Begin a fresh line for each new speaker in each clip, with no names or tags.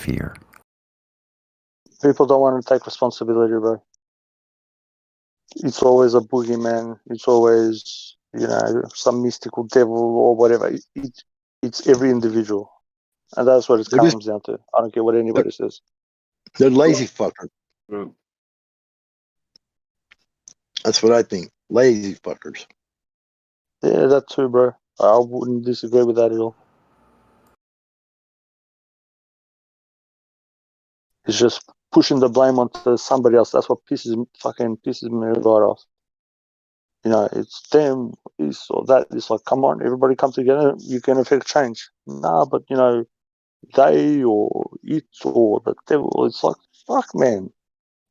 fear.
People don't want to take responsibility, bro. It's always a boogeyman. It's always, some mystical devil or whatever. It's every individual. And that's what it comes down to. I don't care what anybody says.
They're lazy fuckers. That's what I think. Lazy fuckers.
Yeah, that too, bro. I wouldn't disagree with that at all. It's just pushing the blame onto somebody else. That's what pisses me right off. It's them, this or that. It's like, come on, everybody come together. You can affect change. Nah, but they or it or the devil. It's like, fuck, man.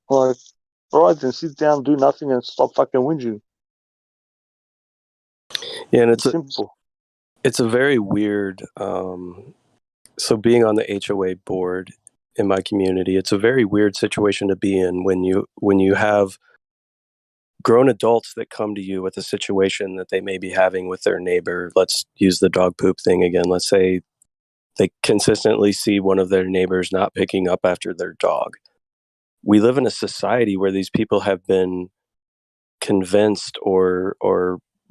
Like, all right, then sit down, do nothing, and stop fucking whinging.
Yeah, and
it's simple.
It's a very weird. So being on the HOA board in my community, it's a very weird situation to be in when you have grown adults that come to you with a situation that they may be having with their neighbor. Let's use the dog poop thing again. Let's say they consistently see one of their neighbors not picking up after their dog. We live in a society where these people have been convinced or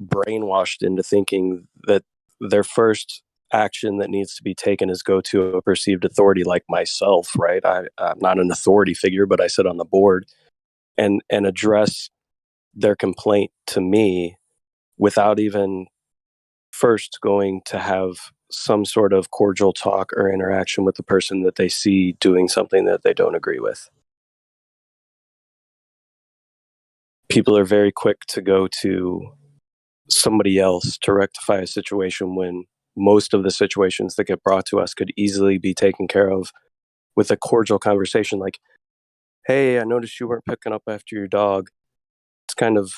brainwashed into thinking that their first action that needs to be taken is go to a perceived authority like myself, right? I'm not an authority figure, but I sit on the board and address their complaint to me without even first going to have some sort of cordial talk or interaction with the person that they see doing something that they don't agree with. People are very quick to go to somebody else to rectify a situation when most of the situations that get brought to us could easily be taken care of with a cordial conversation like, hey, I noticed you weren't picking up after your dog. It's kind of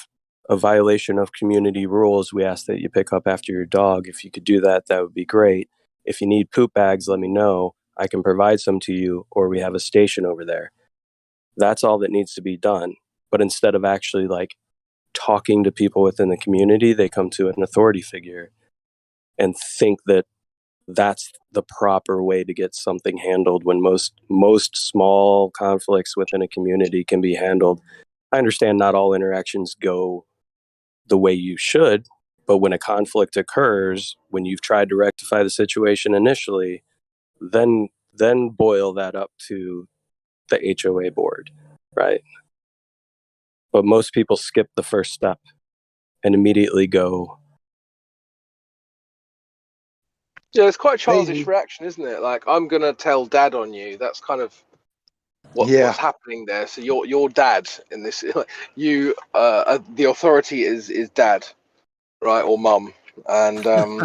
a violation of community rules. We ask that you pick up after your dog. If you could do that, that would be great. If you need poop bags, let me know. I can provide some to you, or we have a station over there. That's all that needs to be done. But instead of actually talking to people within the community, they come to an authority figure and think that that's the proper way to get something handled when most small conflicts within a community can be handled. I understand not all interactions go the way you should, but when a conflict occurs, when you've tried to rectify the situation initially, then boil that up to the HOA board, right? But most people skip the first step and immediately go.
Yeah, it's quite a childish reaction, isn't it? Like, I'm going to tell dad on you. That's kind of what's happening there. So you're dad in this. You, the authority is dad, right, or mum, and kind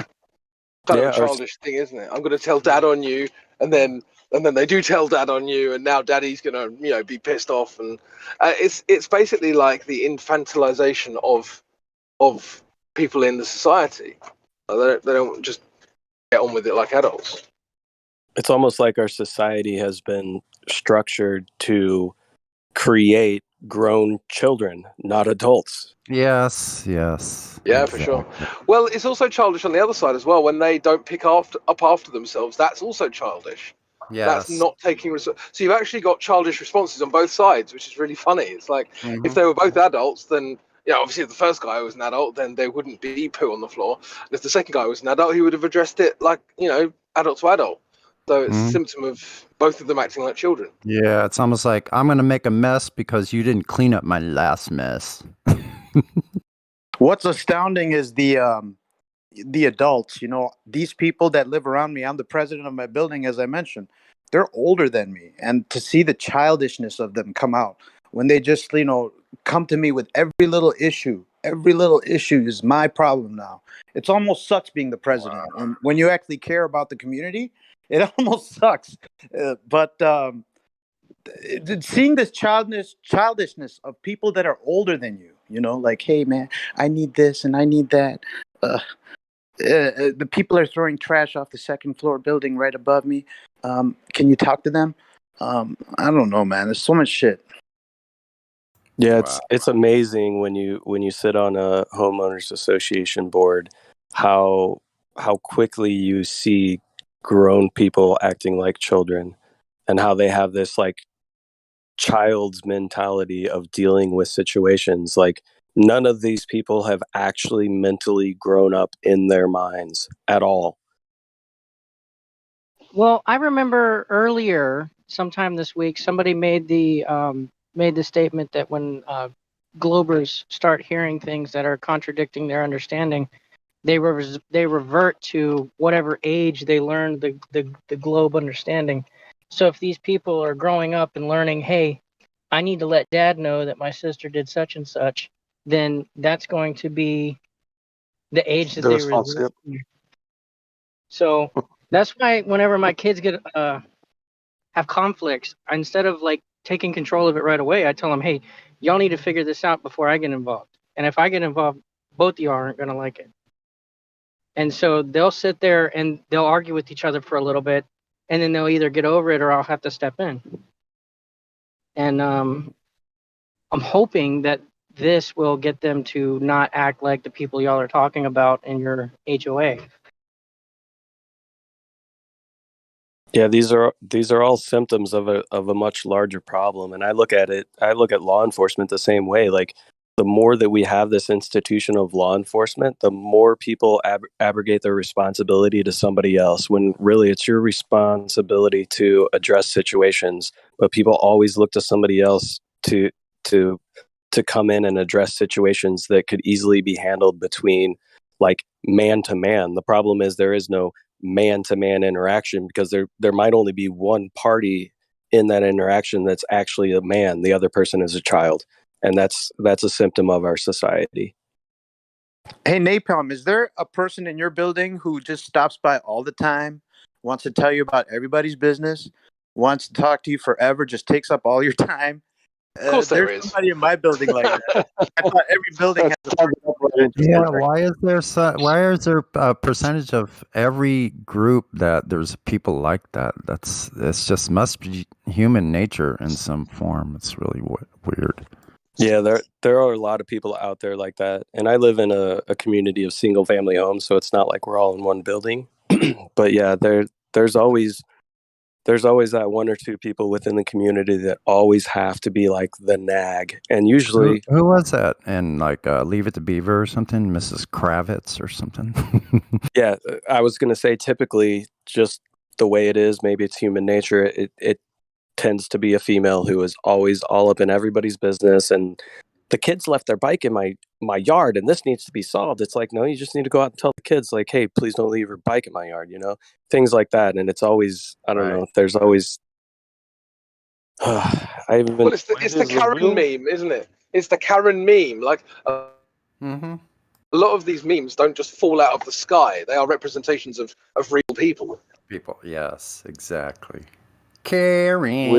of a childish thing, isn't it? I'm going to tell dad on you, and then they do tell dad on you, and now daddy's going to be pissed off, and it's basically like the infantilization of people in the society. They don't just get on with it like adults.
It's almost like our society has been structured to create grown children, not adults.
Yes.
Yeah,
exactly.
for sure. Well, it's also childish on the other side as well. When they don't pick up after themselves, that's also childish.
Yes.
That's not taking so you've actually got childish responses on both sides, which is really funny. It's like if they were both adults, then obviously if the first guy was an adult, then there wouldn't be poo on the floor. And if the second guy was an adult, he would have addressed it like adult to adult. So it's a symptom of both of them acting like children.
Yeah, it's almost like I'm going to make a mess because you didn't clean up my last mess.
What's astounding is the adults. These people that live around me. I'm the president of my building, as I mentioned. They're older than me, and to see the childishness of them come out when they just come to me with every little issue. Every little issue is my problem now. It almost sucks being the president. Wow. And when you actually care about the community, it almost sucks. But seeing this childishness of people that are older than you, like, hey man, I need this and I need that. The people are throwing trash off the second floor building right above me. Can you talk to them? I don't know, man. There's so much shit.
Yeah, it's amazing when you sit on a homeowners association board how quickly you see grown people acting like children. and how they have this like child's mentality of dealing with situations. Like none of these people have actually mentally grown up in their minds at all.
Well, I remember earlier, sometime this week, somebody made the statement that when Globers start hearing things that are contradicting their understanding, they revert to whatever age they learned the globe understanding. So if these people are growing up and learning, hey, I need to let Dad know that my sister did such and such, then that's going to be the age that
The
they
response,
resort
yep.
to. So that's why whenever my kids get have conflicts, instead of like taking control of it right away, I tell them, hey, y'all need to figure this out before I get involved. And if I get involved, both of y'all aren't going to like it. And so they'll sit there and they'll argue with each other for a little bit, and then they'll either get over it or I'll have to step in. And I'm hoping that this will get them to not act like the people y'all are talking about in your HOA.
Yeah, these are all symptoms of a much larger problem, and I look at law enforcement the same way. Like the more that we have this institution of law enforcement, the more people abrogate their responsibility to somebody else, when really it's your responsibility to address situations, but people always look to somebody else to come in and address situations that could easily be handled between like man to man. The problem is there is no man-to-man interaction, because there might only be one party in that interaction that's actually a man. The other person is a child, and that's a symptom of our society.
Hey, Napalm, is there a person in your building who just stops by all the time, wants to tell you about everybody's business, wants to talk to you forever, just takes up all your time?
Of course there
There's
is.
somebody in my building like that. I thought every building has a
Yeah, why is there a percentage of every group that there's people like that? It's just must be human nature in some form. It's really weird.
Yeah, there are a lot of people out there like that, and I live in a community of single family homes, so it's not like we're all in one building. But yeah, there's always that one or two people within the community that always have to be like the nag, and usually
Who was that? And like Leave It to Beaver or something, Mrs. Kravitz or something.
yeah, I was gonna say typically just the way it is, maybe it's human nature. It tends to be a female who is always all up in everybody's business, and the kids left their bike in my yard and this needs to be solved. It's like, no, you just need to go out and tell the kids, like, hey, please don't leave your bike in my yard, things like that. And it's always, I don't know, there's always
Well, it's the Karen meme, isn't it? It's the Karen meme. Like a lot of these memes don't just fall out of the sky. They are representations of real people.
Yes, exactly. Karen.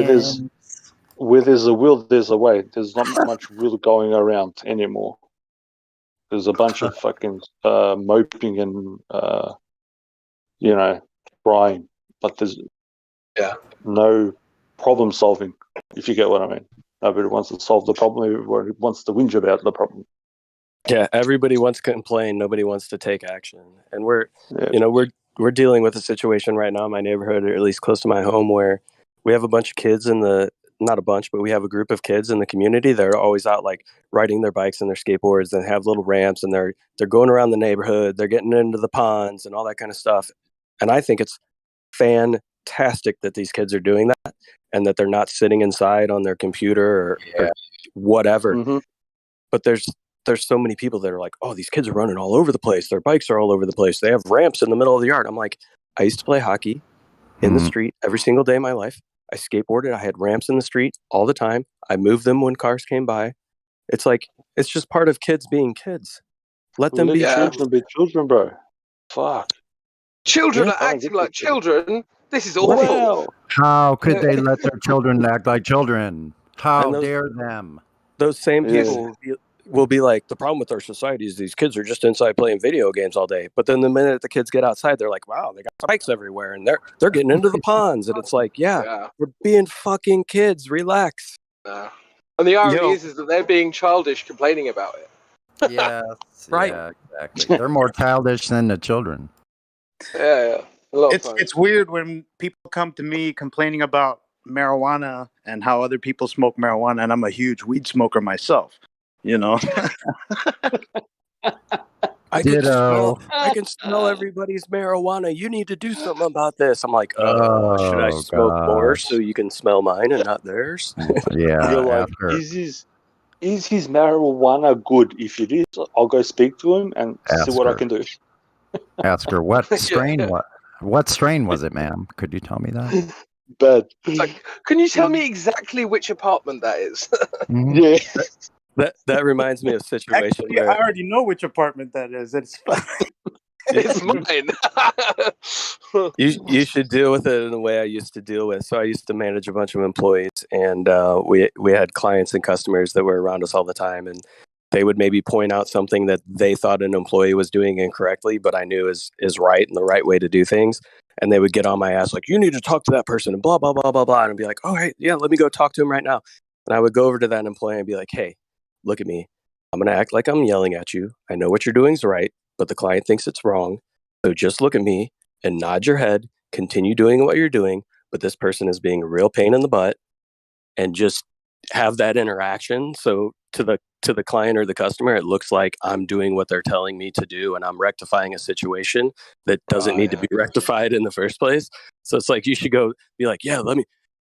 Where there's a will, there's a way. There's not much will going around anymore. There's a bunch of fucking moping and crying, but there's no problem solving. If you get what I mean. Nobody wants to solve the problem. Everybody wants to whinge about the problem.
Yeah, everybody wants to complain. Nobody wants to take action. And we're dealing with a situation right now in my neighborhood, or at least close to my home, where we have a bunch of kids not a bunch, but we have a group of kids in the community that are always out like riding their bikes and their skateboards and have little ramps, and they're going around the neighborhood. They're getting into the ponds and all that kind of stuff. And I think it's fantastic that these kids are doing that, and that they're not sitting inside on their computer or whatever. Mm-hmm. But there's so many people that are like, oh, these kids are running all over the place. Their bikes are all over the place. They have ramps in the middle of the yard. I'm like, I used to play hockey in the street every single day of my life. I skateboarded. I had ramps in the street all the time. I moved them when cars came by. It's like, it's just part of kids being kids. Let them be
children. Be children, bro. Fuck.
Children are acting like children. This is awful.
Wow.
How could they let their children act like children? How dare them?
Those same people will be like, the problem with our society is these kids are just inside playing video games all day. But then the minute the kids get outside, they're like, wow, they got bikes everywhere, and they're getting into the ponds. And it's like, we're being fucking kids. Relax.
And the irony is that they're being childish complaining about it.
Yes.
Right.
Yeah, exactly. They're more childish than the children.
Yeah.
It's weird when people come to me complaining about marijuana and how other people smoke marijuana, and I'm a huge weed smoker myself. You know.
I
Ditto.
can smell everybody's marijuana. You need to do something about this. I'm like, should I
Oh
smoke more
gosh.
so you can smell mine and not theirs?
Yeah.
You're like,
After
is his marijuana good? If it is, I'll go speak to him and see what I can do.
ask her what
Yeah,
strain.
yeah.
What strain was it, ma'am? Could you tell me that?
But
It's like, can you tell me exactly which apartment that is?
Mhm.
yeah,
That reminds me of a situation
Actually,
where
I already know which apartment that is. It's fine.
It's mine.
you should deal with it in the way I used to deal with. So I used to manage a bunch of employees, and we had clients and customers that were around us all the time, and they would maybe point out something that they thought an employee was doing incorrectly, but I knew is right and the right way to do things. And they would get on my ass like, "You need to talk to that person," and blah blah blah blah blah, and I'd be like, "Oh, hey, yeah, let me go talk to him right now." And I would go over to that employee and be like, "Hey, look at me. I'm gonna act like I'm yelling at you. I know what you're doing is right, but the client thinks it's wrong. So just look at me and nod your head, continue doing what you're doing, but this person is being a real pain in the butt, and just have that interaction. So to the client or the customer, it looks like I'm doing what they're telling me to do, and I'm rectifying a situation that doesn't need to be rectified in the first place. So it's like you should go be like, yeah, let me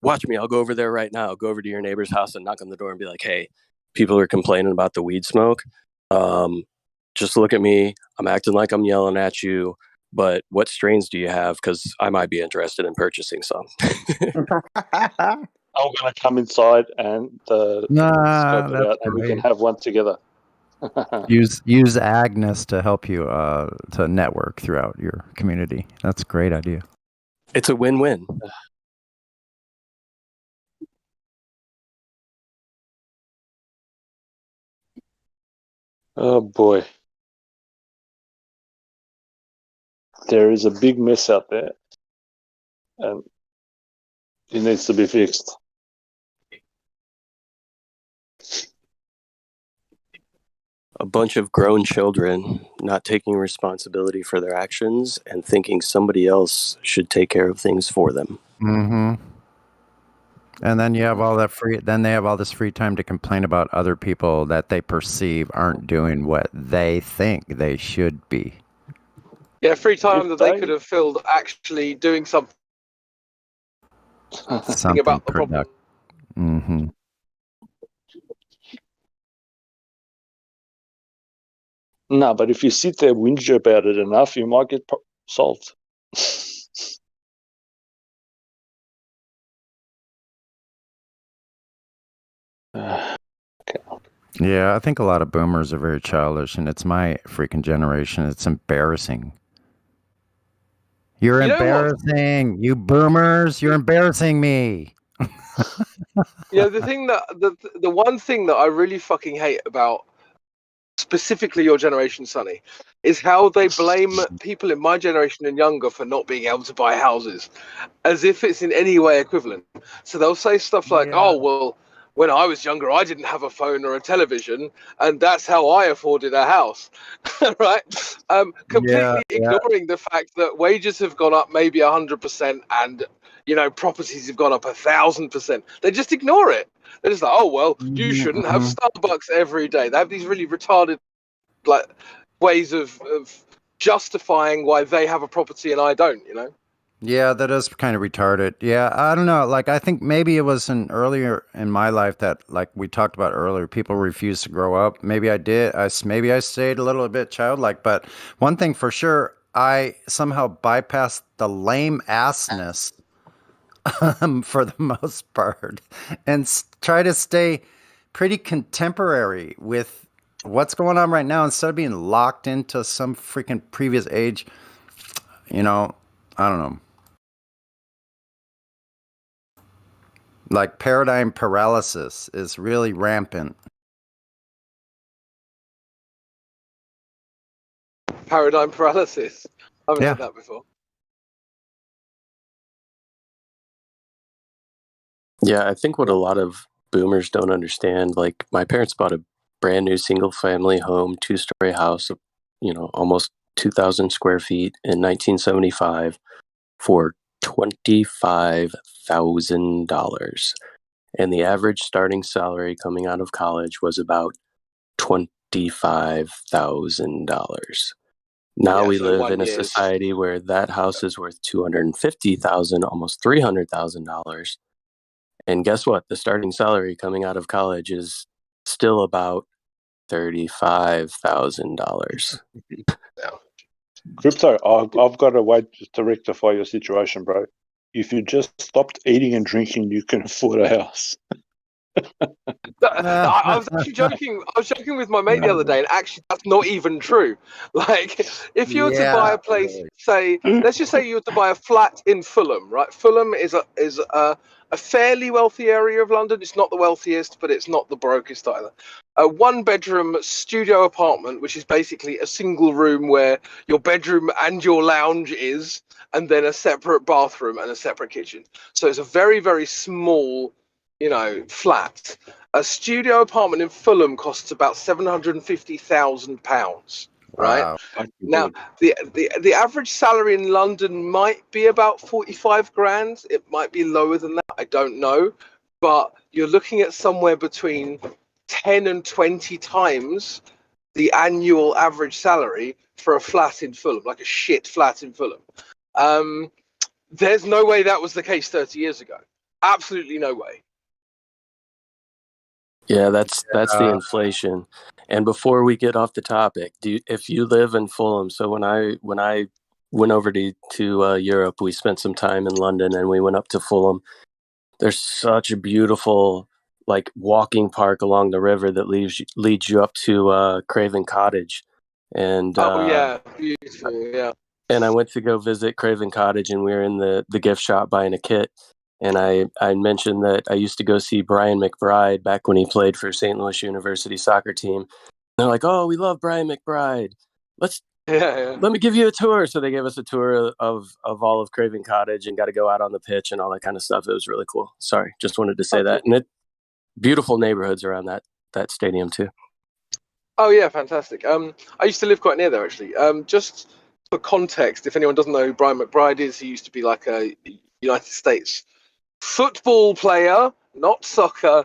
watch me. I'll go over there right now. I'll go over to your neighbor's house and knock on the door and be like, hey, people are complaining about the weed smoke. Just look at me. I'm acting like I'm yelling at you. But what strains do you have? Because I might be interested in purchasing some.
I'm gonna come inside and
Nah,
scope it
that's
out, and we can
great.
have one together.
Use Agnes to help you to network throughout your community. That's a great idea.
It's a win-win.
Oh boy, there is a big mess out there, and it needs to be fixed.
A bunch of grown children not taking responsibility for their actions and thinking somebody else should take care of things for them.
Mm-hmm. And then you have all that free. Then they have all this free time to complain about other people that they perceive aren't doing what they think they should be.
Yeah, free time
If
that they
they-
could have filled actually doing something
Something
about the problem.
productive. Mm-hmm.
No, but if you sit there whinge about it enough, you might get solved.
Yeah, I think a lot of boomers are very childish, and it's my freaking generation. It's embarrassing. You're
You know what?
embarrassing. You boomers, you're embarrassing me.
Yeah, the one thing that I really fucking hate about specifically your generation, Sonny, is how they blame people in my generation and younger for not being able to buy houses, as if it's in any way equivalent. So they'll say stuff like,
Yeah.
"Oh, well, when I was younger, I didn't have a phone or a television, and that's how I afforded a house." Right? Completely ignoring the fact that wages have gone up maybe 100%, and properties have gone up 1,000%. They just ignore it. They're just like, "Oh well, you shouldn't have Starbucks every day." They have these really retarded like ways of justifying why they have a property and I don't.
Yeah, that is kind of retarded. Yeah, I don't know. Like, I think maybe it was earlier in my life that, like we talked about earlier, people refused to grow up. Maybe I did. Maybe I stayed a little bit childlike. But one thing for sure, I somehow bypassed the lame assness for the most part and try to stay pretty contemporary with what's going on right now instead of being locked into some freaking previous age. I don't know. Like paradigm paralysis is really rampant.
Paradigm paralysis. I haven't
Yeah.
heard that before.
Yeah, I think what a lot of boomers don't understand, like my parents bought a brand new single family home, 2-story house, almost 2,000 square feet in 1975 for $25,000. And the average starting salary coming out of college was about $25,000. Now we live in a society where that house is worth $250,000, almost $300,000. And guess what? The starting salary coming out of college is still about $35,000.
Crypto, I've got a way to rectify your situation, bro. If you just stopped eating and drinking, you can afford a house.
I was actually joking. I was joking with my mate the other day, and actually, that's not even true. Like, if you were to buy a place, say, let's just say you were to buy a flat in Fulham, right? Fulham is a fairly wealthy area of London. It's not the wealthiest, but it's not the brokest either. A one-bedroom studio apartment, which is basically a single room where your bedroom and your lounge is, and then a separate bathroom and a separate kitchen. So it's a very, very small, flat. A studio apartment in Fulham costs about £750,000. Right
Wow.
now, the average salary in London might be about 45 grand. It might be lower than that. I don't know, but you're looking at somewhere between 10 and 20 times the annual average salary for a flat in Fulham, like a shit flat in Fulham. There's no way that was the case 30 years ago. Absolutely no way.
Yeah, that's the inflation. And before we get off the topic, if you live in Fulham, so when I went over to Europe, we spent some time in London, and we went up to Fulham. There's such a beautiful walking park along the river that leads you up to Craven Cottage, and
beautiful, yeah.
And I went to go visit Craven Cottage, and we were in the gift shop buying a kit. And I mentioned that I used to go see Brian McBride back when he played for St. Louis University soccer team. And they're like, "Oh, we love Brian McBride. Let me give you a tour." So they gave us a tour of all of Craven Cottage and got to go out on the pitch and all that kind of stuff. It was really cool. Sorry, just wanted to say that. And beautiful neighborhoods around that stadium too.
Oh yeah, fantastic. I used to live quite near there actually. Just for context, if anyone doesn't know who Brian McBride is, he used to be like a United States football player, not soccer,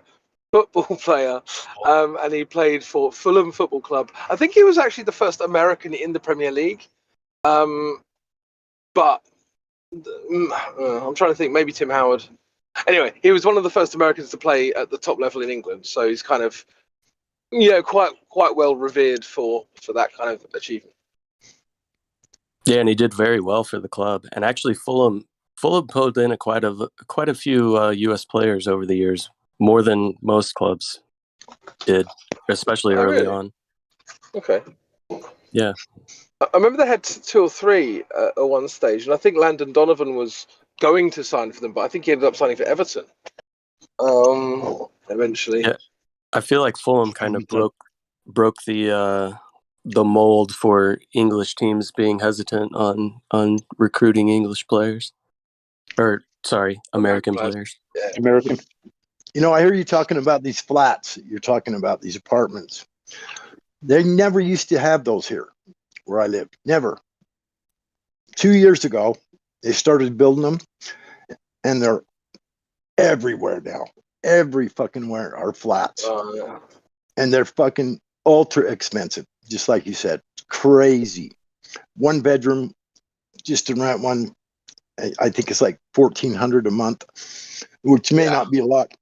football player, and he played for Fulham Football Club. I think he was actually the first American in the Premier League, but I'm trying to think, maybe Tim Howard. Anyway, he was one of the first Americans to play at the top level in England, so he's kind of quite well revered for that kind of achievement.
Yeah, and he did very well for the club, and actually Fulham pulled in quite a few U.S. players over the years, more than most clubs did, especially early on.
Okay.
Yeah.
I remember they had 2 or 3 at one stage, and I think Landon Donovan was going to sign for them, but I think he ended up signing for Everton. Eventually.
Yeah, I feel like Fulham kind of broke the mold for English teams being hesitant on recruiting English players. Or, sorry, American players.
Yeah.
American.
I hear you talking about these flats. You're talking about these apartments. They never used to have those here where I live. Never. 2 years ago, they started building them, and they're everywhere now. Every fucking where are flats.
Yeah.
And they're fucking ultra expensive, just like you said. Crazy. 1 bedroom, just to rent one, I think it's like $1,400 a month, which may not be a lot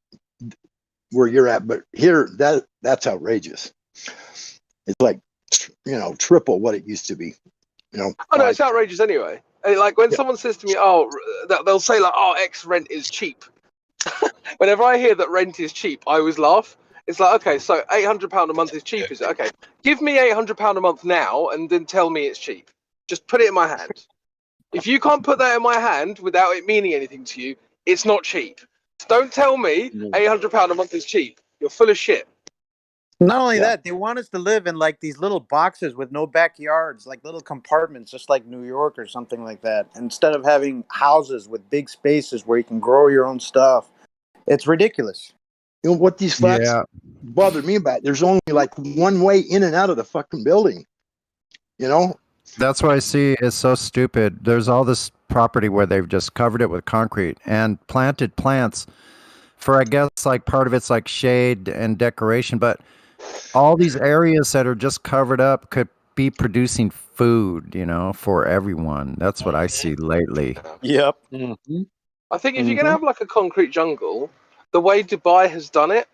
where you're at, but here that's outrageous. It's like triple what it used to be.
Oh no, it's outrageous anyway. Like when someone says to me, they'll say like, "Oh, X rent is cheap." Whenever I hear that rent is cheap, I always laugh. It's like, okay, so £800 a month is cheap, is it? Okay, give me £800 a month now, and then tell me it's cheap. Just put it in my hand. If you can't put that in my hand without it meaning anything to you, it's not cheap. So don't tell me £800 a month is cheap. You're full of shit.
Not only that, they want us to live in like these little boxes with no backyards, like little compartments, just like New York or something like that. Instead of having houses with big spaces where you can grow your own stuff. It's ridiculous.
What these flats bother me about, there's only like one way in and out of the fucking building.
That's what I see is so stupid. There's all this property where they've just covered it with concrete and planted plants for, I guess, like part of it's like shade and decoration, but all these areas that are just covered up could be producing food, for everyone. That's what I see lately.
Yep.
Mm-hmm.
I think if you're going to have like a concrete jungle, the way Dubai has done it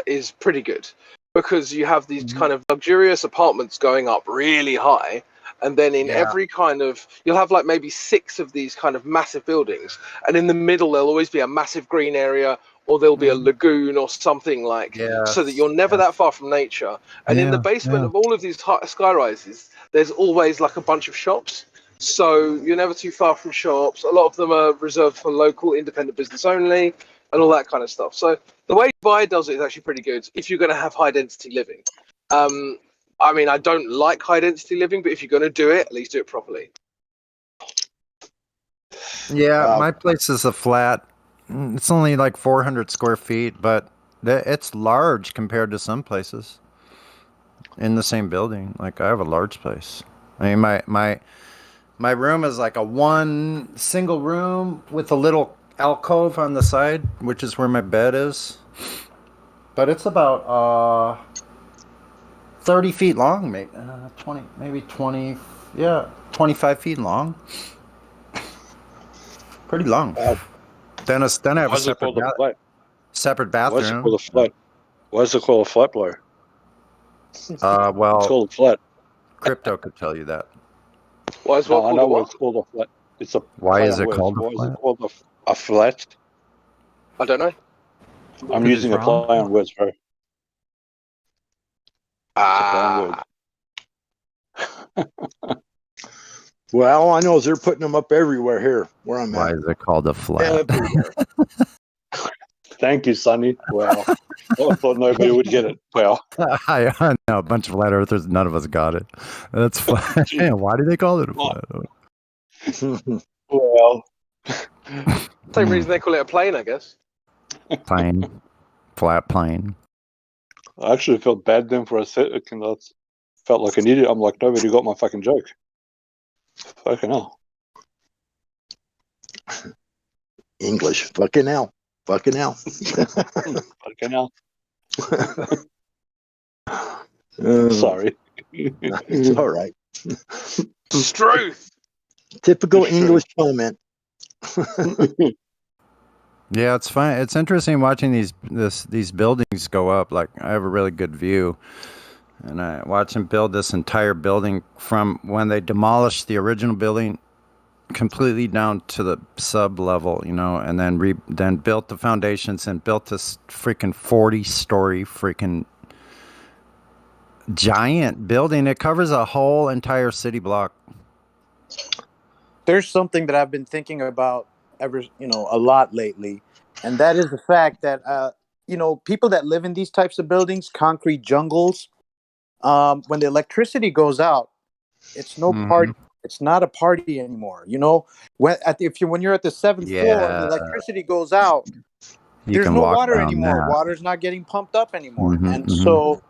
is pretty good, because you have these kind of luxurious apartments going up really high, and then in every kind of, you'll have like maybe 6 of these kind of massive buildings, and in the middle there'll always be a massive green area, or there'll be a lagoon or something, like, so that you're never that far from nature. And in the basement of all of these sky rises, there's always like a bunch of shops. So you're never too far from shops. A lot of them are reserved for local independent business only, and all that kind of stuff. So the way Dubai does it is actually pretty good if you're going to have high density living. I mean, I don't like high density living, but if you're going to do it, at least do it properly.
Yeah, my place is a flat. It's only like 400 square feet, but it's large compared to some places in the same building. Like, I have a large place. I mean, my room is like a one single room with a little alcove on the side, which is where my bed is. But it's about 30 feet long, maybe 20, 25 feet long. Pretty long. Then I have a separate bathroom.
What's it called a flat? Why is it called a flat blow?
Well,
It's called a flat.
Crypto could tell you that.
Why is what
I know what it's called a flat. It's a
Why is it
word.
called
Why
a
is
flat?
it called a flat?
I don't know.
I'm using a play on words, bro.
Well, all I know is they're putting them up everywhere here where I'm
Why
at.
is it called a flat?
Everywhere.
Thank you, Sonny. Wow. I thought nobody would get it. Wow.
I know a bunch of flat earthers. None of us got it. That's flat. Why do they call it a flat?
Well.
Same reason they call it a plane, I guess.
Plane. Flat plane.
I actually felt bad then for a second. I felt like an idiot. I'm like, nobody got my fucking joke. Fucking hell.
English. Fucking hell. Fucking hell.
Fucking hell. Sorry.
It's all right.
Struth.
Typical English comment.
Yeah, it's fine. It's interesting watching these buildings go up. Like, I have a really good view, and I watch them build this entire building from when they demolished the original building completely down to the sub level, and then built the foundations and built this freaking 40-story freaking giant building. It covers a whole entire city block.
There's something that I've been thinking about a lot lately, and that is the fact that people that live in these types of buildings, concrete jungles, when the electricity goes out, it's no party. It's not a party anymore. When you're at the 7th floor and the electricity goes out, there's no water anymore. Water's not getting pumped up anymore, so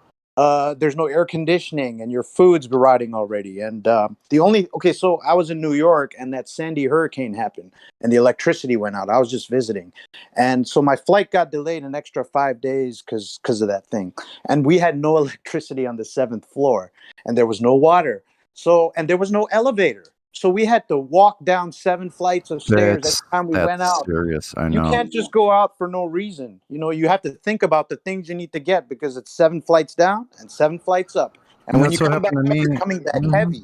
there's no air conditioning, and your food's rotting already. And so I was in New York, and that Sandy hurricane happened, and the electricity went out. I was just visiting, and so my flight got delayed an extra 5 days because of that thing. And we had no electricity on the 7th floor, and there was no water. So, and there was no elevator. So we had to walk down 7 flights of stairs every time we went out.
Serious, I know.
You can't just go out for no reason. You have to think about the things you need to get, because it's 7 flights down and 7 flights up. And when you come back up, you're coming back heavy.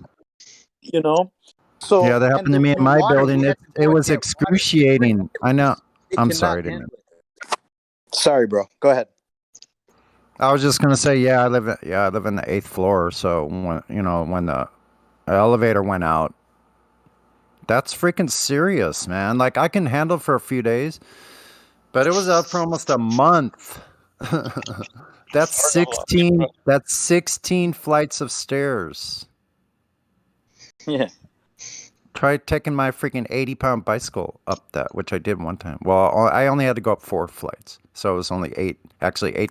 So
yeah, that happened to me in my building. It was excruciating. I know. I'm sorry.
Sorry, bro. Go ahead.
I was just gonna say, I live in the 8th floor. So when the elevator went out, that's freaking serious, man. Like, I can handle for a few days, but it was out for almost a month. That's 16. That's 16 flights of stairs.
Yeah.
Try taking my freaking 80-pound bicycle up that, which I did one time. Well, I only had to go up 4 flights, so it was only 8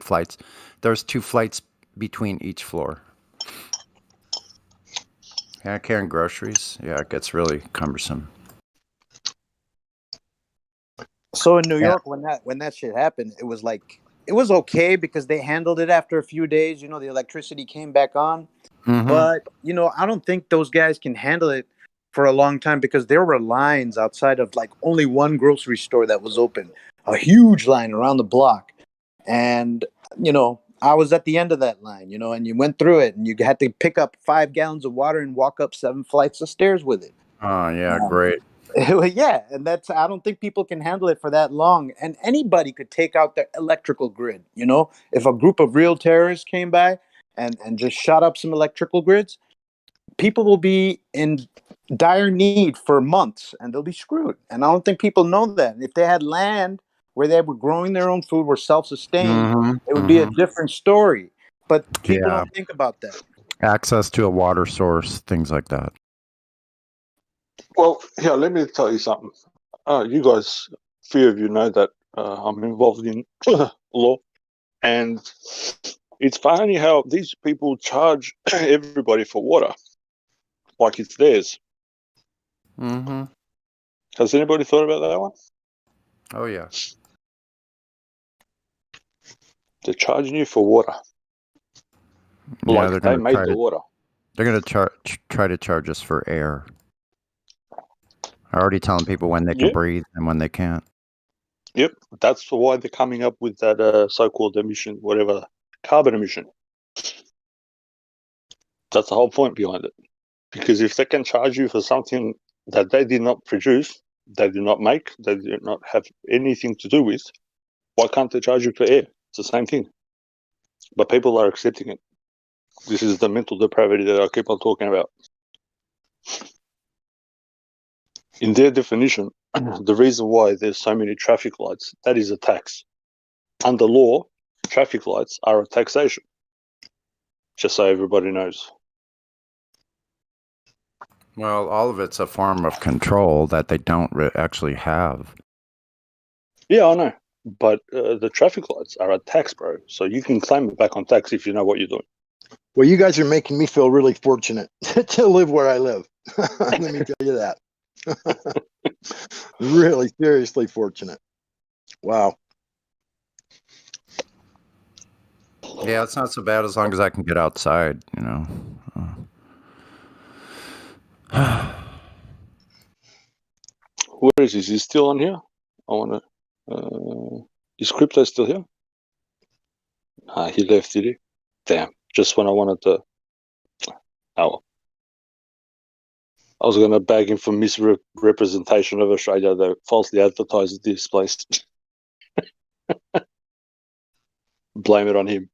flights. There's 2 flights between each floor. Yeah, carrying groceries. Yeah, it gets really cumbersome.
So in New
Yeah.
York, when that shit happened, it was like it was okay because they handled it after a few days. You know, the electricity came back on. But you know, I don't think those guys can handle it for a long time because there were lines outside of like only one grocery store that was open, a huge line around the block, and you know, I was at the end of that line. You know, and you went through it, and you had to pick up 5 gallons of water and walk up 7 flights of stairs with it.
Oh, yeah, great.
Yeah, and that's I don't think people can handle it for that long. And anybody could take out the electrical grid. You know, if a group of real terrorists came by and just shot up some electrical grids, people will be in dire need for months and they'll be screwed. And I don't think people know that. If they had land where they were growing their own food, were self-sustained, it would be a different story. But people
Yeah.
don't think about that.
Access to a water source, things like that.
Well, yeah, let me tell you something. You guys, few of you know that I'm involved in law, and it's funny how these people charge everybody for water like it's theirs. Has anybody thought about that one?
Oh, yeah.
They're charging you for water.
Yeah,
Like
they're
they
gonna
made
try
the
to
water.
they're gonna try to charge us for air. I already telling people when they can
Yeah.
breathe and when they can't.
Yep, that's why they're coming up with that so-called emission, whatever, carbon emission. That's the whole point behind it. Because if they can charge you for something that they did not produce, they did not make, they did not have anything to do with, why can't they charge you for air? It's the same thing. But people are accepting it. This is the mental depravity that I keep on talking about. In their definition, the reason why there's so many traffic lights, that is a tax. Under law, traffic lights are a taxation. Just so everybody knows.
Well, all of it's a form of control that they don't actually have.
Yeah, I know. But the traffic lights are a tax, bro. So you can claim it back on tax if you know what you're doing.
Well, you guys are making me feel really fortunate to live where I live. Let me tell you that. Really, seriously fortunate. Wow.
Yeah, it's not so bad as long as I can get outside, you know.
Where is he? Is he still on here? I want to. Is Crypto still here? He left, did he? Damn. Just when I wanted to. Oh. I was going to bag him for misrepresentation of Australia. They falsely advertised this place. Blame it on him.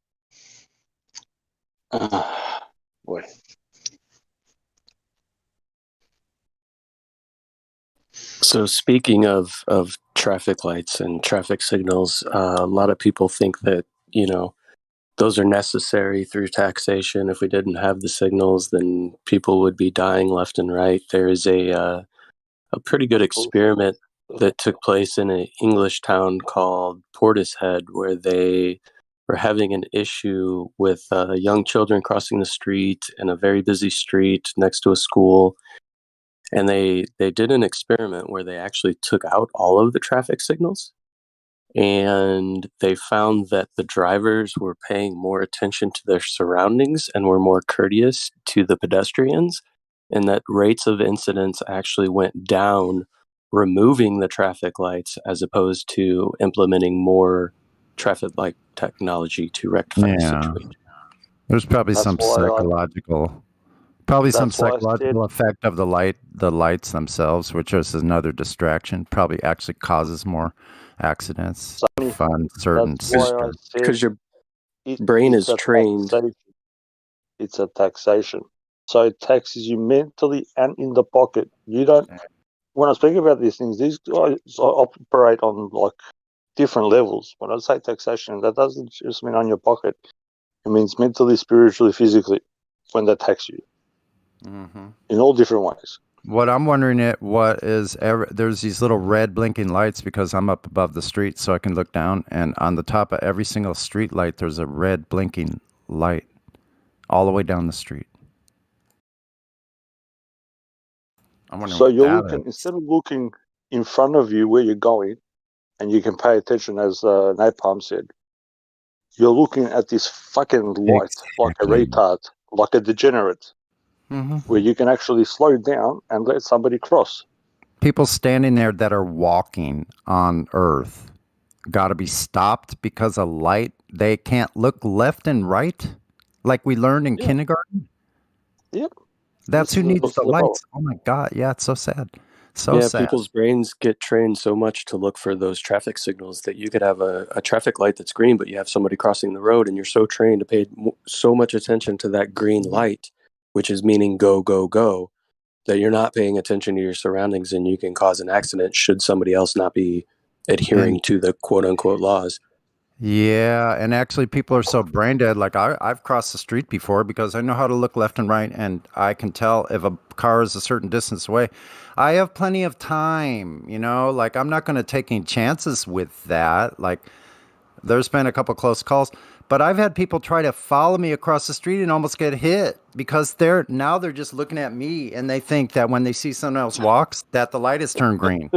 Boy.
So speaking of traffic lights and traffic signals, a lot of people think that, you know, those are necessary through taxation. If we didn't have the signals, then people would be dying left and right. There is a pretty good experiment that took place in an English town called Portishead, where they were having an issue with young children crossing the street in a very busy street next to a school. And they did an experiment where they actually took out all of the traffic signals, and they found that the drivers were paying more attention to their surroundings and were more courteous to the pedestrians, and that rates of incidents actually went down removing the traffic lights as opposed to implementing more traffic light technology to rectify the
Yeah.
situation.
There's probably
That's
some
why
psychological effect of the lights themselves, which is another distraction, probably actually causes more accidents
Sonny,
on certain
that's why I
sectors.
said
Because your brain is
it's a
trained.
taxation. It's a taxation. So it taxes you mentally and in the pocket. You don't. When I speak about these things, these guys operate on like different levels. When I say taxation, that doesn't just mean on your pocket. It means mentally, spiritually, physically. When they tax you in all different ways.
What I'm wondering there's these little red blinking lights because I'm up above the street, so I can look down, and on the top of every single street light, there's a red blinking light all the way down the street. I'm wondering
So
what
you're
that
looking,
is.
instead of looking in front of you where you're going, and you can pay attention, as Napalm said, you're looking at this fucking light like a
Exactly.
retard, like a degenerate, where you can actually slow down and let somebody cross.
People standing there that are walking on Earth got to be stopped because of light. They can't look left and right like we learned in
Yeah,
kindergarten.
yep.
That's who needs
This
the
is the problem.
lights. Oh my God. Yeah, it's so sad. So
Yeah,
sad.
people's brains get trained so much to look for those traffic signals that you could have a traffic light that's green, but you have somebody crossing the road, and you're so trained to pay so much attention to that green light, which is meaning go, go, go, that you're not paying attention to your surroundings, and you can cause an accident should somebody else not be adhering
And
to the quote unquote laws.
yeah, and actually people are so brain dead. Like I've crossed the street before because I know how to look left and right and I can tell if a car is a certain distance away. I have plenty of time, like I'm not going to take any chances with that. Like there's been a couple close calls, but I've had people try to follow me across the street and almost get hit because they're just looking at me and they think that when they see someone else walks that the light has turned green.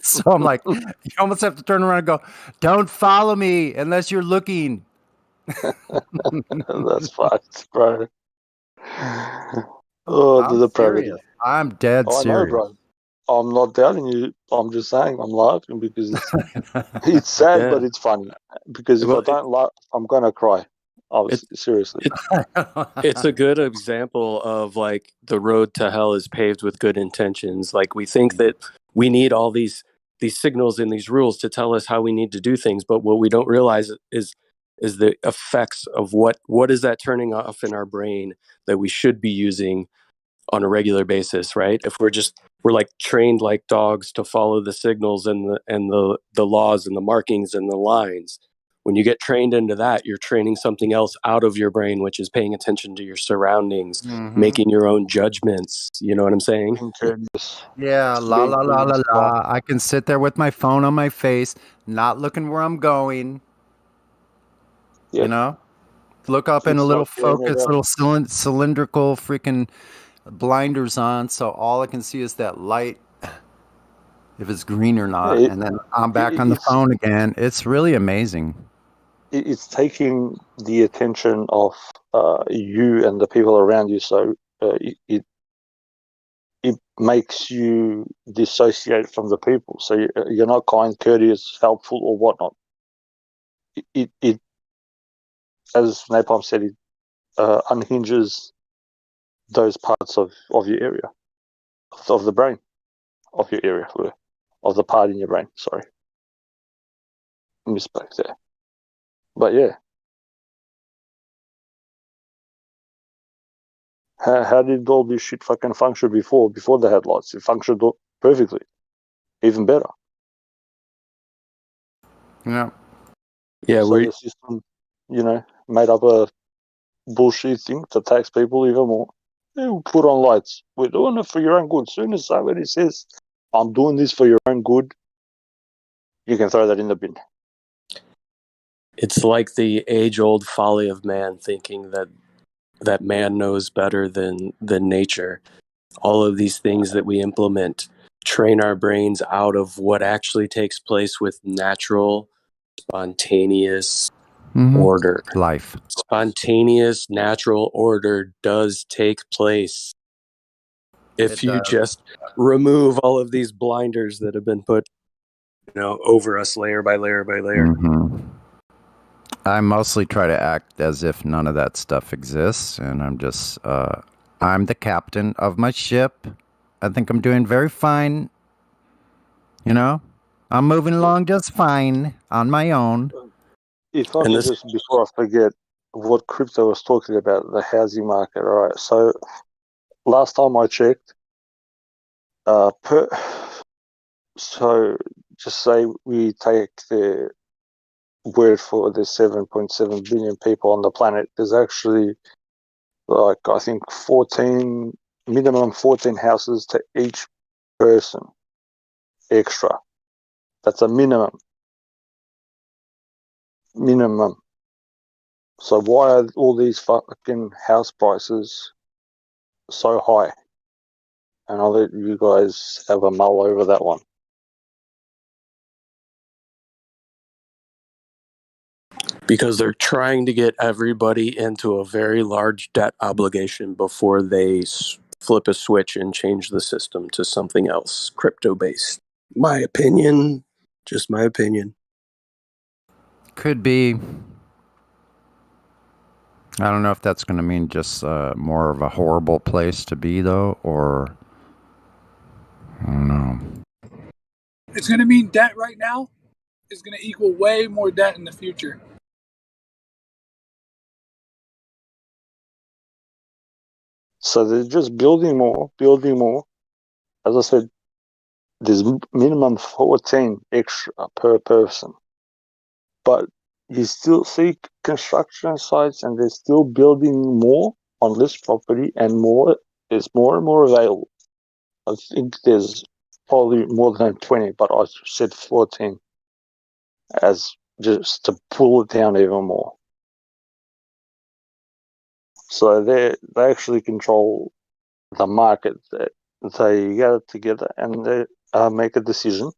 So I'm like, you almost have to turn around and go, don't follow me unless you're looking.
That's fucked, bro. Oh, the
I'm
depravity.
serious. I'm dead
I know,
serious.
bro. I'm not doubting you. I'm just saying I'm laughing because it's sad, but
Yeah.
it's funny. Because if I
Well,
don't laugh, I'm gonna cry.
it,
Seriously.
it's a good example of like the road to hell is paved with good intentions. Like we think that we need all these signals and these rules to tell us how we need to do things, but what we don't realize is the effects of what is that turning off in our brain that we should be using on a regular basis, right? If we're like trained like dogs to follow the signals and the laws and the markings and the lines. When you get trained into that, you're training something else out of your brain, which is paying attention to your surroundings,
Hmm.
making your own judgments. You know what I'm saying?
Being courteous.
Yeah, la
Being
la la la
courteous.
la. I can sit there with my phone on my face, not looking where I'm going, you
Yep.
know? Look up in a
It's
little
not caring
focus,
about.
little cylindrical freaking blinders on, so all I can see is that light, if it's green or not,
It,
and then I'm back on the
it's
phone again. It's really amazing.
it's taking the attention of you and the people around you. So it makes you dissociate from the people. So you're not kind, courteous, helpful, or whatnot. It as Napalm said, it unhinges those parts of your area, of the brain, of your area, of the part in your brain. Sorry, misspoke there. But yeah, how did all this shit fucking function before the headlights? It functioned perfectly, even better.
Yeah.
Yeah,
So the system, made up a bullshit thing to tax people even more. Yeah, we'll put on lights. We're doing it for your own good. As soon as somebody says, I'm doing this for your own good, you can throw that in the bin.
it's like the age-old folly of man thinking that man knows better than nature. All of these things that we implement train our brains out of what actually takes place with natural, spontaneous
Hmm.
order.
Life.
Spontaneous, natural order does take place if
It
you
does.
just remove all of these blinders that have been put, over us layer by layer by layer.
Hmm. I mostly try to act as if none of that stuff exists, and I'm the captain of my ship. I think I'm doing very fine, you know? I'm moving along just fine on my own.
If I
And
could
this,
just, before I forget, what crypto was talking about, the housing market. All right. So last time I checked, so just say we take the word for the 7.7 billion people on the planet. There's actually like I think 14 houses to each person extra. That's a minimum. So why are all these fucking house prices so high? and I'll let you guys have a mull over that one.
Because they're trying to get everybody into a very large debt obligation before they flip a switch and change the system to something else, crypto-based. My opinion, just my opinion.
Could be. I don't know if that's going to mean just more of a horrible place to be, though, or I don't know.
It's going to mean debt right now is going to equal way more debt in the future.
So they're just building more. As I said, there's minimum 14 extra per person. But you still see construction sites and they're still building more on this property, and more. There's more and more available. I think there's probably more than 20, but I said 14 as just to pull it down even more. So they actually control the market. They get it together and they make a decision,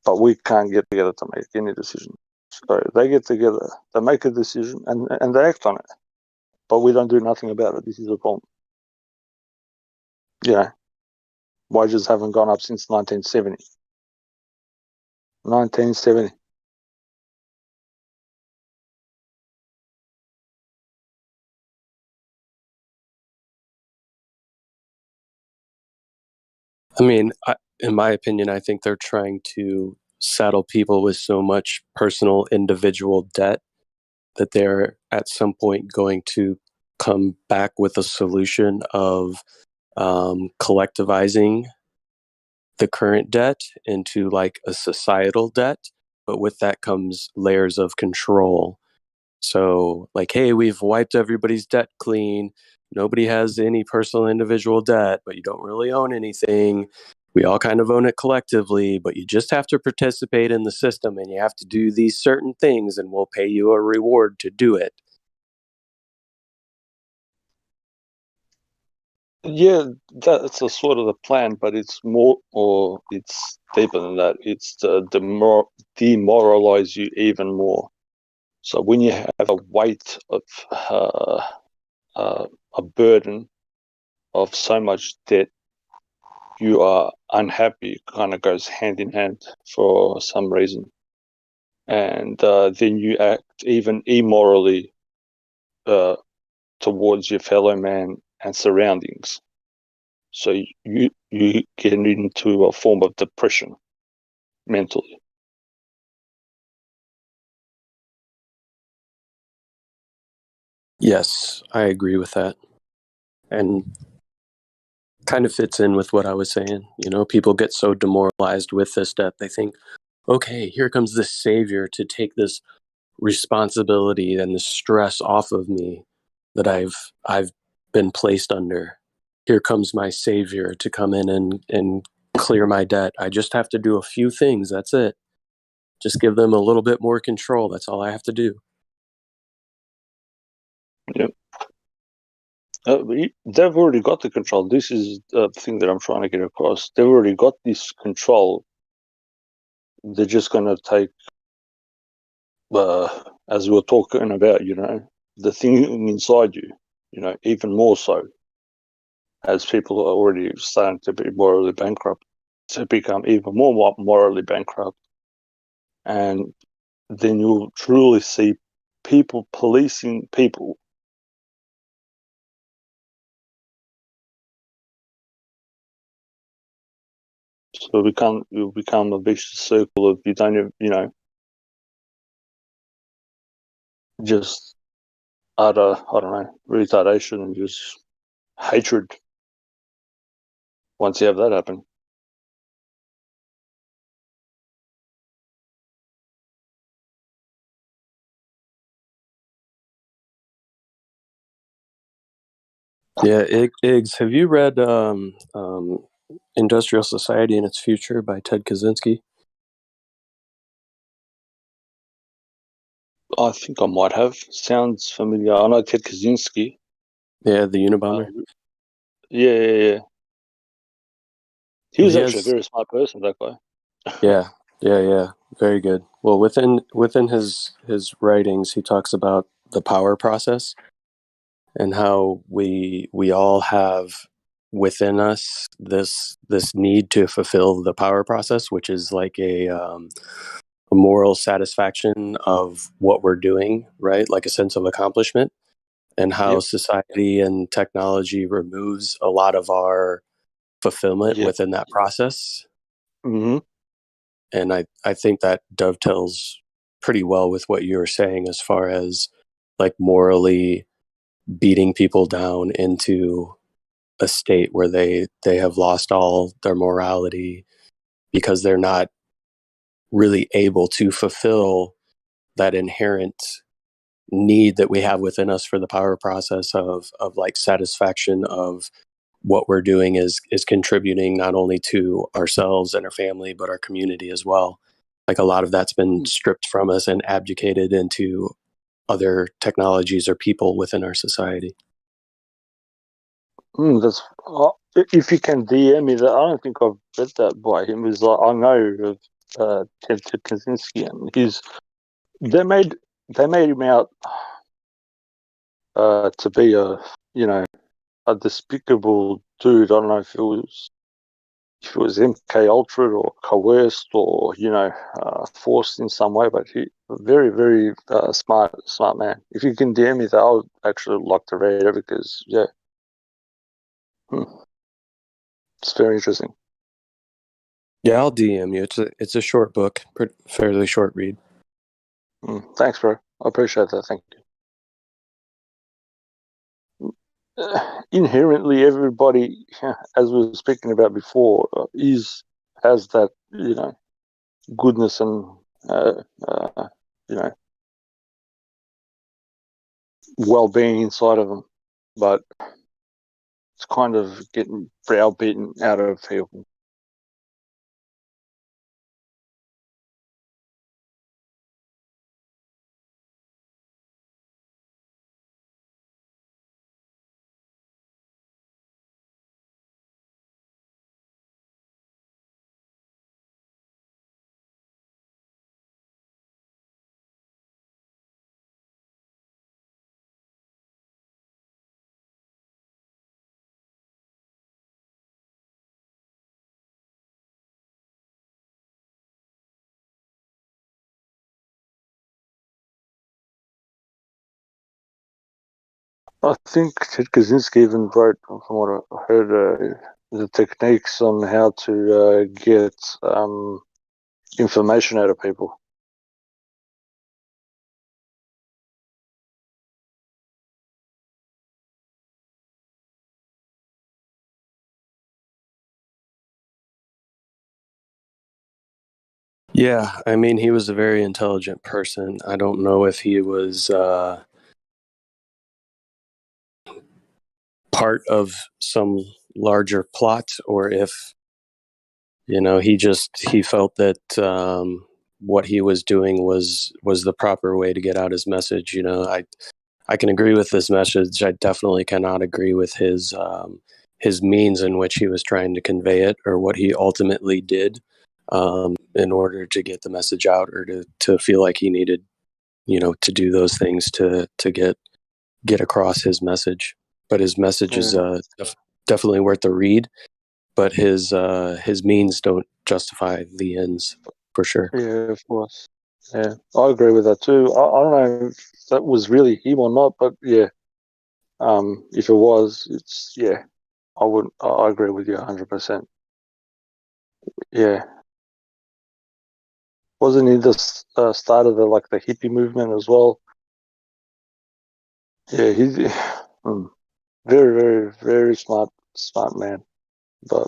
but we can't get together to make any decision. So they get together, they make a decision, and they act on it, but we don't do nothing about it. This is the problem. Yeah, wages haven't gone up since 1970. 1970.
I mean, in my opinion, I think they're trying to saddle people with so much personal individual debt that they're at some point going to come back with a solution of collectivizing the current debt into like a societal debt. But with that comes layers of control. So, like, hey, we've wiped everybody's debt clean. Nobody has any personal individual debt, but you don't really own anything. We all kind of own it collectively, but you just have to participate in the system and you have to do these certain things, and we'll pay you a reward to do it.
Yeah, that's a sort of the plan, but it's more, or it's deeper than that. It's to demoralize you even more. So when you have a weight of a burden of so much debt, you are unhappy. It kind of goes hand in hand for some reason, and then you act even immorally towards your fellow man and surroundings. So you get into a form of depression mentally.
Yes, I agree with that. And kind of fits in with what I was saying. You know, people get so demoralized with this debt. They think, okay, here comes this savior to take this responsibility and the stress off of me that I've been placed under. Here comes my savior to come in and clear my debt. I just have to do a few things. That's it. Just give them a little bit more control. That's all I have to do.
Yep. They've already got the control. This is the thing that I'm trying to get across. They've already got this control. They're just going to take, as we were talking about, the thing inside you, even more so, as people are already starting to be morally bankrupt, to become even more morally bankrupt. And then you'll truly see people policing people. So you'll become a vicious circle of, you don't even, just utter, I don't know, retardation and just hatred once you have that happen.
Yeah, Iggs, have you read Industrial Society and Its Future by Ted Kaczynski?
I think I might have. Sounds familiar. I know Ted Kaczynski.
Yeah, the Unabomber.
Yeah. He's
He
actually a
has,
very smart person, that guy.
yeah, very good. Well, within his writings, he talks about the power process and how we all have within us this need to fulfill the power process, which is like a moral satisfaction of what we're doing, right? Like a sense of accomplishment, and how
Yep.
society and technology removes a lot of our fulfillment
Yep.
within that process.
Mm-hmm.
And I think that dovetails pretty well with what you were saying as far as like morally beating people down into a state where they have lost all their morality because they're not really able to fulfill that inherent need that we have within us for the power process of like satisfaction of what we're doing is contributing not only to ourselves and our family but our community as well. Like a lot of that's been stripped from us and abdicated into other technologies or people within our society.
That's if you can DM me that. I don't think I've read that by him. Is like I know of Ted Kaczynski, and they made him out to be a despicable dude. I don't know if it was MK Ultra or coerced or forced in some way, but he very very smart man. If you can DM me that, I would actually like to read it because it's very interesting.
Yeah, I'll DM you. It's a short book, fairly short read.
Thanks, bro. I appreciate that. Thank you. Inherently, everybody, as we were speaking about before, has that goodness and well-being inside of them, but it's kind of getting browbeaten out of people. I think Ted Kaczynski even wrote, from what I heard, the techniques on how to get information out of people.
Yeah, I mean, he was a very intelligent person. I don't know if he was part of some larger plot or if he felt that what he was doing was the proper way to get out his message. I can agree with this message. I definitely cannot agree with his means in which he was trying to convey it or what he ultimately did in order to get the message out or to feel like he needed to do those things to get across his message. But his message is definitely worth the read. But his means don't justify the ends, for sure.
Yeah, of course. Yeah, I agree with that too. I don't know if that was really him or not, but yeah, if it was, I agree with you 100%. Yeah, wasn't he the start of the hippie movement as well? Yeah, he's very, very, very smart man. But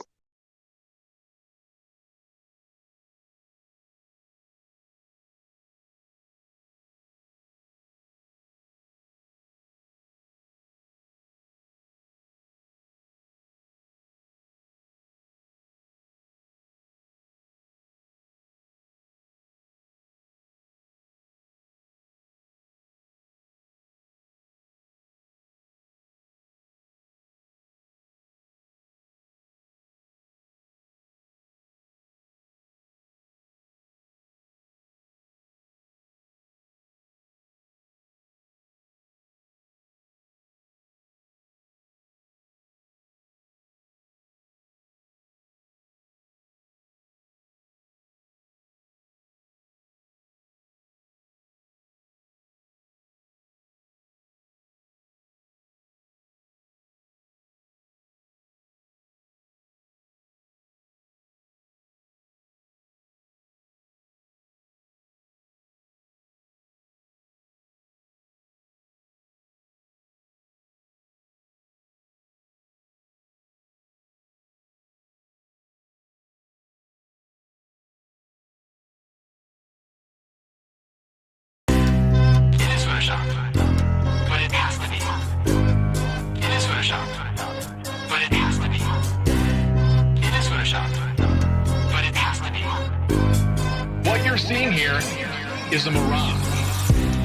is a mirage.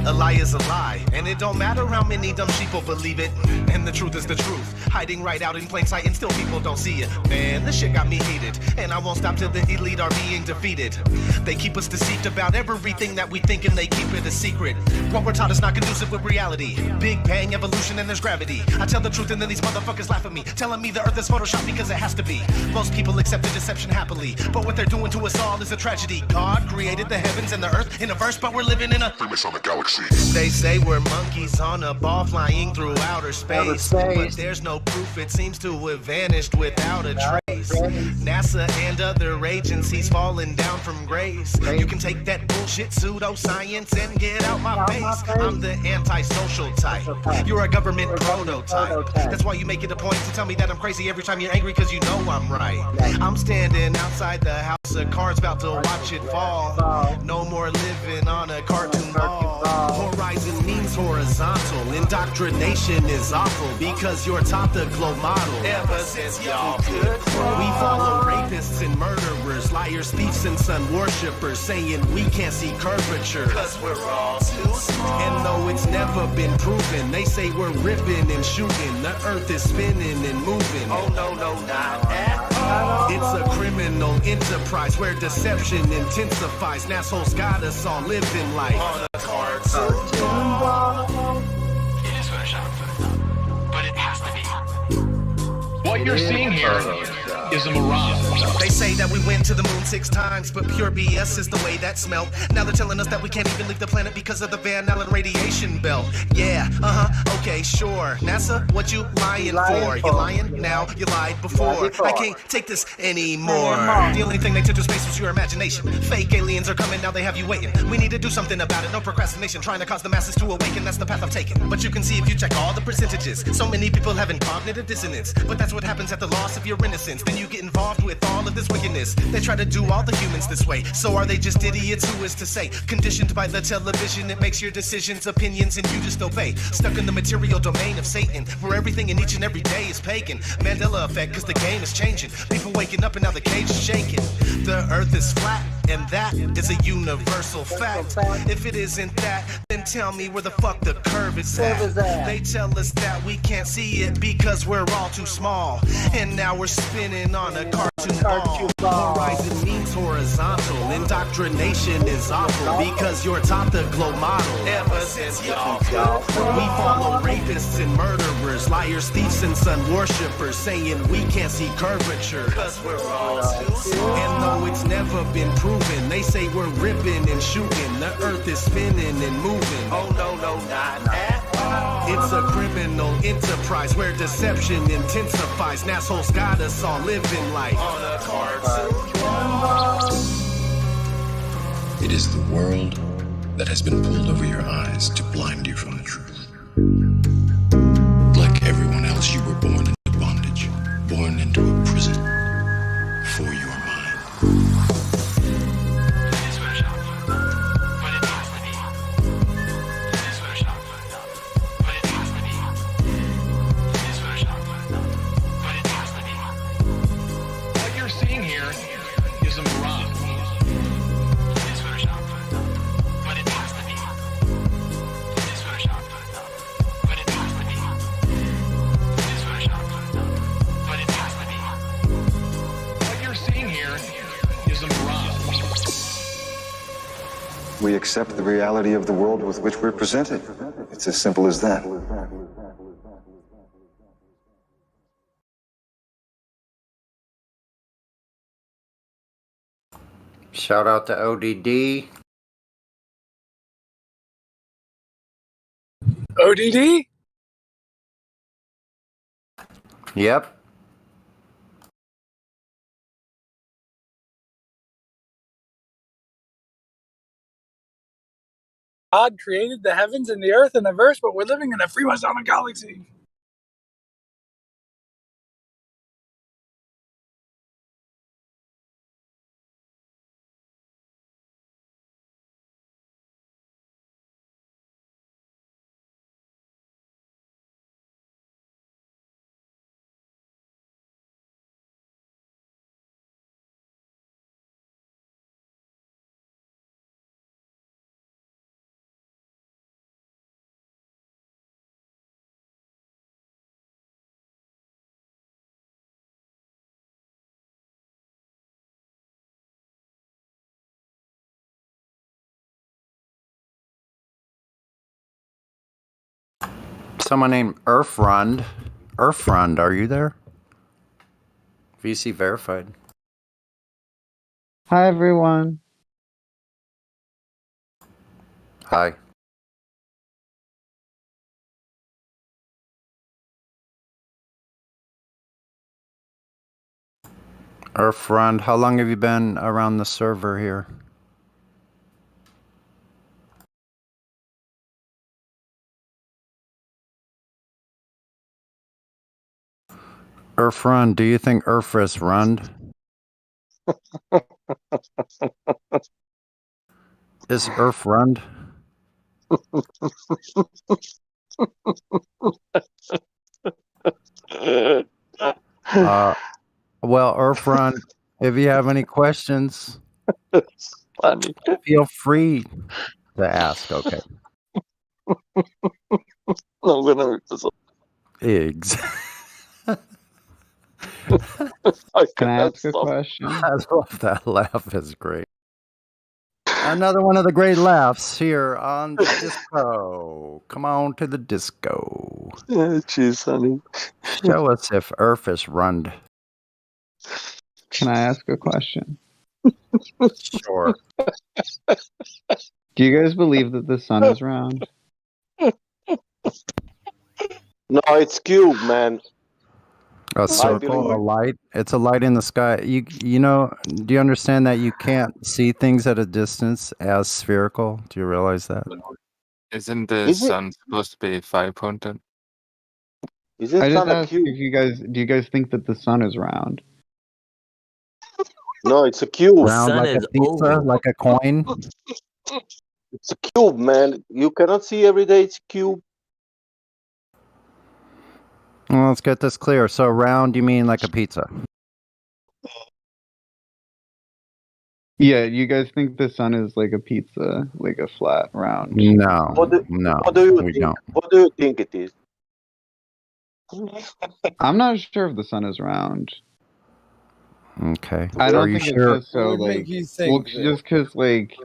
A lie is a lie, and it don't matter how many dumb sheeple believe it. And the truth is the truth, hiding right out in plain sight, and still people don't see it. Man, this shit got me heated, and I won't stop till the elite are being defeated. They keep us deceived about everything that we think, and they keep it a secret. What we're taught is not conducive with reality. Big bang, evolution, and there's gravity. I tell the truth, and then these motherfuckers laugh at me, telling me the earth is photoshopped because it has to be. Most people accept the deception happily, but what they're doing to us all is a tragedy. God created the heavens and the earth in a verse, but we're living in a famous on the galaxy. They say we're monkeys on a ball flying through outer space, but there's no proof. It seems to have vanished without a trace. NASA and other agencies falling down from grace. You can take that bullshit pseudoscience and get out my face. I'm the antisocial type. You're a government prototype. That's why you make it a point to tell me that I'm crazy every time you're angry, because you know I'm right. I'm standing outside the house of cards about to watch it fall. No more living on a cartoon ball. Horizon means horizontal. Indoctrination is awful because you're taught the globe model. Ever since y'all could we follow rapists and murderers, liars, thieves, and sun worshippers, saying we can't see curvature because we're all too small. And though it's never been proven, they say we're ripping and shooting. The earth is spinning and moving. Oh no, no, not at all. It's a criminal enterprise where deception intensifies. And assholes got us all living life on a cartoon ball. It is Photoshop, but it has to be. What you're seeing here is a mirage. They say that we went to the moon 6 times, but pure BS is the way that smelled. Now they're telling us that we can't even leave the planet because of the Van Allen radiation belt. Yeah, okay, sure. NASA, what you lying for? You lying now? You lied before. I can't take this anymore. The only thing they took to space was your imagination. Fake aliens are coming, now they have you waiting. We need to do something about it, no procrastination. Trying to cause the masses to awaken, that's the path I've taken. But you can see if you check all the percentages. So many people having cognitive dissonance. But that's what happens at the loss of your innocence. Then you get involved with all of this wickedness. They try to do all the humans this way. So are they just idiots? Who is to say? Conditioned by the television, it makes your decisions, opinions, and you just obey. Stuck in the material domain of Satan, where everything in each and every day is pagan. Mandela effect, cause the game is changing. People waking up and now the cage is shaking. The earth is flat, and that is a universal fact. If it isn't that, then tell me where the fuck the curve is at. They tell us that we can't see it because we're all too small. And now we're spinning on a cartoon ball. Horizon means horizontal. Indoctrination is awful because you're taught the globe model. Ever since y'all could. We follow rapists and murderers, liars, thieves, and sun worshippers, saying we can't see curvature because we're all too small. And though it's never been proven, they say we're ripping and shooting. The earth is spinning and moving. Oh no, no, not at all. It's a criminal enterprise where deception intensifies. And assholes got us all living life on a cartoon.
It is the world that has been pulled over your eyes to blind you from the truth. Like everyone else, you were born into bondage, born into a prison for your mind.
We accept the reality of the world with which we're presented. It's as simple as that.
Shout out to ODD.
ODD?
Yep.
God created the heavens and the earth and the verse, but we're living in a Freemasonic galaxy.
someone named Earthrund. Earthrund, are you there? VC verified.
Hi, everyone.
Hi. Earthrund, how long have you been around the server here? Earthrund, do you think Earth is rund? Is Earth rund? Well, Earthrund, if you have any questions,
It's funny.
feel free to ask. Okay.
No, I'm gonna make this up.
Eggs.
Can I ask a question?
I love that laugh. It's great. Another one of the great laughs here on the disco. Come on to the disco.
Jeez, honey.
Show us if Earth is rund.
Can I ask a question?
Sure.
Do you guys believe that the sun is round?
No, it's cube, man.
A circle, a light. It's a light in the sky. You know, do you understand that you can't see things at a distance as spherical? Do you realize that?
Isn't the sun supposed to be 5-pointed?
Is it
I just
sun a
asked
cube?
if do you guys think that the sun is round?
No, it's a cube.
Round like a pizza, like a coin.
It's a cube, man. You cannot see every day it's a cube.
Well, let's get this clear. So round, you mean like a pizza?
Yeah, you guys think the sun is like a pizza, like a flat, round?
No,
What do you
we
think?
don't.
What do you think it is?
I'm not sure if the sun is round.
Okay.
I
Are
don't
you
think
sure?
it's just so
What would
like.
make you
Well,
think that-
just because like.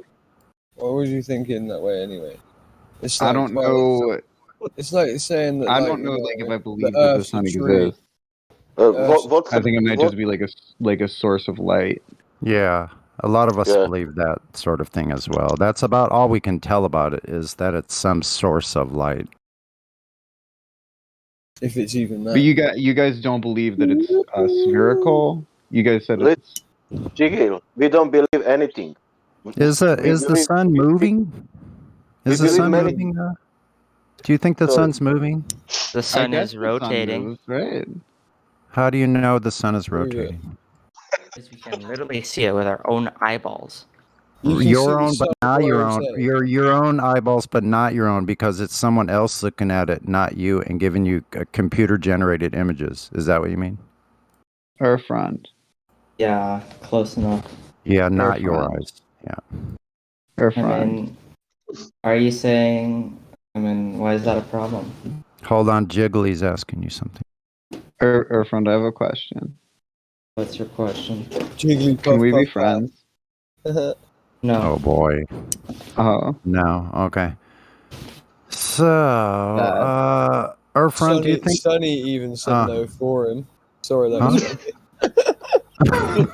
What was you thinking that way anyway? It's
I don't know.
It's like saying that.
I
like,
don't know,
you
like, if I
the
believe that the
Earth's
sun
a tree.
exists.
What's
I think it might
what-
just be like a source of light.
Yeah, a lot of us
Yeah.
believe that sort of thing as well. That's about all we can tell about it, is that it's some source of light.
If it's even that.
But you guys don't believe that it's spherical. You guys said it's.
Jiggle, we don't believe anything.
Is the sun moving? Is the
believe
sun
many-
moving now? Do you think the
Sorry.
sun's moving?
The sun
guess
is
the sun
rotating.
moves, right?
How do you know the sun is
Prove it.
rotating?
Because we can literally see it with our own eyeballs.
You can see
Your
the
own, but
sun
not your own.
rotate.
Your own eyeballs, but not your own, because it's someone else looking at it, not you, and giving you computer-generated images. Is that what you mean?
Earthrund.
Yeah, close enough.
Yeah, not your
Earthrund.
eyes. Yeah.
Earthrund.
Are you saying? Why is that a problem?
Hold on, Jiggly's asking you something.
Earthrund, I have a question.
What's your question?
Jigglypuff,
Can we be
puff,
friends?
puff.
No.
Oh boy.
Oh.
No. Okay. So, Earthrund, do you think?
Sunny even said no for him. Sorry, that was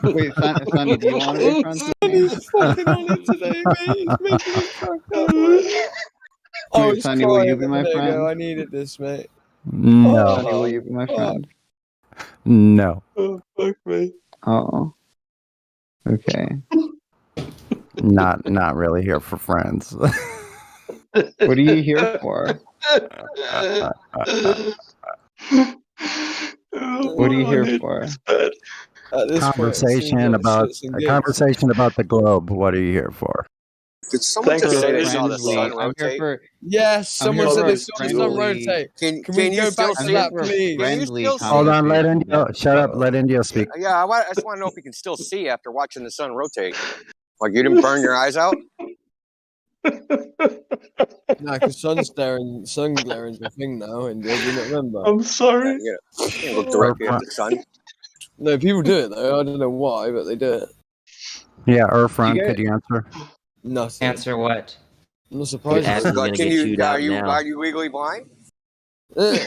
Wait, Sunny, do you want to be friends with me?
Sunny's fucking on it today, mate. He's making me fucked up. I was
Sunny, will you
crying
be
a
my
minute ago.
friend?
I needed this, mate.
No.
Sunny, will you be my friend?
No.
Oh, fuck me.
Oh. Okay.
Not really here for friends.
What are you here for? What are you here for?
At this
Conversation about the globe. What are you here for?
Did someone just say they saw the sun
I'm here
rotate?
for.
Yes, someone said they saw the sun
friendly-
rotate.
Can
we
you
go
still
back to
see
that,
it?
please?
Friendly
Hold on, let
conversation.
India. Shut up. Let India speak.
Yeah, I just want to know if you can still see after watching the sun rotate. Like you didn't burn your eyes out?
Nah, because sun glaring's a thing now, and do you not remember?
I'm sorry.
You can't look directly at the sun.
No, people do it though. I don't know why, but they do it.
Yeah, Earthrund, could you answer?
Nothing.
Answer what?
I'm not surprised.
You're
Like,
gonna get chewed out
are
now.
you legally blind?
Do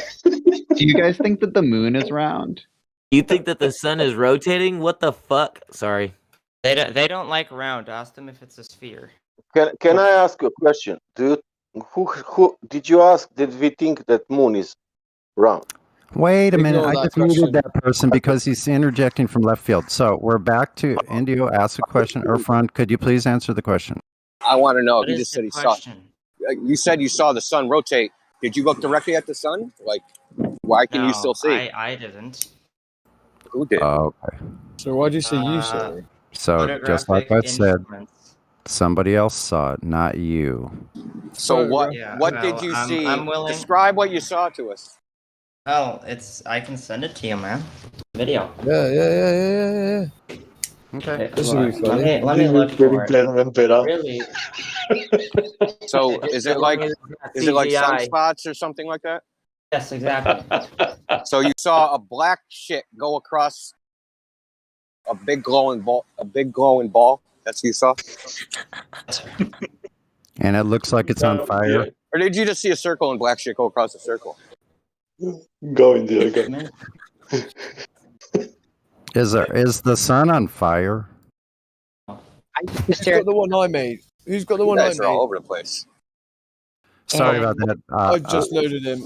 you guys think that the moon is round?
You think that the sun is rotating? What the fuck? Sorry.
They don't like round. Ask them if it's a sphere.
Can I ask you a question? Who did you ask? Did we think that moon is round?
Wait a minute.
Ignore
I
that
just muted
question.
that person because he's interjecting from left field. So we're back to Indio. Ask a question. Irfan, could you please answer the question?
I want to know.
What
He
is
just
the
said he
question?
saw. You said you saw the sun rotate. Did you look directly at the sun? Like, why can you still
No,
see?
I didn't.
Who did?
Okay.
So why do you say you saw it?
So just like I
Photographic
said,
instruments.
somebody else saw it, not you.
So what?
Yeah,
What did
well,
you
I'm
see?
willing.
Describe what you saw to us.
Oh, I can send it to you, man. Video.
Yeah.
Okay.
This will be funny.
This
Let me
is
look
getting
for it.
better and better.
Really?
So is it like
CGI.
sunspots or something like that?
Yes, exactly.
So you saw a black shit go across a big glowing ball. A big glowing ball. That's what you saw.
And it looks like it's on fire.
Or did you just see a circle and black shit go across the circle?
Go, India, go.
Is the sun on fire?
Who's got the one I made? Who's got the one I
You guys are all
made?
over the place.
Sorry about that.
I just loaded him.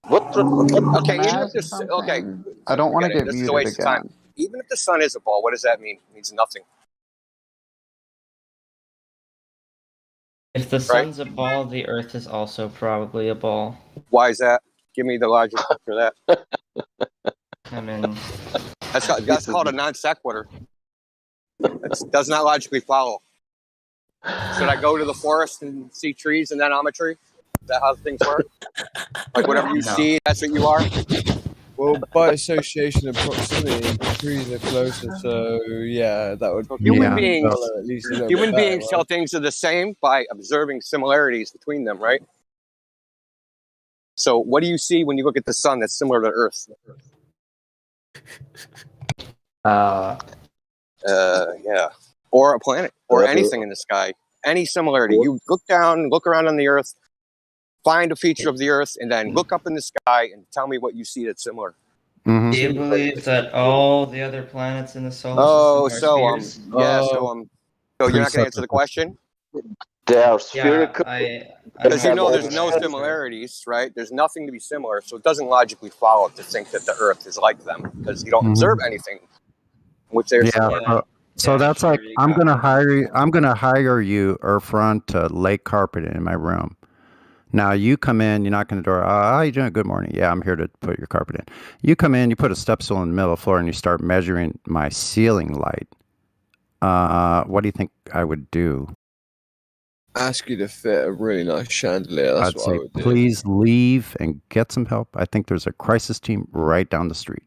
What?
Okay,
Can I
even if
ask
this,
something?
okay,
I don't want to
forget it.
get
This is a
muted
waste of time.
again.
Even if the sun is a ball, what does that mean? It means nothing.
If the sun's a ball, the Earth is also probably a ball.
Why is that? Give me the logic for that.
I mean,
That's called a non sequitur. That does not logically follow. Should I go to the forest and see trees and then I'm a tree? Is that how things work? Like whatever you
No.
see, that's what you are?
Well, by association and proximity, trees are closer, so yeah, that would
Human beings,
follow at least a little
human
bit better,
beings tell things are the same by observing similarities between them, right? So what do you see when you look at the sun that's similar to Earth? Yeah. Or a planet, or anything in the sky. Any similarity. You look down, look around on the Earth, find a feature of the Earth, and then look up in the sky and tell me what you see that's similar.
Do you believe that all the other planets in the solar system are spheres?
So you're not going to answer the question?
They are
spherical.
Because you know there's no similarities, right? There's nothing to be similar, so it doesn't logically follow to think that the Earth is like them, because you don't observe anything which they're similar.
So that's like I'm gonna hire you. I'm gonna hire you, Irfan, to lay carpet in my room. Now you come in, you knock on the door. How you doing? Good morning. Yeah, I'm here to put your carpet in. You come in, you put a step stool in the middle of the floor, and you start measuring my ceiling light. What do you think I would do?
Ask you to fit a really nice chandelier. That's
I'd
what
say,
I would do.
please leave and get some help. I think there's a crisis team right down the street.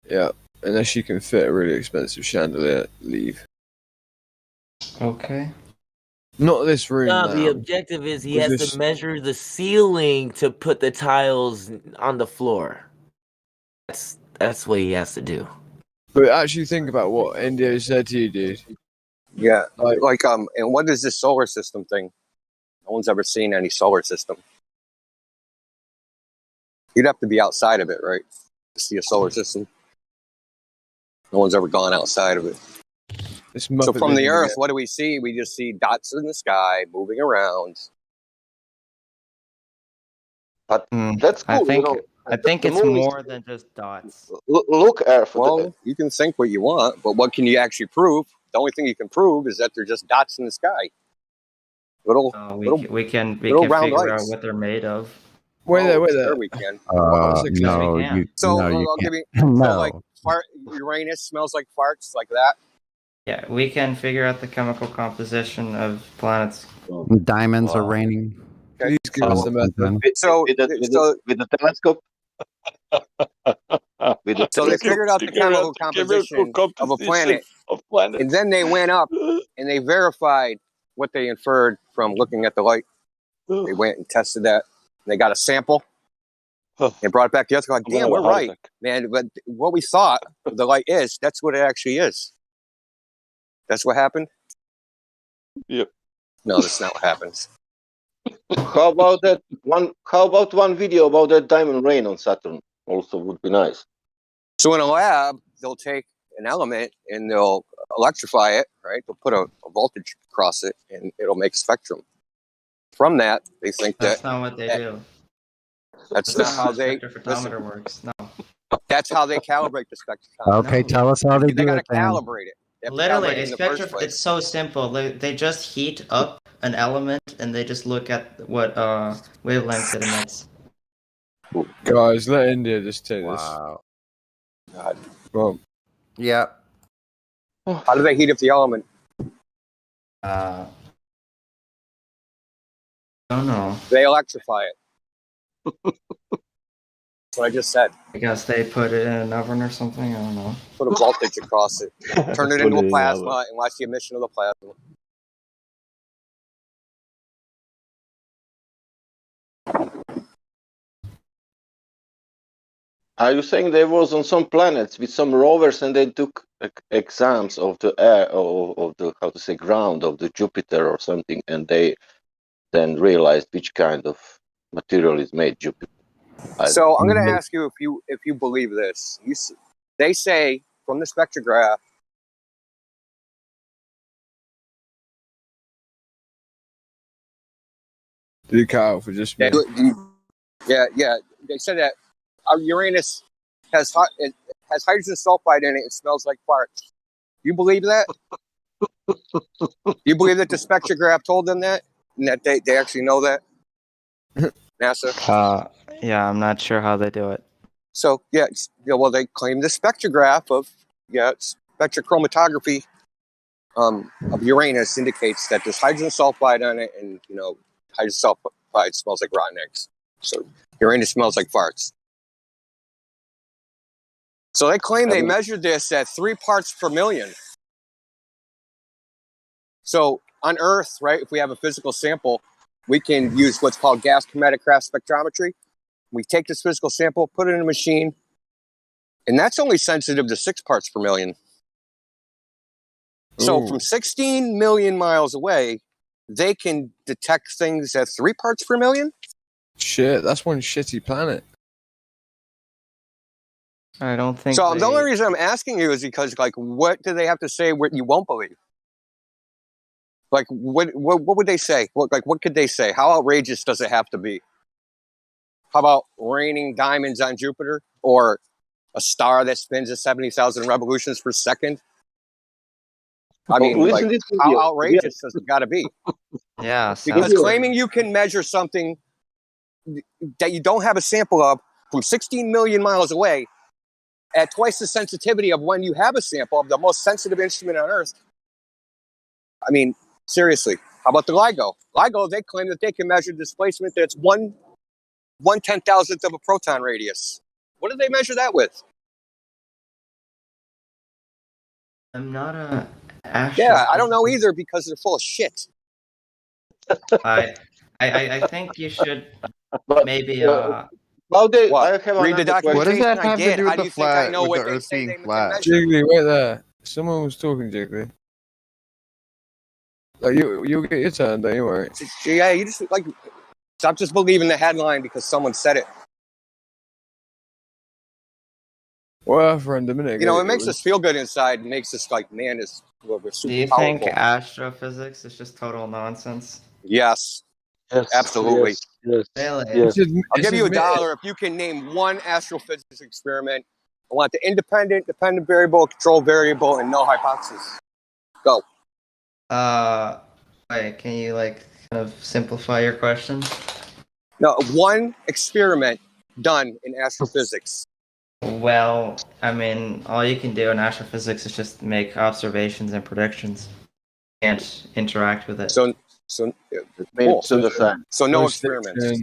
Yeah, unless you can fit a really expensive chandelier, leave.
Okay.
Not this room.
No,
now.
the objective is he
Was
has
this-
to measure the ceiling to put the tiles on the floor. That's what he has to do.
But actually, think about what India said to you, dude.
Yeah, and what is this solar system thing? No one's ever seen any solar system. You'd have to be outside of it, right, to see a solar system. No one's ever gone outside of it. So from the Earth, what do we see? We just see dots in the sky moving around.
But that's cool.
I think it's more than just dots.
Look, Earth.
Well, you can think what you want, but what can you actually prove? The only thing you can prove is that they're just dots in the sky.
We can
little round
figure out
lights.
what they're made of.
Wait there.
Sure we can.
No,
we
you
I'll give
can't.
you. So
No.
like Uranus smells like farts, like that.
Yeah, we can figure out the chemical composition of planets.
Diamonds are raining.
Please give us the method.
So
with the telescope.
So they figured out the chemical composition of a planet, and then they went up and they verified what they inferred from looking at the light. They went and tested that. And they got a sample. They brought it back to us. Like, damn, we're right, man. But what we thought the light is, that's what it actually is. That's what happened?
Yep.
No, that's not what happens.
How about that one? How about one video about that diamond rain on Saturn? Also, would be nice.
So in a lab, they'll take an element and they'll electrify it, right? They'll put a voltage across it, and it'll make a spectrum. From that, they think
That's not what they do.
That's
That's
not how they
spectrophotometer works. No.
That's how they calibrate the spectrophotometer.
Okay, tell us how they
They
do
gotta
it then.
calibrate it. They have to
Literally,
calibrate it in the first place.
it's so simple. They just heat up an element and they just look at what wavelengths it emits.
Guys, let India just take
Wow.
God.
Well,
yeah.
How do they heat up the element?
I don't know.
They electrify it. That's what I just said.
I guess they put it in an oven or something. I don't know.
Put a voltage across it. Turn it into a plasma and watch the emission of the plasma.
Are you saying there was on some planets with some rovers and they took exams of the air of the how to say ground of the Jupiter or something, and they then realized which kind of material is made Jupiter?
So I'm going to ask you if you believe this. They say from the spectrograph.
did it cut out for just me?
Yeah. They said that Uranus has hydrogen sulfide in it. It smells like farts. You believe that? You believe that the spectrograph told them that, and that they actually know that? NASA.
Yeah, I'm not sure how they do it.
So well, they claim the spectrograph of spectrochromatography of Uranus indicates that there's hydrogen sulfide on it, and hydrogen sulfide smells like rotten eggs. So Uranus smells like farts. So they claim they measured this at 3 parts per million. So on Earth, right, if we have a physical sample, we can use what's called gas chromatograph spectrometry. We take this physical sample, put it in a machine, and that's only sensitive to 6 parts per million. So from 16 million miles away, they can detect things at 3 parts per million?
Shit, that's one shitty planet.
I don't think
so. The only reason I'm asking you is because, what do they have to say what you won't believe? What would they say? What could they say? How outrageous does it have to be? How about raining diamonds on Jupiter, or a star that spins at 70,000 revolutions per second? I mean, how outrageous does it got to be?
Yeah,
because claiming you can measure something that you don't have a sample of from 16 million miles away at twice the sensitivity of when you have a sample of the most sensitive instrument on Earth. I mean, seriously, how about the LIGO? LIGO, they claim that they can measure displacement that's 1/10,000th of a proton radius. What did they measure that with?
I'm not a.
Yeah, I don't know either because they're full of shit.
I think you should maybe
read the documentation.
What does that have to do
How
with
do
the
you think I
flat,
know
with
what
the
they
Earth
say
being
they
flat?
measure?
Jiggly, wait there. Someone was talking, Jiggly. You'll get your turn, don't you worry.
Yeah, you just stop just believing the headline because someone said it.
Well, friend, a minute.
It makes us feel good inside. It makes us man, we're super
Do you
powerful.
think astrophysics is just total nonsense?
Yes, absolutely.
Really?
I'll give you $1 if you can name one astrophysics experiment. I want the independent, dependent variable, control variable, and null hypothesis. Go.
Wait, can you kind of simplify your question?
No, one experiment done in astrophysics.
Well, I mean, all you can do in astrophysics is just make observations and predictions. You can't interact with it.
So no experiments.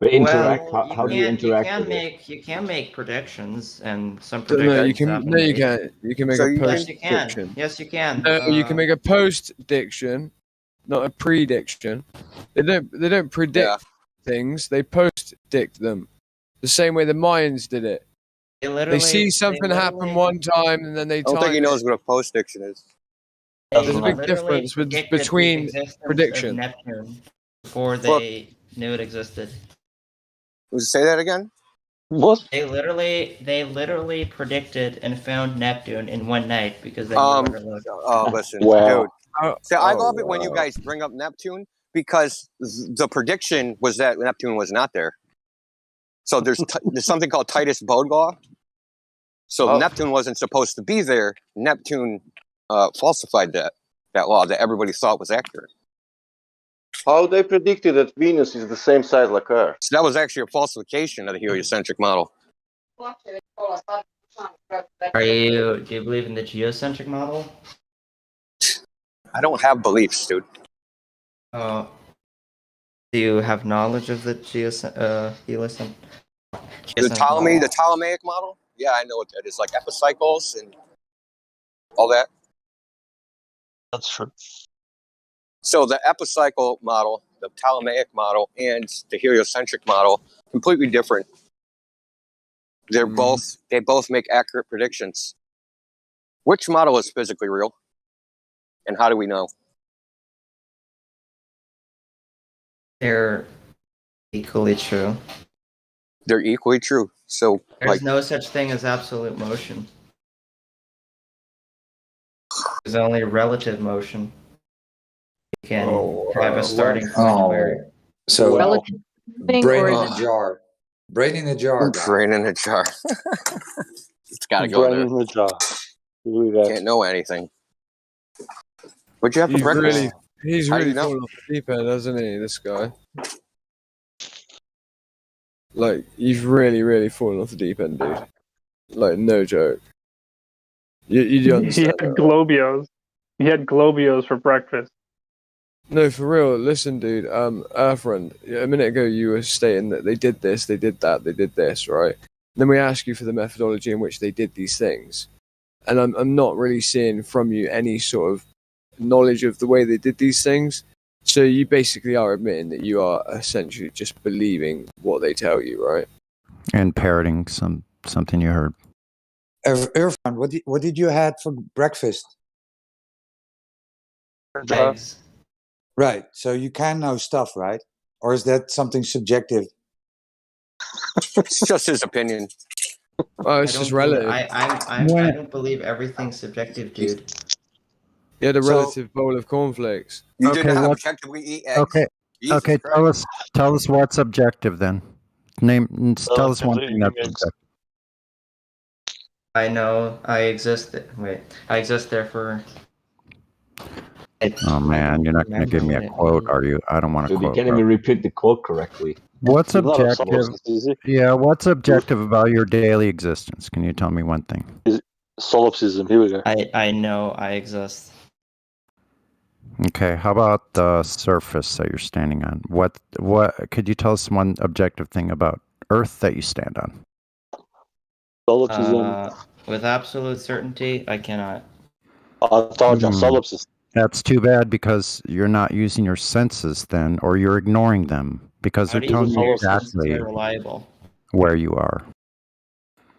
But interact. How do you interact with
it? You can make predictions and some
No,
predictions.
you can. No, you can't. You can make a post diction.
Yes, you can.
No, you can make a post diction, not a prediction. They don't predict things. They post dict them. The same way the Mayans did it. They see something happen one time and then they.
I don't think he knows what a post diction is.
There's a big difference between prediction.
Neptune before they knew it existed.
Say that again?
What?
They literally predicted and found Neptune in one night because they knew where to look.
Listen,
Wow.
dude. See, I love it when you guys bring up Neptune because the prediction was that Neptune was not there. So there's something called Titus Bode law. So Neptune wasn't supposed to be there. Neptune falsified that law that everybody thought was accurate.
How they predicted that Venus is the same size like Earth?
So that was actually a falsification of the heliocentric model.
Do you believe in the geocentric model?
I don't have beliefs, dude.
Do you have knowledge of the heliocentric?
The Ptolemaic model? Yeah, I know what that is. Like epicycles and all that.
That's true.
So the epicycle model, the Ptolemaic model, and the heliocentric model, completely different. They both make accurate predictions. Which model is physically real? And how do we know?
They're equally true.
They're equally true. So
There's no such thing as absolute motion. There's only relative motion. You can have a starting point where.
So
Thing,
brain
or
in
is
a jar. Brain in a jar. guys.
Brain in a jar. It's got to go
Brain
there.
in the jar. Here we go.
Can't know anything. What'd you have for breakfast?
He's
How do
really
you know?
fallen off the deep end, hasn't he, this guy? Like, he's really fallen off the deep end, dude. Like, no joke. You do understand
He had
that, right?
Globios. He had Globios for breakfast.
No, for real. Listen, dude. Earthfriend, a minute ago you were stating that they did this, they did that, they did this, right? Then we ask you for the methodology in which they did these things, and I'm not really seeing from you any sort of knowledge of the way they did these things. So you basically are admitting that you are essentially just believing what they tell you, right?
And parroting something you heard.
Irfan, what did you had for breakfast?
Eggs.
Right. So you can know stuff, right? Or is that something subjective?
It's just his opinion.
Oh, it's just relative.
I don't believe everything's subjective, dude.
You had a relative bowl of cornflakes.
You did not objectively eat eggs.
Okay.
Jesus
Okay.
Christ.
Tell us what's objective then. Tell us one thing that's objective.
I know I exist. I exist there for.
Oh man, you're not going to give me a quote, are you? I don't want to
Dude,
quote.
you can't even repeat the quote correctly.
What's
It's not a
objective?
solipsism.
Yeah, what's objective about your daily existence? Can you tell me one thing?
Solipsism. Here we go.
I know I exist.
Okay, how about the surface that you're standing on? What could you tell us one objective thing about Earth that you stand on?
Solipsism.
With absolute certainty, I cannot.
I told you, solipsism.
That's too bad because you're not using your senses then, or you're ignoring them because
How
they're
do you
telling
know
you
your senses
exactly
are reliable?
where you are.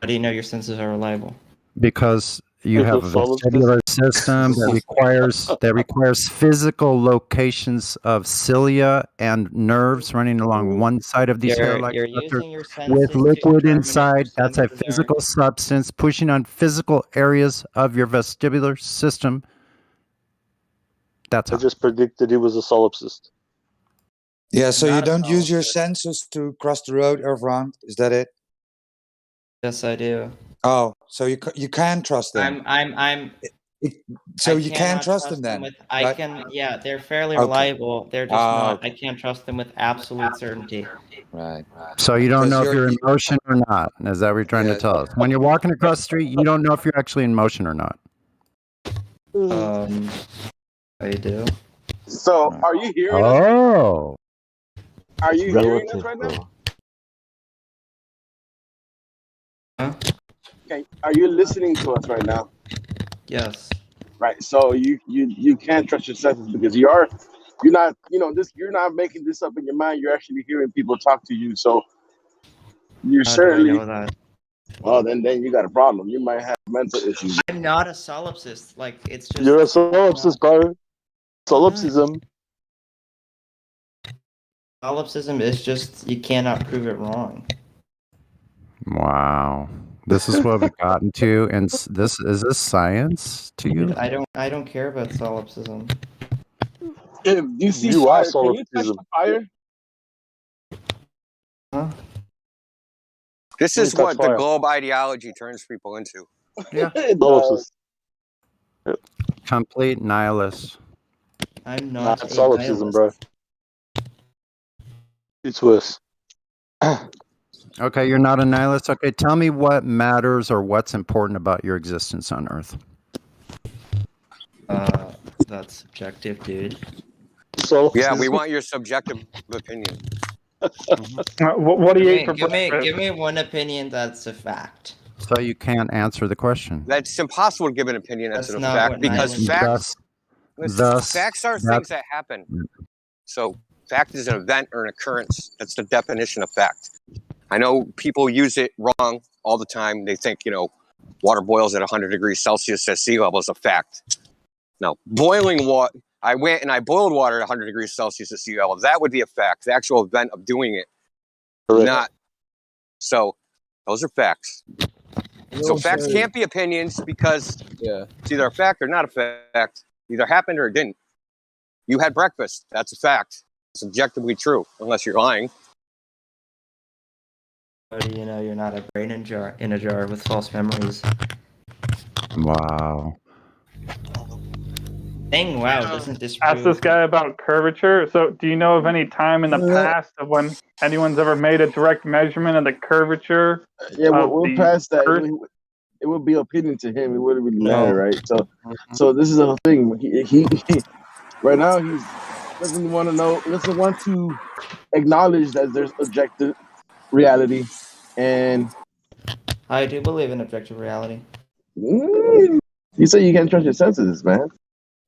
How do you know your senses are reliable?
Because you have a vestibular system that requires physical locations of cilia and nerves running along one side of these hair-like structures with liquid inside. That's a physical substance pushing on physical areas of your vestibular system. That's
I just predicted he was a solipsist.
Yeah, so you
Not
don't use your
solipsist.
senses to cross the road, Irfan? Is that it?
Yes, I do.
Oh, so you can trust them. So you can trust them then?
I can. Yeah, they're fairly
Okay.
reliable. They're just not. I can't trust them with absolute certainty.
Right.
So you don't know if
Because
you're in motion or not. Is that what you're trying to tell us? When you're walking across the street, you don't know if you're actually in motion or not.
I do.
So, are you hearing us?
Oh.
Are you hearing us right now?
Huh?
Okay. Are you listening to us right now?
Yes.
Right. So you can't trust your senses because you're not you're not making this up in your mind. You're actually hearing people talk to you. So you
How
certainly.
do I know that?
Well, then you got a problem. You might have mental issues.
I'm not a solipsist. Like it's just.
You're a solipsist, bro. Solipsism.
Solipsism is just you cannot prove it wrong.
Wow. This is what we've gotten to, and this is this science to you?
I don't care about solipsism.
If you see
You are
fire, can you touch
solipsism.
the fire?
Huh?
This
Let me
is
touch
what the
fire.
globe ideology turns people into.
Yeah.
Solipsist.
Complete nihilist.
I'm
Nah,
not
it's
a
solipsism,
nihilist.
bro. It's worse.
Okay, you're not a nihilist. Okay, tell me what matters or what's important about your existence on Earth.
That's subjective, dude.
Yeah, we want your subjective opinion.
What do you eat for
Give
breakfast?
me one opinion that's a fact.
So you can't answer the question.
That's impossible to give an opinion that's
That's
a
not
fact
what
because
nihilism
facts.
Thus,
Facts are things that happen. So fact is an event or an occurrence. That's the definition of fact. I know people use it wrong all the time. They think, water boils at 100 degrees Celsius at sea level is a fact. No, boiling water. I went and I boiled water at 100 degrees Celsius at sea level. That would be a fact. The actual event of doing it.
Correct.
Not. So those are facts.
And
So
also-
facts can't be opinions because it's either a fact or not a fact. Either happened or it didn't. You had breakfast. That's a fact. It's objectively true, unless you're lying.
How do you know you're not a brain in a jar with false memories?
Wow.
Saying wow doesn't disprove.
Ask this guy about curvature. So, do you know of any time in the past of when anyone's ever made a direct measurement of the curvature?
Yeah,
of
we're
the
past that.
Earth?
It would be opinion to him. It wouldn't really
No.
matter, right? So this is the thing. He right now he doesn't want to know. Doesn't want to acknowledge that there's objective reality, and
I do believe in objective reality.
you say you can't trust your senses, man.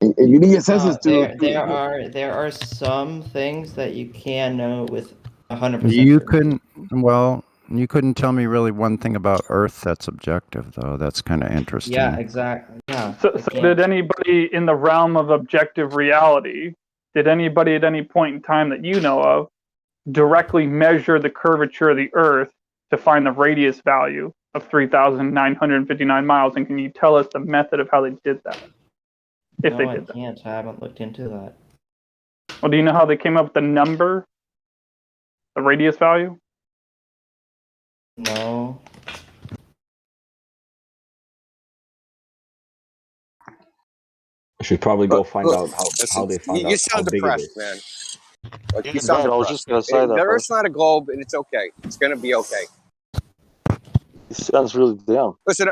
And you need your senses to.
There are some things that you can know with 100%.
You couldn't tell me really one thing about Earth that's objective, though. That's kind of interesting.
Yeah, exactly. Yeah.
So did anybody in the realm of objective reality, did anybody at any point in time that you know of directly measure the curvature of the Earth to find the radius value of 3,959 miles? And can you tell us the method of how they did that? If they did that.
I can't. I haven't looked into that.
Well, do you know how they came up with the number, the radius value?
No.
I should probably go find out how they found out.
You sound
how big it
depressed,
is.
man. Like, you
Yeah,
sound
I was
depressed.
just gonna say that,
The
bro.
Earth's not a globe, and it's okay. It's gonna be okay.
He sounds really down.
Listen,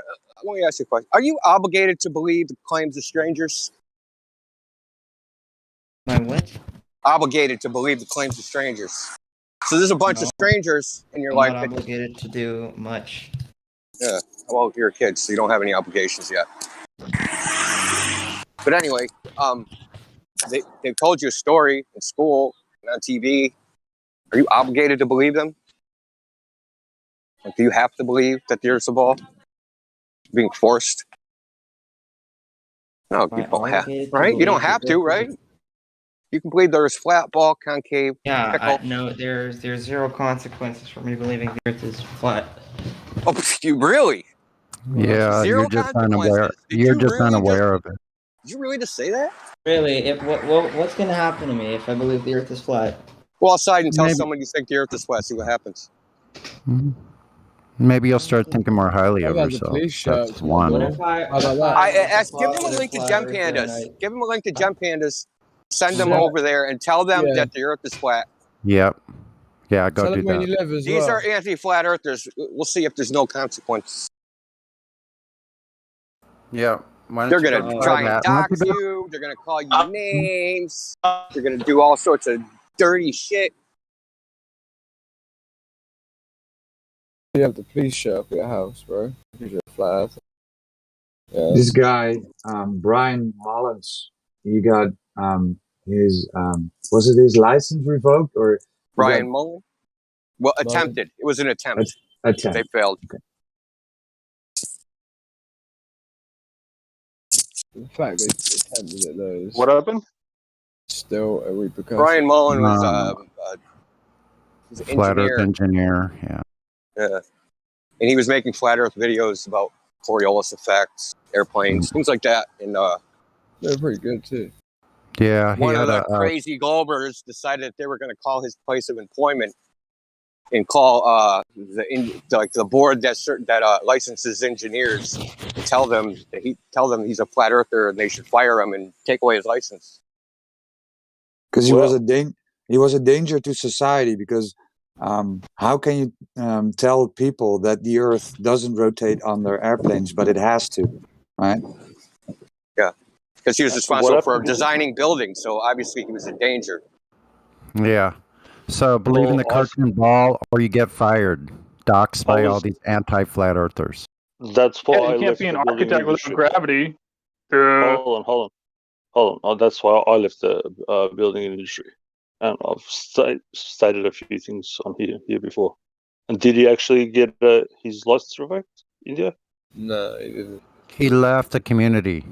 let me ask you a question. Are you obligated to believe the claims of strangers?
My what?
Obligated to believe the claims of strangers. So there's a bunch of strangers in your
I'm
life.
not obligated to do much.
Yeah. Well, you're a kid, so you don't have any obligations yet. But anyway, they've told you a story in school and on TV. Are you obligated to believe them? Like, do you have to believe that the Earth's a ball? Being forced? No, you don't have, right? You don't have to, right? You can believe the Earth's flat, ball, concave.
Yeah, no, there's zero consequences for me believing the Earth is flat.
Oh, you really?
Yeah,
Zero
you're just unaware.
Did
You're
you
just
really
unaware of it.
Did you really just say that?
Really? What's gonna happen to me if I believe the Earth is flat?
Go outside and tell
Maybe.
someone you think the Earth is flat. See what happens.
Mhm. Maybe you'll start thinking more highly
How
of
about the
yourself.
police show?
That's one.
What if I?
How about that?
Give them a link to Gem Pandas. Give them a link to Gem Pandas. Send them over there and tell them that the Earth is flat.
Yep. Yeah, go
Tell
do
them where
that.
you live as
These
well.
are anti-flat earthers. We'll see if there's no consequence.
Yeah. Why don't
They're
you
gonna
go
try
that?
and dox you. They're gonna call you names. They're gonna do all sorts of dirty shit.
You have the police show up at your house, bro. Because you're a flat earther. Yeah.
This guy, Brian Mullins, he got his was it his license revoked or
Brian Mullen? Well, attempted. It was an attempt.
Attempt.
They failed.
Okay.
The fact they attempted it though is
What happened?
still a repercussion.
Brian Mullen was He's an
Flat Earth
engineer.
engineer. Yeah.
And he was making flat Earth videos about Coriolis effects, airplanes, things like that. And
they're pretty good too.
Yeah, he
one
had
of the crazy Goldbergs decided that they were going to call his place of employment and call the board that licenses engineers and tell them he's a flat earther and they should fire him and take away his license.
Because he was a danger to society. Because how can you tell people that the Earth doesn't rotate on their airplanes, but it has to, right?
Yeah, because he was responsible for designing buildings, so obviously he was in danger.
Yeah. So believe in the cartoon ball or you get fired. Doxed by all these anti-flat earthers.
That's why I
you can't
left
be an
the building
architect
industry.
without gravity.
Hold on. Oh, that's why I left the building industry. And I've stated a few things on here before. And did he actually get his license revoked, India?
No, he didn't.
He left the community.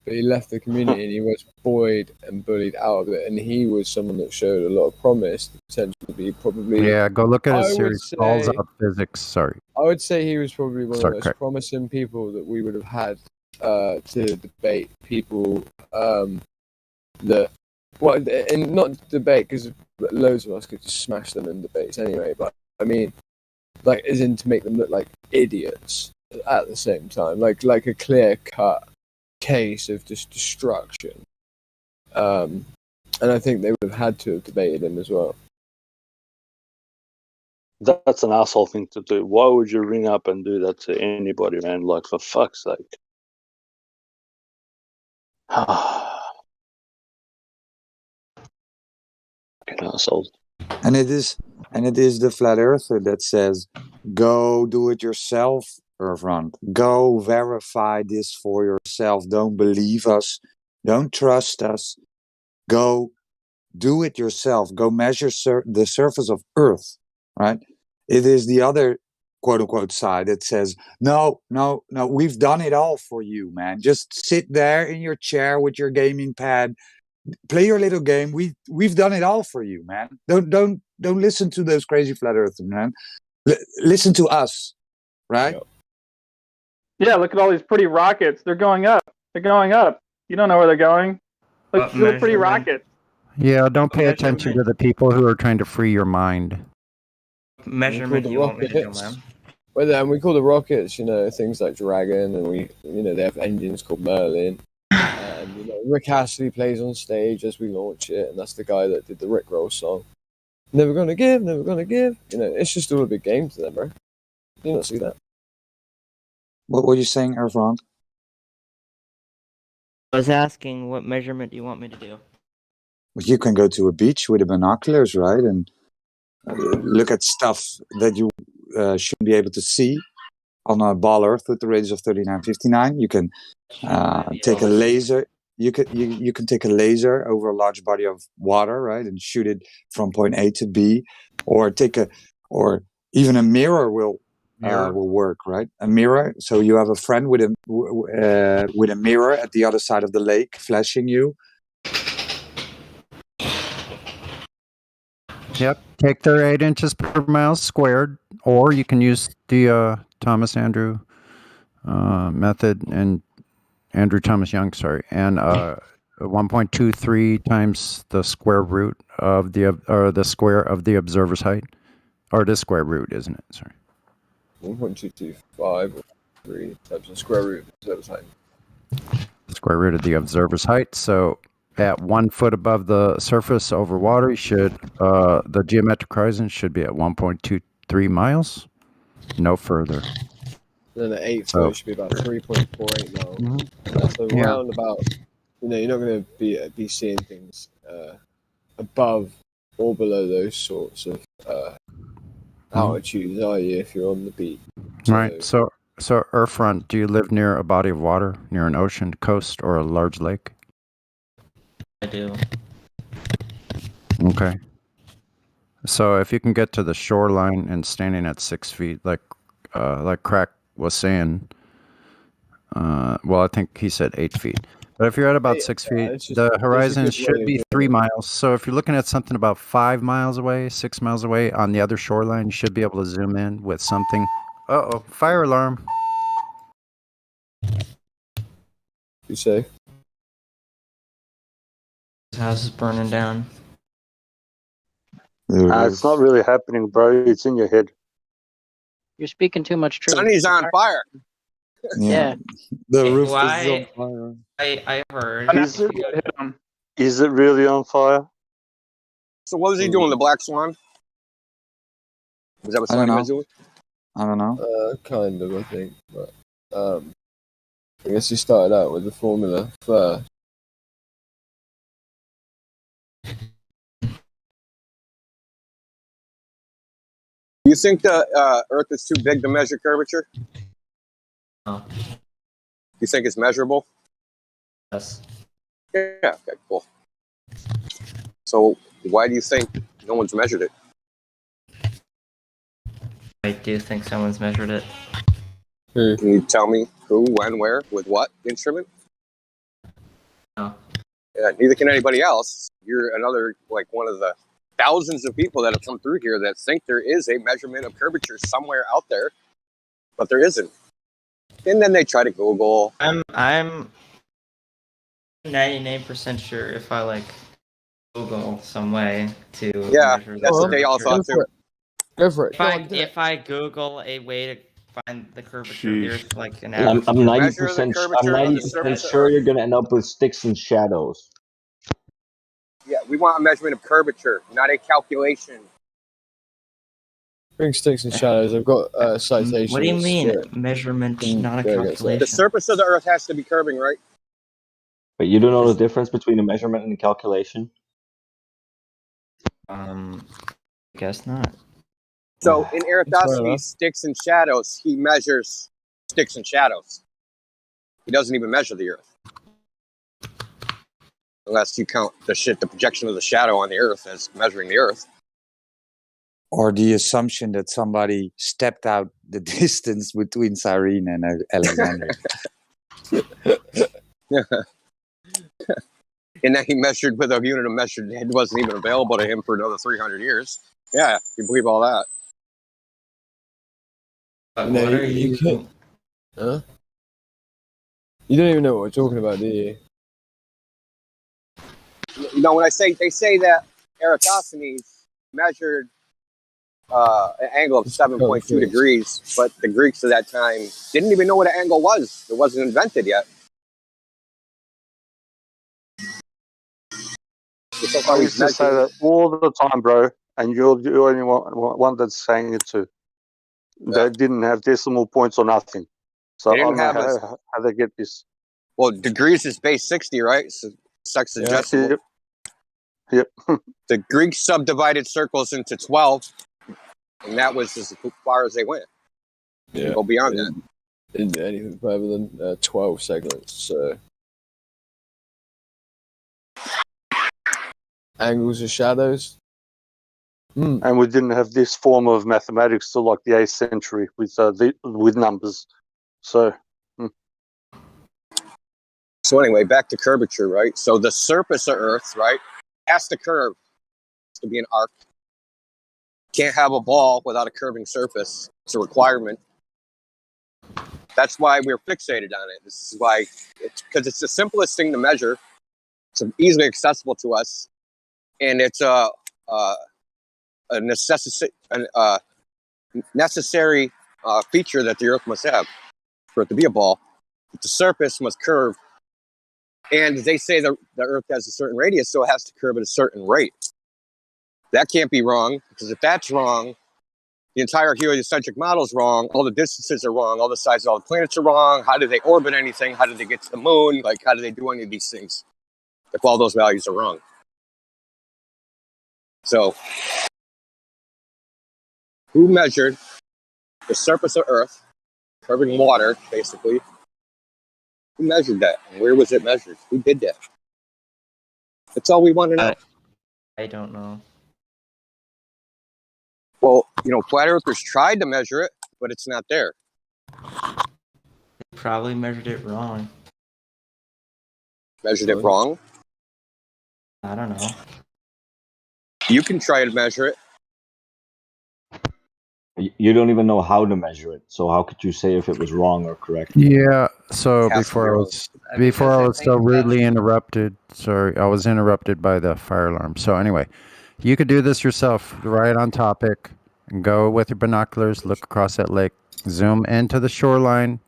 But he left the community and he was buoyed and bullied out of it. And he was someone that showed a lot of promise, potential to be probably.
Yeah, go look at his series, Balls Up Physics. Sorry.
I would say he was probably one of the most promising people that we would have had to debate people that. Well, and not debate, because loads of us could just smash them in debates anyway. But I mean, like, as in to make them look like idiots at the same time, like a clear-cut case of just destruction. And I think they would have had to have debated him as well.
That's an asshole thing to do. Why would you ring up and do that to anybody, man? Like, for fuck's sake. Assholes.
And it is the flat earther that says, go do it yourself, Irfan. Go verify this for yourself. Don't believe us. Don't trust us. Go do it yourself. Go measure the surface of Earth, right? It is the other quote-unquote side that says, no, we've done it all for you, man. Just sit there in your chair with your gaming pad. Play your little game. We've done it all for you, man. Don't listen to those crazy flat earthers, man. Listen to us, right?
Yeah, look at all these pretty rockets. They're going up. You don't know where they're going. Look at the pretty rockets.
Yeah, don't pay attention to the people who are trying to free your mind.
Measurement you want me to do, man?
Well, then we call the rockets, things like Dragon, and they have engines called Merlin. And Rick Astley plays on stage as we launch it, and that's the guy that did the Rick Roll song. Never gonna give, never gonna give. It's just all a big game to them, bro. You not see that?
What were you saying, Irfan?
I was asking, what measurement do you want me to do?
Well, you can go to a beach with the binoculars, right, and look at stuff that you shouldn't be able to see on a ball Earth with the radius of 3959. You can take a laser. You can take a laser over a large body of water, right, and shoot it from point A to B, or even a mirror will work, right? A mirror. So you have a friend with a mirror at the other side of the lake, flashing you.
Yep, take their 8 inches per mile squared, or you can use the Thomas Andrew method and Andrew Thomas Young, and 1.23 times the square root of the square of the observer's height, or the square root, isn't it? Sorry.
1.225 or 3 times the square root of the observer's height.
Square root of the observer's height. So at 1 foot above the surface over water, the geometric horizon should be at 1.23 miles, no further.
And then at 8 foot, it should be about 3.48 miles. Mm-hmm. That's around about. You're not going to be seeing things above or below those sorts of altitudes, are you? If you're on the beach.
Right. So Earthfront, do you live near a body of water, near an ocean, coast, or a large lake?
I do.
Okay. So if you can get to the shoreline and standing at 6 feet, like Crack was saying, well, I think he said 8 feet. But if you're at about 6 feet, the horizon should be 3 miles. So if you're looking at something about 5 miles away, 6 miles away on the other shoreline, you should be able to zoom in with something. Uh-oh, fire alarm.
You say?
His house is burning down.
It's not really happening, bro. It's in your head.
You're speaking too much truth.
Sonny's on fire.
Yeah.
The
Hey,
roof
well,
is on fire.
I heard.
Is it really on fire?
So what was he doing? The Black Swan? Was that what
I don't
Sonny was
know.
doing?
I don't know.
Kind of, I think. But I guess he started out with the formula first.
You think the Earth is too big to measure curvature?
No.
You think it's measurable?
Yes.
Yeah, okay, cool. So why do you think no one's measured it?
I do think someone's measured it.
Can you tell me who, when, where, with what instrument?
No.
Yeah, neither can anybody else. You're another, like, one of the thousands of people that have come through here that think there is a measurement of curvature somewhere out there, but there isn't. And then they try to Google.
I'm 99% sure if I Google some way to measure
that's what they all thought too.
Go for it.
If I Google a way to find the curvature of the Earth, like an
I'm
average.
90%. I'm 90% sure you're gonna end up with sticks and shadows.
Yeah, we want a measurement of curvature, not a calculation.
Bring sticks and shadows. I've got citations.
What do you mean measurement, not a calculation?
The surface of the Earth has to be curving, right?
But you don't know the difference between a measurement and a calculation?
I guess not.
So in Eratosthenes' sticks and shadows, he measures sticks and shadows. He doesn't even measure the Earth. Unless you count the projection of the shadow on the Earth as measuring the Earth.
Or the assumption that somebody stepped out the distance between Cyrene and Alexandria.
And then he measured with a unit of measured, it wasn't even available to him for another 300 years. Yeah, you believe all that.
What are you?
Huh? You don't even know what we're talking about, do you?
You know, when they say that Eratosthenes measured an angle of 7.2 degrees, but the Greeks at that time didn't even know what an angle was. It wasn't invented yet.
I used to say that all the time, bro, and you're the only one that's saying it too. They didn't have decimal points or nothing. So I don't know how they get this.
Well, degrees is base 60, right? So sexagesimal.
Yep.
The Greeks subdivided circles into 12, and that was as far as they went.
Yeah.
Go beyond that.
Didn't do anything further than 12 segments. So angles of shadows.
And we didn't have this form of mathematics till like the 8th century with numbers. So.
So anyway, back to curvature, right? So the surface of Earth, right, has to curve. It has to be an arc. Can't have a ball without a curving surface. It's a requirement. That's why we're fixated on it. This is why, because it's the simplest thing to measure. It's easily accessible to us, and it's a necessary feature that the Earth must have for it to be a ball. The surface must curve. And they say the Earth has a certain radius, so it has to curve at a certain rate. That can't be wrong, because if that's wrong, the entire heliocentric model is wrong. All the distances are wrong. All the sizes of all the planets are wrong. How do they orbit anything? How do they get to the moon? Like, how do they do any of these things if all those values are wrong? So, who measured the surface of Earth, curving water, basically? Who measured that? And where was it measured? Who did that? That's all we want to know.
I don't know.
Well, flat earthers tried to measure it, but it's not there.
They probably measured it wrong.
measured it wrong?
I don't know.
You can try to measure it.
You don't even know how to measure it, so how could you say if it was wrong or correct?
Yeah. So
Has to be wrong.
before I was
I
so
think
rudely interrupted. Sorry, I was interrupted by the fire alarm. So anyway, you could do this yourself, right on topic, and go with your binoculars, look across that lake, zoom into the shoreline,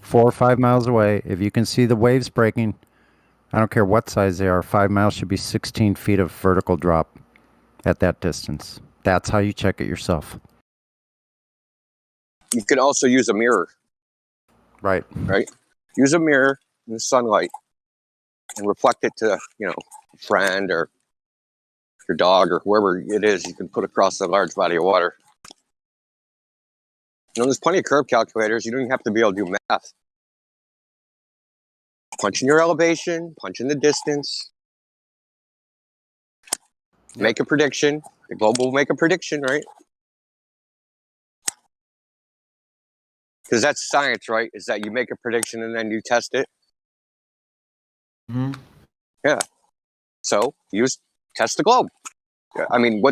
4 or 5 miles away. If you can see the waves breaking, I don't care what size they are. 5 miles should be 16 feet of vertical drop at that distance. That's how you check it yourself.
You can also use a mirror.
Right.
Right? Use a mirror in the sunlight and reflect it to, a friend or your dog or whoever it is you can put across a large body of water. There's plenty of curve calculators. You don't even have to be able to do math. Punch in your elevation, punch in the distance, make a prediction. The globe will make a prediction, right? Because that's science, right? Is that you make a prediction and then you test it.
Mm-hmm.
Yeah. So test the globe. I mean,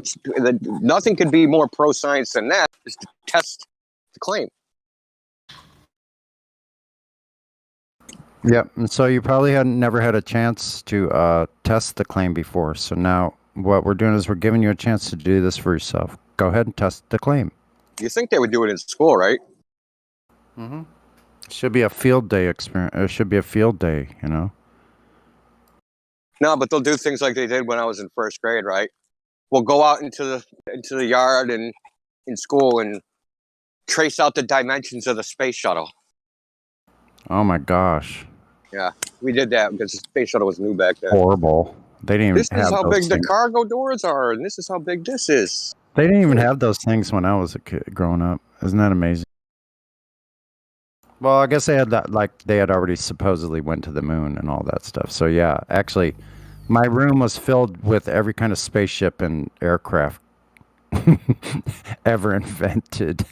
nothing could be more pro science than that. Is to test the claim.
Yep. And so you probably never had a chance to test the claim before. So now what we're doing is we're giving you a chance to do this for yourself. Go ahead and test the claim.
You think they would do it in school, right?
Mm-hmm. It should be a field day experience. It should be a field day,
No, but they'll do things like they did when I was in first grade, right? We'll go out into the yard and in school and trace out the dimensions of the space shuttle.
Oh my gosh.
Yeah, we did that because the space shuttle was new back then.
Horrible. They didn't even
This
have
is how
those
big the
things.
cargo doors are, and this is how big this is.
They didn't even have those things when I was a kid growing up. Isn't that amazing? Well, I guess they had that, like they had already supposedly went to the moon and all that stuff. So yeah, actually, my room was filled with every kind of spaceship and aircraft ever invented.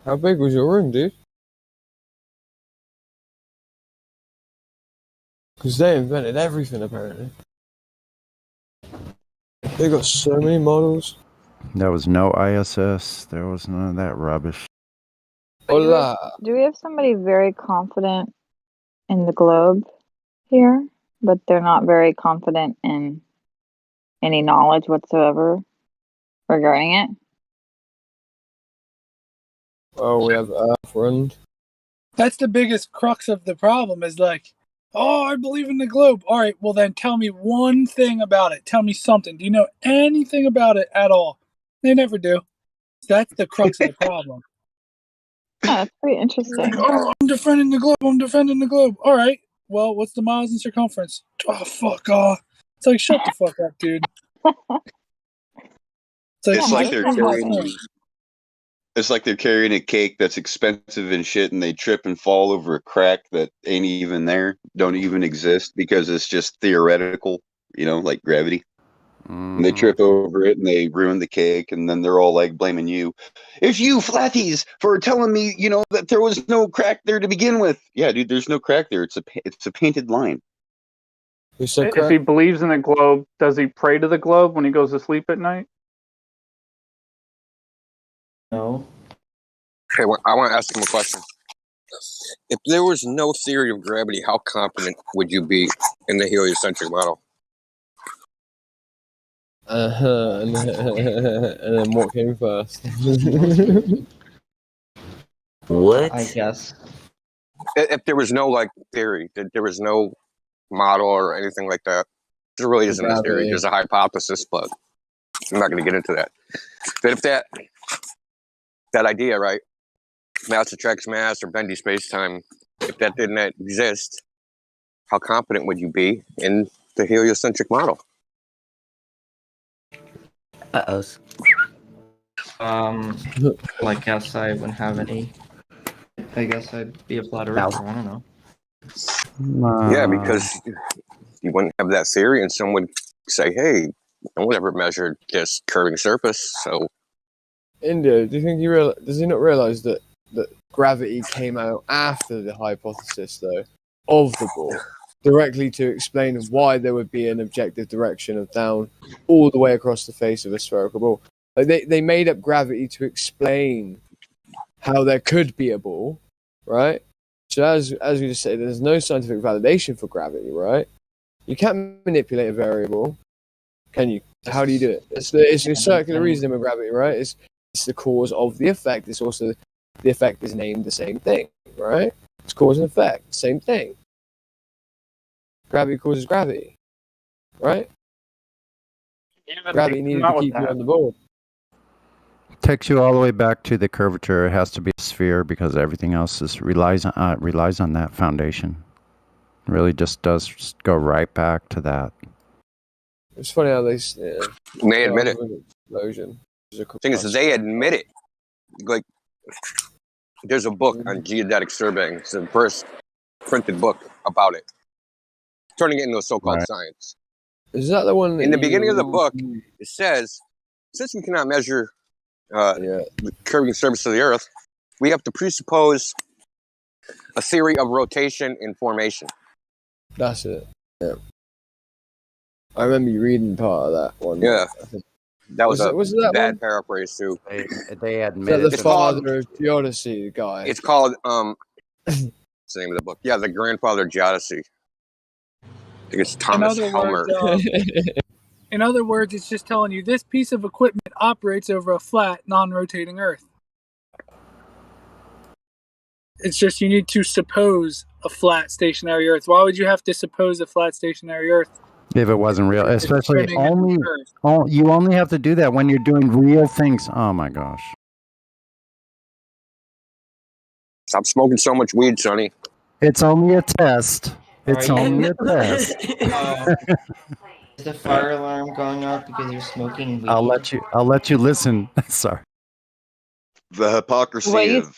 How big was your room, dude? Because they invented everything, apparently. They got so many models.
There was no ISS. There was none of that rubbish.
Hola.
Do we have somebody very confident in the globe here, but they're not very confident in any knowledge whatsoever regarding it?
Oh, we have Earth Rund.
That's the biggest crux of the problem is like, oh, I believe in the globe. All right, well then tell me one thing about it. Tell me something. Do you know anything about it at all? They never do. That's the crux of the problem.
Yeah, that's pretty interesting.
Oh, I'm defending the globe. I'm defending the globe. All right. Well, what's the miles in circumference? Oh, fuck off. It's like, shut the fuck up, dude.
It's like they're carrying a cake that's expensive and shit, and they trip and fall over a crack that ain't even there, don't even exist because it's just theoretical, like gravity. And they trip over it and they ruin the cake, and then they're all like blaming you. It's you, flatties, for telling me, that there was no crack there to begin with. Yeah, dude, there's no crack there. It's a painted line.
If he believes in the globe, does he pray to the globe when he goes to sleep at night?
No.
Okay, well, I want to ask him a question. If there was no theory of gravity, how confident would you be in the heliocentric model?
And then what came first?
What?
I guess.
If there was no theory, that there was no model or anything like that, there really isn't a theory. There's a hypothesis, but I'm not going to get into that. But if that idea, right, mass attracts mass or bendy space-time, if that didn't exist, how confident would you be in the heliocentric model?
I guess I wouldn't have any. I guess I'd be a flat earther. I don't know.
Yeah, because you wouldn't have that theory, and someone would say, "Hey, no one ever measured this curving surface." So,
India, do you think does he not realize that that gravity came out after the hypothesis, though, of the ball, directly to explain why there would be an objective direction of down all the way across the face of a spherical ball. Like they made up gravity to explain how there could be a ball, right? So as we just said, there's no scientific validation for gravity, right? You can't manipulate a variable, can you? How do you do it? It's a circular reasoning with gravity, right? It's the cause of the effect. It's also the effect is named the same thing, right? It's cause and effect, same thing. Gravity causes gravity, right? Gravity needed to keep you on the board.
Takes you all the way back to the curvature. It has to be a sphere because everything else relies on that foundation. It really just does go right back to that.
It's funny how they
admit it.
Explosion.
The thing is, they admit it. Like, there's a book on geodetic surveying. It's the first printed book about it, turning it into a so-called science.
Is that the one?
In the beginning of the book, it says, since we cannot measure the curving surface of the Earth, we have to presuppose a theory of rotation and formation.
That's it. Yeah. I remember you reading part of that one.
Yeah. That was a bad
one?
paraphrase too.
They admitted
the father of geodesy guy.
It's called what's the name of the book? Yeah, the grandfather of geodesy. I think it's Thomas Helmer.
In other words, it's just telling you this piece of equipment operates over a flat, non-rotating Earth. It's just you need to suppose a flat, stationary Earth. Why would you have to suppose a flat, stationary Earth?
If it wasn't real, especially you only have to do that when you're doing real things. Oh my gosh.
Stop smoking so much weed, Sonny.
It's only a test. It's only a test.
Is the fire alarm going off because you're smoking weed?
I'll let you listen. Sorry.
The hypocrisy of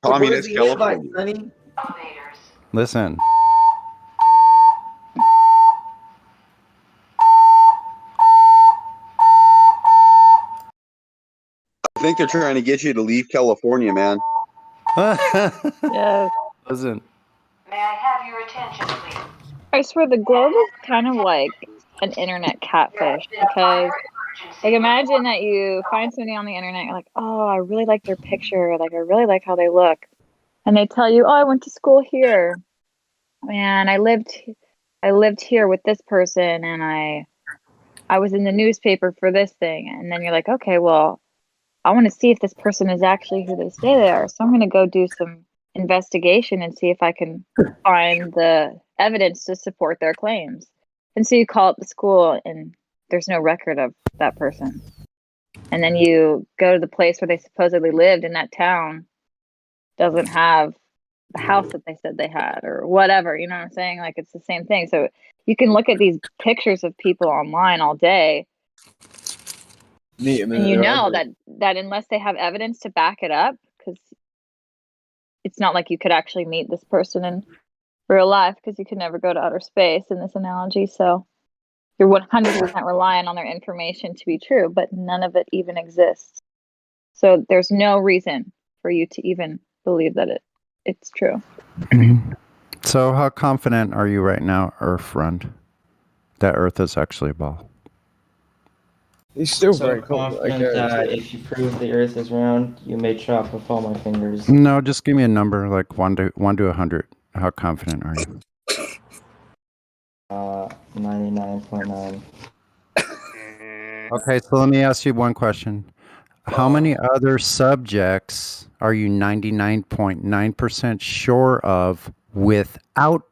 communist California.
Listen.
I think they're trying to get you to leave California, man.
Yes.
Listen.
May I have your attention, please?
I swear the globe is kind of like an internet catfish because, like, imagine that you find somebody on the internet, you're like, oh, I really like their picture, like, I really like how they look, and they tell you, oh, I went to school here, man, I lived here with this person, and I was in the newspaper for this thing, and then you're like, okay, well, I want to see if this person is actually who they say they are, so I'm going to go do some investigation and see if I can find the evidence to support their claims. And so you call up the school and there's no record of that person. And then you go to the place where they supposedly lived in that town, doesn't have the house that they said they had or whatever, you know what I'm saying? Like, it's the same thing. So you can look at these pictures of people online all day and you know that unless they have evidence to back it up, because it's not like you could actually meet this person in real life because you could never go to outer space in this analogy. So you're 100% relying on their information to be true, but none of it even exists. So there's no reason for you to even believe that it's true.
So how confident are you right now, Earth friend, that Earth is actually a ball?
He's still
so
very
confident that if you prove the Earth is round, you may chop off all my fingers.
No, just give me a number, like 1 to 100. How confident are you?
99.9.
Okay, so let me ask you one question. How many other subjects are you 99.9% sure of without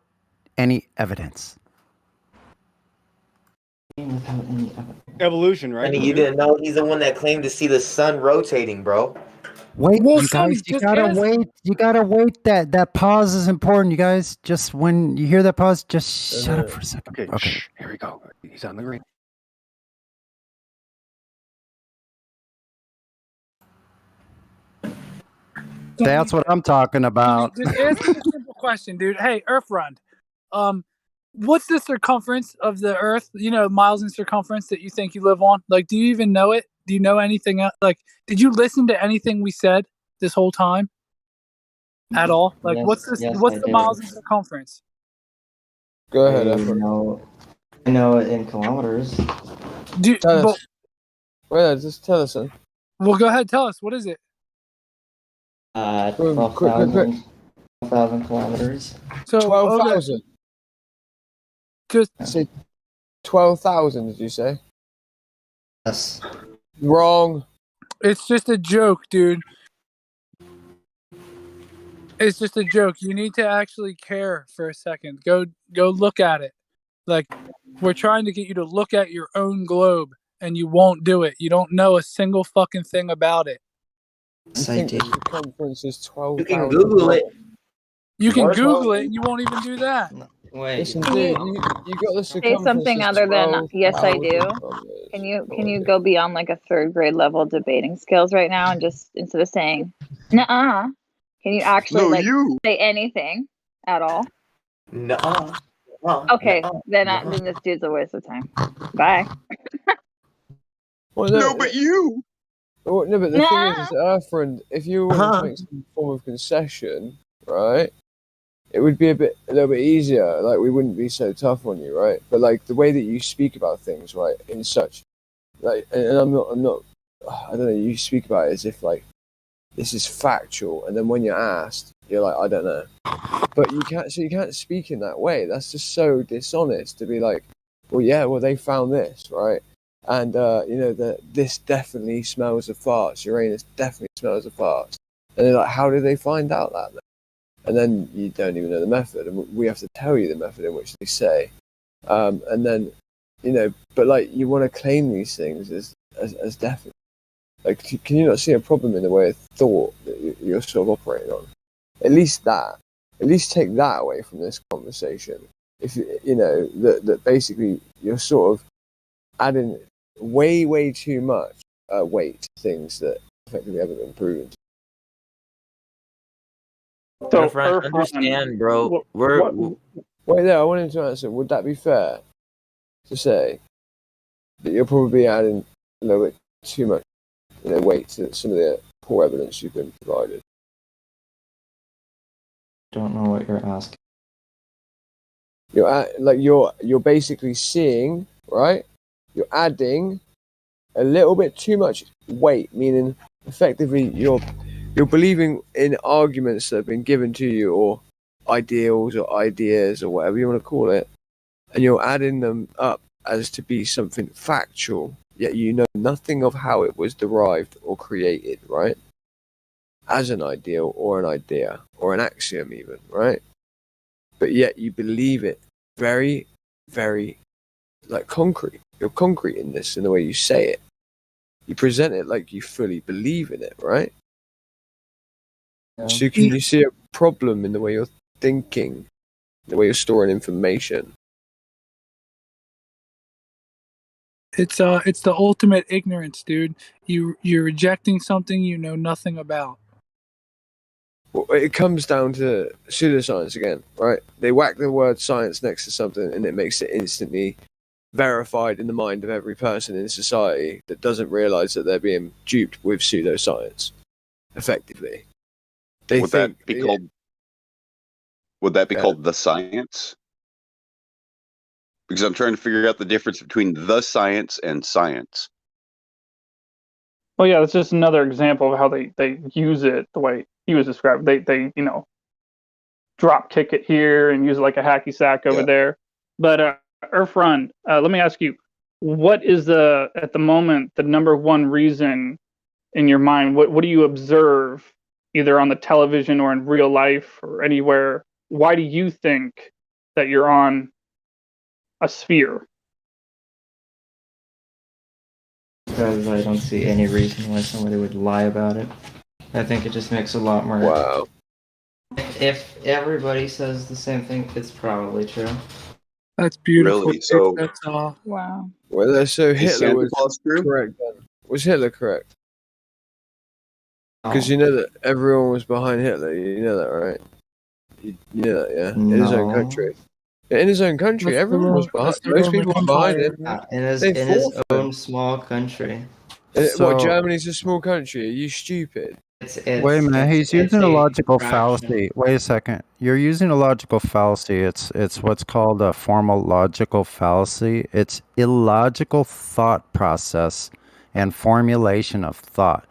any evidence?
Evolution, right?
And you didn't know he's the one that claimed to see the sun rotating, bro.
Wait, you guys, you gotta wait. You gotta wait. That pause is important. You guys, just when you hear that pause, just shut up for a second.
Okay. Shh, here we go. He's on the green.
That's what I'm talking about.
Just answer the simple question, dude. Hey, Earth Run. What's the circumference of the Earth? You know, miles in circumference that you think you live on. Like, do you even know it? Do you know anything else? Like, did you listen to anything we said this whole time? at all? Like,
Yes,
what's this?
yes,
What's
I
the
do.
miles in circumference?
Go ahead,
I
Effort.
know it in kilometers.
Tell us. Well, just tell us, son.
Well, go ahead. Tell us. What is it?
12,000 kilometers.
So
12,000.
Just
say 12,000. Did you say?
Yes.
Wrong.
It's just a joke, dude. It's just a joke. You need to actually care for a second. Go look at it. Like, we're trying to get you to look at your own globe, and you won't do it. You don't know a single fucking thing about it.
You think the circumference is 12,000?
You can Google it.
You can
What?
Google it, and you won't even do that.
Wait.
Listen,
Can
dude,
you
you got the
say
circumference
something
is
other than yes, I
12,000
do?
kilometers.
Can you go beyond like a third grade level debating skills right now and just instead of saying nuh-uh, can you actually say anything at all?
Nuh-uh.
Okay, then this dude's a waste of time. Bye.
Well, no, but you. Well, no, but the thing is, our friend, if you wanted to make some form of concession, right, it would be a little bit easier. Like, we wouldn't be so tough on you, right? But like the way that you speak about things, right, in such, like, and I'm not. I don't know. You speak about it as if like this is factual, and then when you're asked, you're like, I don't know. But you can't. So you can't speak in that way. That's just so dishonest to be like, well, yeah, well, they found this, right? And you know that this definitely smells of farts. Uranus definitely smells of farts. And they're like, how did they find out that? And then you don't even know the method, and we have to tell you the method in which they say. And then, you know, but like you want to claim these things as definite. Like, can you not see a problem in the way of thought that you're sort of operating on? At least take that away from this conversation. If you know that basically you're sort of adding way too much weight to things that effectively haven't been proven.
So, understand, bro.
Wait there. I wanted to answer. Would that be fair to say that you're probably adding a little bit too much, you know, weight to some of the poor evidence you've been provided?
Don't know what you're asking.
You're basically seeing, right? You're adding a little bit too much weight, meaning effectively you're believing in arguments that have been given to you, or ideals or ideas or whatever you want to call it, and you're adding them up as to be something factual, yet you know nothing of how it was derived or created, right? As an ideal or an idea or an axiom even, right? But yet you believe it very, very like concrete. You're concrete in this, in the way you say it. You present it like you fully believe in it, right? Yeah. So can you see a problem in the way you're thinking, the way you're storing information?
It's the ultimate ignorance, dude. You're rejecting something you know nothing about.
Well, it comes down to pseudoscience again, right? They whack the word science next to something and it makes it instantly verified in the mind of every person in society that doesn't realize that they're being duped with pseudoscience, effectively.
Would that be called the science? Because I'm trying to figure out the difference between the science and science.
Well, yeah, that's just another example of how they use it the way he was described. They you know, drop kick it here and use it like a hacky sack over there. But Irfan, let me ask you, what is at the moment the number one reason in your mind? What do you observe either on the television or in real life or anywhere? Why do you think that you're on a sphere?
Because I don't see any reason why somebody would lie about it. I think it just makes a lot more.
Wow.
If everybody says the same thing, it's probably true.
That's beautiful.
Really? So
that's all.
Wow.
Well, so Hitler was correct then. Was Hitler correct? Because you know that everyone was behind Hitler. You know that, right? You know that, yeah? In his own country. Yeah, in his own country, everyone was behind. Most people were behind him.
In his own small country.
What, Germany's a small country? Are you stupid?
Wait a minute, he's using a logical fallacy. Wait a second. You're using a logical fallacy. It's what's called a formal logical fallacy. It's illogical thought process and formulation of thought.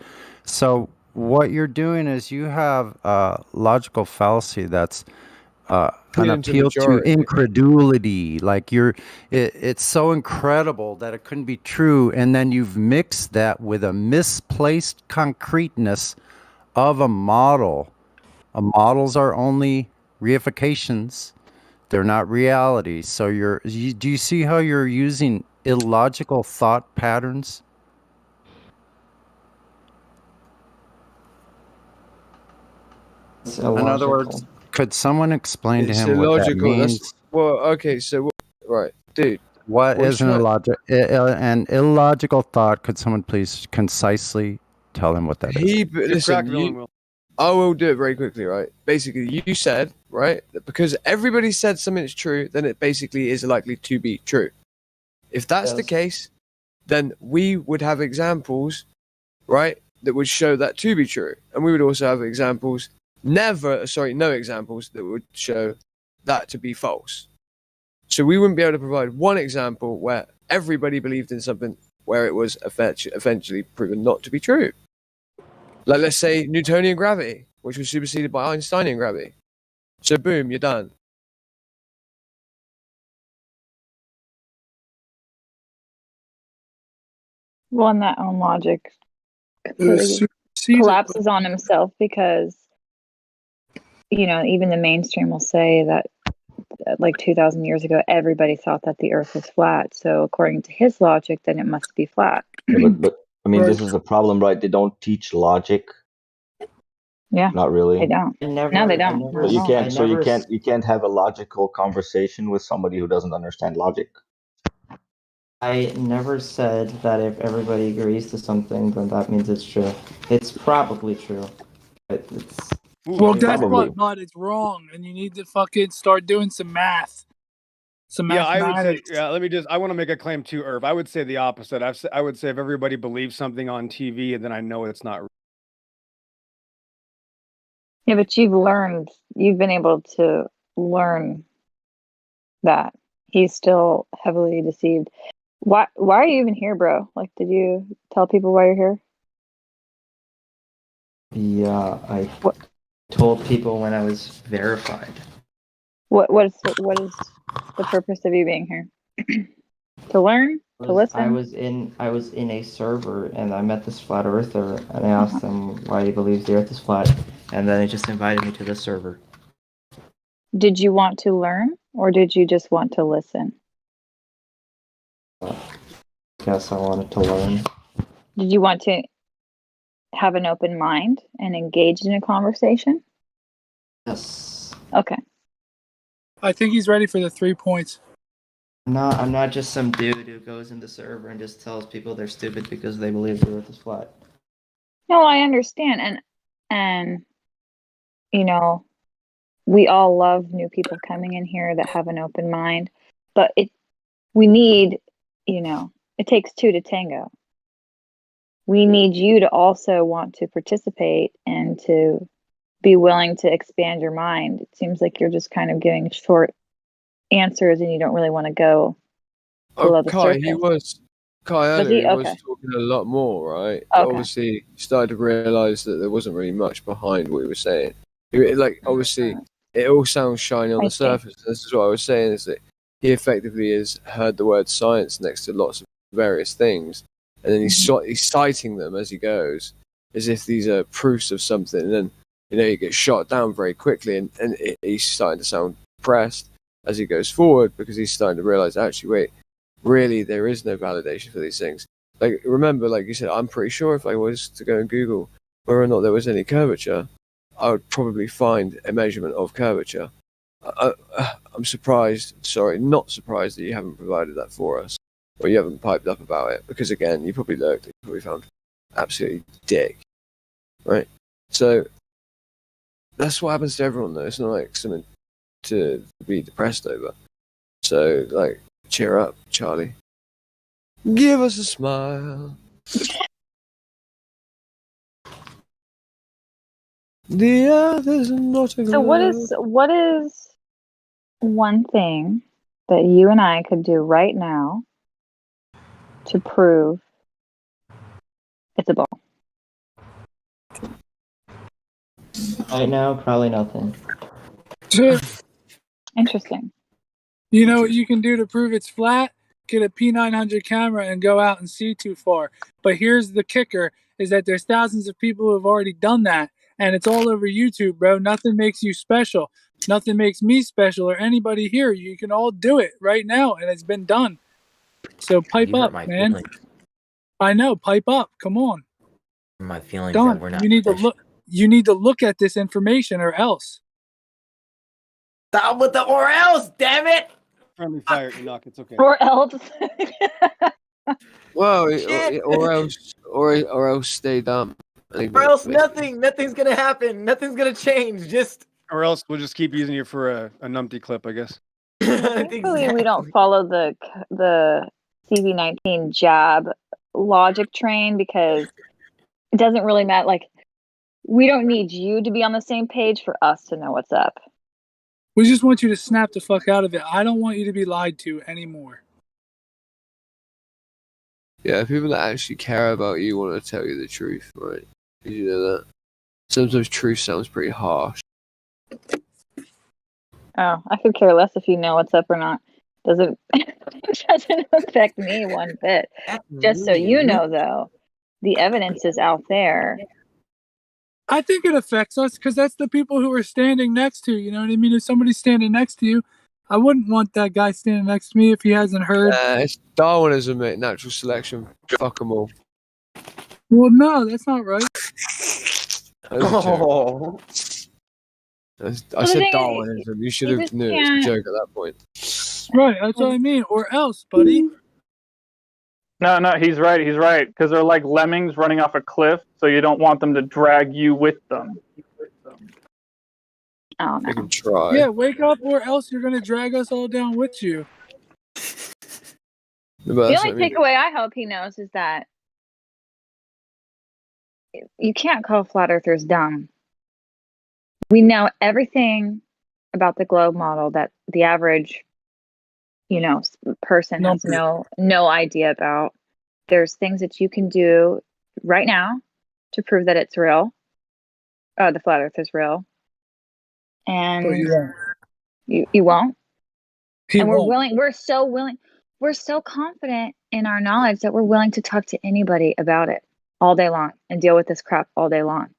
So what you're doing is you have a logical fallacy that's an
Appealing to
appeal to
majority.
incredulity. Like it's so incredible that it couldn't be true, and then you've mixed that with a misplaced concreteness of a model. Models are only reifications; they're not reality. So do you see how you're using illogical thought patterns?
It's
In other
illogical.
words, could someone explain to
It's
him what that
illogical.
means?
Well, okay, so right, dude.
What is an an illogical thought? Could someone please concisely tell him what that is?
Listen, I will do it very quickly, right? Basically, you said, right, that because everybody said something is true, then it basically is likely to be true. If that's the case, then we would have examples, right, that would show that to be true. And we would also have examples, no examples that would show that to be false. So we wouldn't be able to provide one example where everybody believed in something where it was eventually proven not to be true. Like, let's say Newtonian gravity, which was superseded by Einsteinian gravity. So boom, you're done.
Well, and that own logic completely collapses on himself because, even the mainstream will say that like 2,000 years ago, everybody thought that the earth was flat. So according to his logic, then it must be flat.
Yeah, but I mean, this is the problem, right? They don't teach logic.
Yeah.
Not really.
They don't. No, they don't.
So you can't have a logical conversation with somebody who doesn't understand logic.
I never said that if everybody agrees to something, then that means it's true. It's probably true. But it's
Well, guess what, bud? It's wrong, and you need to fucking start doing some math.
I would say, I want to make a claim too, Irv. I would say the opposite. I would say if everybody believes something on TV, then I know it's not.
Yeah, but you've been able to learn that he's still heavily deceived. Why are you even here, bro? Like, did you tell people why you're here?
Yeah, I told people when I was verified.
What is the purpose of you being here? To learn? To listen?
I was in a server and I met this flat earther and I asked him why he believes the earth is flat, and then he just invited me to the server.
Did you want to learn or did you just want to listen?
Guess I wanted to learn.
Did you want to have an open mind and engage in a conversation?
Yes.
Okay.
I think he's ready for the 3 points.
No, I'm not just some dude who goes in the server and just tells people they're stupid because they believe the earth is flat.
No, I understand. And we all love new people coming in here that have an open mind, but we need, it takes two to tango. We need you to also want to participate and to be willing to expand your mind. It seems like you're just kind of giving short answers and you don't really want to go below the surface.
He was talking a lot more, right? But obviously, he started to realize that there wasn't really much behind what he was saying. Obviously, it all sounds shiny on the surface. This is what I was saying, is that he effectively has heard the word science next to lots of various things, and then he's citing them as he goes, as if these are proofs of something, and then he gets shot down very quickly, and he's starting to sound depressed as he goes forward because he's starting to realize, actually, wait, really, there is no validation for these things. Like, remember, like you said, I'm pretty sure if I was to go and Google whether or not there was any curvature, I would probably find a measurement of curvature. I'm not surprised that you haven't provided that for us, or you haven't piped up about it, because again, you probably looked, you probably found absolutely dick, right? So that's what happens to everyone, though. It's not like something to be depressed over. So, like, cheer up, Charlie. Give us a smile. The earth is not a
So what is one thing that you and I could do right now to prove it's a ball?
Right now, probably nothing.
Interesting.
You know what you can do to prove it's flat? Get a P900 camera and go out and see too far. But here's the kicker, is that there's thousands of people who have already done that, and it's all over YouTube, bro. Nothing makes you special. Nothing makes me special or anybody here. You can all do it right now, and it's been done. So pipe
You hurt
up,
my
man.
feelings.
I know, pipe up. Come on.
My feelings
Done.
that we're not
You need to
fish.
look. You need to look at this information, or else.
Stop with the or else, damn it!
Friendly fire, Enoch. It's okay.
Or else.
Well, or else stay dumb.
Or else nothing's gonna happen. Nothing's gonna change. Just
or else we'll just keep using you for a numpty clip, I guess.
Thankfully, we don't follow the CV19 jab logic train because it doesn't really matter. Like, we don't need you to be on the same page for us to know what's up.
We just want you to snap the fuck out of it. I don't want you to be lied to anymore.
Yeah, people that actually care about you want to tell you the truth, right? Did you know that? Sometimes truth sounds pretty harsh.
Oh, I could care less if you know what's up or not. Doesn't affect me one bit. Just so you know, though, the evidence is out there.
I think it affects us because that's the people who are standing next to you. You know what I mean? If somebody's standing next to you, I wouldn't want that guy standing next to me if he hasn't heard.
It's Darwinism, mate. Natural selection. Fuck them all.
Well, no, that's not right.
I said Darwinism. You should have knew it was a joke at that point.
Right, that's what I mean. Or else, buddy.
No, he's right. He's right. Because they're like lemmings running off a cliff, so you don't want them to drag you with them.
Oh, no.
They can try.
Yeah, wake up, or else you're going to drag us all down with you.
The only takeaway I hope he knows is that you can't call flat earthers dumb. We know everything about the globe model that the average, person has no idea about. There's things that you can do right now to prove that it's real. The flat earth is real. And you won't. We're so willing. We're so confident in our knowledge that we're willing to talk to anybody about it all day long and deal with this crap all day long.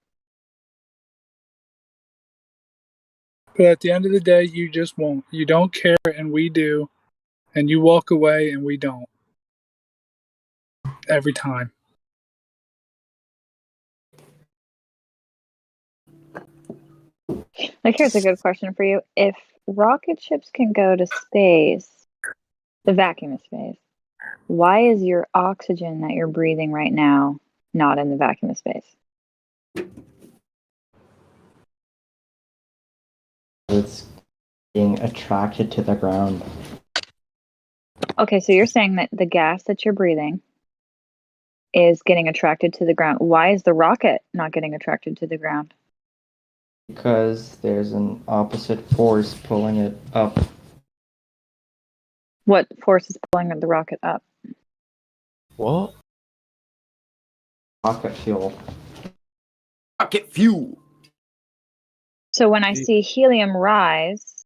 But at the end of the day, you just won't. You don't care, and we do. And you walk away, and we don't. Every time.
Like, here's a good question for you. If rocket ships can go to space, the vacuum of space, why is your oxygen that you're breathing right now not in the vacuum of space?
It's being attracted to the ground.
Okay, so you're saying that the gas that you're breathing is getting attracted to the ground. Why is the rocket not getting attracted to the ground?
Because there's an opposite force pulling it up.
What force is pulling the rocket up?
What?
Rocket fuel.
Rocket fuel.
So when I see helium rise,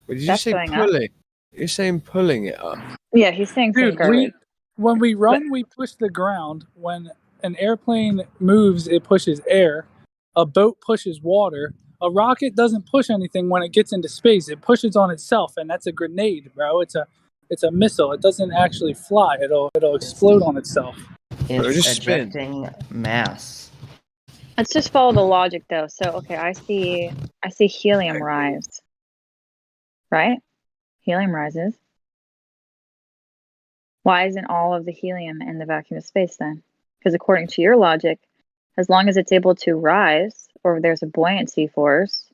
Did you say pulling? You're saying pulling it up.
Yeah, he's saying some garbage.
When we run, we push the ground. When an airplane moves, it pushes air. A boat pushes water. A rocket doesn't push anything when it gets into space. It pushes on itself, and that's a grenade, bro. It's a missile. It doesn't actually fly. It'll explode on itself.
It's ejecting mass.
Let's just follow the logic, though. So, okay, I see helium rise. Right? Helium rises. Why isn't all of the helium in the vacuum of space then? Because according to your logic, as long as it's able to rise, or there's a buoyancy force,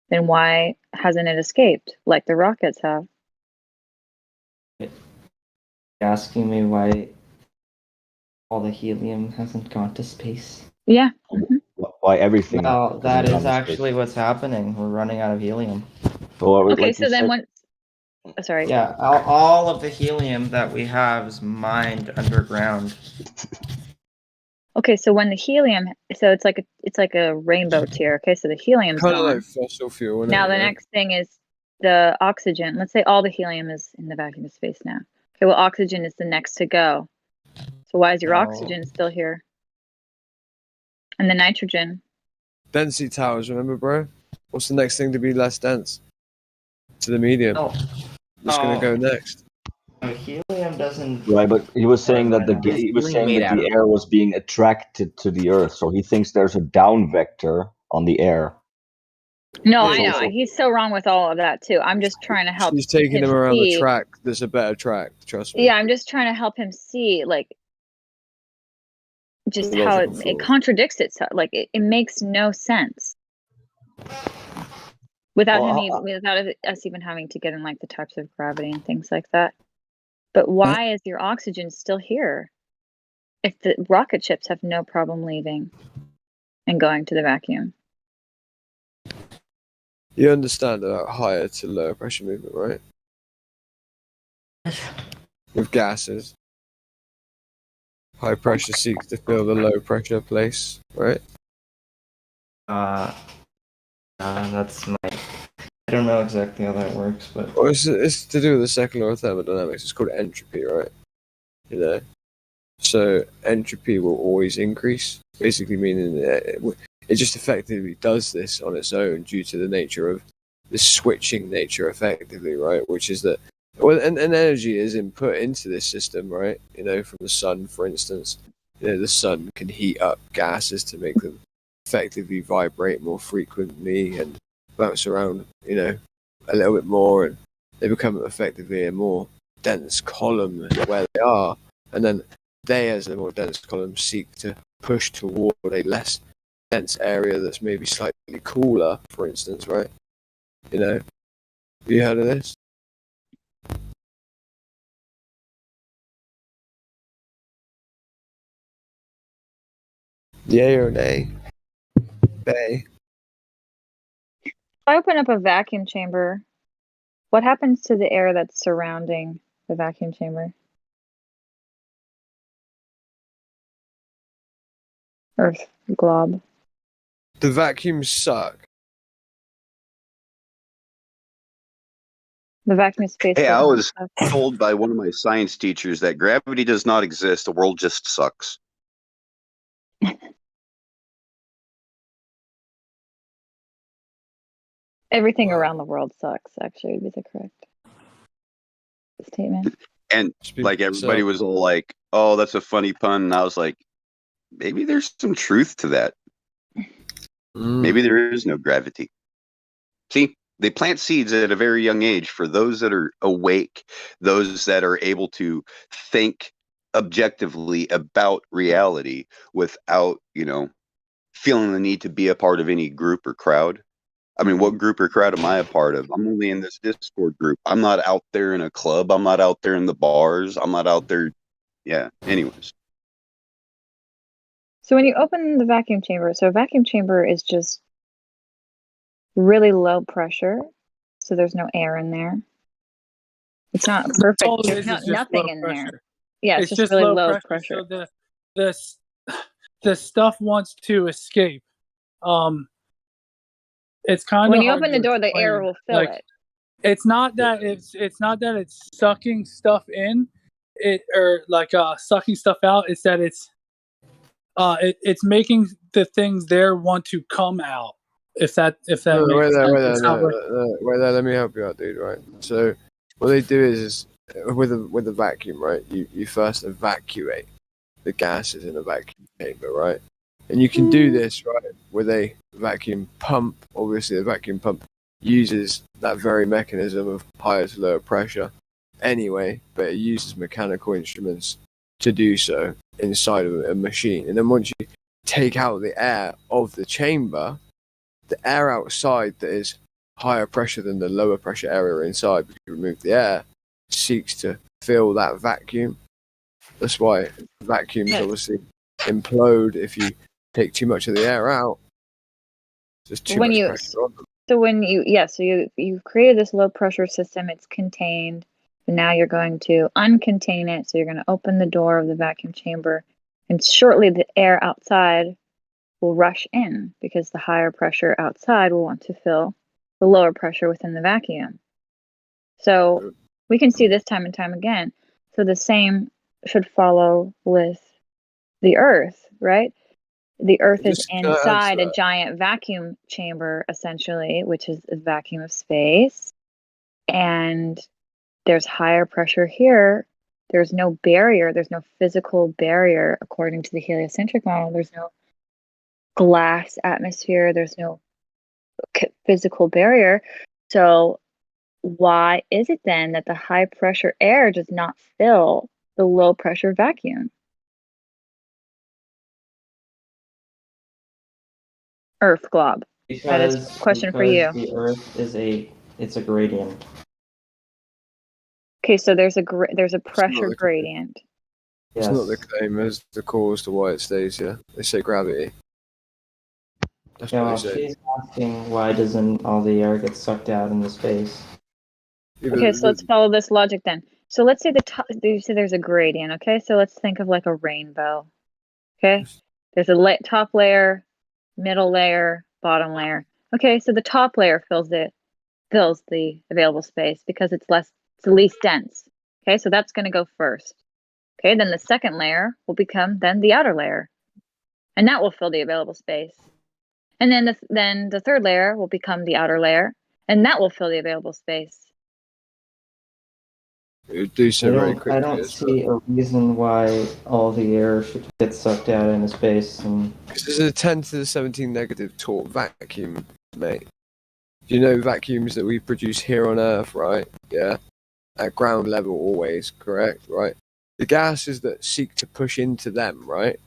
then why hasn't it escaped like the rockets have?
You're asking me why all the helium hasn't gone to space?
Yeah.
What why everything.
Well, that
doesn't
is
have a space.
actually what's happening. We're running out of helium.
Well,
Okay,
like
so
you
then
said,
once, oh, sorry.
Yeah, all of the helium that we have is mined underground.
Okay, so when the helium, so it's like a rainbow tier. Okay, so the helium's
Kind of
gone.
like fossil fuel. Isn't
Now
it,
the
you know?
next thing is the oxygen. Let's say all the helium is in the vacuum of space now. Okay, well, oxygen is the next to go. So why is your
No.
oxygen still here? And the nitrogen.
Density towers, remember, bro? What's the next thing to be less dense? To the medium.
Oh.
What's going to go next?
No, helium doesn't.
right? But he was saying that
What is
he was
helium
saying
made
that
out
the
of?
air was being attracted to the Earth, so he thinks there's a down vector on the air.
No,
Yeah,
I know.
so-
He's so wrong with all of that too. I'm just trying to help
She's taking
him
them around the
see.
track. There's a better track, trust me.
Yeah, I'm just trying to help him see, like, just
The
how
logical
it
flaw.
contradicts itself. Like, it makes no sense without
Well,
without us even having to get in like the types of gravity and things like that. But why is your oxygen still here if the rocket ships have no problem leaving and going to the vacuum?
You understand about higher to lower pressure movement, right? With gases. High pressure seeks to fill the low pressure place, right?
That's my. I don't know exactly how that works, but.
Well, it's to do with the second law of thermodynamics. It's called entropy, right? You know? So entropy will always increase, basically meaning that it just effectively does this on its own due to the nature of the switching nature, effectively, right? Which is that, well, and energy is input into this system, right? You know, from the sun, for instance. You know, the sun can heat up gases to make them effectively vibrate more frequently and bounce around, you know, a little bit more, and they become effectively a more dense column where they are, and then they, as a more dense column, seek to push toward a less dense area that's maybe slightly cooler, for instance, right? You know, have you heard of this? Yay or nay? Bay.
If I open up a vacuum chamber, what happens to the air that's surrounding the vacuum chamber? Earth glob.
The vacuums suck.
The vacuum space.
Hey, I
doesn't
was
have-
told by one of my science teachers that gravity does not exist. The world just sucks.
Everything around the world sucks, actually, would be the correct statement.
And like everybody was all like, "Oh, that's a funny pun," and I was like, maybe there's some truth to that. Maybe there is no gravity. See, they plant seeds at a very young age for those that are awake, those that are able to think objectively about reality without, you know, feeling the need to be a part of any group or crowd. I mean, what group or crowd am I a part of? I'm only in this Discord group. I'm not out there in a club. I'm not out there in the bars. I'm not out there. Yeah. Anyways.
So when you open the vacuum chamber, so a vacuum chamber is just really low pressure, so there's no air in there. It's not perfect.
All it
There's
is
not
just
nothing
low
in
pressure.
there. Yeah, it's just really low pressure.
So the stuff wants to escape. It's kind of
When you
hard
open the
to
door, the
explain.
air will fill
Like,
it.
It's not that it's sucking stuff in, sucking stuff out. It's that it's making the things there want to come out. If that makes sense.
Wait there, let me help you out, dude. Right. So what they do is with a vacuum, right? You first evacuate the gases in a vacuum chamber, right? And you can do this, right, with a vacuum pump. Obviously, the vacuum pump uses that very mechanism of higher to lower pressure anyway, but it uses mechanical instruments to do so inside of a machine. And then once you take out the air of the chamber, the air outside that is higher pressure than the lower pressure area inside, because you remove the air, seeks to fill that vacuum. That's why vacuums obviously implode if you take too much of the air out, There's too
when
much
you
pressure on them.
so when you so you've created this low pressure system, it's contained, and now you're going to uncontain it. So you're going to open the door of the vacuum chamber, and shortly the air outside will rush in because the higher pressure outside will want to fill the lower pressure within the vacuum. So we can see this time and time again. So the same should follow with the Earth, right? The Earth is inside a giant vacuum chamber, essentially, which is a vacuum of space. And there's higher pressure here. There's no barrier. There's no physical barrier, according to the heliocentric model. There's no glass atmosphere. There's no physical barrier. So why is it then that the high pressure air does not fill the low pressure vacuum? Earth glob. That is a question for you.
The Earth is a gradient.
Okay, so there's a pressure gradient.
It's not the claim as the cause to why it stays here. They say gravity. That's what they say.
She's asking why doesn't all the air get sucked out into space?
Okay, so let's follow this logic then. So let's say you say there's a gradient. Okay, so let's think of like a rainbow. Okay, there's a top layer, middle layer, bottom layer. Okay, so the top layer fills the available space because it's the least dense. Okay, so that's going to go first. Okay, then the second layer will become then the outer layer, and that will fill the available space. And then the third layer will become the outer layer, and that will fill the available space.
Do so very quickly.
I don't see a reason why all the air should get sucked out into space.
Because there's a 10 to the 17 negative torque vacuum, mate. You know vacuums that we produce here on Earth, right? Yeah. At ground level always, correct, right? The gases that seek to push into them, right?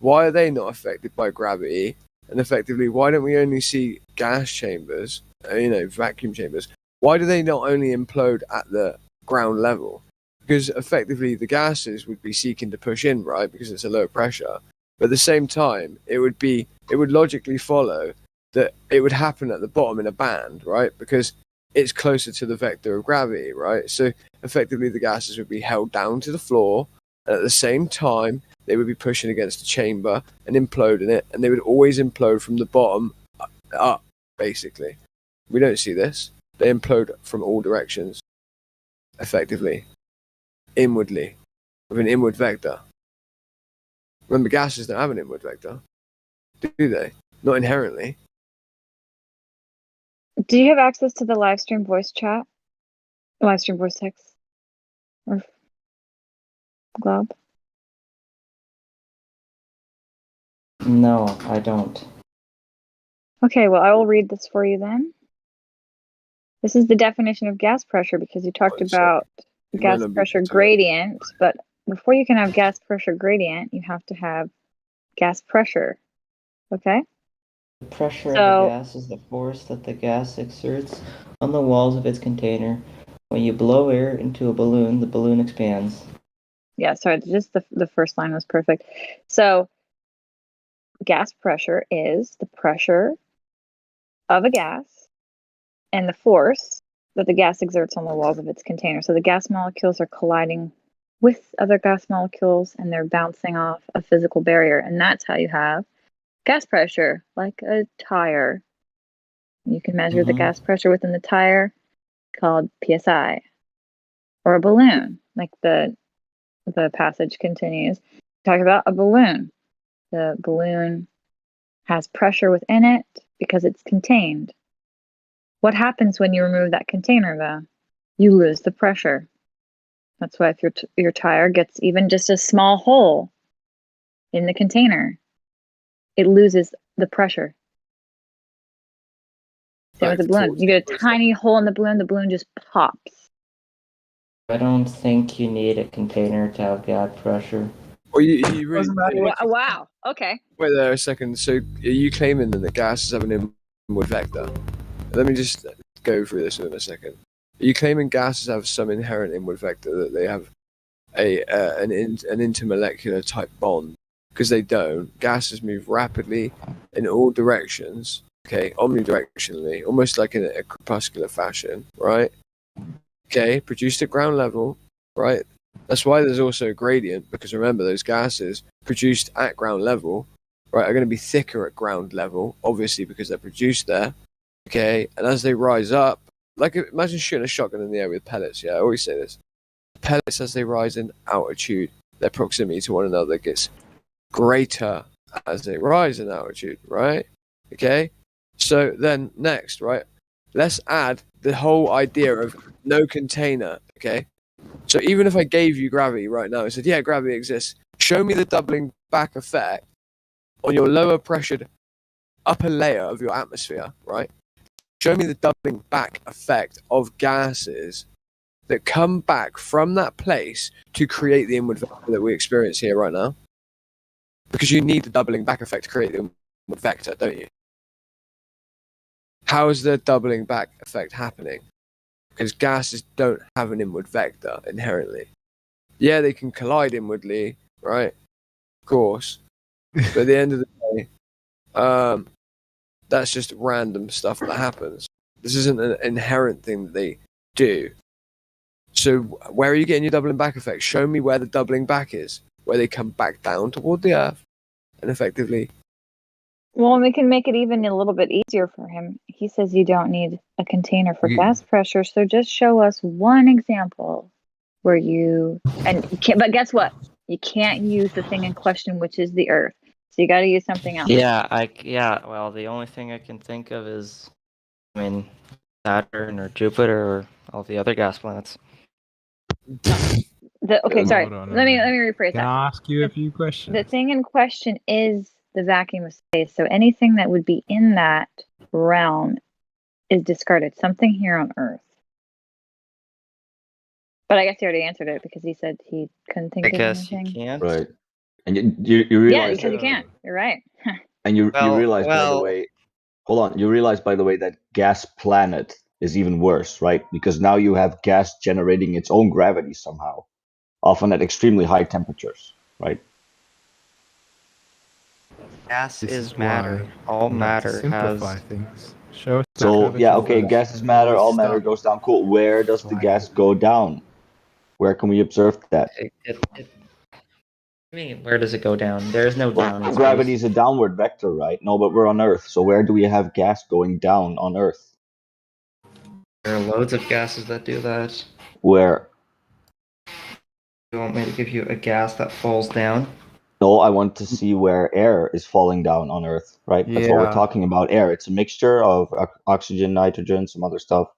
Why are they not affected by gravity? And effectively, why don't we only see gas chambers, vacuum chambers? Why do they not only implode at the ground level? Because effectively the gases would be seeking to push in, right? Because it's a low pressure. But at the same time, it would logically follow that it would happen at the bottom in a band, right? Because it's closer to the vector of gravity, right? So effectively the gases would be held down to the floor, and at the same time they would be pushing against the chamber and imploding it, and they would always implode from the bottom up, basically. We don't see this. They implode from all directions, effectively, inwardly, with an inward vector. Remember, gases don't have an inward vector, do they? Not inherently.
Do you have access to the Livestream voice chat? Livestream voice text? Or glob?
No, I don't.
Okay, well, I will read this for you then. This is the definition of gas pressure because you talked about gas pressure gradient, but before you can have gas pressure gradient, you have to have gas pressure. Okay?
The pressure of a gas is the force that the gas exerts on the walls of its container. When you blow air into a balloon, the balloon expands.
Yeah, sorry, just the first line was perfect. So, gas pressure is the pressure of a gas and the force that the gas exerts on the walls of its container. So the gas molecules are colliding with other gas molecules and they're bouncing off a physical barrier. And that's how you have gas pressure, like a tire. You can measure the gas pressure within the tire, called PSI. Or a balloon, like the passage continues. Talk about a balloon. The balloon has pressure within it because it's contained. What happens when you remove that container, though? You lose the pressure. That's why if your tire gets even just a small hole in the container, it loses the pressure. Same with the balloon. You get a tiny hole in the balloon just pops.
I don't think you need a container to have gas pressure.
Or you really...
Wow. Okay.
Wait there a second. So are you claiming then that gases have an inward vector? Let me just go through this in a second. Are you claiming gases have some inherent inward vector, that they have an intermolecular type bond? Because they don't. Gases move rapidly in all directions, okay, omnidirectionally, almost like in a crepuscular fashion, right? Okay, produced at ground level, right? That's why there's also a gradient, because remember, those gases produced at ground level, right, are going to be thicker at ground level, obviously because they're produced there, okay? And as they rise up, like imagine shooting a shotgun in the air with pellets, yeah? I always say this. Pellets, as they rise in altitude, their proximity to one another gets greater as they rise in altitude, right? Okay? So then next, right? Let's add the whole idea of no container, okay? So even if I gave you gravity right now, I said, yeah, gravity exists. Show me the doubling back effect on your lower pressured upper layer of your atmosphere, right? Show me the doubling back effect of gases that come back from that place to create the inward vector that we experience here right now. Because you need the doubling back effect to create the inward vector, don't you? How is the doubling back effect happening? Because gases don't have an inward vector inherently. Yeah, they can collide inwardly, right? Of course. But at the end of the day, that's just random stuff that happens. This isn't an inherent thing that they do. So where are you getting your doubling back effect? Show me where the doubling back is, where they come back down toward the Earth, and effectively.
Well, we can make it even a little bit easier for him. He says you don't need a container for gas pressure, so just show us one example where but guess what? You can't use the thing in question, which is the Earth. So you got to use something else.
Yeah. Well, the only thing I can think of is, Saturn or Jupiter or all the other gas planets.
Sorry. Let me rephrase that.
Can I ask you a few questions?
The thing in question is the vacuum of space. So anything that would be in that realm is discarded. Something here on Earth. But I guess he already answered it because he said he couldn't think of anything.
You can't.
Right. And you realize.
Yeah, because you can't. You're right.
And you realize, by the way, hold on. You realize, by the way, that gas planet is even worse, right? Because now you have gas generating its own gravity somehow, often at extremely high temperatures, right?
Gas is matter. All matter
simplify
has.
things. Show us.
So yeah, okay, gas is matter. All matter goes down. Cool. Where does the gas go down? Where can we observe that?
I mean, where does it go down? There is no down. In
Gravity
space.
is a downward vector, right? No, but we're on Earth. So where do we have gas going down on Earth?
There are loads of gases that do that.
Where?
You want me to give you a gas that falls down?
No, I want to see where air is falling down on Earth, right? That's what we're talking about. Air. It's a mixture of oxygen, nitrogen, some other stuff.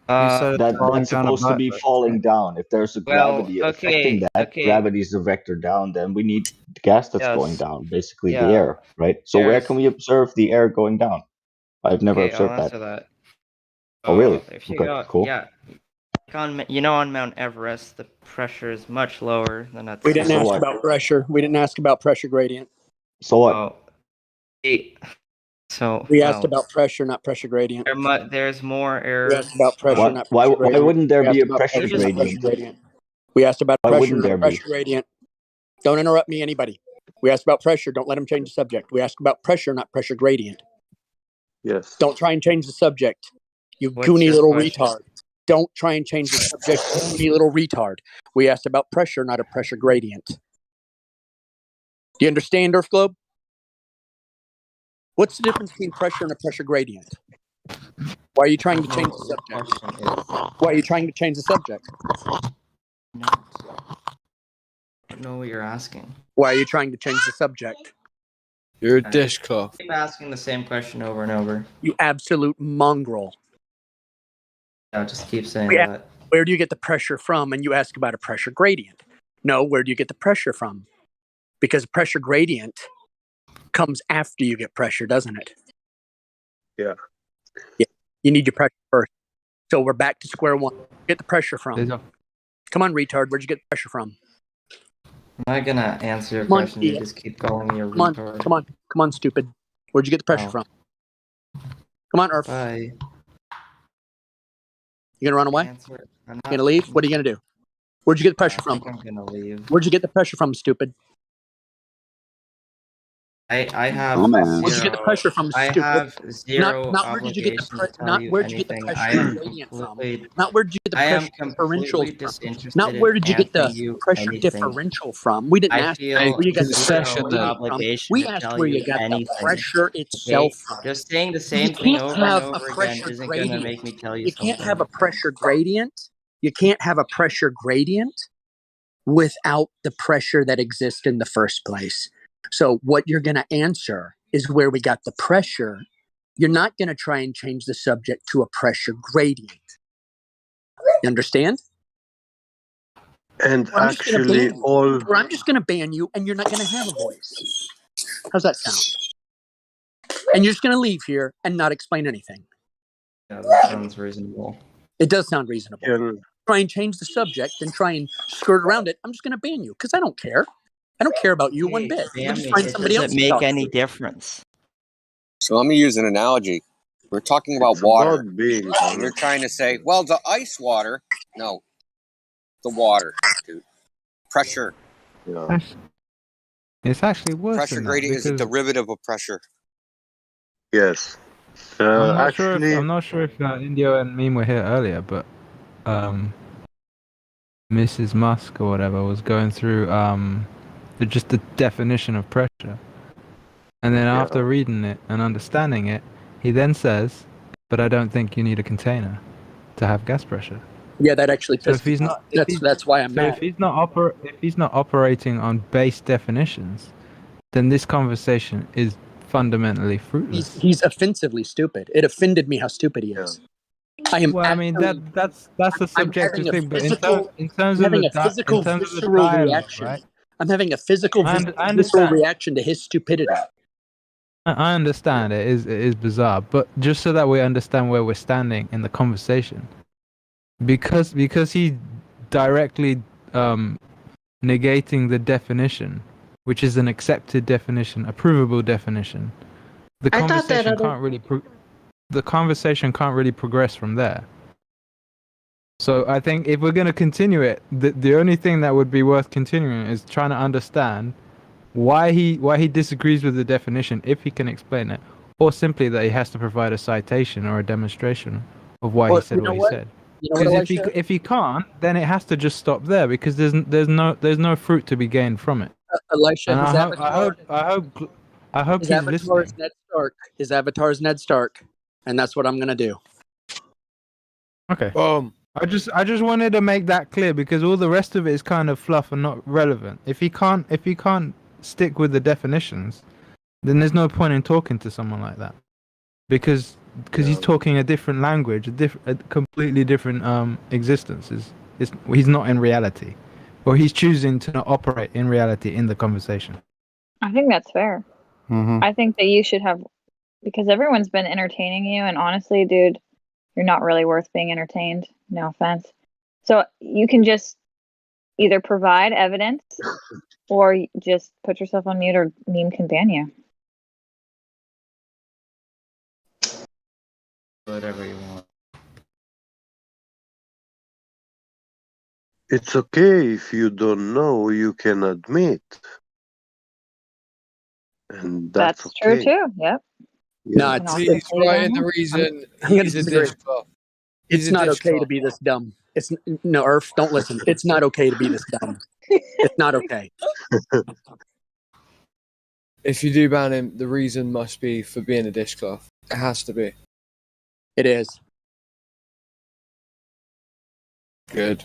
That's supposed to be falling down. If there's a gravity affecting that, gravity is the vector down, then we need the gas that's going down, basically the air, right? So where can we observe the air going down? I've never observed
I'll answer that.
Oh, really?
If you
Okay, cool.
Yeah. On Mount Everest, the pressure is much lower than at.
We didn't ask about pressure. We didn't ask about pressure gradient.
So what?
We asked about pressure, not pressure gradient.
There's more air.
We asked about pressure, not pressure gradient.
Why wouldn't there be a pressure gradient?
We asked about
Why
pressure,
wouldn't
not
there
pressure
be?
gradient. Don't interrupt me, anybody. We asked about pressure. Don't let them change the subject. We asked about pressure, not pressure gradient.
Yes.
Don't try and change the subject. You goony little retard. Don't try and change the subject, you goony little retard. We asked about pressure, not a pressure gradient. Do you understand, Earth Globe? What's the difference between pressure and a pressure gradient? Why are you trying to change the subject? Why are you trying to change the subject?
I don't know what you're asking.
Why are you trying to change the subject?
You're a dishcloth.
Keep asking the same question over and over.
You absolute mongrel.
No, just keep saying that.
Where do you get the pressure from? And you ask about a pressure gradient. No, where do you get the pressure from? Because a pressure gradient comes after you get pressure, doesn't it?
Yeah.
You need your pressure first. So we're back to square one. Get the pressure from. Come on, retard. Where'd you get the pressure from?
I'm not gonna answer your question. You just keep calling me a retard.
Come on, stupid. Where'd you get the pressure from? Come on, Earth.
Bye.
You gonna run away? You gonna leave? What are you gonna do? Where'd you get the pressure from?
I'm gonna leave.
Where'd you get the pressure from, stupid?
I have
Oh, man.
Where'd you get the pressure from,
I
stupid?
have zero
Not where did you get the
obligation to tell
not
you
where did you get the
anything. I
pressure
am
gradient from?
completely
Not where did you get the
I am
pressure differential
completely
from?
disinterested
Not
in
where did you get the
answering you
pressure
anything.
differential from? We didn't
I
ask
Hey,
feel
where you got the
zero
pressure
concession then.
gradient from.
obligation
We
to
asked
tell
where
you
you got the
anything.
pressure
Okay?
itself from.
Just saying the
You
same thing
can't
over and
have a
over again
pressure
isn't going to
gradient.
make me tell you
You can't
something.
have a pressure gradient. You can't have a pressure gradient without the pressure that exists in the first place. So what you're going to answer is where we got the pressure. You're not going to try and change the subject to a pressure gradient. You understand?
And
Or I'm just gonna
actually,
ban you.
all
Or I'm just going to ban you, and you're not going to have a voice. How's that sound? And you're just going to leave here and not explain anything.
Yeah, that sounds reasonable.
It does sound reasonable.
Yeah.
Try and change the subject and try and skirt around it. I'm just going to ban you because I don't care. I don't care about you one bit. We'll just find
It
somebody else
doesn't
to
make
talk
any
to.
difference.
So let me use an analogy. We're talking about
It's
water.
about being
And you're trying to say, well, the ice water. No, the water, dude. Pressure.
Yeah.
It's actually worse
Pressure
than that
gradient is a
because
derivative of pressure.
Yes.
I'm not
Actually,
sure if Indio and Meme were here earlier, but Mrs. Musk or whatever was going through just the definition of pressure, and then after reading it and understanding it, he then says, "But I don't think you need a container to have gas pressure."
Yeah, that actually
So
pisses
if he's
me
not,
off. That's why I'm
so
mad.
if he's not operating on base definitions, then this conversation is fundamentally fruitless.
He's offensively stupid. It offended me how stupid he is. I am.
Well, I mean that's a
I'm
subjective
having a
thing, but
physical.
in terms
I'm
of
having
the
a physical,
in terms of the
visceral
dialogue,
reaction.
right?
I'm having a physical,
I
visceral
understand.
reaction to his stupidity.
I understand it is bizarre, but just so that we understand where we're standing in the conversation, because he's directly negating the definition, which is an accepted definition, a provable definition. The conversation can't really progress from there. So I think if we're going to continue it, the only thing that would be worth continuing is trying to understand why he disagrees with the definition, if he can explain it, or simply that he has to provide a citation or a demonstration of why he said what he said. Because if he can't, then it has to just stop there, because there's no fruit to be gained from it.
Elisha,
And
his
I hope
his
he's
avatar
listening.
is Ned Stark. His avatar is Ned Stark, and that's what I'm gonna do.
Okay. I just wanted to make that clear, because all the rest of it is kind of fluff and not relevant. If he can't stick with the definitions, then there's no point in talking to someone like that, because he's talking a different language, a completely different existence. He's not in reality, or he's choosing to not operate in reality in the conversation.
I think that's fair.
Mm-hmm.
I think that you should have, because everyone's been entertaining you, and honestly, dude, you're not really worth being entertained. No offense. So you can just either provide evidence or just put yourself on mute, or Meme can ban you.
Whatever you want.
it's okay if you don't know, you can admit. And that's
true
okay.
too. Yep.
No,
He's right in the reason he's a dishcloth.
It's not okay to be this dumb. It's no, Earth. Don't listen. It's not okay to be this dumb. It's not okay.
If you do ban him, the reason must be for being a dishcloth. It has to be.
It is.
Good.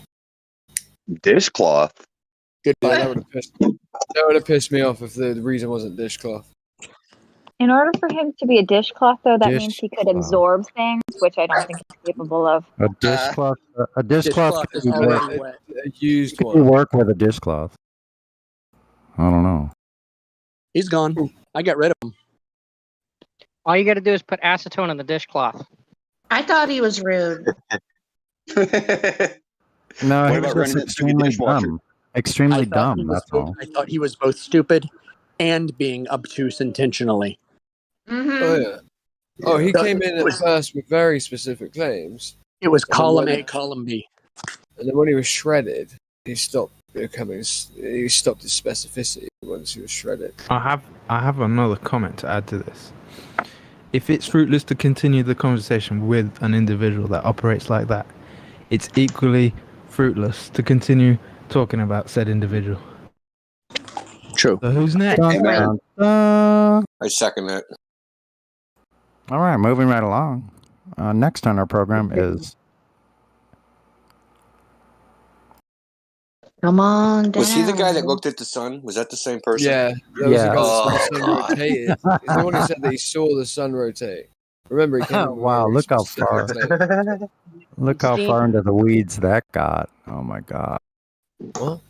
Dishcloth.
Goodbye.
Yeah, that would have pissed me off if the reason wasn't dishcloth.
In order for him to be a dishcloth, though, that means he could absorb things, which I don't think he's capable of.
A dishcloth. A dishcloth
is
can
already wet.
A used
you
one.
work with a dishcloth. I don't know.
He's gone. I got rid of him.
All you got to do is put acetone on the dishcloth.
I thought he was rude.
No,
What
he
about
was
running
just
it through the
extremely
dishwasher?
dumb. Extremely dumb. That's all.
I thought he was both stupid and being obtuse intentionally.
Oh yeah. Oh, he came in at first with very specific claims.
It was
And then
column
when
A, column B.
And then when he was shredded, he stopped He stopped his specificity once he was shredded.
I have another comment to add to this. If it's fruitless to continue the conversation with an individual that operates like that, it's equally fruitless to continue talking about said individual.
True.
So who's next?
Amen.
All
I second that.
right, moving right along. Next on our program is
Come on down.
Was he the guy that looked at the sun? Was that the same person?
Yeah, that was the guy that saw the
Oh,
sun
God.
rotated. He's the one who said that he saw the sun rotate. Remember, he came in
wow, look how far. Look how
See?
far into the weeds that got. Oh my God.
What?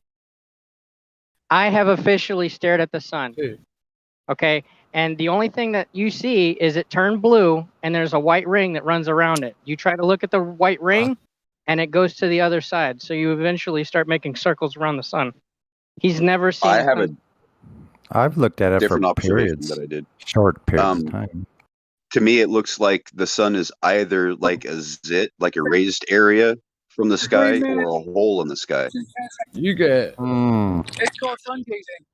I have officially stared at the sun. Okay, and the only thing that you see is it turned blue, and there's a white ring that runs around it. You try to look at the white ring, and it goes to the other side. So you eventually start making circles around the sun. He's never seen.
I have a
I've looked at it
different
for
observation
periods,
that I did.
short periods of time.
To me, it looks like the sun is either like a zit, like a raised area from the sky, or a hole in the sky.
You get.
It's called sun gazing.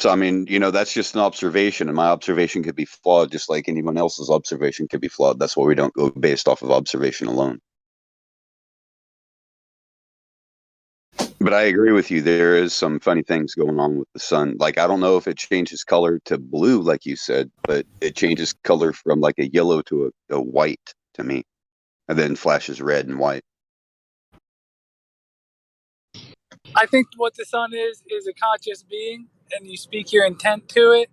So, I mean, that's just an observation, and my observation could be flawed, just like anyone else's observation could be flawed. That's why we don't go based off of observation alone. But I agree with you. There is some funny things going on with the sun. Like, I don't know if it changes color to blue, like you said, but it changes color from like a yellow to a white to me, and then flashes red and white.
I think what the sun is a conscious being, and you speak your intent to it,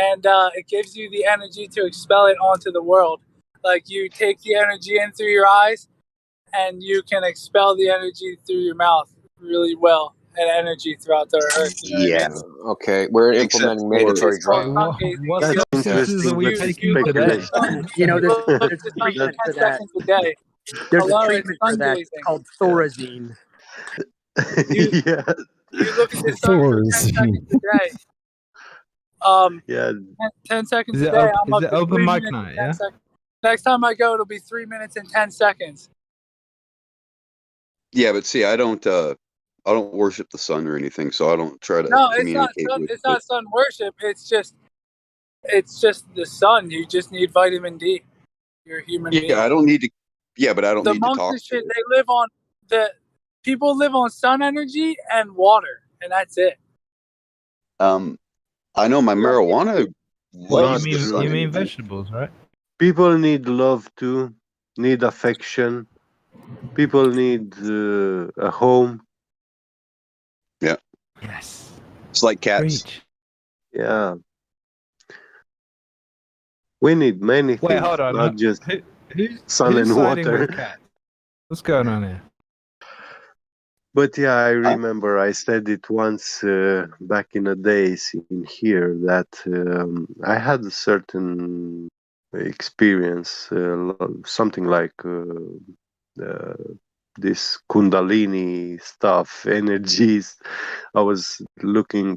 and it gives you the energy to expel it onto the world. Like, you take the energy in through your eyes, and you can expel the energy through your mouth really well, and energy throughout the earth. You know what I mean?
Okay, we're implementing mandatory driving.
What
That's
substances are we
interesting.
taking today?
You know, there's a
Look at the sun
treatment
for
for
10
that.
seconds a day.
There's a
Hello,
treatment
it's
for that
sun
called Thorazine.
Yeah.
You look at the sun for 10 seconds a day.
Yeah.
10 seconds
Is
a
it
day.
open,
I'm
is
up
it
to
open
3
mic
minutes
night?
and 10
Yeah.
seconds. Next time I go, it'll be 3 minutes and 10 seconds.
Yeah, but see, I don't worship the sun or anything, so I don't try to
No, it's not
communicate
sun.
with
It's
it.
not sun worship. It's just the sun. You just need vitamin D. You're a human being.
Yeah, I don't need to. Yeah, but I don't
The
need to
monks
talk
and
to
shit,
it.
they live on people live on sun energy and water, and that's it.
I know my marijuana
What
loves the sun.
you mean
energy.
vegetables, right?
People need love too, need affection. People need a home.
Yeah.
Yes.
It's like cats.
Preach.
Yeah. We need many
Wait,
things,
hold on.
not just
Who's
sun and
siding
water.
with cat? What's going on here?
But yeah, I remember I said it once back in the days in here that I had a certain experience, something like this Kundalini stuff, energies. I was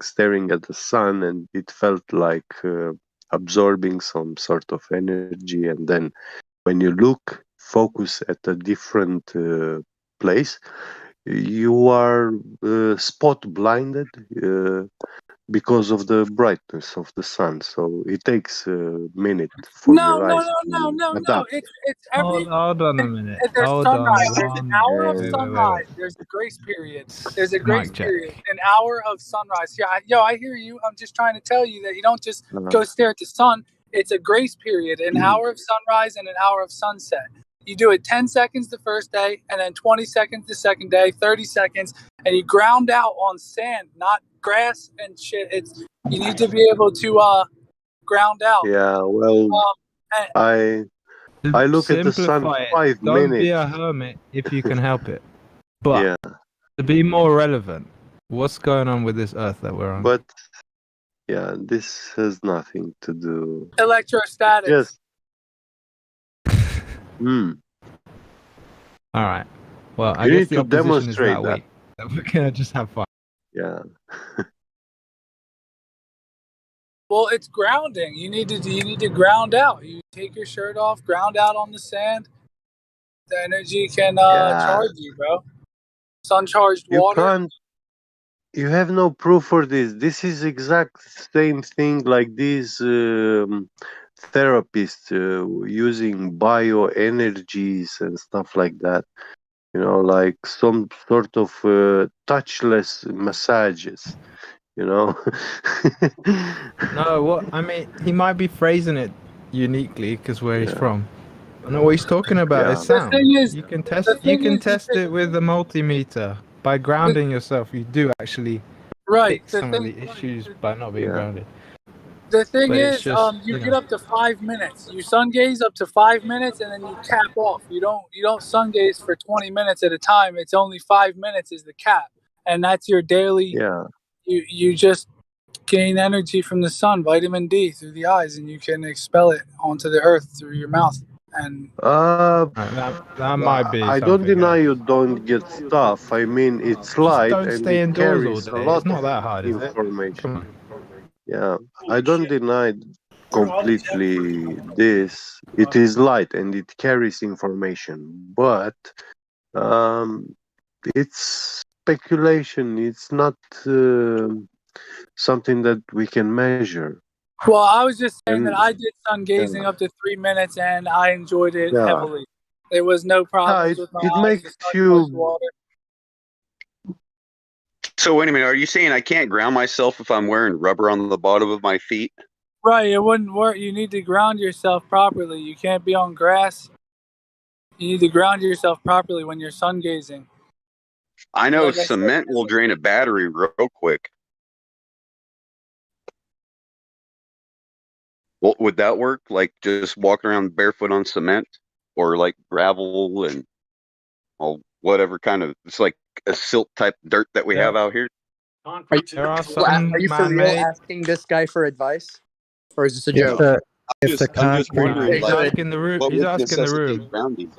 staring at the sun, and it felt like absorbing some sort of energy. And then when you focus at a different place, you are spot blinded because of the brightness of the sun. So it takes a minute for your eyes to adapt.
It's every.
Hold on a minute.
There's
Hold
sunrise.
on.
There's an hour of
Wait.
sunrise. There's a grace period. There's a grace
Mic check.
period. An hour of sunrise. Yeah, I hear you. I'm just trying to tell you that you don't just go stare at the sun. It's a grace period. An hour of sunrise and an hour of sunset. You do it 10 seconds the first day, and then 20 seconds the second day, 30 seconds, and you ground out on sand, not grass and shit. You need to be able to ground out.
Yeah, well, I look at the sun
Simplify it.
5
Don't
minutes.
be a hermit if you can help it. But
Yeah,
to be more relevant, what's going on with this earth that we're on?
but yeah, this has nothing to do.
Electrostatics.
Yes.
All right. Well, I
You
guess
need
the
to
opposition is
demonstrate
that
that.
weak. That we're gonna just have fun.
Yeah.
Well, it's grounding. You need to ground out. You take your shirt off, ground out on the sand. The energy can
Yeah.
charge you, bro. sun charged
You
water.
can't. You have no proof for this. This is exact same thing like these therapists using bioenergies and stuff like that. You know, like some sort of touchless massages. You know.
No, what I mean, he might be phrasing it uniquely because where he's from. I know what he's talking about
Yeah.
is sound.
thing is-
you
the
can test
thing is
it with a multimeter. By grounding yourself, you do actually
Right.
fix some of the issues by not being grounded.
The thing
But it's
is,
just,
you
you
get
know.
up to 5 minutes. You sun gaze up to 5 minutes, and then you cap off. You don't sun gaze for 20 minutes at a time. It's only 5 minutes is the cap, and that's your daily.
Yeah.
You just gain energy from the sun, vitamin D through the eyes, and you can expel it onto the earth through your mouth. And
that might be.
I don't deny you don't get stuff. I mean, it's light
don't
and
stay
it
indoors
carries
all
a
day.
lot
It's not
of
that hard, is it?
information.
Come on.
Yeah, I don't deny completely this. It is light and it carries information, but it's speculation. It's not something that we can measure.
well, I was just saying
And
that I did sun gazing up to 3 minutes, and I enjoyed it
yeah,
heavily. There was no problems with my
it
eyes.
makes
The sun touched
you.
water.
So wait a minute, are you saying I can't ground myself if I'm wearing rubber on the bottom of my feet?
Right, it wouldn't work. You need to ground yourself properly. You can't be on grass. You need to ground yourself properly when you're sun gazing.
I know
Like I said,
cement will drain a battery real quick. Well, would that work? Like just walking around barefoot on cement, or like gravel and whatever kind of, it's like a silt type dirt that we have out here.
Are you for real asking this guy for advice, or is this a joke?
I'm just wondering,
He's
like,
asking the room.
what
He's
would
asking the
necessitate
room.
grounding?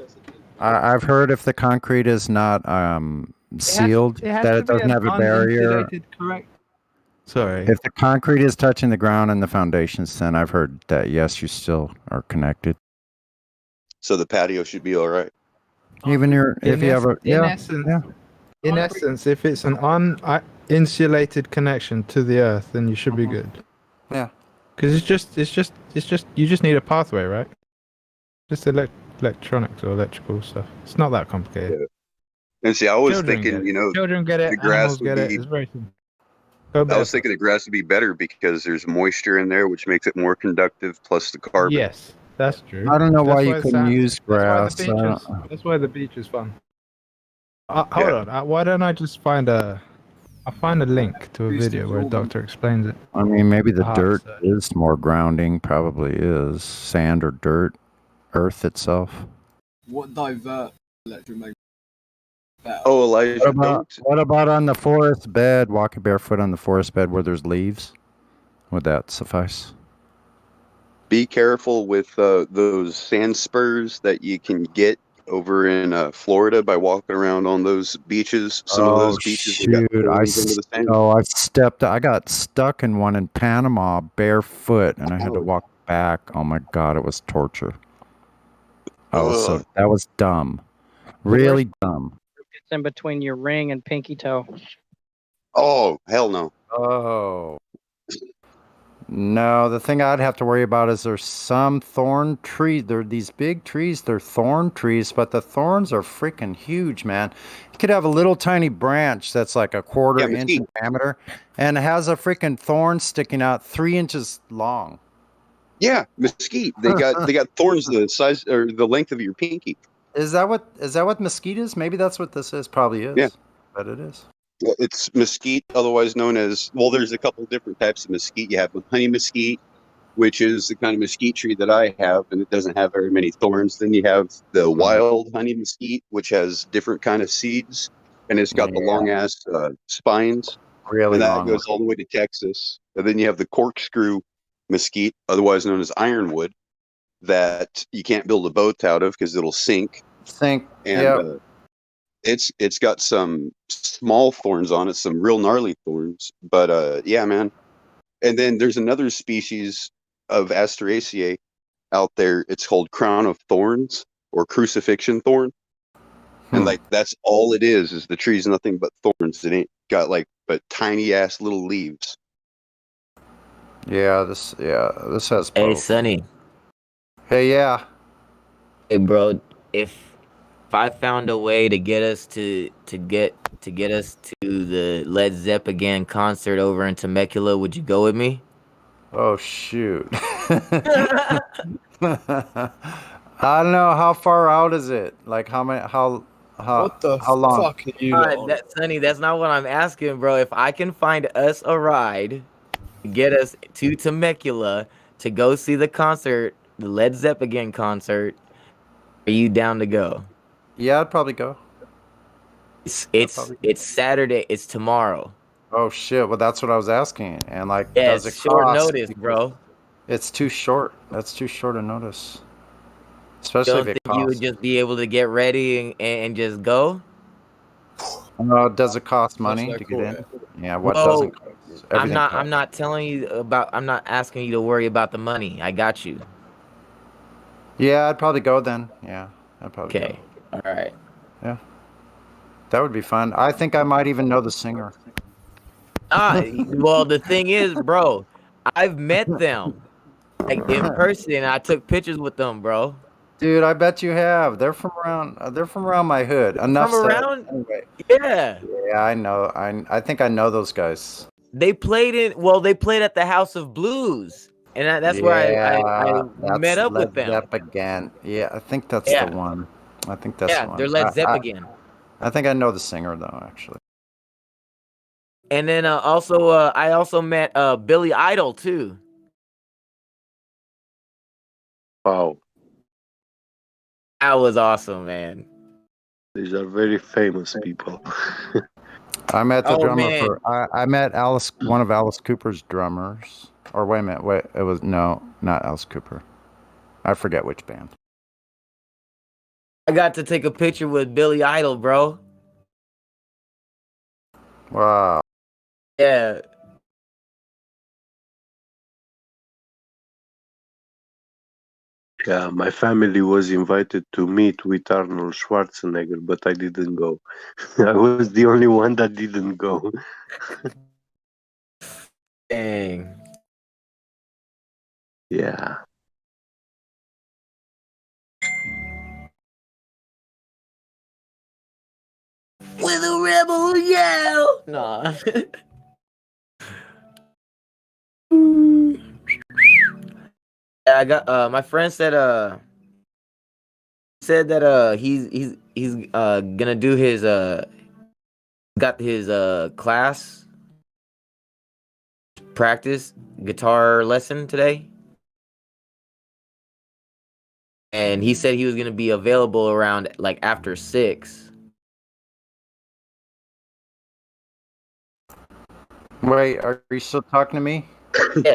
I've heard if the concrete is not sealed, that it doesn't have a barrier.
Correct. Sorry.
If the concrete is touching the ground and the foundations, then I've heard that yes, you still are connected.
So the patio should be all right.
Even if you have a
In essence, if it's an uninsulated connection to the earth, then you should be good.
Yeah.
Because you just need a pathway, right? Just electronics or electrical stuff. It's not that complicated.
Yeah. And see, I was
Children
thinking,
get it. Children get it.
the grass
Animals
would
get it.
be.
It's very simple.
I was thinking the grass would be better because there's moisture in there, which makes it more conductive. Plus the carbon.
Yes, that's true.
I don't know why
That's
you
the
couldn't
sand-
use grass.
That's why the beach is fun. Hold on. Why don't I just find a link to a video where a doctor explains it.
I mean, maybe the
Ah,
dirt is more grounding. Probably is sand or dirt, earth itself.
What divert electromagnetic?
Oh, Elijah,
What about on the forest bed? Walking barefoot on the forest bed where there's leaves. Would that suffice?
be careful with those sand spurs that you can get over in Florida by walking around on those beaches. Some of those beaches they got
shoot!
holes into the sand.
I got stuck in one in Panama barefoot, and I had to walk back. Oh my god, it was torture. That was dumb, really dumb.
It's in between your ring and pinky toe.
Oh, hell no.
Oh. No, the thing I'd have to worry about is there's some thorn tree. There are these big trees. They're thorn trees, but the thorns are freaking huge, man. You could have a little tiny branch that's like a quarter inch in diameter and it has a freaking thorn sticking out 3 inches long.
Yeah, mesquite. They got thorns the size or the length of your pinky.
Is that what mesquite is? Maybe that's what this is. Probably is.
Yeah.
But it is.
Well, it's mesquite, otherwise known as, well, there's a couple different types of mesquite. You have honey mesquite, which is the kind of mesquite tree that I have, and it doesn't have very many thorns. Then you have the wild honey mesquite, which has different kind of seeds, and it's got the long ass spines.
Really
and that
long
goes all the way to Texas. And then you have the corkscrew mesquite, otherwise known as ironwood, that you can't build a boat out of because it'll sink. And
yeah.
It's got some small thorns on it, some real gnarly thorns. But yeah, man. And then there's another species of Asteraceae out there. It's called crown of thorns or crucifixion thorn. And like that's all it is the tree's nothing but thorns. It ain't got like but tiny ass little leaves.
Yeah, this has both.
Hey, Sonny.
Hey, yeah.
Hey, bro. If I found a way to get us to get us to the Led Zeppelin concert over in Temecula, would you go with me?
Oh shoot. I don't know, how far out is it? Like how many
What the
how long?
fuck are you lot on?
Sonny, that's not what I'm asking, bro. If I can find us a ride to get us to Temecula to go see the concert, the Led Zeppelin concert, are you down to go?
Yeah, I'd probably go.
It's Saturday. It's tomorrow.
Oh shit. Well, that's what I was asking. And like,
Yeah,
does
it's
it
short
cost?
notice, bro.
It's too short. That's too short a notice.
You
Especially
don't
if it
think you would
costs.
just be able to get ready and just go?
Does it cost money
That's
to get in?
cool,
Yeah, what
Well,
doesn't cost? Everything
I'm
costs.
not telling you about. I'm not asking you to worry about the money. I got you.
Yeah, I'd probably go then. Yeah, I'd probably
Okay. All right.
go. Yeah. That would be fun. I think I might even know the singer.
Well, the thing is, bro, I've met them like in person. I took pictures with them, bro.
Dude, I bet you have. They're from around my hood. Enough
From
said.
around?
Anyway.
Yeah.
Yeah, I know. I think I know those guys.
They played they played at the House of Blues, and that's where I
Yeah,
met
that's
up with
Led
them.
Zepp again. Yeah, I think that's the
Yeah.
one. I think that's the
Yeah, they're
one.
Led Zeppelin.
I think I know the singer though, actually.
And then also I also met Billy Idol too.
Wow.
That was awesome, man.
These are very famous people.
I met the
Oh,
drummer
man.
for I met one of Alice Cooper's drummers. Or wait a minute, it was not Alice Cooper. I forget which band.
I got to take a picture with Billy Idol, bro.
Wow.
Yeah.
Yeah, my family was invited to meet with Arnold Schwarzenegger, but I didn't go. I was the only one that didn't go.
Dang.
Yeah.
With a rebel yell. Nah. Yeah, I got my friend said that he's gonna do his got his class practice guitar lesson today. And he said he was gonna be available around like after 6.
Wait, are you still talking to me?
Yeah.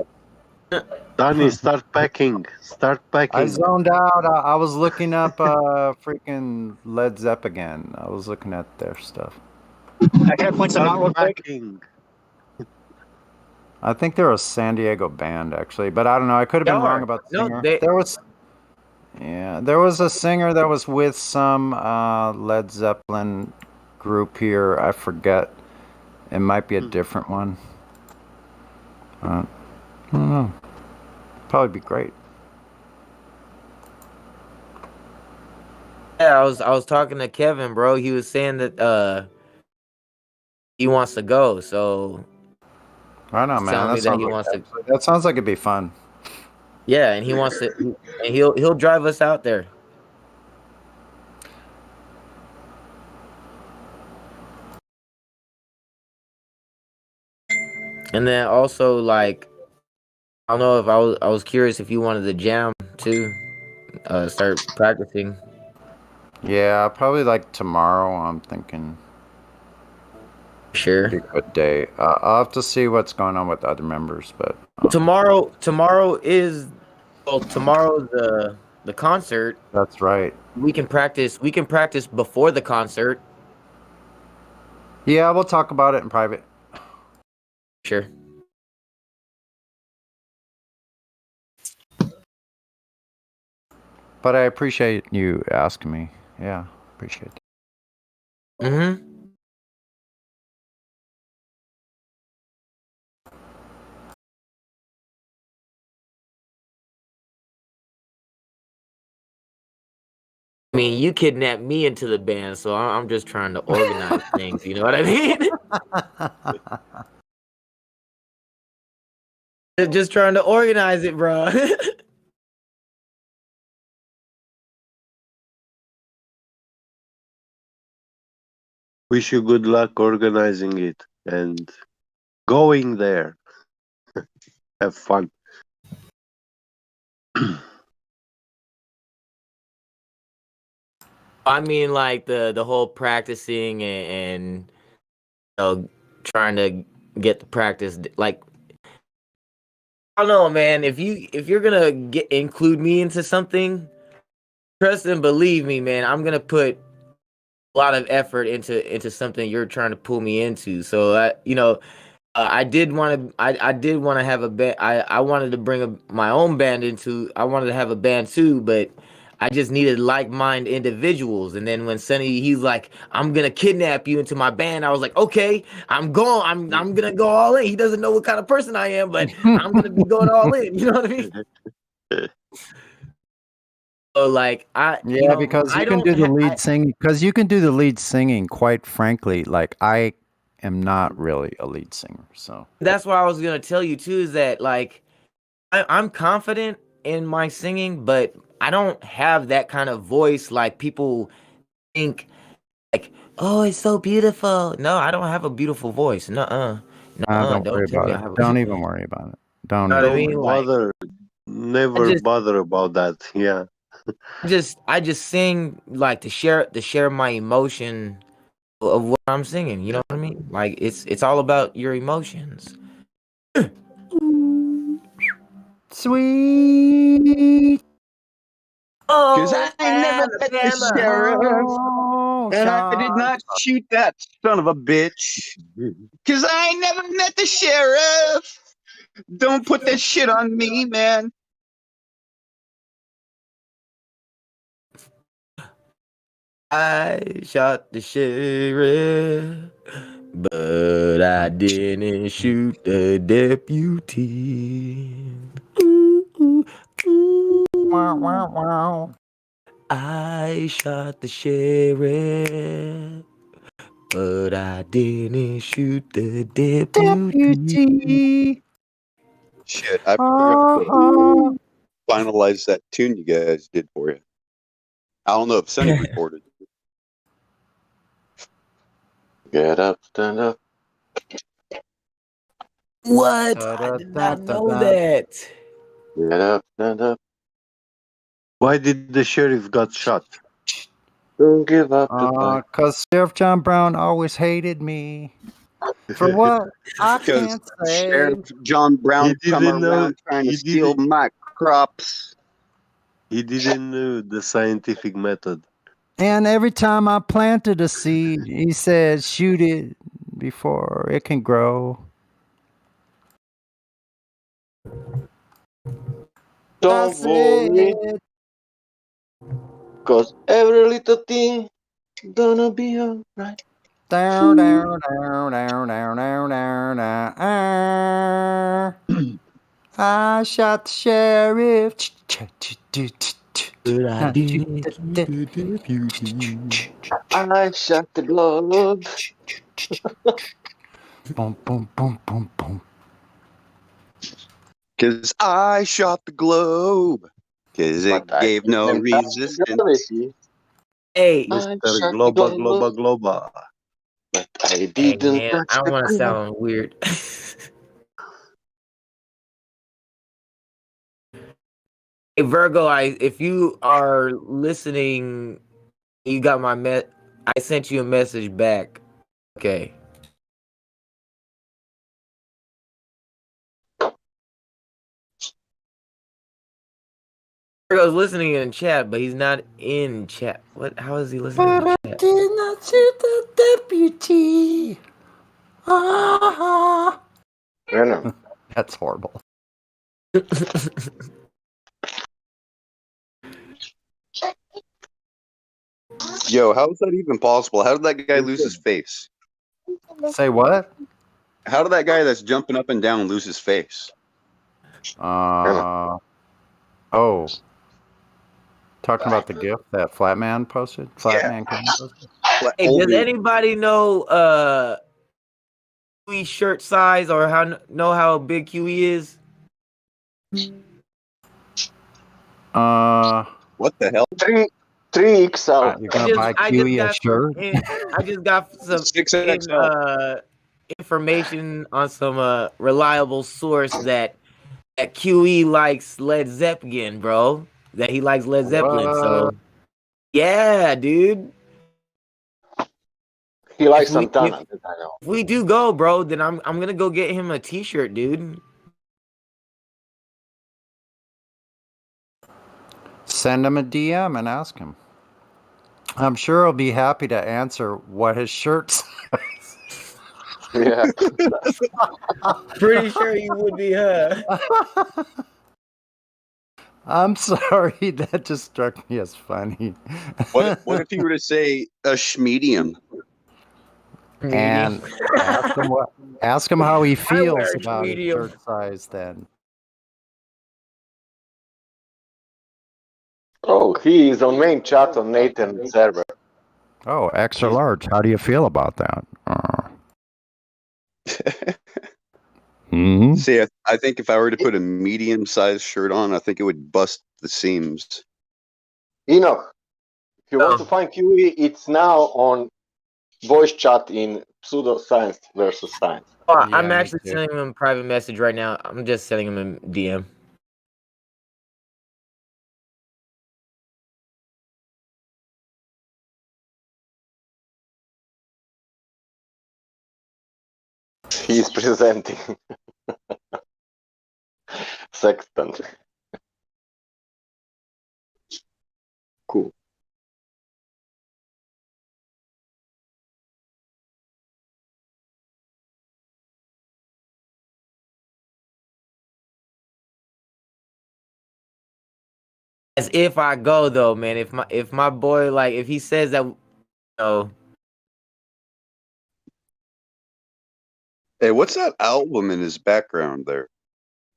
Danny, start packing. Start packing.
I zoned out. I was looking up freaking Led Zepp again. I was looking at their stuff.
Can I point some out real quick?
I think they're a San Diego band, actually, but I don't know. I could have been wrong about the singer. There was a singer that was with some Led Zeppelin group here. I forget. It might be a different one. I don't know. Probably be great.
Yeah, I was talking to Kevin, bro. He was saying that he wants to go, so
I know, man. That sounds like it'd be fun.
Yeah, and he wants to and he'll drive us out there. And then also like I don't know if I was curious if you wanted to jam too. Start practicing.
Yeah, probably like tomorrow. I'm thinking.
Sure.
Be a good day. I'll have to see what's going on with the other members, but
tomorrow is tomorrow's the concert.
That's right.
We can practice before the concert.
Yeah, we'll talk about it in private.
Sure.
But I appreciate you asking me. Yeah, appreciate it.
Mm-hmm. I mean, you kidnapped me into the band, so I'm just trying to organize things. You know what I mean? Just trying to organize it, bro.
Wish you good luck organizing it and going there. Have fun.
I mean, like the whole practicing and you know, trying to get the practice. Like, I don't know, man. If you're gonna include me into something, trust and believe me, man. I'm gonna put a lot of effort into something you're trying to pull me into. So you know, I did want to. I did want to have a band. I wanted to bring my own band into. I wanted to have a band too, but I just needed like-minded individuals. And then when Sonny, he's like, "I'm gonna kidnap you into my band," I was like, "Okay, I'm going. I'm gonna go all in." He doesn't know what kind of person I am, but I'm gonna be going all in. You know what I mean? So like
Yeah, because
I
you can
don't.
do the lead singing. Because you can do the lead singing. Quite frankly, like I am not really a lead singer, so
That's what I was gonna tell you too. Is that like I'm confident in my singing, but I don't have that kind of voice like people think like, oh, it's so beautiful. No, I don't have a beautiful voice. Nuh-uh. Nuh-uh.
don't worry
Don't tell me
about
I
it.
have a
Don't even worry about it. Don't
you know what I
even
mean?
worry.
Don't
Like
bother. Never bother about that. Yeah.
I just sing like to share my emotion of what I'm singing. You know what I mean? Like it's all about your emotions.
Sweet.
Cause
Oh,
I never met the
Alabama.
sheriff,
Oh,
and I did not shoot that son of a bitch. Cause I never met the sheriff. Don't put that shit on me, man.
I shot the sheriff, but I didn't shoot the deputy.
wow, wow, wow.
I shot the sheriff, but I didn't shoot the deputy.
Deputy.
Shit, I forgot
Uh-huh.
to finalize that tune you guys did for you. I don't know if Sonny recorded.
Get up, stand up.
What? I did not know that.
Get up, stand up. Why did the sheriff got shot? Don't give up the fight.
Cause Sheriff John Brown always hated me. For what? I
Because
can't say.
Sheriff John Brown
He
come
didn't know.
around trying to
He
steal
didn't.
my crops.
He didn't know the scientific method.
And every time I planted a seed, he said, shoot it before it can grow.
Don't worry, cause every little thing gonna be alright.
Down, down, down, down, down, down, down, down. I shot the sheriff.
But I didn't shoot the deputy.
I shot the glove.
Boom, boom, boom, boom, boom.
Cause I shot the globe. Cause it
But I
gave no
didn't have the
resistance.
gravity.
Hey,
Mr. Globa, Globa, Globa. But I
hey
didn't
man,
touch
I don't
the
want to
glove.
sound weird. Hey Virgo, if you are listening, you got my I sent you a message back. Okay. Virgo's listening in chat, but he's not in chat. What? How is he listening
But
in
I
chat?
did not shoot the deputy. Ah. That's horrible.
Yo, how is that even possible? How did that guy lose his face?
Say what?
How did that guy that's jumping up and down lose his face?
Oh. Talking about the gift that Flatman posted? Flatman Kevin posted?
Hey, does anybody know QE shirt size or know how big QE is?
What the hell?
3XL.
You're gonna buy QE a shirt?
I just got some
6XL.
Information on some reliable source that QE likes Led Zeppelin, bro. That he likes Led Zeppelin. So yeah, dude.
He likes Santana.
If we do go, bro, then I'm gonna go get him a t-shirt, dude.
Send him a DM and ask him. I'm sure he'll be happy to answer what his shirt says.
Yeah.
Pretty sure you would be, huh?
I'm sorry, that just struck me as funny.
What if you were to say a schmedium?
And ask him how he feels
wear a
about his
medium.
shirt size then.
Oh, he is on main chat on Nathan's server.
Oh, extra large. How do you feel about that?
See, I think if I were to put a medium-sized shirt on, I think it would bust the seams.
If you want to find QE, it's now on voice chat in pseudoscience versus science.
Oh, I'm actually sending him a private message right now. I'm just sending him a DM.
He's presenting. Sextant.
Cool.
As if I go though, man. If my boy if he says that,
Hey, what's that album in his background there?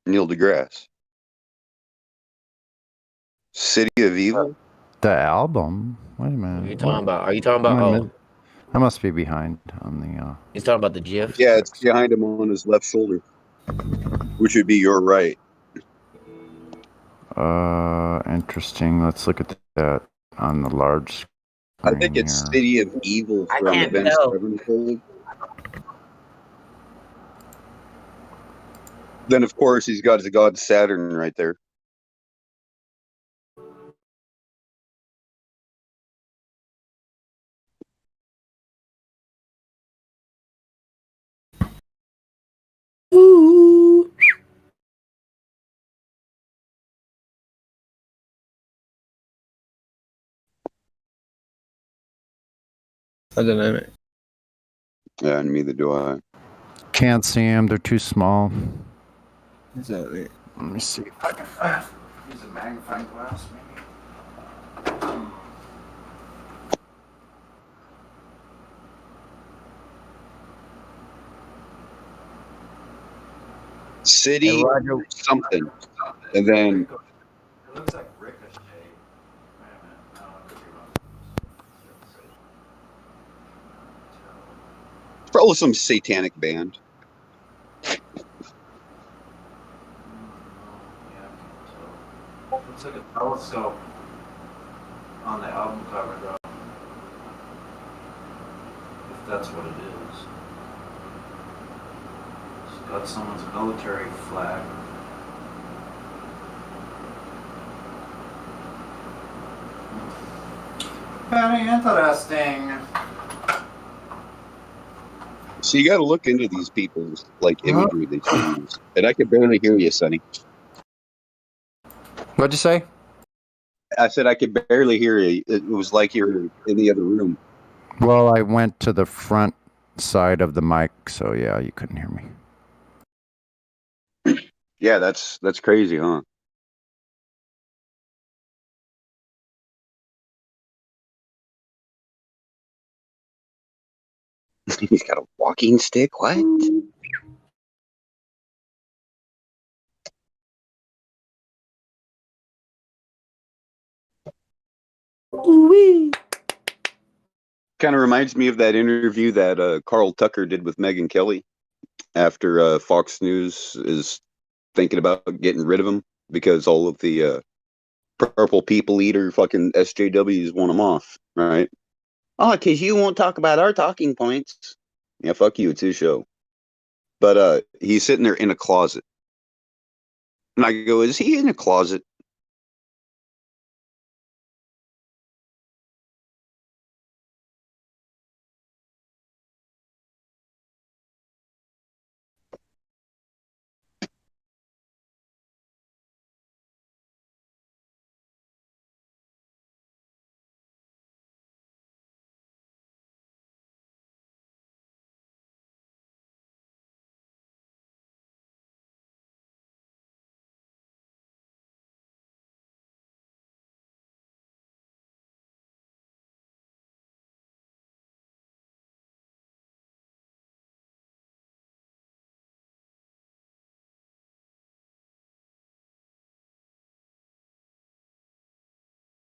Neil deGrasse. City of Evil?
The album? Wait a minute.
Are you talking about?
I must be behind on the.
He's talking about the GIF.
Yeah, it's behind him on his left shoulder, which would be your right.
Interesting. Let's look at that on the large screen.
I think it's City of Evil from Avenged Sevenfold. Then, of course, he's got his god Saturn right there.
Ooh.
I don't know, mate.
Yeah, neither do I.
Can't see them. They're too small.
Exactly.
Let me see if I can use a magnifying glass, maybe.
City something. And then
It looks like Ricochet.
probably some satanic band.
Looks like a telescope on the album cover, though. If that's what it is. It's got someone's military flag. Very interesting.
So you got to look into these people's imagery they choose. And I could barely hear you, Sonny.
What'd you say?
I said I could barely hear you. It was like you were in the other room.
Well, I went to the front side of the mic, so yeah, you couldn't hear me.
Yeah, that's crazy, huh? He's got a walking stick. What?
Ooh-wee.
Kind of reminds me of that interview that Carl Tucker did with Megyn Kelly after Fox News is thinking about getting rid of him because all of the purple people eater fucking SJWs want him off, right? Oh, because you won't talk about our talking points. Yeah, fuck you. It's his show. But he's sitting there in a closet. And I go, is he in a closet?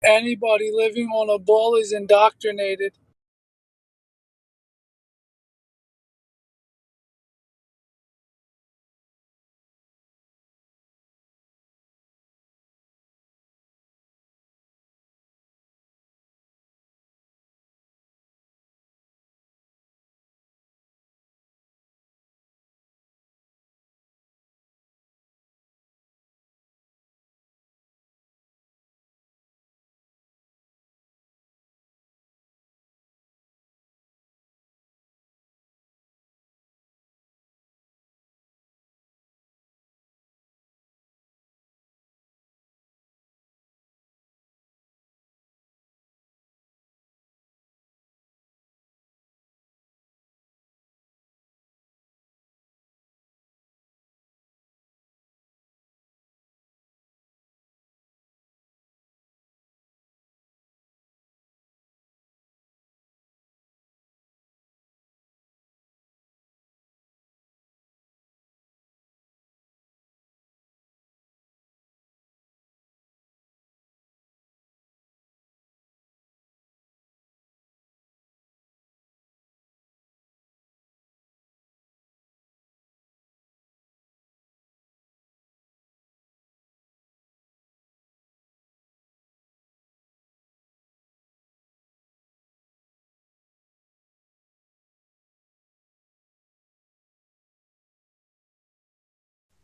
Anybody living on a ball is indoctrinated.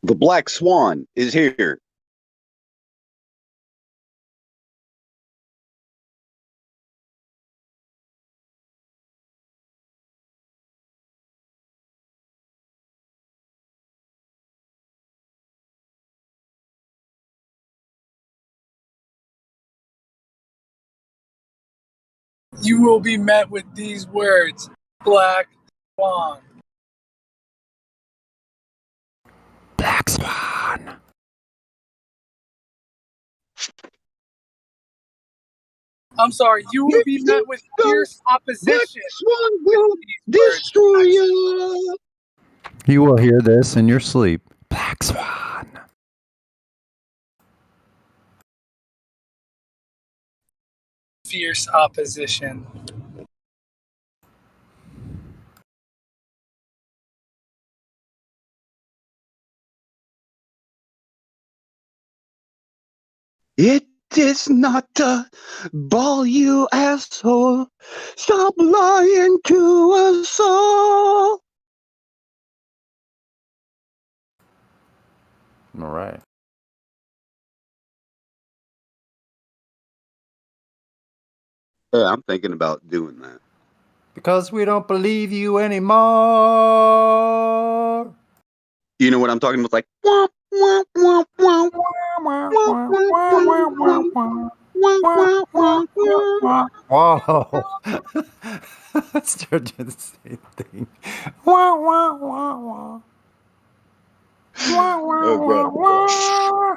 The Black Swan is here.
You will be met with these words: Black Swan.
Black Swan.
I'm sorry, you will be met with fierce opposition.
Swan will destroy you.
You will hear this in your sleep. Black Swan.
Fierce opposition.
It is not a ball, you asshole. Stop lying to us all.
All right.
Yeah, I'm thinking about doing that.
Because we don't believe you anymore.
You know what I'm talking about? Like, wah, wah, wah, wah, wah, wah, wah, wah, wah.
Whoa. Let's start doing the same thing. Wah, wah, wah, wah. Wah, wah,
Oh,
wah, wah.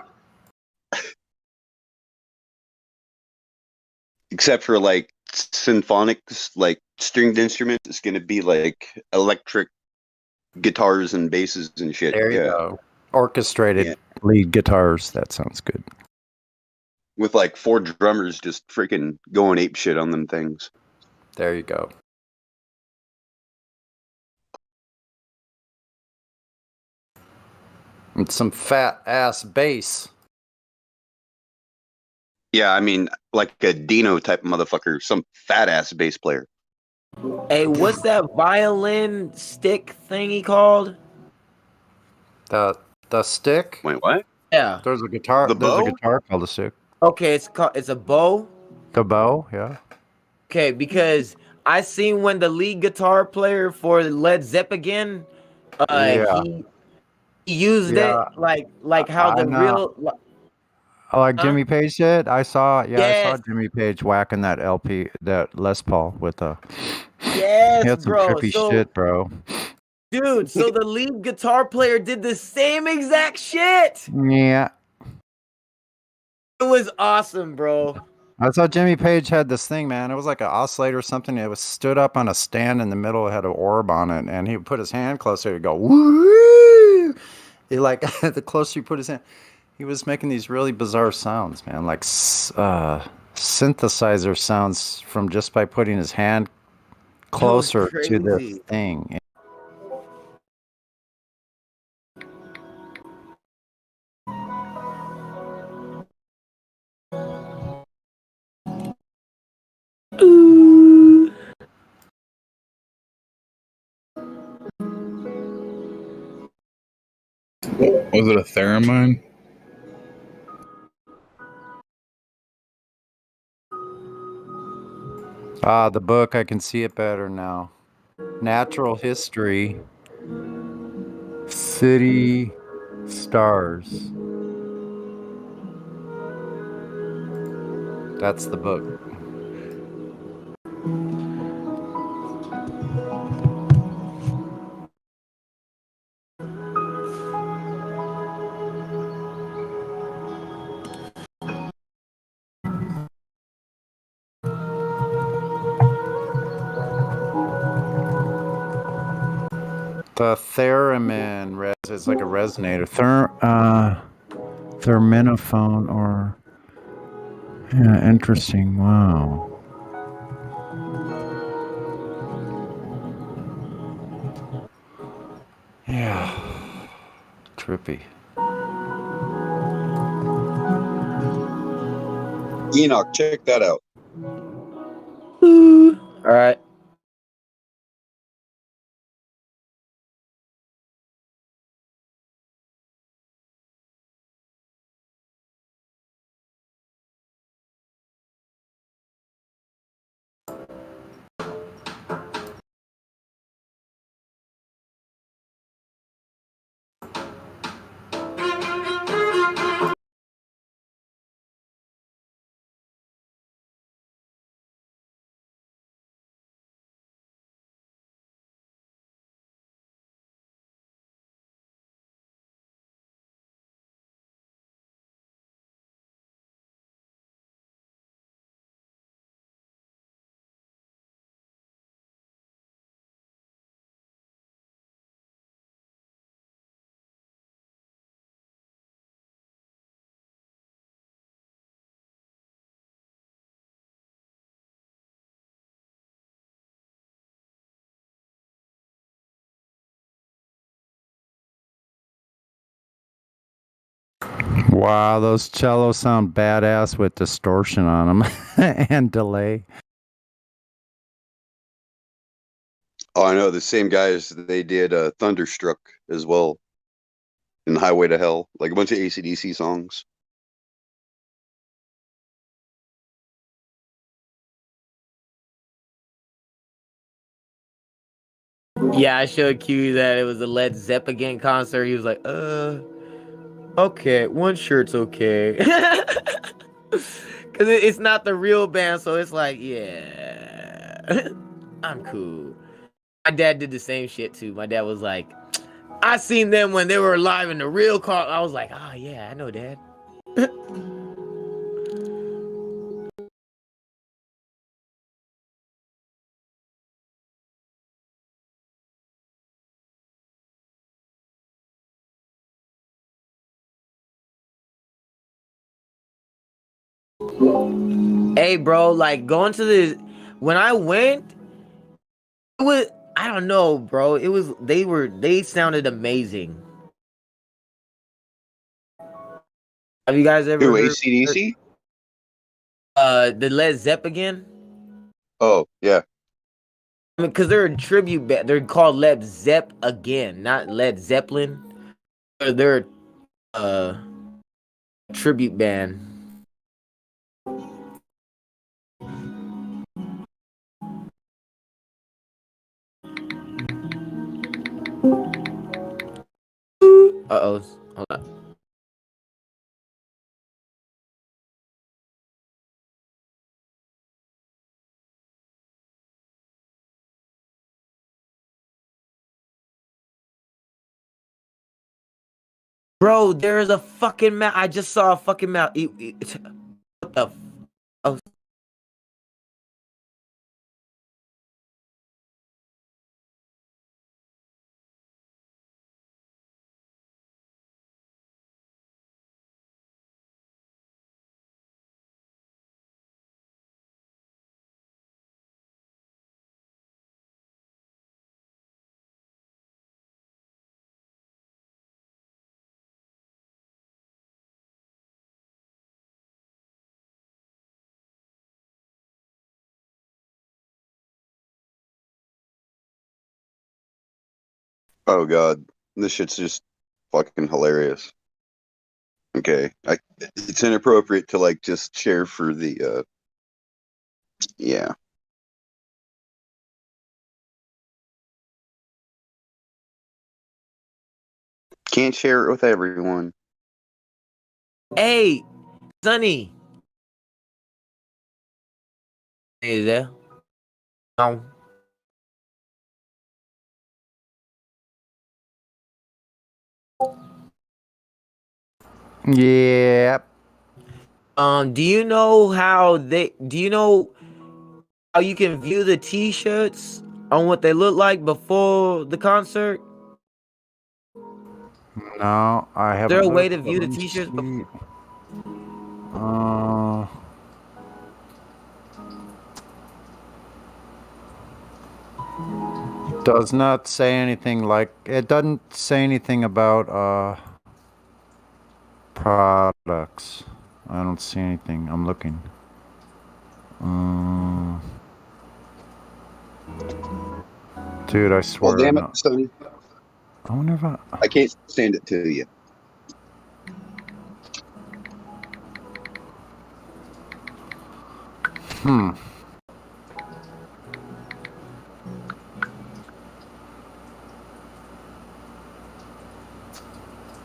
Except for like symphonic, like stringed instruments. It's gonna be like electric guitars and basses and shit.
There you
Yeah,
go. Orchestrated lead guitars. That sounds good.
with like 4 drummers just freaking going ape shit on them things.
There you go. And some fat ass bass.
Yeah, I mean, like a Dino type motherfucker, some fat ass bass player.
Hey, what's that violin stick thingy called?
The stick?
Wait, what?
Yeah.
There's a guitar.
The
There's a
bow?
guitar called a stick.
Okay, it's a bow.
The bow, yeah.
Okay, because I seen when the lead guitar player for Led Zeppelin,
Yeah.
he used
Yeah.
it like how
I
the
know.
real.
Like
Huh?
Jimmy Page did. I saw
Yes.
Jimmy Page whacking that LP, that Les Paul with a.
Yes,
He had some
bro.
trippy
So,
shit, bro.
dude, so the lead guitar player did the same exact shit.
Yeah.
It was awesome, bro.
I saw Jimmy Page had this thing, man. It was like an oscillator or something. It was stood up on a stand in the middle. It had an orb on it, and he would put his hand closer. He'd go, woo! He like the closer he put his hand, he was making these really bizarre sounds, man. Like synthesizer sounds from just by putting his hand closer to this
crazy.
thing.
Was it a theremin?
Ah, the book, I can see it better now. Natural History, City Stars. That's the book. The theremin is like a resonator. Therminophone or yeah, interesting. Wow. Yeah. Trippy.
Enoch, check that out.
All right.
Wow, those cellos sound badass with distortion on them and delay.
Oh, I know the same guys. They did Thunderstruck as well, in Highway to Hell, like a bunch of AC/DC songs.
Yeah, I showed Q that it was a Led Zeppelin concert. He was like, okay, one shirt's okay. Because it's not the real band, so it's like, yeah, I'm cool. My dad did the same shit too. My dad was like, I seen them when they were live in the real car. I was like, oh yeah, I know, Dad. Hey, bro, like going to the when I went, it was I don't know, bro. It was they sounded amazing. Have you guys ever
Who,
heard
AC/DC?
the Led Zeppelin?
Oh, yeah.
I mean, because they're a tribute band. They're called Led Zepp again, not Led Zeppelin. They're a tribute band. Uh-oh. Hold on. Bro, there is a fucking map. I just saw a fucking map. What the? Oh.
Oh god, this shit's just fucking hilarious. Okay, it's inappropriate to like just share for the yeah. Can't share it with everyone.
Hey, Sonny. Hey there. No.
Yep.
Do you know how how you can view the t-shirts on what they look like before the concert?
No, I
Is there
haven't
a way
looked.
to
But
view the
let me
t-shirts
see.
before?
Does not say anything like it doesn't say anything about products. I don't see anything. I'm looking. Dude, I
Well,
swear.
damn it, Sony.
I wonder if
I can't stand it to you.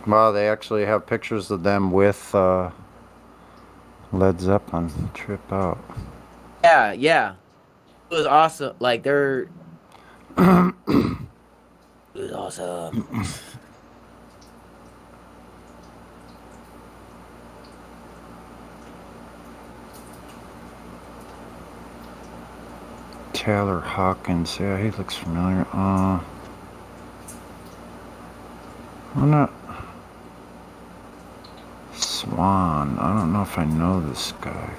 Wow, they actually have pictures of them with Led Zeppelin. Trip out.
Yeah, yeah. It was awesome. Like it was awesome.
Taylor Hawkins. Yeah, he looks familiar. I'm not. Swan. I don't know if I know this guy.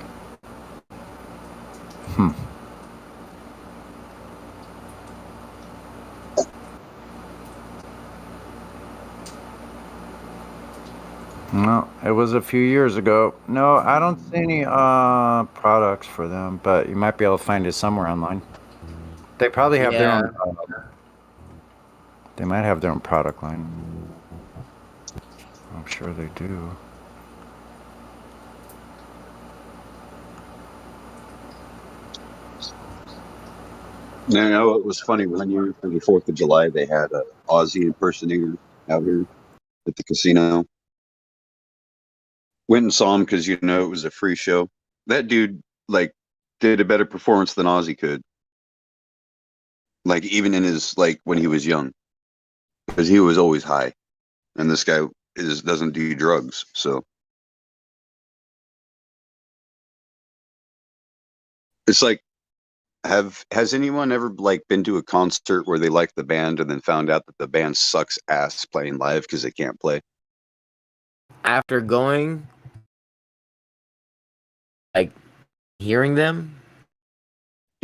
No, it was a few years ago. No, I don't see any products for them, but you might be able to find it somewhere online. They probably have their own. They might have their own product line. I'm sure they do.
No, it was funny when you for the 4th of July they had a Aussie impersonator out here at the casino. Went and saw him because it was a free show. That dude like did a better performance than Ozzy could. Like even in his like when he was young, because he was always high, and this guy doesn't do drugs. So it's like, has anyone ever like been to a concert where they liked the band and then found out that the band sucks ass playing live because they can't play?
After going, like hearing them.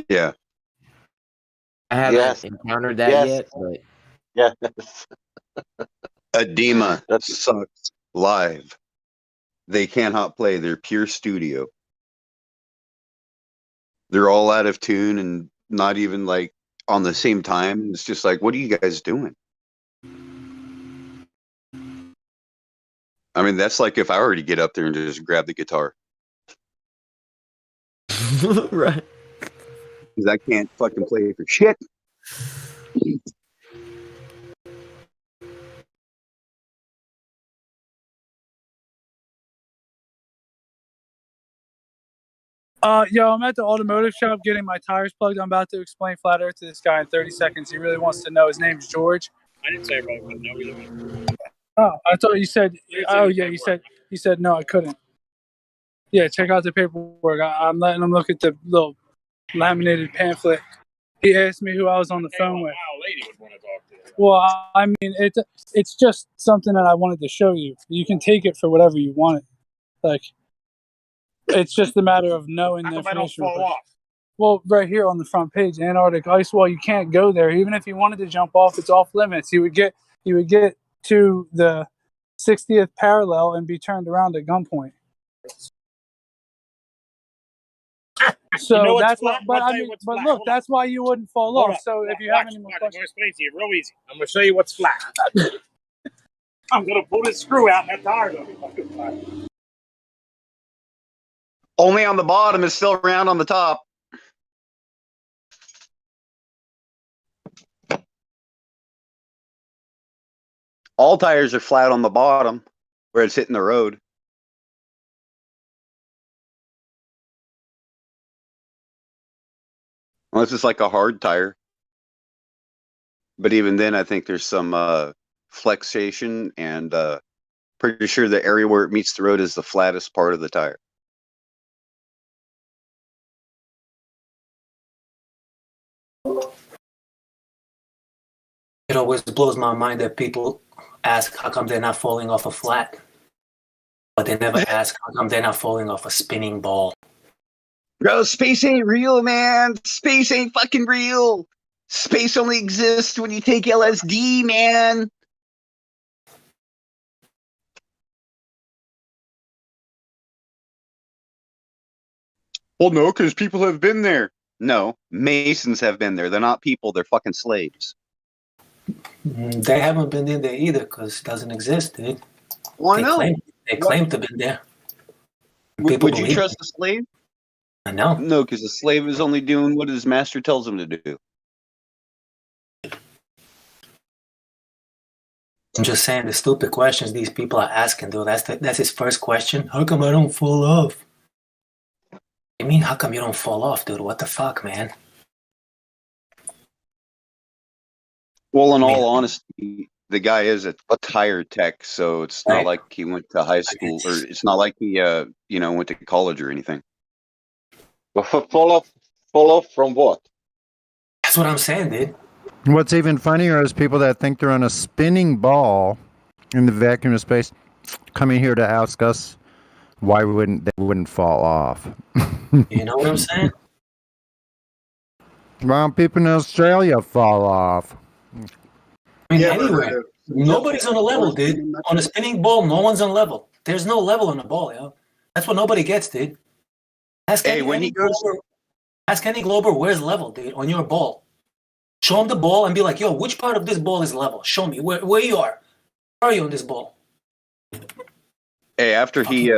Yeah.
I haven't
Yes.
encountered that
Yes.
yet, but
Yes.
Edema sucks live. They cannot play. They're pure studio. They're all out of tune and not even like on the same time. It's just like, what are you guys doing? I mean, that's like if I were to get up there and just grab the guitar.
Right.
Because I can't fucking play for shit.
Yo, I'm at the automotive shop getting my tires plugged. I'm about to explain flat Earth to this guy in 30 seconds. He really wants to know. His name's George.
I didn't say I probably couldn't know either.
Oh, I thought you said. Oh yeah, you said no. I couldn't. Yeah, check out the paperwork. I'm letting him look at the little laminated pamphlet. He asked me who I was on the phone with.
Wow, lady would want to talk to you.
Well, I mean, it's just something that I wanted to show you. You can take it for whatever you want it. Like, it's just a matter of knowing the information.
Fall off?
Well, right here on the front page, Antarctic ice wall. You can't go there. Even if you wanted to jump off, it's off limits. You would get to the 60th parallel and be turned around at gunpoint. So
You know what's
that's
flat?
what. But
I'll
I
tell you
mean,
what's
but
flat.
look,
Hold on.
that's why you wouldn't fall
Hold
off.
on.
So if you
Watch,
have any more
watch, I'm
questions,
going to explain to you real easy. I'm going to show you what's flat. I'm going to pull this screw out and that tire's going to be fucking flat.
Only on the bottom is still round on the top. All tires are flat on the bottom where it's hitting the road. Unless it's like a hard tire. But even then, I think there's some flexation and pretty sure the area where it meets the road is the flattest part of the tire.
It always blows my mind that people ask how come they're not falling off a flat, but they never ask how come they're not falling off a spinning ball.
Bro, space ain't real, man. Space ain't fucking real. Space only exists when you take LSD, man. Well, no, because people have been there. No, Masons have been there. They're not people. They're fucking slaves.
They haven't been in there either because it doesn't exist, dude.
Well, I know.
They claim to have been there.
Would you trust a slave?
I know.
No, because a slave is only doing what his master tells him to do.
I'm just saying the stupid questions these people are asking, dude. That's his first question. How come I don't fall off? I mean, how come you don't fall off, dude? What the fuck, man?
Well, in all honesty, the guy is a tire tech, so it's not like he went to high school, or it's not like he, went to college or anything.
But fall off from what?
That's what I'm saying, dude.
What's even funnier is people that think they're on a spinning ball in the vacuum of space coming here to ask us why they wouldn't fall off.
You know what I'm saying?
Well, people in Australia fall off.
I mean, anywhere. Nobody's on a level, dude. On a spinning ball, no one's on level. There's no level on the ball, yo. That's what nobody gets, dude. Ask any Glober where's level, dude, on your ball. Show him the ball and be like, yo, which part of this ball is level? Show me where you are. Where are you on this ball?
Hey, after he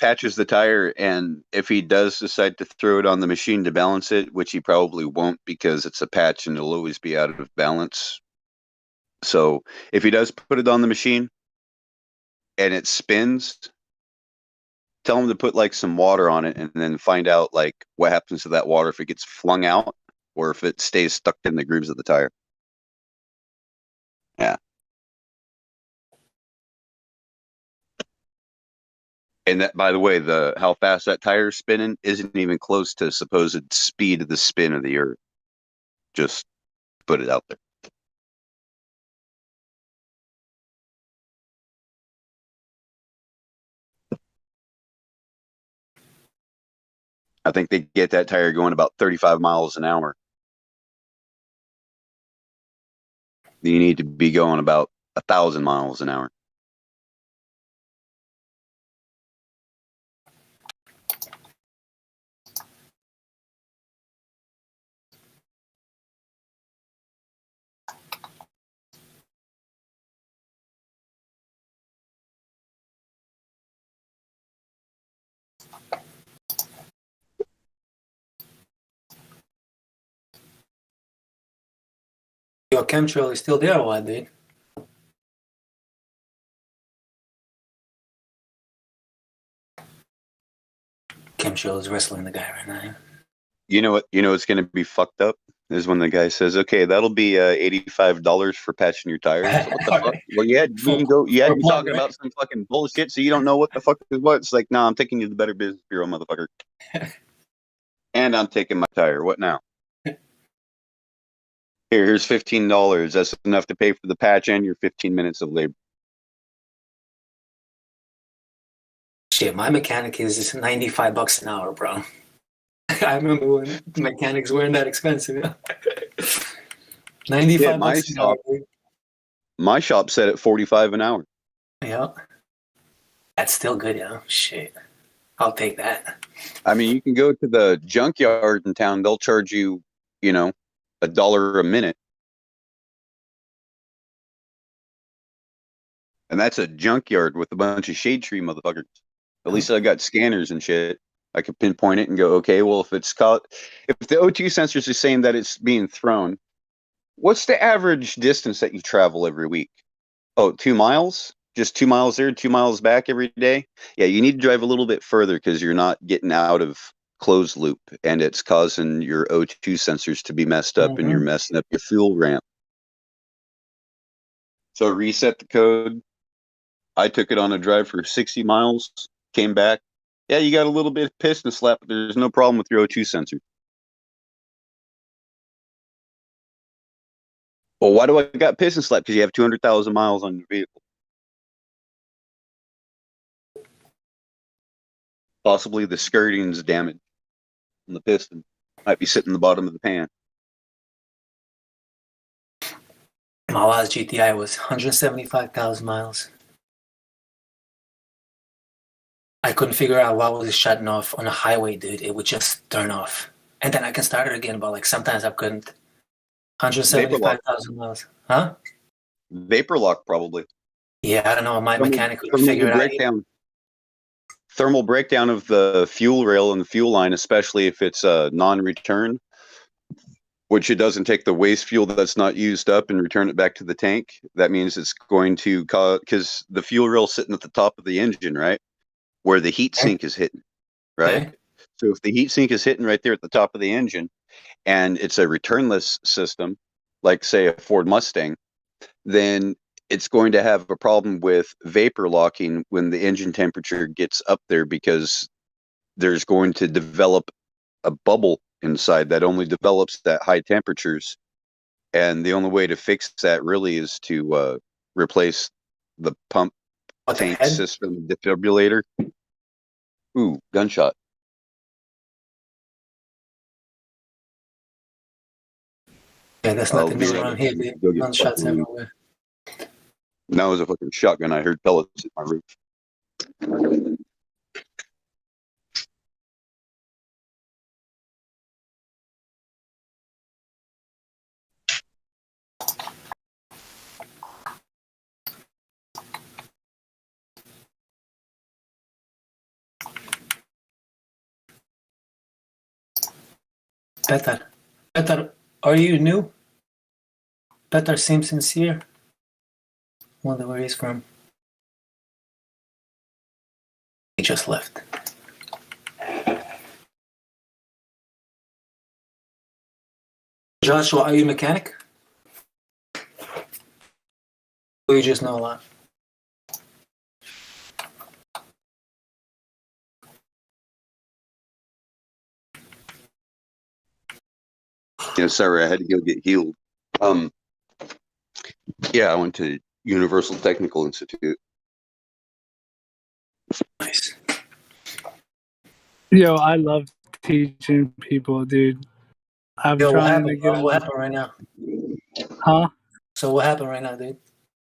patches the tire, and if he does decide to throw it on the machine to balance it, which he probably won't because it's a patch and it'll always be out of balance. So if he does put it on the machine and it spins, tell him to put like some water on it and then find out like what happens to that water if it gets flung out or if it stays stuck in the grooves of the tire. Yeah. And that, by the way, how fast that tire is spinning isn't even close to supposed speed of the spin of the Earth. Just put it out there. I think they get that tire going about 35 miles an hour. You need to be going about 1,000 miles an hour.
Your chemtrail is still there or what, dude? Chemtrail is wrestling the guy right now.
You know what? You know what's going to be fucked up is when the guy says, "Okay, that'll be $85 for patching your tires." What the fuck? Well, you had me go. You had me talking about some fucking bullshit, so you don't know what the fuck is what. It's like, nah, I'm taking you to the Better Business Bureau, motherfucker. And I'm taking my tire. What now? Here's $15. That's enough to pay for the patch and your 15 minutes of labor.
Shit, my mechanic is $95 an hour, bro. I remember when mechanics weren't that expensive. 95 bucks an hour.
My shop set at 45 an hour.
Yeah. That's still good, yeah. Shit. I'll take that.
I mean, you can go to the junkyard in town. They'll charge you, $1 a minute. And that's a junkyard with a bunch of shade tree motherfuckers. At least I got scanners and shit. I could pinpoint it and go, okay, well, if the O2 sensors are saying that it's being thrown, what's the average distance that you travel every week? Oh, 2 miles? Just 2 miles there, 2 miles back every day? Yeah, you need to drive a little bit further because you're not getting out of closed loop and it's causing your O2 sensors to be messed up and you're messing up your fuel ramp. So reset the code. I took it on a drive for 60 miles, came back. Yeah, you got a little bit of piston slap, but there's no problem with your O2 sensor. Well, why do I got piston slap? Because you have 200,000 miles on your vehicle. Possibly the skirting's damaged on the piston. Might be sitting in the bottom of the pan.
My last GTI was 175,000 miles. I couldn't figure out why was it shutting off on a highway, dude. It would just turn off. And then I can start it again, but sometimes I couldn't. 175,000 miles. Huh?
Vapor lock, probably.
Yeah, I don't know. My mechanic couldn't figure it out.
Thermal breakdown of the fuel rail and the fuel line, especially if it's a non-return, which it doesn't take the waste fuel that's not used up and return it back to the tank. That means it's going to cause, because the fuel rail is sitting at the top of the engine, right? Where the heat sink is hitting, right? Okay. So if the heat sink is hitting right there at the top of the engine and it's a returnless system, like say a Ford Mustang, then it's going to have a problem with vapor locking when the engine temperature gets up there because there's going to develop a bubble inside that only develops at high temperatures. And the only way to fix that really is to replace the pump tank system defibrillator. Ooh, gunshot.
Yeah, that's nothing new around here, dude. Gunshots everywhere.
That was a fucking shotgun. I heard pellets in my roof.
Petar, are you new? Petar seems sincere. Wonder where he's from. He just left. Joshua, are you a mechanic? Or you just know a lot?
Yeah, sorry, I had to go get healed. Yeah, I went to Universal Technical Institute.
Nice.
Yo, I love teaching people, dude. I'm
Yo,
trying to get
what
them.
happened right now?
Huh?
So what happened right now, dude?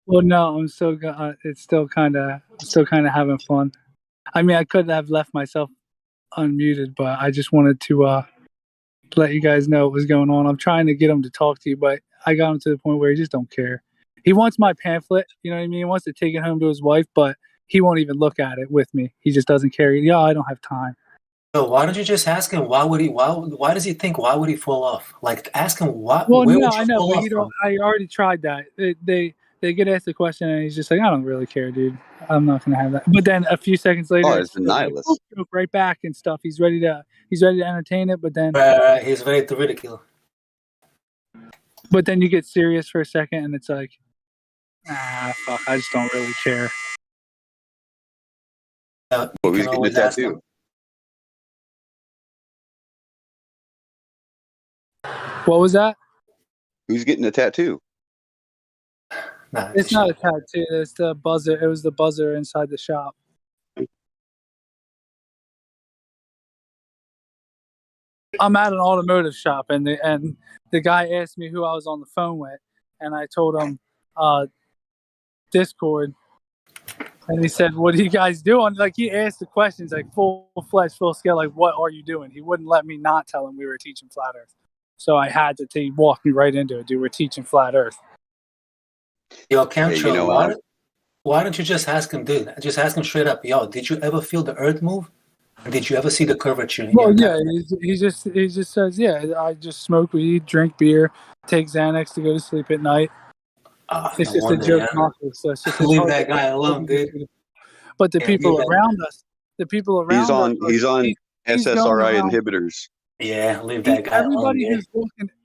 Well, no, I'm still. It's still kind of having fun. I mean, I could have left myself unmuted, but I just wanted to let you guys know what was going on. I'm trying to get him to talk to you, but I got him to the point where he just don't care. He wants my pamphlet, you know what I mean? He wants to take it home to his wife, but he won't even look at it with me. He just doesn't care. Yeah, I don't have time.
Yo, why don't you just ask him why does he think why would he fall off? Like ask him where
Well,
would
no,
you
I know,
fall
but
off
you
from?
don't. I already tried that. They get asked the question, and he's just like, I don't really care, dude. I'm not gonna have that. But then a few seconds later,
Oh,
it's
it's a
still like,
nihilist.
joke right back and stuff. He's ready to entertain it, but then
He's ready to ridicule.
But then you get serious for a second, and it's like, fuck, I just don't really care.
Well, who's getting a tattoo?
What was that?
Who's getting a tattoo?
It's not a tattoo. It's the buzzer. It was the buzzer inside the shop. I'm at an automotive shop, and the guy asked me who I was on the phone with, and I told him Discord, and he said, "What are you guys doing?" Like he asked the questions like full fledged, full scale, like "What are you doing?" He wouldn't let me not tell him we were teaching flat Earth, so I had to walk me right into it. Dude, we're teaching flat Earth.
Yo, Camtro,
Hey, you know,
why don't you just ask him, dude? Just ask him straight up. Yo, did you ever feel the Earth move? Did you ever see the curvature? in
Well,
your
yeah, he just says, yeah, I just smoke weed, drink beer, take Xanax to go to sleep at night. It's
no
just a
wonder,
joke,
yeah.
so it's just his
Leave
hard-
that guy alone, dude.
But the
Yeah,
people
leave that
around us,
he's on
he's going
SSRI
around.
inhibitors.
Yeah, leave that guy alone, dude.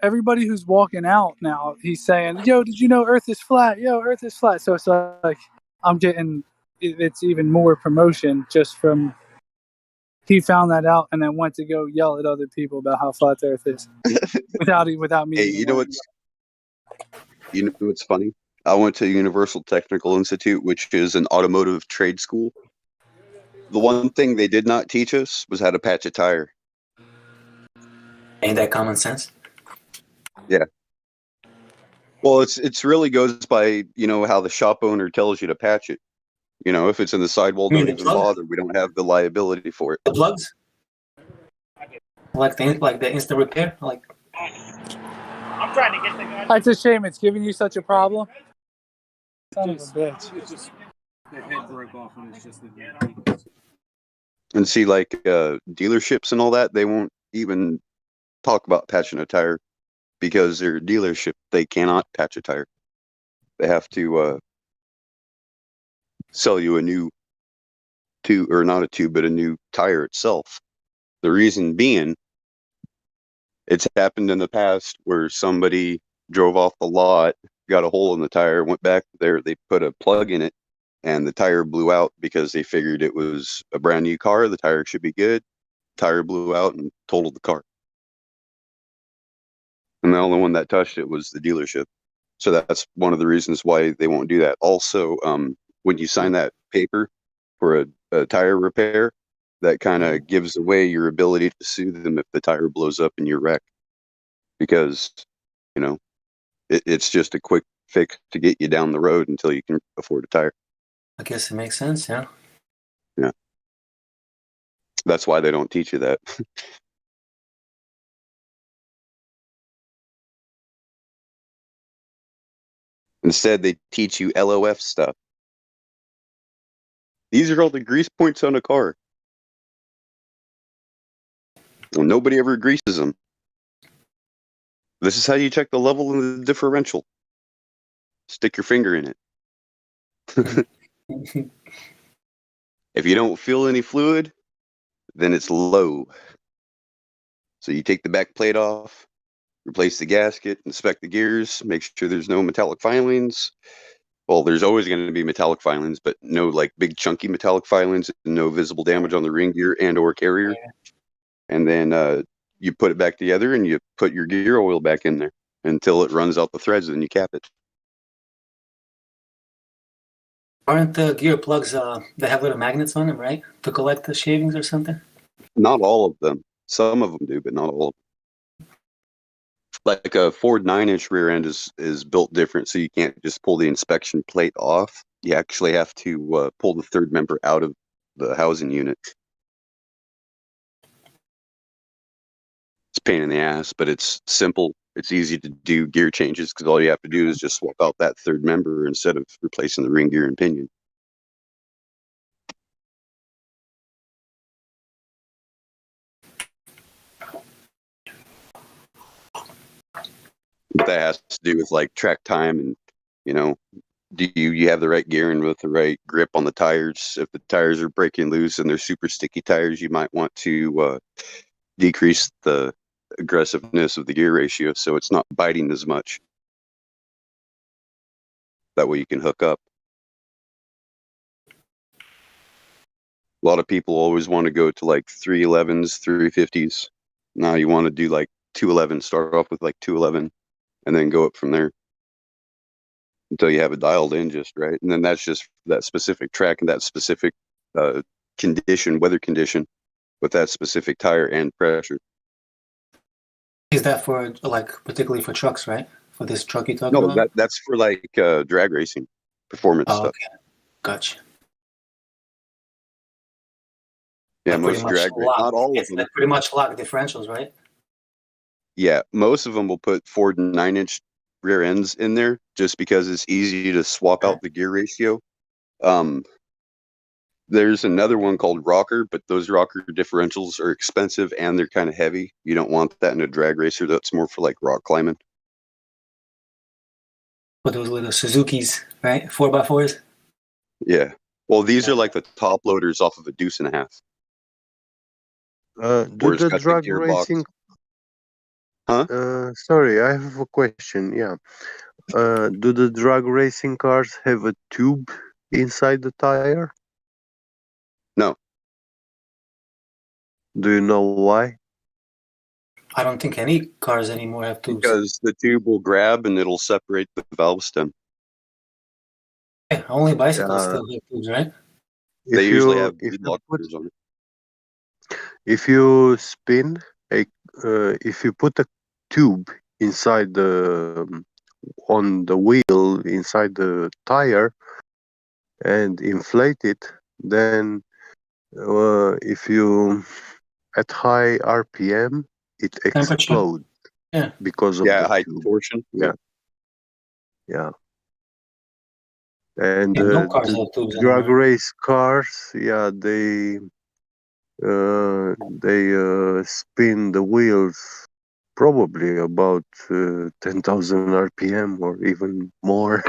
Everybody who's walking out now, he's saying, "Yo, did you know Earth is flat? Yo, Earth is flat." So it's like I'm getting it's even more promotion just from he found that out and then went to go yell at other people about how flat the Earth is without me.
Hey,
even
you know what's funny? I went to Universal Technical Institute, which is an automotive trade school. The one thing they did not teach us was how to patch a tire.
Ain't that common sense?
Yeah. Well, it's really goes by, how the shop owner tells you to patch it. If it's in the sidewall,
You mean
don't
the
even
plug?
bother. We don't have the liability for it.
The plugs? Like the instant repair? Like
I'm trying to get the guy.
That's a shame. It's giving you such a problem. Son of a bitch.
It's just the head broke off and it's just the
And see, like dealerships and all that, they won't even talk about patching a tire because they're a dealership. They cannot patch a tire. They have to sell you a new tube, or not a tube, but a new tire itself. The reason being, it's happened in the past where somebody drove off the lot, got a hole in the tire, went back there, they put a plug in it, and the tire blew out because they figured it was a brand new car. The tire should be good. Tire blew out and totaled the car. And the only one that touched it was the dealership. So that's one of the reasons why they won't do that. Also, when you sign that paper for a tire repair, that kind of gives away your ability to sue them if the tire blows up in your wreck. Because, it's just a quick fix to get you down the road until you can afford a tire.
I guess it makes sense, yeah.
Yeah. That's why they don't teach you that. Instead, they teach you LOF stuff. These are all the grease points on a car. Well, nobody ever greases them. This is how you check the level in the differential. Stick your finger in it. If you don't feel any fluid, then it's low. So you take the back plate off, replace the gasket, inspect the gears, make sure there's no metallic filings. Well, there's always going to be metallic filings, but no like big chunky metallic filings, no visible damage on the ring gear and or carrier. And then you put it back together and you put your gear oil back in there until it runs out the threads, and you cap it.
Aren't the gear plugs they have little magnets on them, right? To collect the shavings or something?
Not all of them. Some of them do, but not all of them. Like a Ford 9-inch rear end is built different, so you can't just pull the inspection plate off. You actually have to pull the third member out of the housing unit. It's a pain in the ass, but it's simple. It's easy to do gear changes because all you have to do is just swap out that third member instead of replacing the ring gear and pinion. But that has to do with like track time and, you know, do you have the right gearing with the right grip on the tires? If the tires are breaking loose and they're super sticky tires, you might want to decrease the aggressiveness of the gear ratio so it's not biting as much. That way you can hook up. A lot of people always want to go to like 311s, 350s. Now you want to do like 211, start off with like 211 and then go up from there until you have it dialed in just right. And then that's just that specific track and that specific condition, weather condition with that specific tire and pressure.
Is that for like particularly for trucks, right? For this truck you're talking
No,
about?
that's for like drag racing, performance stuff.
Okay, gotcha.
Yeah,
They're pretty
most
much
drag, not all of them.
They're pretty much lock differentials, right?
Yeah, most of them will put Ford 9-inch rear ends in there just because it's easy to swap out the gear ratio. There's another one called rocker, but those rocker differentials are expensive and they're kind of heavy. You don't want that in a drag racer. That's more for like rock climbing.
For those little Suzukis, right? 4x4s?
Yeah. Well, these are like the top loaders off of a deuce and a half.
Do the drag racing?
Huh?
Sorry, I have a question. Yeah. Do the drag racing cars have a tube inside the tire?
No.
Do you know why?
I don't think any cars anymore have tubes.
Because the tube will grab and it'll separate the valve stem.
Yeah, only bicycles still have tubes, right?
They usually have bead lockers on it.
If you spin if you put a tube inside on the wheel inside the tire and inflate it, then if you at high RPM it explodes.
Yeah.
Because of the
high
tube.
torsion.
Yeah. And
no cars have tubes
drag
anymore.
race cars, yeah, they spin the wheels probably about 10,000 RPM or even more.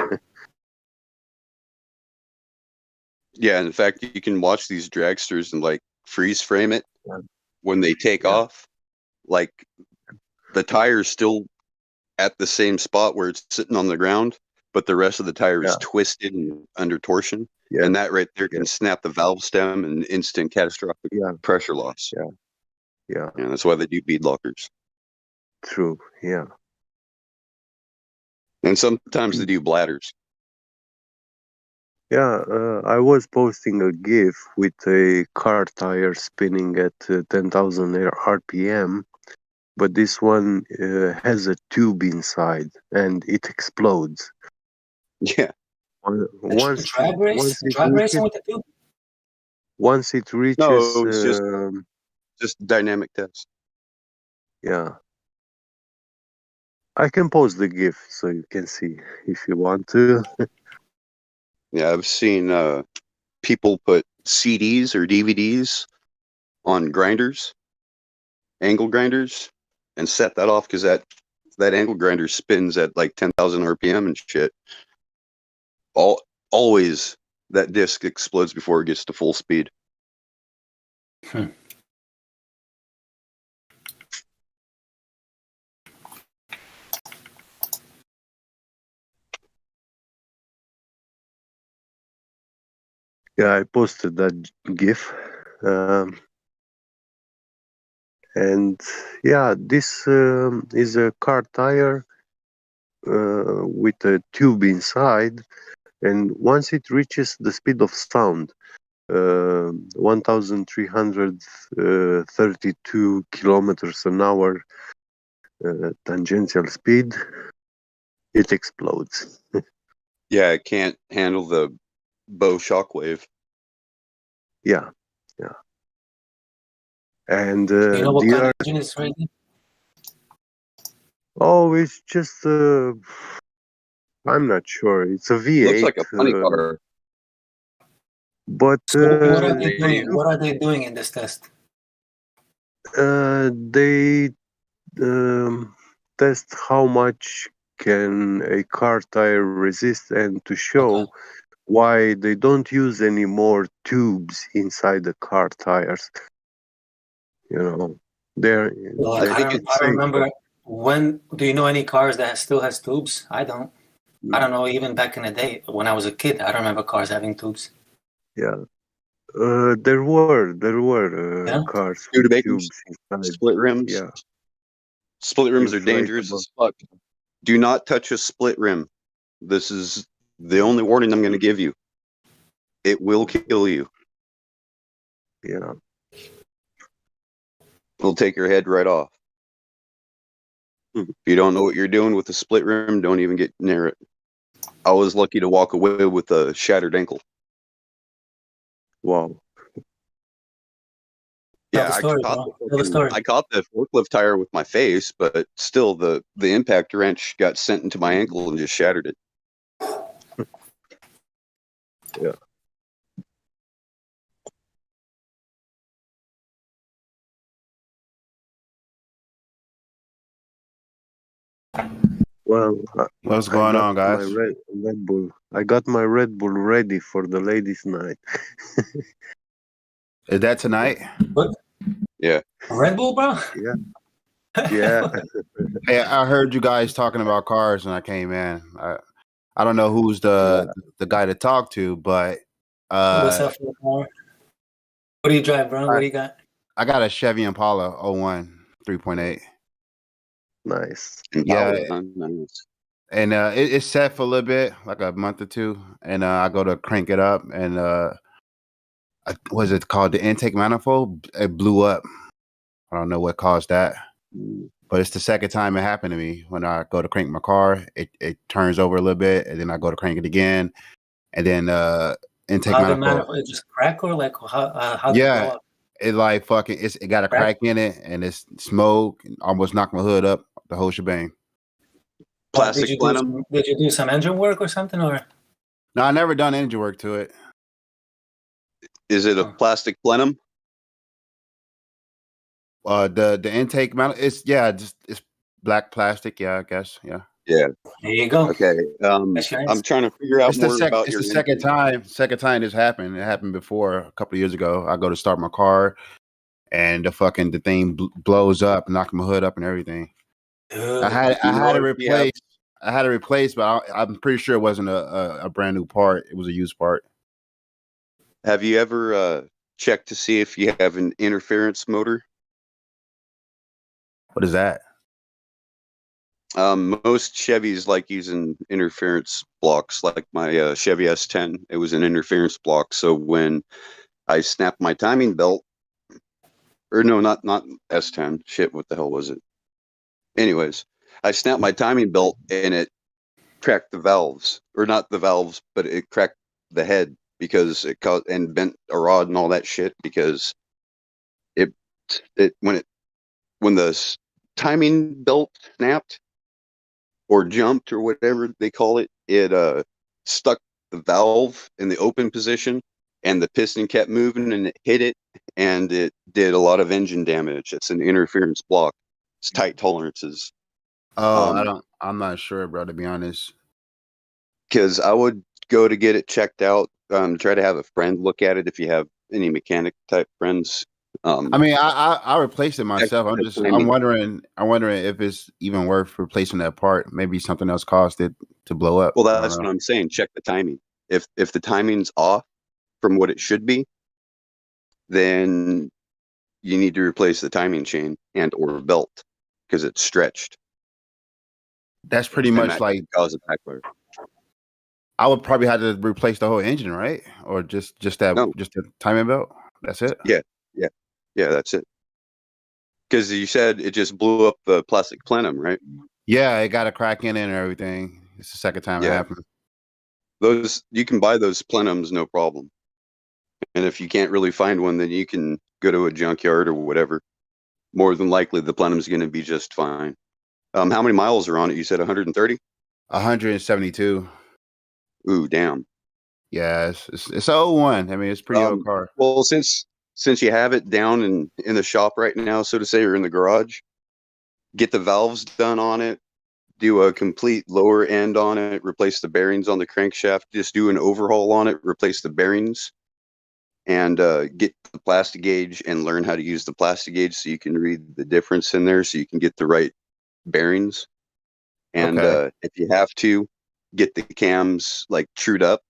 Yeah, in fact, you can watch these dragsters and like freeze frame it when they take off. Like the tire's still at the same spot where it's sitting on the ground, but the rest of the tire is twisted and under torsion. And that right there can snap the valve stem and instant catastrophic pressure loss.
Yeah.
And that's why they do bead lockers.
True. Yeah.
And sometimes they do bladders.
Yeah, I was posting a GIF with a car tire spinning at 10,000 RPM, but this one has a tube inside and it explodes.
Yeah.
Once
Drag racing with the tube?
Once it reaches,
no, it's just dynamic test.
Yeah. I can post the GIF so you can see if you want to.
Yeah, I've seen people put CDs or DVDs on grinders, angle grinders, and set that off because that angle grinder spins at like 10,000 RPM and shit. Always that disc explodes before it gets to full speed.
Yeah, I posted that GIF. And yeah, this is a car tire with a tube inside. And once it reaches the speed of sound, 1,332 kilometers an hour tangential speed, it explodes.
Yeah, it can't handle the bow shockwave.
Yeah, yeah. And
You know what
the
kind of
Earth,
engine is rated?
oh, it's just I'm not sure. It's a V8.
Looks like a funny car.
But
So what are they
they
doing?
do,
What are they doing in this test?
they test how much can a car tire resist, and to show why they don't use any more tubes inside the car tires. You know, they're
Like,
they
I
can
don't
say,
remember when. Do you know any cars that still has tubes? I don't. I don't know. Even back in the day when I was a kid, I don't remember cars having tubes.
yeah. There were
Yeah?
cars with
Studebakers,
tubes inside.
split rims.
Yeah,
Split rims are dangerous
inflatable.
as fuck. Do not touch a split rim. This is the only warning I'm going to give you. It will kill you.
Yeah.
It'll take your head right off. If you don't know what you're doing with a split rim, don't even get near it. I was lucky to walk away with a shattered ankle.
Wow.
Yeah,
Tell the story, bro. Tell the story.
I caught the forklift tire with my face, but still the impact wrench got sent into my ankle and just shattered it.
Yeah. Well,
What's going on,
my
guys?
Red Bull. I got my Red Bull ready for the ladies' night.
Is that tonight?
What?
Yeah.
Red Bull, bro?
Yeah. Yeah.
Hey, I heard you guys talking about cars when I came in. I don't know who's the guy to talk to, but
What's up for the car? What do you drive, bro? What do you got?
I got a Chevy Impala 01 3.8.
Nice.
Yeah.
Nice.
And it's set for a little bit, like a month or two, and I go to crank it up, and was it called the intake manifold? It blew up. I don't know what caused that, but it's the second time it happened to me. When I go to crank my car, it turns over a little bit, and then I go to crank it again, and then intake
How
manifold.
the manifold? It just crack or like how did it blow up?
It like fucking it got a crack in it, and it's smoke, and almost knocked my hood up, the whole shebang.
Plastic
Did you do some engine work or something, or?
No, I never done engine work to it.
Is it a plastic plenum?
The intake mount, it's it's black plastic. Yeah, I guess. Yeah.
Yeah.
There you go.
Okay. I'm trying to figure out more about your.
It's the second time this happened. It happened before a couple of years ago. I go to start my car, and the thing blows up, knocking my hood up and everything. I had it replaced, but I'm pretty sure it wasn't a brand new part. It was a used part.
Have you ever checked to see if you have an interference motor?
What is that?
Most Chevys like using interference blocks, like my Chevy S10. It was an interference block. So when I snapped my timing belt, or no, not S10. Shit, what the hell was it? Anyways, I snapped my timing belt and it cracked the valves, or not the valves, but it cracked the head because it caused and bent a rod and all that shit because when the timing belt snapped or jumped or whatever they call it, it stuck the valve in the open position and the piston kept moving and it hit it and it did a lot of engine damage. It's an interference block. It's tight tolerances.
Oh, I'm not sure, bro, to be honest.
Because I would go to get it checked out. Try to have a friend look at it if you have any mechanic type friends.
I mean, I replaced it myself. I'm wondering if it's even worth replacing that part. Maybe something else caused it to blow up.
Well, that's what I'm saying. Check the timing. If the timing's off from what it should be, then you need to replace the timing chain and or belt because it's stretched.
That's pretty much like
cause a backfire.
I would probably have to replace the whole engine, right? Or just the timing belt. That's it.
Yeah. That's it. Because you said it just blew up the plastic plenum, right?
Yeah, it got a crack in it and everything. It's the second time it happened.
Those you can buy those plenums, no problem. And if you can't really find one, then you can go to a junkyard or whatever. More than likely, the plenum's going to be just fine. How many miles are on it? You said 130?
172.
Ooh, damn.
Yeah, it's an 01. I mean, it's a pretty old car.
Well, since you have it down in the shop right now, so to say, or in the garage, get the valves done on it, do a complete lower end on it, replace the bearings on the crankshaft, just do an overhaul on it, replace the bearings, and get the plastic gauge and learn how to use the plastic gauge so you can read the difference in there so you can get the right bearings. And if you have to, get the cams like trued up.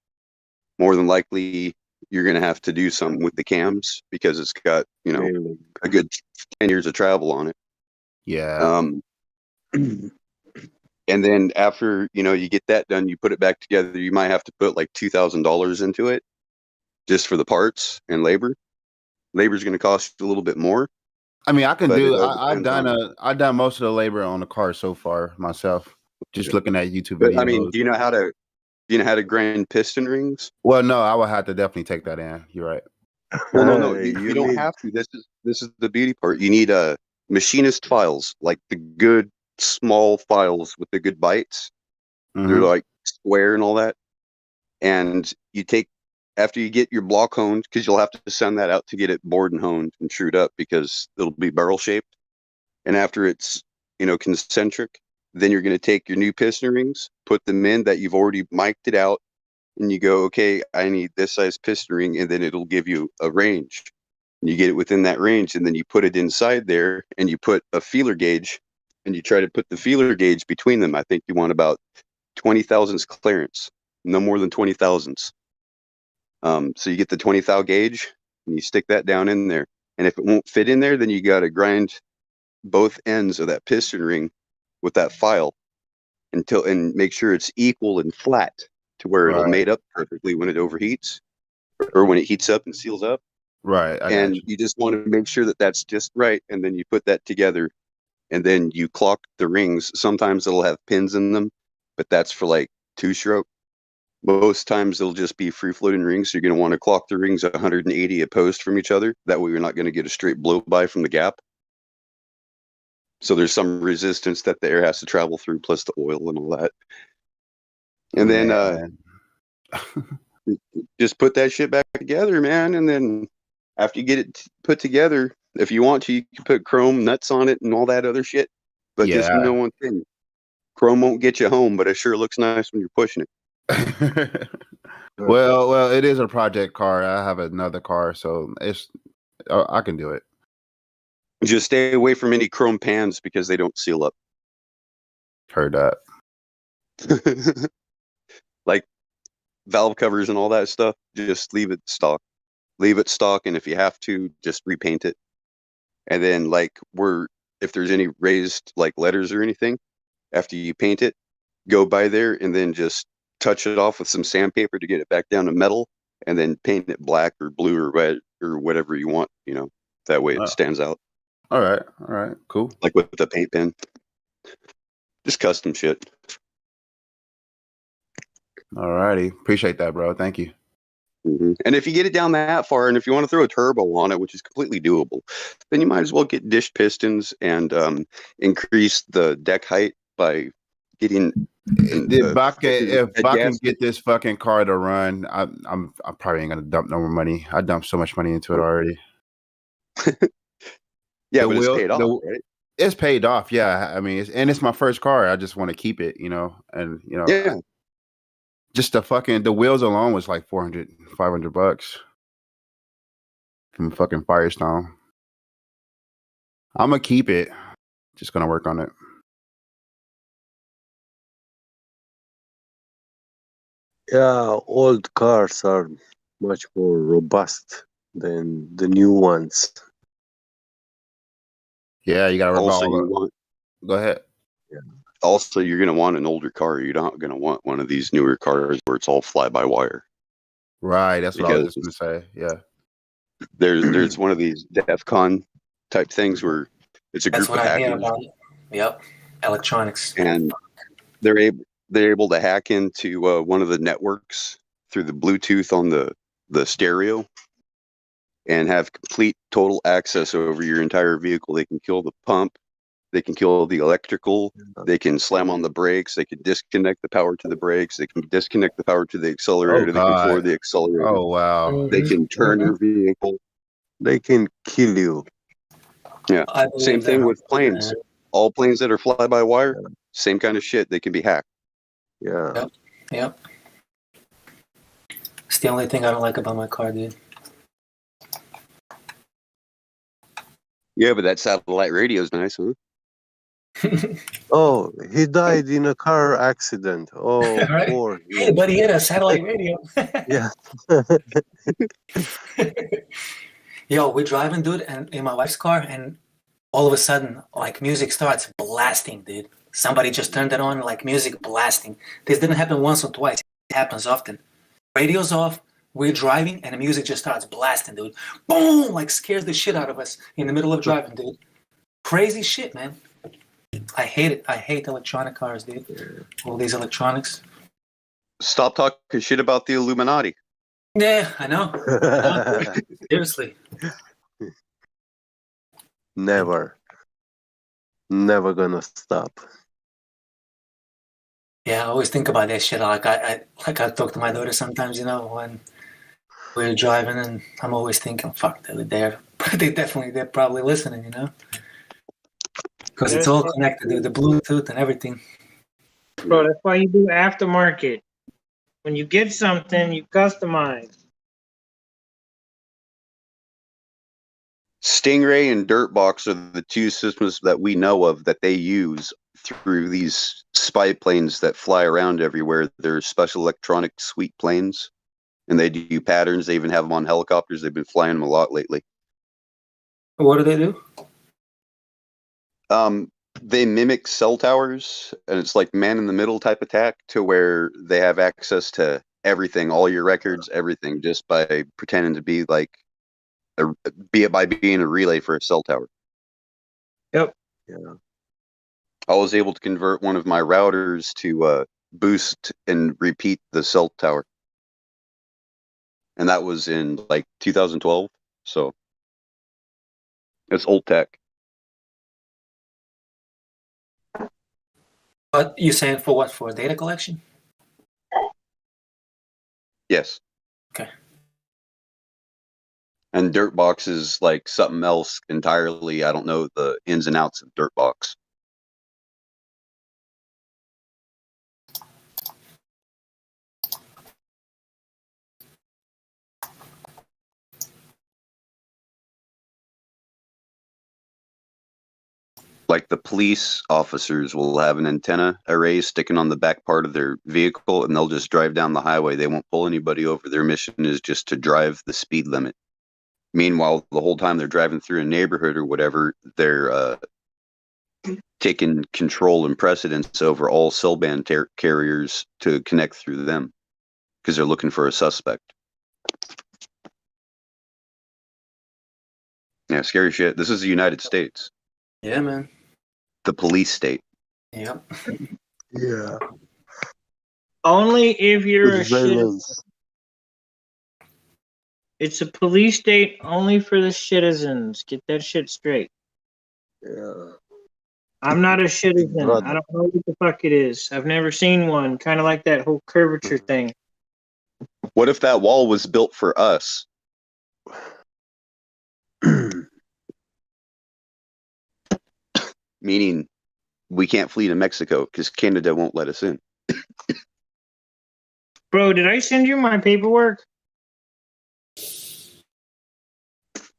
More than likely, you're going to have to do something with the cams because it's got, a good 10 years of travel on it.
Yeah.
And then after, you get that done, you put it back together, you might have to put like $2,000 into it just for the parts and labor. Labor's going to cost you a little bit more.
I mean, I can do. I've done most of the labor on the car so far myself. Just looking at YouTube videos.
But, I mean, do you know how to grind piston rings?
Well, no, I would have to definitely take that in. You're right.
Well, no, you don't have to. This is the beauty part. You need machinist files, like the good small files with the good bites. They're like square and all that. And you take, after you get your block honed, because you'll have to send that out to get it bored and honed and trued up because it'll be barrel shaped. And after it's, concentric, then you're going to take your new piston rings, put them in that you've already mic'd it out, and you go, okay, I need this size piston ring, and then it'll give you a range. And you get it within that range, and then you put it inside there, and you put a feeler gauge, and you try to put the feeler gauge between them. I think you want about 20 thousandths clearance, no more than 20 thousandths. So you get the 20 thou gauge, and you stick that down in there. And if it won't fit in there, then you got to grind both ends of that piston ring with that file and make sure it's equal and flat to where it'll mate up perfectly when it overheats or when it heats up and seals up.
Right.
And you just want to make sure that that's just right. And then you put that together and then you clock the rings. Sometimes it'll have pins in them, but that's for like 2-stroke. Most times they'll just be free floating rings. So you're going to want to clock the rings 180 opposed from each other. That way you're not going to get a straight blow by from the gap. So there's some resistance that the air has to travel through, plus the oil and all that. And then just put that shit back together, man. And then after you get it put together, if you want to, you can put chrome nuts on it and all that other shit. But just know one thing. Chrome won't get you home, but it sure looks nice when you're pushing it.
Well, it is a project car. I have another car, so I can do it.
Just stay away from any chrome pans because they don't seal up.
Heard that.
Like valve covers and all that stuff, just leave it stock. Leave it stock, and if you have to, just repaint it. And then if there's any raised like letters or anything, after you paint it, go by there and then just touch it off with some sandpaper to get it back down to metal, and then paint it black or blue or red or whatever you want, that way it stands out.
All right, cool.
Like with the paint pen. Just custom shit.
All righty. Appreciate that, bro. Thank you.
Mm-hmm. And if you get it down that far, and if you want to throw a turbo on it, which is completely doable, then you might as well get dish pistons and increase the deck height by getting.
If I can get this fucking car to run, I'm probably ain't gonna dump no more money. I dumped so much money into it already.
Yeah, but it's paid off, right?
It's paid off, yeah. I mean, it's my first car. I just want to keep it, and
yeah.
Just the wheels alone was like $400-$500 from fucking Firestone. I'm gonna keep it. Just gonna work on it.
Yeah, old cars are much more robust than the new ones.
Yeah, you gotta
also
Go ahead.
Yeah.
also, you're going to want an older car. You're not going to want one of these newer cars where it's all fly-by-wire.
Right, that's what I was just going to say. Yeah.
There's one of these DEFCON type things where it's a
That's
group
what
of
I hear
hackers,
about it. Yep. Electronics.
and they're able to hack into one of the networks through the Bluetooth on the stereo, and have complete total access over your entire vehicle. They can kill the pump, they can kill the electrical, they can slam on the brakes, they can disconnect the power to the brakes, they can disconnect the power to the accelerator, they can floor the accelerator.
Oh, wow.
They can turn your vehicle.
They can kill you.
Yeah.
I
Same
believe
thing
that.
with planes. All planes that are fly-by-wire, same kind of shit. They can be hacked.
Yeah.
Yep. Yep. It's the only thing I don't like about my car, dude.
Yeah, but that satellite radio is nice, huh?
Oh, he died in a car accident. Oh,
Right?
poor.
Hey, but he had a satellite radio.
Yeah.
Yo, we're driving, dude, and in my wife's car, and all of a sudden, like, music starts blasting, dude. Somebody just turned it on, like, music blasting. This didn't happen once or twice. It happens often. Radio's off, we're driving, and the music just starts blasting, dude. Boom! Like, scares the shit out of us in the middle of driving, dude. Crazy shit, man. I hate it. I hate electronic cars, dude. All these electronics.
Stop talking shit about the Illuminati.
Yeah, I know. Seriously.
Never. Never gonna stop.
Yeah, I always think about that shit. Like I talk to my daughter sometimes, you know, when we're driving, and I'm always thinking, "Fuck, they're there." But they're probably listening, you know, because it's all connected to the Bluetooth and everything.
Bro, that's why you do aftermarket. When you get something, you customize.
Stingray and Dirtbox are the two systems that we know of that they use through these spy planes that fly around everywhere. They're special electronic sweet planes, and they do patterns. They even have them on helicopters. They've been flying them a lot lately.
What do they do?
They mimic cell towers, and it's like man-in-the-middle type attack, to where they have access to everything, all your records, everything, just by pretending to be like by being a relay for a cell tower.
Yep.
Yeah. I was able to convert one of my routers to boost and repeat the cell tower, and that was in like 2012. So it's old tech.
But you saying for what? For data collection?
Yes.
Okay.
And Dirtbox is like something else entirely. I don't know the ins and outs of Dirtbox. Like the police officers will have an antenna array sticking on the back part of their vehicle, and they'll just drive down the highway. They won't pull anybody over. Their mission is just to drive the speed limit. Meanwhile, the whole time they're driving through a neighborhood or whatever, they're taking control and precedence over all cell band carriers to connect through them, because they're looking for a suspect. Yeah, scary shit. This is the United States.
Yeah, man.
The police state.
Yep.
Yeah.
Only if you're a shit.
Surveillance.
It's a police state only for the citizens. Get that shit straight.
Yeah.
I'm not a citizen.
Brother.
I don't know what the fuck it is. I've never seen one. Kind of like that whole curvature thing.
What if that wall was built for us? Meaning we can't flee to Mexico because Canada won't let us in.
Bro, did I send you my paperwork?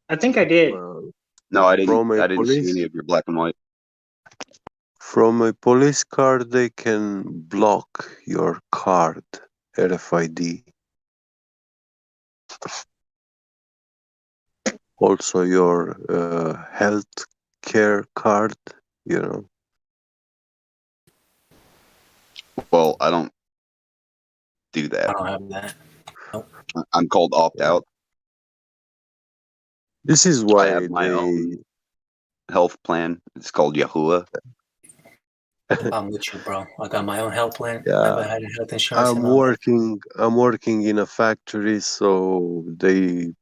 I think I did.
No, I didn't.
From a
I didn't see
police-
any of your black and white.
From a police card, they can block your card, RFID. Also, your health care card, you know.
Well, I don't do that.
I don't have that. Nope.
I'm called opt out.
This is
I
why
have my
they.
own health plan. It's called Yahuwah.
I'm with you, bro. I got my own health plan.
Yeah,
Never had a health insurance in my life.
I'm working in a factory, so they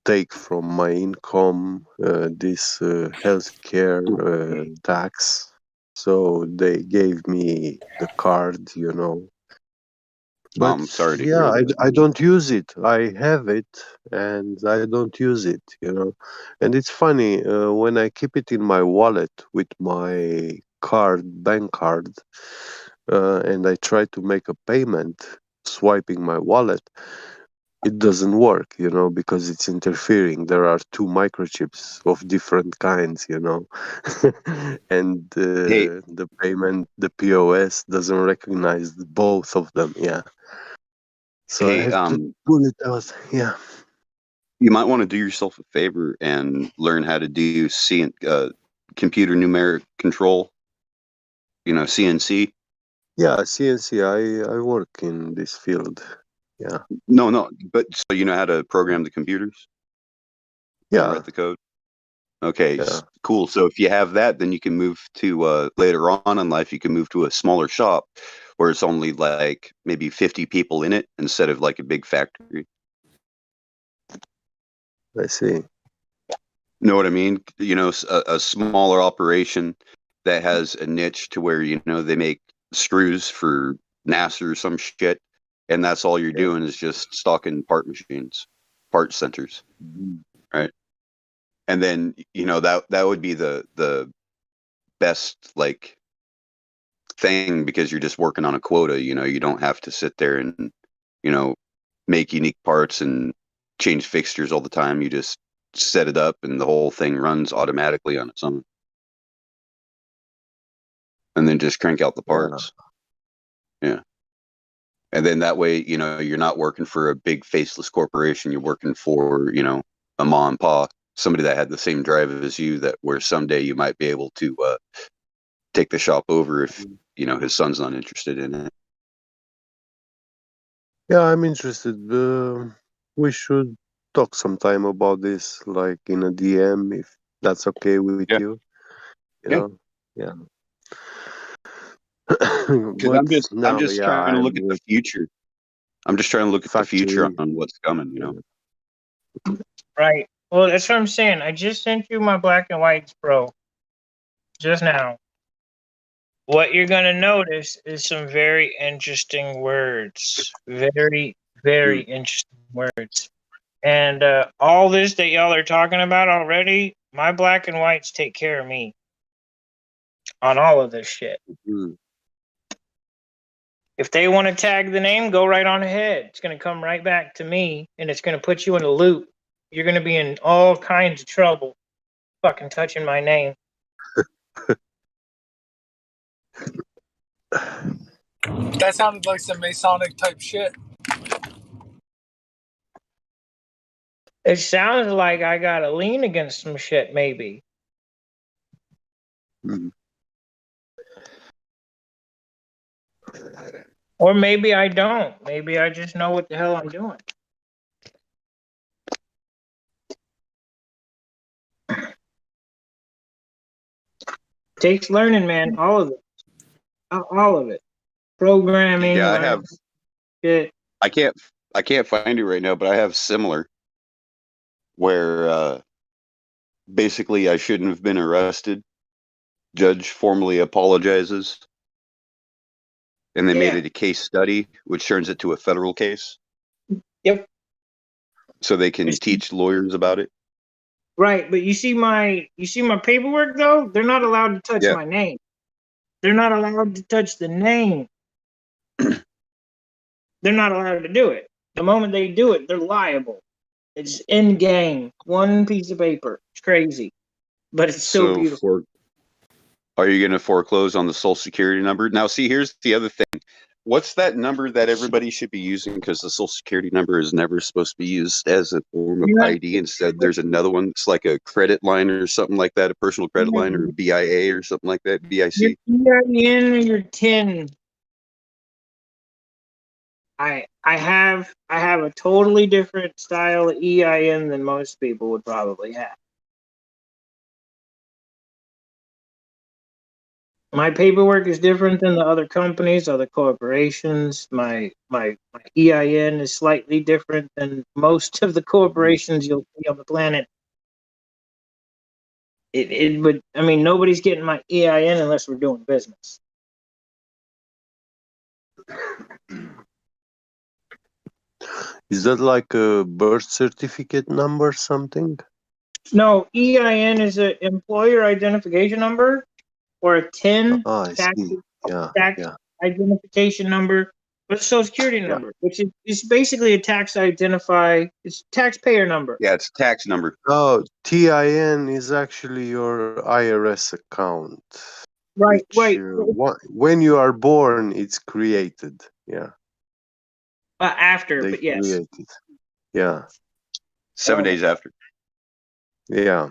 take from my income this healthcare tax. So they gave me the card, you know. But
I'm sorry to
yeah,
hear that.
I don't use it. I have it and I don't use it, you know. And it's funny when I keep it in my wallet with my bank card, and I try to make a payment swiping my wallet, it doesn't work, you know, because it's interfering. There are two microchips of different kinds, you know, and
Hey,
the payment, the POS doesn't recognize both of them. Yeah. So I
hey,
have to pull it out. Yeah.
you might want to do yourself a favor and learn how to do computer numeric control. You know, CNC.
Yeah, CNC. I work in this field. Yeah.
No, but so you know how to program the computers and
Yeah.
write the code. Okay,
Yeah.
cool. So if you have that, then you can move to later on in life. You can move to a smaller shop where it's only like maybe 50 people in it instead of like a big factory.
I see.
Know what I mean? You know, a smaller operation that has a niche to where, you know, they make screws for NASA or some shit, and that's all you're doing is just stocking part machines, part centers, right? And then, you know, that would be the best like thing because you're just working on a quota. You know, you don't have to sit there and, you know, make unique parts and change fixtures all the time. You just set it up and the whole thing runs automatically on its own. And then just crank out the parts. Yeah. And then that way, you know, you're not working for a big faceless corporation. You're working for, you know, a mom and pa, somebody that had the same drive as you, that where someday you might be able to take the shop over if, you know, his son's not interested in it.
Yeah, I'm interested. We should talk sometime about this, like in a DM, if that's okay with you. You
Yeah.
know, yeah.
Because
But
I'm
now,
just
yeah,
trying to
I'm
look at the
with
future. I'm just trying to look at the future
factory.
on what's coming, you know.
Right. Well, that's what I'm saying. I just sent you my black and whites, bro. Just now. What you're going to notice is some very interesting words. Very, very interesting words. And all this that y'all are talking about already, my black and whites take care of me on all of this shit. If they want to tag the name, go right on ahead. It's going to come right back to me, and it's going to put you in a loop. You're going to be in all kinds of trouble fucking touching my name.
That sounded like some Masonic type shit.
It sounds like I got to lean against some shit, maybe. Or maybe I don't. Maybe I just know what the hell I'm doing. Takes learning, man. All of it. All of it. Programming.
Yeah, I have.
Shit.
I can't find it right now, but I have similar where basically I shouldn't have been arrested. Judge formally apologizes, and they made it a case study, which turns it to a federal case.
Yep.
So they can teach lawyers about it.
Right, but you see my paperwork though? They're not allowed to touch my name. They're not allowed to touch the name. They're not allowed to do it. The moment they do it, they're liable. It's in game. One piece of paper. It's crazy. But it's so beautiful.
Are you going to foreclose on the social security number? Now, see, here's the other thing. What's that number that everybody should be using? Because the social security number is never supposed to be used as a form of ID. Instead, there's another one. It's like a credit line or something like that, a personal credit line or BIA or something like that, BIC.
Your EIN or your TIN. I have a totally different style of EIN than most people would probably have. My paperwork is different than the other companies, other corporations. My EIN is slightly different than most of the corporations you'll see on the planet. It would, I mean, nobody's getting my EIN unless we're doing business.
Is that like a birth certificate number something?
No, EIN is an employer identification number or a TIN,
I
tax,
see. Yeah,
tax
yeah,
identification number, or a social security
yeah.
number, which is basically a it's taxpayer number.
Yeah, it's a tax number.
Oh, TIN is actually your IRS account.
Right,
Which when you are born, it's created. Yeah.
After,
They
but yes.
create it. Yeah.
7 days after.
Yeah.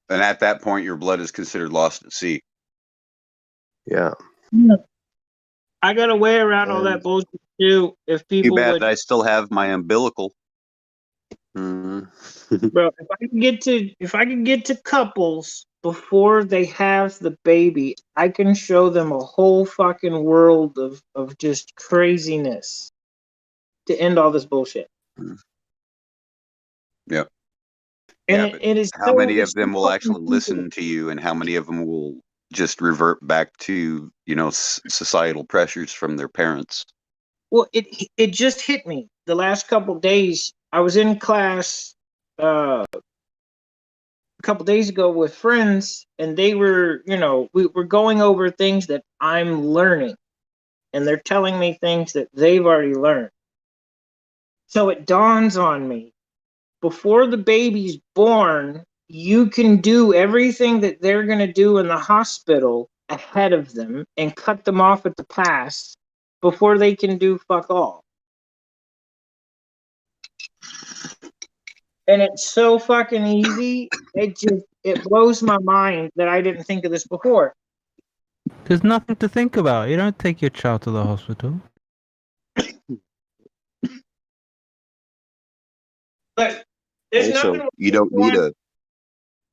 And at that point, your blood is considered lost at sea.
Yeah.
I gotta weigh around all that bullshit too. If
Too
people
bad
would,
that I still have my umbilical.
Mm-hmm.
bro, if I can get to couples before they have the baby, I can show them a whole fucking world of just craziness to end all this bullshit.
Yep.
And
Yeah, but
it is
how many of them will actually
fucking
listen to you, and how many of them will just revert back to, you know, societal pressures from their parents?
Well, it just hit me the last couple days. I was in class a couple days ago with friends, and they were, we were going over things that I'm learning, and they're telling me things that they've already learned. So it dawns on me, before the baby's born, you can do everything that they're going to do in the hospital ahead of them and cut them off at the pass before they can do fuck all. And it's so fucking easy. It blows my mind that I didn't think of this before.
There's nothing to think about. You don't take your child to the hospital.
But there's
Also,
nothing
you don't need a.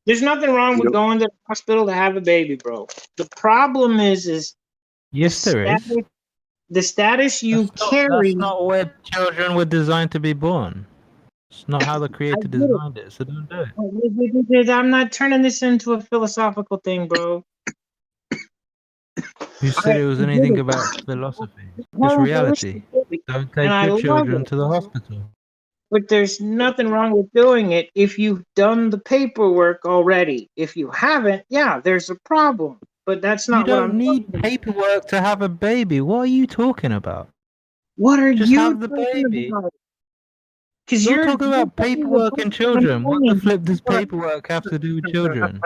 There's nothing wrong with going to the hospital to have a baby, bro. The problem is
yes, there is.
The status you carry.
That's not where children were designed to be born. It's not how the Creator designed it, so don't do it.
I'm not turning this into a philosophical thing, bro.
Who said it was anything about philosophy? Just reality. Don't take your children to the hospital.
But there's nothing wrong with doing it if you've done the paperwork already. If you haven't, yeah, there's a problem. But that's not what I'm.
You don't need paperwork to have a baby. What are you talking about?
What are
Just
you
have the baby?
Because
you're talking about paperwork and children. What the flip does paperwork have to do with children?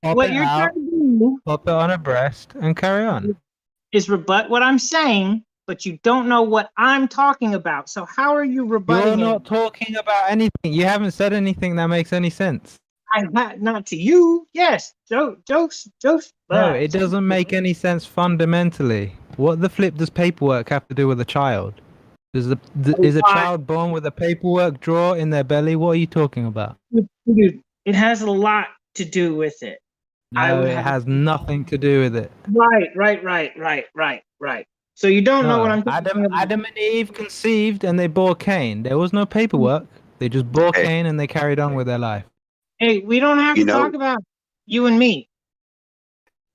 What you're trying to do,
pop it on a breast and carry on,
is rebut what I'm saying, but you don't know what I'm talking about. So how are you rebutting?
You're not talking about anything. You haven't said anything that makes any sense.
Not to you. Yes, jokes.
No, it doesn't make any sense fundamentally. What the flip does paperwork have to do with a child? Is a child born with a paperwork drawer in their belly? What are you talking about?
Dude, it has a lot to do with it.
No, it has nothing to do with it.
Right. So you don't know what I'm talking about.
Adam and Eve conceived and they bore Cain. There was no paperwork. They just bore Cain and they carried on with their life.
Hey, we don't have to talk about you and me.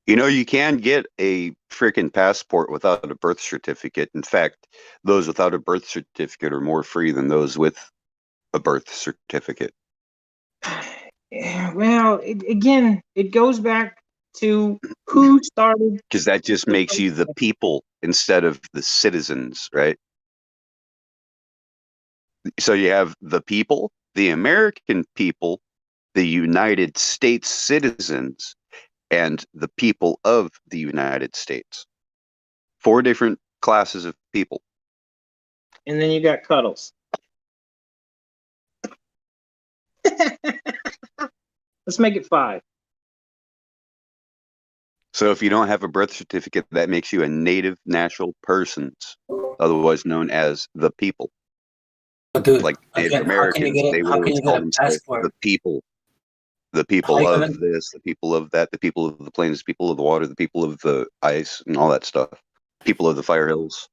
You know, you can get a freaking passport without a birth certificate. In fact, those without a birth certificate are more free than those with a birth certificate.
Well, it goes back to who started.
Because that just makes you the people instead of the citizens, right? So you have the people, the American people, the United States citizens, and the people of the United States. 4 different classes of people.
And then you got Cuddles. Let's make it 5.
So if you don't have a birth certificate, that makes you a native natural person, otherwise known as the people.
But dude,
Like Native
again, how can you
Americans,
get
they
it?
would
How can
always
you
call
get a
themselves
passport?
the people. The
How
people
you
of
gonna?
this, the people of that, the people of the plains, the people of the water, the people of the ice, and all that stuff. People of the fire hills.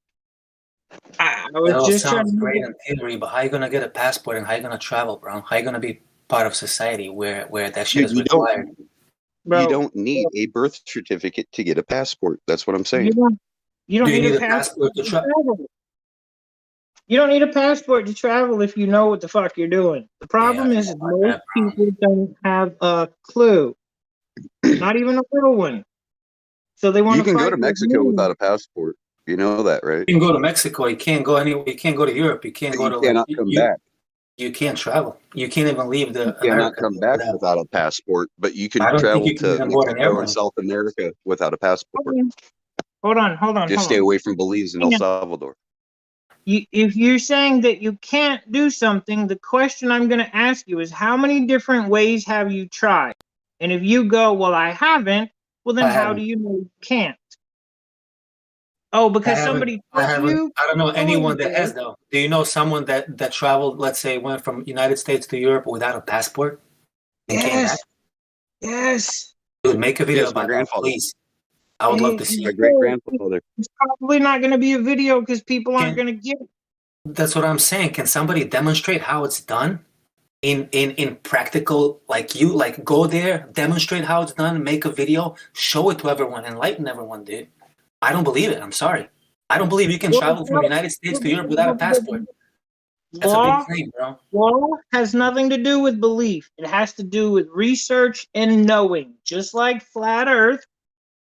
I
That
was
all
just trying
sounds
to.
great in theory, but how you gonna get a passport and how you gonna travel, bro? How you gonna be part of society where that shit
Dude,
is required?
you don't need a birth certificate to get a passport. That's what I'm saying.
You don't
Do you
need
need
a
a passport to
travel. You don't need a passport to travel if you know what the fuck you're doing. The problem is that most people don't have a clue, not even a little one. So they want
You
to
can go
fight.
to Mexico without a passport. You know that, right?
You can go to Mexico. You can't go anywhere. You can't go to Europe. You can't go
You
to
cannot come back.
You can't travel. You can't even leave
You
the
cannot
America
come back
without.
without a passport, but you can
I don't think
travel
you can
to
even board an
Mexico and
airplane.
South America without a passport.
Hold on.
Just stay away from Belize and El Salvador.
If you're saying that you can't do something, the question I'm going to ask you is how many different ways have you tried? And if you go, well, I haven't, well, then how do you know you can't? Oh, because somebody told you?
I don't know anyone that
okay.
has though. Do you know someone that traveled, let's say, went from United States to Europe without a passport and came back?
Yes.
Dude, make a video
Yes, my
about that,
grandfather.
please. I would love to see
My
it.
great grandfather.
It's probably not going to be a video because people aren't going to get it.
That's what I'm saying. Can somebody demonstrate how it's done in practical? Like go there, demonstrate how it's done, make a video, show it to everyone, enlighten everyone, dude. I don't believe it. I'm sorry. I don't believe you can travel from United States to Europe without a passport. That's a big claim, bro.
Law has nothing to do with belief. It has to do with research and knowing. Just like flat Earth,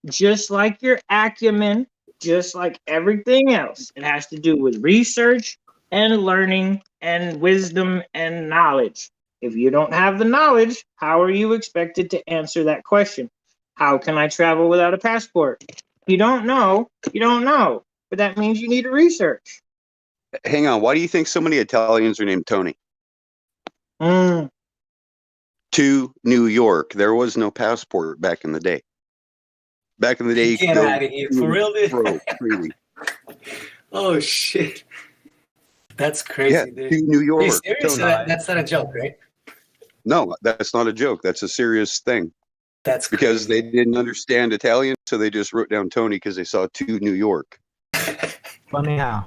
just like your acumen, just like everything else. It has to do with research and learning and wisdom and knowledge. If you don't have the knowledge, how are you expected to answer that question? How can I travel without a passport? You don't know. You don't know. But that means you need to research.
Hang on. Why do you think so many Italians are named Tony? To New York. There was no passport back in the day. Back in the day, you could
Get
go
out of here. For real, dude?
freely.
Oh, shit. That's crazy,
Yeah,
dude.
to New
Are you
York.
serious?
Tony.
That's not a joke, right?
No, that's not a joke. That's a serious thing.
That's
because they didn't understand Italian, so they just wrote down Tony because they saw to New York.
Funny how.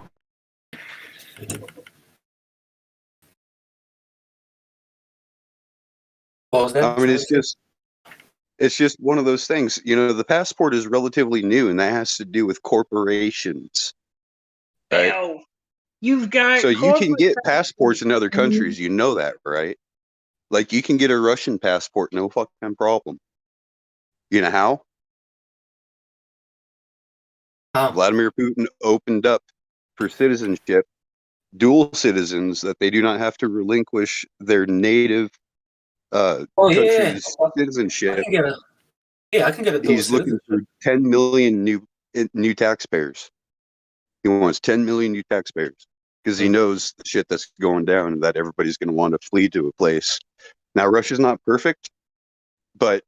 What was that?
I mean, it's just one of those things. You know, the passport is relatively new, and that has to do with corporations. Right?
Hell, you've got
So you can get passports in other countries. You know that, right? Like you can get a Russian passport, no fucking problem. You know how? Vladimir Putin opened up for citizenship, dual citizens, that they do not have to relinquish their native country's citizenship.
I can get a dual
He's looking for 10 million new taxpayers. He wants 10 million new taxpayers because he knows the shit that's going down and that everybody's going to want to flee to a place. Now, Russia's not perfect, but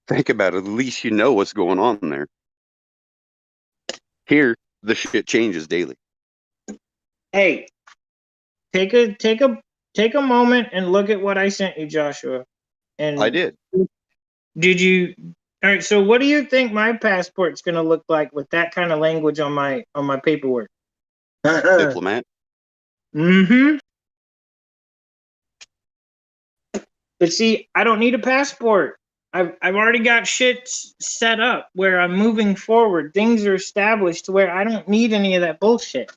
think about it. At least you know what's going on there. Here, the shit changes daily.
Hey, take a moment and look at what I sent you, Joshua. And
I did.
Did you? All right. So, what do you think my passport's going to look like with that kind of language on my paperwork?
Diplomat.
Mm-hmm. But see, I don't need a passport. I've already got shit set up where I'm moving forward. Things are established to where I don't need any of that bullshit.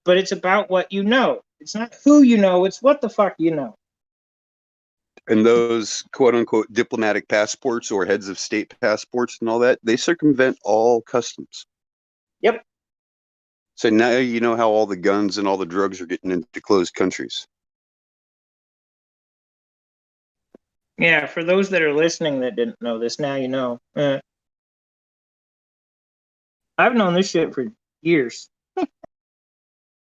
But it's about what you know. It's not who you know, it's what the fuck you know.
And those quote unquote diplomatic passports or heads of state passports and all that, they circumvent all customs.
Yep.
So now you know how all the guns and all the drugs are getting into closed countries.
Yeah, for those that are listening that didn't know this, now you know. I've known this shit for years.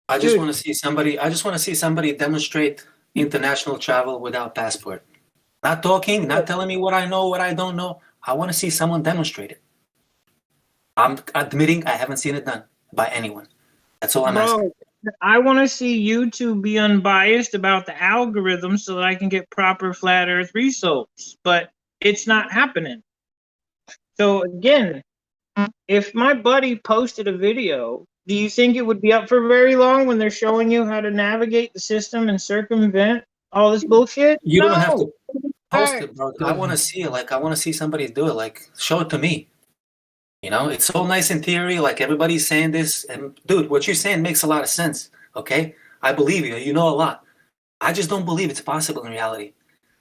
I just want to see somebody. I just want to see somebody demonstrate international travel without passport. Not talking, not telling me what I know, what I don't know. I want to see someone demonstrate it. I'm admitting I haven't seen it done by anyone. That's all I'm asking.
Bro, I want to see you two be unbiased about the algorithm so that I can get proper flat Earth results, but it's not happening. So again, if my buddy posted a video, do you think it would be up for very long when they're showing you how to navigate the system and circumvent all this bullshit?
You don't have to
No.
post it, bro. I want to see it. Like, I want to see somebody do it. Like, show it to me. You know, it's so nice in theory. Like, everybody's saying this. And, dude, what you're saying makes a lot of sense. Okay? I believe you. You know a lot. I just don't believe it's possible in reality.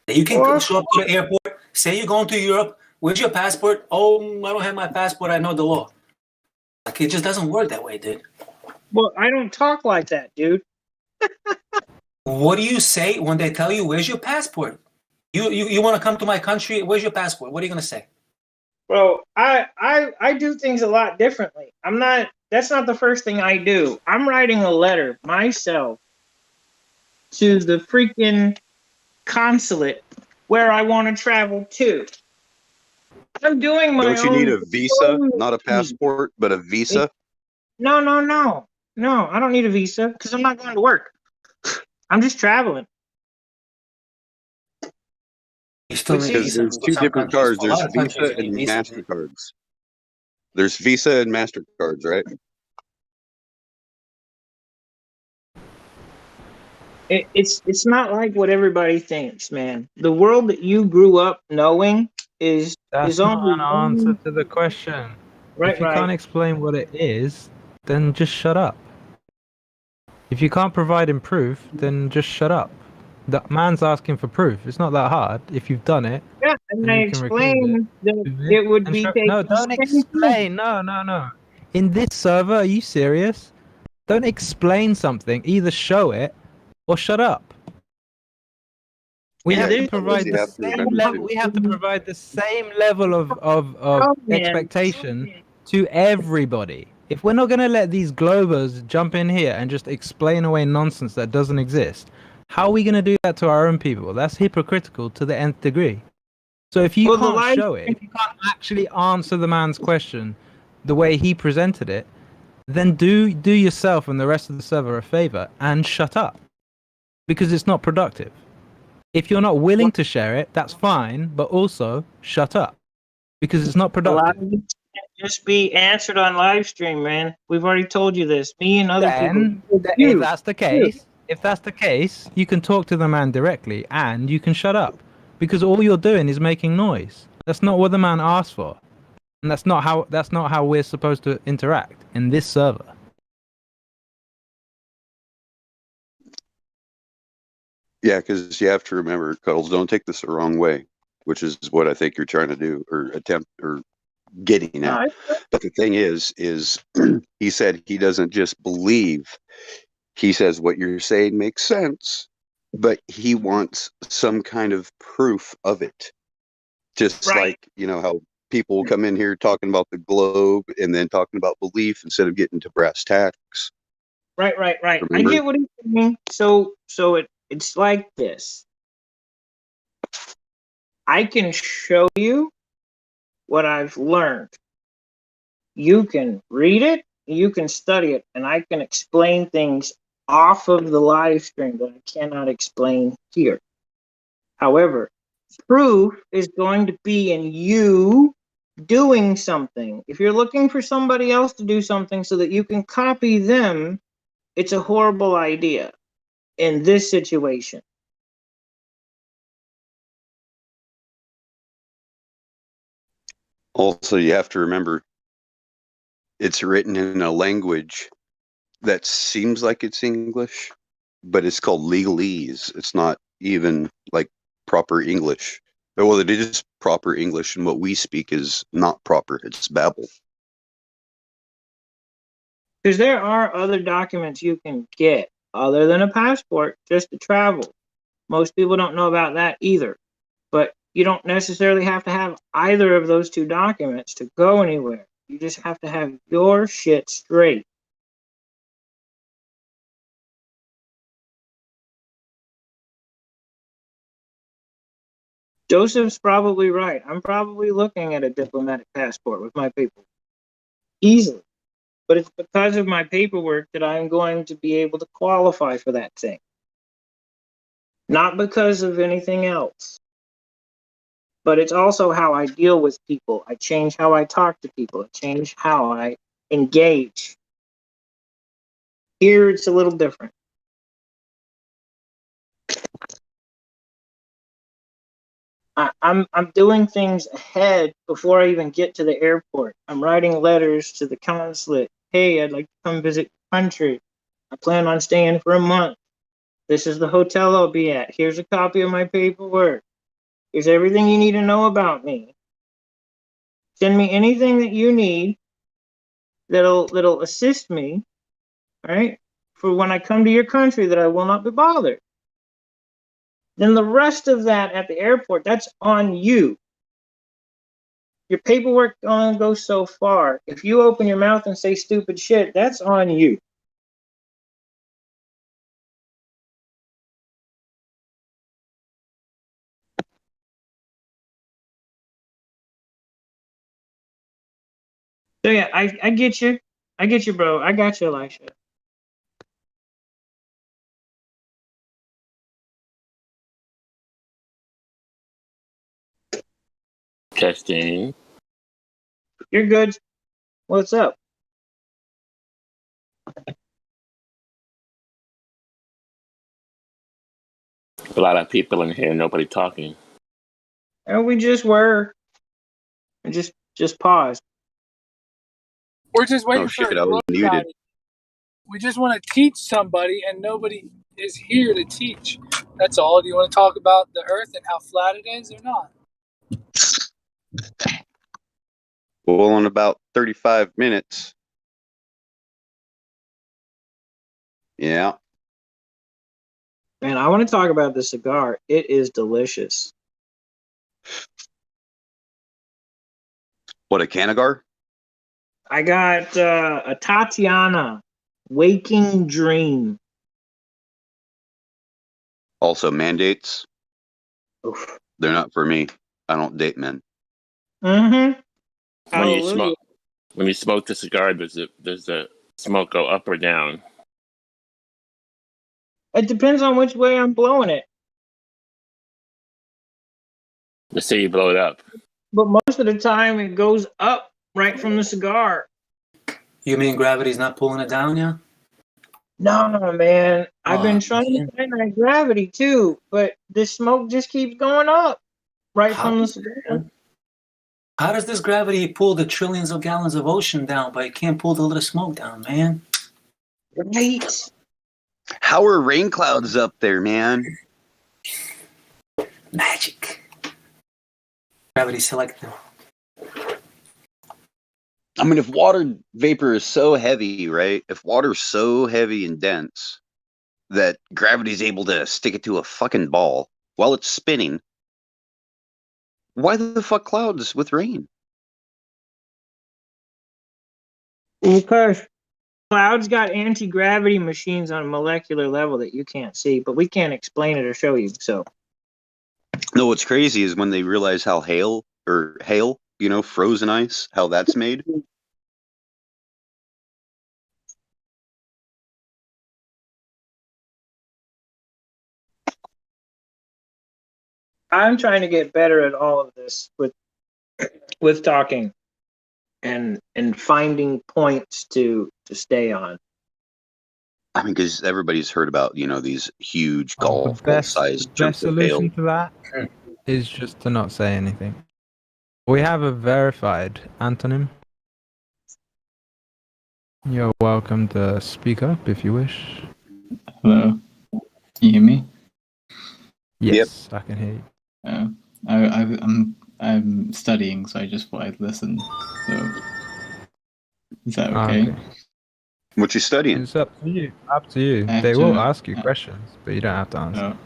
That you can show up to the airport, say you're going to Europe. Where's your passport? Oh, I don't have my passport. I know the law. Like, it just doesn't work that way, dude.
Well, I don't talk like that, dude.
What do you say when they tell you, where's your passport? You want to come to my country? Where's your passport? What are you going to say?
Bro, I do things a lot differently. That's not the first thing I do. I'm writing a letter myself to the freaking consulate where I want to travel to. I'm doing my own.
Don't you need a visa? Not a passport, but a visa?
No. I don't need a visa because I'm not going to work. I'm just traveling.
Because there's two different cards. There's Visa and MasterCards. There's Visa and MasterCards, right?
It's not like what everybody thinks, man. The world that you grew up knowing is
not
only
an answer to the question.
Right,
if you
right.
can't explain what it is, then just shut up. If you can't provide him proof, then just shut up. The man's asking for proof. It's not that hard. If you've done it,
Yeah, and I
you can record
explained that it would
and
be
show-
taking
no, don't explain. No. In this server, are you serious? Don't explain something. Either show it or shut up. We have to provide the same level. We have to provide the same level of expectation to everybody. If we're not going to let these globers jump in here and just explain away nonsense that doesn't exist, how are we going to do that to our own people? That's hypocritical to the nth degree. So if you can't show it, if you can't actually answer the man's question the way he presented it, then do yourself and the rest of the server a favor and shut up, because it's not productive. If you're not willing to share it, that's fine, but also shut up, because it's not productive.
A lot of these can't just be answered on live stream, man. We've already told you this. Me and other people.
If that's the case, you can talk to the man directly and you can shut up, because all you're doing is making noise. That's not what the man asked for, and that's not how we're supposed to interact in this server.
Yeah, because you have to remember, Cuddles, don't take this the wrong way, which is what I think you're trying to do or attempt or getting at. But the thing is he said he doesn't just believe. He says what you're saying makes sense, but he wants some kind of proof of it. Just like, you know, how people will come in here talking about the globe and then talking about belief instead of getting to brass tacks.
Right.
Remember?
I get what he's saying. So it's like this. I can show you what I've learned. You can read it, you can study it, and I can explain things off of the live stream that I cannot explain here. However, proof is going to be in you doing something. If you're looking for somebody else to do something so that you can copy them, it's a horrible idea in this situation.
Also, you have to remember, it's written in a language that seems like it's English, but it's called legalese. It's not even like proper English. Well, it is proper English, and what we speak is not proper. It's Babel.
Because there are other documents you can get other than a passport just to travel. Most people don't know about that either. But you don't necessarily have to have either of those two documents to go anywhere. You just have to have your shit straight. Joseph's probably right. I'm probably looking at a diplomatic passport with my paperwork easily. But it's because of my paperwork that I'm going to be able to qualify for that thing. Not because of anything else. But it's also how I deal with people. I change how I talk to people. I change how I engage. Here it's a little different. I'm doing things ahead before I even get to the airport. I'm writing letters to the consulate. Hey, I'd like to come visit the country. I plan on staying for a month. This is the hotel I'll be at. Here's a copy of my paperwork. Here's everything you need to know about me. Send me anything that you need that'll assist me, right? For when I come to your country that I will not be bothered. Then the rest of that at the airport, that's on you. Your paperwork only goes so far. If you open your mouth and say stupid shit, that's on you. So yeah, I get you. I get you, bro. I got you, Elisha.
Testing.
You're good. What's up?
A lot of people in here, nobody talking.
And we just were. I just paused.
We're just waiting
Oh
for
shit,
a
I was
globe
muted.
outing. We just want to teach somebody, and nobody is here to teach. That's all. Do you want to talk about the Earth and how flat it is, or not?
Well, in about 35 minutes. Yeah.
Man, I want to talk about the cigar. It is delicious.
What, a Canagar?
I got a Tatiana Waking Dream.
Also, mandates.
Oof.
They're not for me. I don't date men.
Mm-hmm.
When you smoke the cigar, does the smoke go up or down?
It depends on which way I'm blowing it.
Let's say you blow it up.
But most of the time, it goes up right from the cigar.
You mean gravity's not pulling it down, yeah?
No, man. I've been trying to find that gravity too, but this smoke just keeps going up right from the cigar.
How does this gravity pull the trillions of gallons of ocean down, but it can't pull the little smoke down, man?
Right.
How are rain clouds up there, man?
Magic. Gravity selective.
I mean, if water vapor is so heavy, right? If water's so heavy and dense that gravity's able to stick it to a fucking ball while it's spinning, why the fuck clouds with rain?
Because clouds got anti-gravity machines on a molecular level that you can't see, but we can't explain it or show you. So
No, what's crazy is when they realize how hail, frozen ice, how that's made.
I'm trying to get better at all of this with talking and finding points to stay on.
I mean, because everybody's heard about, these huge
The
golf ball sized chunks
best
of hail.
solution to that is just to not say anything. We have a verified antonym. You're welcome to speak up if you wish.
Hello. Can you hear me?
Yes, I can hear you.
I'm studying, so I just thought I'd listen. So is that okay?
What you studying?
It's up to you. Up to you.
I have
They
to-
will ask you questions, but you don't have to answer.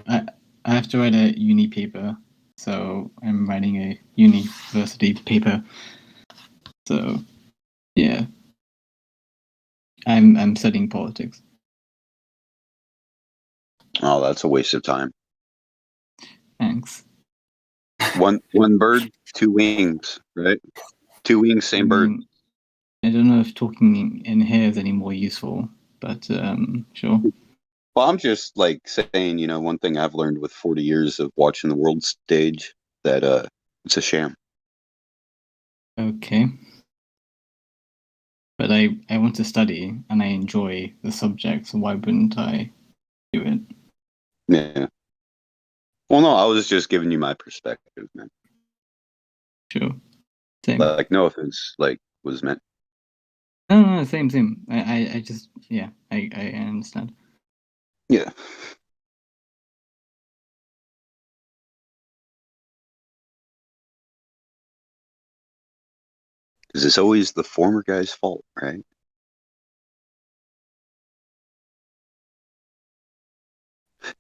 I have to write a uni paper, so I'm writing a university paper. So yeah, I'm studying politics.
Oh, that's a waste of time.
Thanks.
One bird, two wings, right? Two wings, same bird.
I don't know if talking in here is any more useful, but sure.
Well, I'm just like saying, you know, one thing I've learned with 40 years of watching the world stage, that it's a sham.
Okay. But I want to study and I enjoy the subject, so why wouldn't I do it?
Yeah. Well, no, I was just giving you my perspective, man.
Sure. Same.
Like, no offense, like, was meant.
No, same. I just, yeah, I understand.
Yeah. Because it's always the former guy's fault, right?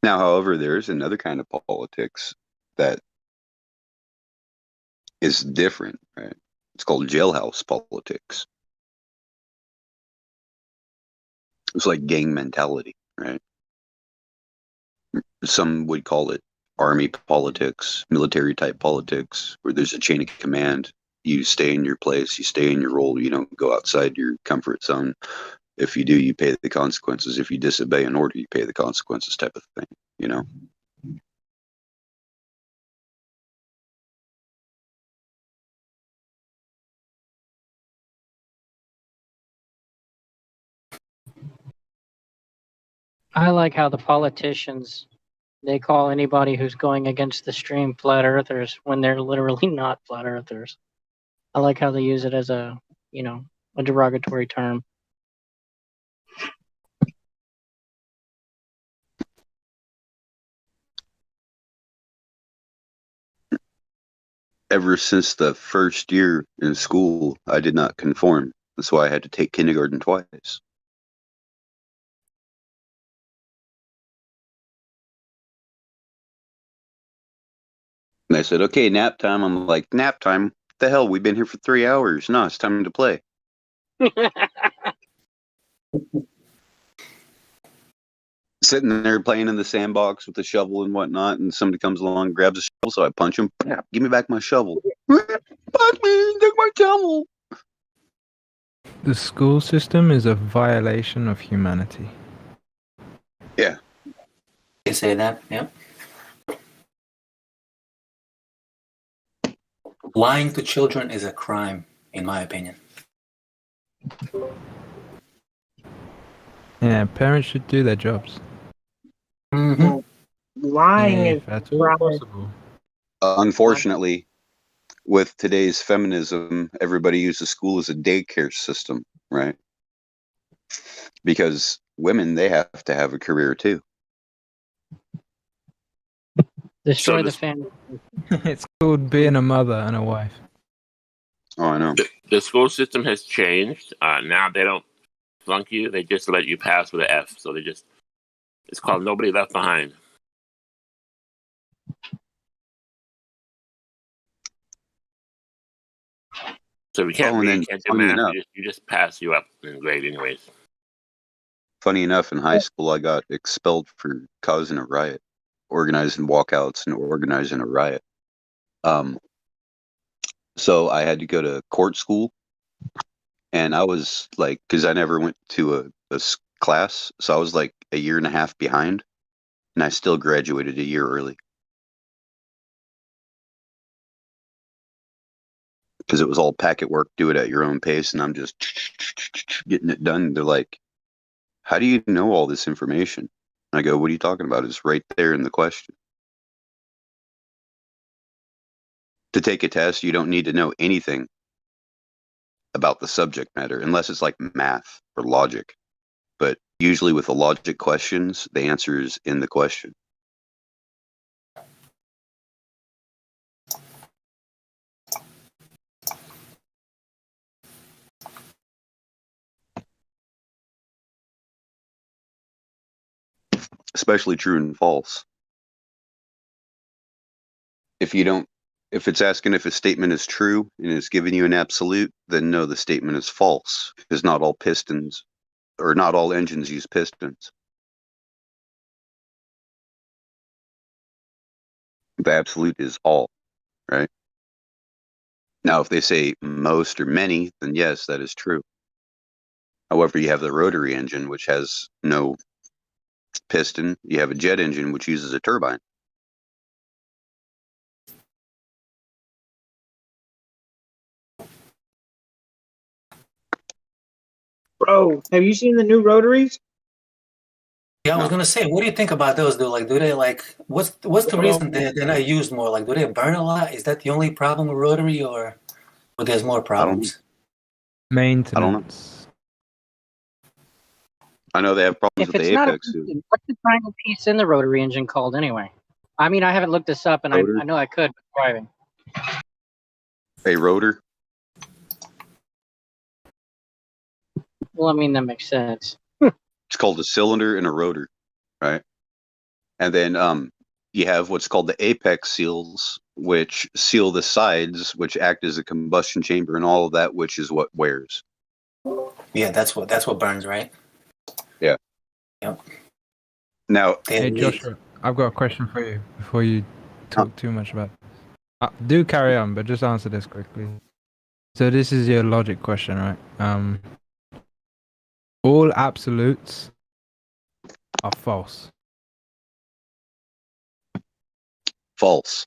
Now, however, there's another kind of politics that is different, right? It's called jailhouse politics. It's like gang mentality, right? Some would call it army politics, military type politics, where there's a chain of command. You stay in your place, you stay in your role, you don't go outside your comfort zone. If you do, you pay the consequences. If you disobey an order, you pay the consequences, type of thing, you know?
I like how the politicians, they call anybody who's going against the stream flat earthers when they're literally not flat earthers. I like how they use it as a, a derogatory term.
Ever since the first year in school, I did not conform. That's why I had to take kindergarten twice. And I said, okay, nap time. I'm like, nap time? The hell, we've been here for 3 hours. No, it's time to play. Sitting there playing in the sandbox with the shovel and whatnot, and somebody comes along and grabs a shovel, so I punch him. Give me back my shovel. Fuck me, take my shovel.
The school system is a violation of humanity.
Yeah.
You say that, yeah. Lying to children is a crime, in my opinion.
Yeah, parents should do their jobs.
Mm-hmm.
Lying
If at all possible.
Unfortunately, with today's feminism, everybody uses school as a daycare system, right? Because women, they have to have a career too.
Destroy the family.
It's called being a mother and a wife.
Oh, I know.
The school system has changed. Now they don't flunk you; they just let you pass with an F. So it's called Nobody Left Behind. So we can't read, can't do math. You just pass you up in grade, anyways.
Funny enough, in high school, I got expelled for causing a riot, organizing walkouts and organizing a riot. So I had to go to court school, and I was like, because I never went to a class, so I was like a year and a half behind, and I still graduated a year early. Because it was all packet work, do it at your own pace, and I'm just getting it done. They're like, how do you know all this information? And I go, what are you talking about? It's right there in the question. To take a test, you don't need to know anything about the subject matter, unless it's like math or logic. But usually with the logic questions, the answer is in the question. Especially true and false. If it's asking if a statement is true and it's giving you an absolute, then no, the statement is false, because not all pistons or not all engines use pistons. The absolute is all. right? Now, if they say most or many, then yes, that is true. However, you have the rotary engine, which has no piston. You have a jet engine, which uses a turbine.
Bro, have you seen the new rotaries?
Yeah, I was gonna say, what do you think about those? Do like, do they like? What's the reason they're not used more? Like, do they burn a lot? Is that the only problem with rotary, or there's more problems?
Maintenance.
I know they have problems
If
with the
it's not a
apex too.
piston, what's the triangle piece in the rotary engine called anyway? I mean, I haven't looked this up, and I
Rotor?
know I could, but driving.
A rotor.
Well, I mean, that makes sense.
It's called a cylinder and a rotor, right? And then you have what's called the apex seals, which seal the sides, which act as a combustion chamber, and all of that, which is what wears.
Yeah, that's what burns, right?
Yeah.
Yep.
Now,
Hey Joshua, I've got a question for you before you talk too much about it. Do carry on, but just answer this quickly. So this is your logic question, right? All absolutes are false.
False.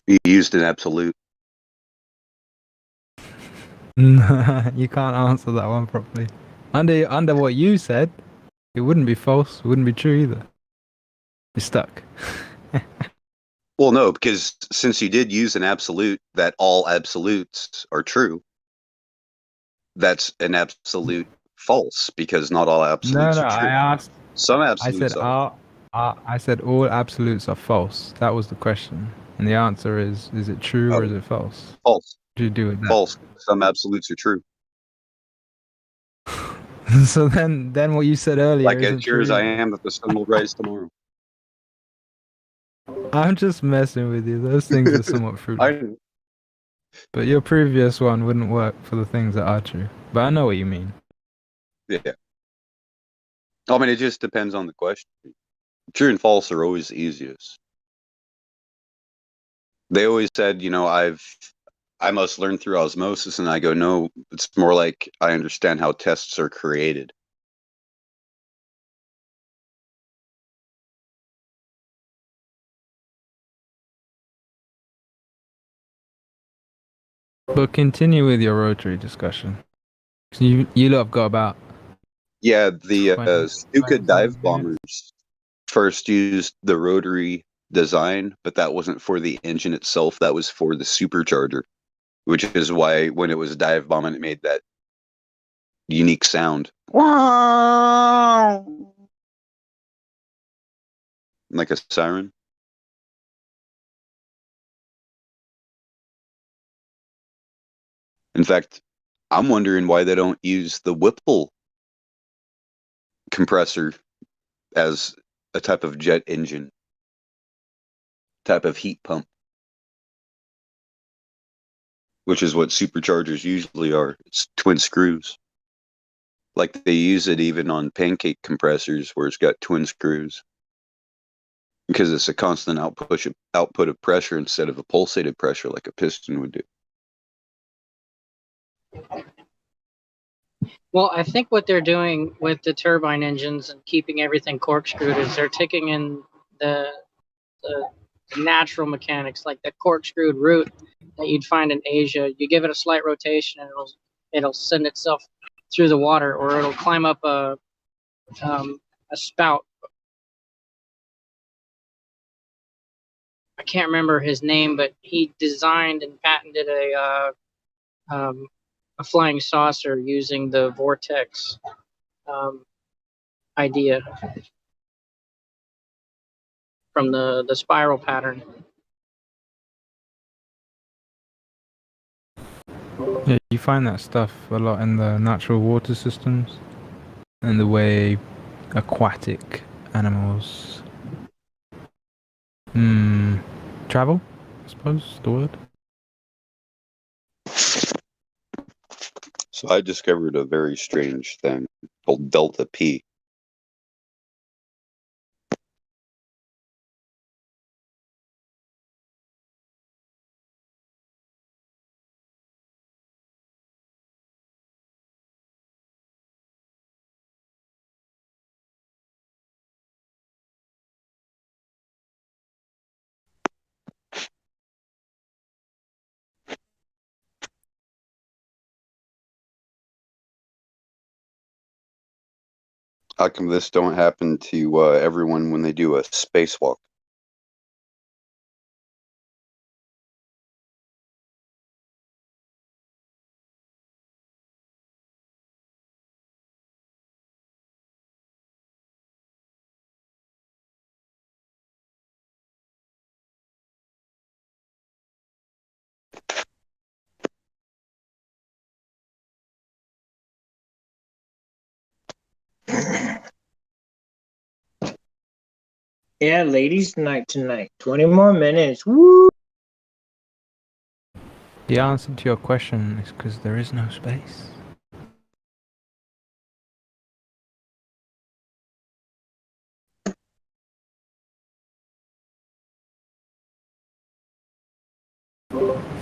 You used an absolute.
You can't answer that one properly. Under what you said, it wouldn't be false. It wouldn't be true either. You're stuck.
Well, no, because since you did use an absolute that all absolutes are true, that's an absolute false because not all absolutes
No,
are true.
I asked.
Some
I
absolutes
said
are.
I said all absolutes are false. That was the question, and the answer is it true or is it false?
False.
What do you do with that?
False. Some absolutes are true.
So then what you said earlier
Like
isn't
as sure
true.
as I am that the sun will rise tomorrow.
I'm just messing with you. Those things are somewhat fruitful. But your previous one wouldn't work for the things that are true. But I know what you mean.
Yeah. I mean, it just depends on the question. True and false are always the easiest. They always said, I must learn through osmosis, and I go, no, it's more like I understand how tests are created.
But continue with your rotary discussion. So you lot have got about
The Stuka dive bombers first used the rotary design, but that wasn't for the engine itself. That was for the supercharger, which is why when it was dive bombing, it made that unique sound. Like a siren. In fact, I'm wondering why they don't use the Whipple compressor as a type of jet engine, type of heat pump, which is what superchargers usually are. It's twin screws. Like they use it even on pancake compressors where it's got twin screws. Because it's a constant output of pressure instead of a pulsated pressure like a piston would do.
Well, I think what they're doing with the turbine engines and keeping everything corkscrewed is they're taking in the natural mechanics, like the corkscrewed root that you'd find in Asia. You give it a slight rotation, and it'll send itself through the water, or it'll climb up a spout. I can't remember his name, but he designed and patented a flying saucer using the vortex idea from the spiral pattern.
Yeah, you find that stuff a lot in the natural water systems and the way aquatic animals travel, I suppose the word.
So I discovered a very strange thing called delta P. How come this don't happen to everyone when they do a spacewalk?
Yeah, ladies' night tonight. 20 more minutes. Woo!
The answer to your question is because there is no space.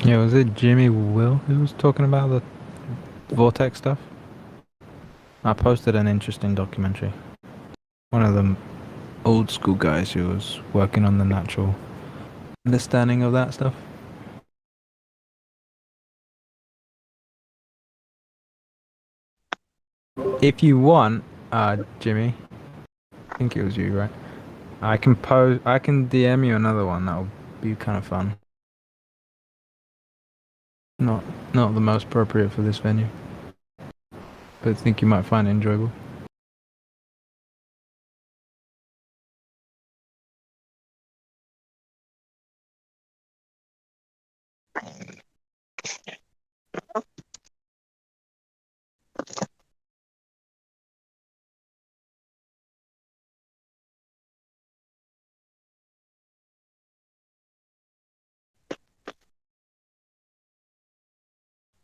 Yeah, was it Jimmy Will who was talking about the vortex stuff? I posted an interesting documentary. One of them old school guys who was working on the natural understanding of that stuff. If you want, Jimmy, I think it was you, right? I can DM you another one. That'll be kind of fun. Not the most appropriate for this venue, but I think you might find it enjoyable.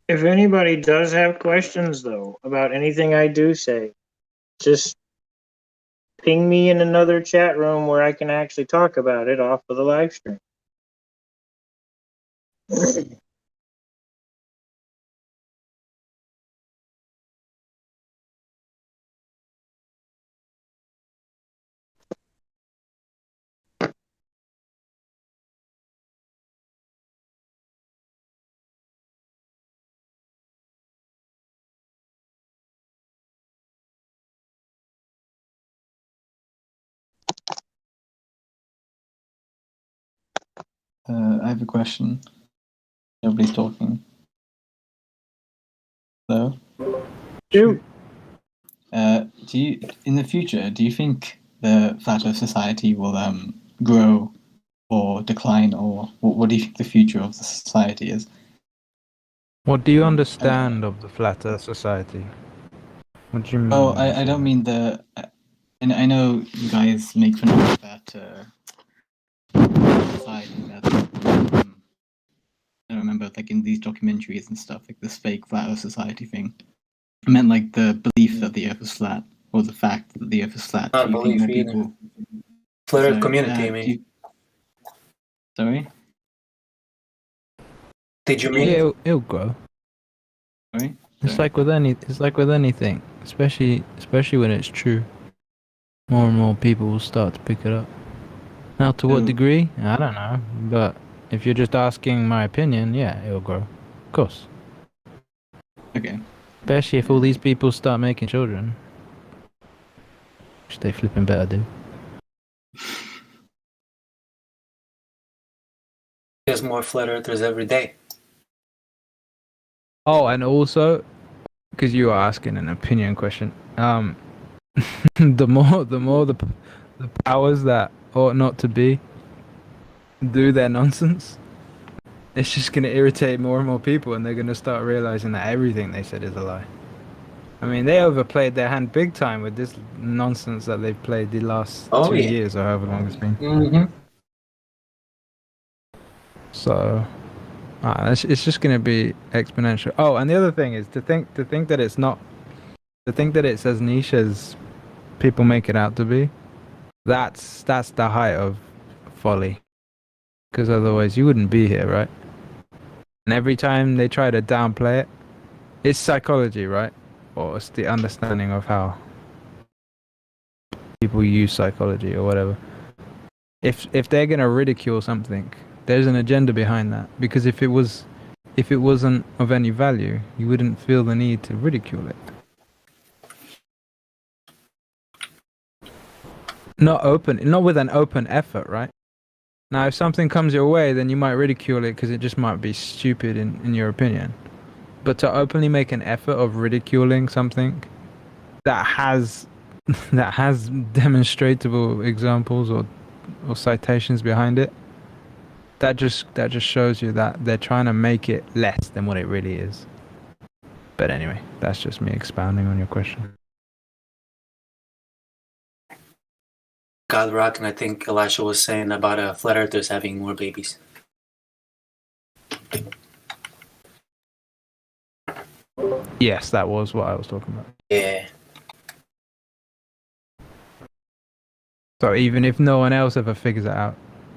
If anybody does have questions, though, about anything I do say, just ping me in another chat room where I can actually talk about it off of the live stream.
I have a question. Nobody's talking. Hello?
Shoot.
Do you, in the future, do you think the Flat Earth Society will grow or decline, or what do you think the future of the society is?
What do you understand of the Flat Earth Society? What do you mean?
Oh, I don't mean the. And I know you guys make fun of that society that. I don't remember, like in these documentaries and stuff, like this fake Flat Earth Society thing. I meant like the belief that the Earth is flat, or the fact that the Earth is flat.
Not
Do you think
belief
more
either.
people?
Flat Earth
Sorry,
community, I mean.
Sorry?
Did you mean?
Yeah, it'll grow.
Sorry?
It's like with anything, especially when it's true. More and more people will start to pick it up. Now, to what degree? I don't know. But if you're just asking my opinion, yeah, it'll grow. Of course.
Okay.
Especially if all these people start making children. Which they flipping better do.
There's more flat earthers every day.
Oh, and also, because you are asking an opinion question, the more the powers that ought not to be do their nonsense, it's just gonna irritate more and more people, and they're gonna start realizing that everything they said is a lie. I mean, they overplayed their hand big time with this nonsense that they've played the last 2 years or however long it's been.
Mm-hmm.
So, it's just gonna be exponential. Oh, and the other thing is to think that it's not, to think that it's as niche as people make it out to be. That's the height of folly. Because otherwise you wouldn't be here, right? And every time they try to downplay it, it's psychology, right? Or it's the understanding of how people use psychology or whatever. If they're gonna ridicule something, there's an agenda behind that. Because if it wasn't of any value, you wouldn't feel the need to ridicule it. not with an open effort, right? Now, if something comes your way, then you might ridicule it because it just might be stupid in your opinion. But to openly make an effort of ridiculing something that has demonstrable examples or citations behind it, that just shows you that they're trying to make it less than what it really is. But anyway, that's just me expounding on your question.
God Rock, and I think Elisha was saying about flat earthers having more babies.
Yes, that was what I was talking about.
Yeah.
So even if no one else ever figures it out,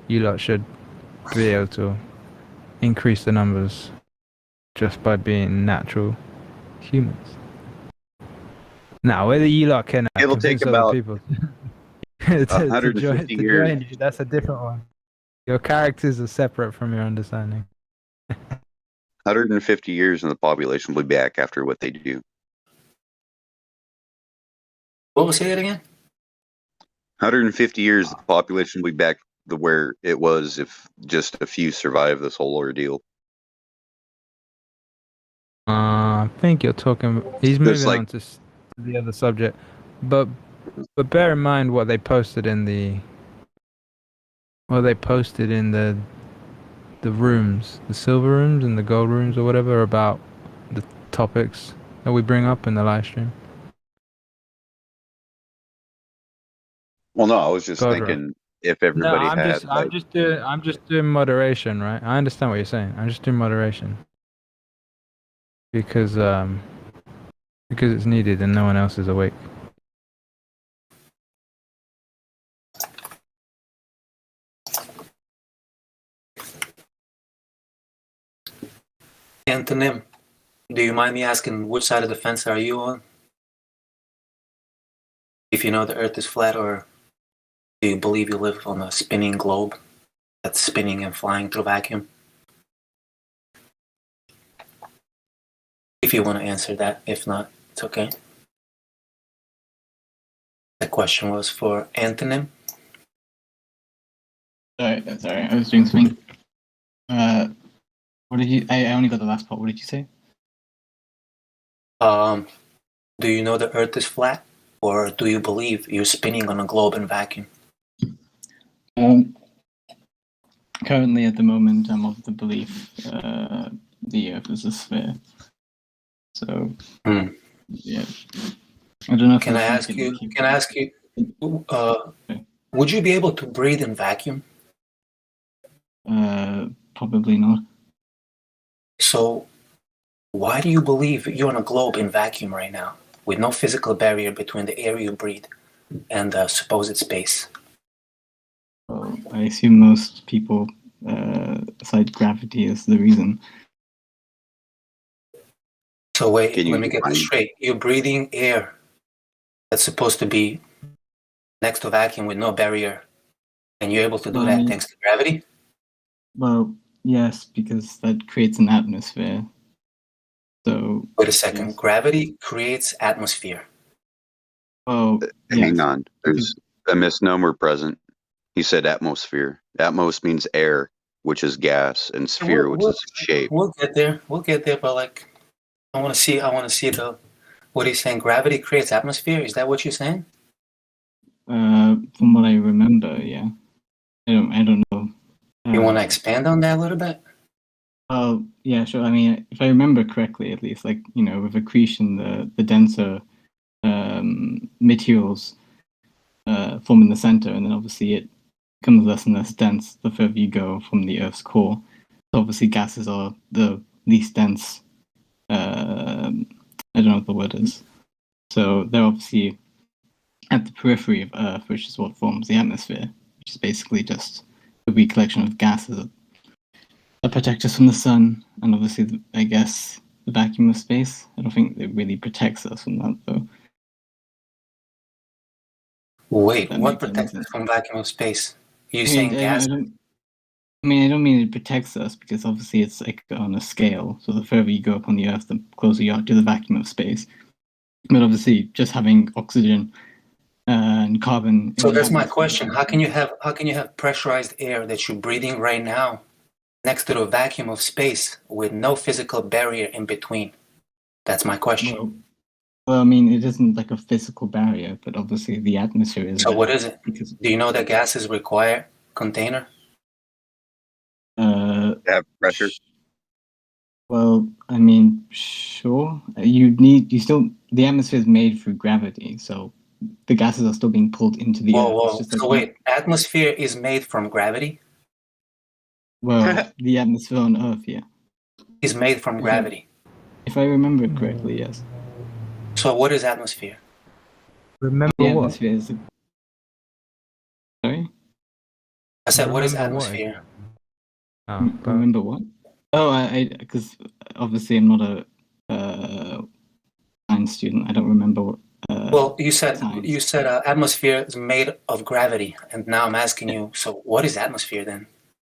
you lot should be able to increase the numbers just by being natural humans. Now, whether you lot can
It'll take
convince other
about
people to
150 years.
join you, that's a different one. Your characters are separate from your understanding.
150 years and the population will be back after what they do.
What was that again?
150 years, the population will be back to where it was if just a few survive this whole ordeal.
I think you're talking. He's moving on to the other subject, but bear in mind what they posted in the rooms, the silver rooms and the gold rooms or whatever, about the topics that we bring up in the live stream.
Well, no, I was just thinking if everybody
I'm just doing moderation, right? I understand what you're saying. I'm just doing moderation because it's needed and no one else is awake.
Antonym, do you mind me asking which side of the fence are you on? If you know the Earth is flat, or do you believe you live on a spinning globe that's spinning and flying through vacuum? If you want to answer that, if not, it's okay. The question was for Antonym.
Sorry, I was doing something. What did you? I only got the last part. What did you say?
Do you know the Earth is flat, or do you believe you're spinning on a globe in vacuum?
Currently, at the moment, I'm of the belief the Earth is a sphere. So, yeah, I don't know. If
Can I ask you? Would you be able to breathe in vacuum?
Probably not.
So, why do you believe you're on a globe in vacuum right now, with no physical barrier between the air you breathe and the supposed space?
Well, I assume most people cite gravity as the reason.
So wait, let me get this straight. You're breathing air that's supposed to be next to vacuum with no barrier, and you're able to do that thanks to gravity?
Well, yes, because that creates an atmosphere. So
wait a second. Yes. Gravity creates atmosphere.
Oh,
hang on. There's a misnomer present. He said atmosphere. Atmos means air, which is gas, and sphere, which is shape.
We'll get there. But I want to see what he's saying. Gravity creates atmosphere. Is that what you're saying?
From what I remember, yeah. I don't know.
You want to expand on that a little bit?
Oh, yeah, sure. I mean, if I remember correctly, at least, with accretion, the denser materials form in the center, and then obviously it becomes less and less dense the further you go from the Earth's core. So obviously gases are the least dense. I don't know what the word is. So they're obviously at the periphery of Earth, which is what forms the atmosphere, which is basically just a wee collection of gases that protect us from the sun, and obviously, I guess, the vacuum of space. I don't think it really protects us from that, though.
Wait, what protects us from vacuum of space? You're saying gas?
I don't mean it protects us, because obviously it's like on a scale. So the further you go up on the Earth, the closer you are to the vacuum of space. But obviously, just having oxygen and carbon.
So
in the
that's my
atmosphere.
question. How can you have pressurized air that you're breathing right now next to the vacuum of space with no physical barrier in between? That's my question.
Well, I mean, it isn't like a physical barrier, but obviously the atmosphere is.
So
there
what is it?
because
Do you know that gases require container?
Have pressure.
Well, I mean, sure. The atmosphere is made through gravity, so the gases are still being pulled into the earth. It's
Whoa.
just that
So wait, atmosphere is made from gravity?
well, the atmosphere on Earth, yeah.
Is made from gravity.
If I remember it correctly, yes.
So what is atmosphere?
Remember
The
what?
atmosphere is. Sorry?
I said, what is
Remember what
atmosphere?
Remember what? Oh, because obviously I'm not a science student. I don't remember what.
Well, you said atmosphere is made of gravity, and now I'm asking you. So, what is atmosphere then?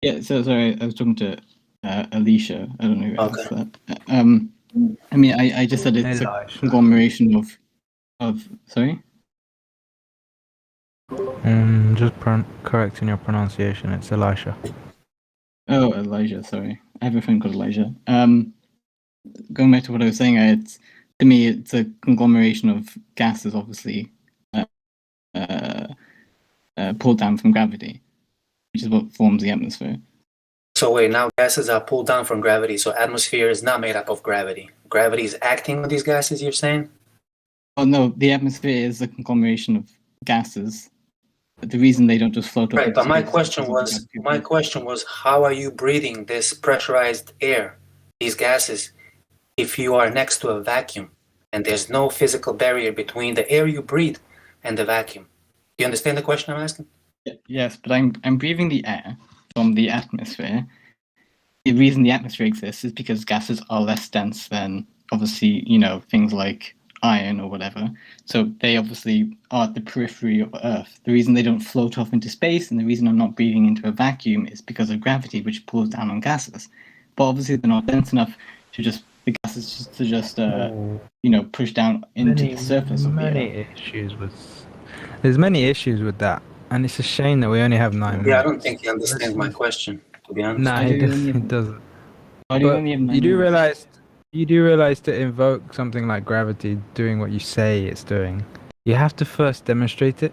Yeah. So sorry, I was talking to Alicia. I don't know who asked that. I mean, I just said it's a conglomeration of. Sorry.
Just correcting your pronunciation. It's Elisha.
Oh, Elijah. Sorry, I have a friend called Elijah. Going back to what I was saying, to me, it's a conglomeration of gases, obviously, pulled down from gravity, which is what forms the atmosphere.
So wait, now gases are pulled down from gravity. So atmosphere is not made up of gravity. Gravity is acting on these gases. You're saying?
Oh no, the atmosphere is a conglomeration of gases. The reason they don't just float up.
Right,
into
but my
space
question was, how are you breathing this pressurized air, these gases, if you are next to a vacuum and there's no physical barrier between the air you breathe and the vacuum? Do you understand the question I'm asking?
Yes, but I'm breathing the air from the atmosphere. The reason the atmosphere exists is because gases are less dense than, obviously, things like iron or whatever. So they obviously are at the periphery of Earth. The reason they don't float off into space and the reason I'm not breathing into a vacuum is because of gravity, which pulls down on gases. But obviously they're not dense enough to just push down into the surface of the Earth.
There's many issues with that, and it's a shame that we only have 9 minutes.
Yeah, I don't think you understand my question, to be honest.
No, it doesn't.
Why do you only have 9
You do
minutes?
realize to invoke something like gravity doing what you say it's doing, you have to first demonstrate it.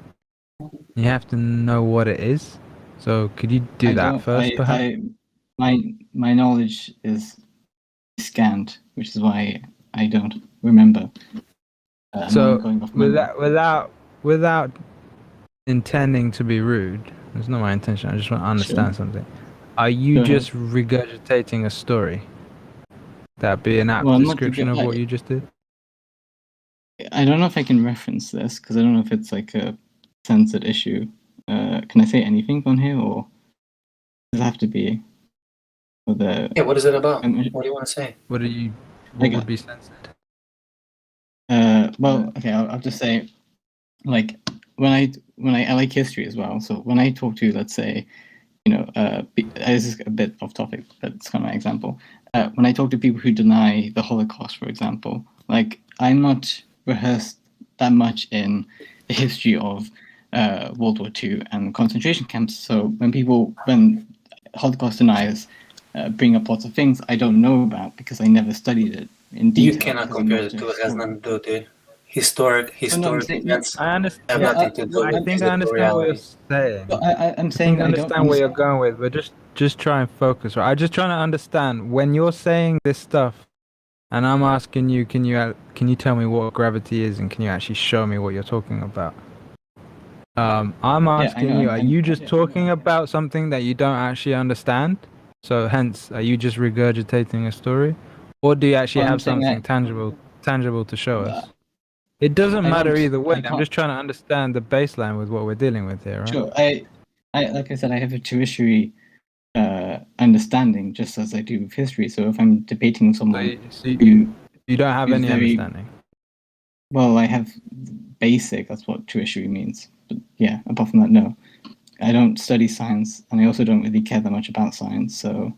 You have to know what it is. So could you do that first, perhaps?
My knowledge is scant, which is why I don't remember.
So without intending to be rude, it's not my intention. I just want to understand something. Are you just regurgitating a story? That be an apt description of what you just did?
I don't know if I can reference this because I don't know if it's like a censored issue. Can I say anything on here, or does it have to be?
Yeah, what is it about? What do you want to say?
What would be censored?
Well, okay, I'll just say, like, when I like history as well. So when I talk to, let's say, this is a bit off topic, but it's kind of my example. When I talk to people who deny the Holocaust, for example, like, I'm not rehearsed that much in the history of World War II and concentration camps. So when Holocaust deniers bring up lots of things I don't know about because I never studied it in detail.
You cannot compare the two. It has nothing to do with it. Historic events
I understand.
have nothing to do with
I think I understand what you're saying.
I'm saying
I understand where you're going with, but just try and focus. Right? I'm just trying to understand when you're saying this stuff, and I'm asking you, can you tell me what gravity is, and can you actually show me what you're talking about? I'm asking you, are you just talking about something that you don't actually understand? So hence, are you just regurgitating a story, or do you actually have something tangible to show us? It doesn't matter either way. I'm just trying to understand the baseline with what we're dealing with here, right?
Sure. I like I said, I have a tertiary understanding, just as I do with history. So if I'm debating with someone,
you don't have any understanding.
Well, I have basic. That's what tertiary means. But yeah, apart from that, no. I don't study science, and I also don't really care that much about science. So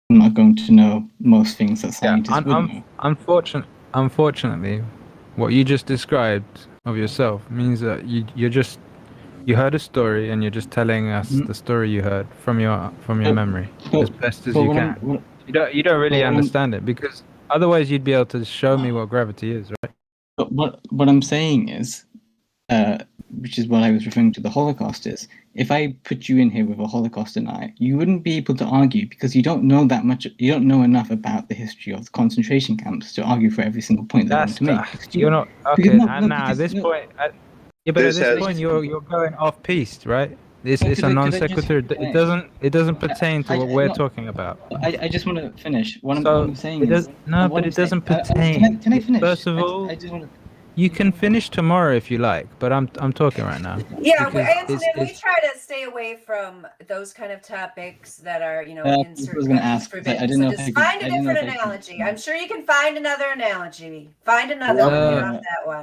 I'm not going to know most things that scientists would know.
Unfortunately, what you just described of yourself means that you heard a story and you're just telling us the story you heard from your memory as best as you can. You don't really understand it, because otherwise you'd be able to show me what gravity is, right?
But what I'm saying is, which is what I was referring to the Holocaust is, if I put you in here with a Holocaust denier, you wouldn't be able to argue because you don't know that much. You don't know enough about the history of the concentration camps to argue for every single point they want to make.
You're not okay. At this point, at this point, you're going off piste, right? It's a non sequitur. It doesn't pertain to what we're talking about.
I just want to finish. What
So
I'm saying
it
is
does, no, but it doesn't pertain.
Can I finish?
First of all,
I just want to.
You can finish tomorrow if you like, but I'm talking right now.
Yeah,
Because
Antonin, we try to stay away from those kind of topics that are, in
I was
certain
gonna
countries
ask,
forbidden.
I didn't know
So
if I
just
could-
find a
I didn't know
different
if I could-
analogy. I'm sure you can find another analogy. Find another one.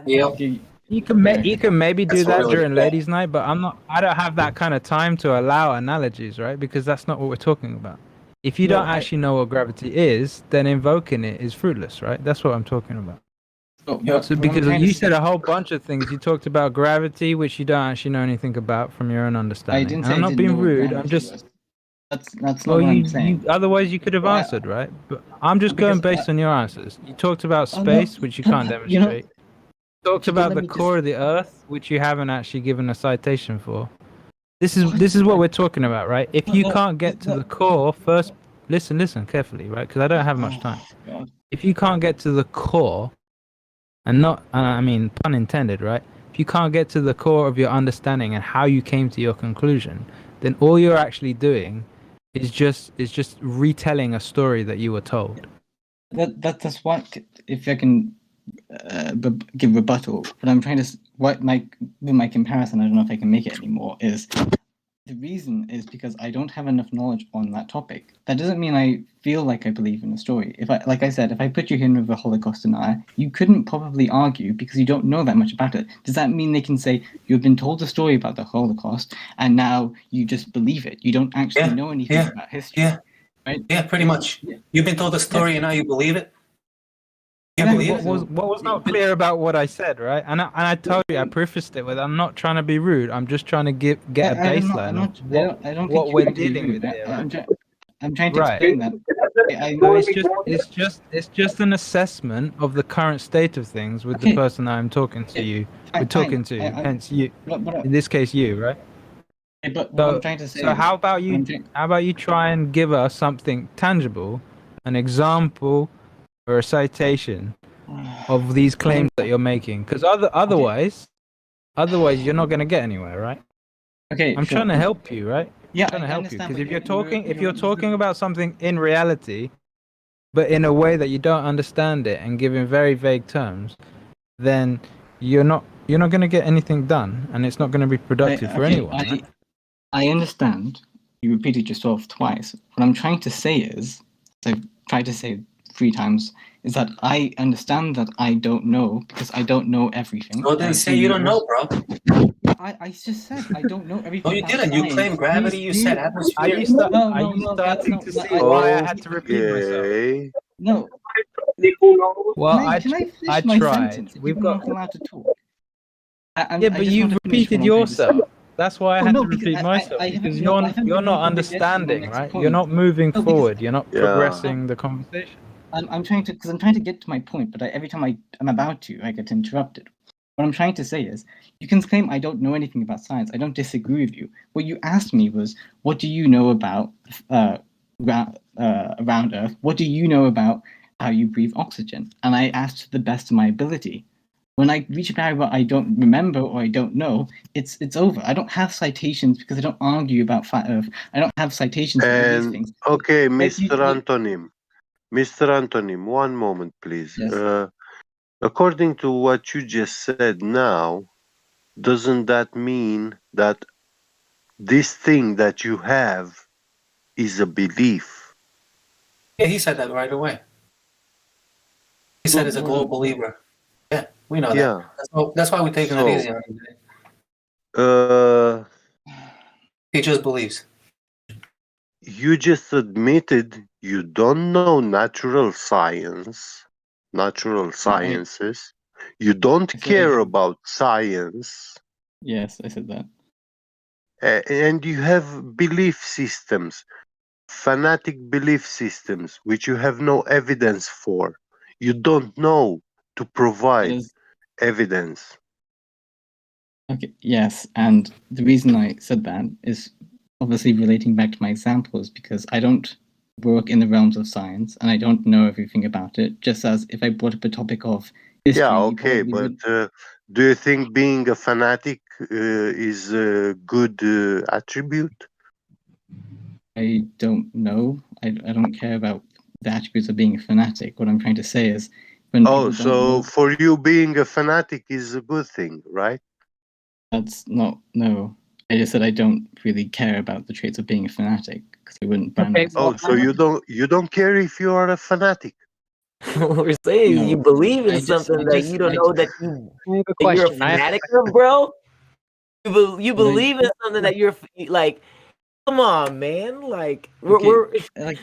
You're off that one.
You can maybe do that during ladies' night, but I don't have that kind of time to allow analogies, right? Because that's not what we're talking about. If you don't actually know what gravity is, then invoking it is fruitless, right? That's what I'm talking about. So because you said a whole bunch of things, you talked about gravity, which you don't actually know anything about from your own understanding.
didn't
And
say
I'm
I
not
didn't
being
know what
rude. I'm
gravity
just.
was. That's not
Well,
what I'm saying.
otherwise you could have answered, right? But I'm just going based on your answers. You talked about space, which you can't demonstrate. You talked about the core of the Earth, which you haven't actually given a citation for. This is what we're talking about, right? If you can't get to the core first, listen carefully, right? Because I don't have much time. If you can't get to the core, and not, I mean, pun intended, right? If you can't get to the core of your understanding and how you came to your conclusion, then all you're actually doing is just retelling a story that you were told.
That's what, if I can give rebuttal, what I'm trying to, with my comparison, I don't know if I can make it anymore, is the reason is because I don't have enough knowledge on that topic. That doesn't mean I feel like I believe in the story. Like I said, if I put you in with a Holocaust denier, you couldn't probably argue because you don't know that much about it. Does that mean they can say you've been told a story about the Holocaust and now you just believe it? You don't actually know anything about history. Right?
Yeah, pretty much. You've been told a story and now you believe it.
What was not clear about what I said, right? And I told you, I prefaced it with, I'm not trying to be rude. I'm just trying to get a baseline of what we're dealing with here. Right?
I'm trying to explain that.
No, it's just an assessment of the current state of things with the person I'm talking to you. We're talking to, hence you. In this case, you, right?
But what I'm trying to say.
So how about you try and give us something tangible, an example or a citation of these claims that you're making? Because otherwise you're not going to get anywhere, right?
Okay,
I'm trying to help you, right?
Yeah,
I'm trying to help you, because if you're talking about something in reality, but in a way that you don't understand it and giving very vague terms, then you're not going to get anything done, and it's not going to be productive for anyone. Right?
I understand. You repeated yourself twice. What I'm trying to say is, I've tried to say 3 times, is that I understand that I don't know because I don't know everything.
Well, then say you don't know, bro.
I just said I don't know everything.
No, you didn't. You claimed gravity. You said atmosphere.
Are you starting to see why I had to repeat myself?
No.
Well,
can I finish
I
my
tried.
sentence?
We've
I'm
got.
not allowed to talk.
Yeah, but you've repeated yourself. That's why I had to repeat myself, because you're not understanding, right? You're not moving forward. You're not progressing the conversation.
I'm trying to get to my point, but every time I'm about to, I get interrupted. What I'm trying to say is, you can claim I don't know anything about science. I don't disagree with you. What you asked me was, what do you know about around Earth? What do you know about how you breathe oxygen? And I asked to the best of my ability. When I reach a point where I don't remember or I don't know, it's over. I don't have citations because I don't argue about flat Earth. I don't have citations for these things.
Okay, Mr. Antonim, one moment, please.
Yes.
According to what you just said now, doesn't that mean that this thing that you have is a belief?
Yeah, he said that right away. He said he's a global believer. Yeah, we know that. That's why we're taking it easy on him. He just believes.
You just admitted you don't know natural sciences, You don't care about science.
Yes, I said that.
And you have belief systems, fanatic belief systems, which you have no evidence for. You don't know to provide evidence.
Okay, yes, and the reason I said that is obviously relating back to my example is because I don't work in the realms of science and I don't know everything about it. Just as if I brought up a topic of history,
Yeah, okay, but do you think being a fanatic is a good attribute?
I don't know. I don't care about the attributes of being a fanatic. What I'm trying to say is when people don't know,
for you being a fanatic is a good thing, right?
that's not, no. I just said I don't really care about the traits of being a fanatic because I wouldn't brand myself.
So you don't care if you are a fanatic.
What we're saying is you believe in something that you don't know that you're a fanatic of, bro. You believe in something that you're like. Come on, man. Like we're
like.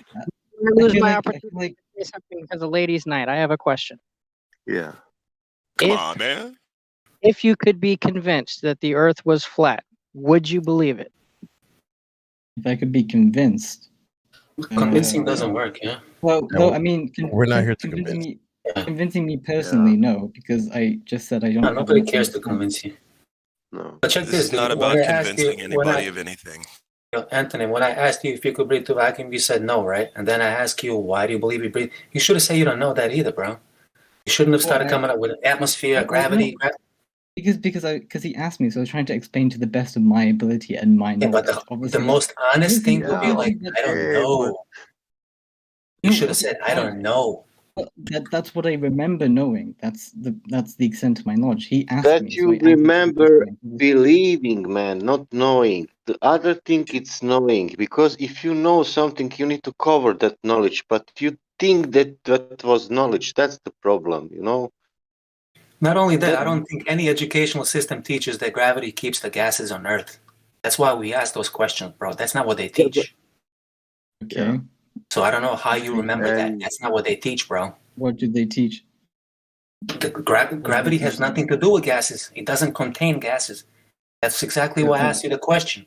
I'm gonna lose my
I
opportunity to say something because of ladies' night. I have a question.
Yeah.
Come on, man.
If you could be convinced that the Earth was flat, would you believe it?
If I could be convinced.
Convincing doesn't work, yeah.
Well, no, I mean,
we're not here to
convincing me personally, no, because I just said I don't.
No,
have
nobody
enough
cares to
understanding.
convince you.
No.
But check
This
this,
is
dude.
not
When
about
I asked
convincing
you, when
anybody
I,
of anything.
Anthony, when I asked you if you could breathe through vacuum, you said no, right? And then I asked you, why do you believe you breathe? You should have said you don't know that either, bro. You shouldn't have started coming up with atmosphere, gravity.
Because he asked me, so I was trying to explain to the best of my ability and my knowledge.
But the most honest thing would be like, I don't know. You should have said, I don't know.
That's what I remember knowing. That's the extent of my knowledge. He asked
That
me.
you remember believing, man, not knowing. The other thing it's knowing, because if you know something, you need to cover that knowledge. But you think that that was knowledge. That's the problem, you know.
Not only that, I don't think any educational system teaches that gravity keeps the gases on Earth. That's why we ask those questions, bro. That's not what they teach.
Okay.
So I don't know how you remember that. That's not what they teach, bro.
What did they teach?
Gravity has nothing to do with gases. It doesn't contain gases. That's exactly why I asked you the question.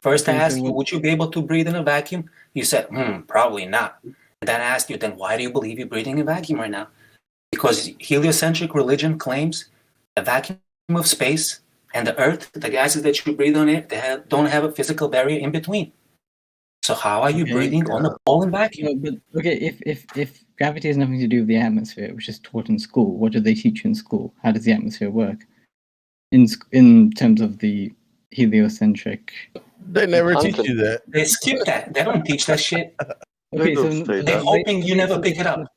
First, I asked you, would you be able to breathe in a vacuum? You said, probably not. And then I asked you, then why do you believe you're breathing in a vacuum right now? Because heliocentric religion claims the vacuum of space and the Earth, the gases that you breathe on it, they don't have a physical barrier in between. So how are you breathing on a ball and vacuum?
No, but okay, if gravity has nothing to do with the atmosphere, which is taught in school, what do they teach in school? How does the atmosphere work? In terms of the heliocentric.
They never teach you that.
They skip that. They don't teach that shit.
Okay, so
they're hoping you never pick it up.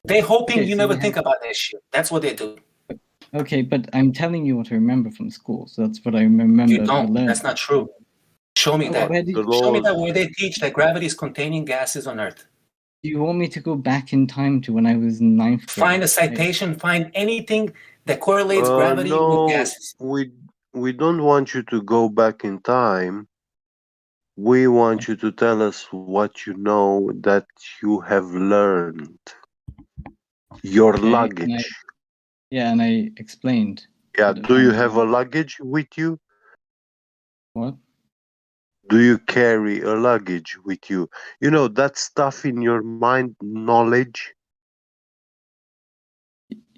They're hoping you never think about that shit. That's what they do.
Okay, but I'm telling you what I remember from school, so that's what I remember.
You don't. That's not true. Show me that. Show me that where they teach that gravity is containing gases on Earth.
Do you want me to go back in time to when I was in 9th grade?
Find a citation. Find anything that correlates gravity with gases.
We don't want you to go back in time. We want you to tell us what you know that you have learned. Your luggage.
And I explained.
Yeah, do you have a luggage with you?
What?
Do you carry a luggage with you? You know, that stuff in your mind, knowledge?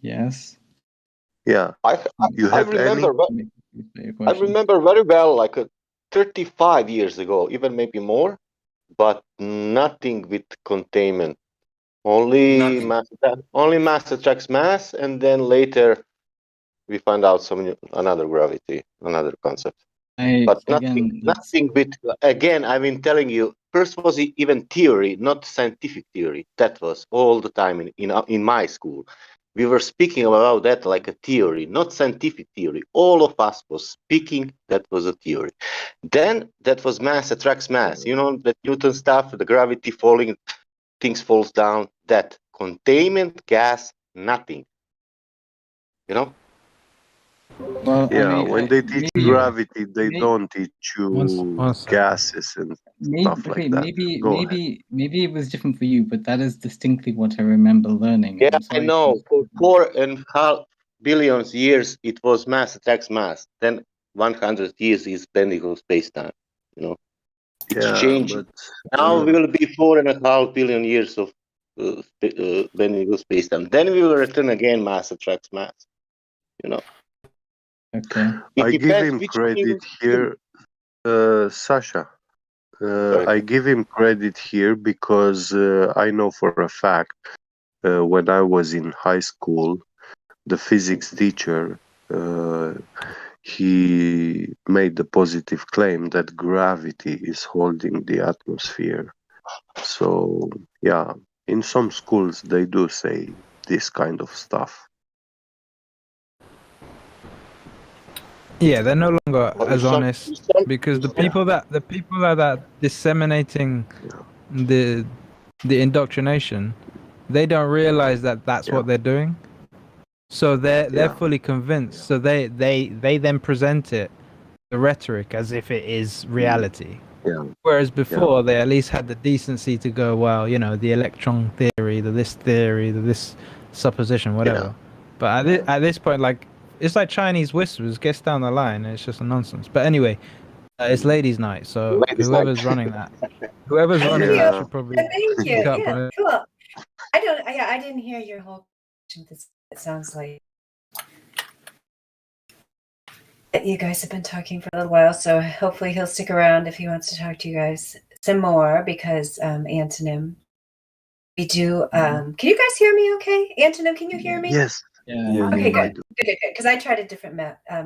Yes.
Yeah.
I remember very well, like 35 years ago, even maybe more, but nothing with containment. Only mass attracts mass, and then later we find out another gravity, another concept. But nothing with, again, I've been telling you, first was even theory, not scientific theory. That was all the time in my school. We were speaking about that like a theory, not scientific theory. All of us was speaking that was a theory. Then that was mass attracts mass. You know, the Newton stuff, the gravity falling, things falls down. That containment, gas, nothing. You know?
Well,
yeah, when they teach gravity, they don't teach you gases and stuff like that.
Maybe it was different for you, but that is distinctly what I remember learning.
Yeah, I know. For billions years it was mass attracts mass. Then 100 years is bending of space-time. You know, it's
Yeah,
changing.
but
Now we will be 4.5 billion years of bending of space-time. Then we will return again. Mass attracts mass. You know.
Okay.
It
I give
depends
him
which
credit here, Sasha.
Sorry.
I give him credit here because I know for a fact when I was in high school, the physics teacher he made the positive claim that gravity is holding the atmosphere. So yeah, in some schools they do say this kind of stuff.
Yeah, they're no longer as honest because the people that are disseminating the indoctrination, they don't realize that that's what they're doing. So they're fully convinced. So they then present it, the rhetoric, as if it is reality.
Yeah.
Whereas before they at least had the decency to go, well, you know, the electron theory, the this supposition, whatever. But at this point, like, it's like Chinese whispers, gets down the line, and it's just a nonsense. But anyway, it's ladies' night, so whoever's running that should probably
Thank you.
pick up
Yeah,
on it.
cool. I didn't hear your whole question. It sounds like you guys have been talking for a little while, so hopefully he'll stick around if he wants to talk to you guys some more, because Antonym, we do can you guys hear me okay? Antonym, can you hear me?
Yes.
Yeah.
Okay, good. Because I tried a different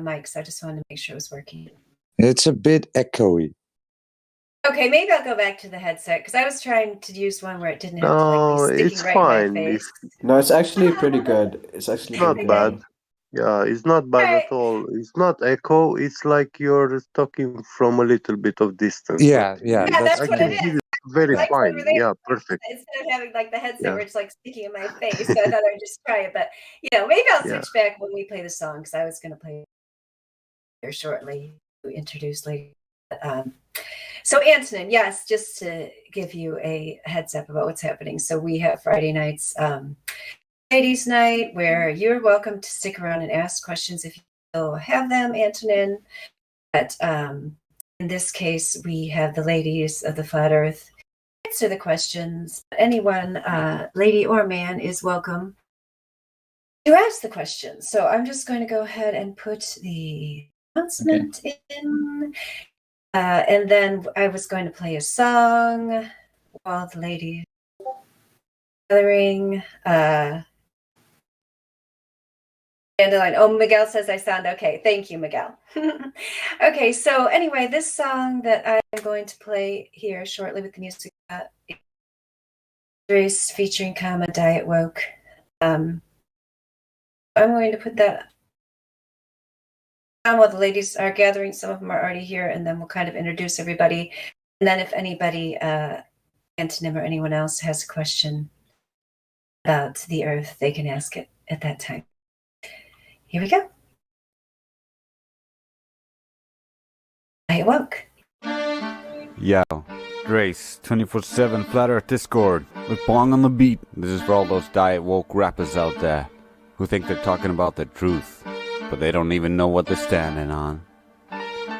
mic, so I just wanted to make sure it was working.
It's a bit echoey.
Okay, maybe I'll go back to the headset, because I was trying to use one where it didn't have to
No,
be sticking
it's
right
fine.
in my face.
No, it's actually pretty good. It's actually
Not
pretty
bad.
good.
Yeah, it's not bad at all. It's not echo. It's like you're talking from a little bit of distance.
Yeah,
but
yeah,
Yeah,
that's
that's
I
what
can
it
hear
is.
it very
Like
fine.
over there,
Yeah, perfect.
instead of having like the headset
Yeah.
where it's like sticking in my face, so I thought I'd just try it. But maybe I'll
Yeah.
switch back when we play the song, because I was going to play here shortly to introduce later. So Antonin, yes, just to give you a heads up about what's happening. So we have Friday nights, ladies' night, where you're welcome to stick around and ask questions if you still have them, Antonin. But in this case, we have the ladies of the Flat Earth answer the questions. Anyone, lady or man, is welcome to ask the questions. So I'm just going to go ahead and put the announcement in. And then I was going to play a song while the ladies are gathering. Dandelion. Oh, Miguel says I sound okay. Thank you, Miguel. Okay, so anyway, this song that I'm going to play here shortly with the music Race featuring Kama Diet Woke. I'm going to put that on while the ladies are gathering. Some of them are already here, and then we'll kind of introduce everybody. And then if anybody, Antonym or anyone else, has a question about the Earth, they can ask it at that time. Here we go. Diet Woke.
Yo, Grace, 24/7 Flat Earth Discord, with Bong on the beat. This is for all those Diet Woke rappers out there who think they're talking about the truth, but they don't even know what they're standing on.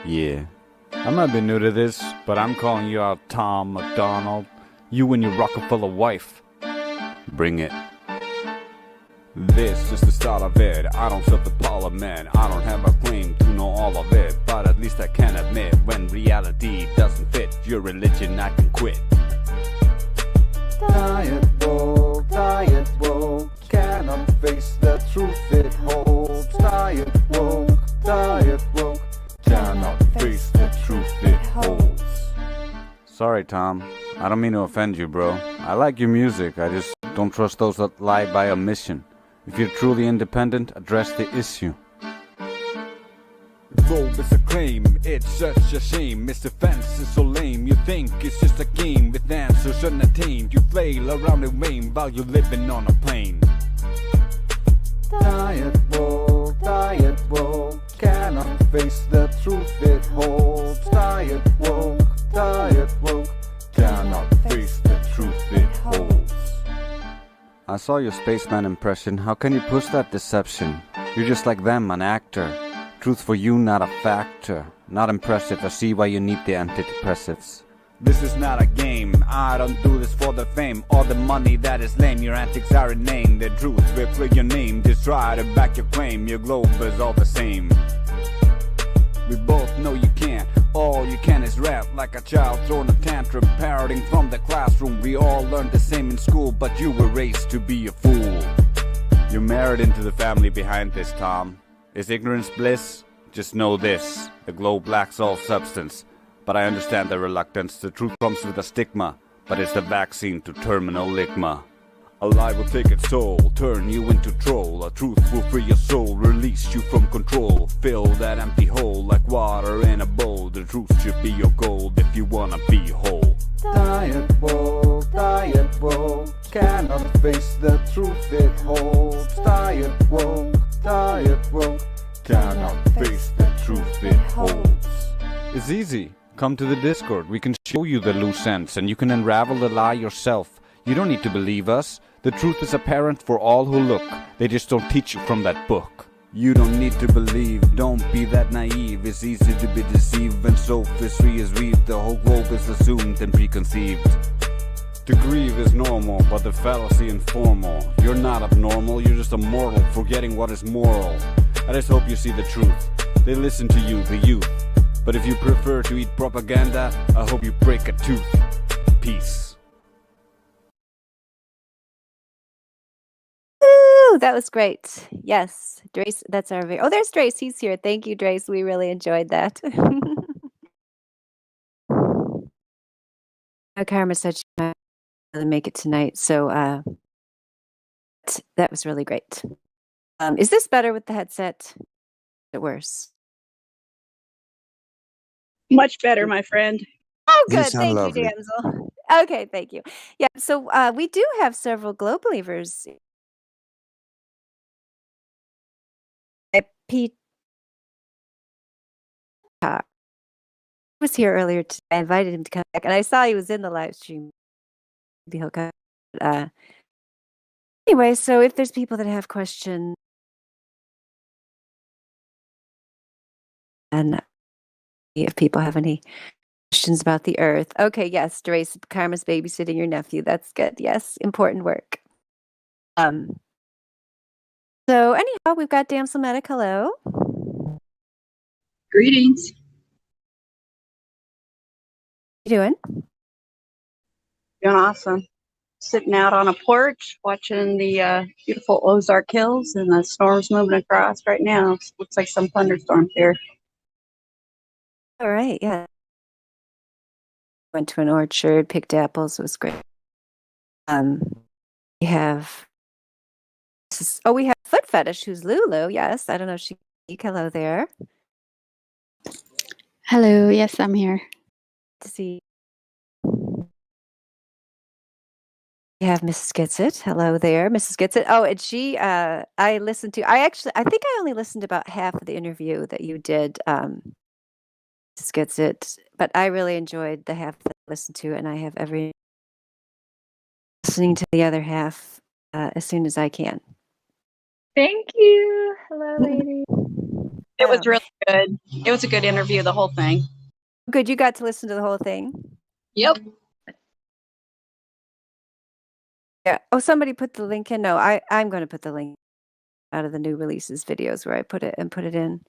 Yeah, I might be new to this, but I'm calling you out, Tom McDonald. You and your Rockefeller wife. Bring it. This is the start of it. I don't serve the parliament. I don't have a claim to know all of it, but at least I can admit when reality doesn't fit your religion, I can quit.
Diet woke, cannot face the truth it holds. Diet woke, cannot face the truth it holds.
Sorry, Tom. I don't mean to offend you, bro. I like your music. I just don't trust those that lie by omission. If you're truly independent, address the issue. Though it's a claim, it's such a shame. Its defense is so lame. You think it's just a game with answers unattained. You flail around in vain while you're living on a plane.
Diet woke, cannot face the truth it holds. Diet woke, cannot face the truth it holds.
I saw your spaceman impression. How can you push that deception? You're just like them, an actor. Truth for you, not a factor. Not impressive, I see why you need the antidepressives. This is not a game, I don't do this for the fame or the money that is lame. Your antics are inane, the truth will clear your name. Just try to back your claim, your globe is all the same. We both know you can't, all you can is rap like a child throwing a tantrum, parroting from the classroom. We all learned the same in school, but you were raised to be a fool. You're married into the family behind this, Tom. Is ignorance bliss? Just know this, the globe lacks all substance. But I understand the reluctance, the truth comes with a stigma, but it's the vaccine to terminal ligma. A lie will take its toll, turn you into troll. A truth will free your soul, release you from control. Fill that empty hole like water in a bowl. The truth should be your goal if you wanna be whole.
Diet woke, cannot face the truth it holds. Diet woke,
cannot face the truth it holds. It's easy. Come to the Discord. We can show you the loose ends and you can unravel the lie yourself. You don't need to believe us. The truth is apparent for all who look. They just don't teach you from that book. You don't need to believe, don't be that naive. It's easy to be deceived when sophistry is weaved. The whole globe is assumed and preconceived. To grieve is normal, but the fallacy informal. You're not abnormal, you're just a mortal, forgetting what is moral. I just hope you see the truth. They listen to you, the youth. But if you prefer to eat propaganda, I hope you break a tooth. Peace.
Ooh, that was great. Yes, Drace, that's our oh, there's Drace. He's here. Thank you, Drace. We really enjoyed that. Karma said she might really make it tonight, so that was really great. Is this better with the headset? Is it worse?
Much better, my friend.
Oh,
You
good.
sound
Thank
lovely.
you, damsel. Okay, thank you. Yeah, so we do have several globe believers. Pete was here earlier today. I invited him to come back, and I saw he was in the live stream. Maybe he'll come. Anyway, so if there's people that have questions, and if people have any questions about the earth. Okay, yes, Drace, Karma's babysitting your nephew. That's good. Yes, important work. So anyhow, we've got Damsel Medic. Hello.
Greetings.
How you doing?
Doing awesome. Sitting out on a porch watching the beautiful Ozark Hills and the storms moving across right now. Looks like some thunderstorms here.
All right, yeah. Went to an orchard, picked apples. It was great. We have we have Foot Fetish, who's Lulu. Yes, I don't know if she can speak. Hello there.
Hello, yes, I'm here.
To see. We have Mrs. Gitsit. Hello there, Mrs. Gitsit. Oh, and she, I listened to, I think I only listened about half of the interview that you did, Mrs. Gitsit, but I really enjoyed the half that I listened to, and I have every listening to the other half as soon as I can.
Thank you. Hello, lady.
It was really good. It was a good interview, the whole thing.
Good, you got to listen to the whole thing?
Yep.
Yeah. Oh, somebody put the link in. No, I'm going to put the link out of the new releases videos where I put it in.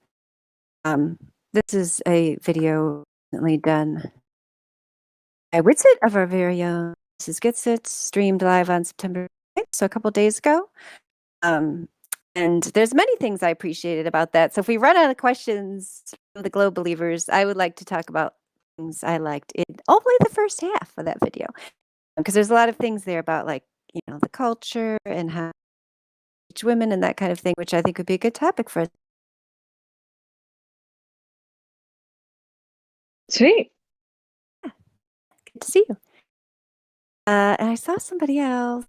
This is a video recently done by Witsit of our very own Mrs. Gitsit, streamed live on September 9th, so a couple days ago. And there's many things I appreciated about that. So if we run out of questions from the Globe Believers, I would like to talk about things I liked in only the first half of that video. Because there's a lot of things there about, like, you know, the culture and how each women and that kind of thing, which I think would be a good topic for us.
Sweet.
Yeah. Good to see you. And I saw somebody else.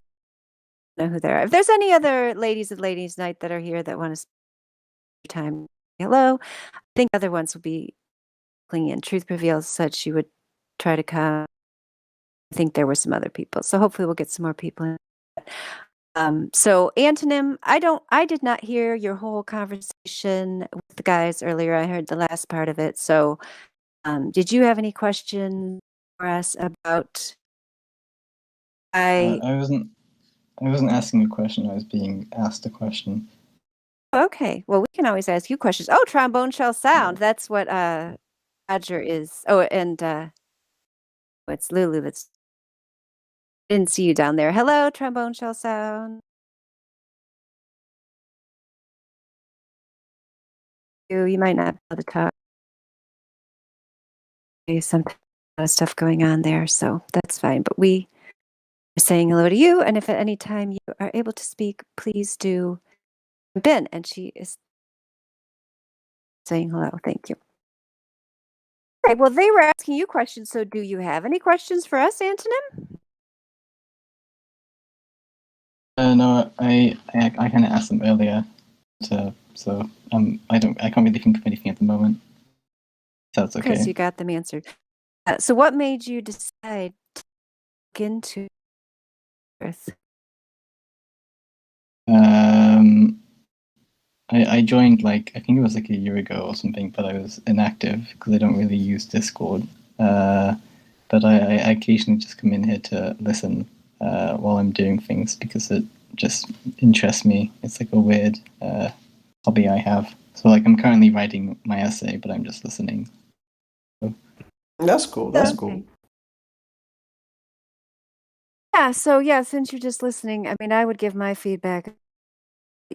I don't know who they are. If there's any other ladies of Ladies Night that are here that want to spend time, hello. I think other ones will be clinging in. Truth Prevails said she would try to come. I think there were some other people. So hopefully we'll get some more people in. So antonym, I did not hear your whole conversation with the guys earlier. I heard the last part of it. So, did you have any questions for us about?
I wasn't asking a question. I was being asked a question.
Okay, well, we can always ask you questions. Oh, trombone shell sound. That's what Roger is. Oh, and it's Lulu. That's didn't see you down there. Hello, trombone shell sound. You might not be able to talk. There's some stuff going on there, so that's fine. But we are saying hello to you, and if at any time you are able to speak, please do jump in. And she is saying hello. Thank you. Okay, well, they were asking you questions, so do you have any questions for us, Antonym?
No, I kind of asked them earlier, so I can't really think of anything at the moment. So that's okay.
Okay, so you got them answered. So what made you decide to look into Earth?
I joined I think it was like a year ago or something, but I was inactive because I don't really use Discord. But I occasionally just come in here to listen while I'm doing things because it just interests me. It's like a weird hobby I have. So I'm currently writing my essay, but I'm just listening. So.
That's cool. That's cool.
Yeah, so since you're just listening, I mean, I would give my feedback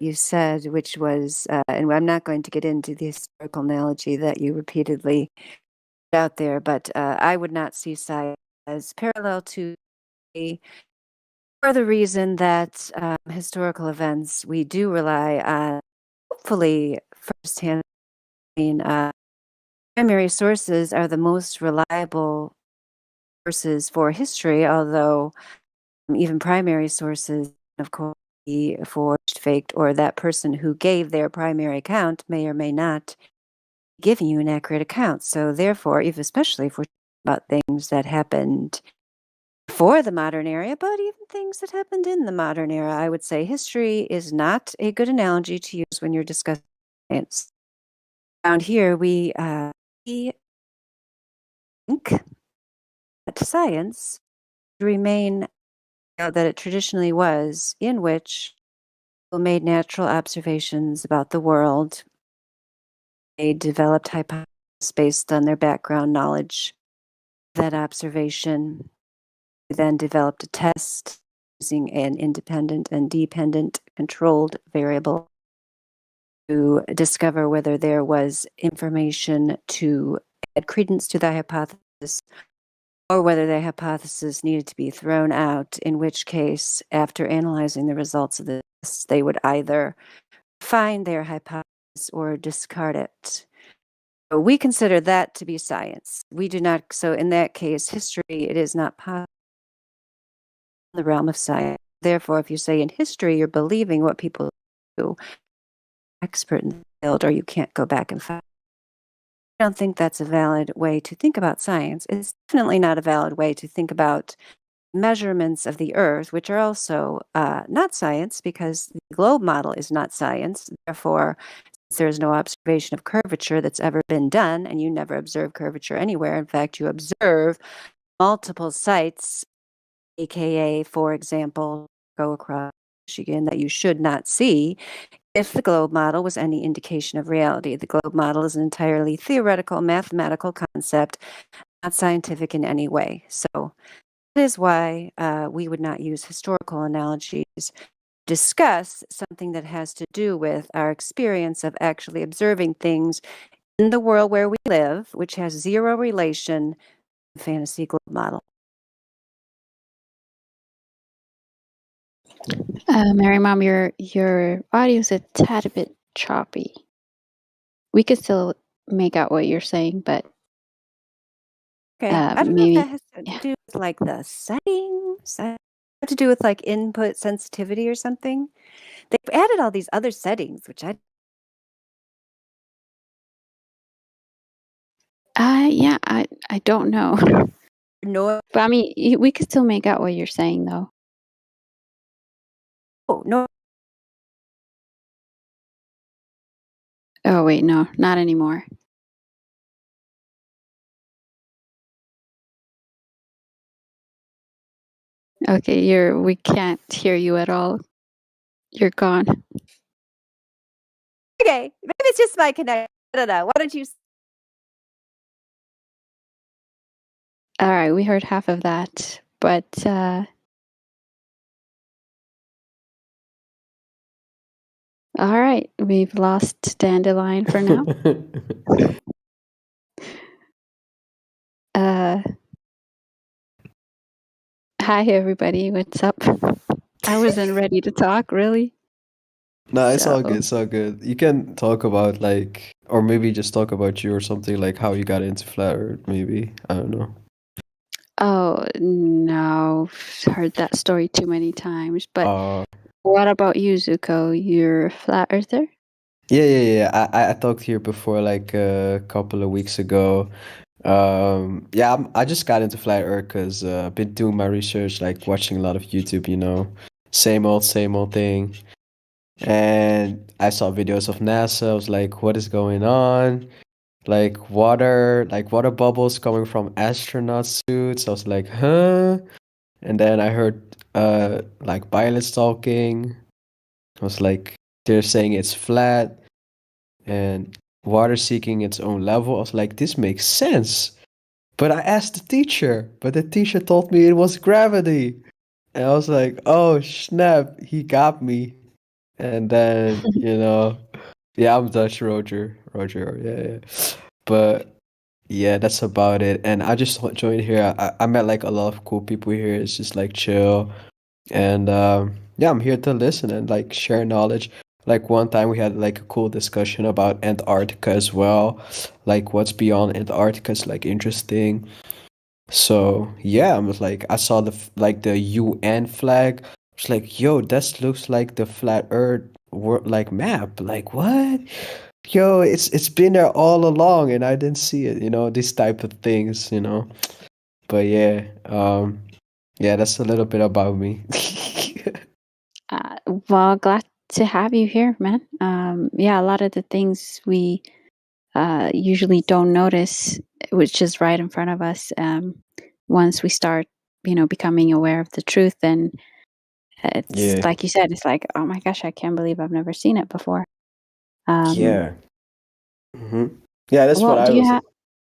you said, which was, and I'm not going to get into the historical analogy that you repeatedly put out there, but I would not see science as parallel to for the reason that historical events, we do rely on, hopefully, firsthand. Primary sources are the most reliable sources for history, although even primary sources, of course, be forged, faked, or that person who gave their primary account may or may not be giving you an accurate account. So therefore, especially if we're talking about things that happened before the modern era, but even things that happened in the modern era, I would say history is not a good analogy to use when you're discussing science. Around here, we think that science remain that it traditionally was, in which people made natural observations about the world. They developed hypotheses based on their background knowledge of that observation. They then developed a test using an independent and dependent controlled variable to discover whether there was information to add credence to the hypothesis or whether the hypothesis needed to be thrown out, in which case, after analyzing the results of the tests, they would either find their hypothesis or discard it. So we consider that to be science. We do not, so in that case, history, it is not possible in the realm of science. Therefore, if you say in history, you're believing what people do, expert in the field, or you can't go back and find. I don't think that's a valid way to think about science. It's definitely not a valid way to think about measurements of the Earth, which are also not science because the globe model is not science. Therefore, since there is no observation of curvature that's ever been done, and you never observe curvature anywhere. In fact, you observe multiple sites, aka, for example, go across Michigan that you should not see. If the globe model was any indication of reality, the globe model is an entirely theoretical, mathematical concept, not scientific in any way. So that is why we would not use historical analogies to discuss something that has to do with our experience of actually observing things in the world where we live, which has zero relation to the fantasy globe model.
Mary Mom, your audio is a tad bit choppy. We could still make out what you're saying, but
Okay, I don't
maybe
know if that has to do with the settings. Have to do with input sensitivity or something. They've added all these other settings, which
I don't know.
No,
but I mean, we could still make out what you're saying, though.
Oh, no.
Oh wait, no, not anymore. Okay, we can't hear you at all. You're gone.
Okay, maybe it's just my connection. I don't know. Why don't you?
All right, we heard half of that, but all right, we've lost Dandelion for now. Hi everybody, what's up? I wasn't ready to talk, really.
No, it's all
So-
good. It's all good. You can talk about like, or maybe just talk about you or something like how you got into flat Earth. Maybe I don't know.
Oh no, heard that story too many times. But
Uh,
what about you, Zuko? You're a flat earther?
yeah. I talked here before like a couple of weeks ago. Yeah, I just got into flat Earth because I've been doing my research, like watching a lot of YouTube. You know, same old thing. And I saw videos of NASA. I was like, what is going on? Like water bubbles coming from astronaut suits. I was like, huh? And then I heard like pilots talking. I was like, they're saying it's flat and water seeking its own level. I was like, this makes sense. But I asked the teacher, but the teacher told me it was gravity. And I was like, oh snap, he got me. And then, yeah, I'm Dutch, Roger, yeah. But yeah, that's about it. And I just joined here. I met like a lot of cool people here. It's just like chill. And yeah, I'm here to listen and like share knowledge. Like one time we had like a cool discussion about Antarctica as well. Like what's beyond Antarctica is like interesting. So yeah, I was like, I saw like the UN flag. I was like, yo, this looks like the flat Earth like map. Like what? Yo, it's been there all along, and I didn't see it. These type of things. But yeah, yeah, that's a little bit about me.
Well, glad to have you here, man. Yeah, a lot of the things we usually don't notice, which is right in front of us. Once we start, becoming aware of the truth, then it's
Yeah.
like you said, it's like, oh my gosh, I can't believe I've never seen it before.
Yeah. Yeah, that's
Well,
what I
do you
was.
have?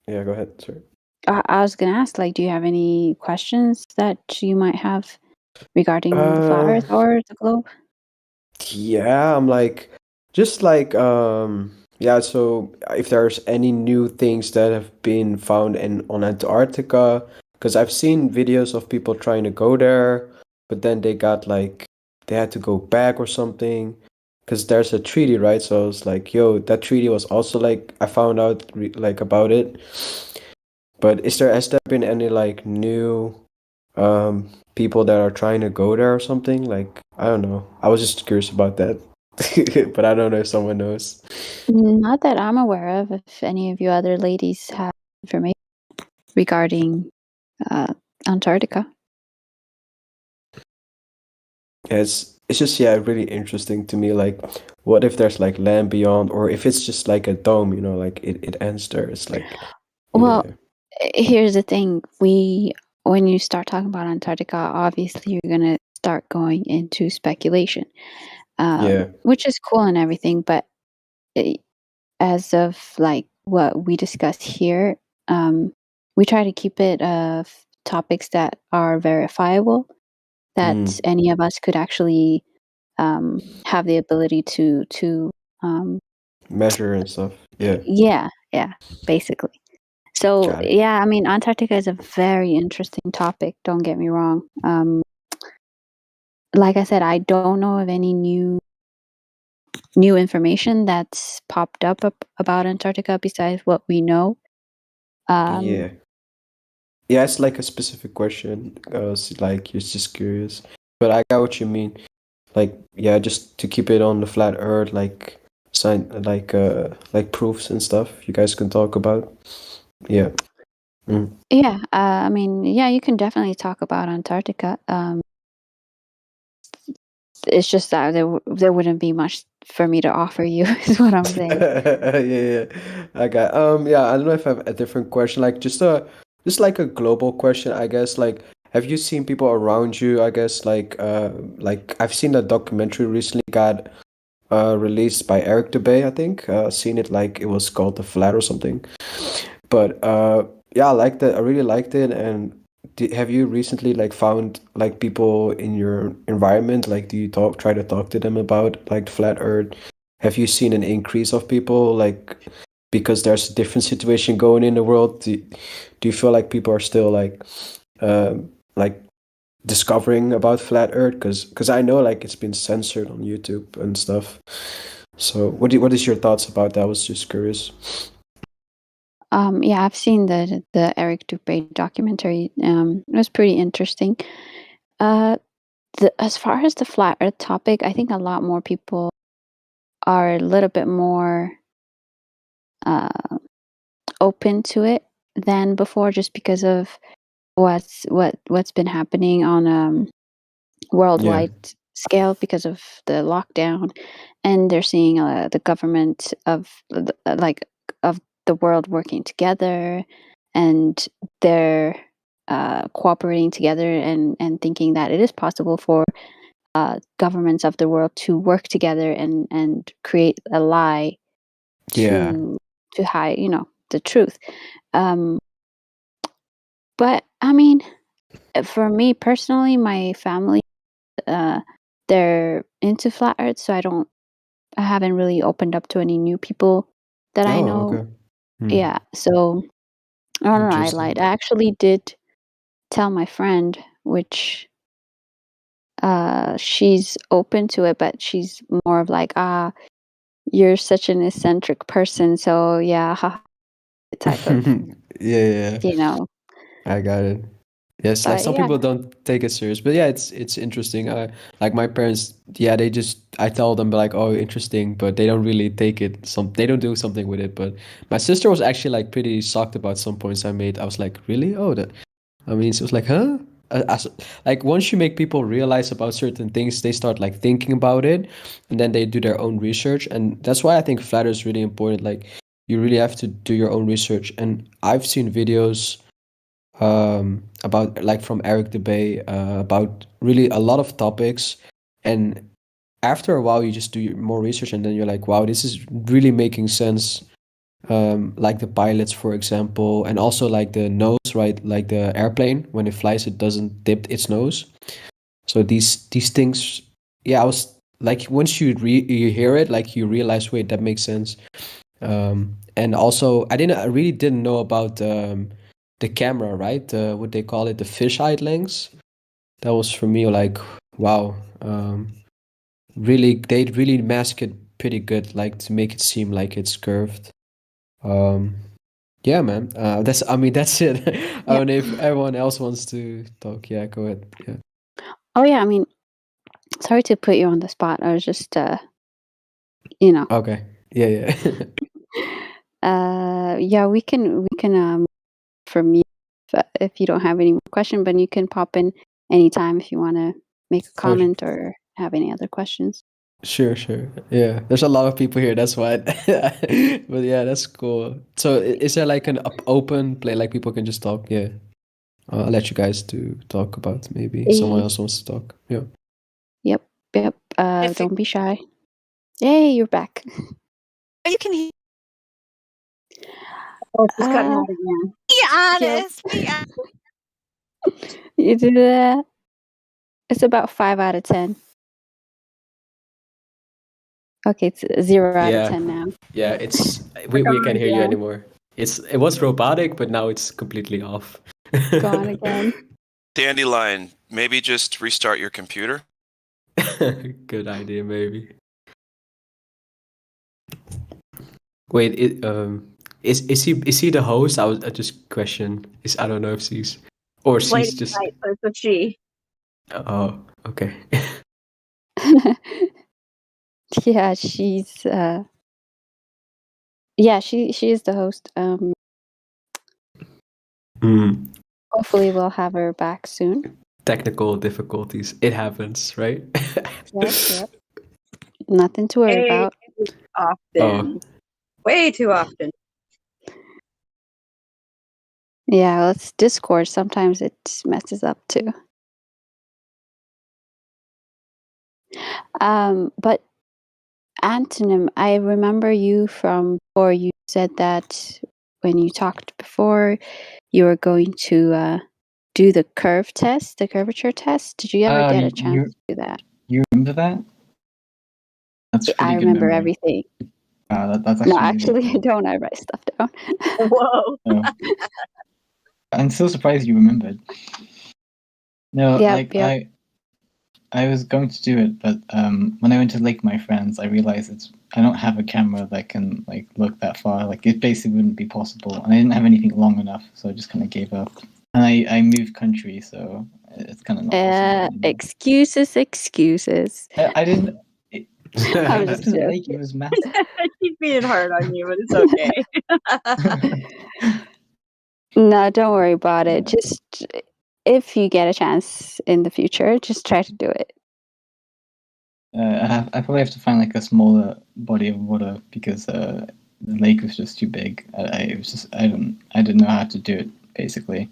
Yeah, go ahead. Sorry.
I was gonna ask, like, do you have any questions that you might have regarding the flat Earth or the globe?
Yeah, I'm like, just like, yeah, so if there's any new things that have been found on Antarctica, because I've seen videos of people trying to go there, but then they had to go back or something, because there's a treaty, right? So I was like, yo, that treaty was also like, I found out like about it. But has there been any like new people that are trying to go there or something? Like, I don't know. I was just curious about that. But I don't know if someone knows.
Not that I'm aware of. If any of you other ladies have information regarding Antarctica.
Yeah, it's just really interesting to me. Like, what if there's like land beyond, or if it's just like a dome, like it ends there. It's like,
Well, here's the thing. When you start talking about Antarctica, obviously you're gonna start going into speculation,
yeah,
which is cool and everything. But as of like what we discussed here, we try to keep it topics that are verifiable, that any of us could actually have the ability to
measure and stuff. Yeah,
yeah, basically. So
got it.
yeah, I mean, Antarctica is a very interesting topic. Don't get me wrong. Like I said, I don't know of any new information that's popped up about Antarctica besides what we know.
Yeah, yeah. It's like a specific question. Like you're just curious, but I got what you mean. Like, yeah, just to keep it on the flat Earth, like like proofs and stuff you guys can talk about. Yeah.
Yeah, I mean, yeah, you can definitely talk about Antarctica. it's just that there wouldn't be much for me to offer you, is what I'm saying.
Yeah. I got yeah, I don't know if I have a different question, like just like a global question, I guess. Like, have you seen people around you, I guess, like I've seen a documentary recently got released by Eric Dubay, I think. Seen it, like it was called The Flat or something. But yeah, I liked it. I really liked it. And have you recently like found like people in your environment? Like, do you try to talk to them about like the flat Earth? Have you seen an increase of people like because there's a different situation going in the world? Do you feel like people are still like discovering about flat Earth? Because I know like it's been censored on YouTube and stuff. So what is your thoughts about that? I was just curious.
Yeah, I've seen the Eric Dubay documentary. It was pretty interesting. As far as the flat Earth topic, I think a lot more people are a little bit more open to it than before, just because of what's been happening on worldwide scale because of the lockdown, and they're seeing the government of the world working together, and they're cooperating together and thinking that it is possible for governments of the world to work together and create a lie to hide, the truth. But I mean, for me personally, my family, they're into flat Earth, so I haven't really opened up to any new people that I know.
Okay.
Yeah, so I don't know. I lied. I actually did tell my friend, which she's open to it, but she's more of like, you're such an eccentric person, so yeah, type of,
Yeah. I got it. Yes, like
but
some
yeah.
people don't take it serious, but yeah, it's interesting. Like my parents, yeah, I tell them like, oh, interesting, but they don't really take it. They don't do something with it. But my sister was actually like pretty shocked about some points I made. I was like, really? Oh, that. I mean, she was like, huh? Like once you make people realize about certain things, they start like thinking about it, and then they do their own research, and that's why I think flat Earth is really important. Like you really have to do your own research, and I've seen videos about like from Eric Dubay about really a lot of topics, and after a while you just do more research and then you're like, wow, this is really making sense. Like the pilots, for example, and also like the nose, right? Like the airplane when it flies, it doesn't dip its nose. So these things, yeah, I was like, once you hear it, like you realize, wait, that makes sense. And also I really didn't know about the camera, right? What they call it, the fisheye lens. That was for me like, wow. Really, they really mask it pretty good, like to make it seem like it's curved. Yeah, man. That's it. I don't know if everyone else wants to talk. Yeah, go ahead. Yeah.
Oh yeah, I mean, sorry to put you on the spot. I was just,
Okay. Yeah.
yeah, we can for me, if you don't have any more question, but you can pop in anytime if you want to make a comment or have any other questions.
Sure. Yeah, there's a lot of people here. That's why. But yeah, that's cool. So is there like an open play, like people can just talk? Yeah. I'll let you guys to talk about maybe someone else wants to talk. Yeah.
Yep. Don't be shy. Hey, you're back.
You can hear.
Oh, she's cutting out again.
Be honest. Be honest.
You do that. It's about 5 out of 10. Okay, it's 0 out of 10 now.
Yeah, it's we can't hear you anymore. It was robotic, but now it's completely off.
Gone again.
Dandelion, maybe just restart your computer.
Good idea, maybe. Wait, is he the host? I just question. I don't know if she's or she's just.
Right, but it's a she.
Oh, okay.
Yeah, she's yeah, she is the host. Hopefully we'll have her back soon.
technical difficulties. It happens, right?
Yep. Nothing to worry
Way
about.
too often. Way too often.
Yeah, well, it's Discord. Sometimes it messes up too. But Antonym, I remember you from before. You said that when you talked before, you were going to do the curvature test. Did you ever get a chance to do that?
You remember that? That's
I
pretty good
remember
memory.
everything.
That's
No,
actually really
actually, I
cool.
don't. I write stuff down.
Whoa.
Oh. I'm so surprised you remembered. No,
Yep.
I was going to do it, but when I went to Lake with my friends, I realized I don't have a camera that can like look that far. Like it basically wouldn't be possible, and I didn't have anything long enough, so I just kind of gave up. And I moved country, so it's kind of not possible anymore.
Excuses.
I didn't.
I'm just joking.
Lake, it was massive.
Keep being hard on you, but it's okay.
No, don't worry about it. Just if you get a chance in the future, just try to do it.
I probably have to find like a smaller body of water because the lake was just too big. I didn't know how to do it basically.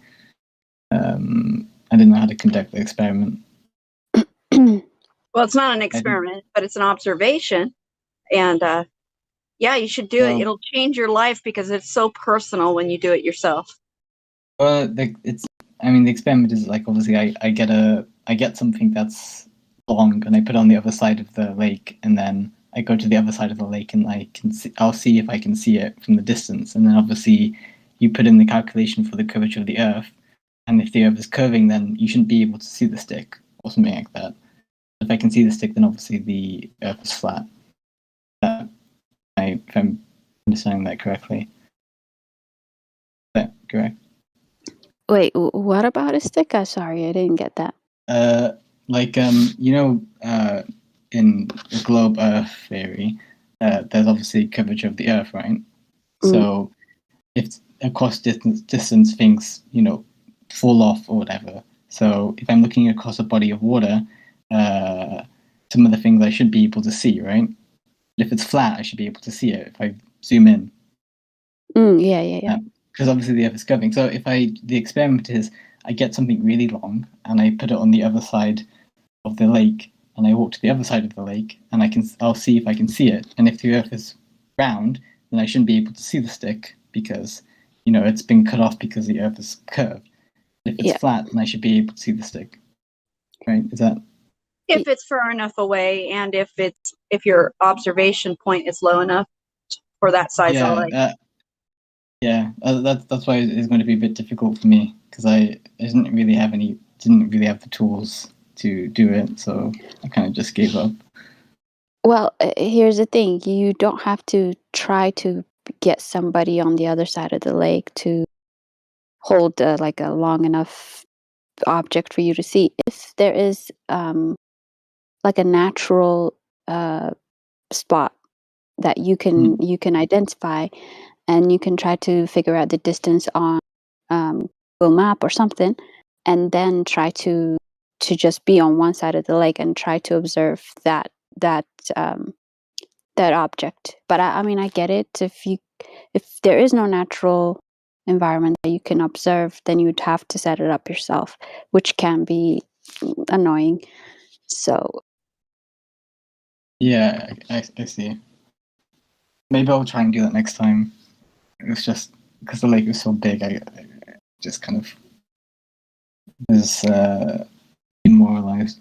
I didn't know how to conduct the experiment.
Well, it's not an experiment, but it's an observation. And yeah, you should do it. It'll change your life because it's so personal when you do it yourself.
Well, the experiment is like obviously I get something that's long and I put it on the other side of the lake, and then I go to the other side of the lake and I'll see if I can see it from the distance, and then obviously you put in the calculation for the curvature of the Earth, and if the Earth is curving, then you shouldn't be able to see the stick or something like that. If I can see the stick, then obviously the Earth is flat. If I'm understanding that correctly. Is that correct?
Wait, what about a stick? Sorry, I didn't get that.
In the globe Earth theory, there's obviously curvature of the Earth, right? So if across distance things, fall off or whatever. So if I'm looking across a body of water, some of the things I should be able to see, right? If it's flat, I should be able to see it if I zoom in.
Yeah.
Because obviously the Earth is curving. So the experiment is I get something really long and I put it on the other side of the lake, and I walk to the other side of the lake, and I'll see if I can see it. And if the Earth is round, then I shouldn't be able to see the stick because it's been cut off because the Earth is curved. If it's flat, then I should be able to see the stick. Right? Is that?
If it's far enough away, and if your observation point is low enough for that size of lake.
That's why it's going to be a bit difficult for me because I didn't really have the tools to do it, so I kind of just gave up.
Well, here's the thing: you don't have to try to get somebody on the other side of the lake to hold like a long enough object for you to see. If there is like a natural spot that you can identify, and you can try to figure out the distance on Google Map or something, and then try to just be on one side of the lake and try to observe that object. But I get it. If there is no natural environment that you can observe, then you'd have to set it up yourself, which can be annoying. So
yeah, I see. Maybe I'll try and do that next time. It's just because the lake is so big, I just kind of was demoralized.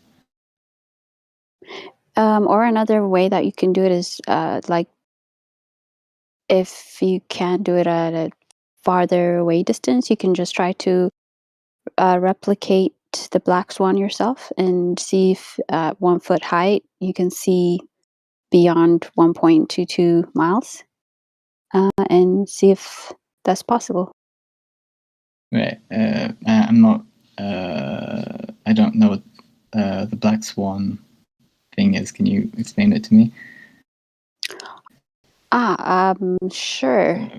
Or another way that you can do it is like if you can't do it at a farther away distance, you can just try to replicate the black swan yourself and see if at 1 foot height you can see beyond 1.22 miles and see if that's possible.
Right. I'm not. I don't know what the black swan thing is. Can you explain it to me?
Sure.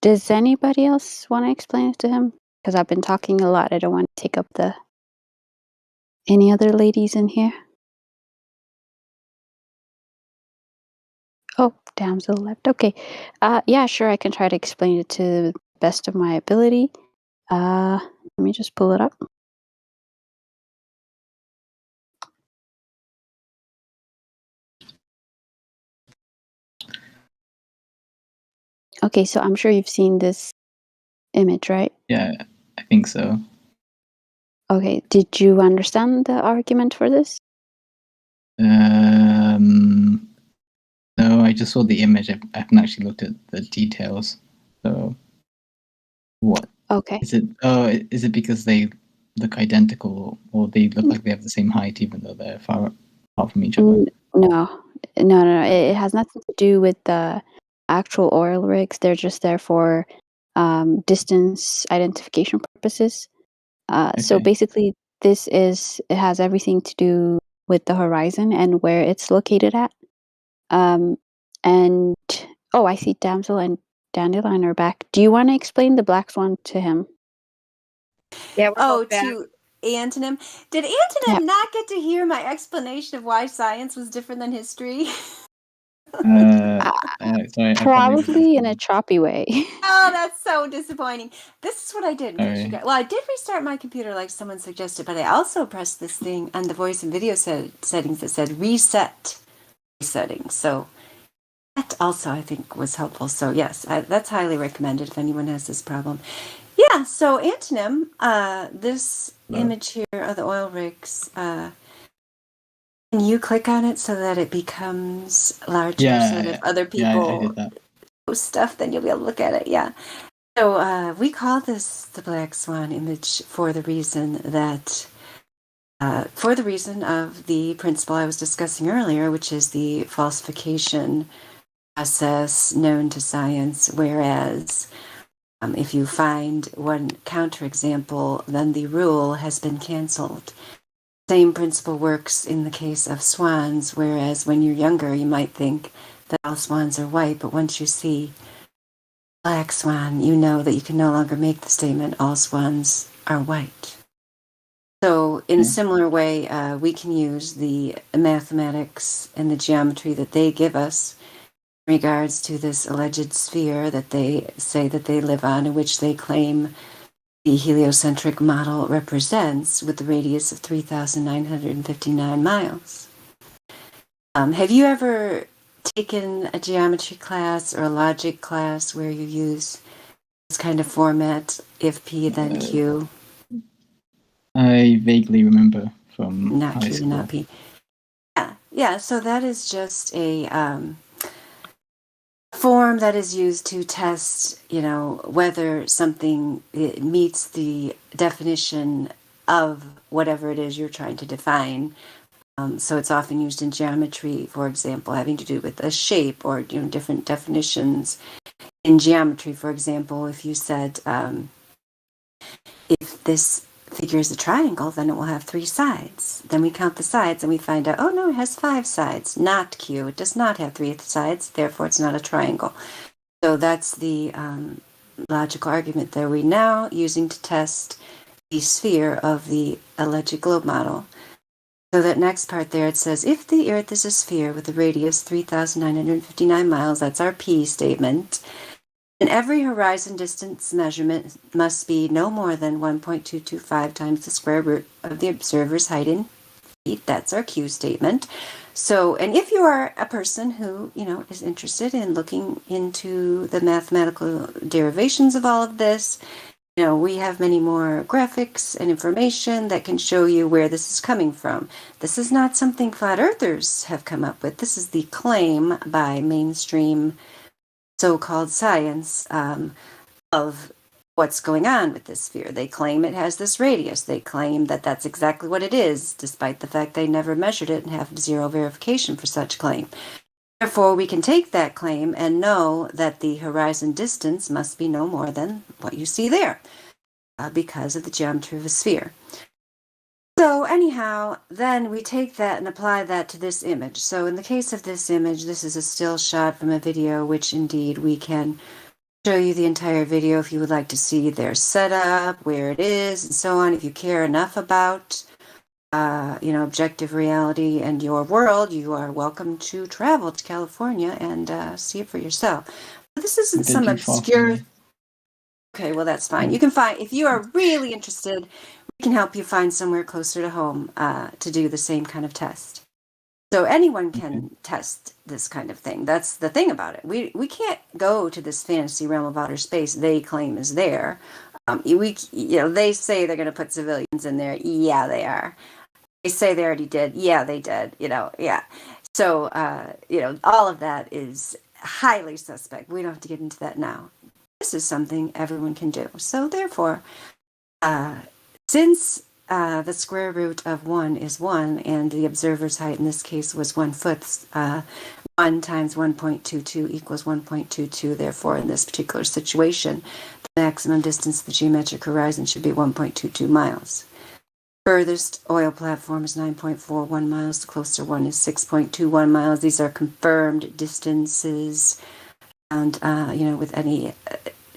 Does anybody else want to explain it to him? Because I've been talking a lot. I don't want to take up the Any other ladies in here? Oh, damsel left. Okay. Yeah, sure. I can try to explain it to the best of my ability. Let me just pull it up. Okay, so I'm sure you've seen this image, right?
Yeah, I think so.
Okay, did you understand the argument for this?
No, I just saw the image. I haven't actually looked at the details. So, what?
Okay.
Is it? Oh, is it because they look identical, or they look like they have the same height, even though they're far apart from each other?
No. It has nothing to do with the actual oil rigs. They're just there for distance identification purposes. So basically, it has everything to do with the horizon and where it's located at. And I see Damsel and Dandelion are back. Do you want to explain the black swan to him?
Yeah.
To Antonym. Did Antonym not get to hear my explanation of why science was different than history?
Sorry,
Probably in a choppy way.
Oh, that's so disappointing. This is what I did in case you
Sorry.
got. Well, I did restart my computer like someone suggested, but I also pressed this thing on the voice and video settings that said reset settings. So that also I think was helpful. So yes, that's highly recommended if anyone has this problem. Yeah. So Antonym, this image here of the oil rigs. Can you click on it so that it becomes larger so that if other people
I did that.
post stuff, then you'll be able to look at it? Yeah. So we call this the black swan image for the reason that, for the reason of the principle I was discussing earlier, which is the falsification process known to science, whereas if you find one counterexample, then the rule has been canceled. Same principle works in the case of swans, whereas when you're younger, you might think that all swans are white, but once you see black swan, you know that you can no longer make the statement all swans are white. So in a similar way, we can use the mathematics and the geometry that they give us in regards to this alleged sphere that they say that they live on, in which they claim the heliocentric model represents, with the radius of 3,959 miles. Have you ever taken a geometry class or a logic class where you use this kind of format, if P then Q?
I vaguely remember from
Not
high
Q,
school.
not P. Yeah, so that is just a form that is used to test, whether something meets the definition of whatever it is you're trying to define. So it's often used in geometry, for example, having to do with a shape or different definitions. In geometry, for example, if you said, if this figure is a triangle, then it will have 3 sides. Then we count the sides and we find out, oh no, it has 5 sides. Not Q. It does not have 3 sides, therefore it's not a triangle. So that's the logical argument that we're now using to test the sphere of the alleged globe model. So that next part there, it says, if the Earth is a sphere with a radius 3,959 miles, that's our P statement, and every horizon distance measurement must be no more than 1.225 times the square root of the observer's height in feet. That's our Q statement. So, and if you are a person who, is interested in looking into the mathematical derivations of all of this, we have many more graphics and information that can show you where this is coming from. This is not something flat earthers have come up with. This is the claim by mainstream so-called science of what's going on with this sphere. They claim it has this radius. They claim that that's exactly what it is, despite the fact they never measured it and have zero verification for such claim. Therefore, we can take that claim and know that the horizon distance must be no more than what you see there, because of the geometry of a sphere. So anyhow, then we take that and apply that to this image. So in the case of this image, this is a still shot from a video, which indeed we can show you the entire video if you would like to see their setup, where it is, and so on, if you care enough about objective reality and your world, you are welcome to travel to California and see it for yourself. But this isn't some obscure. Okay, well, that's fine. You can find, if you are really interested, we can help you find somewhere closer to home to do the same kind of test. So anyone can test this kind of thing. That's the thing about it. We can't go to this fantasy realm of outer space they claim is there. They say they're going to put civilians in there. Yeah, they are. They say they already did. Yeah, they did. Yeah. So, all of that is highly suspect. We don't have to get into that now. This is something everyone can do. So therefore, since the square root of 1 is 1, and the observer's height in this case was 1 foot, 1 times 1.22 equals 1.22. Therefore, in this particular situation, the maximum distance to the geometric horizon should be 1.22 miles. Furthest oil platform is 9.41 miles. The closer one is 6.21 miles. These are confirmed distances. And, with any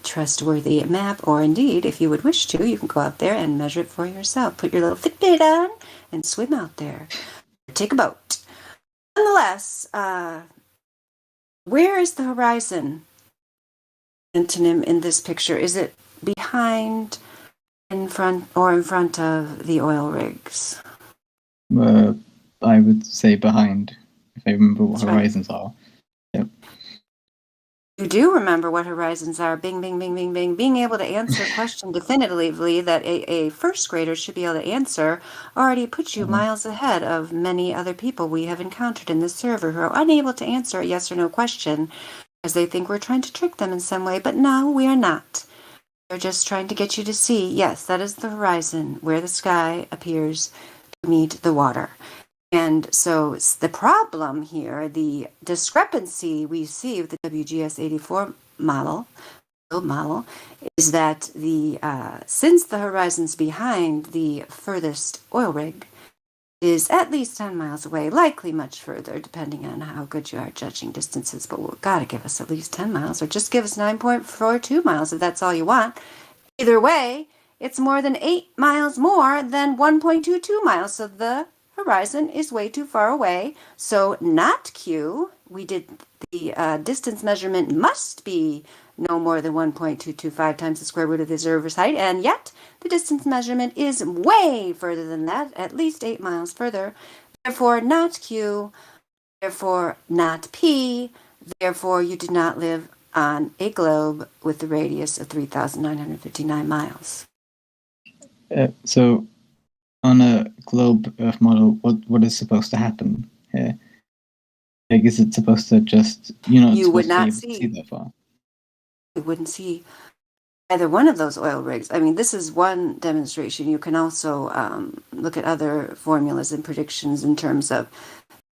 trustworthy map, or indeed, if you would wish to, you can go out there and measure it for yourself. Put your little Fitbit on and swim out there. Take a boat. Nonetheless, where is the horizon antonym in this picture? Is it behind, in front, or in front of the oil rigs?
I would say behind, if I remember what
That's
horizons are. Yep.
You do remember what horizons are. Bing, bing, bing, bing, bing. Being able to answer a question definitively that a first grader should be able to answer already puts you miles ahead of many other people we have encountered in this server who are unable to answer a yes or no question because they think we're trying to trick them in some way. But no, we are not. We're just trying to get you to see, yes, that is the horizon where the sky appears to meet the water. And so the problem here, the discrepancy we see with the WGS 84 model, is that since the horizon's behind the furthest oil rig is at least 10 miles away, likely much further, depending on how good you are judging distances, but we've got to give us at least 10 miles, or just give us 9.42 miles if that's all you want. Either way, it's more than 8 miles more than 1.22 miles, so the horizon is way too far away. So not Q. We did the distance measurement must be no more than 1.225 times the square root of the observer's height, and yet the distance measurement is way further than that, at least 8 miles further. Therefore, not Q. Therefore, not P. Therefore, you do not live on a globe with the radius of 3,959 miles.
So, on a globe Earth model, what is supposed to happen here? Like, is it supposed to just
You would not
see that far?
You wouldn't see either one of those oil rigs. I mean, this is one demonstration. You can also look at other formulas and predictions in terms of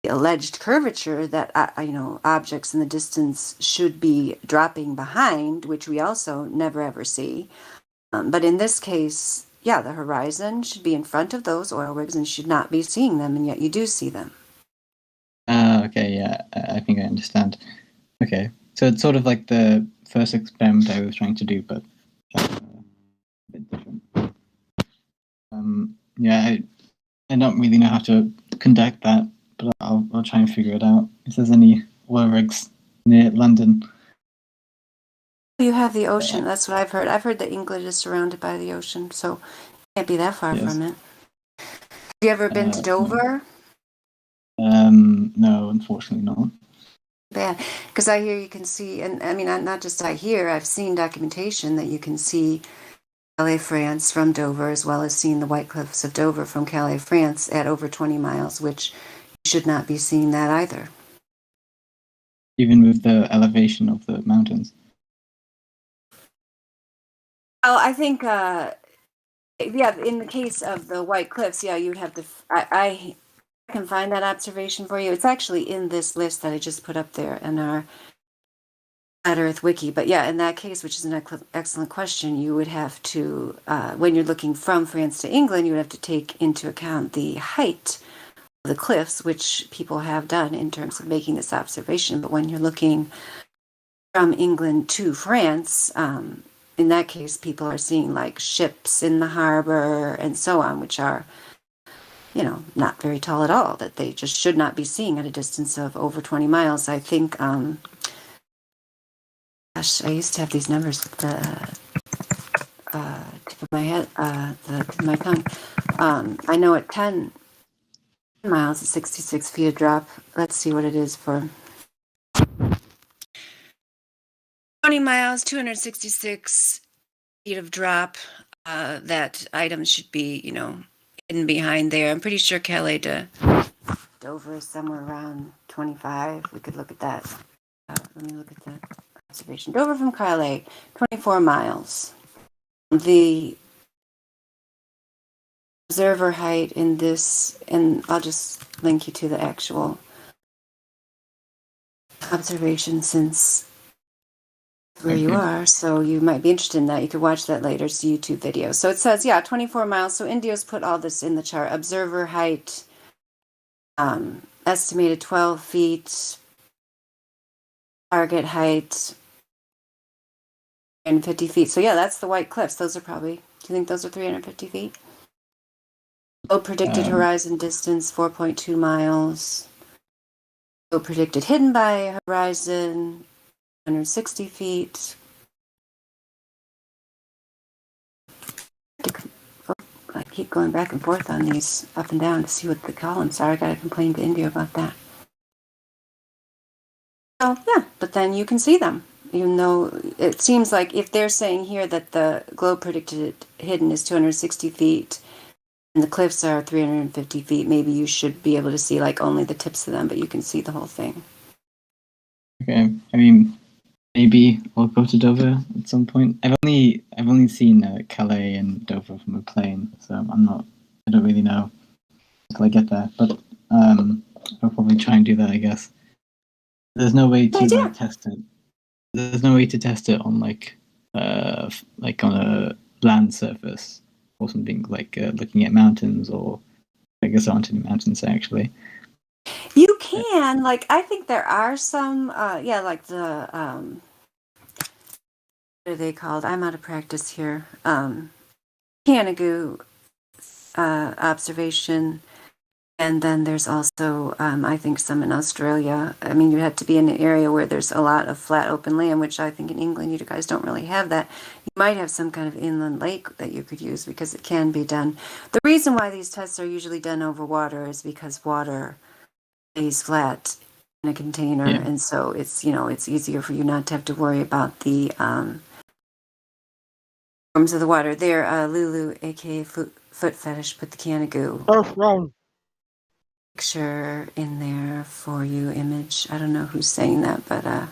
the alleged curvature that objects in the distance should be dropping behind, which we also never ever see. But in this case, yeah, the horizon should be in front of those oil rigs and should not be seeing them, and yet you do see them.
Okay, yeah, I think I understand. Okay, so it's sort of like the first experiment I was trying to do, but a bit different. Yeah, I don't really know how to conduct that, but I'll try and figure it out. If there's any oil rigs near London.
You have the ocean. That's what I've heard. I've heard that England is surrounded by the ocean, so you can't be that far from it. Have you ever been to Dover?
No, unfortunately not.
Bad, because I hear you can see, and I mean, not just I hear, I've seen documentation that you can see Calais, France from Dover, as well as seeing the White Cliffs of Dover from Calais, France at over 20 miles, which you should not be seeing that either.
Even with the elevation of the mountains?
Oh, I think, yeah, in the case of the White Cliffs, yeah, you'd have to, I can find that observation for you. It's actually in this list that I just put up there in our Flat Earth Wiki. But yeah, in that case, which is an excellent question, you would have to, when you're looking from France to England, you would have to take into account the height of the cliffs, which people have done in terms of making this observation. But when you're looking from England to France, in that case, people are seeing like ships in the harbor and so on, which are not very tall at all, that they just should not be seeing at a distance of over 20 miles. I think, gosh, I used to have these numbers at the tip of my head, the tip of my tongue. I know at 10 miles, it's 66 feet of drop. Let's see what it is for 20 miles, 266 feet of drop. That items should be, hidden behind there. I'm pretty sure Calais to Dover is somewhere around 25. We could look at that. Let me look at the observation. Dover from Calais, 24 miles. The observer height in this, and I'll just link you to the actual observation since where you are, so you might be interested in that. You could watch that later. It's a YouTube video. So it says, 24 miles. So Indio's put all this in the chart. Observer height, estimated 12 feet. Target height, 350 feet. So that's the White Cliffs. Those are probably, do you think those are 350 feet? Low predicted horizon distance, 4.2 miles. Low predicted hidden by horizon, 160 feet. I keep going back and forth on these up and down to see what the columns are. I got to complain to India about that. So, but then you can see them. Even though it seems like if they're saying here that the globe predicted hidden is 260 feet and the cliffs are 350 feet, maybe you should be able to see like only the tips of them, but you can see the whole thing.
Okay, I mean, maybe I'll go to Dover at some point. I've only seen Calais and Dover from a plane, so I don't really know until I get there. But I'll probably try and do that, I guess. There's no way to test it. There's no way to test it on like on a land surface or something like looking at mountains, or I guess there aren't any mountains actually.
You can, like, I think there are some, like the, what are they called? I'm out of practice here. Canigoo observation. And then there's also, I think, some in Australia. I mean, you have to be in an area where there's a lot of flat open land, which I think in England you guys don't really have that. You might have some kind of inland lake that you could use because it can be done. The reason why these tests are usually done over water is because water stays flat in a container, and so it's it's easier for you not to have to worry about the forms of the water. There, Lulu, aka Foot Fetish, put the Canigoo picture in there for you, image. I don't know who's saying that, but if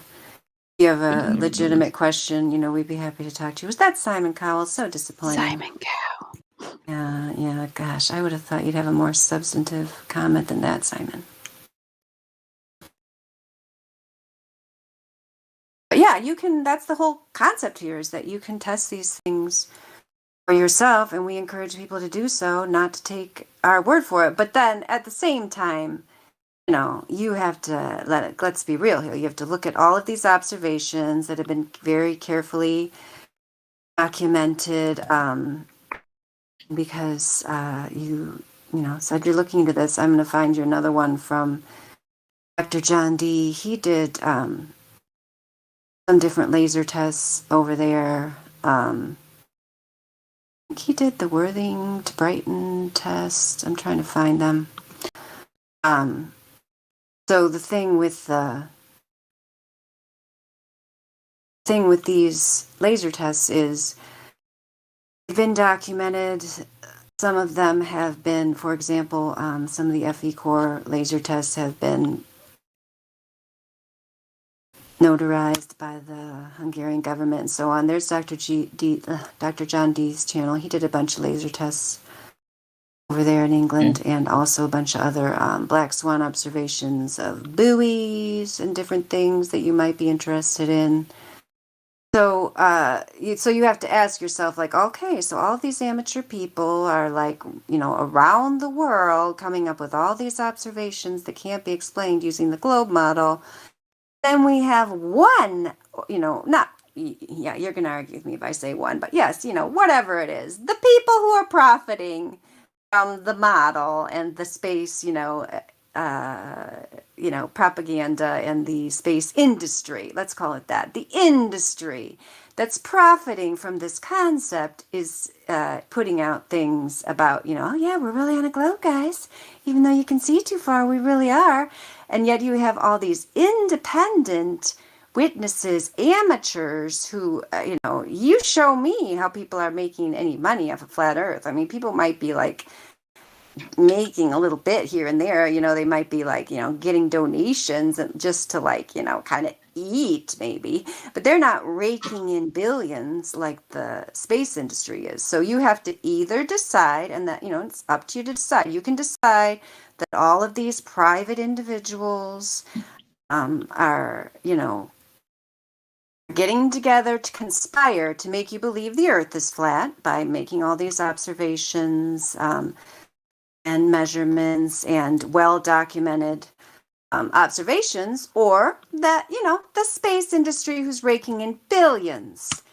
you have a legitimate question, we'd be happy to talk to you. Was that Simon Cowell? So disappointing.
Simon Cowell.
Yeah, gosh, I would have thought you'd have a more substantive comment than that, Simon. But you can, that's the whole concept here, is that you can test these things for yourself, and we encourage people to do so, not to take our word for it. But then at the same time, you have to let's be real here. You have to look at all of these observations that have been very carefully documented, because you said you're looking into this. I'm going to find you another one from Dr. John D. He did some different laser tests over there. He did the Worthing to Brighton test. I'm trying to find them. So the thing with these laser tests is they've been documented. Some of them have been, for example, some of the FE core laser tests have been notarized by the Hungarian government and so on. There's Dr. John D's channel. He did a bunch of laser tests over there in England, and also a bunch of other black swan observations of buoys and different things that you might be interested in. So, you have to ask yourself, like, okay, so all of these amateur people are like, around the world coming up with all these observations that can't be explained using the globe model. Then we have one, you're going to argue with me if I say one, but yes, whatever it is, the people who are profiting the model and the space, propaganda and the space industry, let's call it that. The industry that's profiting from this concept is putting out things about, oh yeah, we're really on a globe, guys. Even though you can see too far, we really are. And yet you have all these independent witnesses, amateurs who, you show me how people are making any money off of flat earth. I mean, people might be like making a little bit here and there, they might be like, getting donations just to like, kind of eat maybe, but they're not raking in billions like the space industry is. So you have to either decide, and that, it's up to you to decide. You can decide that all of these private individuals are, getting together to conspire to make you believe the earth is flat by making all these observations and measurements and well-documented observations, or that, the space industry who's raking in billions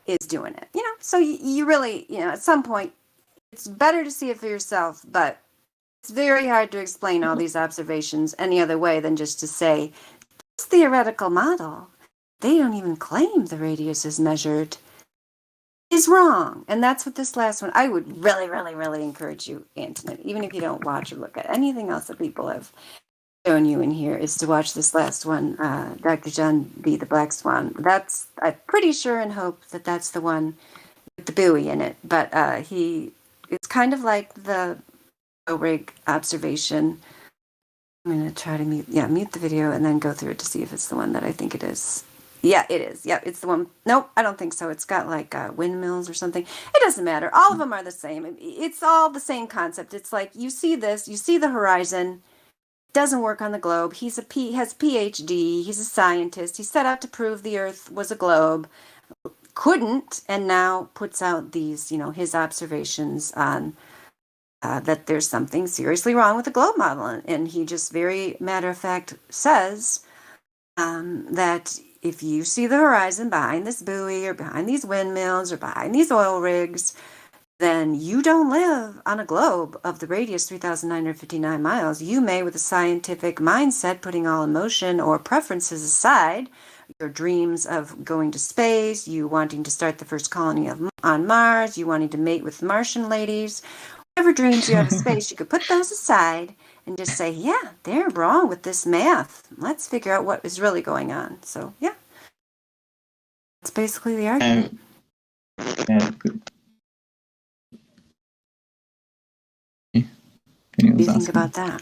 is doing it. So you really, at some point, it's better to see it for yourself, but it's very hard to explain all these observations any other way than just to say, it's theoretical model. They don't even claim the radius is measured. Is wrong. And that's what this last one, I would really, really, really encourage you, Antonin, even if you don't watch or look at anything else that people have shown you in here, is to watch this last one, Dr. John B. the Black Swan. I'm pretty sure and hope that that's the one with the buoy in it. But it's kind of like the rig observation. I'm going to try to mute the video and then go through it to see if it's the one that I think it is. Yeah, it is. Yeah, it's the one. Nope, I don't think so. It's got like windmills or something. It doesn't matter. All of them are the same. It's all the same concept. It's like you see this, you see the horizon. Doesn't work on the globe. He has a PhD. He's a scientist. He set out to prove the Earth was a globe. Couldn't, and now puts out these, his observations on that there's something seriously wrong with the globe model. And he just very matter of fact says that if you see the horizon behind this buoy or behind these windmills or behind these oil rigs, then you don't live on a globe of the radius 3,959 miles. You may, with a scientific mindset, putting all emotion or preferences aside, your dreams of going to space, you wanting to start the first colony on Mars, you wanting to mate with Martian ladies, whatever dreams you have of space, you could put those aside and just say, yeah, they're wrong with this math. Let's figure out what is really going on. So, yeah. That's basically the argument.
Good.
What do you think about that?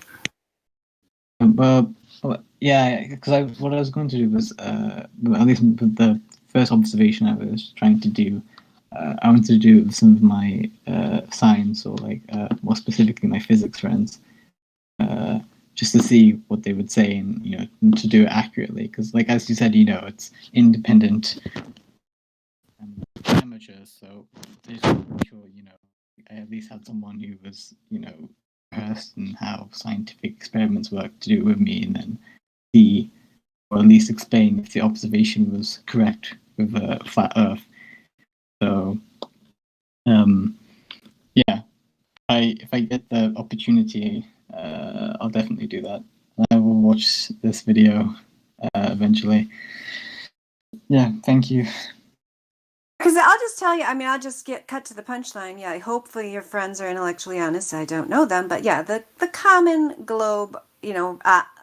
Yeah, because what I was going to do was, at least with the first observation I was trying to do, I wanted to do it with some of my science or more specifically my physics friends, just to see what they would say and to do it accurately. Because as you said, it's independent amateurs, so I just want to make sure I at least had someone who was versed in how scientific experiments work to do it with me, and then see, or at least explain if the observation was correct with flat Earth. So, if I get the opportunity, I'll definitely do that. I will watch this video eventually. Yeah, thank you.
Because I'll just tell you, I'll just cut to the punchline. Yeah, hopefully your friends are intellectually honest. I don't know them, but yeah, the common globe,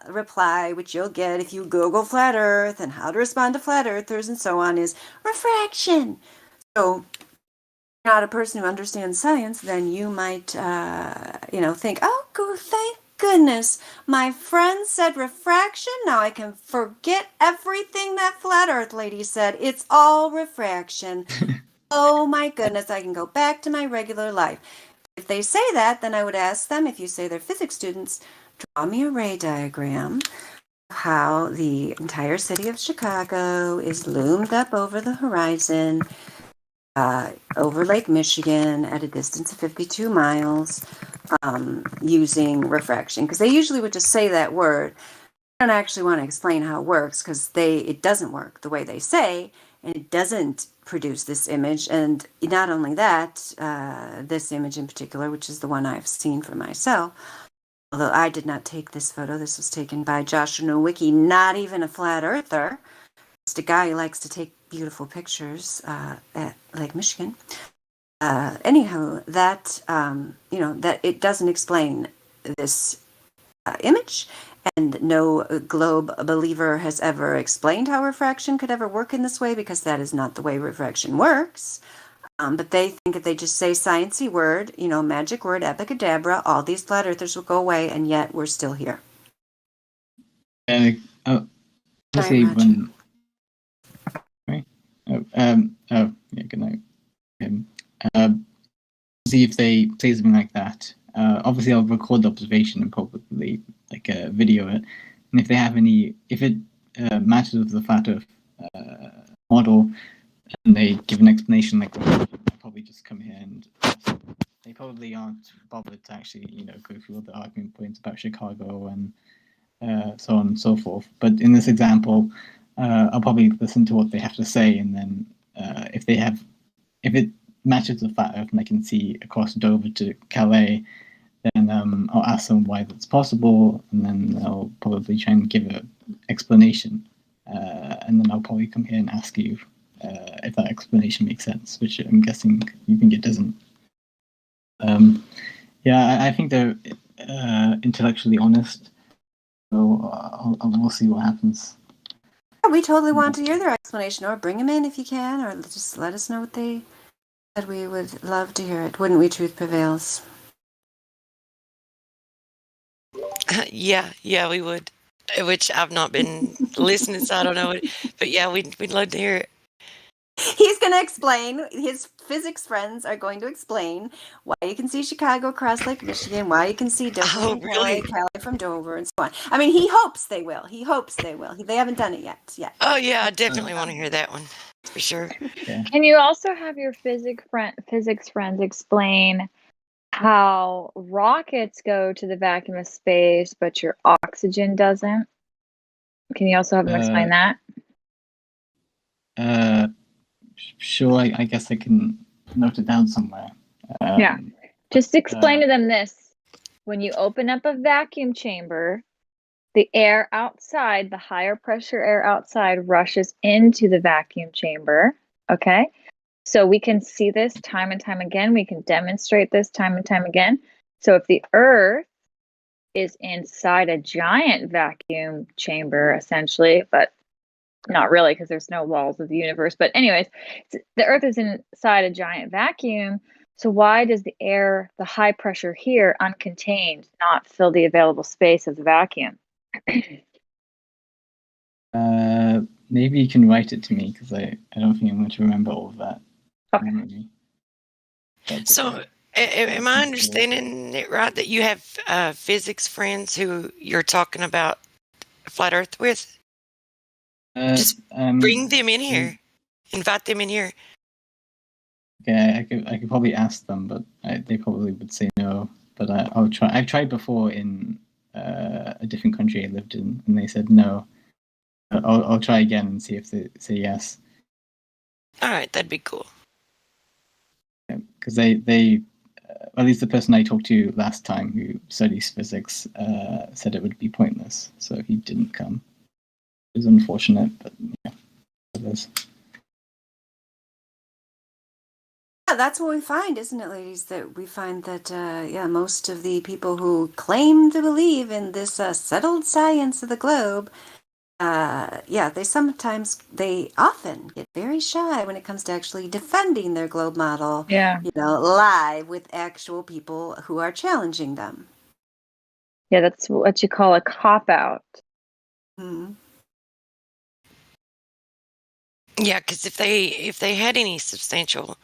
reply, which you'll get if you Google flat Earth and how to respond to flat earthers and so on, is refraction. So, if you're not a person who understands science, then you might, think, oh, thank goodness, my friend said refraction. Now I can forget everything that flat Earth lady said. It's all refraction. Oh my goodness, I can go back to my regular life. If they say that, then I would ask them, if you say they're physics students, draw me a ray diagram of how the entire city of Chicago is loomed up over the horizon, over Lake Michigan at a distance of 52 miles, using refraction. Because they usually would just say that word. They don't actually want to explain how it works because it doesn't work the way they say. and it doesn't produce this image. And not only that, this image in particular, which is the one I've seen for myself, although I did not take this photo, this was taken by Joshua Nowicki, not even a flat earther, just a guy who likes to take beautiful pictures at Lake Michigan. Anyhow, that, that it doesn't explain this image, and no globe believer has ever explained how refraction could ever work in this way, because that is not the way refraction works. But they think if they just say sciencey word, magic word, abacadabra, all these flat earthers will go away, and yet we're still here.
Obviously, when good night. See if they say something like that. Obviously, I'll record the observation and probably video it. And if they have if it matches with the flat Earth model, and they give an explanation like that, I'll probably just come here and they probably aren't bothered to actually go through all the argument points about Chicago and so on and so forth. But in this example, I'll probably listen to what they have to say, and then if it matches with flat Earth and I can see across Dover to Calais, then I'll ask them why that's possible, and then I'll probably try and give an explanation, and then I'll probably come here and ask you if that explanation makes sense, which I'm guessing you think it doesn't. I think they're intellectually honest, so we'll see what happens.
We totally want to hear their explanation, or bring them in if you can, or just let us know what they said. We would love to hear it, wouldn't we? Truth prevails.
Yeah, we would. Which I've not been listening, so I don't know. But yeah, we'd love to hear it.
He's going to explain. His physics friends are going to explain why you can see Chicago across Lake Michigan, why you can see Dover from Calais, Calais from Dover, and so on. I mean, he hopes they will. They haven't done it yet.
Oh yeah, I definitely want to hear that one for sure.
Can you also have your physics friends explain how rockets go to the vacuum of space, but your oxygen doesn't? Can you also have them explain that?
Sure, I guess I can note it down somewhere.
Yeah. Just explain to them this. When you open up a vacuum chamber, the air outside, the higher pressure air outside, rushes into the vacuum chamber. Okay? So we can see this time and time again. We can demonstrate this time and time again. So if the Earth is inside a giant vacuum chamber, essentially, but not really, because there's no walls of the universe. But anyways, the Earth is inside a giant vacuum. So why does the air, the high pressure here, uncontained, not fill the available space of the vacuum?
Maybe you can write it to me, because I don't think I'm going to remember all of that.
Okay.
So am I understanding it right that you have physics friends who you're talking about flat Earth with? Just bring them in here. Invite them in here.
Okay, I could probably ask them, but they probably would say no. But I'll try. I've tried before in a different country I lived in, and they said no. I'll try again and see if they say yes.
All right, that'd be cool.
Because they at least the person I talked to last time who studies physics said it would be pointless, so he didn't come. It was unfortunate, but yeah, it is.
Yeah, that's what we find, isn't it, ladies? That we find that most of the people who claim to believe in this settled science of the globe, they often get very shy when it comes to actually defending their globe model.
Yeah.
Live with actual people who are challenging them.
Yeah, that's what you call a cop-out.
Mm-hmm.
Yeah, because if they had any substantial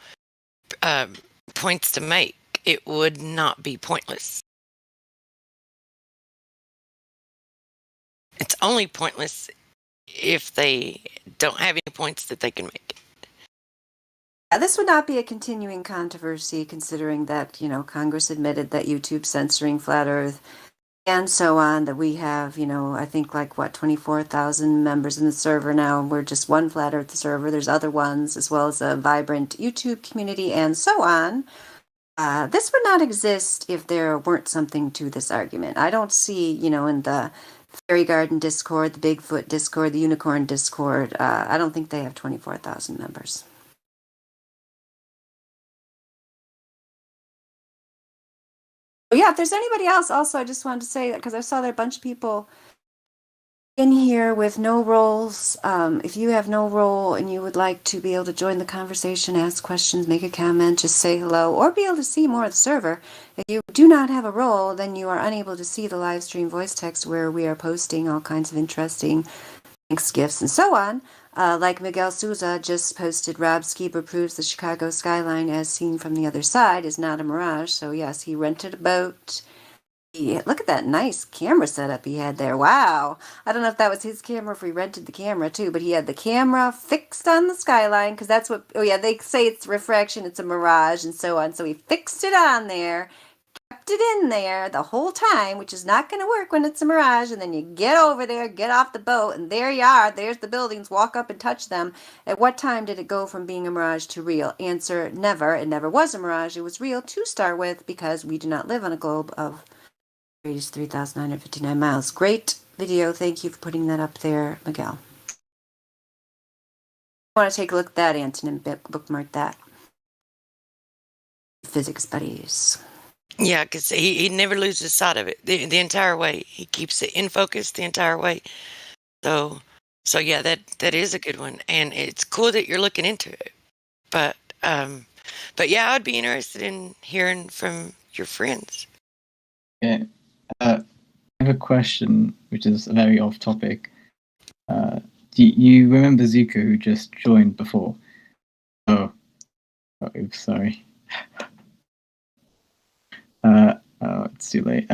points to make, it would not be pointless. It's only pointless if they don't have any points that they can make.
Yeah, this would not be a continuing controversy, considering that Congress admitted that YouTube censoring flat Earth and so on, that we have, I think like 24,000 members in the server now, and we're just one Flat Earth server. There's other ones, as well as a vibrant YouTube community and so on. This would not exist if there weren't something to this argument. I don't see, in the Fairy Garden Discord, the Bigfoot Discord, the Unicorn Discord, I don't think they have 24,000 members. Yeah, if there's anybody else, also, I just wanted to say that because I saw there a bunch of people in here with no roles. If you have no role and you would like to be able to join the conversation, ask questions, make a comment, just say hello, or be able to see more of the server, if you do not have a role, then you are unable to see the live stream voice text where we are posting all kinds of interesting links, gifts, and so on. Like Miguel Souza just posted, Rob Skeeber proves the Chicago skyline as seen from the other side is not a mirage. So yes, he rented a boat. Look at that nice camera setup he had there. Wow. I don't know if that was his camera, if he rented the camera too, but he had the camera fixed on the skyline because that's what, they say it's refraction, it's a mirage and so on. So he fixed it on there, kept it in there the whole time, which is not going to work when it's a mirage. And then you get over there, get off the boat, and there you are. There's the buildings. Walk up and touch them. At what time did it go from being a mirage to real? Answer, never. It never was a mirage. It was real to start with because we do not live on a globe of radius 3,959 miles. Great video. Thank you for putting that up there, Miguel. I want to take a look at that, Anton, and bookmark that. Physics buddies.
Yeah, because he never loses sight of it the entire way. He keeps it in focus the entire way. So yeah, that is a good one, and it's cool that you're looking into it. But yeah, I'd be interested in hearing from your friends.
Yeah, I have a question, which is very off topic. Do you remember Zuko, who just joined before? Oh, oops, sorry. It's too late.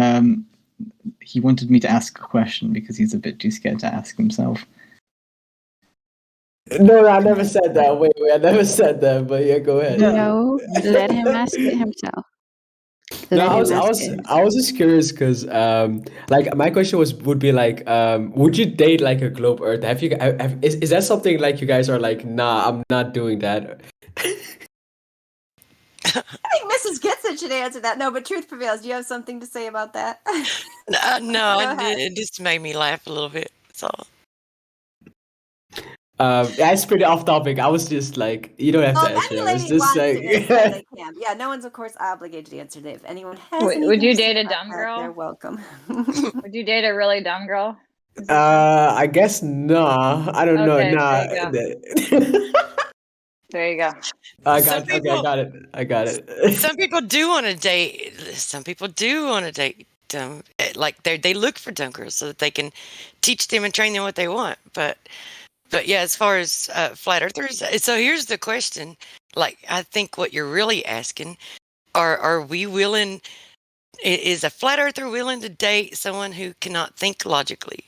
He wanted me to ask a question because he's a bit too scared to ask himself.
No, I never said that. Wait, I never said that. But yeah, go ahead.
No, let him ask it himself.
No, I was just curious because like my question would be like would you date like a globe Earth? Is that something like you guys are like, nah, I'm not doing that?
I think Mrs. Gitsich should answer that. No, but truth prevails. Do you have something to say about that?
No, it just made me laugh a little bit. So.
That's pretty off topic. I was just like, you don't have to answer. I was just like,
they can. Yeah, no one's of course obligated to answer that. If anyone has,
would you date a dumb girl?
They're welcome.
Would you date a really dumb girl?
I guess nah. I don't know. Nah.
There you go.
I got it.
Some people do want to date. Some people do want to date dumb. Like they look for dumb girls so that they can teach them and train them what they want. But yeah, as far as flat earthers, so here's the question. Like, I think what you're really asking, are we willing? Is a flat earther willing to date someone who cannot think logically,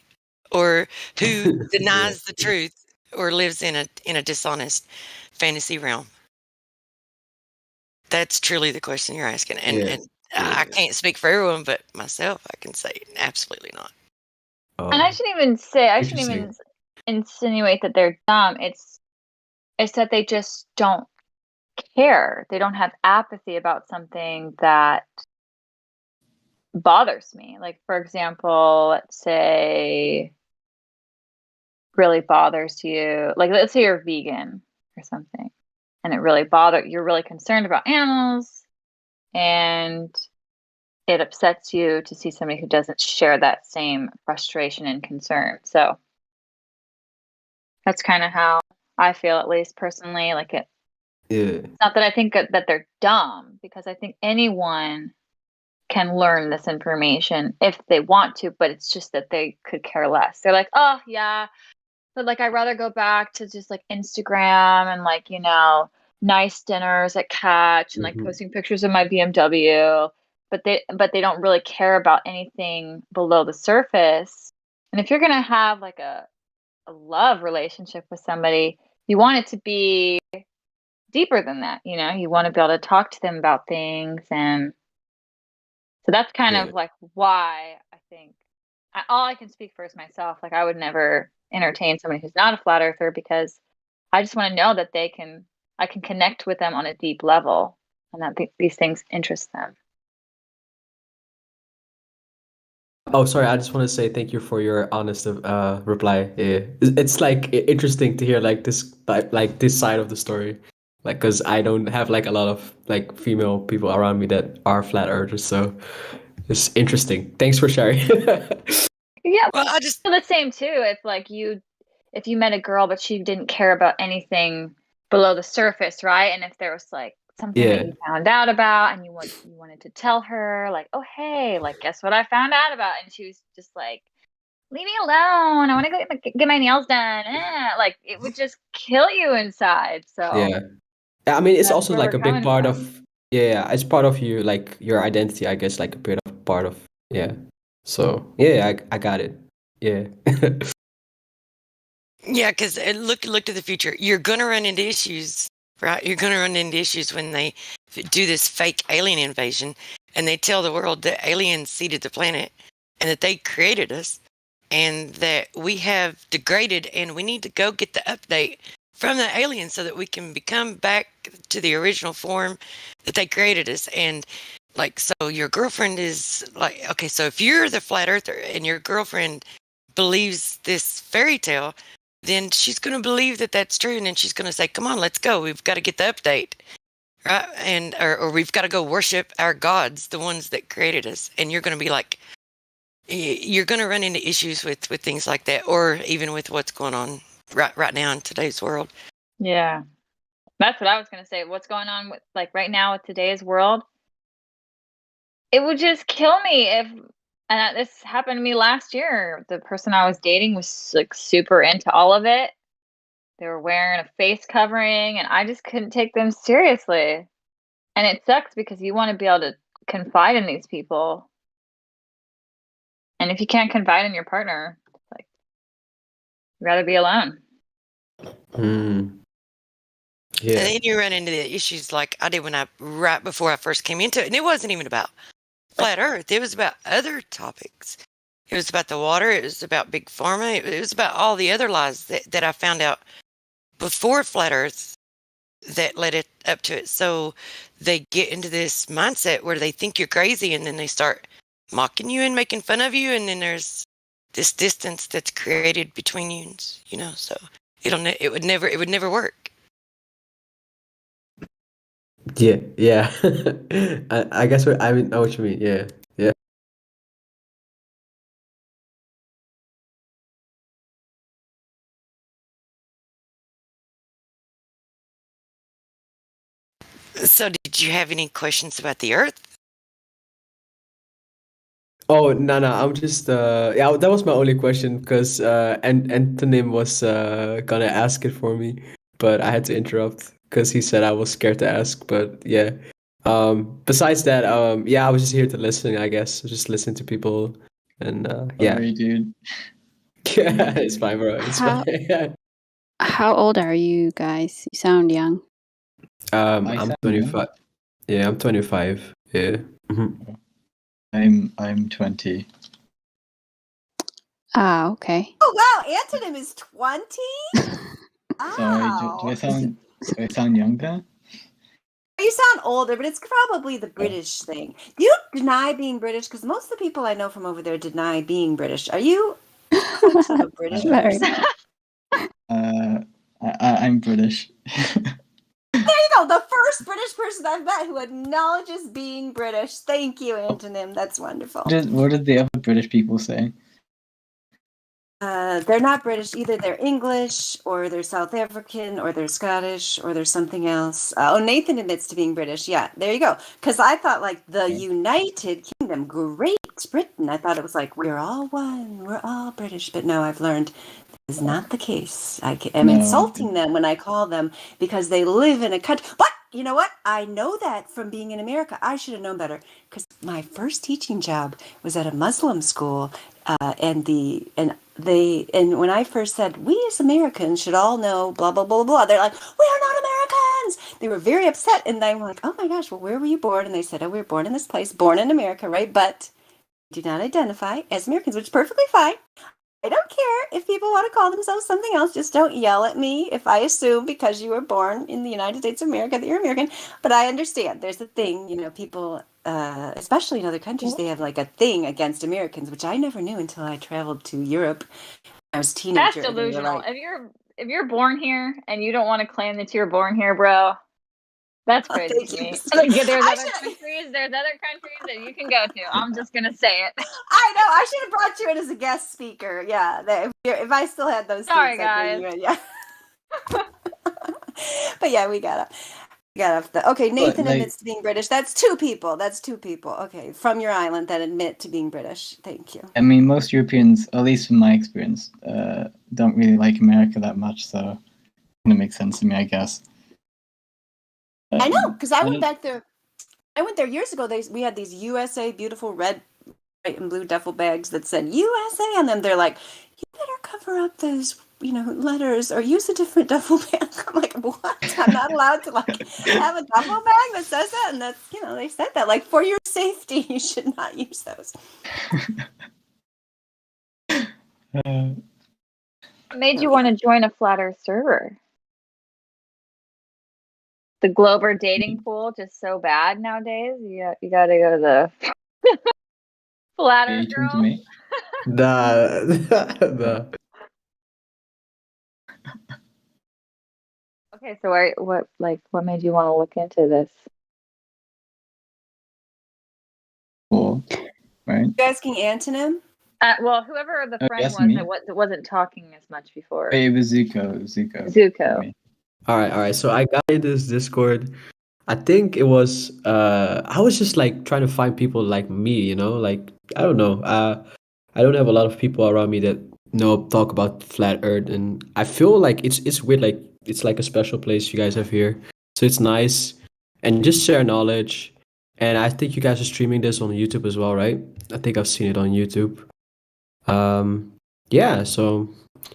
or who denies the truth, or lives in a dishonest fantasy realm? That's truly the question you're asking, and I can't speak for everyone, but myself, I can say absolutely not.
And I shouldn't even insinuate that they're dumb. It's that they just don't care. They don't have apathy about something that bothers me. Like, for example, let's say really bothers you. Like, let's say you're vegan or something, and it really you're really concerned about animals, and it upsets you to see somebody who doesn't share that same frustration and concern. So that's kind of how I feel, at least personally. Like it's not that I think that they're dumb, because I think anyone can learn this information if they want to, but it's just that they could care less. They're like, oh yeah, but like I'd rather go back to just like Instagram and like, nice dinners at Catch and like posting pictures of my BMW, but they don't really care about anything below the surface. And if you're gonna have like a love relationship with somebody, you want it to be deeper than that. You want to be able to talk to them about things, and so that's kind of like why I think all I can speak for is myself. Like I would never entertain somebody who's not a flat earther because I just want to know that I can connect with them on a deep level and that these things interest them.
Oh, sorry. I just want to say thank you for your honest reply. Yeah. It's like interesting to hear like this side of the story, like because I don't have like a lot of like female people around me that are flat earthers, so it's interesting. Thanks for sharing.
Yeah, well, I just feel the same too. If you met a girl but she didn't care about anything below the surface, right? And if there was like something that you found out about and you wanted to tell her, like, oh hey, like guess what I found out about, and she was just like, leave me alone. I want to get my nails done. Like it would just kill you inside. So
Yeah. I mean, it's
that's
also
where
like
we're
a big
coming
part
from.
of it's part of you, like your identity, I guess, like a bit of part of So yeah, I got it. Yeah.
Yeah, because look to the future. You're gonna run into issues, right? You're gonna run into issues when they do this fake alien invasion, and they tell the world that aliens seeded the planet, and that they created us, and that we have degraded, and we need to go get the update from the aliens so that we can become back to the original form that they created us. And like, so your girlfriend is like, okay, so if you're the flat earther and your girlfriend believes this fairy tale, then she's going to believe that that's true, and then she's going to say, come on, let's go. We've got to get the update, right? And or we've got to go worship our gods, the ones that created us. And you're going to be like, you're going to run into issues with things like that, or even with what's going on right now in today's world.
Yeah, that's what I was going to say. What's going on with like right now with today's world? It would just kill me if, and this happened to me last year. The person I was dating was like super into all of it. They were wearing a face covering, and I just couldn't take them seriously. And it sucks because you want to be able to confide in these people. And if you can't confide in your partner, like, you'd rather be alone.
Yeah.
And then you run into the issues like I did right before I first came into it. And it wasn't even about flat earth. It was about other topics. It was about the water. It was about big pharma. It was about all the other lies that I found out before flat earth that led it up to it. So they get into this mindset where they think you're crazy, and then they start mocking you and making fun of you. And then there's this distance that's created between you, so it would never work.
Yeah. I guess I know what you mean. Yeah. Yeah.
So did you have any questions about the earth?
Oh, no, I'm just that was my only question because Antonym was gonna ask it for me, but I had to interrupt because he said I was scared to ask. But yeah, besides that, I was just here to listen, I guess. Just listen to people, and
Sorry, dude.
Yeah, it's fine, bro. It's fine.
How old are you guys? You sound young.
I'm 25. Yeah, I'm 25. Yeah.
I'm 20.
Ah, okay.
Oh wow, Antonym is 20.
Sorry, do I sound younger?
You sound older, but it's probably the British thing. Do you deny being British? Because most of the people I know from over there deny being British. Are you sort of a British person?
I'm British.
There you go. The first British person I've met who acknowledges being British. Thank you, Antonym. That's wonderful.
What did the other British people say?
They're not British either. They're English, or they're South African, or they're Scottish, or there's something else. Nathan admits to being British. Yeah, there you go. Because I thought like the United Kingdom, Great Britain. I thought it was like we're all one, we're all British. But no, I've learned is not the case. I am insulting them when I call them because they live in a country. But you know what? I know that from being in America. I should have known better because my first teaching job was at a Muslim school, and when I first said we as Americans should all know blah blah blah blah, they're like, we are not Americans. They were very upset, and I'm like, oh my gosh, well, where were you born? And they said, oh, we were born in this place, born in America, right? But do not identify as Americans, which is perfectly fine. I don't care if people want to call themselves something else. Just don't yell at me if I assume because you were born in the United States of America that you're American. But I understand there's a thing, people, especially in other countries, they have like a thing against Americans, which I never knew until I traveled to Europe. I was a teenager.
That's
and they were
delusional.
like,
If you're born here and you don't want to claim that you're born here, bro, that's crazy
thank
to
you,
me.
Christine.
Like, there's
I
other countries. There's other countries that you can go to. I'm just gonna say it.
I know. I should have brought you in as a guest speaker. Yeah, if I still had those
Sorry,
seats, I'd bring
guys.
you in. Yeah. But yeah, we got off the. Okay, Nathan admits to being British. That's two people. Okay, from your island that admit to being British. Thank you.
I mean, most Europeans, at least from my experience, don't really like America that much, so it kind of makes sense to me, I guess.
I know, because I went back there. I went there years ago. We had these USA beautiful red, white, and blue duffel bags that said USA on them. They're like, you better cover up those, letters or use a different duffel bag. I'm like, what? I'm not allowed to have a duffel bag that says that, and that's they said that for your safety, you should not use those.
What made you want to join a flat Earth server? The Glober dating pool just so bad nowadays. You got to go to the flat Earth girl.
Nah.
Okay, so what made you want to look into this?
Cool, right?
You asking Antonym?
Well, whoever the friend was
me?
that wasn't talking as much before.
It was Zuko.
Zuko.
All right. So I got in this Discord. I think it was I was just like trying to find people like me, like I don't know. I don't have a lot of people around me that talk about flat Earth, and I feel like it's weird. Like it's like a special place you guys have here, so it's nice and just share knowledge. And I think you guys are streaming this on YouTube as well, right? I think I've seen it on YouTube. Yeah. So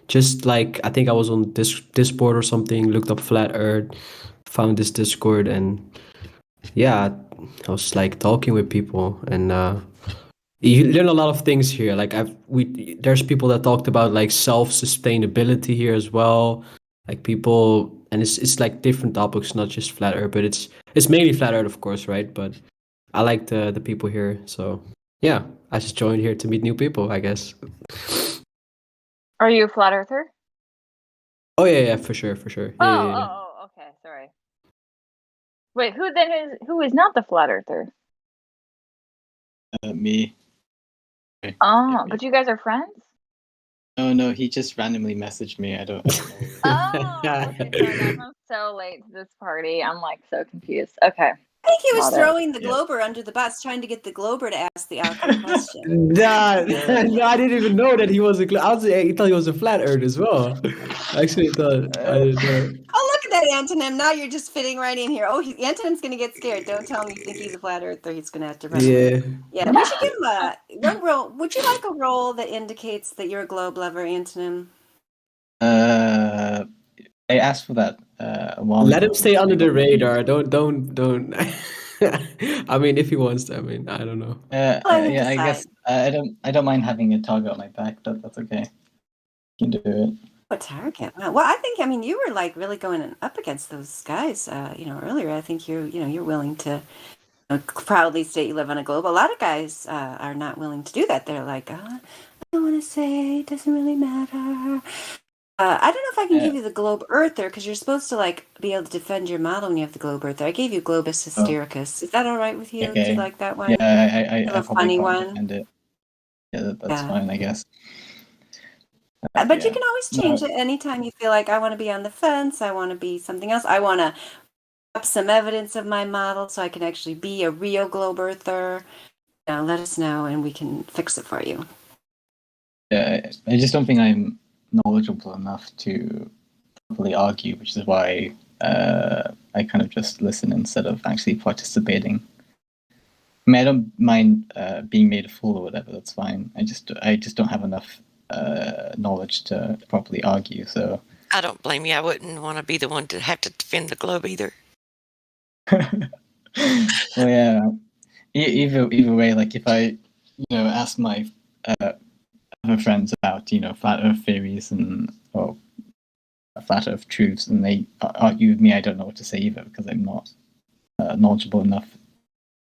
just like I think I was on Discord or something, looked up flat Earth, found this Discord, and yeah, I was like talking with people, and you learn a lot of things here. Like there's people that talked about like self-sustainability here as well. Like people, and it's like different topics, not just flat Earth, but it's mainly flat Earth, of course, right? But I like the people here, so yeah, I just joined here to meet new people, I guess.
Are you a flat earther?
Oh yeah, for sure. Yeah.
Oh, okay, sorry. Wait, who is not the flat earther?
Me.
Oh, but you guys are friends?
Oh no, he just randomly messaged me. I don't know.
Oh, okay, sorry guys, I'm so late to this party. I'm like so confused. Okay.
I think he was
Got it.
throwing the Glober under the bus, trying to get the Glober to ask the awkward question.
Nah, no, I didn't even know that he was I thought he was a flat Earth as well. I actually thought I didn't know.
Oh, look at that, Antonym. Now you're just fitting right in here. Oh, Antonym's going to get scared. Don't tell him you think he's a flat earther. He's going to have to run.
Yeah.
Yeah, we should give him one role. Would you like a role that indicates that you're a globe lover, Antonym?
I asked for that a while
Let
ago.
him stay under the radar. Don't. I mean, if he wants to. I mean, I don't know.
Yeah, I guess I don't mind having a target on my back. That's okay. You can do it.
A target? Well, I think you were like really going up against those guys. Earlier. I think you're willing to proudly state you live on a globe. A lot of guys are not willing to do that. They're like, I don't want to say. It doesn't really matter. I don't know if I can give you the Globe Earther because you're supposed to be able to defend your model when you have the Globe Earther. I gave you Globus Hystericus. Is that all right with you?
Okay.
Do you like that one?
Yeah, I
a
probably
funny
can't
one.
defend it. Yeah, that's fine, I guess.
But you can always change it anytime you feel like I want to be on the fence. I want to be something else. I want to up some evidence of my model so I can actually be a real Globe Earther. Let us know and we can fix it for you.
Yeah, I just don't think I'm knowledgeable enough to properly argue, which is why I kind of just listen instead of actually participating. I mean, I don't mind being made a fool or whatever. That's fine. I just don't have enough knowledge to properly argue. So
I don't blame you. I wouldn't want to be the one to have to defend the globe either.
Well, yeah. Either way, like if I ask my other friends about flat Earth theories or flat Earth truths, and they argue with me. I don't know what to say either because I'm not knowledgeable enough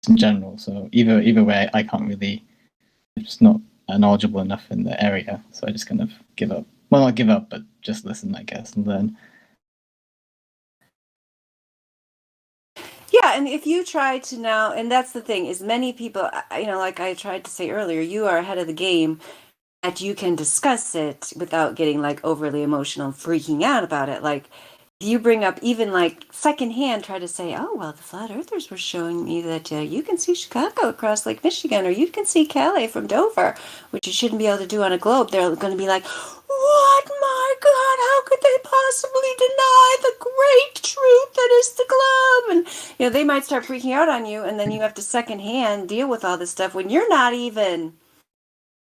in general. So either way, I can't really. I'm just not knowledgeable enough in the area, so I just kind of give up. Well, not give up, but just listen, I guess, and learn.
Yeah, and if you try to now, and that's the thing, is many people, like I tried to say earlier, you are ahead of the game, that you can discuss it without getting like overly emotional, freaking out about it. Like you bring up even like secondhand, try to say, oh, well, the flat earthers were showing me that you can see Chicago across Lake Michigan, or you can see Calais from Dover, which you shouldn't be able to do on a globe. They're going to be like, what, my God, how could they possibly deny the great truth that is the globe? And, they might start freaking out on you, and then you have to secondhand deal with all this stuff when you're not even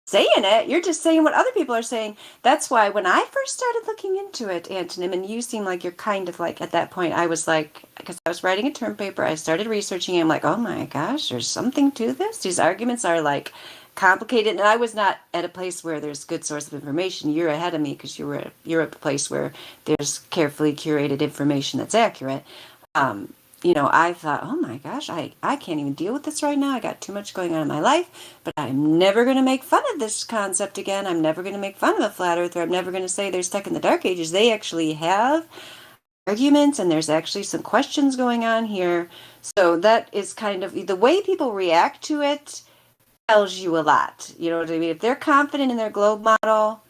saying it. You're just saying what other people are saying. That's why when I first started looking into it, Antonym, and you seem like you're kind of like, at that point, I was like, because I was writing a term paper, I started researching it. I'm like, oh my gosh, there's something to this. These arguments are like complicated. And I was not at a place where there's good source of information. You're ahead of me because you're at a place where there's carefully curated information that's accurate. I thought, oh my gosh, I can't even deal with this right now. I got too much going on in my life, but I'm never going to make fun of this concept again. I'm never going to make fun of a flat earther. I'm never going to say they're stuck in the dark ages. They actually have arguments, and there's actually some questions going on here. So that is kind of the way people react to it tells you a lot. You know what I mean? If they're confident in their globe model,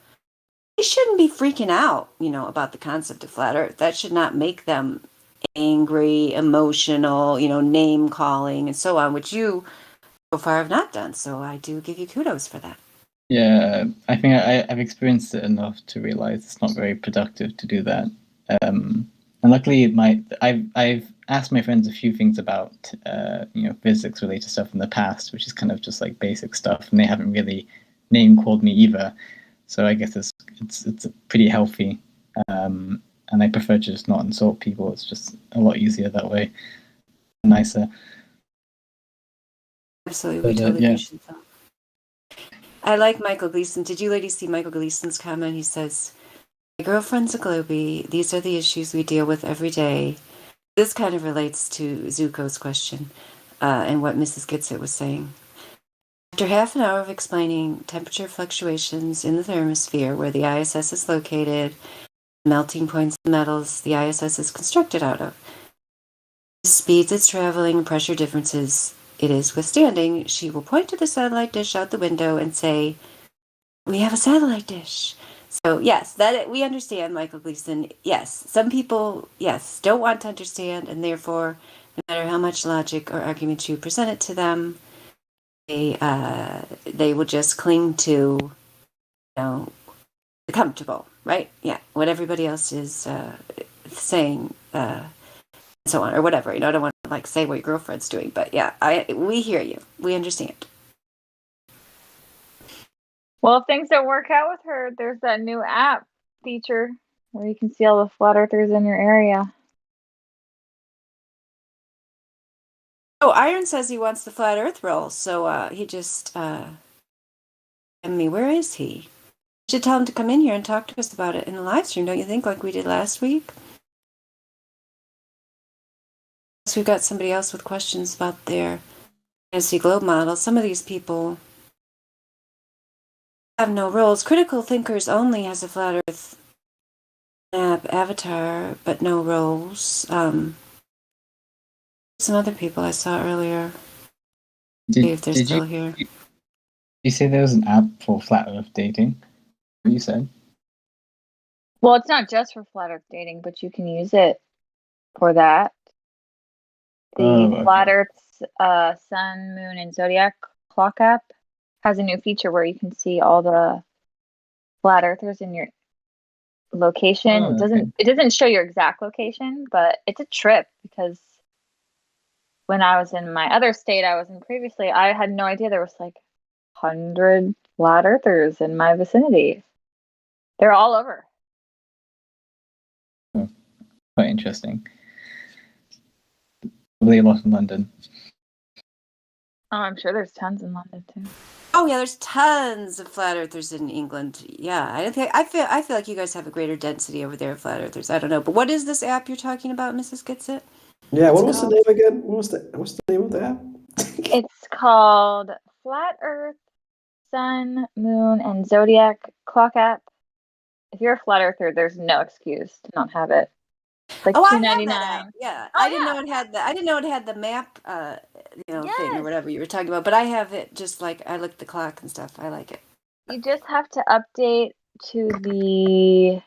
they shouldn't be freaking out, about the concept of flat earth. That should not make them angry, emotional, name calling and so on, which you so far have not done. So I do give you kudos for that.
Yeah, I think I've experienced it enough to realize it's not very productive to do that. And luckily, I've asked my friends a few things about physics related stuff in the past, which is kind of just like basic stuff, and they haven't really name called me either. So I guess it's pretty healthy. And I prefer to just not insult people. It's just a lot easier that way, nicer.
Absolutely, we totally appreciate that. I like Michael Gleason. Did you ladies see Michael Gleason's comment? He says, "My girlfriend's a Globie. These are the issues we deal with every day." This kind of relates to Zuko's question and what Mrs. Gitsit was saying. After half an hour of explaining temperature fluctuations in the thermosphere where the ISS is located, melting points of metals the ISS is constructed out of, the speeds it's traveling, and pressure differences it is withstanding, she will point to the satellite dish out the window and say, "We have a satellite dish." So yes, we understand, Michael Gleason. Yes, some people, don't want to understand, and therefore, no matter how much logic or argument you present it to them, they will just cling to, the comfortable, right? Yeah, what everybody else is saying, and so on, or whatever. I don't want to say what your girlfriend's doing, but yeah, we hear you. We understand.
Well, if things don't work out with her, there's that new app feature where you can see all the flat earthers in your area.
Oh, Iron says he wants the flat earth roll, so he just where is he? You should tell him to come in here and talk to us about it in the live stream, don't you think, like we did last week? So we've got somebody else with questions about their fantasy globe model. Some of these people have no roles. Critical Thinkers Only has a flat earth avatar, but no roles. Some other people I saw earlier. See if they're still here.
You say there was an app for flat earth dating? What you said?
Well, it's not just for flat earth dating, but you can use it for that. The Flat Earth's Sun, Moon, and Zodiac Clock app has a new feature where you can see all the flat earthers in your location. It doesn't show your exact location, but it's a trip because when I was in my other state I was in previously, I had no idea there was 100 flat earthers in my vicinity. They're all over.
Quite interesting. Probably a lot in London.
Oh, I'm sure there's tons in London too.
Oh yeah, there's tons of flat earthers in England. Yeah, I feel like you guys have a greater density over there of flat earthers. I don't know, but what is this app you're talking about, Mrs. Gitsit?
Yeah,
What's
what
it
was the
called?
name again? What's the name of the app?
It's called Flat Earth, Sun, Moon, and Zodiac Clock App. If you're a flat earther, there's no excuse to not have it. It's like
Oh, I have
$2.99.
that app. Yeah,
Oh,
I didn't know it had the. I didn't know it had the map, thing or
Yes.
whatever you were talking about. But I have it just like I look at the clock and stuff. I like it.
You just have to update to the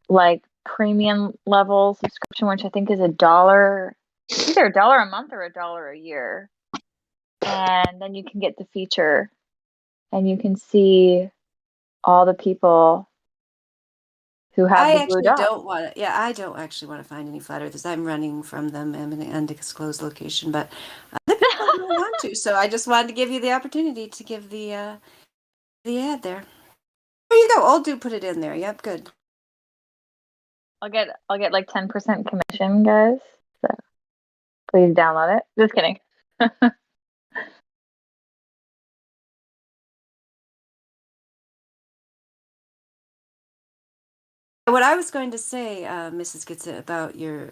like premium level subscription, which I think is $1. It's either $1 a month or $1 a year. And then you can get the feature and you can see all the people who have
I
the blue
actually
dot.
don't want to. Yeah, I don't actually want to find any flat earthers. I'm running from them. I'm in an undisclosed location, but other people really want to. So I just wanted to give you the opportunity to give the ad there. There you go. Old dude put it in there. Yep, good.
I'll get like 10% commission, guys. So please download it. Just kidding.
What I was going to say, Mrs. Gitsit, about your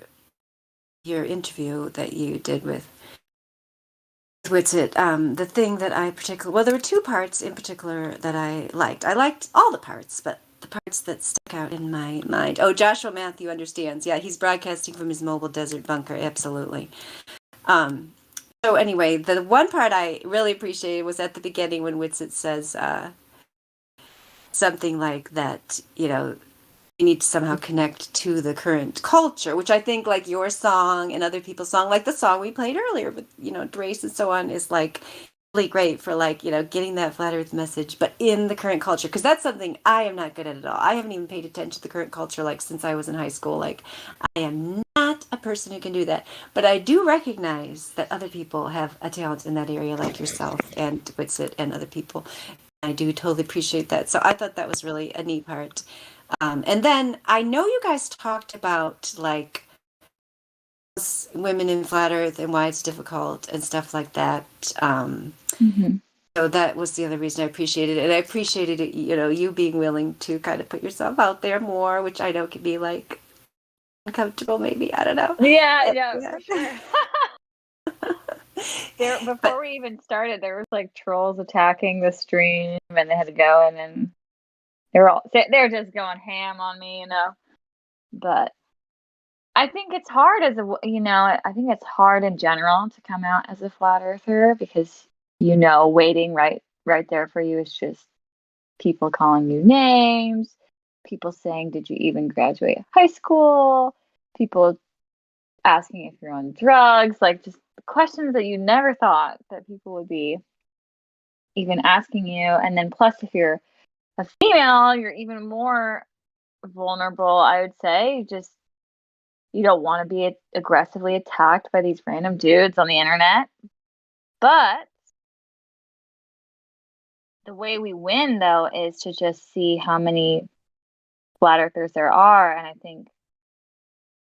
interview that you did with Witsit, the thing that I particularly, well, there were two parts in particular that I liked. I liked all the parts, but the parts that stuck out in my mind. Oh, Joshua Matthew understands. Yeah, he's broadcasting from his mobile desert bunker. Absolutely. So anyway, the one part I really appreciated was at the beginning when Witsit says something like that, you need to somehow connect to the current culture, which I think like your song and other people's song, like the song we played earlier with, Drace and so on, is like really great for like, getting that flat earth message, but in the current culture. Cause that's something I am not good at all. I haven't even paid attention to the current culture, like since I was in high school. Like I am not a person who can do that, but I do recognize that other people have a talent in that area, like yourself and Witsit and other people. I do totally appreciate that. So I thought that was really a neat part. And then I know you guys talked about like women in flat earth and why it's difficult and stuff like that. So that was the other reason I appreciated it. And I appreciated it, you being willing to kind of put yourself out there more, which I know can be like uncomfortable maybe. I don't know.
Yeah, for sure. Before we even started, there was like trolls attacking the stream and they had to go in and they're just going ham on me, But I think it's hard I think it's hard in general to come out as a flat earther because waiting right there for you is just people calling you names, people saying, "Did you even graduate high school?" People asking if you're on drugs, like just questions that you never thought that people would be even asking you. And then plus if you're a female, you're even more vulnerable, I would say. Just you don't want to be aggressively attacked by these random dudes on the internet. But the way we win, though, is to just see how many flat earthers there are. And I think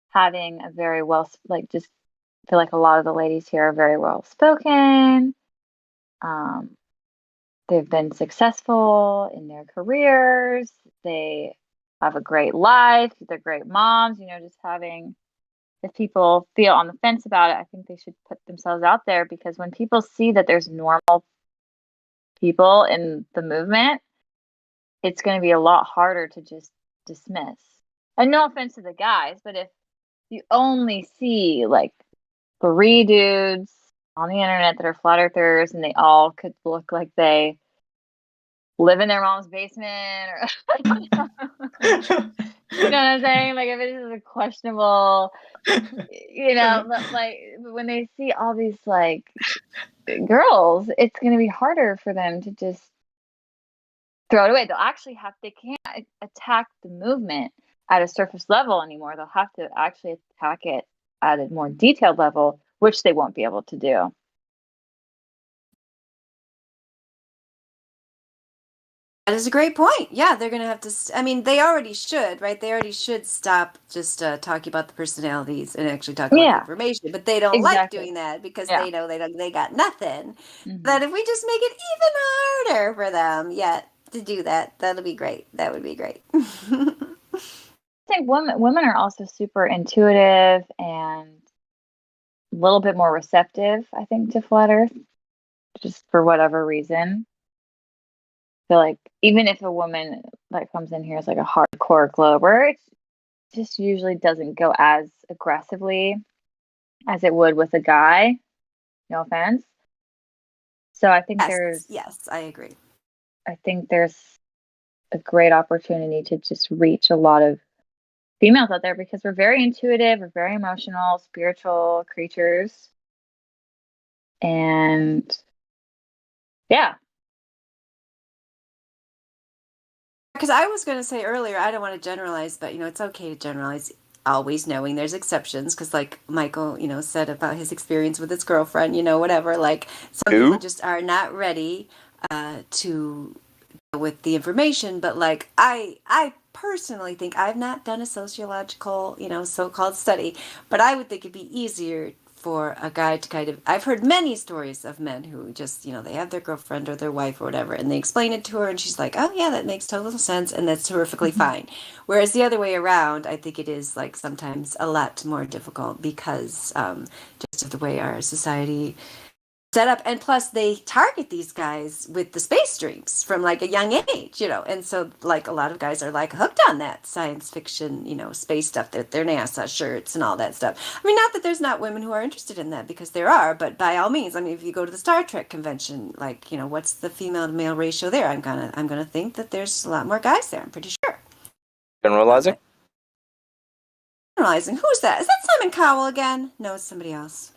having a very just feel like a lot of the ladies here are very well spoken. They've been successful in their careers. They have a great life. They're great moms. Just having, if people feel on the fence about it, I think they should put themselves out there because when people see that there's normal people in the movement, it's going to be a lot harder to just dismiss. And no offense to the guys, but if you only see like 3 dudes on the internet that are flat earthers and they all could look like they live in their mom's basement or you know what I'm saying? Like if it is a questionable, like when they see all these like girls, it's going to be harder for them to just throw it away. They can't attack the movement at a surface level anymore. They'll have to actually attack it at a more detailed level, which they won't be able to do.
That is a great point. Yeah, they're going to have to. I mean, they already should, right? They already should stop just talking about the personalities and actually talk about the information. But they don't like doing that because they know they got nothing. That if we just make it even harder for them, to do that, that'll be great. That would be great.
I think women are also super intuitive and a little bit more receptive, I think, to Flat Earth, just for whatever reason. I feel like even if a woman that comes in here is like a hardcore glober, it just usually doesn't go as aggressively as it would with a guy. No offense. So I think
yes, I agree.
I think there's a great opportunity to just reach a lot of females out there because we're very intuitive, we're very emotional, spiritual creatures. And yeah.
Because I was going to say earlier, I don't want to generalize, but it's okay to generalize, always knowing there's exceptions. Because like Michael, said about his experience with his girlfriend, whatever. Like some people just are not ready to deal with the information. But like I personally think I've not done a sociological, so-called study, but I would think it'd be easier for a guy to kind of, I've heard many stories of men who just, they have their girlfriend or their wife or whatever, and they explain it to her, and she's like, oh yeah, that makes total sense, and that's terrifically fine. Whereas the other way around, I think it is like sometimes a lot more difficult because just of the way our society set up, and plus they target these guys with the space dreams from like a young age, and so like a lot of guys are like hooked on that science fiction, space stuff, their NASA shirts and all that stuff. I mean, not that there's not women who are interested in that, because there are, but by all means, I mean, if you go to the Star Trek convention, like, what's the female to male ratio there? I'm gonna think that there's a lot more guys there. I'm pretty sure.
Generalizing?
Generalizing. Who's that? Is that Simon Cowell again? No, it's somebody else.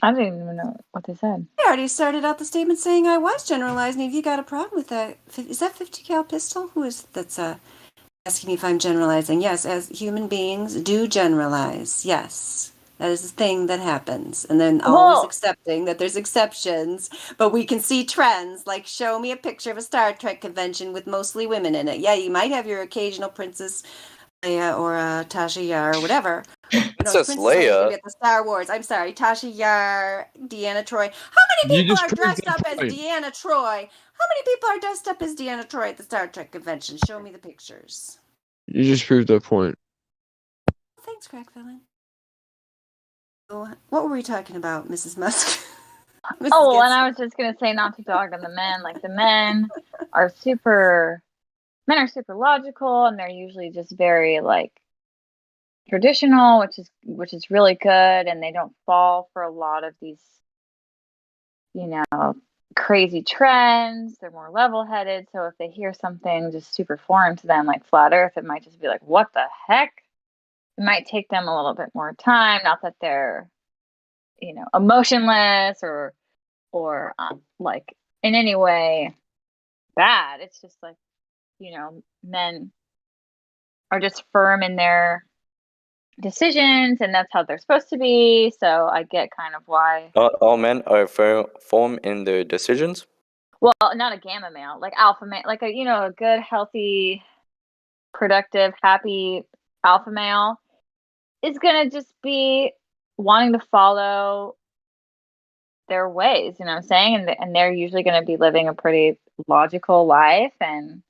I didn't even know what they said.
I already started out the statement saying I was generalizing. If you got a problem with that, is that 50 cal pistol? Who is that's asking me if I'm generalizing? Yes, as human beings do generalize. Yes, that is a thing that happens, and then always accepting that there's exceptions, but we can see trends. Like, show me a picture of a Star Trek convention with mostly women in it. Yeah, you might have your occasional Princess Leia or Tasha Yar or whatever.
Princess Leia.
At the Star Wars. I'm sorry, Tasha Yar, Deanna Troy. How many people are dressed up as Deanna Troy? How many people are dressed up as Deanna Troy at the Star Trek convention? Show me the pictures.
You just proved that point.
Thanks, Crack Villain. So, what were we talking about, Mrs. Musk?
Oh, and I was just gonna say not to dog on the men. Like men are super logical, and they're usually just very like traditional, which is really good, and they don't fall for a lot of these, crazy trends. They're more level-headed, so if they hear something just super foreign to them, like flat Earth, it might just be like, "What the heck?" It might take them a little bit more time. Not that they're, emotionless or like in any way bad. It's just like, men are just firm in their decisions, and that's how they're supposed to be. So I get kind of why.
All men are firm in their decisions?
Well, not a gamma male, like alpha male, like a good, healthy, productive, happy alpha male is gonna just be wanting to follow their ways, you know what I'm saying? And they're usually gonna be living a pretty logical life, and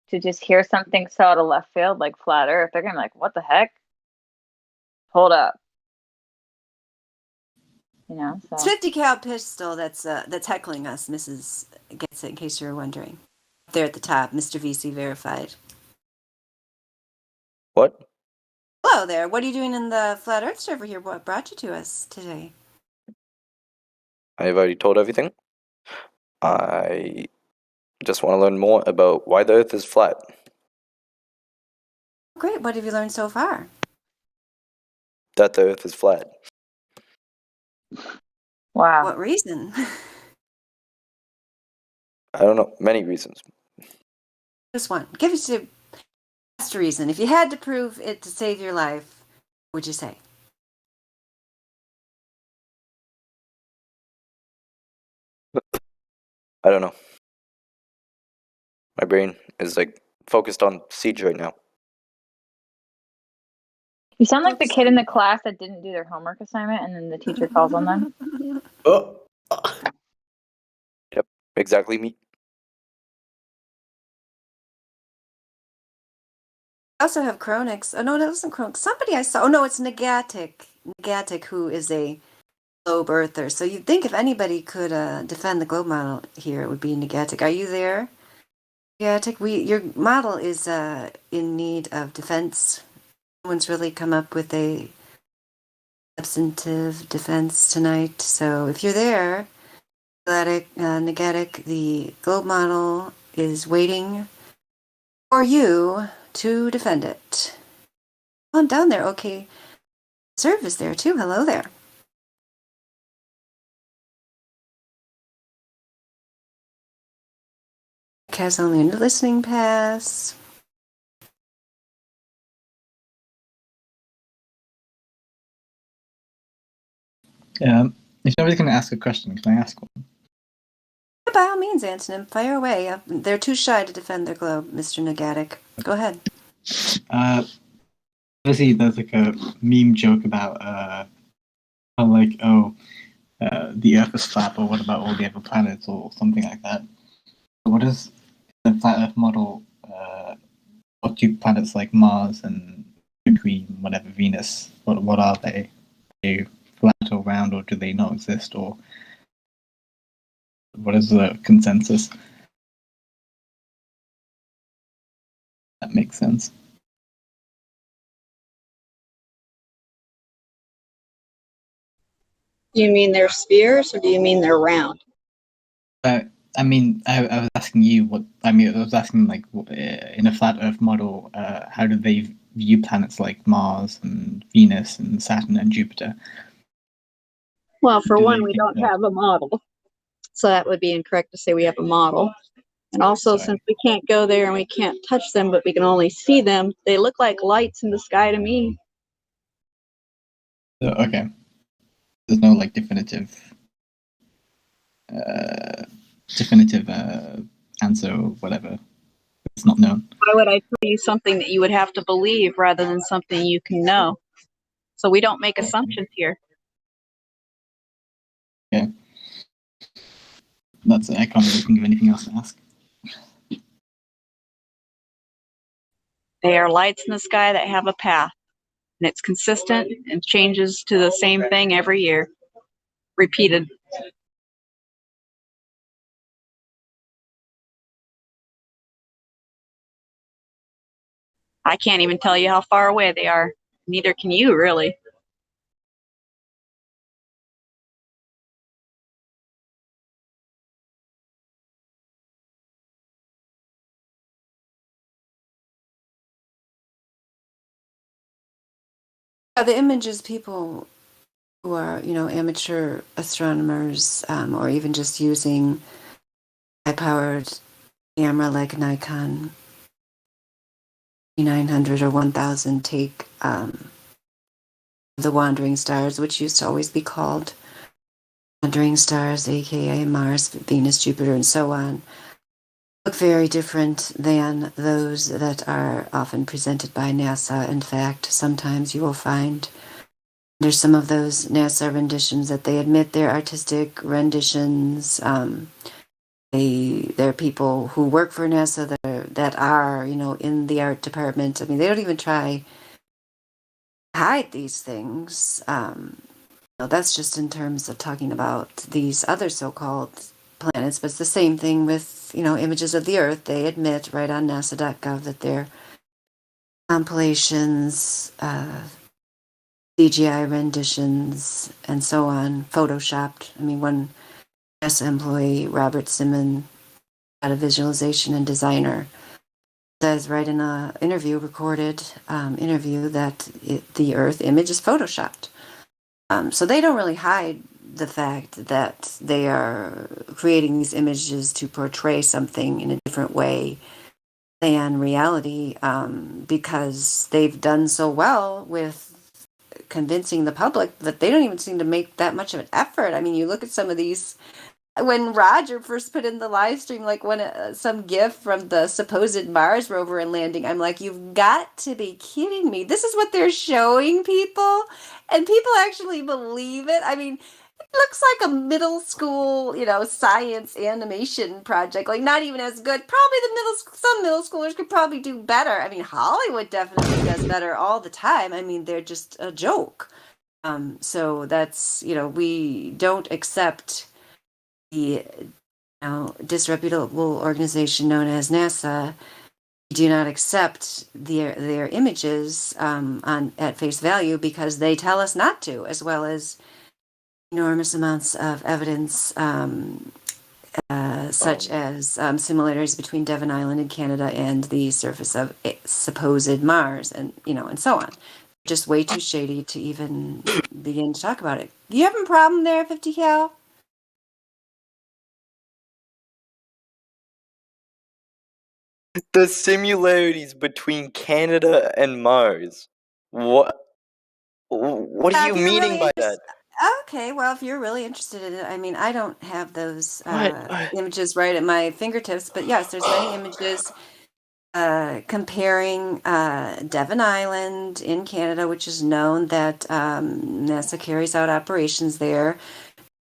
to just hear something so out of left field like flat Earth, they're gonna be like, "What the heck? Hold up." So.
It's 50 cal pistol that's heckling us, Mrs. Gets It, in case you were wondering. There at the top, Mr. VC verified.
What?
Hello there. What are you doing in the Flat Earth server here? What brought you to us today?
I've already told everything. I just want to learn more about why the Earth is flat.
Great. What have you learned so far?
That the Earth is flat.
Wow.
What reason?
I don't know. Many reasons.
Just one. Give us the best reason. If you had to prove it to save your life, what would you say?
I don't know. My brain is like focused on Siege right now.
You sound like the kid in the class that didn't do their homework assignment and then the teacher calls on them.
Oh.
Yep, exactly me.
I also have Chronix. Oh no, that wasn't Chronix. Somebody I saw. Oh no, it's Negatic. Negatic, who is a globe earther. So you'd think if anybody could defend the globe model here, it would be Negatic. Are you there? Negatic, your model is in need of defense. Someone's really come up with a substantive defense tonight. So if you're there, Negatic, the globe model is waiting for you to defend it. On down there, okay. Serve is there too. Hello there. Has only a listening pass.
If nobody's going to ask a question, can I ask one?
By all means, Antonym, fire away. They're too shy to defend their globe, Mr. Negatic. Go ahead.
Obviously, there's like a meme joke about the Earth is flat, but what about all the other planets or something like that? What is the flat Earth model? What do planets like Mars and Mercury, whatever, Venus? What are they? Are they flat or round, or do they not exist? Or what is the consensus? That makes sense.
Do you mean they're spheres or do you mean they're round?
I mean, I was asking you what. I mean, I was asking like in a flat Earth model, how do they view planets like Mars and Venus and Saturn and Jupiter?
Well, for one, we don't have a model. So that would be incorrect to say we have a model. And also, since we can't go there and we can't touch them, but we can only see them, they look like lights in the sky to me.
Okay. There's no like definitive answer or whatever. It's not known.
Why would I tell you something that you would have to believe rather than something you can know? So we don't make assumptions here.
Okay. That's it. I can't really think of anything else to ask.
They are lights in the sky that have a path. And it's consistent and changes to the same thing every year. Repeated. I can't even tell you how far away they are. Neither can you, really.
The images people who are, amateur astronomers, or even just using high-powered camera like Nikon 900 or 1000 take the wandering stars, which used to always be called wandering stars, aka Mars, Venus, Jupiter, and so on, look very different than those that are often presented by NASA. In fact, sometimes you will find there's some of those NASA renditions that they admit they're artistic renditions. There are people who work for NASA that are, in the art department. I mean, they don't even try to hide these things. That's just in terms of talking about these other so-called planets, but it's the same thing with, images of the Earth. They admit right on NASA.gov that they're compilations, CGI renditions, and so on, photoshopped. I mean, one NASA employee, Robert Simon, a visualization and designer, says right in a recorded interview, that the Earth image is photoshopped. So they don't really hide the fact that they are creating these images to portray something in a different way than reality, because they've done so well with convincing the public that they don't even seem to make that much of an effort. I mean, you look at some of these when Roger first put in the live stream, like when some GIF from the supposed Mars rover and landing, I'm like, you've got to be kidding me. This is what they're showing people, and people actually believe it. I mean, it looks like a middle school, science animation project. Like not even as good. Probably some middle schoolers could probably do better. I mean, Hollywood definitely does better all the time. I mean, they're just a joke. So that's, we don't accept the disreputable organization known as NASA. We do not accept their images at face value because they tell us not to, as well as enormous amounts of evidence, such as similarities between Devon Island in Canada and the surface of supposed Mars, and and so on. Just way too shady to even begin to talk about it. You having a problem there, 50 Cal?
The similarities between Canada and Mars. What are you meaning by that?
Okay, well, if you're really interested in it, I mean, I don't have those images right at my fingertips, but yes, there's many images comparing Devon Island in Canada, which is known that NASA carries out operations there,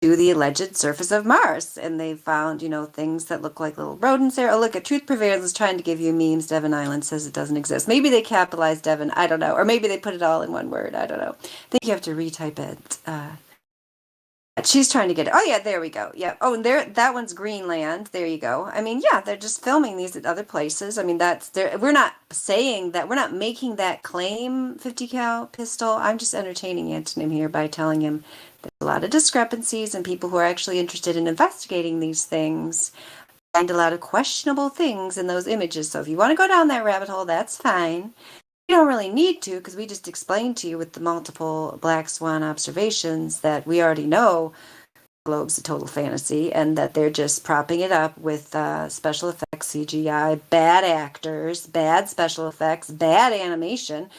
to the alleged surface of Mars. And they found, things that look like little rodents there. Oh, look, at Truth Prevails is trying to give you memes. Devon Island says it doesn't exist. Maybe they capitalized Devon. I don't know. Or maybe they put it all in one word. I don't know. I think you have to retype it. She's trying to get it. Oh, yeah, there we go. Yeah. Oh, and that one's Greenland. There you go. I mean, yeah, they're just filming these at other places. I mean, we're not saying that, we're not making that claim, 50 cal pistol. I'm just entertaining Antonin here by telling him there's a lot of discrepancies, and people who are actually interested in investigating these things find a lot of questionable things in those images. So if you want to go down that rabbit hole, that's fine. You don't really need to, because we just explained to you with the multiple black swan observations that we already know the globe's a total fantasy, and that they're just propping it up with special effects, CGI, bad actors, bad special effects, bad animation.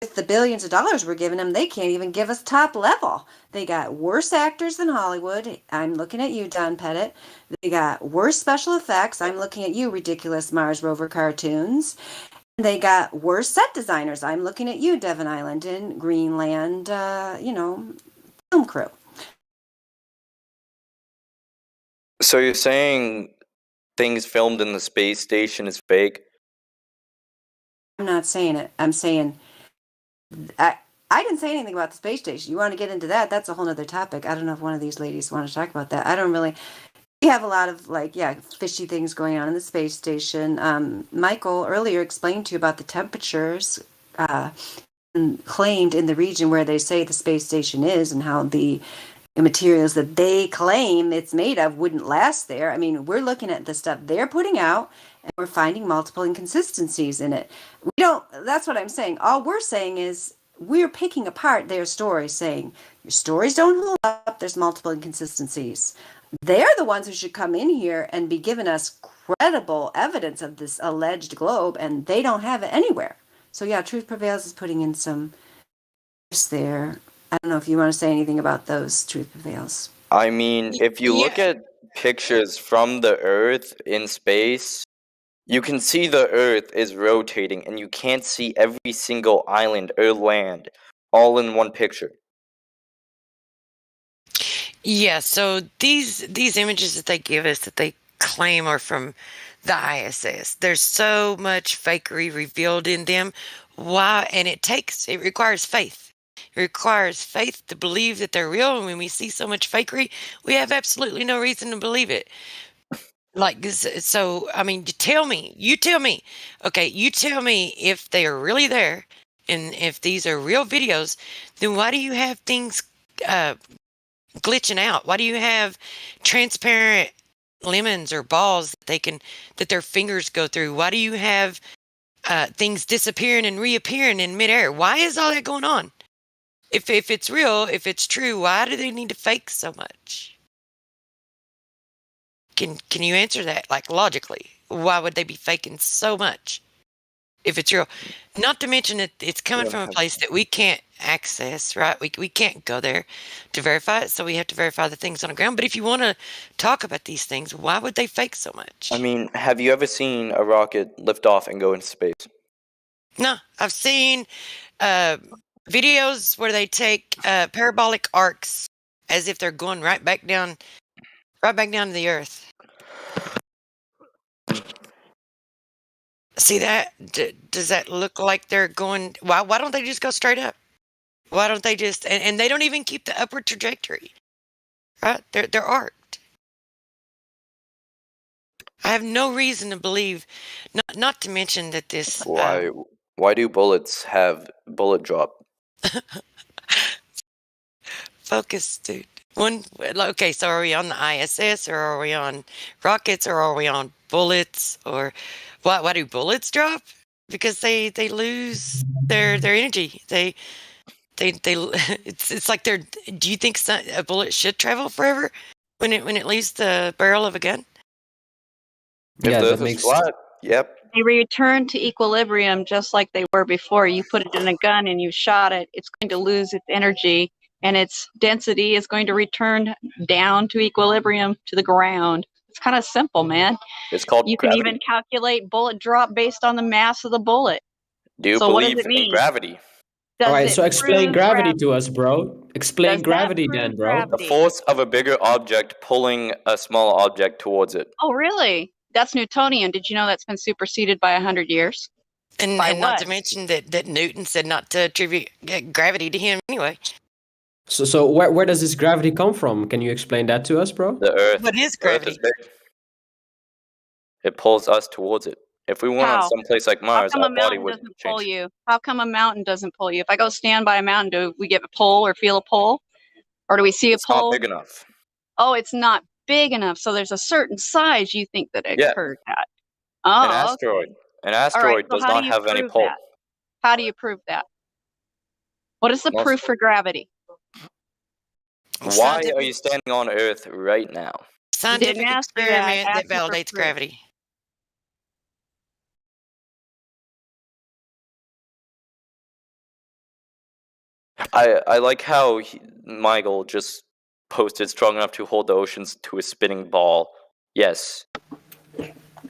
With the billions of dollars we're giving them, they can't even give us top level. They got worse actors than Hollywood. I'm looking at you, Don Pettit. They got worse special effects. I'm looking at you, ridiculous Mars rover cartoons. They got worse set designers. I'm looking at you, Devon Island and Greenland, film crew.
So you're saying things filmed in the space station is fake?
I'm not saying it. I'm saying I didn't say anything about the space station. You want to get into that? That's a whole other topic. I don't know if one of these ladies want to talk about that. I don't really. We have a lot of fishy things going on in the space station. Michael earlier explained to you about the temperatures claimed in the region where they say the space station is, and how the materials that they claim it's made of wouldn't last there. I mean, we're looking at the stuff they're putting out, and we're finding multiple inconsistencies in it. That's what I'm saying. All we're saying is we're picking apart their stories, saying your stories don't hold up, there's multiple inconsistencies. They're the ones who should come in here and be giving us credible evidence of this alleged globe, and they don't have it anywhere. So yeah, Truth Prevails is putting in some there. I don't know if you want to say anything about those, Truth Prevails.
I mean, if you look at pictures from the Earth in space, you can see the Earth is rotating, and you can't see every single island or land all in one picture.
Yeah, so these images that they give us that they claim are from the ISS, there's so much fakery revealed in them. Why? And it requires faith. It requires faith to believe that they're real. And when we see so much fakery, we have absolutely no reason to believe it. Like this, so I mean, you tell me, okay, you tell me if they are really there, and if these are real videos, then why do you have things glitching out? Why do you have transparent lemons or balls that their fingers go through? Why do you have things disappearing and reappearing in midair? Why is all that going on? If it's real, if it's true, why do they need to fake so much? Can you answer that, like, logically? Why would they be faking so much? if it's real. Not to mention that it's coming
Yeah,
from a
have-
place that we can't access, right? We can't go there to verify it, so we have to verify the things on the ground. But if you want to talk about these things, why would they fake so much?
I mean, have you ever seen a rocket lift off and go into space?
No, I've seen videos where they take parabolic arcs as if they're going right back down to the earth. See that? Does that look like they're going? Why don't they just go straight up? Why don't they just? And they don't even keep the upward trajectory, right? They're arced. I have no reason to believe. Not to mention that this.
Why do bullets have bullet drop?
Focus, dude. Okay, so are we on the ISS, or are we on rockets, or are we on bullets, or why do bullets drop? Because they lose their energy. They it's like they're. Do you think a bullet should travel forever when it leaves the barrel of a gun?
If
Yeah,
the
that
Earth is
makes
flat, yep.
They return to equilibrium just like they were before. You put it in a gun and you shot it, it's going to lose its energy and its density is going to return down to equilibrium to the ground. It's kind of simple, man.
It's called
You can
gravity.
even calculate bullet drop based on the mass of the bullet.
Do you
So what does
believe
it
in
mean?
gravity?
Does
All right,
it
so explain
prove
gravity
gravity?
to us, bro. Explain
Does that
gravity
prove
then, bro.
The
gravity?
force of a bigger object pulling a small object towards it.
Oh, really? That's Newtonian. Did you know that's been superseded by 100 years?
And
By
not
what?
to mention that Newton said not to attribute gravity to him anyway.
So where does this gravity come from? Can you explain that to us, bro?
The Earth.
What is
The Earth
gravity?
is big. It pulls us towards it. If we went on
How?
some place like
How
Mars,
come
our
a
body
mountain
would
doesn't pull
change.
you? How come a mountain doesn't pull you? If I go stand by a mountain, do we get a pull or feel a pull? Or do we see a
It's not
pull?
big enough.
Oh, it's not big enough. So there's a certain size you think that it
Yeah.
occurred at.
An
Oh,
asteroid. An
all right.
asteroid
So
does
how do
not
you
have any
prove
pull.
that? How do you prove that? What is the
Most-
proof for gravity?
Why are you standing on Earth right now?
Scientific
Didn't ask you that. I
experiment that
asked you for
validates
proof.
gravity.
I like how Michael just posted strong enough to hold the oceans to a spinning ball. Yes.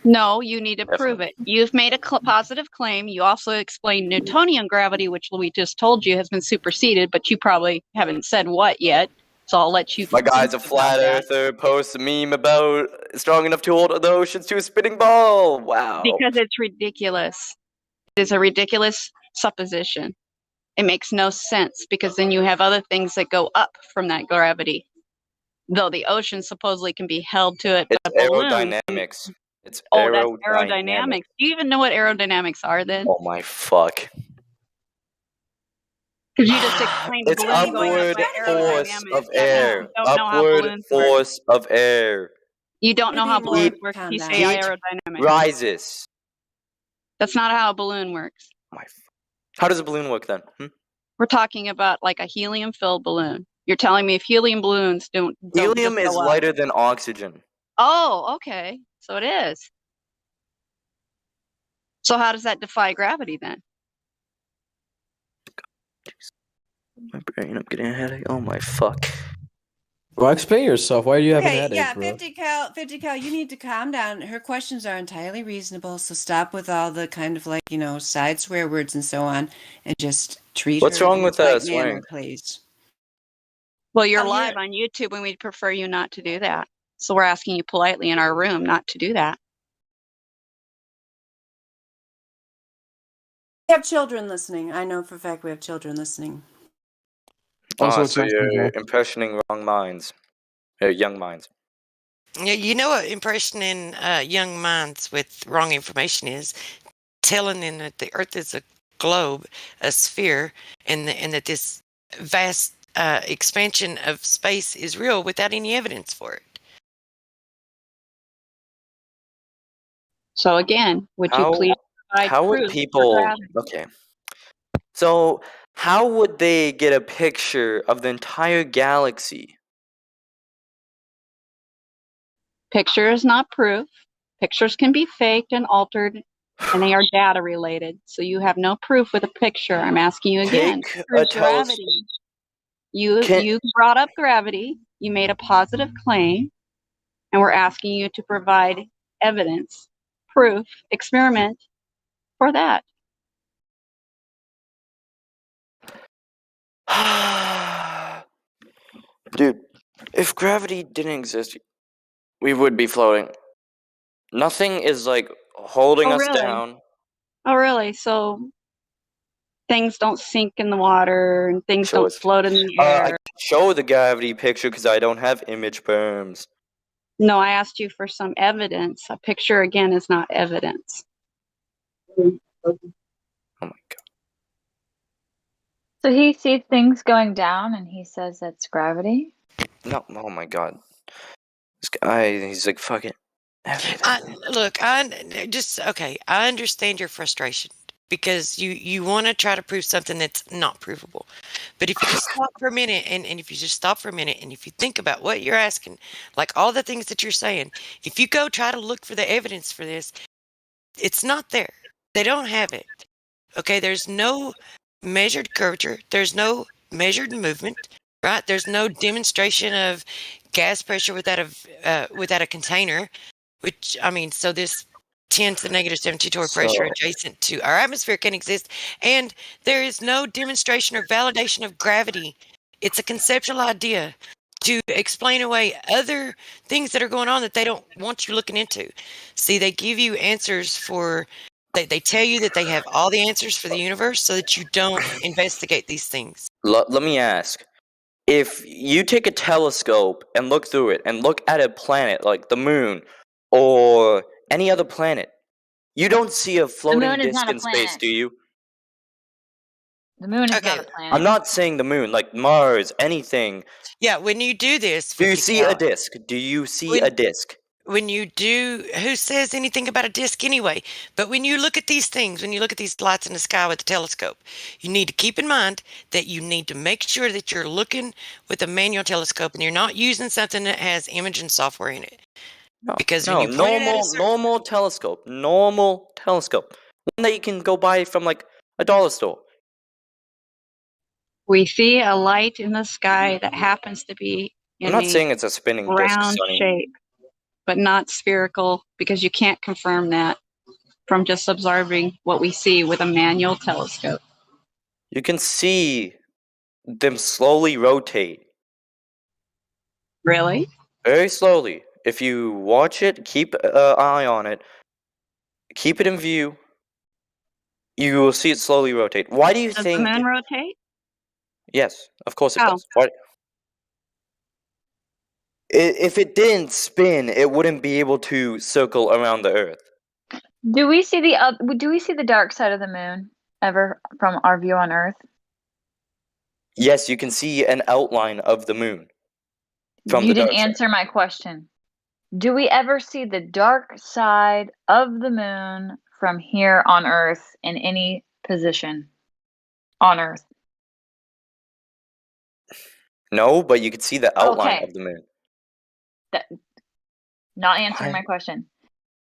No, you need to prove it. You've made a positive claim. You also explained Newtonian gravity, which we just told you has been superseded, but you probably haven't said what yet. So I'll let you.
My guy's a flat earther. Posts a meme about strong enough to hold the oceans to a spinning ball. Wow.
Because it's ridiculous. It is a ridiculous supposition. It makes no sense because then you have other things that go up from that gravity. Though the ocean supposedly can be held to it,
It's
but balloons.
aerodynamics. It's
Oh, that's
aerodynamics.
aerodynamics. Do you even know what aerodynamics are then?
Oh my fuck.
Because you just explained a
It's
balloon going up
upward
by
force
aerodynamics.
of
Yeah,
air.
you don't know how
Upward
balloons work.
force of air.
You don't know how balloons work.
calm
You
down.
say
Heat
aerodynamics.
rises.
That's not how a balloon works.
How does a balloon work then?
We're talking about like a helium-filled balloon. You're telling me if helium balloons don't
Helium
just
is
go up.
lighter than oxygen.
Oh, okay. So it is. So how does that defy gravity then?
My brain, I'm getting a headache. Oh my fuck.
Well, explain yourself. Why do you have a
Okay,
headache,
yeah,
bro?
50 cal, you need to calm down. Her questions are entirely reasonable, so stop with all the kind of like, side swear words and so on, and just treat
What's
her
wrong
in
with
the right
swearing?
manner, please.
Well, you're
Oh,
live on YouTube and we'd prefer you not to do that. So we're asking you politely in our room not to do that.
We have children listening. I know for a fact we have children listening.
So you're impressioning wrong minds. Young minds.
Yeah, you know what impressioning young minds with wrong information is? Telling them that the Earth is a globe, a sphere, and that this vast expansion of space is real without any evidence for it.
So again, would you please provide
How would
proof for
people?
gravity?
Okay. So how would they get a picture of the entire galaxy?
Picture is not proof. Pictures can be faked and altered and they are data related. So you have no proof with a picture. I'm asking you again.
Take a
Proves
telescope.
gravity. You brought up gravity. You made a positive claim, and we're asking you to provide evidence, proof, experiment for that.
Dude, if gravity didn't exist, we would be floating. Nothing is like holding
Oh,
us
really?
down.
Oh, really? So things don't sink in the water and things
Show
don't
us.
float in the
I
air.
can't show the gravity picture because I don't have image perms.
No, I asked you for some evidence. A picture, again, is not evidence.
Oh my god.
So he sees things going down and he says that's gravity?
No, oh my god. This guy, he's like, fuck it.
Look, okay. I understand your frustration because you want to try to prove something that's not provable. But if you just stop for a minute and if you just stop for a minute and if you think about what you're asking, like all the things that you're saying, if you go try to look for the evidence for this, it's not there. They don't have it. Okay, there's no measured curvature. There's no measured movement, right? There's no demonstration of gas pressure without a container, which I mean, so this 10 to the negative 72 pressure adjacent to our atmosphere can exist, and there is no demonstration or validation of gravity. It's a conceptual idea to explain away other things that are going on that they don't want you looking into. See, they give you answers for. They tell you that they have all the answers for the universe so that you don't investigate these things.
Let me ask. If you take a telescope and look through it and look at a planet like the moon or any other planet, you don't see a floating
moon is
disk
not a
in space,
planet.
do you?
The moon is not a planet.
I'm not saying the moon, like Mars, anything.
Yeah, when you do this,
Do you see a
Cow,
disk? Do you see a disk?
when you do, who says anything about a disk anyway? But when you look at these things, when you look at these lights in the sky with the telescope, you need to keep in mind that you need to make sure that you're looking with a manual telescope and you're not using something that has imaging software in it. Because when
No,
you point it at a certain
normal telescope. Normal telescope. One that you can go buy from like a dollar store.
We see a light in the sky that happens to be
I'm
in
not
a
saying it's a spinning disk,
round
Sonny.
shape, but not spherical, because you can't confirm that from just observing what we see with a manual telescope.
You can see them slowly rotate.
Really?
Very slowly. If you watch it, keep an eye on it, keep it in view, you will see it slowly rotate. Why do you
Does the
think...
moon rotate?
Yes, of course it
How?
does. Why... If it didn't spin, it wouldn't be able to circle around the Earth.
Do we see the dark side of the moon ever from our view on Earth?
Yes, you can see an outline of the moon from
You
the
didn't
dark side.
answer my question. Do we ever see the dark side of the moon from here on Earth in any position on Earth?
No, but you can see the outline
Okay.
of the moon.
Not answering my question.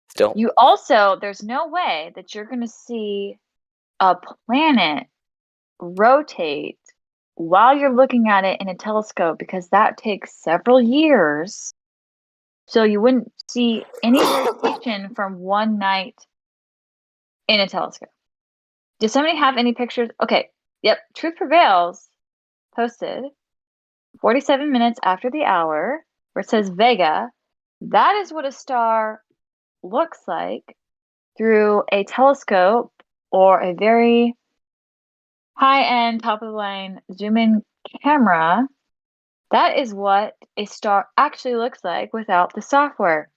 Still.
You also, there's no way that you're going to see a planet rotate while you're looking at it in a telescope because that takes several years. So you wouldn't see any rotation from one night in a telescope. Does somebody have any pictures? Okay. Yep. Truth Prevails posted 47 minutes after the hour where it says Vega. That is what a star looks like through a telescope or a very high-end, top-of-the-line zoom-in camera. That is what a star actually looks like without the software.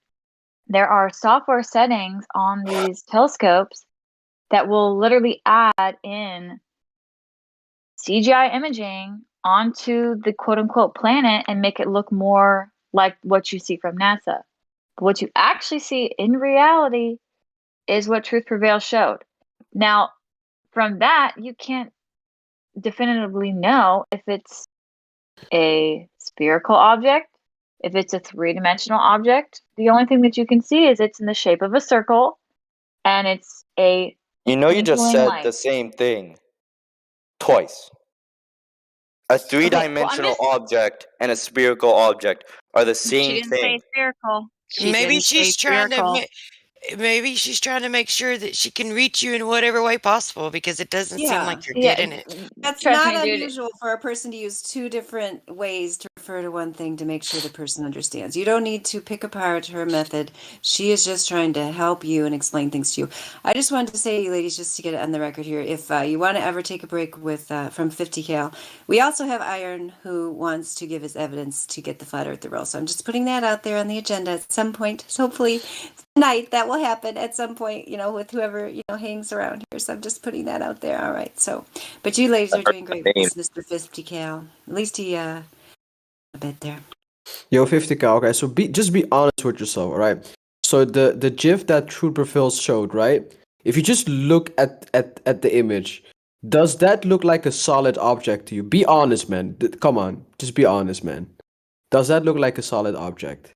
There are software settings on these telescopes that will literally add in CGI imaging onto the quote-unquote planet and make it look more like what you see from NASA. But what you actually see in reality is what Truth Prevails showed. Now, from that, you can't definitively know if it's a spherical object, if it's a three-dimensional object. The only thing that you can see is it's in the shape of a circle and it's a
You know, you just
twinkling
said
light.
the same thing twice. A three-dimensional object and a spherical object are the
She
same
didn't say
thing.
spherical. She
Maybe
didn't say
she's trying to
spherical.
maybe she's trying to make sure that she can reach you in whatever way possible, because it doesn't seem
Yeah.
like you're
Yeah,
getting it.
That's
trust
not
me, dude.
unusual for a person to use two different ways to refer to one thing to make sure the person understands. You don't need to pick apart her method. She is just trying to help you and explain things to you. I just wanted to say, ladies, just to get it on the record here, if you want to ever take a break with from 50 cal, we also have Iron, who wants to give his evidence to get the flat earther role. So I'm just putting that out there on the agenda at some point. So hopefully tonight that will happen at some point, with whoever hangs around here. So I'm just putting that out there. All right. So, but you ladies are doing great with this, Mr. 50 cal. At least he a bit there.
Yo, 50 cal. Okay, so just be honest with yourself, all right? So the GIF that Trudeberville showed, right? If you just look at the image, does that look like a solid object to you? Be honest, man. Come on, just be honest, man. Does that look like a solid object?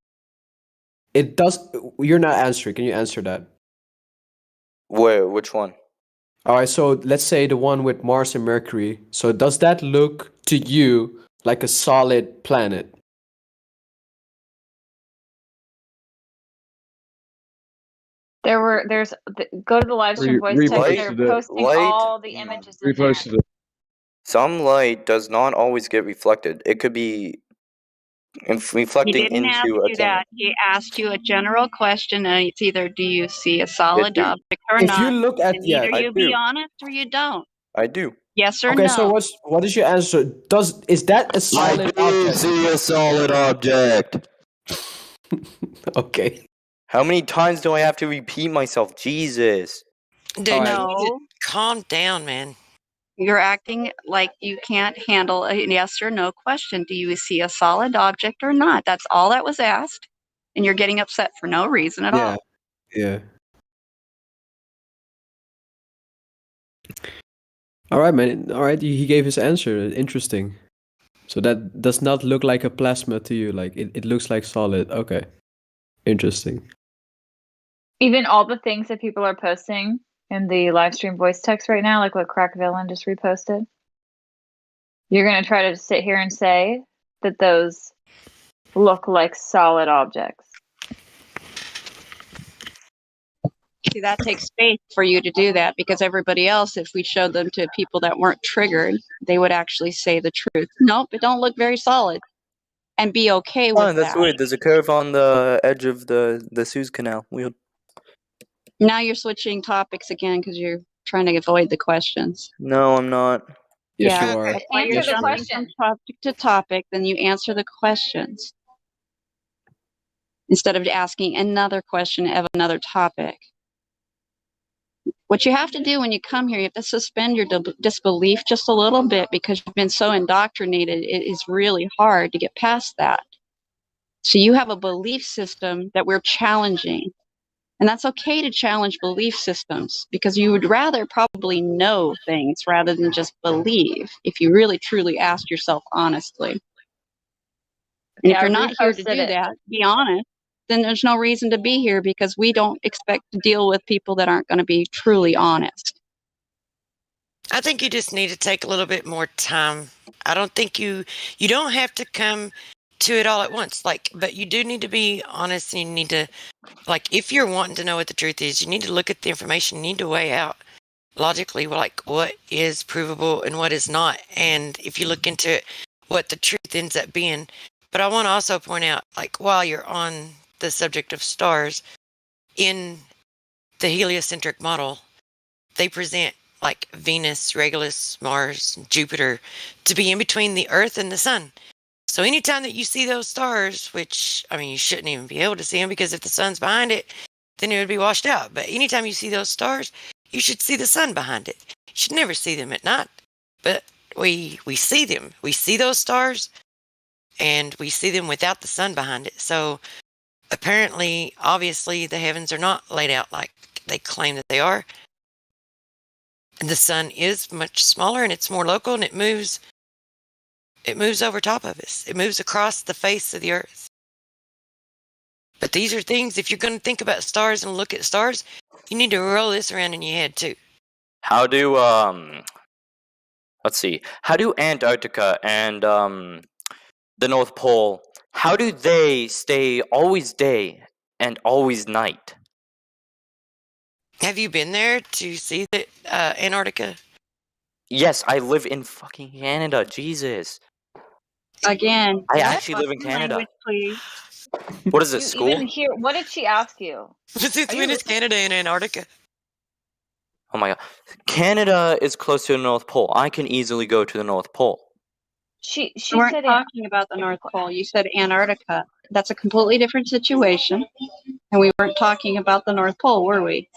It does. You're not answering. Can you answer that?
Where? Which one?
All right, so let's say the one with Mars and Mercury. So does that look to you like a solid planet?
Go to the live stream voice text. They're posting all the images in there.
Some light does not always get reflected. It could be
He
reflecting
didn't ask
into
you
a
that. He asked you a general question, and it's either do you see a solid
do.
object or
If
not.
you look at
and either
I
you be
do.
honest or you don't.
I do.
Yes or
Okay,
no.
so what is your answer? Is that a solid object?
See a solid object.
Okay.
How many times do I have to repeat myself? Jesus.
Dude,
No.
you need to calm down, man.
You're acting like you can't handle a yes or no question. Do you see a solid object or not? That's all that was asked. And you're getting upset for no reason at all.
Yeah. All right, man. All right, he gave his answer. Interesting. So that does not look like a plasma to you. Like it looks like solid. Okay. Interesting.
Even all the things that people are posting in the live stream voice text right now, like what Crack Villain just reposted. You're going to try to sit here and say that those look like solid objects.
See, that takes faith for you to do that, because everybody else, if we showed them to people that weren't triggered, they would actually say the truth. Nope, it don't look very solid. And be okay with
That's
that.
weird. There's a curve on the edge of the Suez Canal. Weird.
Now you're switching topics again because you're trying to avoid the questions.
No, I'm not.
Yes,
Yeah,
you are.
that's why
Answer
you're
the
jumping
question.
from topic to topic, then you answer the questions instead of asking another question of another topic. What you have to do when you come here, you have to suspend your disbelief just a little bit, because you've been so indoctrinated. It is really hard to get past that. So you have a belief system that we're challenging. And that's okay to challenge belief systems, because you would rather probably know things rather than just believe, if you really truly asked yourself honestly. And
Yeah,
if you're not here to
reposted
do
it.
that, be honest, then there's no reason to be here, because we don't expect to deal with people that aren't going to be truly honest.
I think you just need to take a little bit more time. I don't think you don't have to come to it all at once, but you do need to be honest, and you need to, if you're wanting to know what the truth is, you need to look at the information. You need to weigh out logically, what is provable and what is not. And if you look into it, what the truth ends up being. But I want to also point out, while you're on the subject of stars, in the heliocentric model, they present Venus, Regulus, Mars, Jupiter to be in between the Earth and the Sun. So anytime that you see those stars, which, you shouldn't even be able to see them, because if the sun's behind it, then it would be washed out. But anytime you see those stars, you should see the sun behind it. You should never see them at night. But we see them. We see those stars, and we see them without the sun behind it. So apparently, obviously, the heavens are not laid out like they claim that they are. And the sun is much smaller, and it's more local, and it moves over top of us. It moves across the face of the Earth. But these are things, if you're going to think about stars and look at stars, You need to roll this around in your head too.
How do let's see. How do Antarctica and the North Pole, how do they stay always day and always night?
Have you been there to see the Antarctica?
Yes, I live in fucking Canada. Jesus.
Again,
I
what?
actually live in
Watch your
Canada.
language, please.
What is this,
You
school?
even hear? What did she ask you?
When is Canada and Antarctica?
Oh my god. Canada is close to the North Pole. I can easily go to the North Pole.
She
We weren't
said
talking about the North Pole. You said Antarctica. That's a completely different situation. And we weren't talking about the North Pole, were we?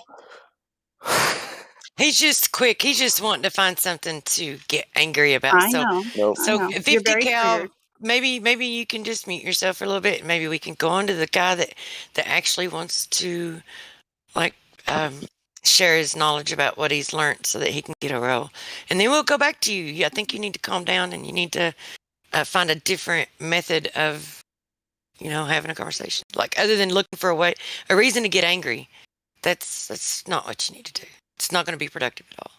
He's just quick. He's just wanting to find something to get angry about.
I know.
Nope.
So
I know.
50
You're very
cal.
triggered.
Maybe you can just mute yourself for a little bit. Maybe we can go on to the guy that actually wants to share his knowledge about what he's learned so that he can get a role. And then we'll go back to you. I think you need to calm down and you need to find a different method of, having a conversation. Like other than looking for a reason to get angry. That's not what you need to do. It's not going to be productive at all.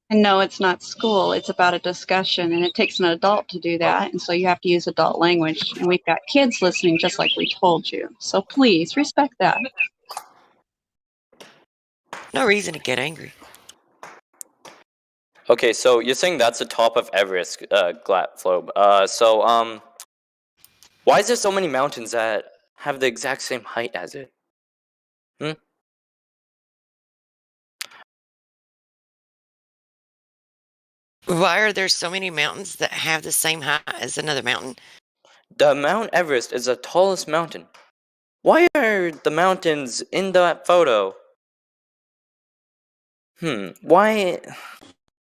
And no, it's not school. It's about a discussion, and it takes an adult to do that. And so you have to use adult language. And we've got kids listening, just like we told you. So please respect that.
No reason to get angry.
Okay, so you're saying that's the top of Everest, Glatflobe. Why is there so many mountains that have the exact same height as it?
Why are there so many mountains that have the same height as another mountain?
The Mount Everest is the tallest mountain. Why are the mountains in that photo? Why?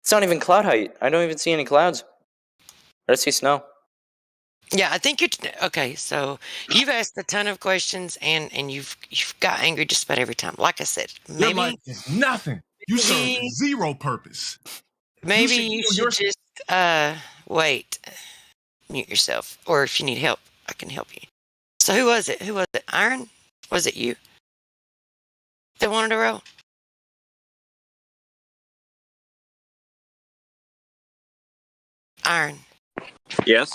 It's not even cloud height. I don't even see any clouds. I see snow.
Yeah, I think okay. So you've asked a ton of questions, and you've got angry just about every time. Like I said, maybe
Your life is nothing. You serve zero purpose.
Maybe you should just wait, mute yourself, or if you need help, I can help you. So who was it? Iron? Was it you that wanted to roll? Iron.
Yes.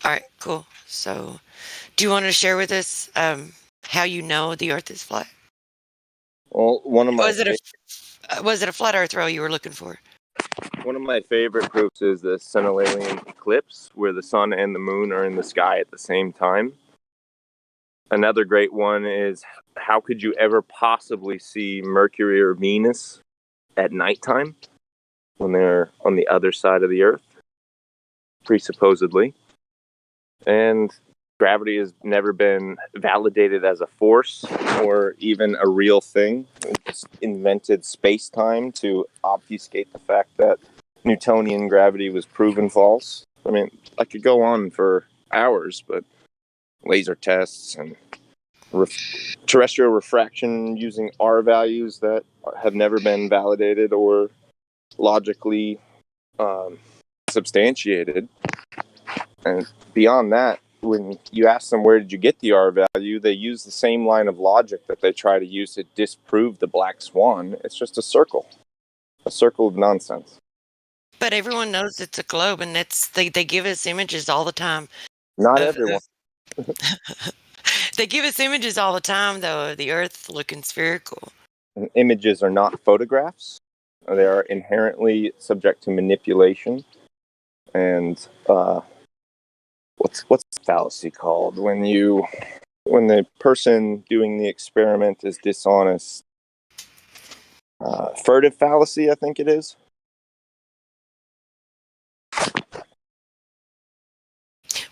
All right, cool. So, do you want to share with us how you know the Earth is flat?
Well,
Was it a flat Earth roll you were looking for?
one of my favorite proofs is the Sunalalian eclipse, where the sun and the moon are in the sky at the same time. Another great one is, how could you ever possibly see Mercury or Venus at nighttime when they're on the other side of the Earth, presupposedly? And gravity has never been validated as a force or even a real thing. It's invented space-time to obfuscate the fact that Newtonian gravity was proven false. I mean, I could go on for hours, but laser tests and terrestrial refraction using R values that have never been validated or logically substantiated. And beyond that, when you ask them where did you get the R value, they use the same line of logic that they try to use to disprove the black swan. It's just a circle of nonsense.
But everyone knows it's a globe, and they give us images all the time.
Not everyone.
They give us images all the time, though, of the Earth looking spherical.
And images are not photographs. They are inherently subject to manipulation. And what's the fallacy called when the person doing the experiment is dishonest? Furtive fallacy, I think it is.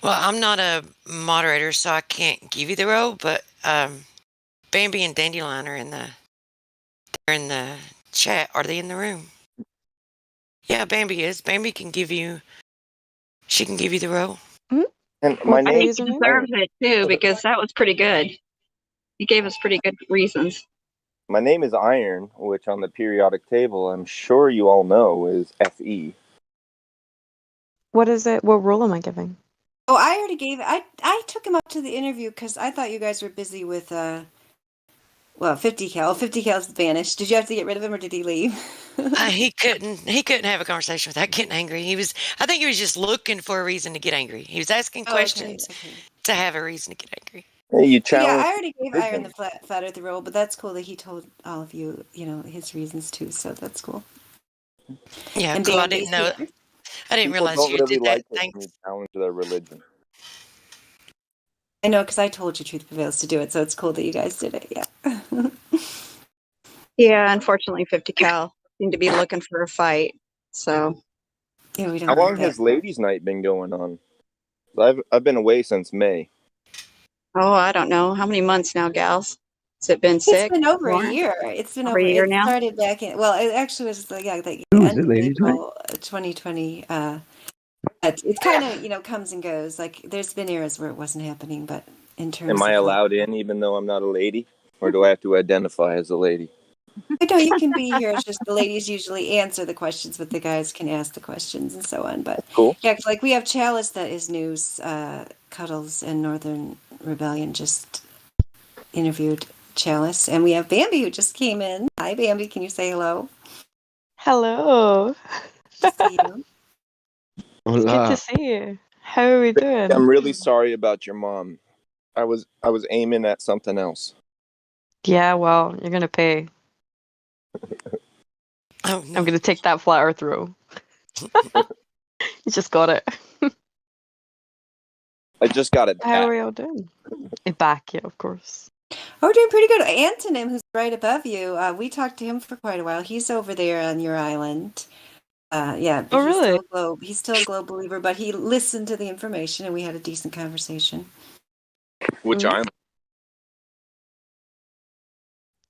Well, I'm not a moderator, so I can't give you the role, but Bambi and Dandelion are in the chat. Are they in the room? Yeah, Bambi is. Bambi can give you the role.
And my
I
name
think he deserves it too, because that was pretty good. He gave us pretty good reasons.
My name is Iron, which on the periodic table I'm sure you all know is Fe.
What is it? What role am I giving?
Oh, I already gave. I took him up to the interview because I thought you guys were busy with well, 50 cal. 50 cal's vanished. Did you have to get rid of him or did he leave?
He couldn't have a conversation without getting angry. I think he was just looking for a reason to get angry. He was asking questions to have a reason to get angry.
Hey, you
Yeah,
challenge
I already gave Iron the
religion.
flat earth role, but that's cool that he told all of you, his reasons too, so that's cool.
Yeah,
And
cool. I
Bambi's
didn't know.
here.
I didn't
People
realize
don't
you
really
did that.
like it when you
Thanks.
challenge their religion.
I know, because I told you Truth Prevails to do it, so it's cool that you guys did it, yeah.
Yeah, unfortunately, 50 cal seemed to be looking for a fight. So,
yeah, we don't
How
like
long
that.
has Ladies' Night been going on? I've been away since May.
oh, I don't know. How many months now, gals? Has it been
It's
6?
been over a
More?
year. It's been
Over a
over.
year
It
now?
started back in. Well, it actually was the
Who is
end
it,
of
ladies' night?
April, 2020. It's kind of comes and goes. Like there's been eras where it wasn't happening, but in terms
Am I
of
allowed in even though I'm not a lady? Or do I have to identify as a lady?
I know you can be here. It's just the ladies usually answer the questions, but the guys can ask the questions and so on. But
Cool.
yeah, 'cause, like we have Chalice that is news. Cuddles and Northern Rebellion just interviewed Chalice, and we have Bambi who just came in. Hi, Bambi. Can you say hello?
Hello.
To see you.
It's good to see you. How are we doing?
I'm really sorry about your mom. I was aiming at something else.
Yeah, well, you're gonna pay.
Oh, no.
I'm gonna take that flat earth row. You just got it.
I just got it
How
back.
are we all doing? Back, yeah, of course.
Oh, we're doing pretty good. Antonym, who's right above you, we talked to him for quite a while. He's over there on your island. Yeah, but
Oh, really?
he's still a globe believer, but he listened to the information and we had a decent conversation.
Which island?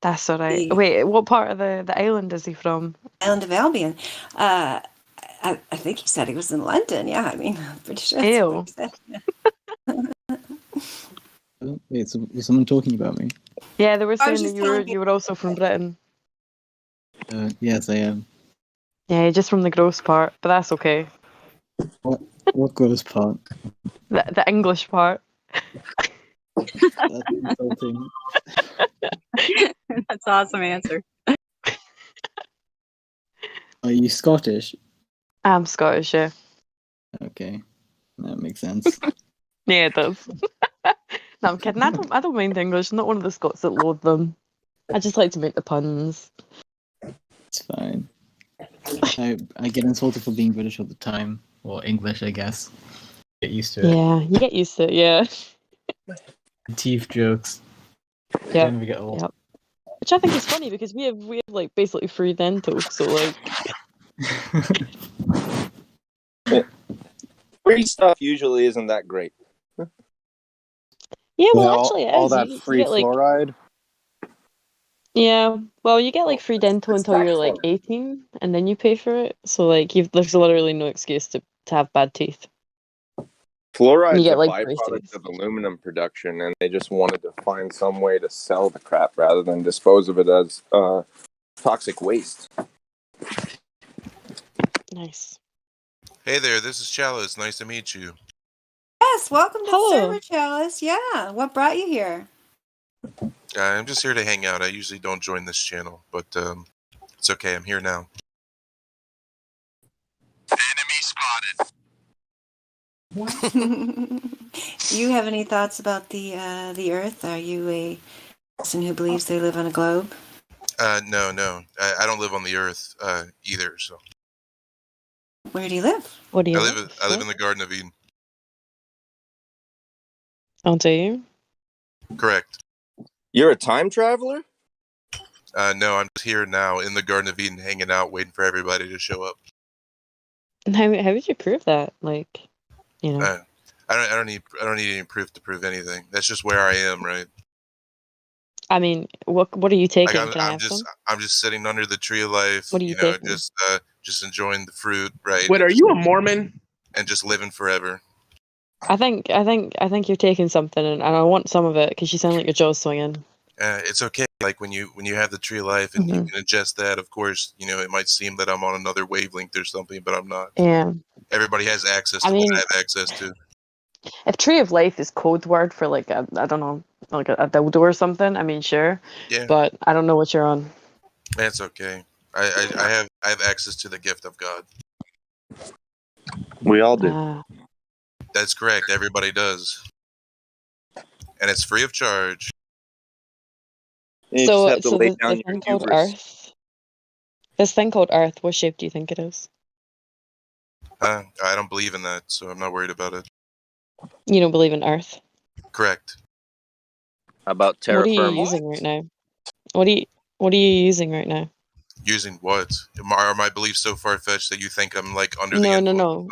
That's all right.
The-
Wait, what part of the island is he from?
Island of Albion. I think he said he was in London. Yeah, I mean, I'm pretty sure that's
Ew.
what he said.
Wait, so is someone talking about me?
Yeah, they were
I was
saying that
just
you were
telling
you were also from Britain.
Yes, I am.
Yeah, just from the gross part, but that's okay.
What gross part?
The English part.
That's insulting.
That's an awesome answer.
Are you Scottish?
I'm Scottish, yeah.
Okay, that makes sense.
Yeah, it does. No, I'm kidding. I don't mind English. I'm not one of the Scots that loathe them. I just like to make the puns.
It's fine. I get insulted for being British all the time, or English, I guess. Get used to it.
Yeah, you get used to it, yeah.
Teeth jokes.
Yeah.
Then we get old.
Yep. Which I think is funny because we have like basically free dental, so like
Free stuff usually isn't that great.
yeah, well
Yeah,
actually it
all
is.
that
You
free
get like
fluoride.
yeah, well you get like free dental until you're like 18 and then you pay for it. So like there's literally no excuse to have bad teeth. You
Fluoride's
get
a
like
byproduct
braces.
of aluminum production, and they just wanted to find some way to sell the crap rather than dispose of it as toxic waste.
Nice.
Hey there, this is Chalice. Nice to meet you.
Yes, welcome to
Hello.
the server, Chalice. Yeah, what brought you here?
I'm just here to hang out. I usually don't join this channel, but it's okay. I'm here now. Enemy spotted.
Do you have any thoughts about the Earth? Are you a person who believes they live on a globe?
No. I don't live on the Earth either. So
Where do you live?
What do you
I live in the Garden of Eden.
I'll tell you.
Correct.
You're a time traveler?
No, I'm just here now in the Garden of Eden, hanging out, waiting for everybody to show up.
And how would you prove that? Like, you know.
I don't need any proof to prove anything. That's just where I am, right?
I mean, what are you taking?
Like
Can I ask them?
I'm just sitting under the tree of life.
What are you
know,
taking?
just enjoying the fruit, right?
Wait, are you a Mormon?
And just living forever.
I think you're taking something, and I want some of it because you sound like your jaw's swinging.
It's okay. Like when you have the tree of life and you can ingest that, of course, it might seem that I'm on another wavelength or something, but I'm not.
Yeah.
Everybody has access
I
to
mean,
what I have access to.
If Tree of Life is code word for like a, I don't know, like a dildo or something, I mean sure.
Yeah.
But I don't know what you're on.
That's okay. I have access to the gift of God.
We all do.
That's correct. Everybody does. And it's free of charge.
You
So,
just have to lay
the
down your
thing called
hubris.
Earth. This thing called Earth, what shape do you think it is?
I don't believe in that, so I'm not worried about it.
You don't believe in Earth?
Correct.
How about
What are
terra
you
firma?
using right now? What are you using right now?
Using what? Are my beliefs so far fetched that you think I'm like under the
No,
influence?
no.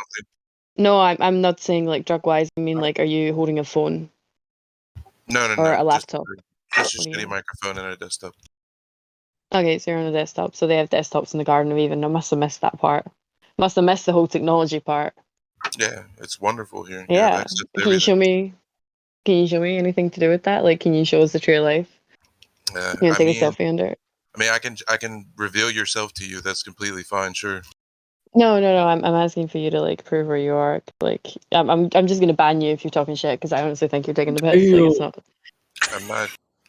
No, I'm not saying like drug wise. I mean like, are you holding a phone
No,
or a
Just
laptop?
a
What are
shitty
you?
microphone and a desktop.
Okay, so you're on a desktop. So they have desktops in the Garden of Eden. I must have missed that part. Must have missed the whole technology part.
Yeah, it's wonderful here. You have
Yeah.
access to
Can you
everything.
show me? Can you show me anything to do with that? Like, can you show us the true life? Can you
I
take
mean,
a selfie under it?
I can reveal yourself to you. That's completely fine. Sure.
No. I'm asking for you to like prove where you are. Like, I'm just gonna ban you if you're talking shit because I honestly think you're taking the piss. Like, it's not.
I'm not.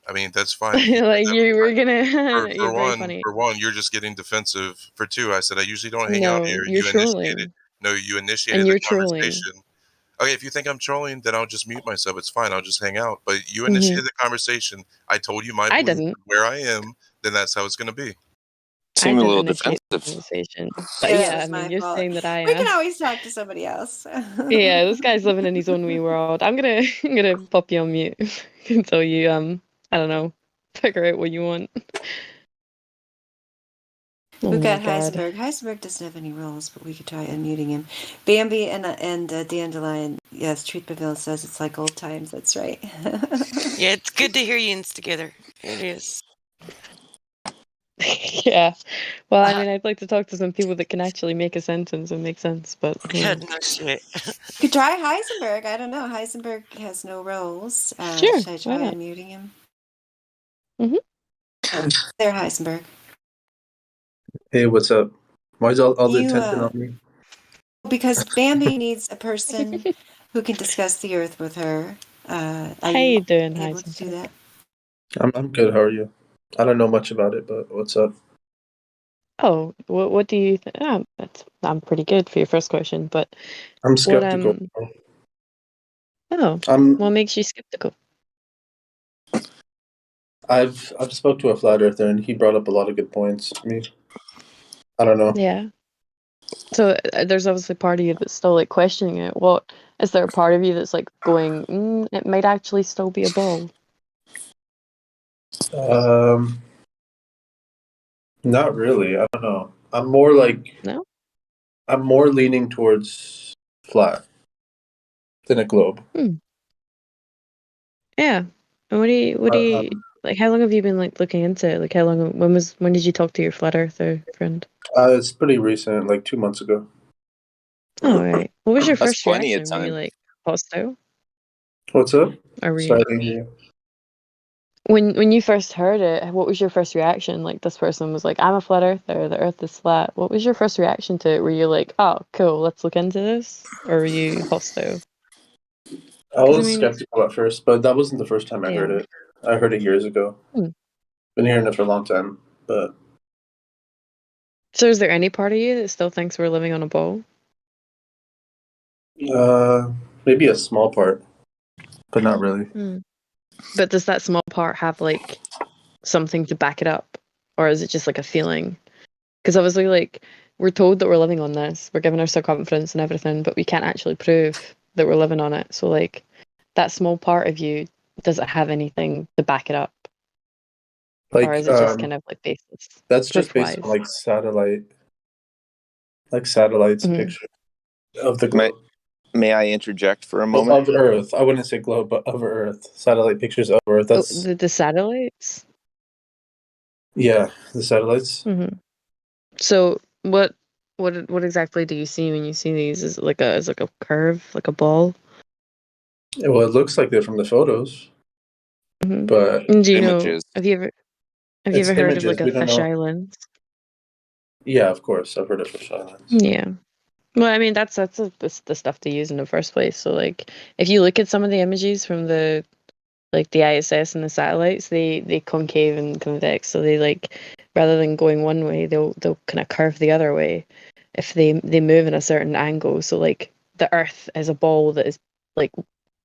I mean, that's fine. If you
Like
do
you were gonna.
that.
You're very funny.
For one, you're just getting defensive. For two, I said I usually don't hang out
No,
here.
you're
You initiated.
trolling.
No, you
And
initiated the
you're trolling.
conversation. Okay, if you think I'm trolling, then I'll just mute myself. It's fine. I'll just hang out. But you
Mhm.
initiated the conversation. I told you my
I
belief
didn't.
where I am. Then that's how it's going to be.
I
Seem a
didn't
little
initiate the
defensive.
conversation. But
Yeah, that
yeah, I
was
mean,
my
you're
fault.
saying that I
We can always talk to somebody else.
Yeah, this guy's living in his own wee world. I'm gonna I'm gonna pop you on mute until you I don't know, figure out what you want. Oh
We've
my
got
god.
Heisenberg. Heisenberg doesn't have any roles, but we could try unmuting him. Bambi and Dandelion. Yes, Treat Pavilion says it's like old times. That's right.
Yeah, it's good to hear yous together. It is.
Yeah. Well, I mean, I'd like to talk to some people that can actually make a sentence and make sense, but
Yeah, no shit.
Could try Heisenberg. I don't know. Heisenberg has no roles.
Sure,
Should I
why
try
not?
unmuting him?
Mm-hmm.
There, Heisenberg.
Hey, what's up? Why's all the
You,
attention on me?
because Bambi needs a person who can discuss the Earth with her. Are
How
you
you doing,
able to do
Heisenberg?
that?
I'm good. How are you? I don't know much about it, but what's up?
Oh, what do you think? I'm pretty good for your first question, but
I'm
what
skeptical.
oh,
I'm
what makes you skeptical?
I've spoke to a flat earther and he brought up a lot of good points to me. I don't know.
Yeah. So there's obviously part of you that's still like questioning it. What is there a part of you that's like going, it might actually still be a ball?
Not really. I don't know. I'm more like
No?
I'm more leaning towards flat than a globe.
Yeah. And what do you like, how long have you been like looking into it? Like how long when did you talk to your flat earther friend?
It's pretty recent, like 2 months ago.
Oh right. What was your
That's
first
plenty of
reaction? Were you
time.
like hostile?
What's up?
Or were
Sorry,
you
I didn't hear you.
when you first heard it, what was your first reaction? Like this person was like, I'm a flat earther, the earth is flat. What was your first reaction to it? Were you like, oh cool, let's look into this? Or were you hostile?
I
'Cause I
was
mean,
skeptical at first, but that wasn't the first time I heard
yeah.
it. I heard it years ago. Been hearing it for a long time, but
So is there any part of you that still thinks we're living on a ball?
maybe a small part, but not really.
But does that small part have like something to back it up? Or is it just like a feeling? Because obviously like we're told that we're living on this, we're given our circumference and everything, but we can't actually prove that we're living on it. So like that small part of you, does it have anything to back it up? Or is it just kind of like baseless?
That's just
Proof
based on
wise.
satellites
Mhm.
picture of the globe.
May I interject for a
Well,
moment?
of Earth. I wouldn't say globe, but of Earth. Satellite pictures of Earth.
Oh,
That's
the satellites?
yeah, the satellites.
So what exactly do you see when you see these? Is it like a curve, like a ball?
Well, it looks like they're from the photos, but
And do you know? Have you
it's
ever heard of
images.
like a
We don't
fish
know.
island?
Yeah, of course, I've heard of fish islands.
Yeah. Well, I mean, that's the stuff they use in the first place. So, like, if you look at some of the images from the ISS and the satellites, they concave and convex. So they like rather than going one way, they'll kind of curve the other way if they move in a certain angle. So like the Earth is a ball that is like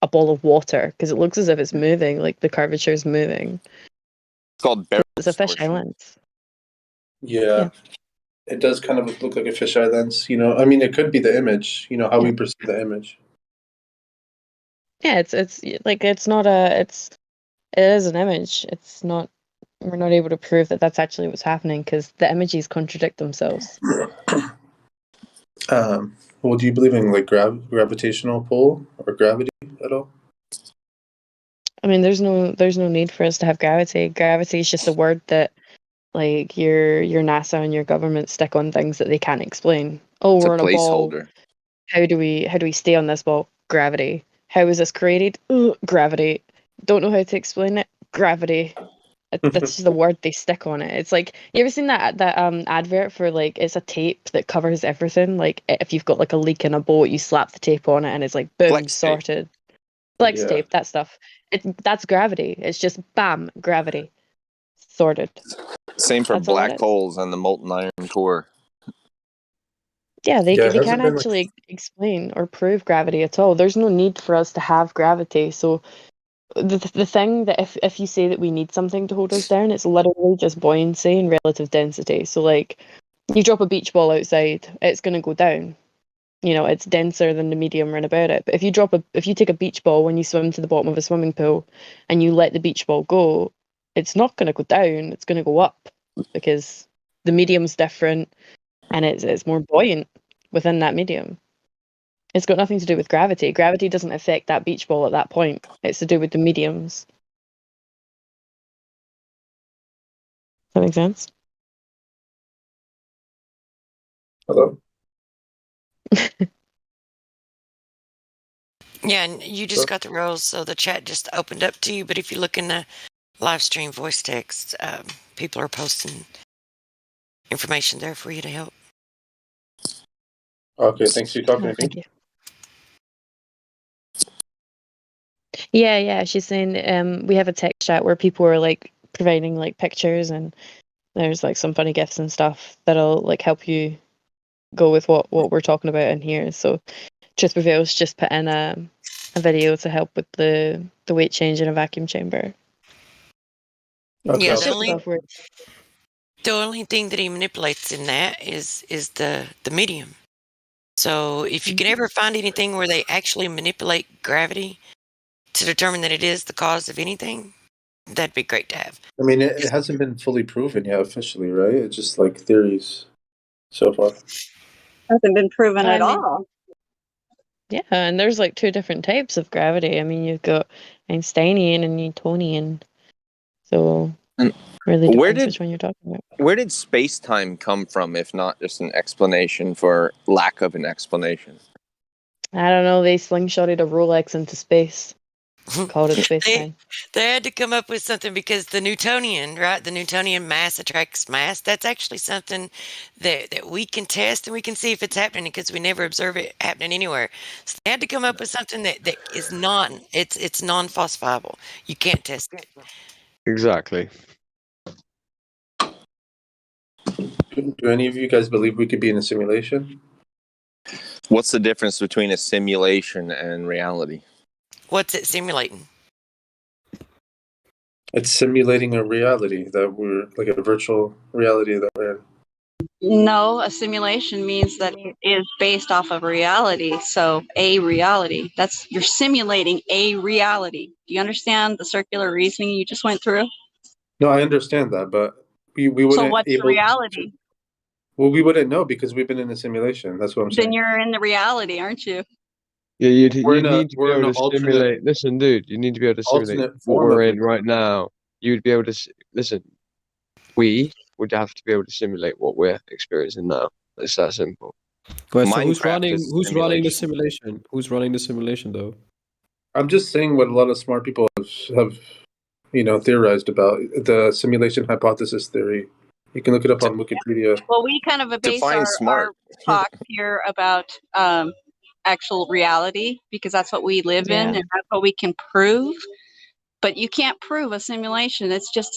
a ball of water because it looks as if it's moving, like the curvature is moving.
It's called barrel
It's a fish
distortion.
island.
Yeah. It does kind of look like a fisheye lens, you know. I mean, it could be the image, you know, how we perceive the image.
Yeah, it's like it is an image. It's not. We're not able to prove that that's actually what's happening because the images contradict themselves.
Well, do you believe in like gravitational pull or gravity at all?
I mean, there's no need for us to have gravity. Gravity is just a word that like your NASA and your government stick on things that they can't explain. Oh,
It's a
we're on a ball.
placeholder.
How do we stay on this ball? Gravity. How is this created? Gravity. Don't know how to explain it. Gravity. That's just the word they stick on it. It's like, you ever seen that advert for like it's a tape that covers everything? Like if you've got like a leak in a boat, you slap the tape on it and it's like boom,
Flex tape.
sorted. Flex
Yeah.
tape, that stuff. That's gravity. It's just bam, gravity. Sorted.
Same for
That's all it
black
is.
holes and the molten iron core.
Yeah, they
Yeah, it
they
hasn't
can't
been, like-
actually explain or prove gravity at all. There's no need for us to have gravity. So the thing that if you say that we need something to hold us down, it's literally just buoyancy and relative density. So like you drop a beach ball outside, it's gonna go down. You know, it's denser than the medium round about it. But if you take a beach ball when you swim to the bottom of a swimming pool and you let the beach ball go, it's not gonna go down, it's gonna go up because the medium's different and it's more buoyant within that medium. It's got nothing to do with gravity. Gravity doesn't affect that beach ball at that point. It's to do with the mediums. Does that make sense?
Hello?
Yeah, and you just got the roles, so the chat just opened up to you. But if you look in the live stream voice text, people are posting information there for you to help.
Okay, thanks. You talking to
Thank
me?
you. Yeah. She's saying we have a text chat where people are like providing like pictures and there's like some funny gifs and stuff that'll like help you go with what we're talking about in here. So Truth Prevails just put in a video to help with the weight change in a vacuum chamber.
Okay,
Yeah,
I'll
the
check
only
it out.
the only thing that he manipulates in that is the medium. So if you can ever find anything where they actually manipulate gravity to determine that it is the cause of anything, that'd be great to have.
I mean, it hasn't been fully proven yet officially, right? It's just like theories so far.
Hasn't been proven
I
at
mean-
all.
Yeah, and there's like two different types of gravity. I mean, you've got Einsteinian and Newtonian. So
And
really
where
depends
did
which one you're talking about.
where did space time come from, if not just an explanation for lack of an explanation?
I don't know, they slingshotted a Rolex into space. Called it space time.
They had to come up with something because the Newtonian, right? The Newtonian mass attracts mass. That's actually something that we can test and we can see if it's happening because we never observe it happening anywhere. So they had to come up with something that is it's non-falsifiable. You can't test it.
Exactly.
Do any of you guys believe we could be in a simulation?
What's the difference between a simulation and reality?
What's it simulating?
It's simulating a reality that we're like a virtual reality that we're in.
No, a simulation means that it is based off of reality. So a reality. That's you're simulating a reality. Do you understand the circular reasoning you just went through?
No, I understand that, but we
So
wouldn't
what's the
able.
reality?
Well, we wouldn't know because we've been in a simulation. That's what I'm
Then
saying.
you're in the reality, aren't you?
Yeah, you
We're in
need to be
we're in
able
an
to
alternate
simulate. Listen, dude, you need to be able to simulate
alternate
what
form
we're
of
in right now. You would be able to listen. We would have to be able to simulate what we're experiencing now. It's that simple.
Wait, so who's
Minecraft
running?
is
Who's running the
simulation.
simulation? Who's running the simulation, though?
I'm just saying what a lot of smart people have theorized about the simulation hypothesis theory. You can look it up on Wikipedia.
Well, we kind of base
Define
our
smart.
talk here about actual reality because that's what we live in
Yeah.
and that's what we can prove. But you can't prove a simulation. It's just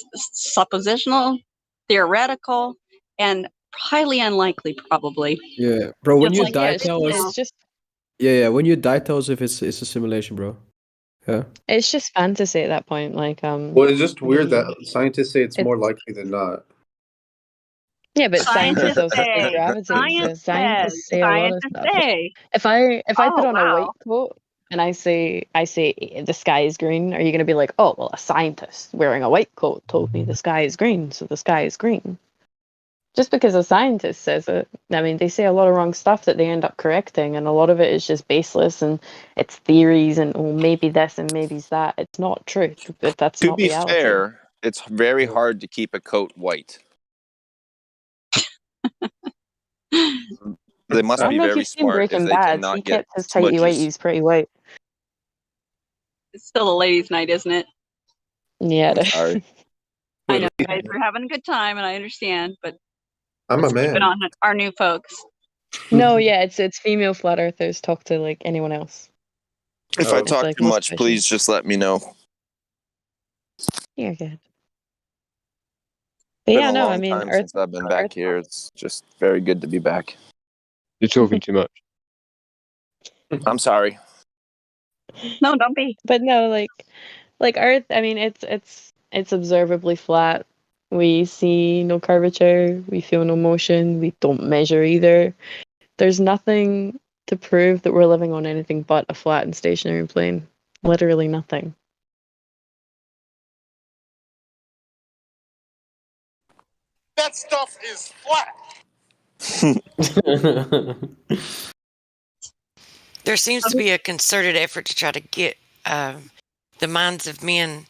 suppositional, theoretical, and highly unlikely, probably.
Yeah, bro. When
Just
you
like
die,
everything
tell us.
else.
It's just
Yeah. When you die, tell us if it's a simulation, bro. Yeah.
it's just fantasy at that point. Like
Well, it's just weird that scientists say it's
It's
more likely than not.
yeah, but scientists
Scientists
also say
say,
gravity. So
science says,
scientists say a lot of
scientists
stuff.
say.
If I put
Oh,
on a white
wow.
coat and I say the sky is green, are you gonna be like, oh well, a scientist wearing a white coat told me the sky is green, so the sky is green? Just because a scientist says it, I mean, they say a lot of wrong stuff that they end up correcting, and a lot of it is just baseless and it's theories and well, maybe this and maybe's that. It's not truth, but that's
To
not
be
reality.
fair, it's very hard to keep a coat white. They
I
must
don't
be
know if
very
you've seen
smart if
Breaking
they
Bad. He
cannot get
kept his tighty
smudges.
whities pretty white.
It's still a ladies' night, isn't it?
Yeah.
I'm sorry.
I know, guys, we're having a good time, and I understand, but
I'm
let's
a
keep it
man.
on our new folks.
No, yeah, it's female flat earthers talk to like anyone else.
If I
It's
talk
like
too
most
much,
questions.
please just let me know.
You're good. But
Been
yeah,
a
no, I
long
mean,
time
Earth.
since I've been back here. It's just very good to be back.
You're talking too much.
I'm sorry.
No, don't be.
But no, like Earth. I mean, it's observably flat. We see no curvature. We feel no motion. We don't measure either. There's nothing to prove that we're living on anything but a flat and stationary plane. Literally nothing.
That stuff is flat.
There seems to be a concerted effort to try to get the minds of men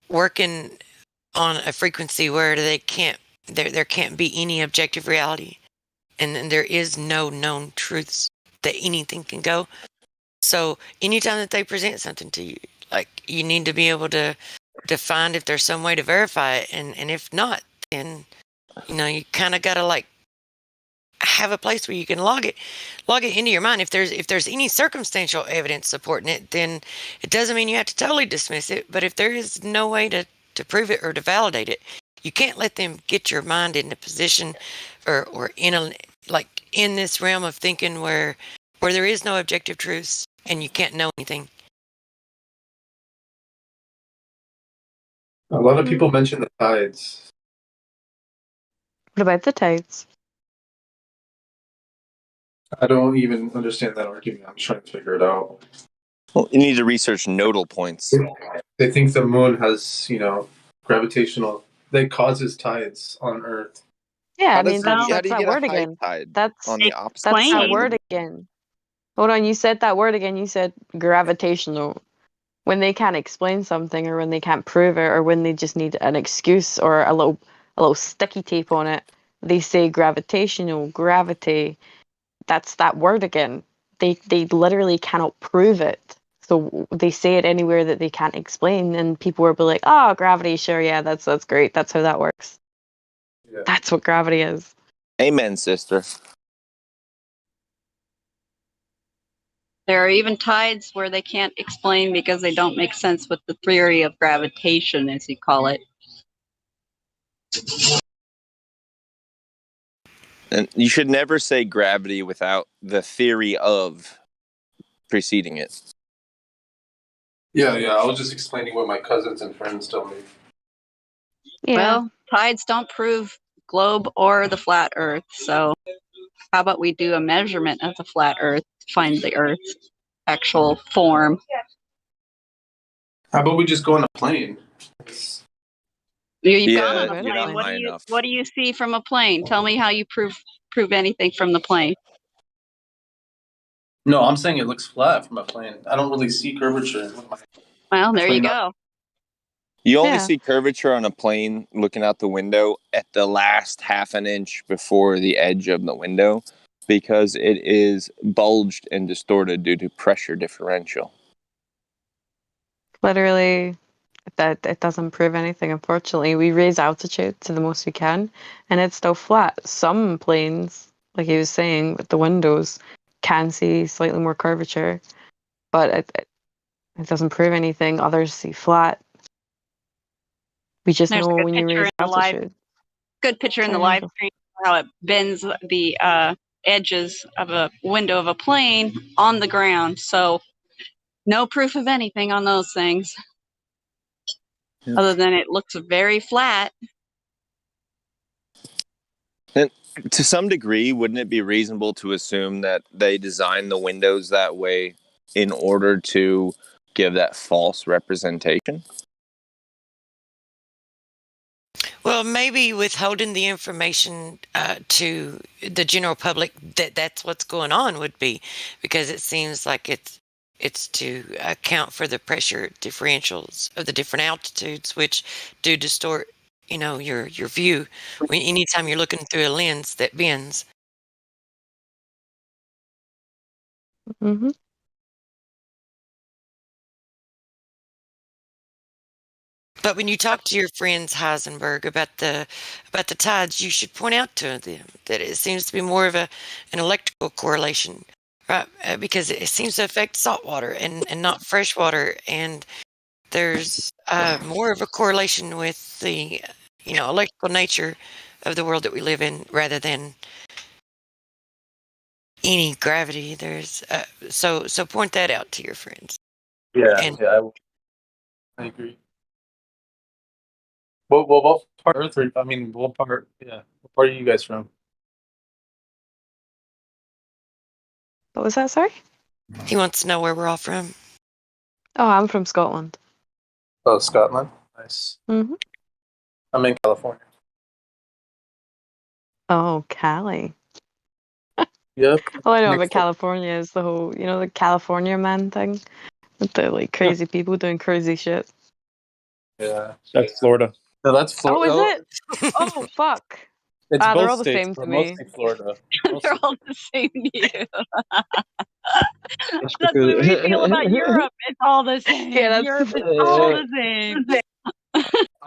working on a frequency where there can't be any objective reality, and there is no known truths that anything can go. So anytime that they present something to you, like you need to be able to find if there's some way to verify it, and if not, then you kind of gotta like have a place where you can log it into your mind. If there's any circumstantial evidence supporting it, then it doesn't mean you have to totally dismiss it. But if there is no way to prove it or to validate it, you can't let them get your mind in a position or in this realm of thinking where there is no objective truths and you can't know anything.
A lot of people mention the tides.
What about the tides?
I don't even understand that argument. I'm trying to figure it out.
Well, you need to research nodal points.
They think the moon has, gravitational. That causes tides on Earth.
Yeah,
How
I mean
do
that's
you
that
get a
word
high
again.
tide
That's
on the opposite
that's
side
that
of the
word
moon?
again. Hold on, you said that word again. You said gravitational. When they can't explain something, or when they can't prove it, or when they just need an excuse or a little sticky tape on it, they say gravitational, gravity. That's that word again. They literally cannot prove it. So they say it anywhere that they can't explain, and people will be like, "Oh, gravity, sure, yeah, that's great. That's how that works.
Yeah.
That's what gravity is."
Amen, sister.
There are even tides where they can't explain because they don't make sense with the theory of gravitation, as you call it.
And you should never say gravity without the theory of preceding it.
Yeah. I was just explaining what my cousins and friends tell me.
Yeah.
Well, tides don't prove globe or the flat Earth, so how about we do a measurement of the flat Earth to find the Earth's actual form?
How about we just go on a plane?
You've
Yeah,
gone on a
you're
plane.
not
What
high
do you
enough.
what do you see from a plane? Tell me how you prove anything from the plane.
No, I'm saying it looks flat from a plane. I don't really see curvature.
Well, there you
Plane
go.
You only
Yeah.
see curvature on a plane looking out the window at the last half an inch before the edge of the window because it is bulged and distorted due to pressure differential.
Literally, that it doesn't prove anything, unfortunately. We raise altitude to the most we can, and it's still flat. Some planes, like he was saying, with the windows, can see slightly more curvature, but it doesn't prove anything. Others see flat. We just
There's a
know
good
when you
picture
raise
in the live,
altitude.
good picture in the
Sorry,
live
Angel.
stream how it bends the edges of a window of a plane on the ground. So no proof of anything on those things, other than it looks very flat.
And to some degree, wouldn't it be reasonable to assume that they designed the windows that way in order to give that false representation?
Well, maybe withholding the information to the general public that that's what's going on would be, because it seems like it's to account for the pressure differentials of the different altitudes, which do distort, your view. Anytime you're looking through a lens that bends.
Mm-hmm.
But when you talk to your friends Heisenberg about the tides, you should point out to them that it seems to be more of an electrical correlation, right? Because it seems to affect saltwater and not freshwater, and there's more of a correlation with the electrical nature of the world that we live in rather than any gravity. There's so point that out to your friends.
Yeah, I agree. What part of Earth? I mean, what part? Yeah, what part are you guys from?
What was that, sorry?
He wants to know where we're all from.
Oh, I'm from Scotland.
Oh, Scotland. Nice.
Mm-hmm.
I'm in California.
Oh, Cali.
Yep.
All I know about
Next up.
California is the whole, the California man thing. With the crazy people doing crazy shit.
Yeah, that's Florida. No, that's
Oh, is
Florida.
it? Oh, fuck.
It's
They're
both
all the
states,
same to
but
me.
mostly Florida.
They're all the same to you.
That's
That's
because
what we feel about Europe. It's all the same.
Yeah, that's
Europe is all the same.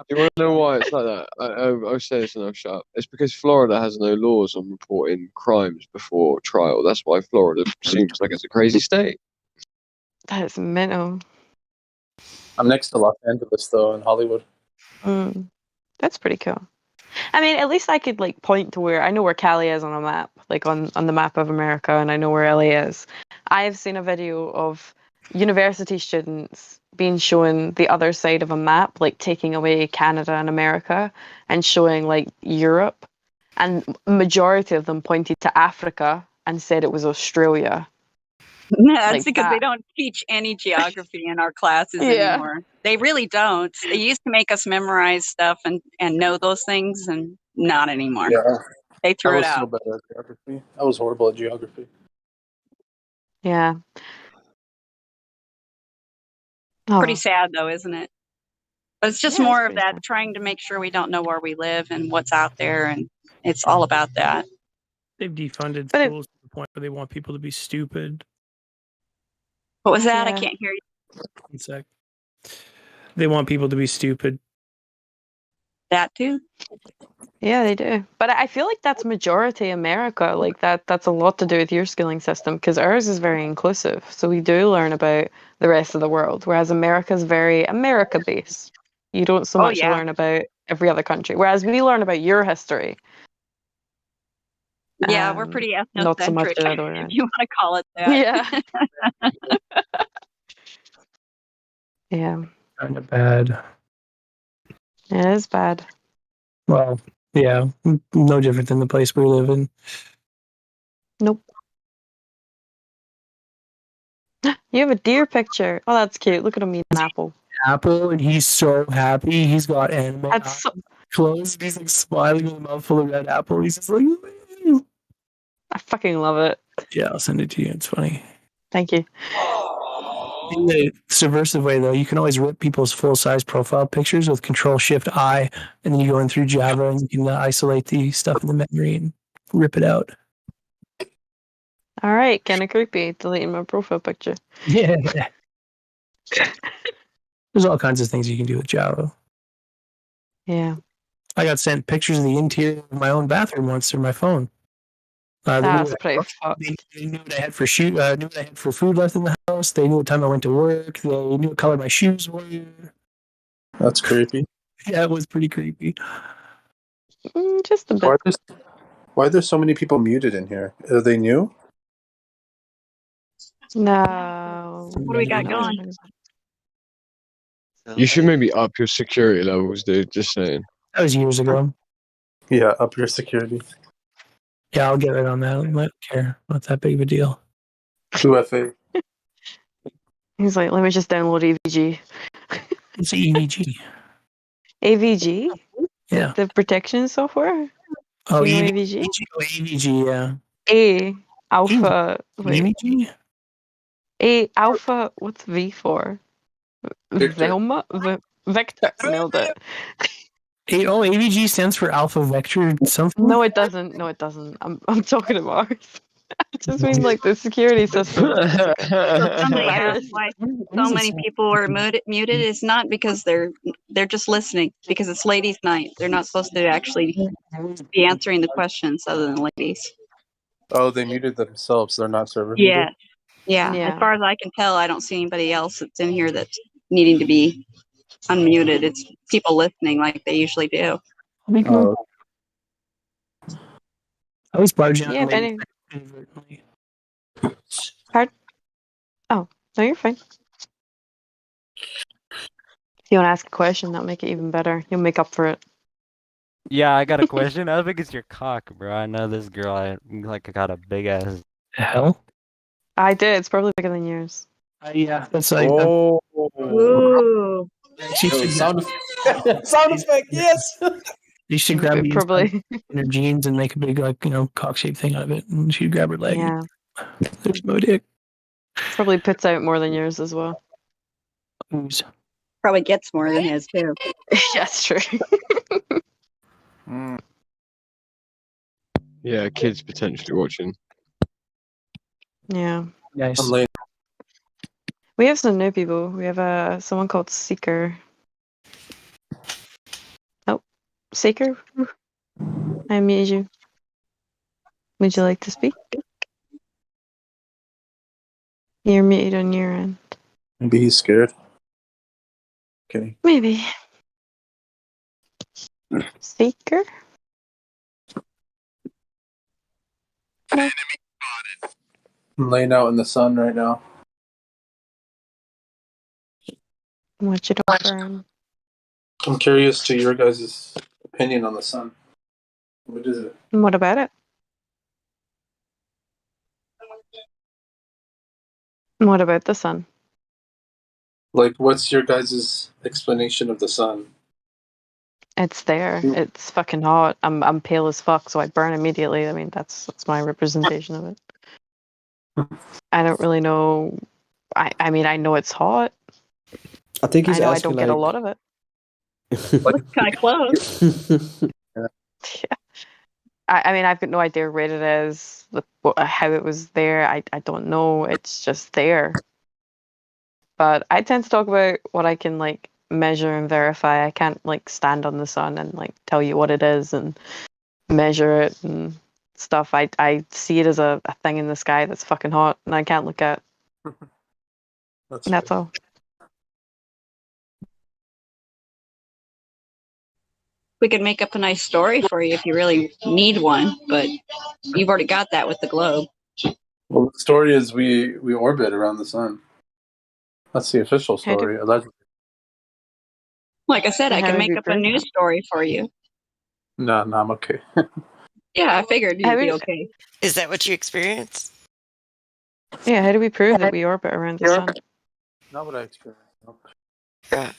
you want to know why it's like that? I'll say this and I'll shut up. It's because Florida has no laws on reporting crimes before trial. That's why Florida seems like it's a crazy state.
That is mental.
I'm next to Los Angeles, though, in Hollywood.
That's pretty cool. I mean, at least I could point to where I know where Cali is on a map, on the map of America, and I know where LA is. I have seen a video of university students being shown the other side of a map, taking away Canada and America and showing Europe, and majority of them pointed to Africa and said it was Australia.
That's because they
that.
don't teach any geography in our classes
Yeah.
anymore. They really don't. They used to make us memorize stuff and know those things, and not anymore.
Yeah.
They
I
threw it
was so
out.
bad at geography. I was horrible at geography.
Yeah.
Pretty
Oh.
sad, though, isn't it? But it's just
Yeah, it's
more of
pretty
that, trying to make sure we don't know where we live and what's out there, and it's all about that.
They've defunded schools to the point where they want people to be stupid.
What was that? I
Yeah.
can't hear you.
1 sec. They want people to be stupid.
That too?
Yeah, they do. But I feel like that's majority America. That's a lot to do with your schooling system, because ours is very inclusive. So we do learn about the rest of the world, whereas America's very America-based. You don't so much learn about every other country. Whereas we learn about your history.
Yeah, we're pretty
Not so much
ethnocentric,
the other way
if
around.
you want to call it that.
Yeah. Yeah.
Kind of bad.
It is bad.
Well, yeah, no different than the place we live in.
Nope. You have a deer picture. Oh, that's cute. Look at him eating an apple.
Apple, and he's so happy. He's got anime
That's so-
clothes. He's smiling with a mouthful of red apple. He's just like,
I fucking love it.
yeah, I'll send it to you. It's funny.
Thank you.
In the subversive way, though, you can always rip people's full-size profile pictures with Control-Shift-I, and then you go in through Java and you can isolate the stuff in the memory and rip it out.
All right, kind of creepy. Deleting my profile picture.
Yeah. There's all kinds of things you can do with Java.
Yeah.
I got sent pictures of the interior of my own bathroom once through my phone. They knew
That's pretty fucked.
They knew what I had for knew what I had for food left in the house. They knew what time I went to work. They knew what color my shoes were.
That's creepy.
Yeah, it was pretty creepy.
Just a bit.
Why are there so many people muted in here? Are they new?
No.
What do we got going?
You should maybe up your security levels, dude. Just saying.
That was years ago.
Yeah, up your security.
Yeah, I'll get right on that. I don't care. Not that big of a deal.
2FA.
He's like, let me just download AVG.
It's EVG.
AVG?
Yeah.
The protection software?
Oh,
You know
AVG? AVG, yeah.
A alpha. Wait.
EVG?
A alpha. What's V for?
Victor.
Velma? Vector. Nailed it.
AVG stands for Alpha Vector something?
No, it doesn't. No, it doesn't. I'm talking about ours. I just mean like the security system.
So somebody
Virus.
asked why so many people were muted. It's not because they're just listening, because it's ladies' night. They're not supposed to actually be answering the questions other than ladies.
Oh, they muted themselves. They're not server
Yeah.
muted.
Yeah.
Yeah.
As far as I can tell, I don't see anybody else that's in here that's needing to be unmuted. It's people listening like they usually do.
Oh,
I was barging on
Yeah, if
ladies
any.
inadvertently.
Pardon? Oh, no, you're fine. If you want to ask a question, that'll make it even better. You'll make up for it.
Yeah, I got a question. How big is your cock, bro? I know this girl. I got a big ass.
Hell?
I did. It's probably bigger than yours.
Yeah, that's like.
Oh.
Ooh.
She
Yo,
should,
sound effect, yes.
you should grab
It
me
probably.
in her jeans and make a big, like, cock shaped thing out of it. And she'd grab her leg.
Yeah.
There's my dick.
Probably puts out more than yours as well.
Ooze.
Probably gets more than his too.
Yes, true.
Yeah, kids potentially watching.
Yeah.
Nice.
I'm late.
We have some new people. We have someone called Seeker. Oh, Seeker? I muted you. Would you like to speak? You're muted on your end.
Maybe he's scared. Okay.
Maybe. Seeker? No.
I'm laying out in the sun right now.
What you doing for him?
I'm curious to your guys' opinion on the sun. What is it?
What about it? What about the sun?
Like, what's your guys' explanation of the sun?
It's there. It's fucking hot. I'm pale as fuck, so I burn immediately. I mean, that's my representation of it. I don't really know. I mean, I know it's hot.
I think he's
I know I
asking
don't get a
like.
lot of it.
Looks kind of close.
Yeah. I mean, I've got no idea where it is, how it was there. I don't know. It's just there. But I tend to talk about what I can like measure and verify. I can't like stand on the sun and like tell you what it is and measure it and stuff. I see it as a thing in the sky that's fucking hot and I can't look at. That's all.
We could make up a nice story for you if you really need one, but you've already got that with the globe.
Well, the story is we orbit around the sun. That's the official story, allegedly.
Like I said, I
How
can
did
make
you
up a
prove
news story for you.
No, I'm okay.
Yeah, I figured you'd be okay.
Is that what you experienced?
Yeah, how do we prove that we orbit around the sun?
Not what I experienced. No.
Yeah.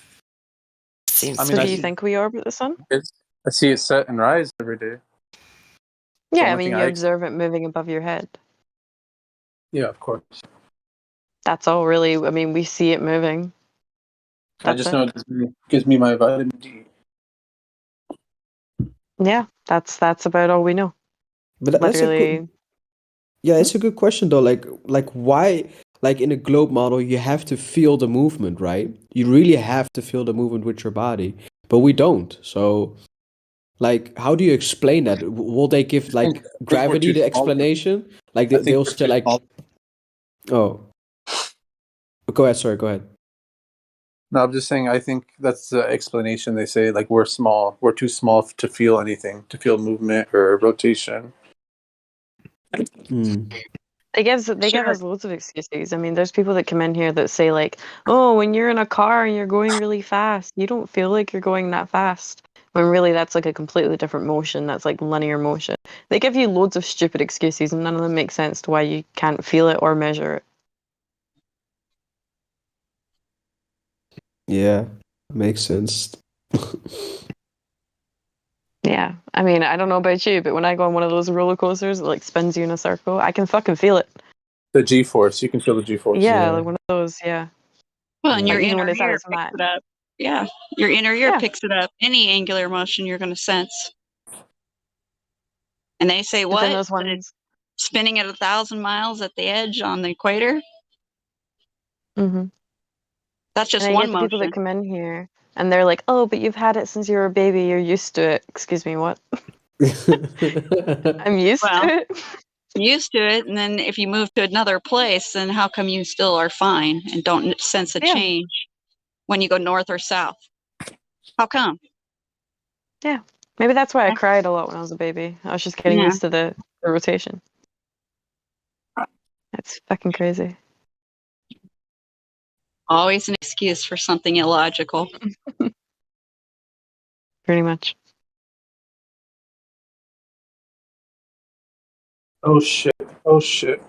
Seems
I
So
mean,
do
I
you
see,
think we orbit the sun?
I see it set and rise every day.
Yeah, I
only
mean,
thing
you
I-
observe it moving above your head.
Yeah, of course.
That's all really. I mean, we see it moving.
I just know it gives me my vitamin D.
Yeah, that's about all we know.
But that's a
Literally.
good. Yeah, it's a good question though. Like why? like in a globe model, you have to feel the movement, right? You really have to feel the movement with your body, but we don't. So, like, how do you explain that? Will they give like
I think we're
gravity
too
the
small.
explanation? Like
I think
they'll
we're
still
too
like,
small.
oh, go ahead. Sorry, go ahead.
No, I'm just saying. I think that's the explanation. They say like we're small. We're too small to feel anything, to feel movement or rotation.
They give us loads of excuses. I mean, there's people that come in here that say like, "Oh, when you're in a car and you're going really fast, you don't feel like you're going that fast." When really that's like a completely different motion. That's like linear motion. They give you loads of stupid excuses, and none of them make sense to why you can't feel it or measure it.
Yeah, makes sense.
Yeah, I mean, I don't know about you, but when I go on one of those roller coasters that like spins you in a circle, I can fucking feel it.
The G-force. You can feel the G-force.
Yeah, like one of those. Yeah.
Well, and your
Like even when
inner
it's at
ear
its
picks
max.
it up. Yeah, your inner ear
Yeah.
picks it up. Any angular motion you're going to sense. And they say,
But then
what?
those
That it's
ones.
spinning at 1,000 miles at the edge on the equator?
Mm-hmm.
That's just
And I
one
get the people that
motion.
come in here and they're like, "Oh, but you've had it since you were a baby. You're used to it." Excuse me, what? I'm used
Well,
to it.
used to it, and then if you move to another place, then how come you still are fine and don't sense a
Yeah.
change when you go north or south? How come?
Yeah. Maybe that's why I cried a lot when I was a baby. I was just getting
Yeah.
used to the rotation. That's fucking crazy.
Always an excuse for something illogical.
Pretty much.
Oh shit! Oh shit!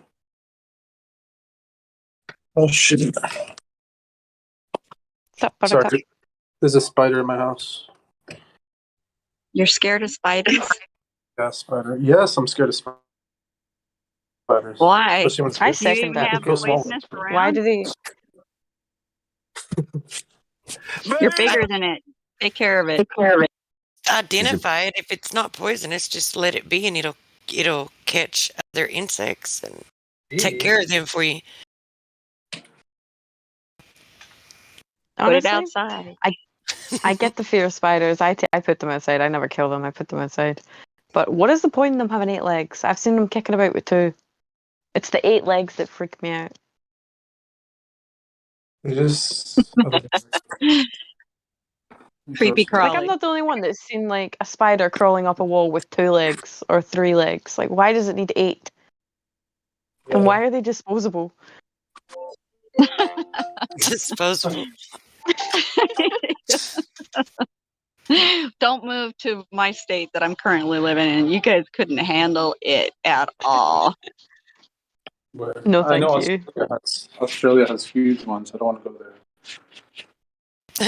Oh shit! Sorry, there's a spider in my house.
You're scared of spiders?
Yeah, spider. Yes, I'm scared of spiders.
Why?
Especially when it's
I
big.
second that.
They feel small.
Why do they?
You're bigger than it. Take care of it.
Identify it. If it's not poisonous, just let it be, and it'll catch other insects and take care of them for you.
Put it
Honestly,
outside.
I get the fear of spiders. I put them outside. I never kill them. I put them outside. But what is the point in them having 8 legs? I've seen them kicking about with 2. It's the 8 legs that freak me out.
It is.
Creepy
Like I'm
crawly.
not the only one that's seen like a spider crawling up a wall with 2 legs or 3 legs. Like why does it need 8? And why are they disposable?
Disposable.
Don't move to my state that I'm currently living in. You guys couldn't handle it at all.
No,
I know
thank you.
Australia has huge ones. I don't want to go there.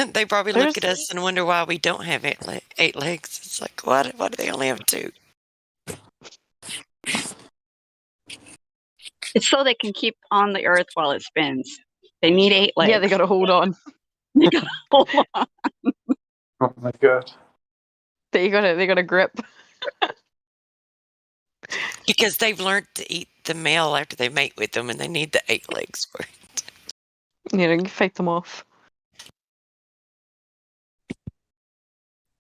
They probably look at us and wonder why we don't have 8 legs. It's like, why do they only have 2?
It's so they can keep on the earth while it spins. They need 8 legs.
Yeah, they gotta hold on.
They gotta hold on.
Oh my god.
They got a grip.
Because they've learned to eat the male after they mate with them, and they need the 8 legs for it.
You know, you fight them off.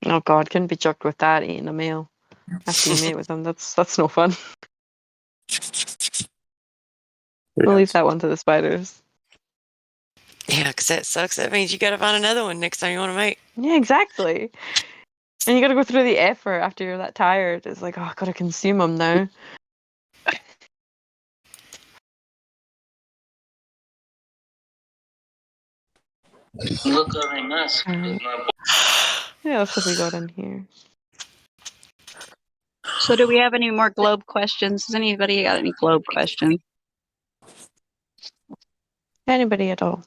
Oh god, couldn't be chucked with that eating a male after you mate with them. That's no fun. We'll leave that one to the spiders.
Yeah, because that sucks. That means you got to find another one next time you want to mate.
Yeah, exactly. And you gotta go through the effort after you're that tired. It's like, oh, I gotta consume them now. Yeah, that's what we got in here.
So do we have any more globe questions? Has anybody got any globe questions?
Anybody at all?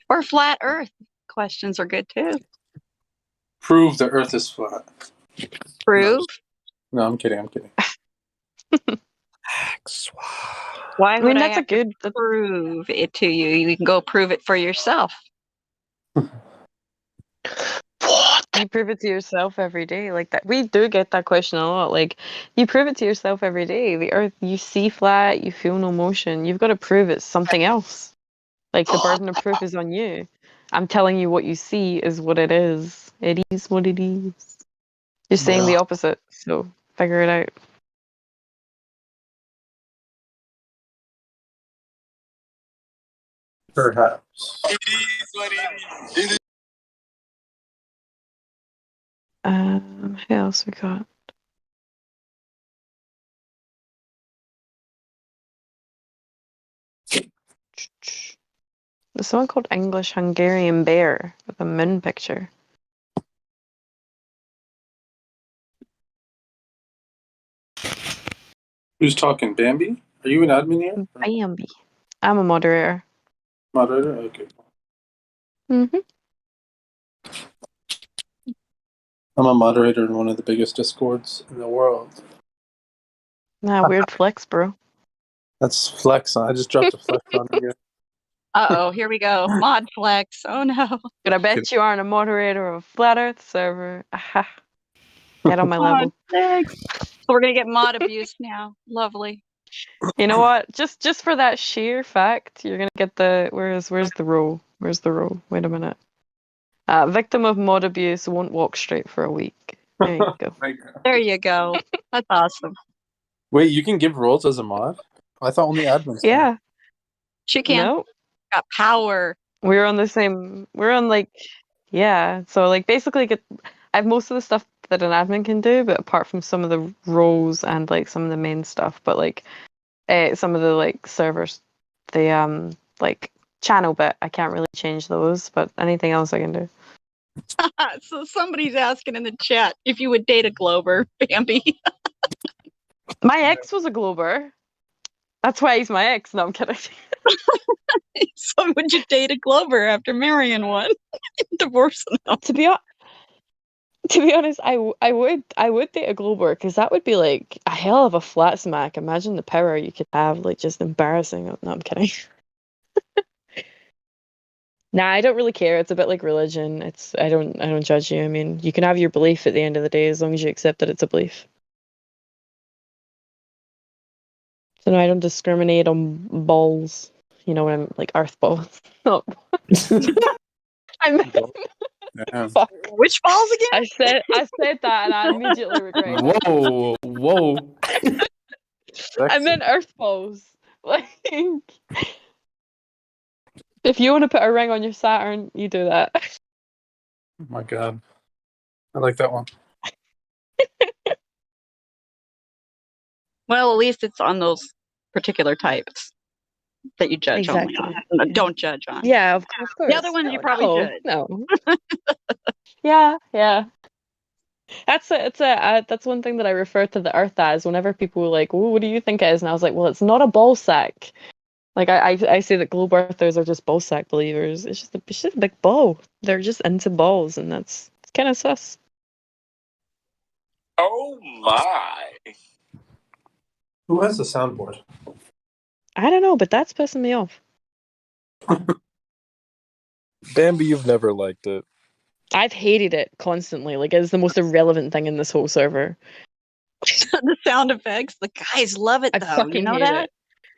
Or flat earth questions are good too.
Prove the Earth is flat.
Prove?
No, I'm kidding. I'm kidding.
Why would I
that's a
have
good
to prove it to you? You can go prove it for yourself.
What?
You prove it to yourself every day. Like that, we do get that question a lot. Like, you prove it to yourself every day. The Earth, you see flat, you feel no motion. You've got to prove it's something else. Like the burden of proof is on you. I'm telling you what you see is what it is. It is what it is. You're saying the opposite, so figure it out.
Perhaps.
Who else we got? There's someone called English Hungarian Bear with a moon picture.
Who's talking? Bambi? Are you an admin here?
Bambi. I'm a moderator.
Moderator? Okay.
Mm-hmm.
I'm a moderator in one of the biggest discords in the world.
Nah, weird flex, bro.
That's flex. I just dropped a flex on you.
Uh-oh, here we go. Mod flex. Oh no.
But I bet you aren't a moderator of a flat Earth server. Aha. Get on my level.
Thanks. So we're gonna get mod abuse now. Lovely.
You know what? Just for that sheer fact, you're gonna get the where's the row? Where's the row? Wait a minute. Victim of mod abuse won't walk straight for a week. There you go.
There you go. That's awesome.
Wait, you can give roles as a mod? I thought only admins can.
Yeah.
She can.
No.
Got power.
We're on the same. We're on like, yeah. So like basically, I have most of the stuff that an admin can do, but apart from some of the roles and like some of the main stuff, but like, some of the like servers, the like channel bit, I can't really change those, but anything else I can do.
So somebody's asking in the chat if you would date a Glober, Bambi.
My ex was a Glober. That's why he's my ex. No, I'm kidding.
So would you date a Glober after marrying one? Divorcing them?
To be honest, I would date a Glober because that would be like a hell of a flat smack. Imagine the power you could have, like just embarrassing. No, I'm kidding. Nah, I don't really care. It's a bit like religion. I don't judge you. I mean, you can have your belief at the end of the day as long as you accept that it's a belief. So no, I don't discriminate on balls. You know what I'm like, earth balls. No. I meant fuck.
Which balls again?
I said that and I immediately regret it.
Whoa.
I meant earth balls. Like, if you want to put a ring on your Saturn, you do that.
Oh my god. I like that one.
Well, at least it's on those particular types that you judge only on. No, don't judge on.
Yeah, of course.
The other ones you probably should.
No. Yeah. That's one thing that I refer to the Earth as. Whenever people were like, "Oh, what do you think it is?" and I was like, "Well, it's not a ball sack." Like I say that globe earthers are just ball sack believers. It's just a big ball. They're just into balls, and it's kind of sus.
Oh my.
Who has the soundboard?
I don't know, but that's pissing me off.
Bambi, you've never liked it.
I've hated it constantly. Like it's the most irrelevant thing in this whole server.
The sound effects, the guys love it though.
Fucking
You know
hate
that?
it.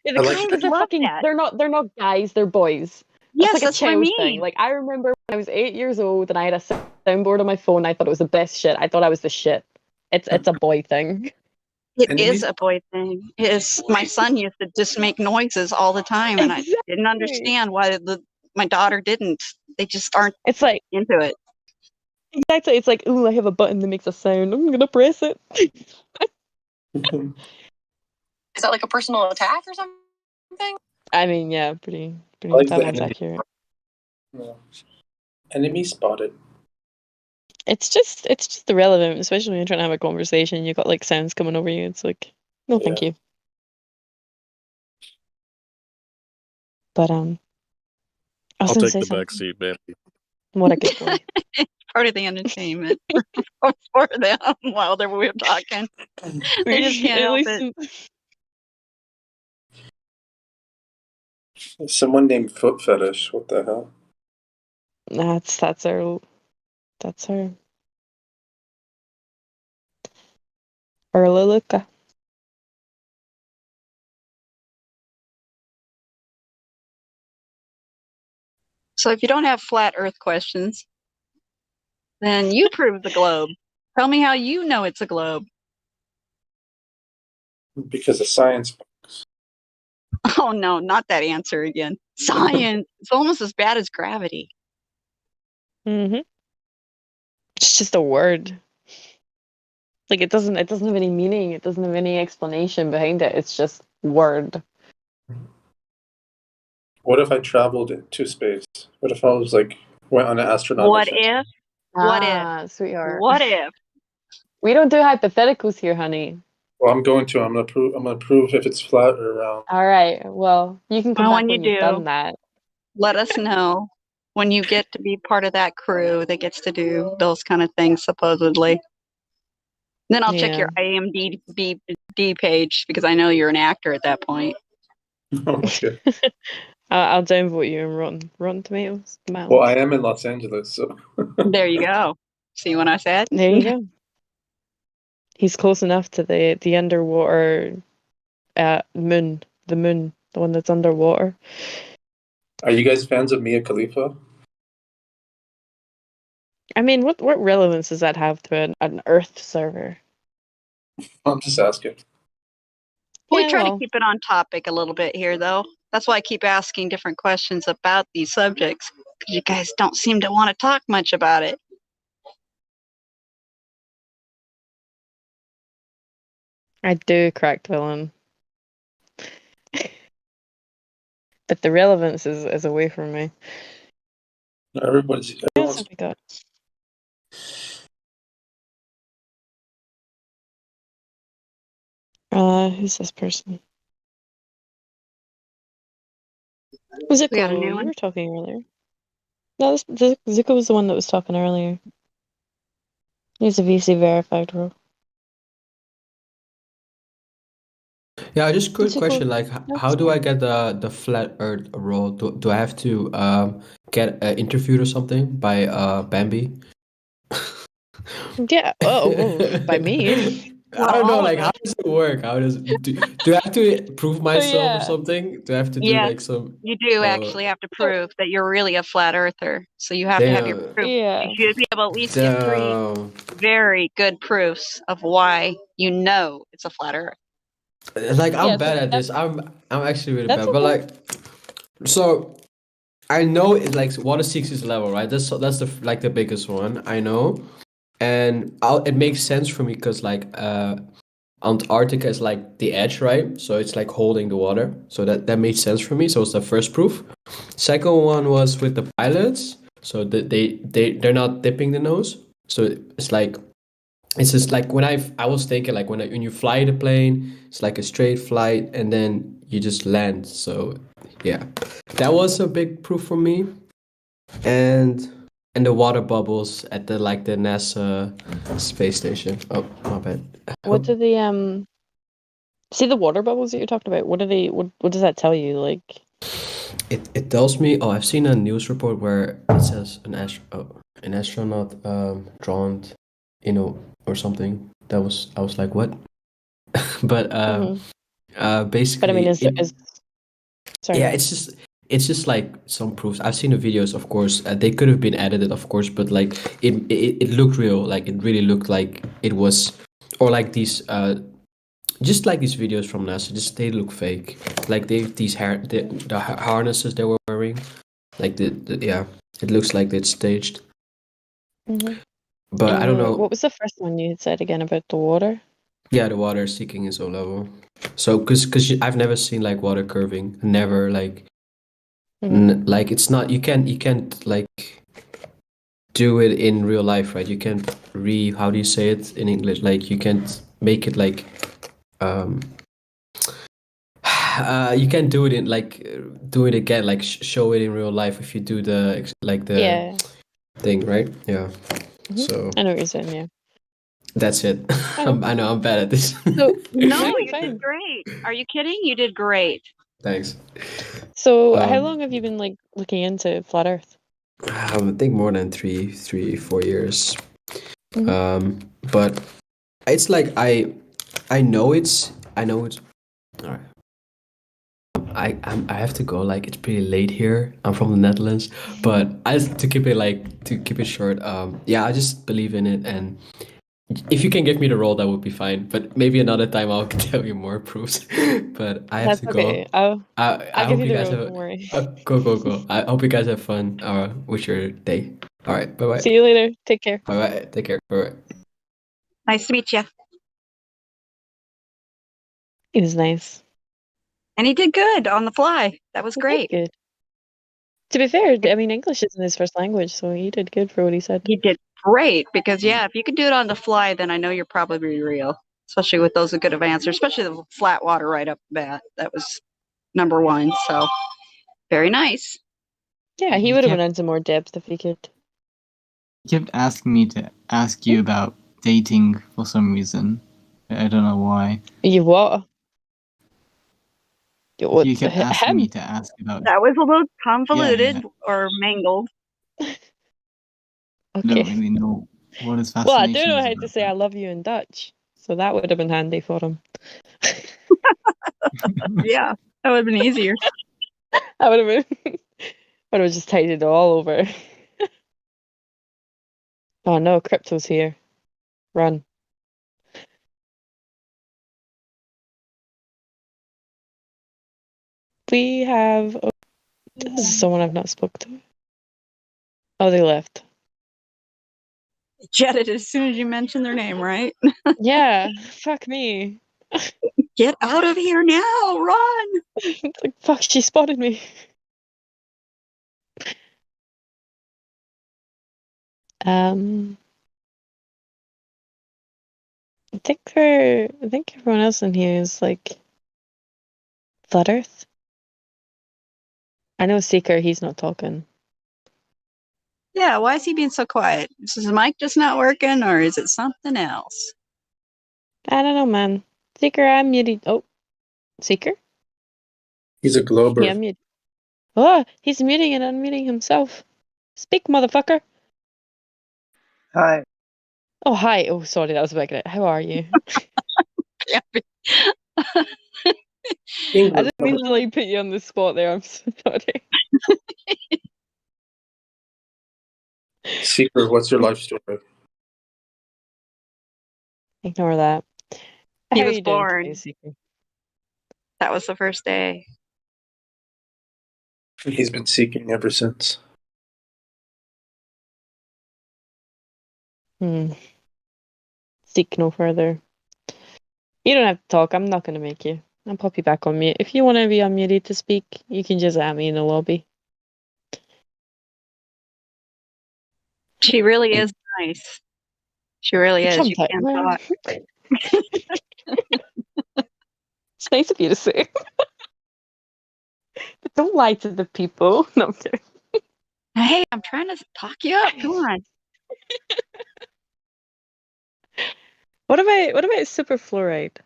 Yeah, the guys, they're
love
fucking.
that.
They're not guys. They're boys.
Yes,
That's like
that's
a
what I
child
mean.
thing. Like I remember when I was 8 years old and I had a soundboard on my phone. I thought it was the best shit. I thought I was the shit. It's a boy thing.
It is a boy thing. My son used to just make noises all the time, and I didn't understand why my daughter didn't. They just aren't.
It's like
into it.
Exactly. It's like, ooh, I have a button that makes a sound. I'm gonna press it.
Is that like a personal attack or something?
I mean, yeah, pretty
like
that
the
one's
enemy.
accurate.
Yeah. Enemy spotted.
It's just irrelevant, especially when you're trying to have a conversation. You've got like sounds coming over you. It's like, no, thank you. But I was
I'll
gonna
take
say
the
something.
back seat, Bambi.
What a good boy.
Part of the entertainment for them while we were talking. They just can't help it.
Someone named Foot Fetish. What the hell?
That's her. Luca.
So if you don't have flat Earth questions, then you prove the globe. Tell me how you know it's a globe.
Because of science.
Oh no, not that answer again. Science. It's almost as bad as gravity.
Mm-hmm. It's just a word. Like it doesn't have any meaning. It doesn't have any explanation behind it. It's just word.
What if I traveled to space? What if I was like went on an astronaut
What
mission?
if? What if?
Sweetheart.
What if?
We don't do hypotheticals here, honey.
Well, I'm going to. I'm gonna prove if it's flat or round.
All right. Well, you can come
And
back
when you
when you've
do,
done that.
let us know when you get to be part of that crew that gets to do those kind of things, supposedly. Then I'll check your IMDb page because I know you're an actor at that point.
Oh my god.
I'll downvote you in Rotten Tomatoes.
Well, I am in Los Angeles, so.
There you go. See what I said?
There you go. He's close enough to the underwater moon, the one that's underwater.
Are you guys fans of Mia Khalifa?
I mean, what relevance does that have to an Earth server?
I'm just asking.
We
Yeah,
try
well.
to keep it on topic a little bit here, though. That's why I keep asking different questions about these subjects, because you guys don't seem to want to talk much about it.
I do, correct, villain. But the relevance is away from me.
Everyone's.
What have we got? Who's this person? Was it
We got a
Zuko?
new
You
one.
were talking earlier. No, Zuko was the one that was talking earlier. He's a VC verified role.
Yeah, just quick
Zuko,
question. Like, how do I get the flat Earth role? Do I have to get interviewed or something by Bambi?
Yeah. Oh, by me.
I don't know. Like, how does it work? How does do I have to prove myself or
yeah.
something? Do I have to do
Yes,
like some?
you do actually have to prove that you're really a flat earther. So you have to have your
Damn.
proof.
Yeah.
You should have at least get 3
Damn.
very good proofs of why you know it's a flat earth.
Like, I'm
Yeah, so
bad at this. I'm actually really
that's
bad. But
okay.
like, so I know it's like water seeks its level, right? That's the like the biggest one I know, and it makes sense for me because like Antarctica is like the edge, right? So it's like holding the water. So that made sense for me. So it's the first proof. Second one was with the pilots. So they're not dipping the nose. So it's just like when I was thinking like when you fly the plane, it's like a straight flight and then you just land. So yeah, that was a big proof for me. And the water bubbles at the NASA space station. Oh, my bad.
What do the see the water bubbles that you're talking about? What do they? What does that tell you? Like,
It tells me. Oh, I've seen a news report where it says an astronaut drowned, or something. I was like, what? But basically,
but I mean, is sorry.
yeah, it's just like some proofs. I've seen the videos, of course. They could have been edited, of course, but like it looked real. Like it really looked like it was, or like these just like these videos from NASA. Just they look fake. Like the harnesses they were wearing, like yeah, it looks like it's staged.
Mm-hmm.
But I don't know.
What was the first one you had said again about the water?
Yeah, the water seeking its own level. So, because I've never seen like water curving. Never like, like it's not. You can't like do it in real life, right? You can't how do you say it in English? Like you can't make it like, you can't do it in like do it again, like show it in real life if you do the thing, right? Yeah. So
I know what you're saying. Yeah.
that's it. I know I'm bad at this.
No,
you're
you
fine.
did great. Are you kidding? You did great.
Thanks.
So, how long have you been like looking into flat Earth?
I think more than 4 years.
Mhm.
But it's like
I know it's. All right. I have to go. Like it's pretty late here. I'm from the Netherlands, but I just to keep it short. Yeah, I just believe in it, and if you can give me the role, that would be fine. But maybe another time I'll tell you more proofs. But I have
That's
to
okay.
go.
I'll
I
give
hope
you
you
the
guys
role.
have.
Don't worry.
Go. I hope you guys have fun. With your day. All right. Bye bye.
See you later. Take care.
Bye bye. Take care. Bye bye.
Nice to meet you.
It was nice.
And he did good on the fly. That was great.
Good. To be fair, I mean, English isn't his first language, so he did good for what he said.
He did great because, yeah, if you can do it on the fly, then I know you're probably real, especially with those good of answers, especially the flat water right up the bat. That was number one. So very nice.
Yeah, he would have went into more depth if he could.
He kept asking me to ask you about dating for some reason. I don't know why.
You what? What?
You kept asking
Him?
me to ask about.
That was a little
Yeah,
convoluted
yeah.
or mangled.
I
Okay.
don't really know what his
Well, I do
fascination
know
is
how
about
to say I love you in Dutch, so that would have been handy for him.
Yeah, that would have been easier.
I would have been. Would have just tied it all over. Oh no, Crypto's here. Run. We have. Oh, this is someone I've not spoke to. Oh, they left.
Jetted as soon as you mentioned their name, right?
Yeah, fuck me.
Get out of here now! Run!
It's like, fuck, she spotted me. Um, I think everyone else in here is like Flat Earth. I know Seeker, he's not talking.
Yeah, why is he being so quiet? Is his mic just not working, or is it something else?
I don't know, man. Seeker, I'm muted. Oh, Seeker?
He's a glober.
Yeah, I'm muted. Oh, he's muting and unmuting himself. Speak, motherfucker.
Hi.
Oh, hi. Oh, sorry, that was about it. How are you? I didn't mean to like put you on the spot there. I'm so sorry.
Secret, what's your life story?
Ignore that.
He
How are
was
you doing
born.
today, Seeker?
That was the first day.
He's been seeking ever since.
Seek no further. You don't have to talk. I'm not going to make you. I'll pop you back on mute. If you want to be unmuted to speak, you can just add me in the lobby.
She really is nice. She really is. You
Sometimes.
can't talk.
It's nice of you to say. But don't lie to the people. No, I'm kidding.
Hey, I'm trying to talk you up. Come on.
What about super fluoride?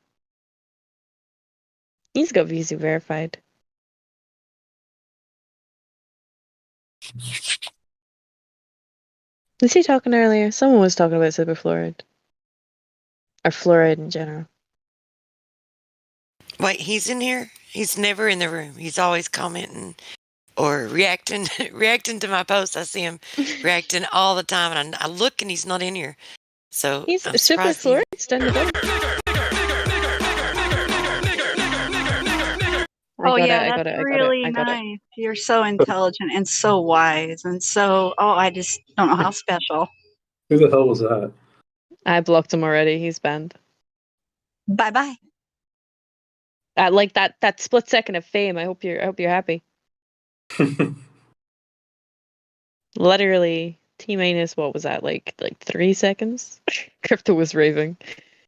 He's got VZ verified. Was he talking earlier? Someone was talking about super fluoride. Or fluoride in general.
Wait, he's in here? He's never in the room. He's always commenting or reacting reacting to my posts. I see him reacting all the time, and I look and he's not in here. So
He's
I'm
super
surprised. He,
fluoride's down the bottom.
Oh yeah,
I
that's
got it.
really nice. You're so intelligent and so wise and so, I just don't know how special.
Who the hell was that?
I blocked him already. He's banned.
Bye-bye.
Like that split second of fame. I hope you're happy. Literally T minus what was that, like 3 seconds? Crypto was raving.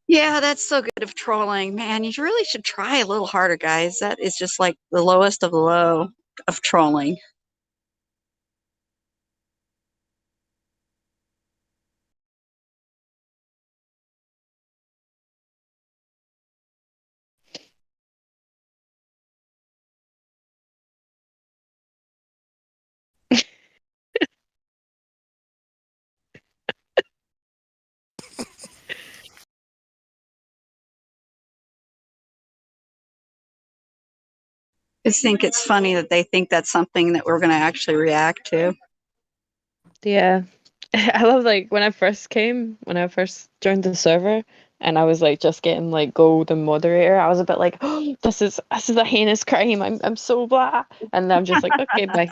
Yeah, that's so good of trolling. Man, you really should try a little harder, guys. That is just like the lowest of the low of trolling. I just think it's funny that they think that's something that we're going to actually react to.
Yeah. I love like when I first joined the server and I was like just getting like gold and moderator, I was a bit like, oh, this is a heinous crime. I'm so blah. And then I'm just like, okay, bye.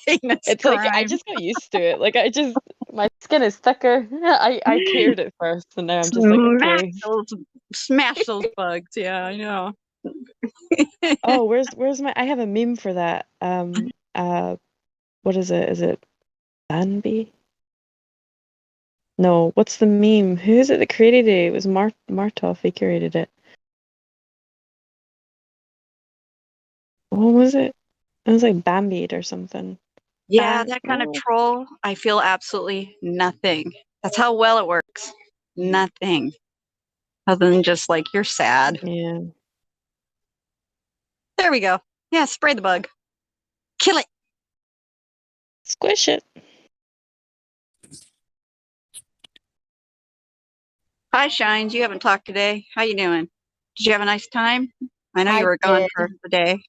It's like I just got used to it. Like my skin is thicker. I cared at first and now I'm just like, okay.
Smash those bugs. Yeah, I know.
Oh, where's my I have a meme for that. What is it? Is it Banby? No, what's the meme? Who is it that created it? It was Martov, he created it. What was it? It was like Bambied or something.
Yeah, that kind of troll, I feel absolutely nothing. That's how well it works. Nothing. Other than just like, you're sad.
Yeah.
There we go. Yeah, spray the bug. Kill it.
Squish it.
Hi, Shines. You haven't talked today. How you doing? Did you have a nice time? I know you
I
were gone
did.
for the day.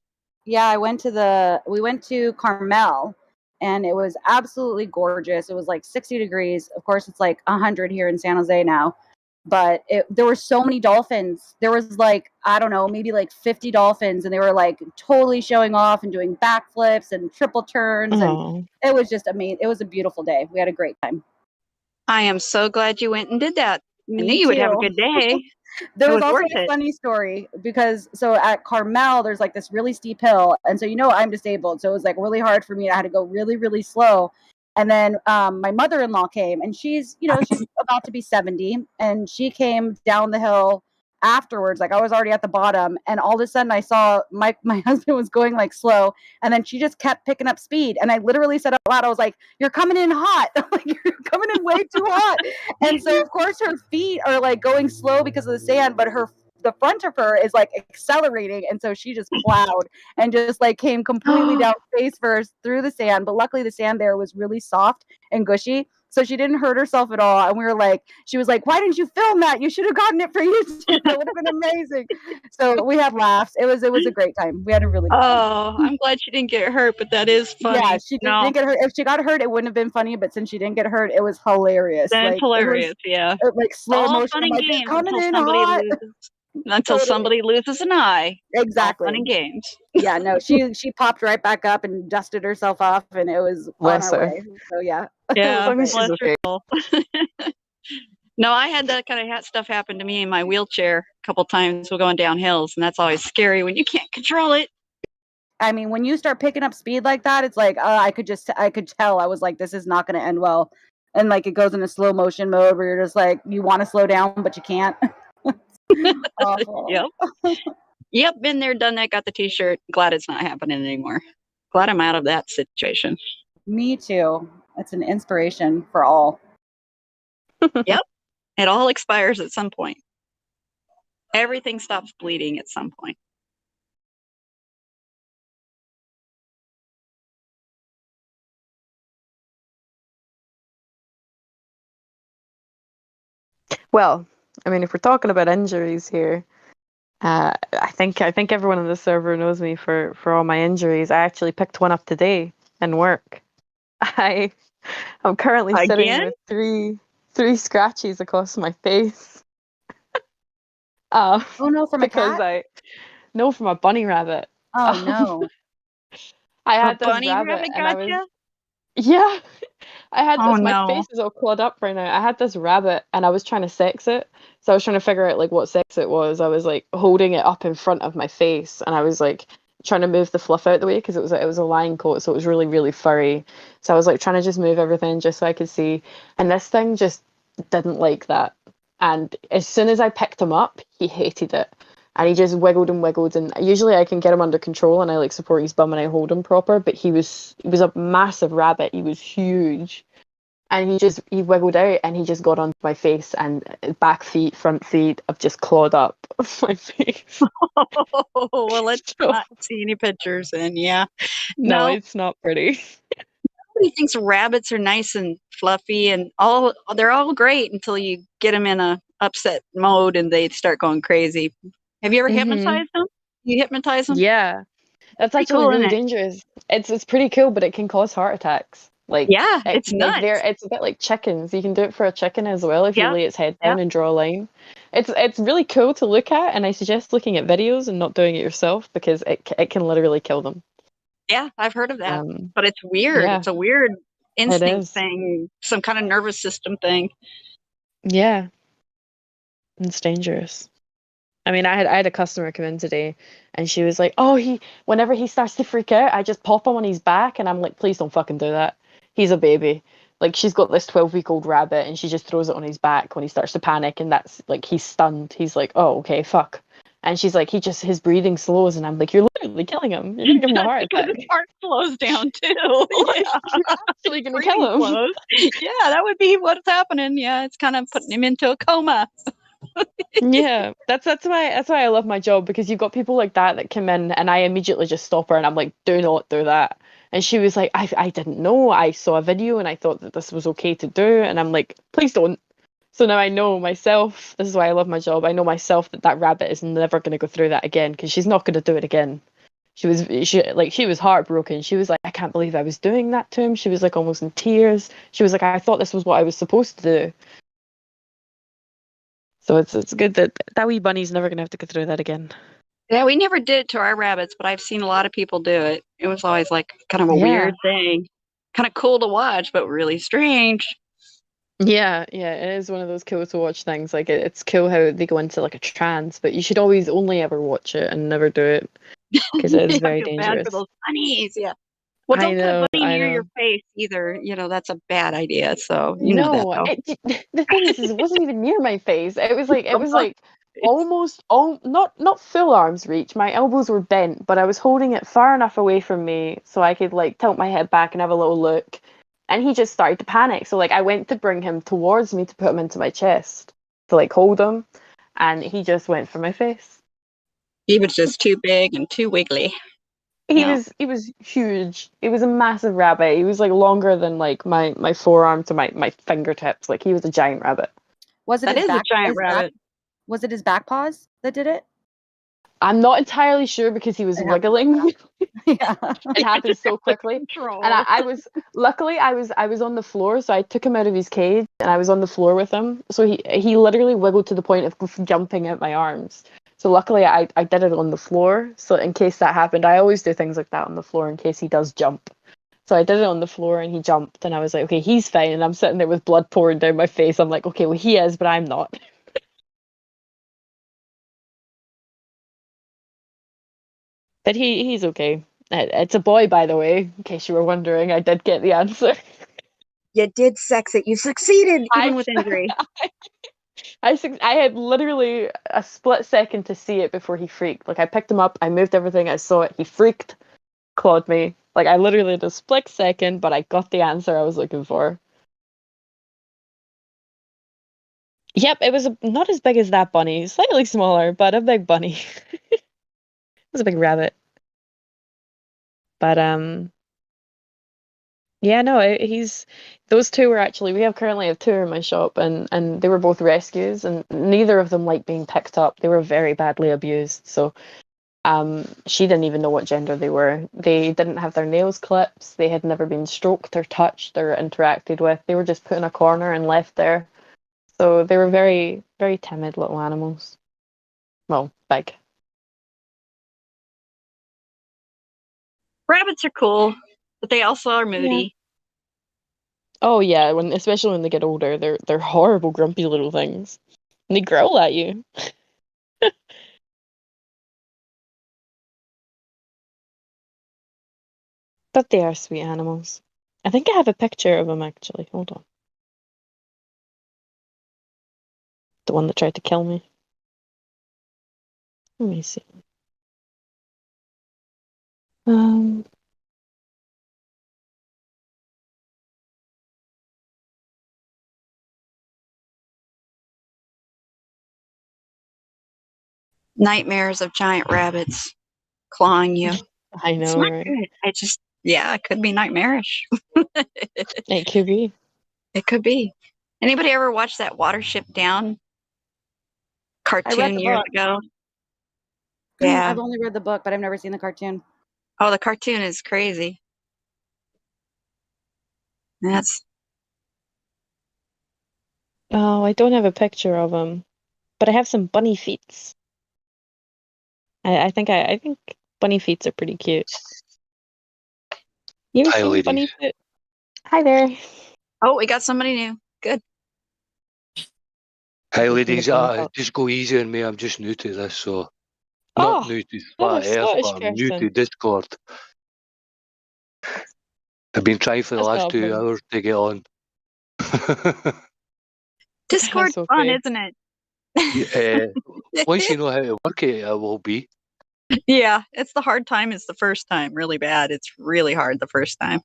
Yeah, we went to Carmel and it was absolutely gorgeous. It was like 60 degrees. Of course, it's like 100 here in San Jose now. But there were so many dolphins. There was like, I don't know, maybe like 50 dolphins, and they were like totally showing off and doing backflips and triple turns. And it was just amazing. It was a beautiful day. We had a great time.
I am so glad you went and did that. I knew
Me
you would have a
too.
good day.
There
It
was
was
also
worth
a
it.
funny story because so at Carmel there's like this really steep hill, and so I'm disabled, so it was like really hard for me. I had to go really really slow, and then my mother-in-law came, and she's about to be 70, and she came down the hill afterwards. Like I was already at the bottom, and all of a sudden I saw my husband was going like slow, and then she just kept picking up speed, and I literally said out loud, I was like, "You're coming in hot, like you're coming in way too hot." And so of course her feet are like going slow because of the sand, but the front of her is like accelerating, and so she just plowed and just like came completely down face first through the sand. But luckily the sand there was really soft and gushy, so she didn't hurt herself at all. And we were like, she was like, "Why didn't you film that? You should have gotten it for YouTube. That would have been amazing." So we had laughs. It was a great time. We had a really good time.
Oh, I'm glad she didn't get hurt, but that is funny.
Yeah, she didn't get hurt. If she got hurt, it wouldn't have been funny. But since she didn't get hurt, it was hilarious.
That's
like
hilarious.
it was,
Yeah,
like slow
all
motion.
fun
I'm
and
like, "It's
games
coming
until
in
somebody
hot."
loses. Until
Totally.
somebody loses an eye.
Exactly.
All fun and games.
Yeah, no, she popped right back up and dusted herself off, and it was on
Bless
our
her.
way. So yeah,
Yeah,
it was
she's
great.
okay.
No, I had that kind of stuff happen to me in my wheelchair a couple times while going down hills, and that's always scary when you can't control it.
I mean, when you start picking up speed like that, it's like I could tell. I was like, this is not going to end well, and like it goes into slow motion mode where you're just like, you want to slow down but you can't. Awful.
Yep, been there, done that, got the t-shirt. Glad it's not happening anymore. Glad I'm out of that situation.
Me too. It's an inspiration for all.
Yep. It all expires at some point. Everything stops bleeding at some point.
Well, I mean, if we're talking about injuries here, I think everyone on the server knows me for all my injuries. I actually picked one up today in work. I'm currently sitting
Again?
with three scratches across my face. Oh
no, from a
because
cat?
No, from a bunny rabbit.
Oh no.
I had
A
this
bunny
rabbit
rabbit
and I
got
was
you?
yeah. I had
Oh
this. My
no.
face is all clawed up right now. I had this rabbit, and I was trying to sex it. So I was trying to figure out like what sex it was. I was like holding it up in front of my face, and I was like trying to move the fluff out the way because it was a lion coat, so it was really really furry. So I was like trying to just move everything just so I could see. And this thing just didn't like that. And as soon as I picked him up, he hated it. And he just wiggled and wiggled, and usually I can get him under control and I like support his bum and I hold him proper, but he was a massive rabbit. He was huge. And he wiggled out and he just got onto my face, and back feet, front feet have just clawed up my face.
Oh, well, let's not see any pictures then. Yeah.
No,
No,
it's not pretty.
nobody thinks rabbits are nice and fluffy and they're all great until you get them in a upset mode and they start going crazy. Have you ever hypnotized them?
You hypnotize them?
Yeah, that's
Pretty
actually
cool, isn't
really
it?
dangerous. It's pretty cool, but it can cause heart attacks. Like
Yeah,
it
it's
can make
nuts.
it's a bit like chickens. You can do it for a chicken as well if you
Yep.
lay its head down
Yep.
and draw a line. It's really cool to look at, and I suggest looking at videos and not doing it yourself because it can literally kill them.
Yeah, I've heard of that.
Um,
But it's weird.
yeah,
It's a weird
it
instinct
is.
thing, some kind of nervous system thing.
Yeah, it's dangerous. I mean, I had a customer come in today, and she was like, "Oh, whenever he starts to freak out, I just pop him on his back," and I'm like, "Please don't fucking do that. He's a baby." Like she's got this 12-week-old rabbit, and she just throws it on his back when he starts to panic, and that's like he's stunned. He's like, "Oh, okay, fuck." And she's like, his breathing slows, and I'm like, "You're literally killing him. You're gonna give him a heart
Because
attack.
his heart slows down too.
Like,
Yeah.
you're actually gonna
Breathing
kill him."
slows. Yeah, that would be what's happening. Yeah, it's kind of putting him into a coma.
Yeah, that's why I love my job, because you've got people like that come in, and I immediately just stop her and I'm like, do not do that. And she was like, I didn't know. I saw a video and I thought that this was okay to do, and I'm like, please don't. So now I know myself. This is why I love my job. I know myself that rabbit is never going to go through that again, because she's not going to do it again. She was heartbroken. She was like, I can't believe I was doing that to him. She was like almost in tears. She was like, I thought this was what I was supposed to do. So it's good that wee bunny's never gonna have to go through that again.
Yeah, we never did it to our rabbits, but I've seen a lot of people do it. It was always like kind of a
Yeah.
weird thing. Kind of cool to watch, but really strange.
Yeah, it is one of those cool to watch things. Like it's cool how they go into like a trance, but you should always only ever watch it and never do it because it is
I
very
feel bad for
dangerous.
those bunnies. Yeah. Well,
I
don't put a
know,
bunny
I
near
know.
your face either. That's a bad idea. So you know that
No,
though.
the thing is it wasn't even near my face. It was like almost not full arm's reach. My elbows were bent, but I was holding it far enough away from me so I could like tilt my head back and have a little look. And he just started to panic. So like I went to bring him towards me to put him into my chest to like hold him, and he just went for my face.
He was just too big and too wiggly.
He
Yeah.
was huge. He was a massive rabbit. He was like longer than like my forearm to my fingertips. Like he was a giant rabbit.
Was it
That
his
is a
back?
giant
His back?
rabbit.
Was it his back paws that did it?
I'm not entirely sure because he was wiggling.
Yeah.
It happened so quickly. And I was luckily I was on the floor, so I took him out of his cage and I was on the floor with him. So he literally wiggled to the point of jumping out my arms. So luckily I did it on the floor. So in case that happened, I always do things like that on the floor in case he does jump. So I did it on the floor and he jumped and I was like, okay, he's fine. And I'm sitting there with blood pouring down my face. I'm like, okay, well he is, but I'm not. But he's okay. It's a boy, by the way, in case you were wondering. I did get the answer.
You did sex it. You succeeded, even with injury.
I had literally a split second to see it before he freaked. Like I picked him up, I moved everything, I saw it, he freaked, clawed me. Like I literally had a split second, but I got the answer I was looking for. Yep, it was not as big as that bunny, slightly smaller, but a big bunny. It was a big rabbit. But yeah, no, those two were actually we currently have two in my shop, and they were both rescues, and neither of them like being picked up. They were very badly abused, so she didn't even know what gender they were. They didn't have their nails clipped. They had never been stroked or touched or interacted with. They were just put in a corner and left there. So they were very, very timid little animals. Well, big.
Rabbits are cool, but they also are moody.
Oh yeah, especially when they get older, they're horrible, grumpy little things. And they growl at you. But they are sweet animals. I think I have a picture of them actually. Hold on. The one that tried to kill me. Let me see. Um.
Nightmares of giant rabbits clawing you.
I
It's
know,
not
right?
good. It could be nightmarish.
It could be.
It could be. Anybody ever watch that Watership Down
I read
cartoon
the
years
book.
ago?
Yeah.
I've only read the book, but I've never seen the cartoon.
Oh, the cartoon is crazy. That's
Oh, I don't have a picture of him, but I have some bunny feet. I think bunny feet are pretty cute. You ever
Hi,
seen
ladies.
bunny foot? Hi there.
Oh, we got somebody new. Good.
Hi,
Just
ladies.
nipping this up.
Just go easy on me. I'm just new to this, so
Oh,
not new to
another
Flat Earth,
Scottish
but I'm new to
person.
Discord. I've been trying for the
That's
last
not a
2
problem.
hours to get on.
Discord's
That's
fun,
okay.
isn't it?
Once you know how to work it, it will be.
Yeah, it's the hard time. It's the first time. Really bad. It's really hard the first time.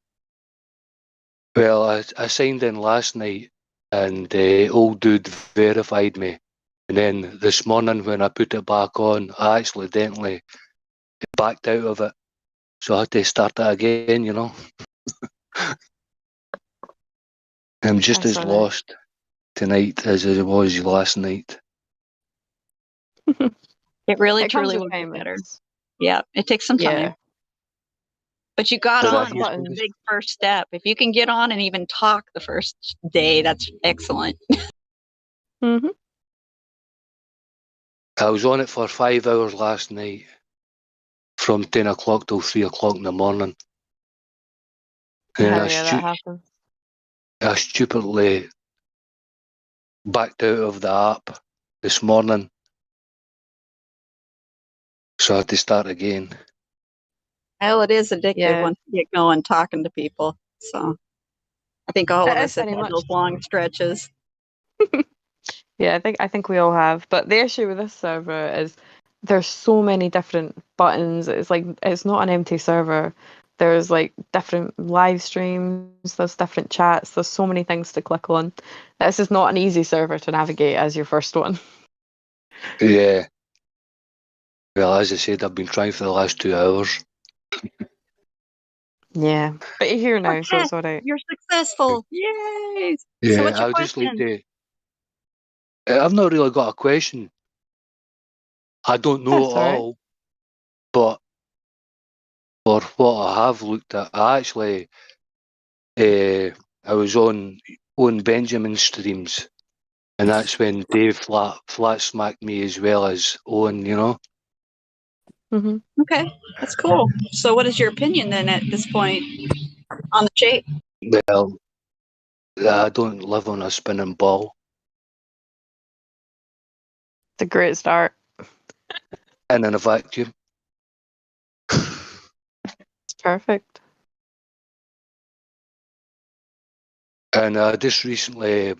Well, I signed in last night, and the old dude verified me. And then this morning, when I put it back on, I accidentally backed out of it. So I had to start it again, you know. I'm just
That's
as
alright.
lost tonight as I was last night.
It really,
It comes
truly
with
will get
time.
better. Yeah, it takes some time.
Yeah.
But you got
Did I
on,
Plus
and that's
just
a
buttons.
big first step. If you can get on and even talk the first day, that's excellent.
Mm-hmm.
I was on it for 5 hours last night, from 10 o'clock till 3 o'clock in the morning. And then
Oh yeah, that happens.
I stupidly backed out of the app this morning. So I had to start again.
Well, it is addictive
Yeah.
once you get going talking to people. So I think all
It
of
is
us have
very
had
much.
those long stretches.
Yeah, I think we all have. But the issue with this server is there's so many different buttons. It's like it's not an empty server. There's like different live streams, there's different chats, there's so many things to click on. This is not an easy server to navigate as your first one.
Yeah. Well, as I said, I've been trying for the last 2 hours.
Yeah. But you're here now, so
Okay,
it's alright.
you're successful. Yay! So
Yeah,
what's your
I would just like
question?
to. I've not really got a question. I don't know
That's
it
alright.
all, but for what I have looked at, I was on Benjamin's streams, and that's when Dave flat smacked me as well as Owen, you know.
Mm-hmm.
Okay, that's cool. So what is your opinion then at this point on the shape?
Well, I don't live on a spinning ball.
It's a great start.
And in a vacuum.
It's perfect.
And I just recently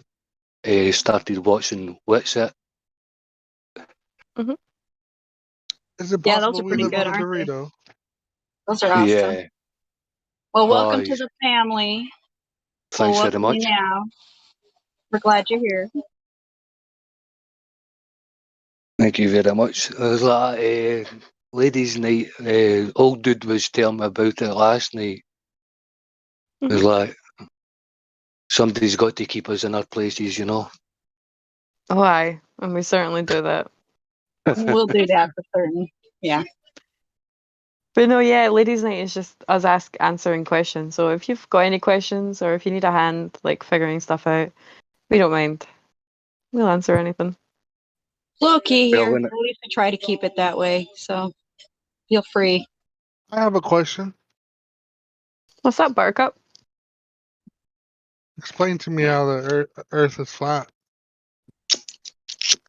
started watching What's It.
Mm-hmm.
Is it
Yeah, those
possible
are
we
pretty
live
good,
on a
aren't they?
burrito?
Those are awesome.
Yeah.
Well, welcome to
Boys.
the family. We'll
Thanks very
welcome you
much.
now. We're glad you're here.
Thank you very much. There's like ladies' night. Old dude was telling me about it last night. There's like somebody's got to keep us in our places, you know.
Oh, aye. And we certainly do that.
We'll do that for certain. Yeah.
But no, yeah, ladies' night is just us answering questions. So if you've got any questions or if you need a hand like figuring stuff out, we don't mind. We'll answer anything.
Low key
Well,
here.
when
At least we try to keep it that way. So feel free.
I have a question.
What's that, Buttercup?
Explain to me how the Earth is flat.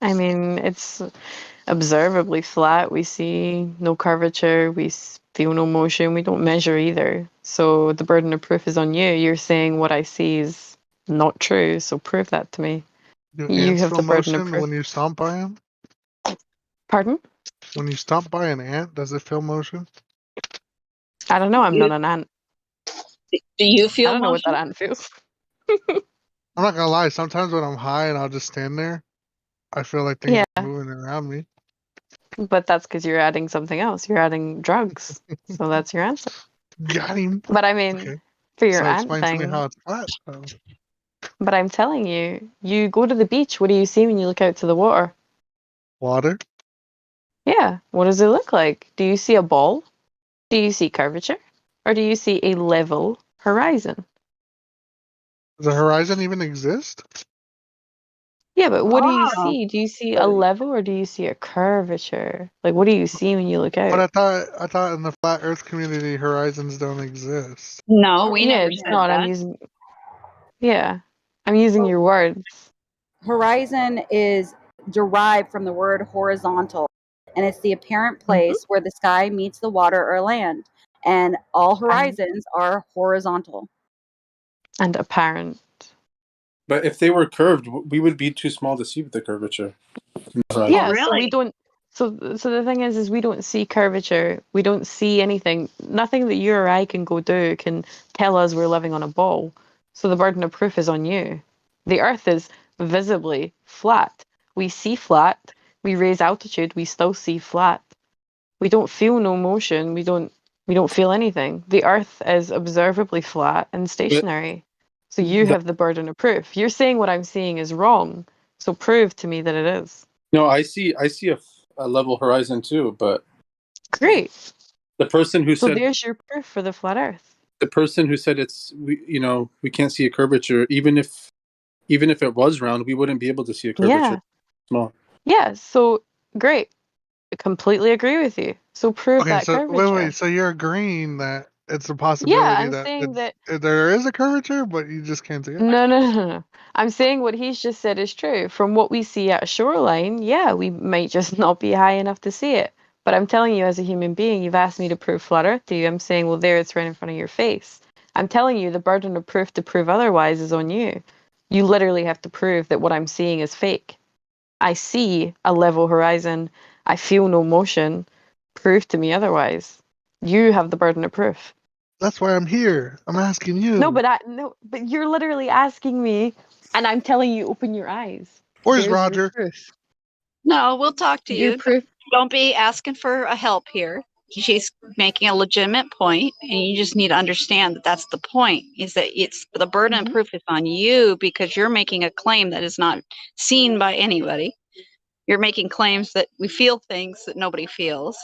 I mean, it's observably flat. We see no curvature. We feel no motion. We don't measure either. So the burden of proof is on you. You're saying what I see is not true. So prove that to me.
Do
You
ants
have
feel
the burden of
motion
proof.
when you stomp by them?
Pardon?
When you stomp by an ant, does it feel motion?
I don't know. I'm
You-
not an ant.
Do you
I
feel
don't know what that
motion?
ant feels.
I'm not gonna lie. Sometimes when I'm high and I'll just stand there, I feel like things
Yeah,
are moving around me.
but that's because you're adding something else. You're adding drugs. So that's your answer.
Got him.
But I mean,
Okay.
for your
So
ant
explain to me
thing,
how it's flat. Though.
but I'm telling you, you go to the beach. What do you see when you look out to the water?
Water.
Yeah. What does it look like? Do you see a ball? Do you see curvature? Or do you see a level horizon?
Does the horizon even exist?
Yeah, but what do you
Oh.
see? Do you see a level or do you see a curvature? Like, what do you see when you look
But
out?
I thought in the flat Earth community, horizons don't exist.
No, we
Yeah,
never
it's
said
not.
that.
I'm using your words.
Horizon is derived from the word horizontal, and it's the apparent place where the sky meets the water or land. And all horizons are horizontal.
And apparent.
But if they were curved, we would be too small to see the curvature.
Yeah, so we don't. So the thing is we don't see curvature. We don't see anything. Nothing that you or I can go do can tell us we're living on a ball. So the burden of proof is on you. The Earth is visibly flat. We see flat. We raise altitude. We still see flat. We don't feel no motion. We don't feel anything. The Earth is observably flat and stationary. So you have the burden of proof. You're saying what I'm saying is wrong. So prove to me that it is.
No, I see a level horizon too, but
Great.
the person who
So
said
there's your proof for the flat Earth.
the person who said we can't see a curvature, even if it was round, we wouldn't be able to see a curvature.
Yeah.
Small.
Yeah. So great. I completely agree with you. So prove
Okay,
that
so wait,
curvature.
so you're agreeing that it's a
Yeah,
possibility
I'm
that
saying that.
there is a curvature, but you just can't see it.
No. I'm saying what he's just said is true. From what we see at a shoreline, yeah, we might just not be high enough to see it. But I'm telling you, as a human being, you've asked me to prove flat Earth to you. I'm saying, well, there, it's right in front of your face. I'm telling you, the burden of proof to prove otherwise is on you. You literally have to prove that what I'm seeing is fake. I see a level horizon. I feel no motion. Prove to me otherwise. You have the burden of proof.
That's why I'm here. I'm asking you.
No, but you're literally asking me, and I'm telling you, open your eyes.
Where's
There's
Roger?
your proof.
No, we'll talk to
Your
you.
proof.
Don't be asking for a help here. She's making a legitimate point, and you just need to understand that that's the point. Is that it's the burden of proof is on you because you're making a claim that is not seen by anybody. You're making claims that we feel things that nobody feels.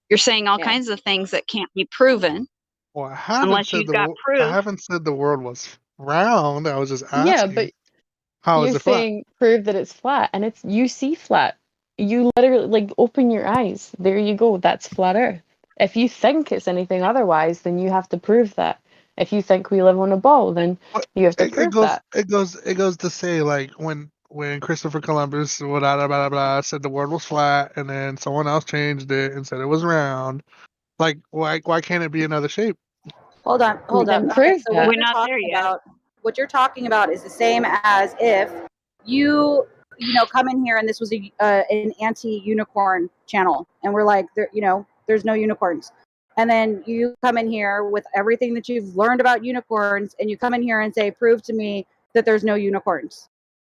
You're saying all kinds of things that can't be proven.
Well, I haven't
unless
said
you've got
I
proof.
haven't said the world was round. I was just
Yeah,
asking.
but
How
you're
is it flat?
saying prove that it's flat, and it's you see flat. You literally open your eyes. There you go. That's flat Earth. If you think it's anything otherwise, then you have to prove that. If you think we live on a ball, then you have to
It
prove
goes
that.
it goes to say like when Christopher Columbus blah, blah, blah, blah, said the world was flat, and then someone else changed it and said it was round. Like why can't it be another shape?
Hold on.
Then
Okay,
prove
so
that.
what you're talking about, is the same as if you come in here and this was an anti-unicorn channel, and we're like, there's no unicorns, and then you come in here with everything that you've learned about unicorns, and you come in here and say, prove to me that there's no unicorns.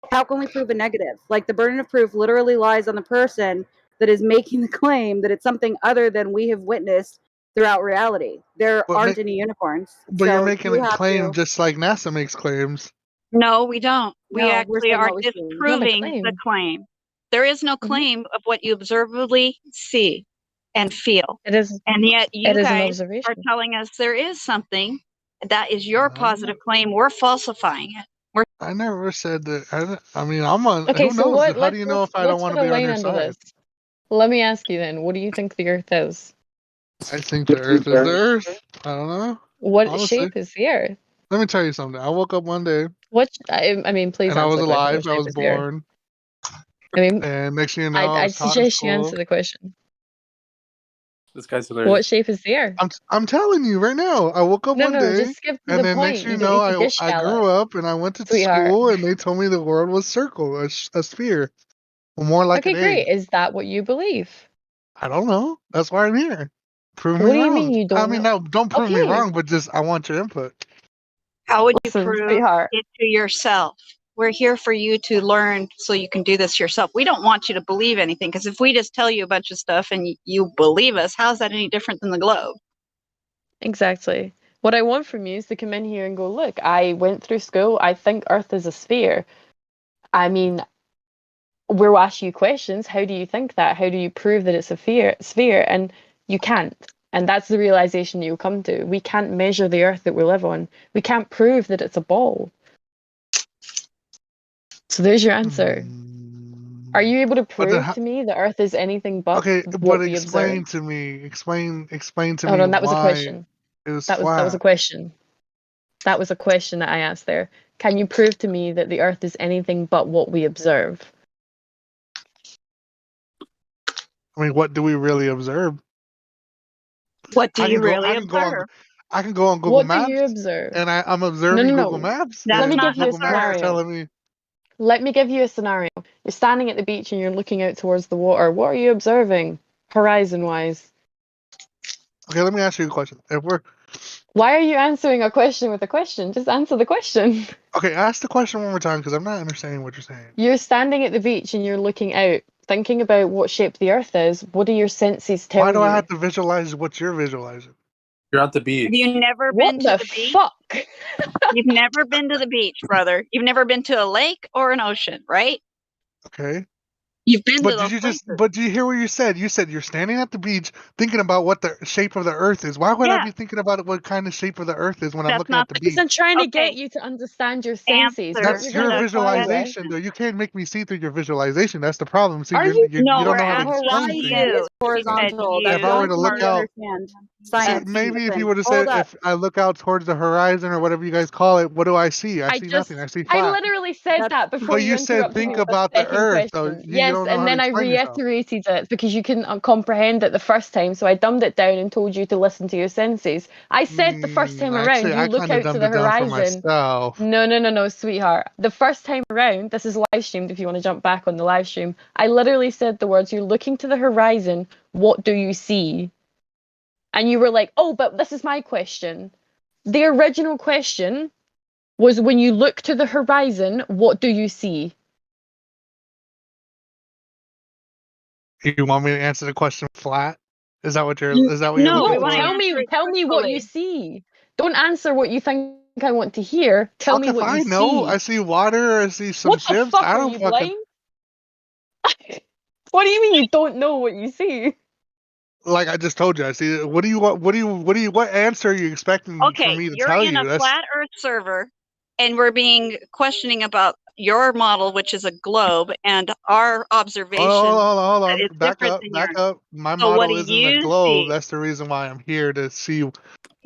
How can we prove a negative? Like, the burden of proof literally lies on the person that is making the claim that it's something other than we have witnessed throughout reality. There
But
aren't any unicorns.
But you're
So
making
you
a
have
claim
to.
just like NASA makes claims.
No, we don't. We
No, we're
actually
saying
are
what we see.
Not a
disproving the
claim.
claim. There is no claim of what you observably see and feel.
It is.
And yet
It
you
is an
guys
observation.
are telling us there is something that is your positive claim. We're falsifying it.
I never said that. I mean, I'm on.
Okay,
Who
so
knows?
what?
How do you know if I don't
Let's
want
put
to
a
be on
line
your
under
side?
this. Let me ask you then. What do you think the Earth is?
I think the Earth is the Earth. I don't know.
What
Honestly,
shape is the Earth?
let me tell you something. I woke up one day
I mean, please
and I
answer
was
the question.
alive.
What
I
shape
was
is the Earth?
born,
I mean,
and next thing you know, I
I'd
was taught in
suggest you answer
school.
the question.
This guy's hilarious.
What shape is the Earth?
I'm telling you right now. I woke up
No,
one day,
just skip to
and
the
then next
point.
thing
You
you
don't
know,
need to dish
I
gallop,
grew up and I went to
sweetheart.
school, and they told me the world was circle, a sphere, or more like
Okay,
an egg.
great. Is that what you believe?
I don't know. That's why I'm here. Prove me
What do you mean
wrong.
you
I
don't
mean,
know?
no, don't prove me
Okay,
wrong, but just I want your input.
How would you
listen,
prove
sweetheart.
it to yourself? We're here for you to learn so you can do this yourself. We don't want you to believe anything because if we just tell you a bunch of stuff and you believe us, how's that any different than the globe?
Exactly. What I want from you is to come in here and go, look, I went through school. I think Earth is a sphere. I mean, we'll ask you questions. How do you think that? How do you prove that it's a sphere? And you can't. And that's the realization you'll come to. We can't measure the Earth that we live on. We can't prove that it's a ball. So there's your answer. Are you able to prove to me the Earth is anything but
Okay,
what
but
we observe?
explain to me. Explain to
Hold
me
on, that was a
why
question.
it was
That was a
flat.
question. That was a question that I asked there. Can you prove to me that the Earth is anything but what we observe?
I mean, what do we really observe?
What do
I
you
can go.
really observe?
I can go on Google
What do
Maps,
you observe?
and I'm
No,
observing
no,
Google
no.
Maps.
That's
Let me
And
not
give you a
Google Maps is
observe.
scenario.
telling me.
Let me give you a scenario. You're standing at the beach and you're looking out towards the water. What are you observing, horizon-wise?
Okay, let me ask you a question. If we're
Why are you answering a question with a question? Just answer the question.
okay, ask the question one more time because I'm not understanding what you're saying.
You're standing at the beach and you're looking out, thinking about what shape the Earth is. What do your senses tell
Why do I
you?
have to visualize what you're visualizing?
You're at the
Have
beach.
you never
What
been to
the
the beach?
fuck?
You've never been to the beach, brother. You've never been to a lake or an ocean, right?
Okay.
You've been to
But
those places.
but did you hear what you said? You said you're standing at the beach thinking about what the shape of the earth is. Why would I
Yeah,
be thinking about what kind of shape of the earth is when I'm
that's
looking at
not
the
the
Because I'm
beach?
trying to get
okay.
you to understand your senses. What
Answer
you're
That's
going
to
to
your
the
reply with?
visualization, though. You can't make me see through your visualization. That's the problem. See,
Are you?
you
no.
don't
We're
know how to
The
asking
explain things.
horizon
you.
is
We said
Horizontal. That's
If
you
I
the
were
only
to
thing
look
we
are
out,
understand.
see,
Science.
maybe if you
Ethan.
would have
Hold
said,
up.
if I look out towards the horizon or whatever you guys call it, what do I see? I see nothing. I see
I
flat.
literally said
That's
that before
But
you
you said
interrupted me
think
with a
about the
second
earth, though.
question.
You
Yes,
don't know
and
how to
then I
explain yourself.
reiterated it because you couldn't comprehend it the first time, so I dumbed it down and told you to listen to your senses. I said the first time around,
Actually,
you
I
look
kind of
out to
dumbed
the
it down for
horizon.
myself.
No, sweetheart. The first time around, this is live streamed if you want to jump back on the live stream. I literally said the words, you're looking to the horizon, what do you see? And you were like, oh, but this is my question. The original question was when you look to the horizon, what do you see?
You want me to answer the question flat? Is that what you're
no.
looking
We
No,
want to
for?
answer it
tell me what you
truthfully.
see. Don't answer what you think I want to hear. Tell
Fuck
me
if
what you
I know. I
see.
see water. I see some
What the
ships.
fuck
I
are
don't
you
fucking
blind? What do you mean you don't know what you see?
like I just told you. I see. What do you want? What answer are you expecting for
Okay,
me to
you're
tell
in a
you? That's
flat Earth server, and we're being questioning about your model, which is a globe, and our observation
hold
that
on.
is different than
Back
yours.
up. My
So, what do
model isn't a
you
globe.
see?
That's the reason why I'm here to see.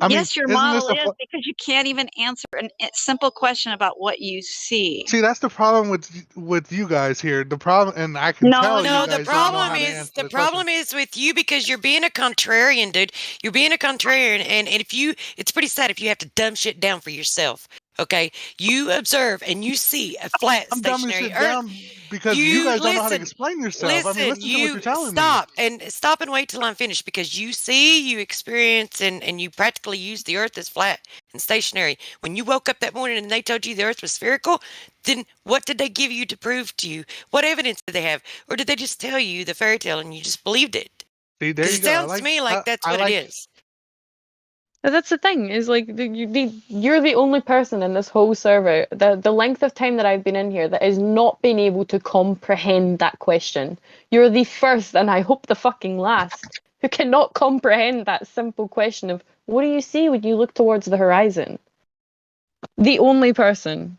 I mean,
Yes, your
isn't
model
this a
is because you can't even answer a simple question about what you see.
see? That's the problem with you guys here. The problem, and I can
No,
tell you
No,
no,
the
guys don't know
problem
how to
is
answer the question.
with you because you're being a contrarian, dude. You're being a contrarian, and if you, it's pretty sad if you have to dumb shit down for yourself. Okay, you observe and you see a flat
I'm dumbing
stationary
shit
Earth.
down because you
You
guys don't know how to
listen,
explain yourself. I mean,
listen.
listen to what
You
you're telling me.
stop and wait till I'm finished because you see, you experience, and you practically use the Earth as flat and stationary. When you woke up that morning and they told you the Earth was spherical, then what did they give you to prove to you? What evidence did they have, or did they just tell you the fairy tale and you just believed it?
See, there
Because
you
it
go.
sounds to me like that's
I
what it
like.
is.
But that's the thing, is like you're the only person in this whole server, the length of time that I've been in here, that has not been able to comprehend that question. You're the first, and I hope the fucking last, who cannot comprehend that simple question of what do you see when you look towards the horizon? The only person.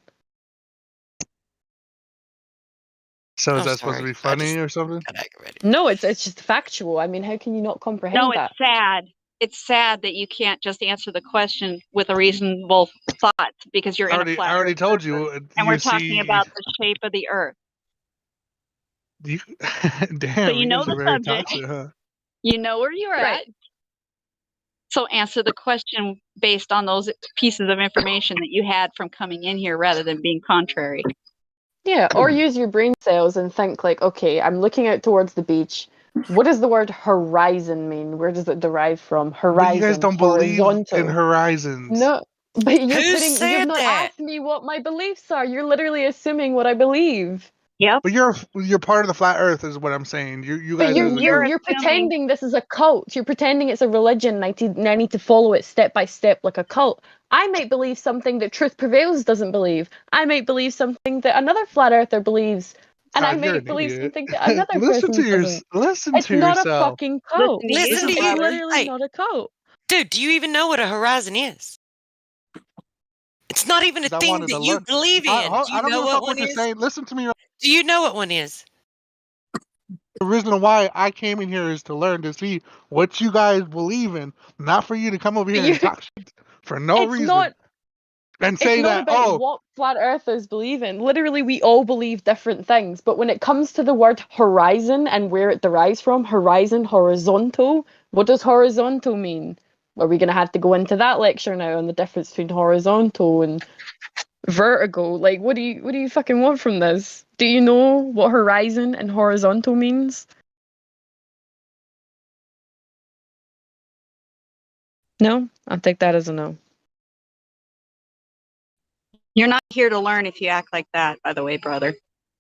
So is
I'm
that supposed to
sorry.
be
I
funny
just
or something?
got aggravated.
No, it's just factual. I mean, how can you not
no,
comprehend
it's
that?
sad. It's sad that you can't just answer the question with a reasonable thought because you're in a
I
flat
already
Earth
told
server,
you.
and
You
we're talking
see,
about the shape of the Earth.
you,
So
damn,
you
you
know
guys
the
are very
subject.
toxic, huh?
You know where you're at.
Right.
So answer the question based on those pieces of information that you had from coming in here rather than being contrary.
Yeah, or use your brain cells and think like, okay, I'm looking out towards the beach. What does the word horizon mean? Where does it derive from?
But you guys
Horizon,
don't believe in
horizontal.
horizons.
No, but
Who
you've
said
not
that?
asked me what my beliefs are. You're literally assuming what I believe.
Yep.
But you're part of the flat Earth, is what I'm saying. You
But
guys as a
You're
group.
you're
assuming.
pretending this is a cult. You're pretending it's a religion and I need to follow it step by step like a cult. I might believe something that Truth Prevails doesn't believe. I might believe something that another flat earther believes
and I
You're
may
an
believe
idiot.
something that another
listen
person
to your,
doesn't.
listen
It's
to
not a
yourself.
fucking cult.
Listen to
It's
you.
literally
Hey,
not a cult.
dude, do you even know what a horizon is? It's not even a
'Cause I
thing
wanted to
that you
learn.
believe in. Do
I
you
don't
know
give a
what
fuck what
one
you're
is?
saying. Listen to me.
Do you know what one is?
The reason why I came in here is to learn to see what you guys believe in, not for you to come over here and talk shit for no
It's
reason
not.
and
It's
say
not
that,
about
oh,
what flat earthers believe in. Literally, we all believe different things. But when it comes to the word horizon and where it derives from, horizon, horizontal, what does horizontal mean? Are we going to have to go into that lecture now on the difference between horizontal and vertigo? Like, what do you fucking want from this? Do you know what horizon and horizontal means? No? I'll take that as a no.
You're not here to learn if you act like that, by the way, brother.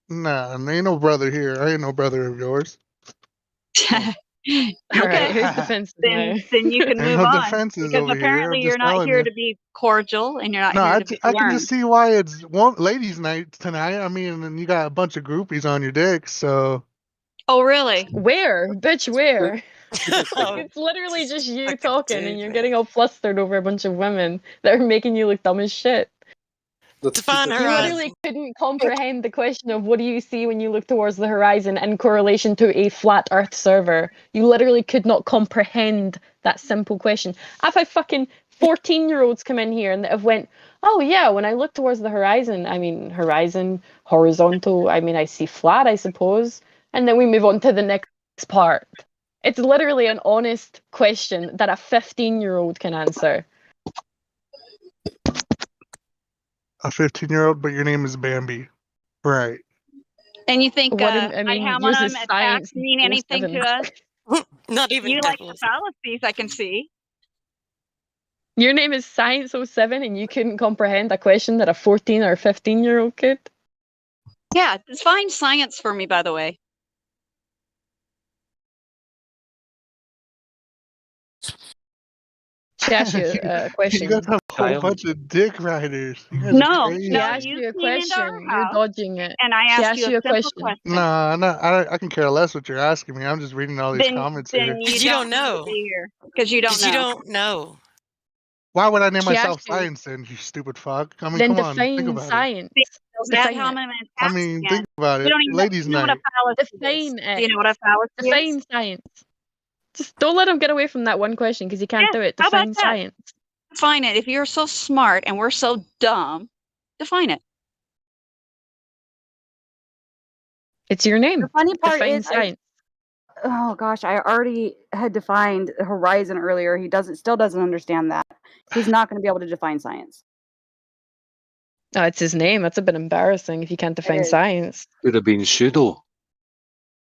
nah, ain't no brother here. I ain't no brother of yours.
Alright, who's defensive now?
Then you can
Ain't
move
no
on
defenses
because
over here.
apparently
I'm
you're
just
not
telling
here
you.
to be cordial and you're not
No,
here to be
I can
learned.
just see why it's ladies' night tonight. I mean, and you got a bunch of groupies on your dick, so.
Oh, really?
Where? Bitch, where?
Oh,
It's literally just you
like a
talking
dude,
and you're
man.
getting all flustered over a bunch of women that are making you look dumb as shit.
Define
You
horizon.
literally couldn't comprehend the question of what do you see when you look towards the horizon in correlation to a flat earth server. You literally could not comprehend that simple question. I've had fucking 14-year-olds come in here and that have went, oh yeah, when I look towards the horizon, I mean horizon, horizontal, I mean I see flat, I suppose. And then we move on to the next part. It's literally an honest question that a 15-year-old can answer.
A 15-year-old, but your name is Bambi. Right.
And you think
What
I
I mean,
ham
yours
on
is
them
science
attacks mean anything to
07.
us?
Not even
You like the
007.
fallacies, I can see.
Your name is Science 07 and you couldn't comprehend a question that a 14 or 15-year-old could?
Yeah, define science for me, by the way.
She asked you a question.
You guys have a whole
Kyle.
bunch of dick riders. You guys are
No,
crazy.
She
no,
asked
you
you a
came into our
question. You're
house
dodging it.
and I
She
asked
asked
you a
you a
simple
question.
question.
Nah, I can care less what you're asking me. I'm just reading all these comments here.
Then
Because
you
you
don't
don't
need to
know.
be here. Because you don't
Because you
know.
don't know.
Why would I name
She
myself
asked you,
Science then, you stupid fuck? I mean,
then
come on, think
define
about it.
science.
Is that
Define
how
it.
I'm
I
attacking
mean,
you?
think about
You
it.
don't even
Ladies'
know what a
night.
fallacy is.
Define
Do
it.
you know what a fallacy is?
Define science. Just don't let him get away from that one question because he can't do it.
How about
Define
that?
science.
Define it. If you're so smart and we're so dumb, define it.
It's your name. The funny part is, science. Oh gosh, I already had defined horizon earlier. He still doesn't understand that. He's not going to be able to define science. Oh, it's his name. That's a bit embarrassing if you can't define science.
Could have been pseudo.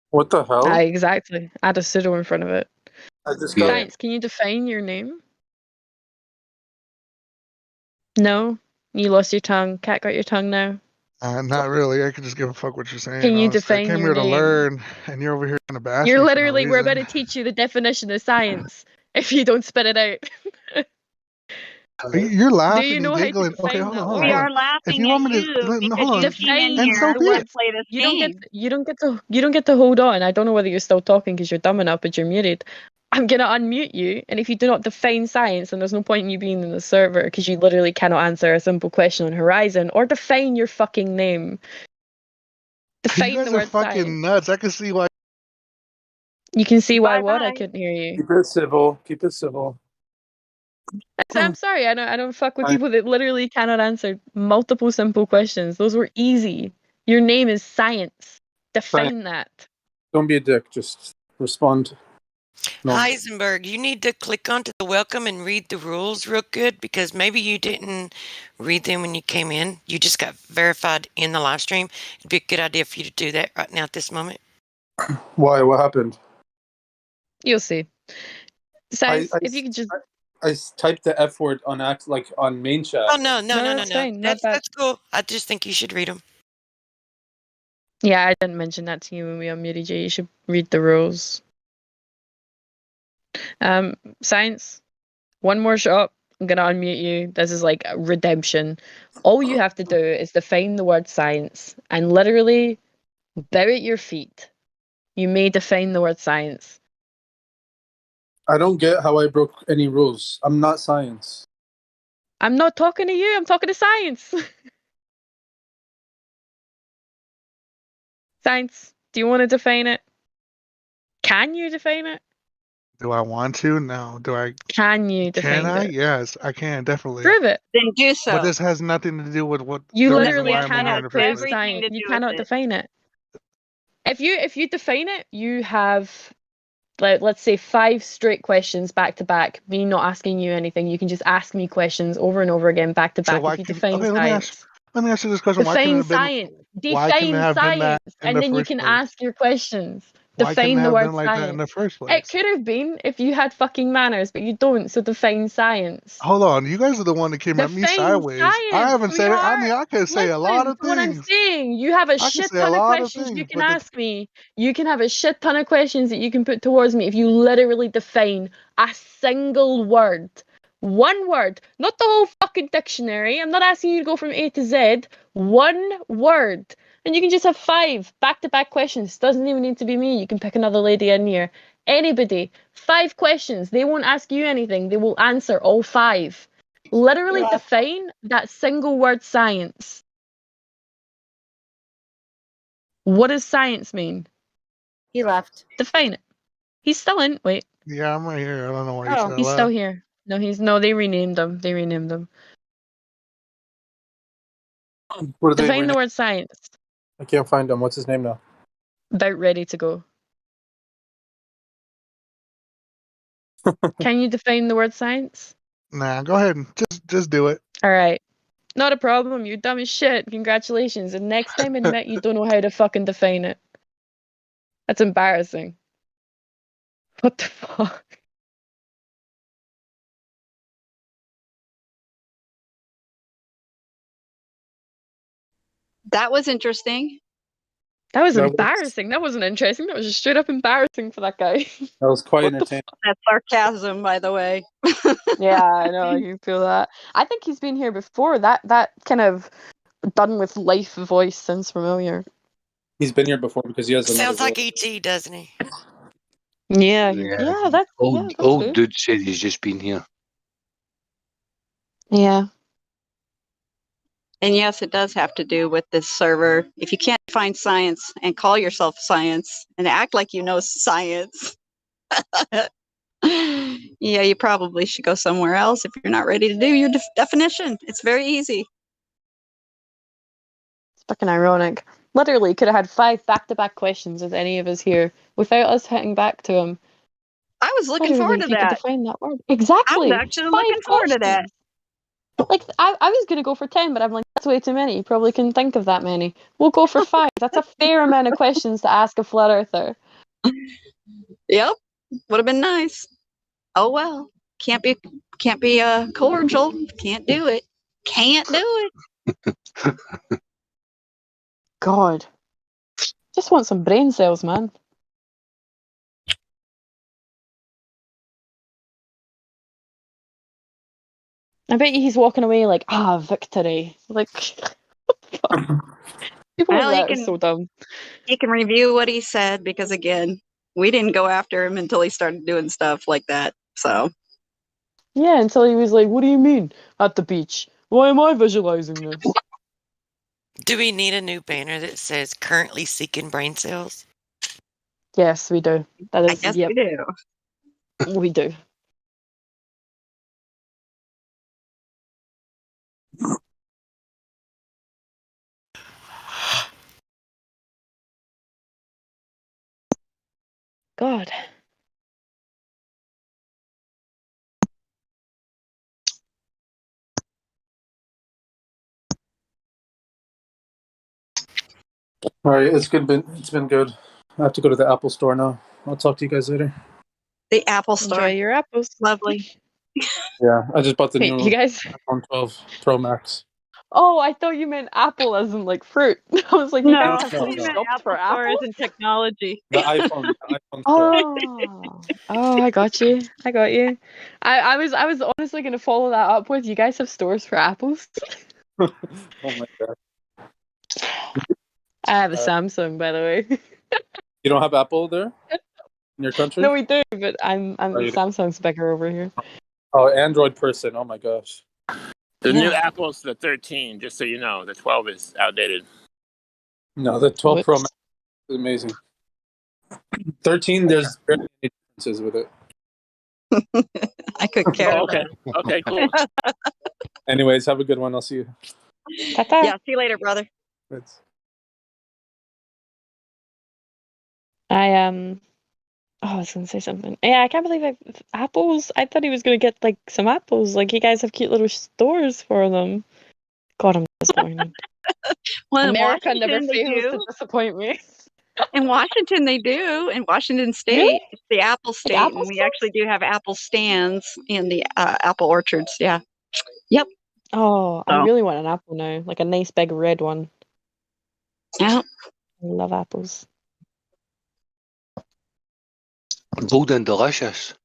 What the hell?
Exactly. Add a pseudo in front of it.
I just
Yeah.
got.
Science, can you define your name? No? You lost your tongue. Cat got your tongue now.
Not really. I could just give a fuck what you're saying.
Can you
Honestly, I
define
came
your
here to
name?
learn, and you're over here trying to bash
You're
me for no
literally, we're about
reason.
to teach you the definition of science if you don't spit it out.
You're
Do
laughing
you
and
know how to
giggling. Okay,
define
hold on,
that
hold on,
We
hold
word?
are
on. If
laughing
you
at
want me
you
to,
because
hold on.
you came in
Define
And so
here
be
to
it.
play this
You don't
game.
get you don't get to hold on. I don't know whether you're still talking because you're dumb enough, but you're muted. I'm gonna unmute you, and if you do not define science, then there's no point in you being in the server because you literally cannot answer a simple question on Horizon or define your fucking name.
You
Define
guys
the
are
word
fucking
science.
nuts. I can see why.
You can see why what? I
Bye-bye.
couldn't hear you.
Keep it civil. Keep it civil.
I'm sorry. I don't fuck with people that literally cannot answer multiple simple questions. Those were easy. Your name is Science. Define that.
Don't be a dick. Just respond. No.
Heisenberg, you need to click onto the welcome and read the rules real good because maybe you didn't read them when you came in. You just got verified in the live stream. It'd be a good idea for you to do that right now at this moment.
Why? What happened?
You'll see. Science, if you could just.
I typed the F word on on main chat.
Oh no.
That's fine. Not bad.
That's cool. I just think you should read them.
Yeah, I didn't mention that to you when we unmuted you. You should read the rules. Science, one more shot. I'm gonna unmute you. This is like a redemption. All you have to do is define the word science, and literally
Bow at your feet. You may define the word science.
I don't get how I broke any rules. I'm not science.
I'm not talking to you, I'm talking to science. Science, do you want to define it? Can you define it?
Do I want to? No. Do I?
Can you define
Can I?
it?
Yes, I can definitely.
Prove it.
Then do so.
But this has nothing to do with what
You
the reason
literally
why I'm in here in
cannot
the first
prove
place.
science.
to
You
do with
cannot
it.
define it. If you define it, you have, like, let's say 5 straight questions back to back. Me not asking you anything. You can just ask me questions over and over again back to
So
back.
why
If you
can
define
okay?
science.
Let me ask you this question. Why couldn't it
Define
have been?
science.
Why couldn't it
Define
have been that
science.
in
And
the
then you
first
can
place?
ask your questions.
Why couldn't
Define
it
the
have
word
been like that in
science.
the first place?
It could have been if you had fucking manners, but you don't, so define science.
Hold on, you guys are the one that came at me
Define
sideways. I
science,
haven't said it. I mean,
sweetheart.
I could say a lot
Listen
of
to what I'm
things.
saying. You have a
I can
shit
say a
ton of
lot of
questions you
things,
can
but
ask me. You can have a shit ton of questions that you can put towards me if you literally define a single word. One word, not the whole fucking dictionary. I'm not asking you to go from A to Z. One word. And you can just have 5 back-to-back questions. Doesn't even need to be me. You can pick another lady in here. Anybody. 5 questions. They won't ask you anything. They will answer all 5. Literally
Yeah.
define that single word science. What does science mean?
He left.
Define it. He's still in. Wait.
Yeah, I'm right here. I don't know why you
Oh.
said
He's still
left.
here. No, they renamed him. They renamed him.
What are they?
Define the word science.
I can't find him. What's his name now?
About ready to go. Can you define the word science?
Nah, go ahead and just do it.
All right. Not a problem. You're dumb as shit. Congratulations. And next time admit you don't know how to fucking define it. That's embarrassing. What the fuck?
That was interesting.
That was
That was
embarrassing. That wasn't interesting. That was just straight up embarrassing for that guy.
that was quite
What the
entertaining.
That's sarcasm, by the way.
Yeah, I know. I can feel that. I think he's been here before. That kind of done with life voice sounds familiar.
He's been here before because he has another
Sounds
role.
like ET, doesn't he?
Yeah,
Yeah,
that's
old
good.
dude said he's just been here.
Yeah.
And yes, it does have to do with this server. If you can't find science and call yourself science and act like you know science, yeah, you probably should go somewhere else if you're not ready to do your definition. It's very easy.
It's fucking ironic. Literally could have had 5 back-to-back questions with any of us here without us hitting back to him.
I was looking
Literally,
forward
if
to
you could
that.
define that word.
I
Exactly.
was actually
5
looking forward to that.
questions. Like, I was going to go for 10, but I'm like, that's way too many. You probably couldn't think of that many. We'll go for 5. That's a fair amount of questions to ask a flat earther.
Yep, would have been nice. Oh well, can't be cordial. Can't do it. Can't do it.
God. Just want some brain cells, man. I bet you he's walking away like, victory. Like, people like
Well,
that are so dumb.
he can review what he said because again, we didn't go after him until he started doing stuff like that. So
Yeah, until he was like, what do you mean? At the beach. Why am I visualizing this?
Do we need a new banner that says currently seeking brain cells?
Yes, we do. That is,
I guess
yep.
we do.
We do. God.
All right, it's been good. I have to go to the Apple store now. I'll talk to you guys later.
The Apple Store.
Enjoy your apples.
Lovely.
Yeah, I just bought the
Hey,
new
you guys.
iPhone 12 Pro Max.
Oh, I thought you meant apple as in like fruit. I was like, you
No,
guys have
No,
fully
no.
stopped for
Apple Store
apples?
isn't technology.
The iPhone store.
Oh, I got you. I got you. I was honestly gonna follow that up with, you guys have stores for apples?
Oh my god.
I have a Samsung, by the way.
You don't have Apple there in your country?
No, we do, but I'm
Oh, you do?
Samsung's bigger over here.
Oh, Android person. Oh my gosh.
The new
Yeah.
Apple's the 13, just so you know. The 12 is outdated.
No, the 12 Pro
Whoops.
Max is amazing. 13, there's barely any differences with it.
I could care
Oh,
less.
okay. Okay, cool.
Anyways, have a good one. I'll see you.
Ta-ta.
Yeah, see you later, brother.
It's...
I was gonna say something. Yeah, I can't believe apples. I thought he was gonna get like some apples. Like you guys have cute little stores for them. God, I'm disappointed.
Well, in
America never
Washington, they
fails to
do.
disappoint me.
In Washington, they do. In Washington State,
Really?
it's the apple state,
apple
and we
stores?
actually do have apple stands in the apple orchards. Yeah. Yep.
Oh, I
So,
really want an apple now, like a nice big red one.
yeah.
I love apples.
Golden delicious.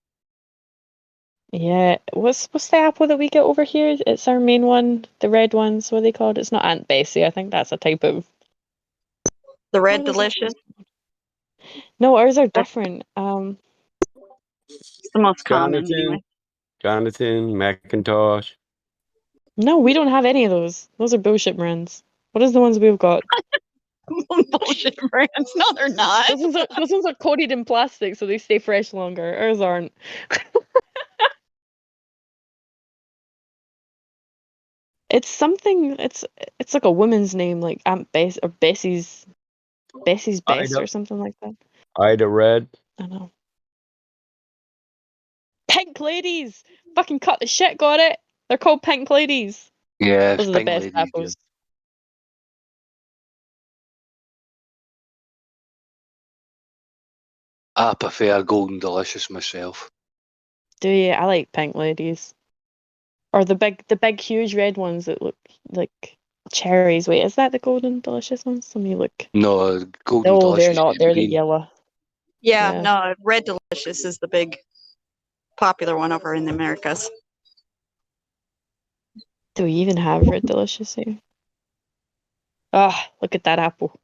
Yeah, what's the apple that we get over here? It's our main one, the red ones. What are they called? It's not Aunt Bessie. I think that's a type of.
The Red
What is that
Delicious.
No, ours are different.
It's the most common anyway.
Jonathan, Macintosh.
No, we don't have any of those. Those are bullshit brands. What is the ones we've got?
Bullshit brands. No, they're not.
Those ones are coated in plastic, so they stay fresh longer. Ours aren't. It's something. It's like a woman's name, like Aunt Bess or Bessie's Best
Ida.
or something like that.
Ida Red.
I know. Pink ladies. Fucking cut the shit. Got it. They're called pink ladies.
Yeah,
Those are the
Pink
best
Ladies,
apples.
I prefer Golden Delicious myself.
Do you? I like pink ladies. Or the big, huge red ones that look like cherries. Wait, is that the golden delicious ones? Let me look.
No, Golden
No,
Delicious
they're not.
is
They're the
green.
yellow.
Yeah,
Yeah.
no, Red Delicious is the big popular one over in the Americas.
Do we even have red delicious here? Ah, look at that apple.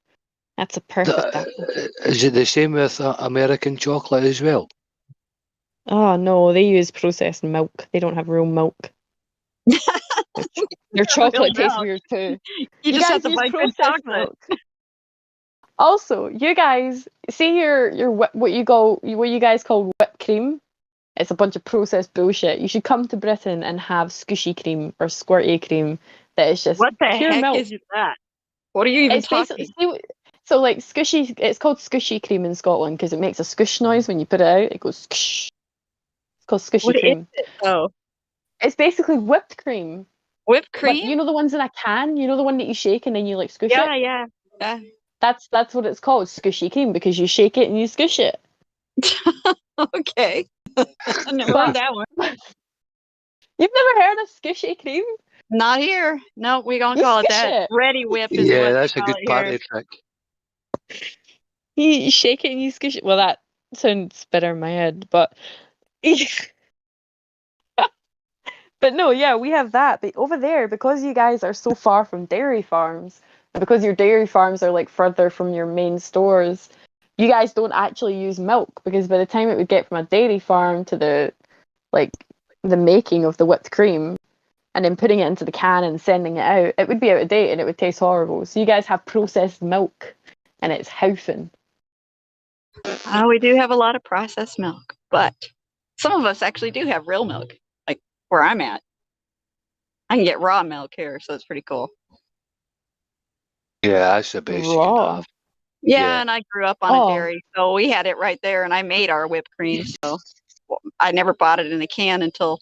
That's a perfect apple.
Is it the same with American chocolate as well?
Oh no, they use processed milk. They don't have real milk. Their chocolate
Real
tastes
milk.
weird too.
You just have
guys
to
use
buy good
processed
chocolate.
milk. Also, you guys see your what you guys call whipped cream. It's a bunch of processed bullshit. You should come to Britain and have squishy cream or squirty cream that is just
What the
pure
heck
milk.
is that? What are you even
It's basically
talking?
so like squishy. It's called squishy cream in Scotland because it makes a squish noise when you put it out. It goes squish. It's called squishy
What is
cream.
it though?
It's basically whipped cream.
Whipped
But
cream?
you know the ones in a can. You know the one that you shake and then you like squish
Yeah,
it.
yeah, yeah.
That's what it's called, squishy cream, because you shake it and you squish it.
Okay. I never heard that one.
You've never heard of squishy cream?
Not here. No, we don't
You
call it
squish
that.
it.
Ready whip is
Yeah,
what
that's
they
a
call
good
it here.
party trick.
You shake it and you squish it. Well, that sounds better in my head, but but no, yeah, we have that. But over there, because you guys are so far from dairy farms, and because your dairy farms are like further from your main stores, you guys don't actually use milk because by the time it would get from a dairy farm to the making of the whipped cream and then putting it into the can and sending it out, it would be out of date and it would taste horrible. So you guys have processed milk and it's housing.
We do have a lot of processed milk, but some of us actually do have real milk, like where I'm at. I can get raw milk here, so it's pretty cool.
Yeah, that's the best you can
Raw.
have.
Yeah,
Yeah.
and I grew up on a dairy, so we had it right there, and I made our whipped cream. So I never bought it in a can until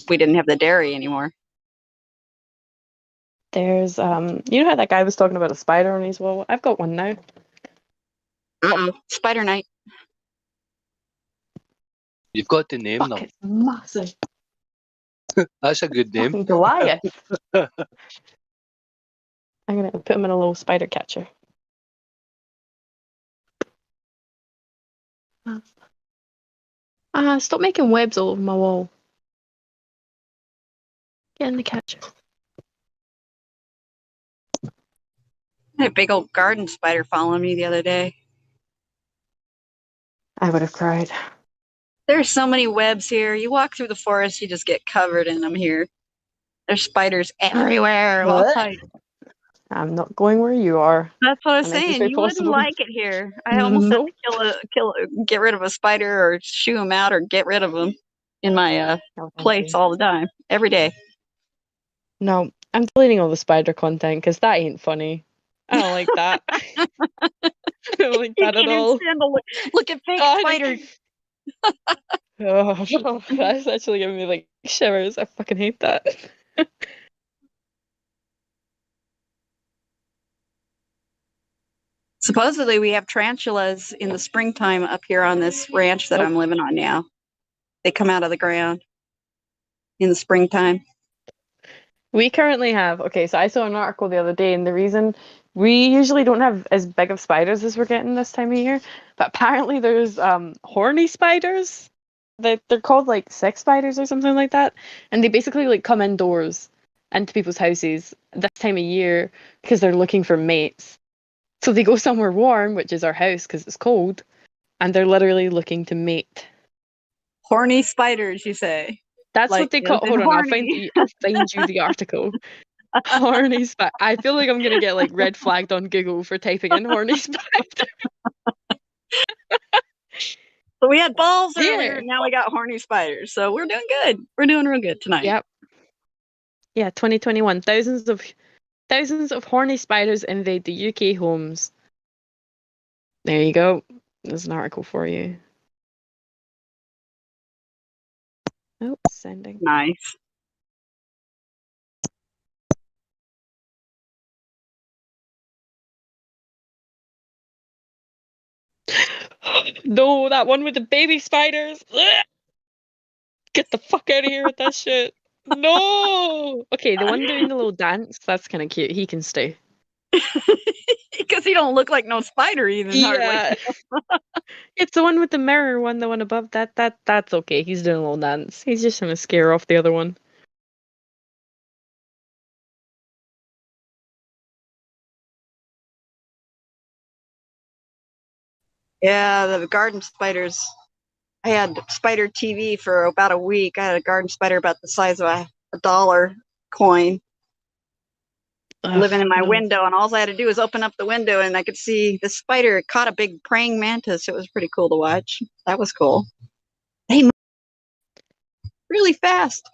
we didn't have the dairy anymore.
There's you know how that guy was talking about a spider on his wall? I've got one now.
Spider Night.
You've got to name them.
It's massive.
That's a good name.
Fucking Goliath. I'm gonna put him in a little spider catcher. Stop making webs all over my wall. Get in the catcher.
I had a big old garden spider following me the other day.
I would have cried.
There's so many webs here. You walk through the forest, you just get covered in them here. There's spiders everywhere. I'll tell you.
I'm not going where you are.
That's what I was
in any
saying.
way
You wouldn't
possible.
like it here. I almost had to get rid of a spider or shoo him out or get rid of him in my place all the time, every day.
No, I'm deleting all the spider content because that ain't funny. I don't like that. I don't like
You
that at
can't
all.
stand to look at fake spiders.
Oh, that's actually giving me like shivers. I fucking hate that.
Supposedly, we have tarantulas in the springtime up here on this ranch that I'm living on now. They come out of the ground in the springtime.
We currently have, okay, so I saw an article the other day, and the reason we usually don't have as big of spiders as we're getting this time of year, but apparently there's horny spiders. They're called like sex spiders or something like that, and they basically like come indoors into people's houses this time of year because they're looking for mates. So they go somewhere warm, which is our house because it's cold, and they're literally looking to mate.
Horny spiders, you say?
That's
like
what they call. Hold on, I'll find you the article. Horny spider. I feel like I'm gonna get like red flagged on Google for typing in horny spider.
So we had balls earlier, and now we got horny spiders. So we're doing good. We're doing real good tonight.
Yep. Yeah, 2021. Thousands of horny spiders invade the UK homes. There you go. There's an article for you. Oh, sending.
Nice.
No, that one with the baby spiders. Ugh! Get the fuck out of here with that shit. No. Okay, the one doing the little dance, that's kind of cute. He can stay.
Because he don't look like no spider even
Yeah.
hardly.
It's the one with the mirror one, the one above that's okay. He's doing a little dance. He's just gonna scare off the other one.
Yeah, the garden spiders. I had spider TV for about a week. I had a garden spider about the size of a dollar coin living in my window, and all I had to do was open up the window and I could see the spider. It caught a big praying mantis. It was pretty cool to watch. That was cool. They move really fast.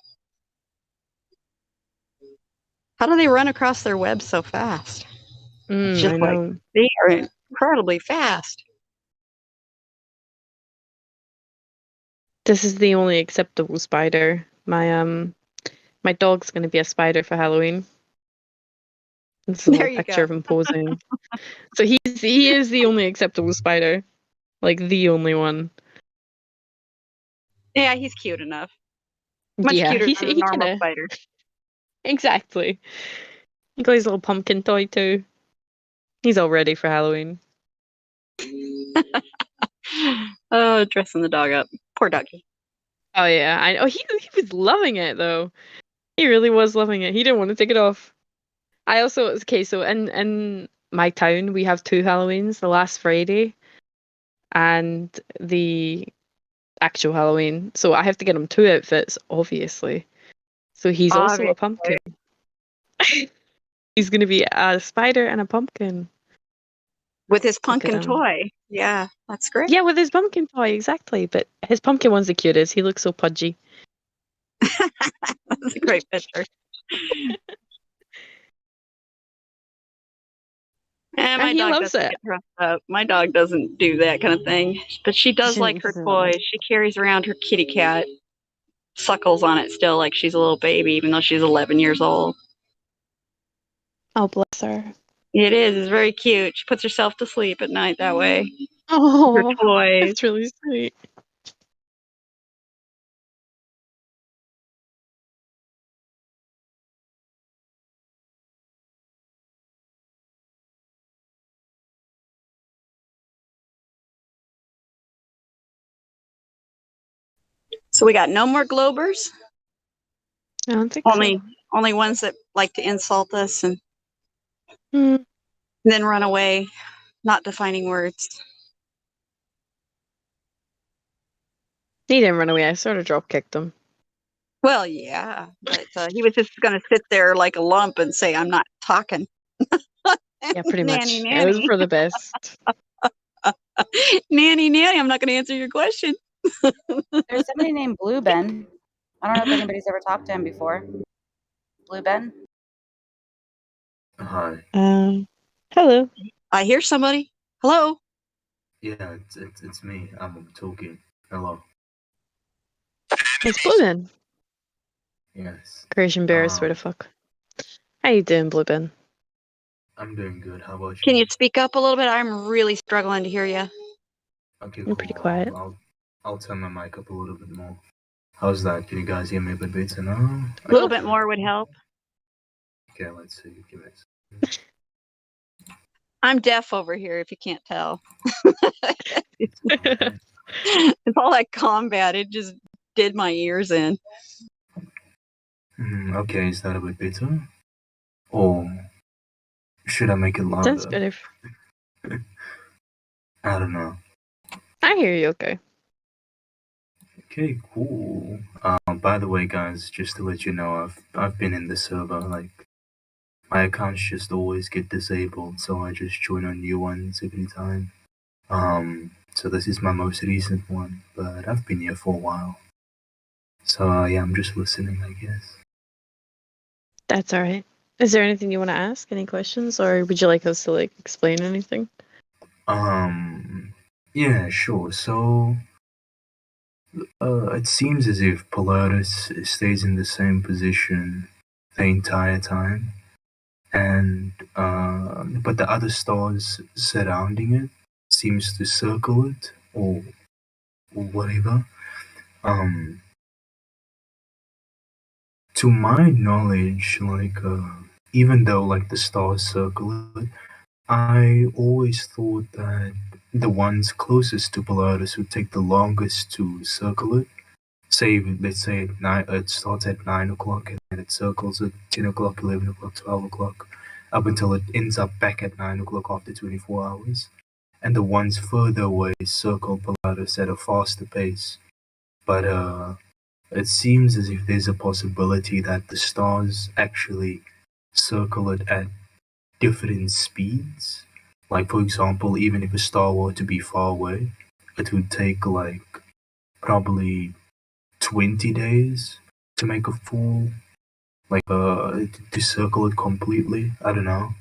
How do they run across their web so fast? It's just
I
like
know.
they are incredibly fast.
This is the only acceptable spider. My dog's gonna be a spider for Halloween. This is a
There
little
you
picture
go.
of him posing. So he is the only acceptable spider. Like the only one.
Yeah, he's cute enough. Much
Yeah,
cuter
he
than a normal
kinda
spider.
exactly. He got his little pumpkin toy too. He's all ready for Halloween.
Oh, dressing the dog up. Poor doggy.
Oh yeah, I know. He was loving it though. He really was loving it. He didn't want to take it off. I also okay, so in my town we have two Halloweens, the last Friday and the actual Halloween. So I have to get him two outfits, obviously. So he's also a pumpkin. He's gonna be a spider and a pumpkin.
With his
Look at
pumpkin
him.
toy. Yeah, that's great.
Yeah, with his pumpkin toy, exactly. But his pumpkin one's the cutest. He looks so pudgy.
That's a great picture. And my
he
dog
loves
doesn't
it.
get dressed up. My dog doesn't do that kind of thing. But she does like her toys. She carries around her kitty cat, suckles on it still like she's a little baby, even though she's 11 years old.
Oh, bless her.
It is. It's very cute. She puts herself to sleep at night that way.
Oh,
her toys.
that's really sweet.
So we got no more Globers.
I don't think
only
so.
only ones that like to insult us and then run away, not defining words.
He didn't run away. I sort of drop kicked him.
Well, yeah, but he was just going to sit there like a lump and say, "I'm not talking."
Yeah, pretty
Nanny,
much. It was
nanny.
for the best.
Nanny, nanny, I'm not going to answer your question.
There's somebody named Blue Ben. I don't know if anybody's ever talked to him before. Blue Ben?
Hi.
Hello.
I hear somebody. Hello.
Yeah, it's me. I'm talking. Hello.
It's Blue Ben.
Yes.
Creation Bears, where the fuck? How you doing, Blue Ben?
I'm doing good. How about you?
Can you speak up a little bit? I'm really struggling to hear you.
Okay,
You're
cool.
pretty quiet.
I'll turn my mic up a little bit more. How's that? Can you guys hear me a bit better now?
A little bit more would help.
Okay, let's see. Give me
I'm deaf over here, if you can't tell. It's all that combat. It just did my ears in.
Okay, is that a bit better? Or should I make it louder?
That's better.
I don't know.
I hear you okay.
Okay, cool. By the way, guys, just to let you know, I've been in the server. Like, my accounts just always get disabled, so I just join on new ones every time. So this is my most recent one, but I've been here for a while. So yeah, I'm just listening, I guess.
That's all right. Is there anything you want to ask? Any questions, or would you like us to like explain anything?
Yeah, sure. So, it seems as if Polaris stays in the same position the entire time, and but the other stars surrounding it seems to circle it or whatever. To my knowledge, like even though like the stars circle it, I always thought that the ones closest to Polaris would take the longest to circle it. Say, let's say it starts at 9 o'clock and it circles at 10 o'clock, 11 o'clock, 12 o'clock, up until it ends up back at 9 o'clock after 24 hours. And the ones further away circle Polaris at a faster pace. But it seems as if there's a possibility that the stars actually circle it at different speeds. Like, for example, even if a star were to be far away, it would take like probably 20 days to make a full, like, to circle it completely. I don't know.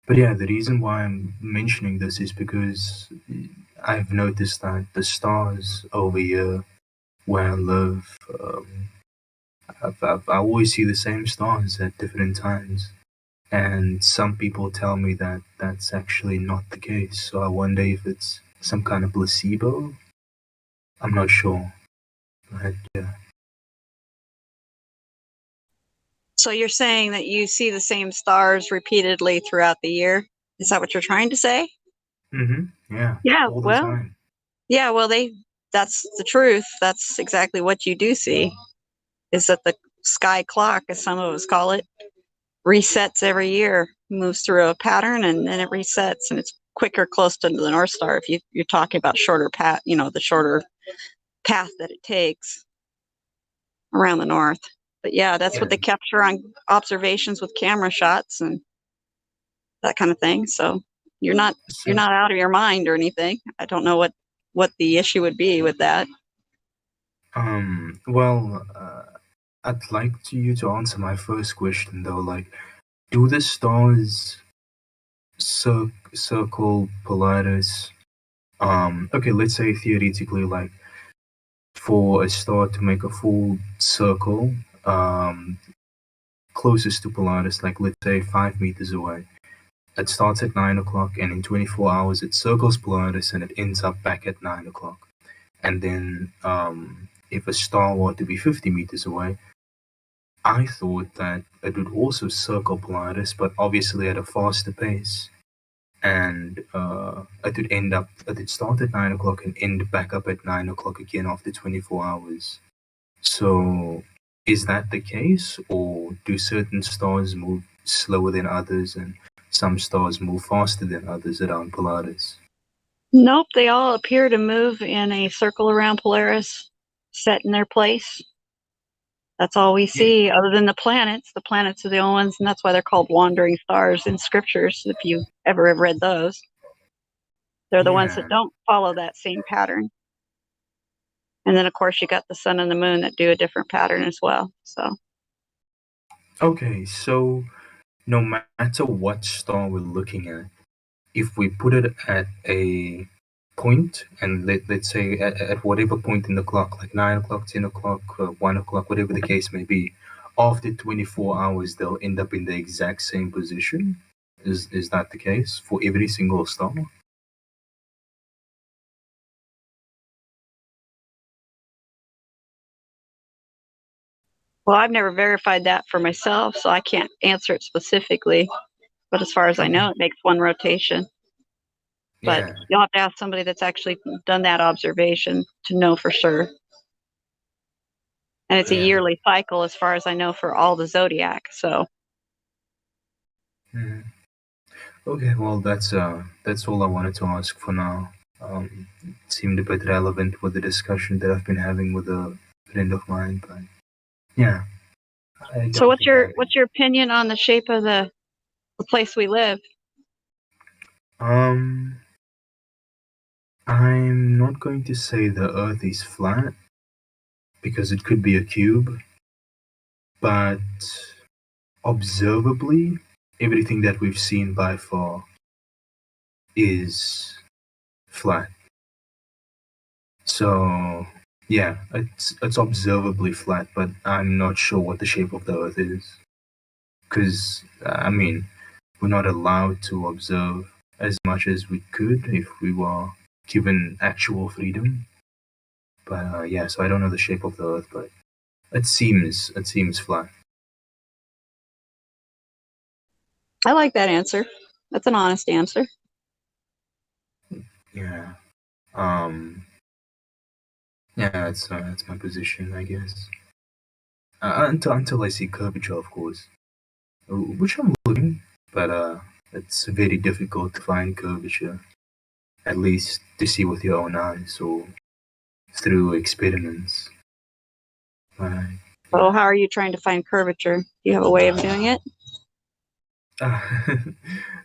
But yeah, the reason why I'm mentioning this is because I've noticed that the stars over here where I live, I always see the same stars at different times. And some people tell me that that's actually not the case. So I wonder if it's some kind of placebo. I'm not sure. But yeah.
So you're saying that you see the same stars repeatedly throughout the year? Is that what you're trying to say?
Yeah.
Yeah,
All the
well,
time.
yeah, well, that's the truth. That's exactly what you do see, is that the sky clock, as some of us call it, resets every year, moves through a pattern, and then it resets, and it's quicker close to the North Star if you're talking about shorter path, the shorter path that it takes around the north. But yeah, that's what they capture on observations with camera shots and that kind of thing. So you're not out of your mind or anything. I don't know what the issue would be with that.
Well, I'd like you to answer my first question though. Like, do the stars circle Polaris? Okay, let's say theoretically, like, for a star to make a full circle, closest to Polaris, like let's say 5 meters away. It starts at 9 o'clock, and in 24 hours, it circles Polaris and it ends up back at 9 o'clock. And then, if a star were to be 50 meters away, I thought that it would also circle Polaris, but obviously at a faster pace. And it would start at 9 o'clock and end back up at 9 o'clock again after 24 hours. So, is that the case, or do certain stars move slower than others, and some stars move faster than others around Polaris?
Nope, they all appear to move in a circle around Polaris, set in their place. That's all we see, other than the planets. The planets are the only ones, and that's why they're called wandering stars in scriptures, if you ever have read those. They're the ones that don't follow that same pattern. And then, of course, you got the sun and the moon that do a different pattern as well. So,
Okay, so no matter what star we're looking at, if we put it at a point, and let's say at whatever point in the clock, like 9 o'clock, 10 o'clock, 1 o'clock, whatever the case may be, after 24 hours, they'll end up in the exact same position. Is that the case for every single star?
well, I've never verified that for myself, so I can't answer it specifically. But as far as I know, it makes one rotation. But
Yeah.
you'll have to ask somebody that's actually done that observation to know for sure. And it's a yearly cycle, as far as I know, for all the zodiac. So,
Okay, well, that's all I wanted to ask for now. It seemed a bit relevant with the discussion that I've been having with a friend of mine, but yeah.
so what's your opinion on the shape of the place we live?
I'm not going to say the Earth is flat because it could be a cube, but observably, everything that we've seen by far is flat. So yeah, it's observably flat, but I'm not sure what the shape of the Earth is. Because, I mean, we're not allowed to observe as much as we could if we were given actual freedom. But yeah, so I don't know the shape of the Earth, but it seems flat.
I like that answer. That's an honest answer.
Yeah. Yeah, that's my position, I guess. Until I see curvature, of course, which I'm looking, but it's very difficult to find curvature, at least to see with your own eyes or through experiments. Right.
So how are you trying to find curvature? Do you have a way of doing it?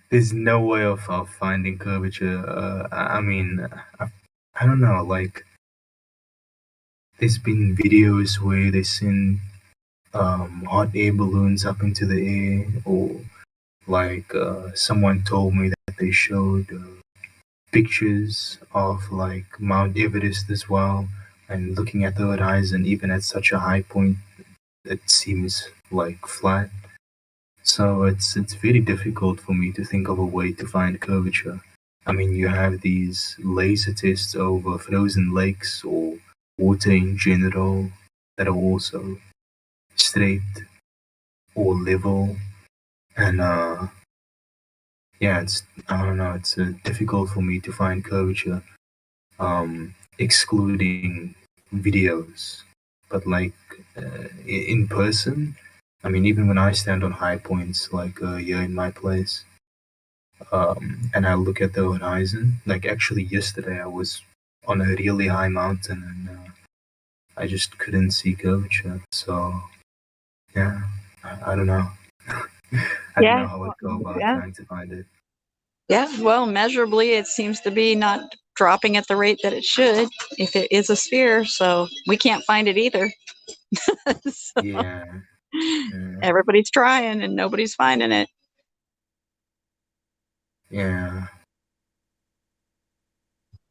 There's no way of finding curvature. I mean, I don't know, like, there's been videos where they send hot air balloons up into the air, or like someone told me that they showed pictures of like Mount Everest as well, and looking at the horizon, even at such a high point, it seems like flat. So it's very difficult for me to think of a way to find curvature. I mean, you have these laser tests over frozen lakes or water in general that are also straight or level, and yeah, I don't know, it's difficult for me to find curvature, excluding videos, but like in person. I mean, even when I stand on high points, like here in my place, and I look at the horizon, like actually yesterday I was on a really high mountain, and I just couldn't see curvature. So yeah, I don't know. I don't know how I'd go about trying to find it.
Yeah, well, measurably, it seems to be not dropping at the rate that it should if it is a sphere. So we can't find it either. So
Yeah.
everybody's trying and nobody's finding it.
Yeah.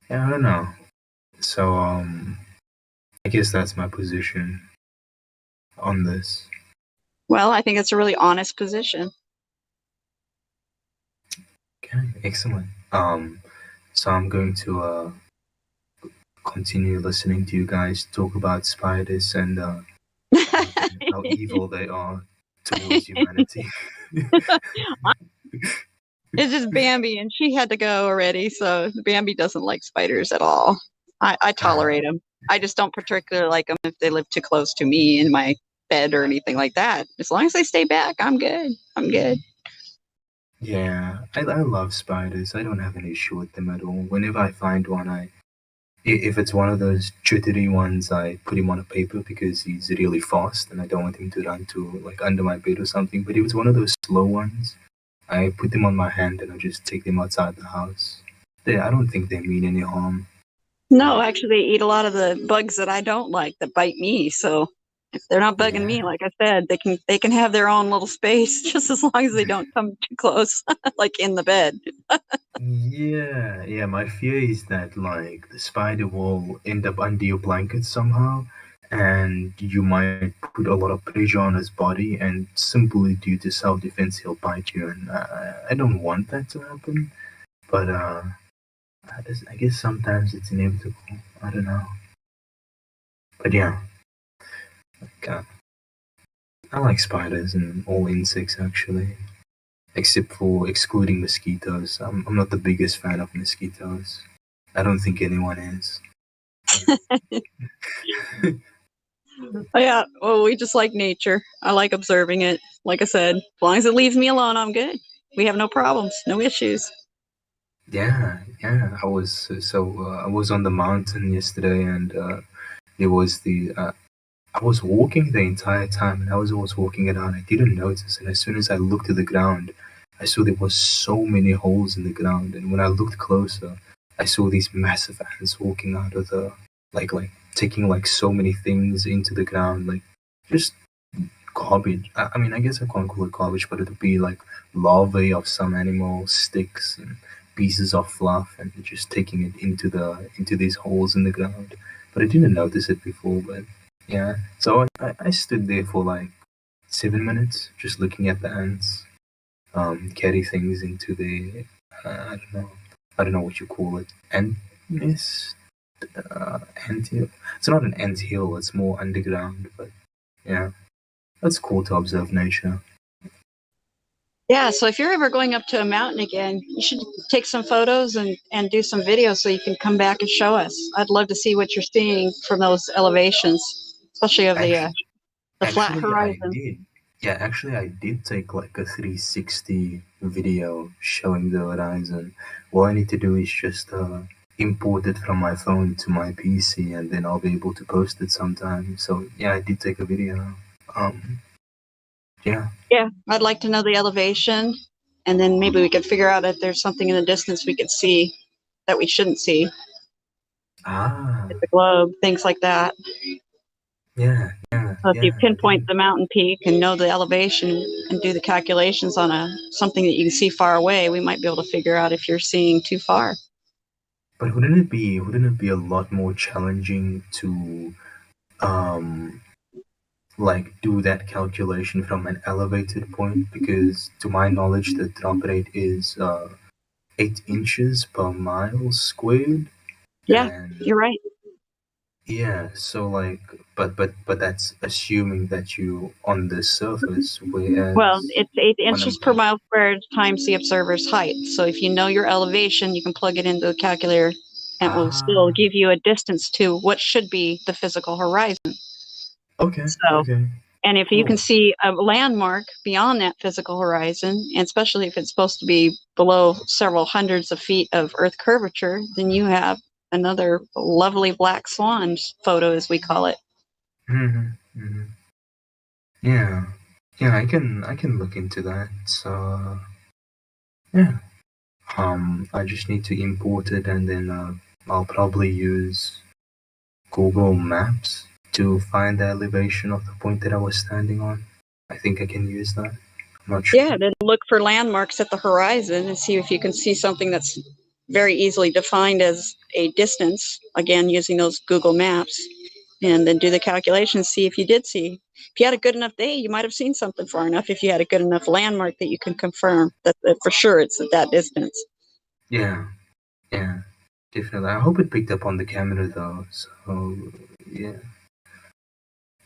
Yeah, I don't know. So I guess that's my position on this.
Well, I think it's a really honest position.
Okay, excellent. So I'm going to continue listening to you guys talk about spiders and how evil they are towards humanity.
It's just Bambi, and she had to go already. So Bambi doesn't like spiders at all. I tolerate them. I just don't particularly like them if they live too close to me in my
bed or anything like that. As long as they stay back, I'm good. I'm good.
Yeah, I love spiders. I don't have an issue with them at all. Whenever I find one, if it's one of those jittery ones, I put him on a paper because he's really fast and I don't want him to run to like under my bed or something. But if it's one of those slow ones, I put them on my hand and I just take them outside the house. I don't think they mean any harm.
No, actually, they eat a lot of the bugs that I don't like that bite me. So if they're not bugging me, like I said, they can have their own little space just as long as they don't come too close, like in the bed.
Yeah. My fear is that like the spider will end up under your blanket somehow, and you might put a lot of pressure on his body, and simply due to self-defense, he'll bite you. And I don't want that to happen, but I guess sometimes it's inevitable. I don't know, but yeah, like, I like spiders and all insects actually, except for excluding mosquitoes. I'm not the biggest fan of mosquitoes. I don't think anyone is.
Yeah, well, we just like nature. I like observing it. Like I said, as long as it leaves me alone, I'm good. We have no problems, no issues.
Yeah. I was I was on the mountain yesterday, and there was I was walking the entire time, and as I was walking around, I didn't notice. And as soon as I looked at the ground, I saw there was so many holes in the ground. And when I looked closer, I saw these massive ants walking out of the like taking like so many things into the ground, like just garbage. I mean, I guess I can't call it garbage, but it would be like larvae of some animal, sticks and pieces of fluff, and just taking it into these holes in the ground. But I didn't notice it before. But yeah, so I stood there for like 7 minutes, just looking at the ants carry things into the I don't know what you call it, ant nest, ant hill. It's not an ant hill; it's more underground. But yeah. That's cool to observe nature.
Yeah, so if you're ever going up to a mountain again, you should take some photos and do some videos so you can come back and show us. I'd love to see what you're seeing from those elevations, especially of the flat horizon.
I did. Yeah, actually, I did take like a 360 video showing the horizon. All I need to do is just import it from my phone to my PC, and then I'll be able to post it sometime. So yeah, I did take a video. Yeah.
Yeah, I'd like to know the elevation, and then maybe we could figure out if there's something in the distance we could see that we shouldn't see. At the globe, things like that.
Yeah.
So if you pinpoint the mountain peak and know the elevation and do the calculations on something that you can see far away, we might be able to figure out if you're seeing too far.
But wouldn't it be a lot more challenging to like do that calculation from an elevated point? Because to my knowledge the drop rate is 8 inches per mile squared.
Yeah, you're right.
Yeah, so like but that's assuming that you on the surface, whereas
Well, it's 8 inches per mile squared times the observer's height. So if you know your elevation, you can plug it into the calculator and it will still give you a distance to what should be the physical horizon.
Okay.
And if you can see a landmark beyond that physical horizon, and especially if it's supposed to be below several hundreds of feet of Earth curvature, then you have another lovely black swan photo, as we call it.
Yeah, I can look into that. So yeah, I just need to import it, and then I'll probably use Google Maps to find the elevation of the point that I was standing on. I think I can use that. I'm not sure.
Yeah, then look for landmarks at the horizon and see if you can see something that's very easily defined as a distance, again, using those Google Maps, and then do the calculations, see if you did see. If you had a good enough day, you might have seen something far enough if you had a good enough landmark that you can confirm that for sure it's at that distance.
Yeah, definitely. I hope it picked up on the camera though, so yeah.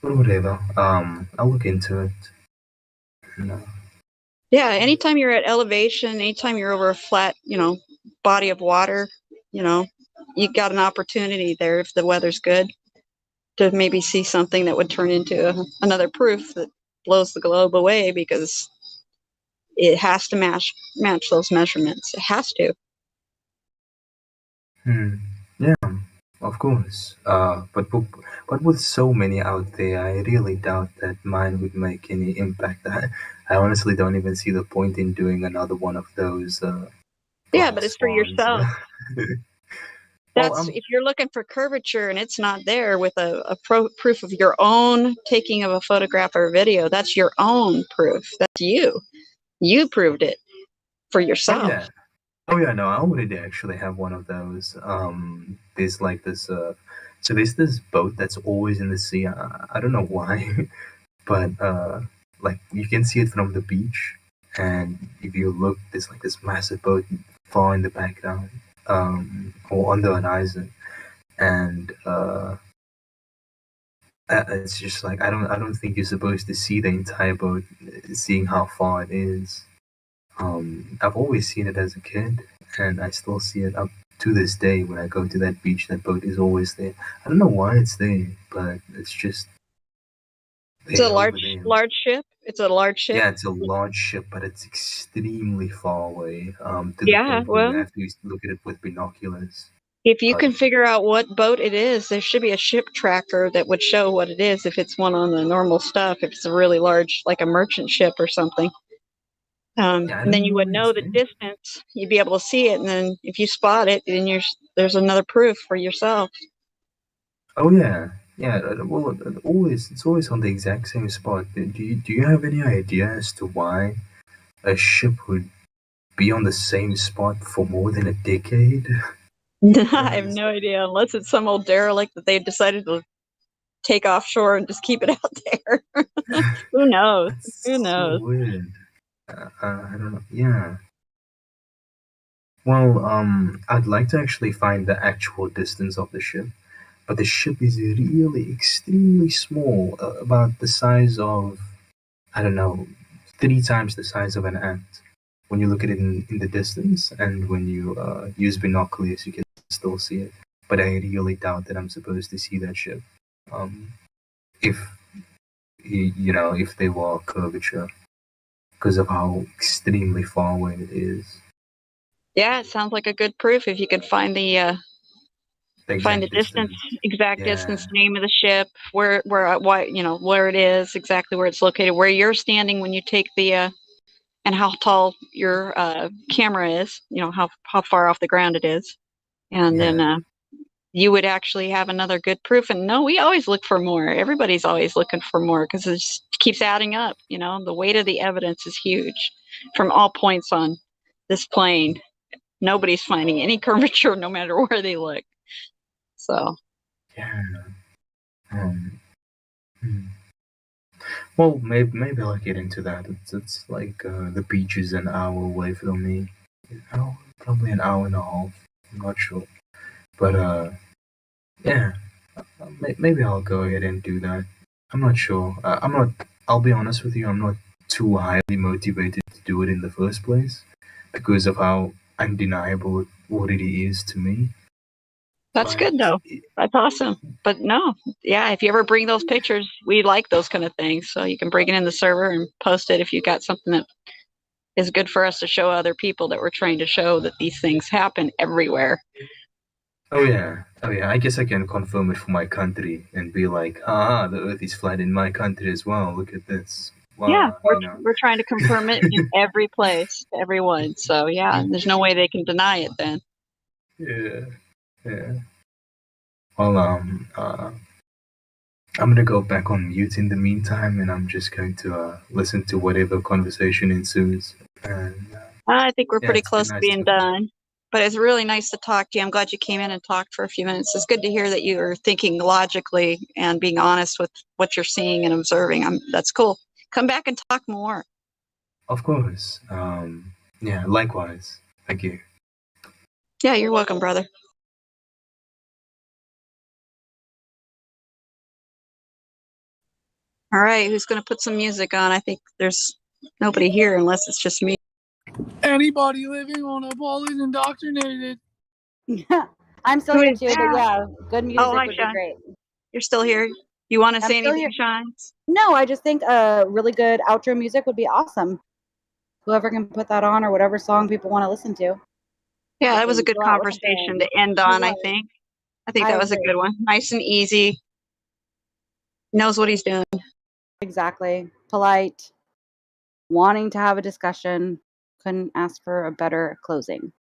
But whatever. I'll look into it. No.
Yeah, anytime you're at elevation, anytime you're over a flat, body of water, you got an opportunity there if the weather's good.
to maybe see something that would turn into another proof that blows the globe away, because it has to match those measurements. It has to.
Yeah, of course. But with so many out there, I really doubt that mine would make any impact. I honestly don't even see the point in doing another one of those.
Yeah, but it's for
ones.
yourself.
Well,
That's if you're looking for curvature and it's not there with a proof of your own taking of a photograph or a video. That's your own proof. That's you. You proved it for yourself.
Oh yeah, no, I already actually have one of those. There's like this. So there's this boat that's always in the sea. I don't know why, but like you can see it from the beach, and if you look, there's like this massive boat far in the background, or on the horizon, and it's just like I don't think you're supposed to see the entire boat, seeing how far it is. I've always seen it as a kid, and I still see it up to this day when I go to that beach. That boat is always there. I don't know why it's there, but it's just
It's a large ship. It's a large ship.
Yeah, it's a large ship, but it's extremely far away. To the
Yeah,
point where you
well,
have to look at it with binoculars.
if you can figure out what boat it is, there should be a ship tracker that would show what it is. If it's one on the normal stuff, if it's a really large, like a merchant ship or something. And then you would know the distance. You'd be able to see it, and then if you spot it, then there's another proof for yourself.
Oh yeah, yeah. Well, it's always on the exact same spot. Do you have any idea as to why a ship would be on the same spot for more than a decade?
I have no idea, unless it's some old derelict that they've decided to take offshore and just keep it out there. Who knows? Who knows?
So weird. I don't know. Yeah. Well, I'd like to actually find the actual distance of the ship, but the ship is really extremely small, about the size of, I don't know, 3 times the size of an ant. When you look at it in the distance, and when you use binoculars, you can still see it. But I really doubt that I'm supposed to see that ship. If if they were curvature, because of how extremely far away it is.
Yeah, it sounds like a good proof if you could find the distance, exact distance, name of the ship, where it is, exactly where it's located, where you're standing when you take the and how tall your camera is, how far off the ground it is, and then you would actually have another good proof. And no, we always look for more. Everybody's always looking for more, because it just keeps adding up. The weight of the evidence is huge from all points on this plane. Nobody's finding any curvature, no matter where they look. So.
Yeah. Well, maybe I'll get into that. It's like the beach is an hour away from me. Probably an hour and a half. I'm not sure, but yeah, maybe I'll go ahead and do that. I'm not sure. I'm not. I'll be honest with you. I'm not too highly motivated to do it in the first place, because of how undeniable it already is to me.
That's good, though. That's awesome. But no, yeah, if you ever bring those pictures, we like those kind of things. So you can bring it in the server and post it if you got something that is good for us to show other people, that we're trying to show that these things happen everywhere.
Oh yeah. I guess I can confirm it for my country and be like, the Earth is flat in my country as well. Look at this. Wow,
yeah, we're trying to confirm it in every place, to everyone. So yeah, there's no way they can deny it then.
Yeah. Well, I'm gonna go back on mute in the meantime, and I'm just going to listen to whatever conversation ensues. And
I think we're pretty
it's been
close to
nice
being done. But it's really nice to talk to you. I'm glad you came in and talked for a few minutes. It's good to hear that you are thinking logically and being honest with what you're seeing and observing. That's cool. Come back and talk more.
Of course. Yeah, likewise. Thank you.
Yeah, you're welcome, brother. All right, who's going to put some music on? I think there's nobody here unless it's just me.
Anybody living on a ball is indoctrinated.
I'm still
Who
here
is
too, but
that?
yeah, good music
Oh, hi,
would be
Sean.
great.
You're still here. You want to
I'm
say
still
anything,
here.
Shines?
No, I just think really good outro music would be awesome. Whoever can put that on or whatever song people want to listen to.
Yeah, that was a
And
good
go out with a
conversation
bang.
to end
It
on, I
was.
think. I think
I
that was a
agree.
good one. Nice and easy. Knows what he's doing.
Exactly. Polite. Wanting to have a discussion. Couldn't ask for a better closing.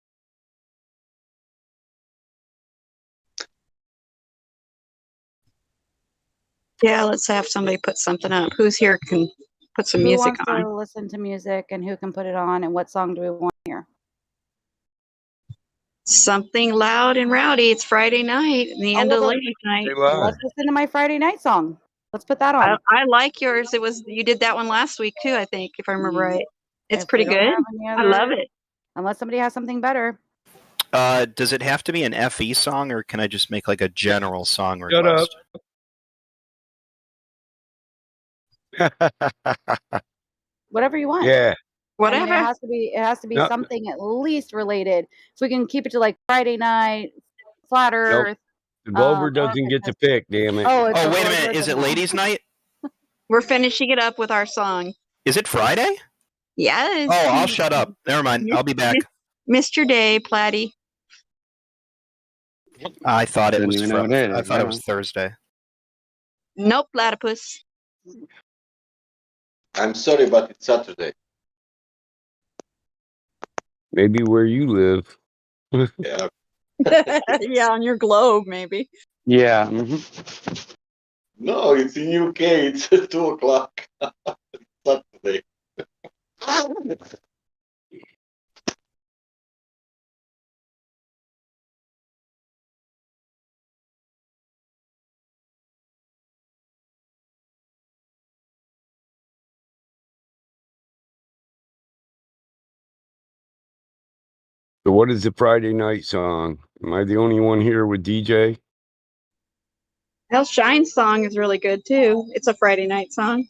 Yeah, let's have somebody put something up. Who's here can put some
Who
music
wants
on.
to listen to music and who can put it on and what song do we want to hear?
Something loud and rowdy. It's Friday night, the end of the ladies' night.
Let's listen to my Friday night song. Let's put that on.
I like yours. You did that one last week too, I think, if I remember right. It's
If
pretty
we don't
good.
have any
I love
other-
it.
Unless somebody has something better.
Does it have to be an FE song, or can I just make like a general song
Shut
request?
Whatever you want.
Yeah.
Whatever.
I mean, it has to be
No.
something at least related. So we can keep it to like Friday night, Flat Earth.
The Glober
or
doesn't get to
fantastic-
pick, damn it.
Oh, it's the
wait a
Lord
minute. Is
Judgment
it
Night.
ladies' night?
We're finishing it up with our song.
Is it Friday?
Yes.
Oh, I'll shut up. Never mind. I'll be back.
Missed your day, Platty.
I thought it
Didn't
was.
even know what it
I
is,
thought it
yeah.
was Thursday.
Nope, platypus.
I'm sorry, but it's Saturday.
Maybe where you live.
Yeah.
Yeah, on your globe, maybe.
Yeah.
No, it's in UK. It's 2:00. Saturday.
So what is the Friday night song? Am I the only one here with DJ?
Hell, Shine's song is really good too. It's a Friday night song.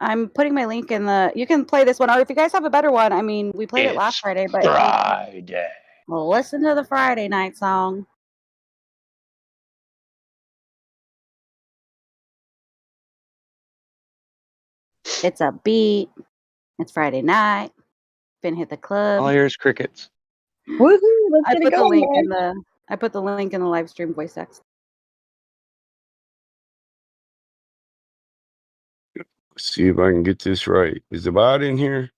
I'm putting my link in the. You can play this one, or if you guys have a better one. I mean, we played it last
It's
Friday, but
Friday.
Well, listen to the Friday night song. It's a beat. It's Friday night. Been hit the club.
All I hear is crickets.
Woohoo! Let's
I
get
put
it
the
going,
link
guys.
in the. I put the link in the live stream voice text.
Let's see if I can get this right. Is the bot in here?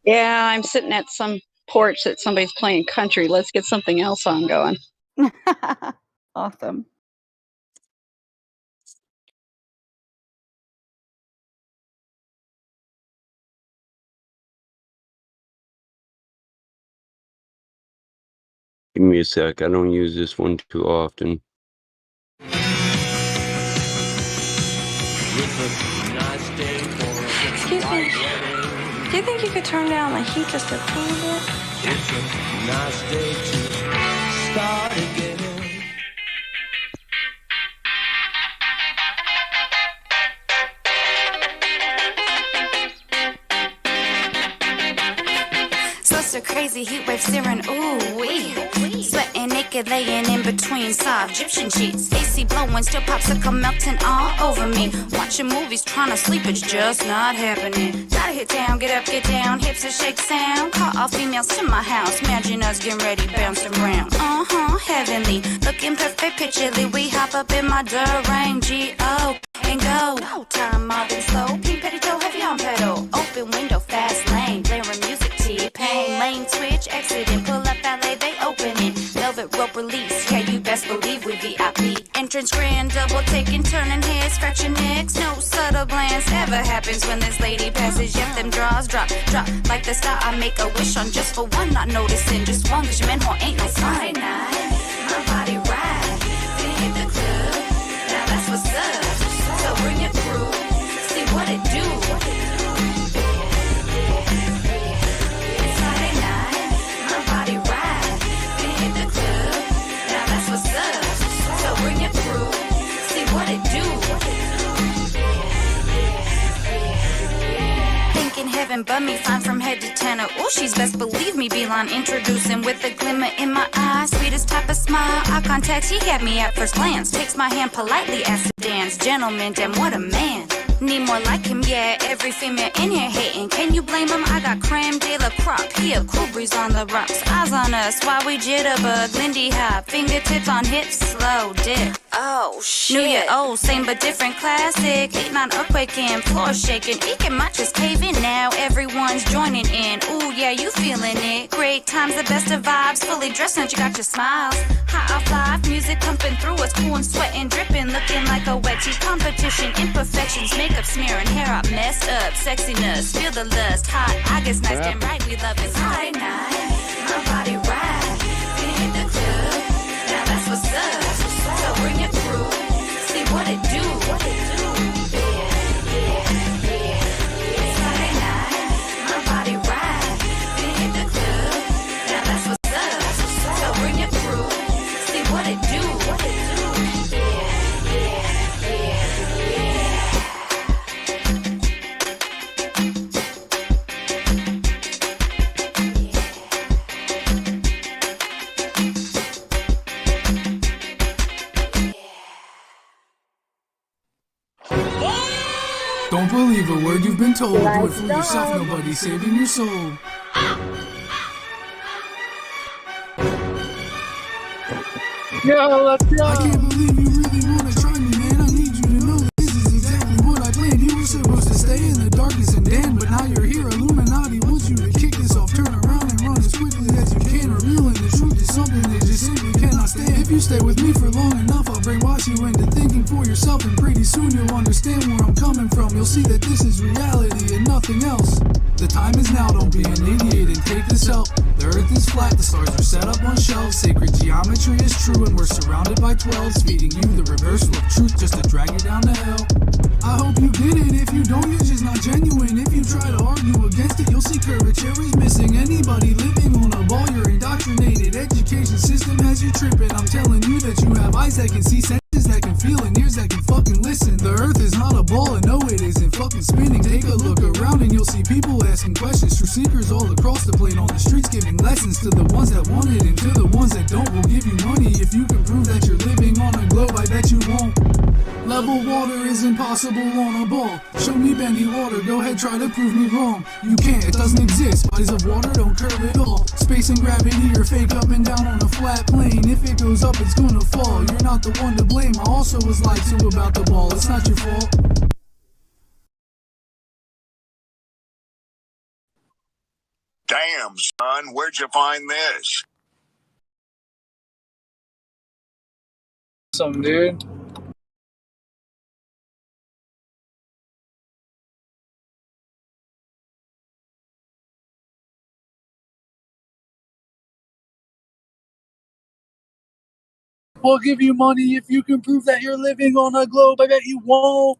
Yeah, I'm sitting at some porch that somebody's playing country. Let's get something else on going.
Awesome.
Give me a sec. I don't use this one too often.
Excuse me. Do you think you could turn down the heat just a teeny bit?
It's a nice day to start again.
So crazy heat wave searing, ooh wee. Sweating naked, laying in between soft Egyptian sheets. AC blowing, still popsicle melting all over me. Watching movies, trying to sleep, it's just not happening. Gotta hit down, get up, get down, hips and shake sound. Call all females to my house, imagine us getting ready, bouncing around. Heavenly, looking perfect, picturely. We hop up in my Durang G.O. and go. No time, mobbing slow, pink petty toe, heavy on pedal. Open window, fast lane, blaring music, T-Pain. Lane switch, exit and pull up valet, they open it. Velvet rope release, yeah, you best believe we VIP. Entrance grand, double taking, turning heads, scratching necks. No subtle glance ever happens when this lady passes. Yet them draws drop, like the star I make a wish on just for one. Not noticing just one, cause your man ain't no Friday night. My body right, then hit the club. Now that's what's up. So bring your crew, see what it do. It's Friday night, my body 7, bummy fine from head to tenor. Ooh, she's best believe me, Beeline introducing with a glimmer in my eye. Sweetest type of smile, eye contact, he had me at first glance. Takes my hand politely, asks to dance. Gentleman, damn what a man. Need more like him, yeah, every female in here hating. Can you blame him? I got creme de la crop. He a cool breeze on the rocks. Eyes on us while we jitterbug. Lindy hop, fingertips on hips, slow dip. Oh, shit. New Year, oh, same but different classic. 8-9 earthquaking, floor shaking. Eking my just caving now. Everyone's joining in. Ooh, yeah, you feeling it. Great times, the best of vibes. Fully dressed, and you got your smiles. High off life, music pumping through us. Cool and sweating, dripping, looking like a wedgie. Competition, imperfections, makeup smearing, hair up, messed up. Sexiness, feel the lust. Hot, I guess nice, damn right, we love it. Friday night, my body right. We hit the club, now that's what's up. So bring your crew, see what it do. Friday night, my body right. We hit the club, now that's what's up. So bring your crew, see what it do.
Don't believe a word you've been told. Do it for yourself, nobody's saving your soul.
Yo, let's go.
I can't believe you really wanna try me, man. I need you to know this is exactly what I planned. You were supposed to stay in the darkness and dan, but now you're here. Illuminati wants you to kick this off, turn around and run as quickly as you can. Revealing the truth is something they just simply cannot stand. If you stay with me for long enough, I'll brainwash you into thinking for yourself, and pretty soon you'll understand where I'm coming from. You'll see that this is reality and nothing else. The time is now, don't be an idiot and take this help. The earth is flat, the stars are set up on shelves. Sacred geometry is true, and we're surrounded by 12s, feeding you the reversal of truth just to drag you down to hell. I hope you get it. If you don't, you're just not genuine. If you try to argue against it, you'll see curvature is missing. Anybody living on a ball, you're indoctrinated. Education system has you tripping. I'm telling you that you have eyes that can see, senses that can feel, and ears that can fucking listen. The earth is not a ball, and no, it isn't fucking spinning. Take a look around and you'll see people asking questions. True seekers all across the plane on the streets, giving lessons to the ones that want it, and to the ones that don't, will give you money. If you can prove that you're living on a globe, I bet you won't. Level water is impossible on a ball. Show me bendy water, go ahead, try to prove me wrong. You can't, it doesn't exist. Bodies of water don't curve at all. Space and gravity are fake up and down on a flat plane. If it goes up, it's gonna fall. You're not the one to blame. I also was lied to about the ball. It's not your fault.
Damn, son, where'd you find this?
Some dude. We'll give you money if you can prove that you're living on a globe. I bet you won't.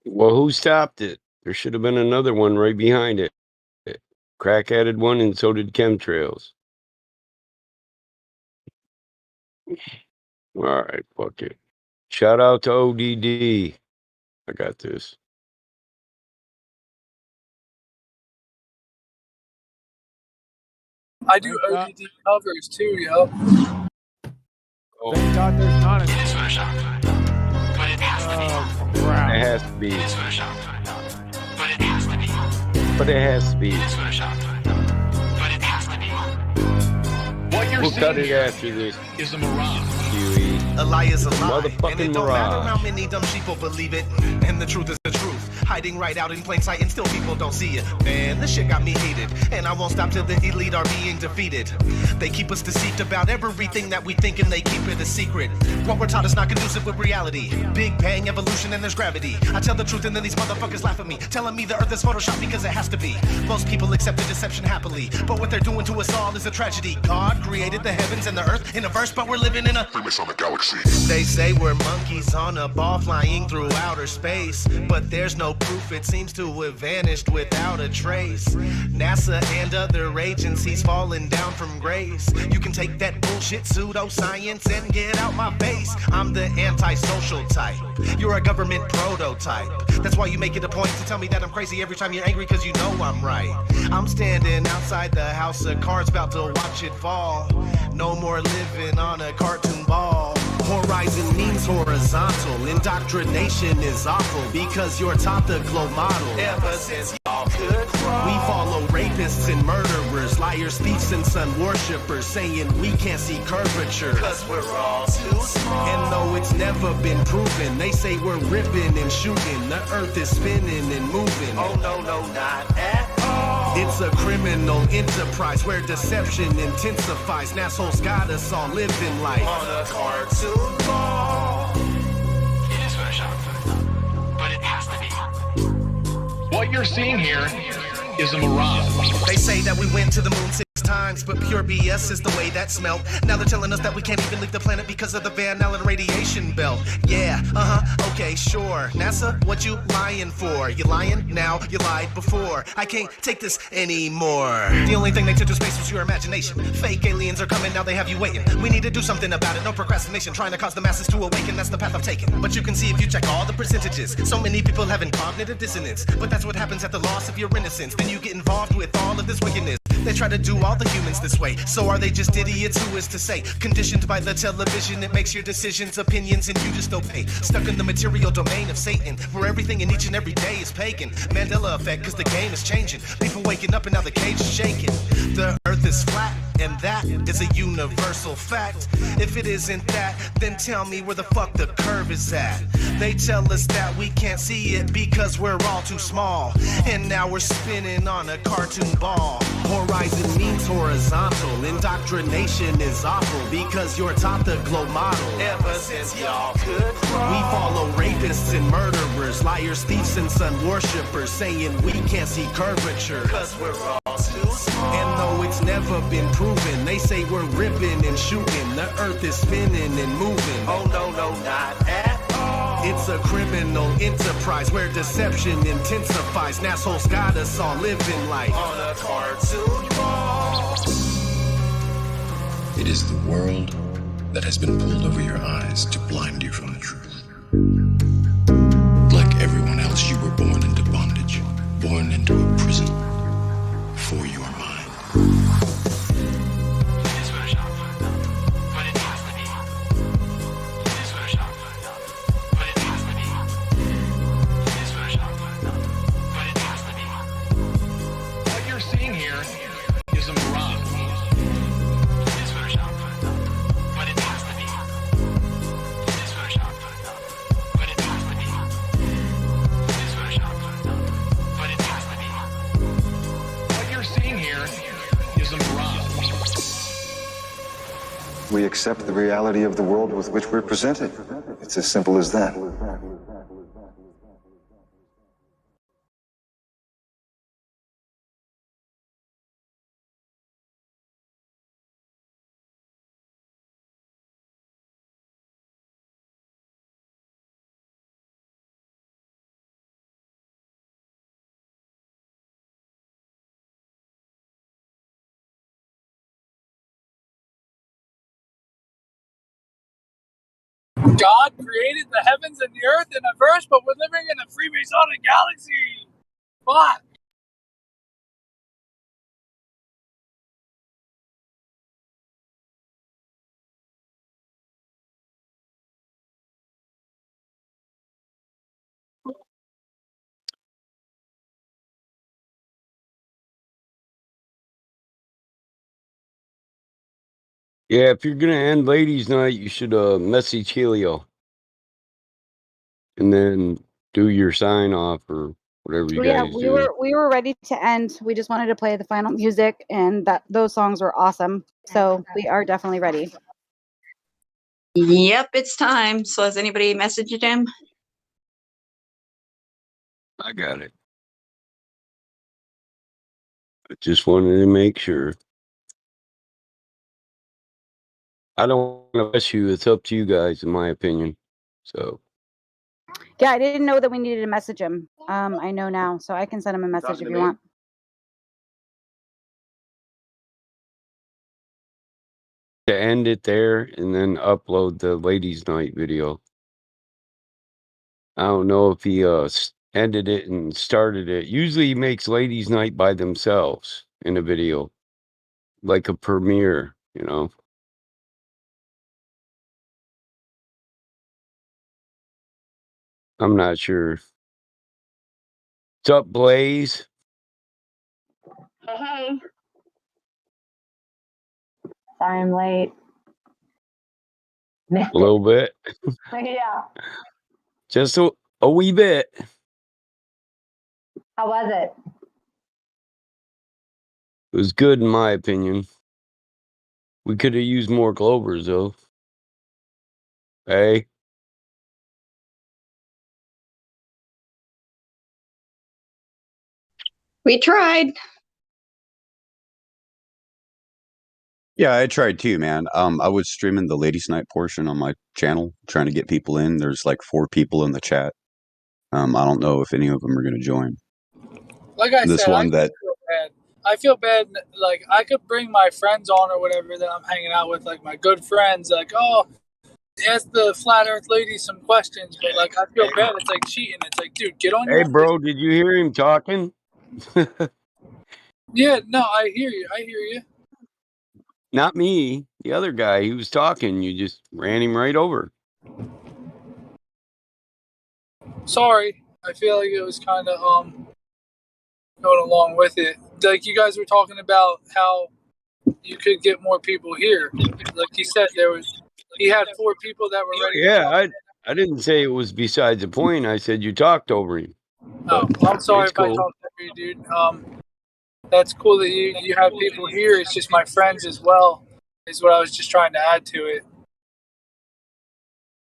Well, who stopped it? There should have been another one right behind it. Crack added one, and so did chemtrails. All right, fuck it. Shout out to ODD. I got this.
I do ODD covers too, yo.
Oh.
Thank God there's not any.
It has to be. But it has to be.
What you're
We'll cut
seeing
it after this.
is a mirage.
Huey.
A lie is a lie.
Motherfucking
and it don't matter how
mirage.
many dumb people believe it. And the truth is the truth. Hiding right out in plain sight and still people don't see it. Man, this shit got me hated. And I won't stop till the elite are being defeated. They keep us deceived about everything that we think, and they keep it a secret. What we're taught is not conducive with reality. Big bang, evolution, and there's gravity. I tell the truth and then these motherfuckers laugh at me, telling me the earth is photoshopped because it has to be. Most people accept the deception happily, but what they're doing to us all is a tragedy. God created the heavens and the earth in a verse, but we're living in a famous on the galaxy. They say we're monkeys on a ball flying through outer space, but there's no proof, it seems to have vanished without a trace. NASA and other agencies falling down from grace. You can take that bullshit pseudoscience and get out my face. I'm the antisocial type. You're a government prototype. That's why you make it a point to tell me that I'm crazy every time you're angry, cause you know I'm right. I'm standing outside the house of cards about to watch it fall. No more living on a cartoon ball. Horizon means horizontal. Indoctrination is awful because you're taught the globe model. Ever since y'all could crawl, we follow rapists and murderers, liars, thieves, and sun worshippers, saying we can't see curvature cause we're all too small. And though it's never been proven, they say we're ripping and shooting. The earth is spinning and moving. Oh no, no, not at all. It's a criminal enterprise where deception intensifies. Assholes got us all living life on a cartoon ball.
It is Photoshop, but it has to be. What you're seeing here is a mirage.
They say that we went to the moon 6 times, but pure BS is the way that smelled. Now they're telling us that we can't even leave the planet because of the Van Allen radiation belt. Yeah, okay, sure. NASA, what you lying for? You lying now? You lied before. I can't take this anymore. The only thing they took to space was your imagination. Fake aliens are coming, now they have you waiting. We need to do something about it, no procrastination. Trying to cause the masses to awaken, that's the path I'm taking. But you can see if you check all the percentages. So many people having cognitive dissonance. But that's what happens at the loss of your innocence. Then you get involved with all of this wickedness. They try to do all the humans this way. So are they just idiots? Who is to say? Conditioned by the television, it makes your decisions, opinions, and you just obey. Stuck in the material domain of Satan, where everything in each and every day is pagan. Mandela effect, cause the game is changing. People waking up and now the cage is shaking. The earth is flat, and that is a universal fact. If it isn't that, then tell me where the fuck the curve is at. They tell us that we can't see it because we're all too small. And now we're spinning on a cartoon ball. Horizon means horizontal. Indoctrination is awful because you're taught the globe model. Ever since y'all could crawl, we follow rapists and murderers, liars, thieves, and sun worshippers, saying we can't see curvature cause we're all too small. And though it's never been proven, they say we're ripping and shooting. The earth is spinning and moving. Oh no, no, not at all. It's a criminal enterprise where deception intensifies. Assholes got us all living life on a cartoon ball.
It is the world that has been pulled over your eyes to blind you from the truth. Like everyone else, you were born into bondage, born into a prison for your mind.
We accept the reality of the world with which we're presented. It's as simple as that.
God created the heavens and the earth in a verse, but we're living in a Freemasonic galaxy. Fuck.
Yeah, if you're gonna end ladies' night, you should message Helio, and then do your sign off or whatever you
Yeah,
guys do.
we were ready to end. We just wanted to play the final music, and those songs were awesome. So we are definitely ready.
Yep, it's time. So has anybody messaged him?
I got it. I just wanted to make sure. I don't want to mess you. It's up to you guys, in my opinion. So.
Yeah, I didn't know that we needed to message him. I know now, so I can send him a message if you want.
To end it there and then upload the ladies' night video. I don't know if he ended it and started it. Usually he makes ladies' night by themselves in a video, like a premiere, you know. I'm not sure. What's up, Blaze?
Hey. Sorry I'm late.
A little bit.
Yeah.
Just a wee bit.
How was it?
It was good in my opinion. We could have used more Glovers though. Hey.
We tried.
Yeah, I tried too, man. I was streaming the ladies' night portion on my channel, trying to get people in. There's like 4 people in the chat. I don't know if any of them are going to join.
Like I
This
said,
one that
feel bad. I feel bad. Like I could bring my friends on or whatever that I'm hanging out with, like my good friends. Like, oh, ask the flat Earth lady some questions. But like, I feel bad. It's like cheating. It's like, dude, get on your.
Hey, bro, did you hear him talking?
Yeah, no, I hear you. I hear you.
Not me. The other guy. He was talking. You just ran him right over.
Sorry. I feel like it was kind of going along with it. Like you guys were talking about how you could get more people here. Like you said, he had 4 people that were ready.
Yeah, I didn't say it was besides the point. I said you talked over him.
Oh, I'm sorry if
cool.
I talked over you, dude. That's cool that you have people here. It's just my friends as well, is what I was just trying to add to it.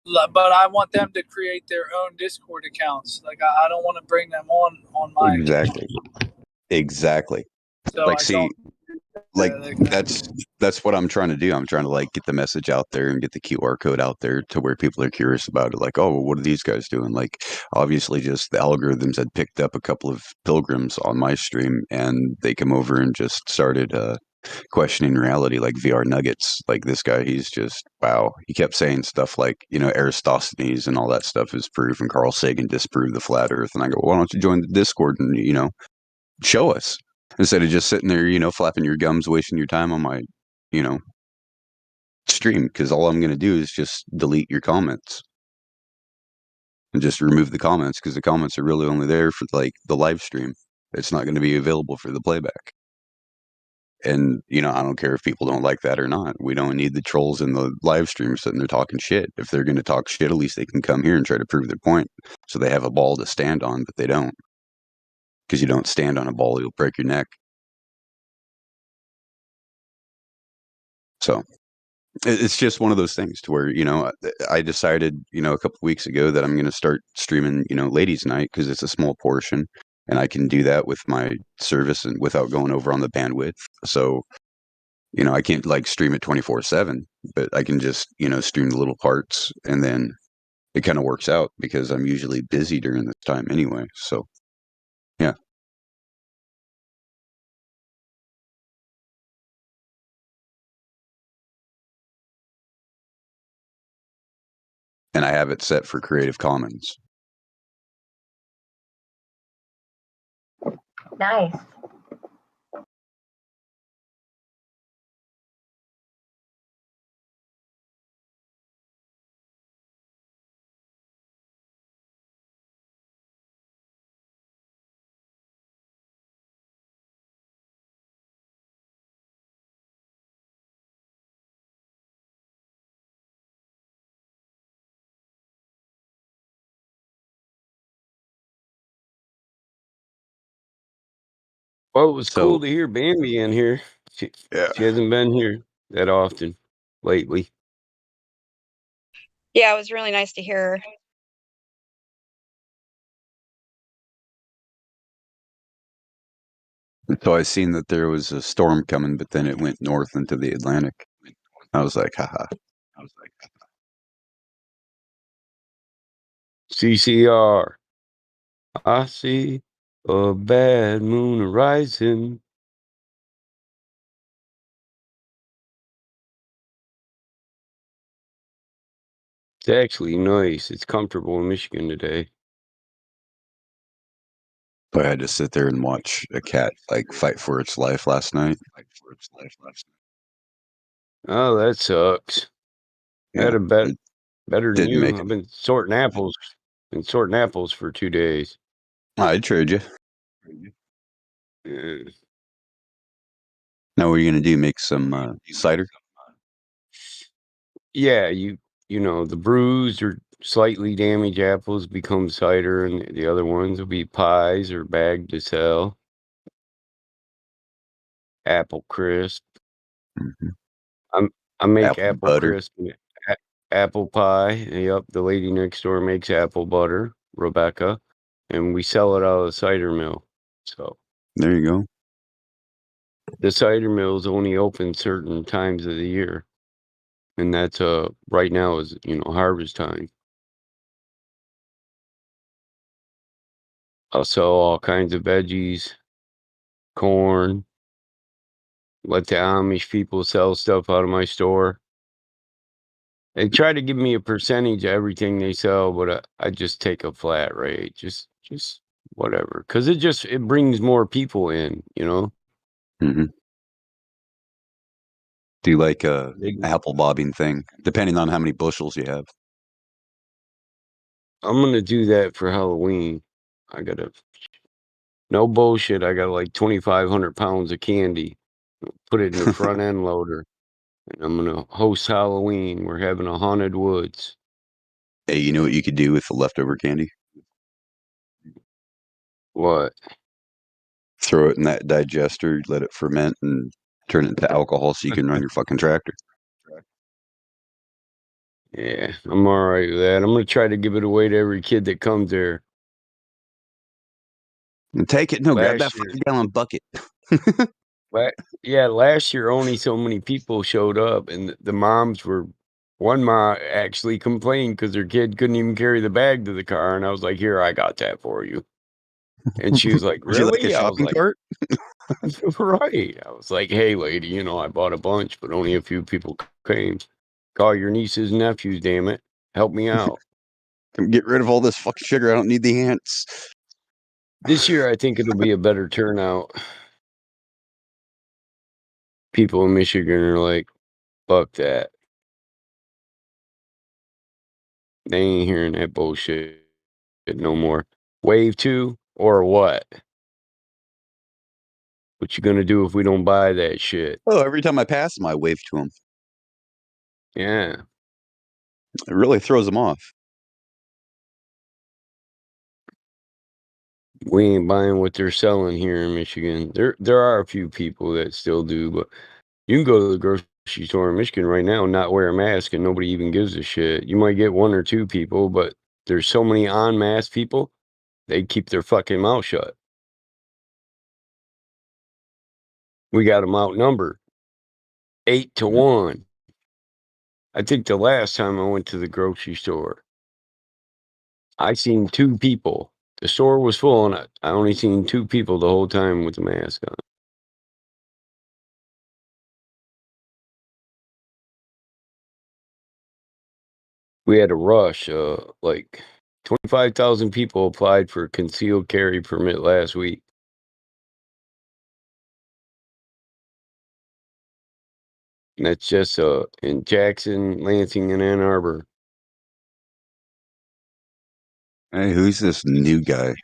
But I want them to create their own Discord accounts. Like I don't want to bring them on my
exactly.
So
Like,
I
see, like that's what I'm trying to do. I'm trying to like get the message out there and get the QR code out there to where people are curious about it. Like, oh, what are these guys doing? Like, obviously, just the algorithms had picked up a couple of pilgrims on my stream, and they come over and just started questioning reality, like VR Nuggets. Like this guy, he's just wow. He kept saying stuff like, you know, Aristophanes and all that stuff is proof, and Carl Sagan disproved the flat Earth. And I go, why don't you join the Discord and show us? Instead of just sitting there, flapping your gums, wasting your time on my, stream, because all I'm going to do is just delete your comments and just remove the comments, because the comments are really only there for like the live stream. It's not going to be available for the playback. And, I don't care if people don't like that or not. We don't need the trolls in the live stream sitting there talking shit. If they're going to talk shit, at least they can come here and try to prove their point. So they have a ball to stand on, but they don't. Because you don't stand on a ball, you'll break your neck. So it's just one of those things to where, I decided, a couple weeks ago that I'm going to start streaming, ladies' night, because it's a small portion and I can do that with my service and without going over on the bandwidth. So, I can't like stream it 24/7, but I can just, stream the little parts, and then it kind of works out because I'm usually busy during this time anyway. So, yeah. And I have it set for Creative Commons.
Nice.
Well, it was cool to hear Bambi in here. She hasn't been here that often lately.
Yeah, it was really nice to hear her.
So I seen that there was a storm coming, but then it went north into the Atlantic. I was like, haha.
CCR. I see a bad moon rising. It's actually nice. It's comfortable in Michigan today.
But I had to sit there and watch a cat like fight for its life last night.
Oh, that sucks. I had
Yeah,
a bet
it
better than
didn't
you.
make
I've
it.
been sorting apples. Been sorting apples for 2 days.
I'd trade you.
Yeah.
Now, what are you gonna do? Make some cider?
Yeah, you know, the bruised or slightly damaged apples become cider, and the other ones will be pies or bagged to sell. Apple crisp.
Mm-hmm.
I make
Apple
apple
butter.
crisp and apple pie. Yep, the lady next door makes apple butter, Rebecca, and we sell it out of the cider mill. So
There you go.
the cider mill is only open certain times of the year, and that's right now is harvest time. I'll sell all kinds of veggies, corn. Let the Amish people sell stuff out of my store. They try to give me a percentage of everything they sell, but I just take a flat rate, just whatever, because it brings more people in,
Mm-hmm. Do like
They-
apple bobbing thing, depending on how many bushels you have.
I'm gonna do that for Halloween. I gotta, no bullshit. I got like 2,500 pounds of candy. Put it in the front end loader, and I'm gonna host Halloween. We're having a haunted woods.
Hey, you know what you could do with the leftover candy?
What?
Throw it in that digester, let it ferment, and turn it into alcohol so you can run your fucking tractor.
Yeah, I'm all right with that. I'm gonna try to give it away to every kid that comes there.
And take it. No, grab that
Last year,
5-gallon bucket.
last year only so many people showed up, and the moms were. One mom actually complained because her kid couldn't even carry the bag to the car, and I was like, "Here, I got that for you." And she was like,
Would you like a
"Really?" I was
shopping
like,
cart?
"Right." I was like, "Hey, lady, I bought a bunch, but only a few people came. Call your nieces and nephews, damn it. Help me out."
Come get rid of all this fucking sugar. I don't need the ants.
This year, I think it'll be a better turnout. People in Michigan are like, "Fuck that." They ain't hearing that bullshit no more. Wave 2 or what? What you gonna do if we don't buy that shit?
Oh, every time I pass them, I wave to them.
Yeah.
It really throws them off.
We ain't buying what they're selling here in Michigan. There are a few people that still do, but you can go to the grocery store in Michigan right now and not wear a mask and nobody even gives a shit. You might get 1 or 2 people, but there's so many unmasked people, they keep their fucking mouth shut. We got them outnumbered 8-1. I think the last time I went to the grocery store, I seen 2 people. The store was full, and I only seen 2 people the whole time with the mask on. We had a rush. Like 25,000 people applied for a concealed carry permit last week. And that's just in Jackson, Lansing, and Ann Arbor.
Hey, who's this new guy?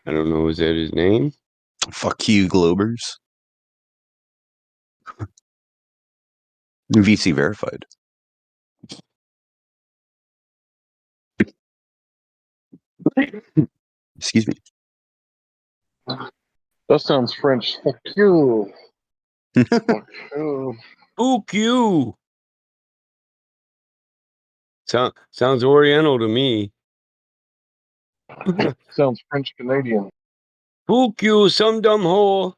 I don't know. Is that his name?
Fuck you, Globers. VC verified. Excuse me.
That sounds French. Fuck you. Fuck you.
Fuck you. Sounds Oriental to me.
Sounds French Canadian.
Fuck you, some dumb hole.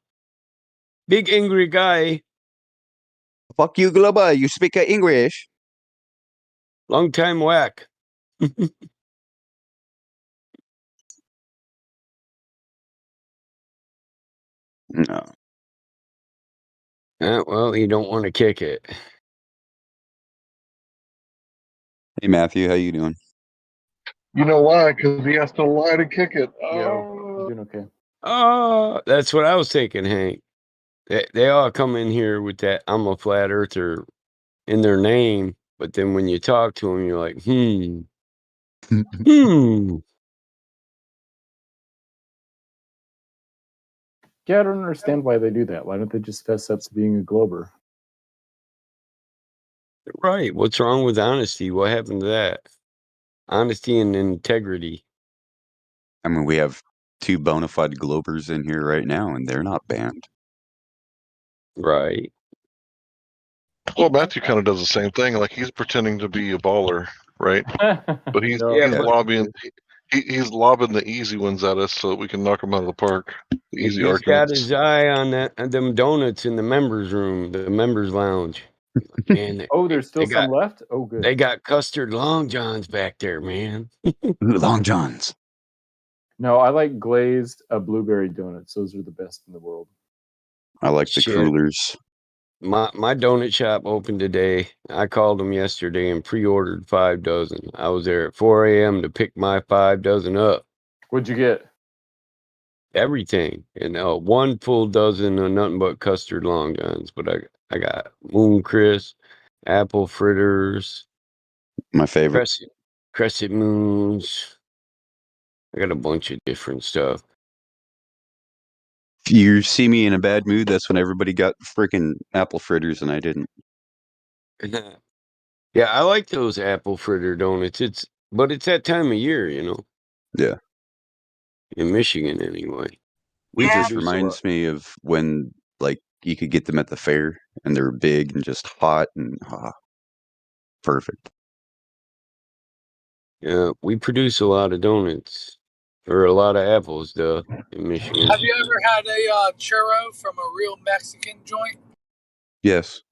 Big angry guy.
Fuck you, Globa. You speak English.
Long time whack.
No.
Well, you don't want to kick it.
Hey Matthew, how you doing?
You know why? Because he has to lie to kick it.
Yo, I'm doing okay.
Oh, that's what I was thinking, Hank. They all come in here with that I'm a flat earther in their name, but then when you talk to them, you're like,
Yeah, I don't understand why they do that. Why don't they just fess up to being a glober?
Right. What's wrong with honesty? What happened to that? Honesty and integrity.
I mean, we have 2 bona fide Globers in here right now, and they're not banned.
Right.
Well, Matthew kind of does the same thing. Like he's pretending to be a baller, right? But he's lobbying. He's lobbing the easy ones at us so that we can knock them out of the park. The easy
He's got
arguments.
his eye on them donuts in the members' room, the members' lounge. Man,
Oh, there's still some left? Oh, good.
They got custard long johns back there, man.
Long johns.
No, I like glazed blueberry donuts. Those are the best in the world.
I like the coolers.
My donut shop opened today. I called them yesterday and pre-ordered 5 dozen. I was there at 4 a.m. to pick my 5 dozen up.
What'd you get?
Everything. And 1 full dozen of nothing but custard long johns. But I got moon crisp, apple fritters.
My favorite.
Crescent moons. I got a bunch of different stuff.
If you see me in a bad mood, that's when everybody got freaking apple fritters and I didn't.
Yeah, I like those apple fritter donuts. But it's that time of year, you know.
Yeah.
In Michigan, anyway.
It just reminds me of when, like, you could get them at the fair and they're big and just hot and perfect.
Yeah, we produce a lot of donuts. Or a lot of apples, in Michigan.
Have you ever had a churro from a real Mexican joint?
Yes.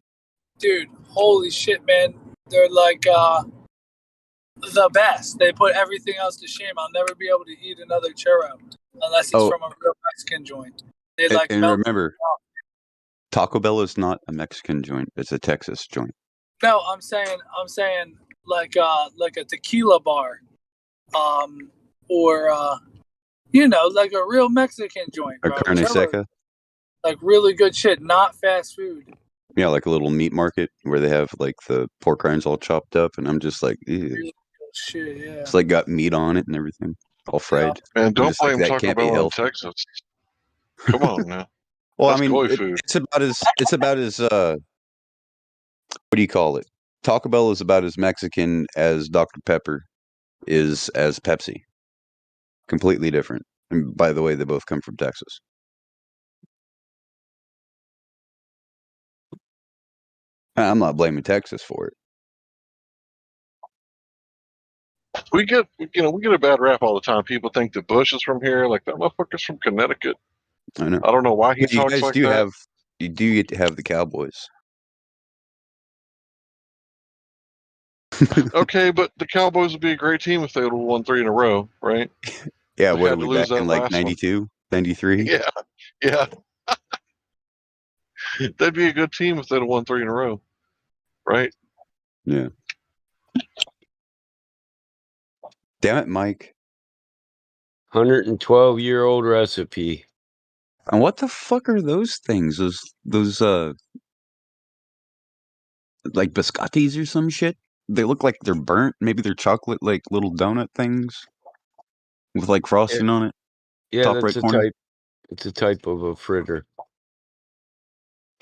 Dude, holy shit, man. They're like the best. They put everything else to shame. I'll never be able to eat another churro unless it's from a real Mexican joint. They like
and
melt
remember, Taco Bell is not a Mexican joint. It's a Texas joint.
No, I'm saying like a tequila bar. Or like a real Mexican joint,
A
bro.
carne
Churro,
seca.
like really good shit, not fast food.
Yeah, like a little meat market where they have like the pork rinds all chopped up, and I'm just like, ew.
Really good shit, yeah.
It's like got meat on it and everything, all fried.
Man,
I'm
don't
just like,
blame
that
Taco
can't be
Bell in
healthy.
Texas. Come on now.
Well,
That's
I mean,
goy food.
it's about as what do you call it? Taco Bell is about as Mexican as Dr. Pepper is as Pepsi. Completely different. And by the way, they both come from Texas. I'm not blaming Texas for it.
We get a bad rap all the time. People think that Bush is from here, like that motherfucker's from Connecticut.
I know.
I don't know why he
But you
talks
guys
like
do
that.
you do get to have the Cowboys.
Okay, but the Cowboys would be a great team if they would have won 3 in a row, right?
Yeah,
They
what
had
are
to
we
lose
back in
that
like
last one.
92, 93?
Yeah. They'd be a good team if they'd have won 3 in a row, right?
Yeah. Damn it, Mike.
112-year-old recipe.
And what the fuck are those things? Those like biscottis or some shit? They look like they're burnt. Maybe they're chocolate, like little donut things with like frosting on it.
Yeah,
Top
that's
right corner.
It's a type of a fritter.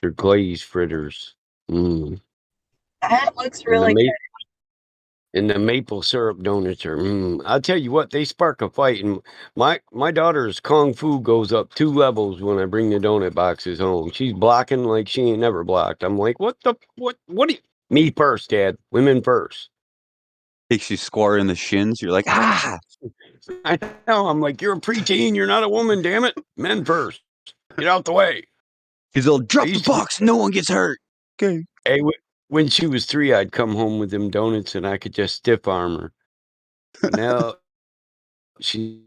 They're glazed fritters.
That looks really good.
And the maple syrup donuts are. I'll tell you what, they spark a fight. And my daughter's kung fu goes up 2 levels when I bring the donut boxes home. She's blocking like she ain't never blocked. I'm like, what do you? Me first, Dad. Women first.
Takes you square in the shins. You're like, ah!
I know. I'm like, you're a preteen. You're not a woman, damn it. Men first. Get out the way.
Because they'll drop the box. No one gets hurt. Okay.
Hey, when she was 3, I'd come home with them donuts and I could just stiff arm her. But now she's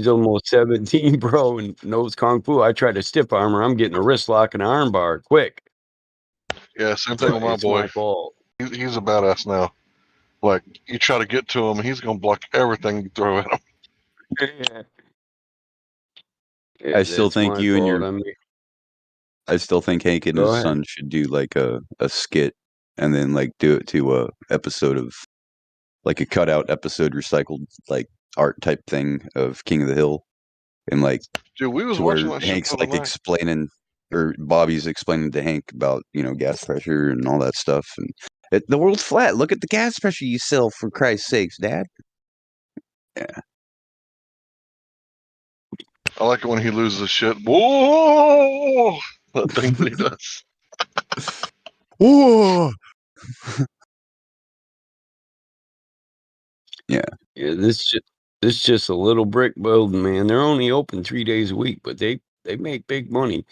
almost 17, bro, and knows Kung Fu. I try to stiff arm her. I'm getting a wrist lock and an arm bar quick.
Yeah, same thing with my
It's
boy.
my fault.
He's a badass now. Like, you try to get to him, and he's going to block everything you throw at him.
I still
That's
think
my
you and
fault.
your
I mean,
I still think Hank and
go
his
ahead.
son should do like a skit and then like do it to a episode of like a cutout episode recycled like art type thing of King of the Hill and like
Dude, we was
to where
watching that shit
Hank's
the other
like
night.
explaining or Bobby's explaining to Hank about, you know, gas pressure and all that stuff and the world's flat. Look at the gas pressure you sell, for Christ's sakes, Dad. Yeah.
I like it when he loses his shit. Whoa! That thing that he does.
Whoa! Yeah.
Yeah, this just a little brick building, man. They're only open 3 days a week, but they make big money.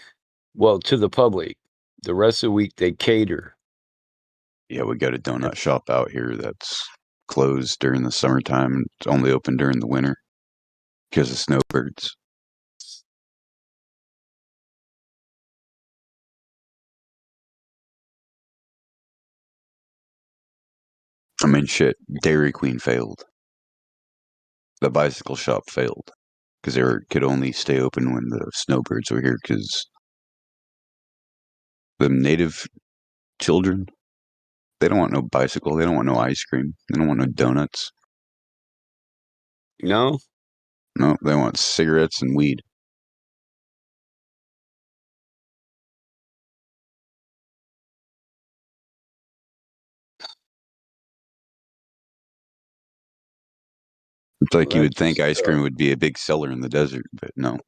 Well, to the public. The rest of the week they cater.
Yeah, we got a donut shop out here that's closed during the summertime and it's only open during the winter because of snowbirds. I mean, shit, Dairy Queen failed. The bicycle shop failed because they could only stay open when the snowbirds were here because the native children, they don't want no bicycle. They don't want no ice cream. They don't want no donuts.
No?
No, they want cigarettes and weed. It's like you would think ice cream would be a big seller in the desert, but no.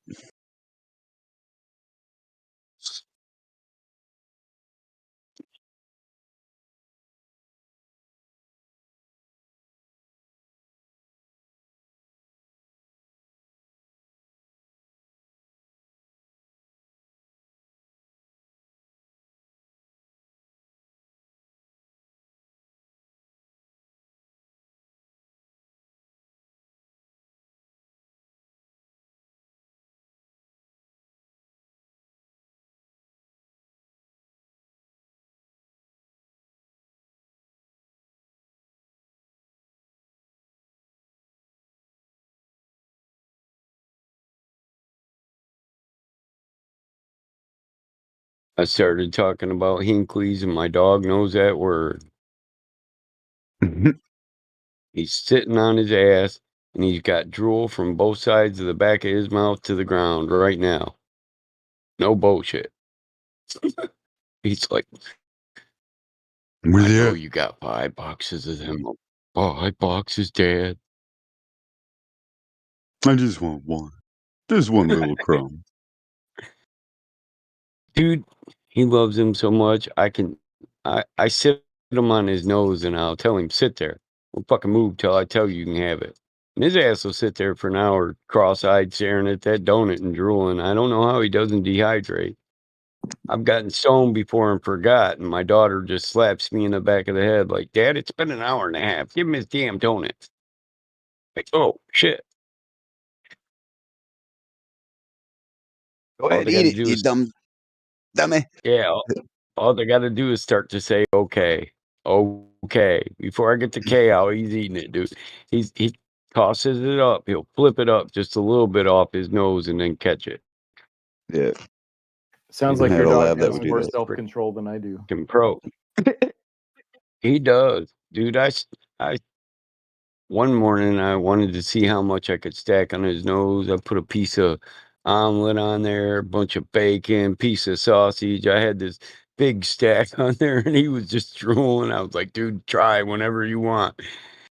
I started talking about Hinckley's and my dog knows that word. He's sitting on his ass and he's got drool from both sides of the back of his mouth to the ground right now. No bullshit. He's like, I know you got 5 boxes of them. 5 boxes, Dad.
I just want one. Just one little crumb.
Dude, he loves him so much. I sit him on his nose and I'll tell him, sit there. Don't fucking move till I tell you can have it. And his ass will sit there for an hour, cross-eyed, staring at that donut and drooling. I don't know how he doesn't dehydrate. I've gotten stoned before and forgot, and my daughter just slaps me in the back of the head like, Dad, it's been an hour and a half. Give him his damn donut. Like, oh, shit.
Go ahead, eat it, you dumb dummy.
Yeah, all they got to do is start to say, okay, okay. Before I get to K out, he's eating it, dude. He tosses it up. He'll flip it up just a little bit off his nose and then catch it.
Yeah.
Sounds like your dog has more self-control than I do.
Pro. He does, dude. One morning I wanted to see how much I could stack on his nose. I put a piece of omelet on there, a bunch of bacon, piece of sausage. I had this big stack on there and he was just drooling. I was like, dude, try whenever you want.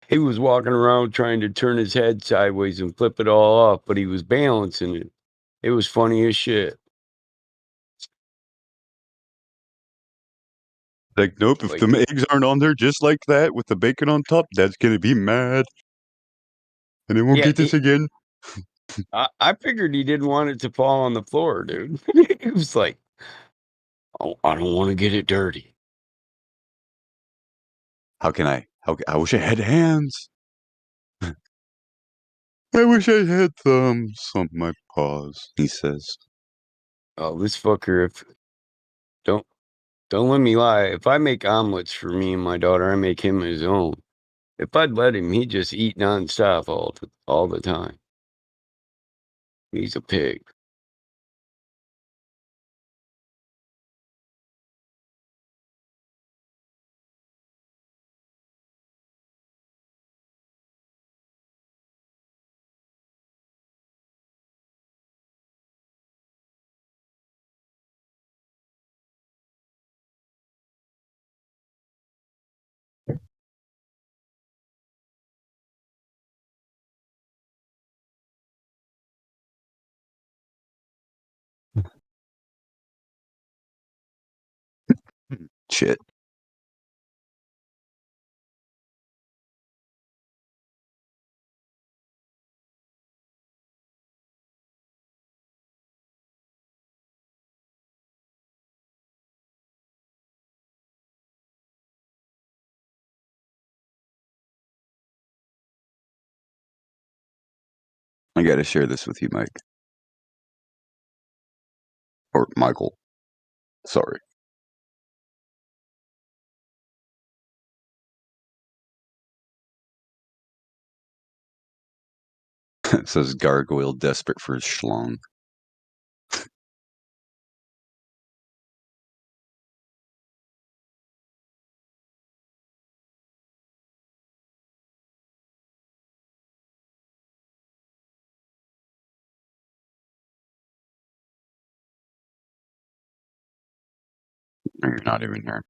He was walking around trying to turn his head sideways and flip it all off, but he was balancing it. It was funny as shit.
Like, nope, if the eggs aren't on there just like that with the bacon on top, Dad's gonna be mad. And it won't
Yeah,
get this again.
I figured he didn't want it to fall on the floor, dude. He was like, oh, I don't want to get it dirty.
How can I? I wish I had hands. I wish I had thumbs on my paws. He says.
Oh, this fucker! If don't let me lie. If I make omelets for me and my daughter, I make him his own. If I'd let him, he'd just eat nonstop all the time. He's a pig.
Shit. I gotta share this with you, Mike. Or Michael. Sorry. It says gargoyle desperate for his schlong. You're not even here.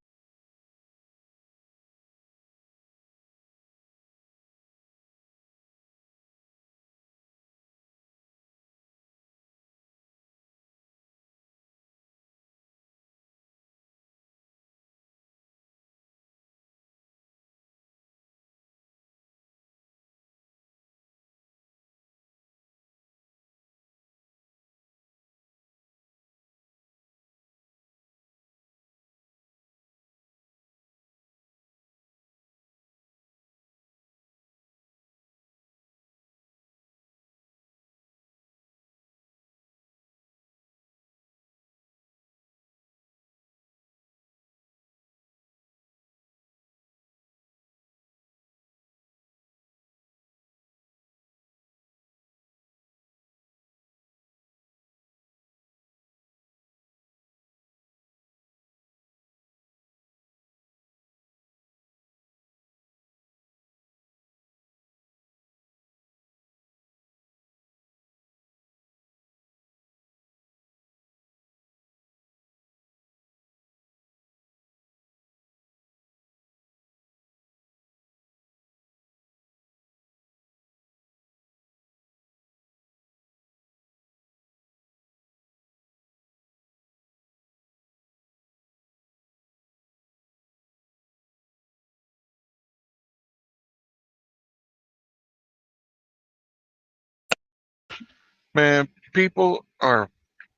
Man, people are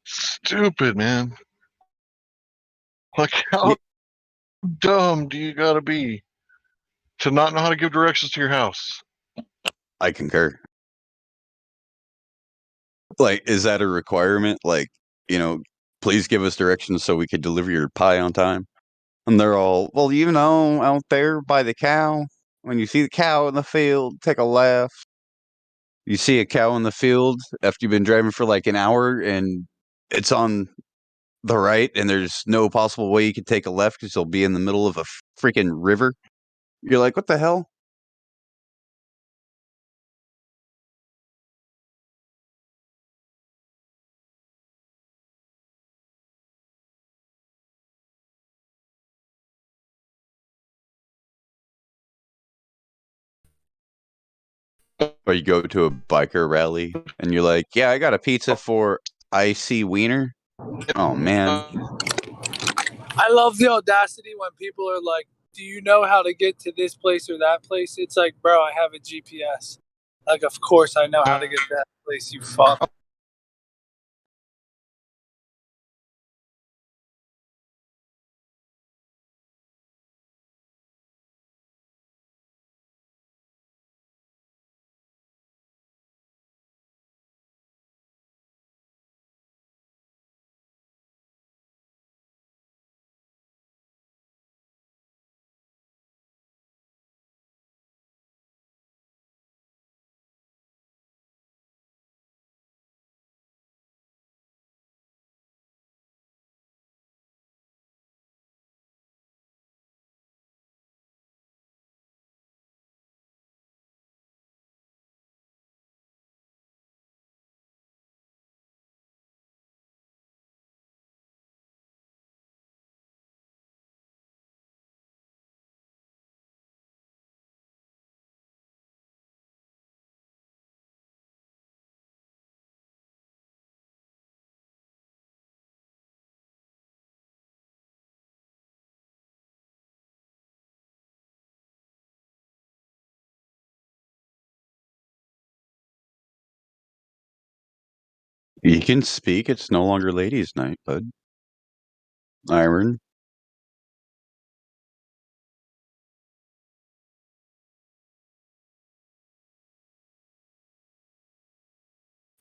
stupid, man. Like, how dumb do you gotta be to not know how to give directions to your house?
I concur. Like, is that a requirement? Like, please give us directions so we could deliver your pie on time. And they're all, well, out there by the cow, when you see the cow in the field, take a left. You see a cow in the field after you've been driving for like an hour and it's on the right and there's no possible way you could take a left because you'll be in the middle of a freaking river. You're like, what the hell? Or you go to a biker rally and you're like, yeah, I got a pizza for icy wiener. Oh, man.
I love the audacity when people are like, do you know how to get to this place or that place? It's like, bro, I have a GPS. Like, of course I know how to get to that place, you fuck.
You can speak. It's no longer ladies' night, bud. Iron.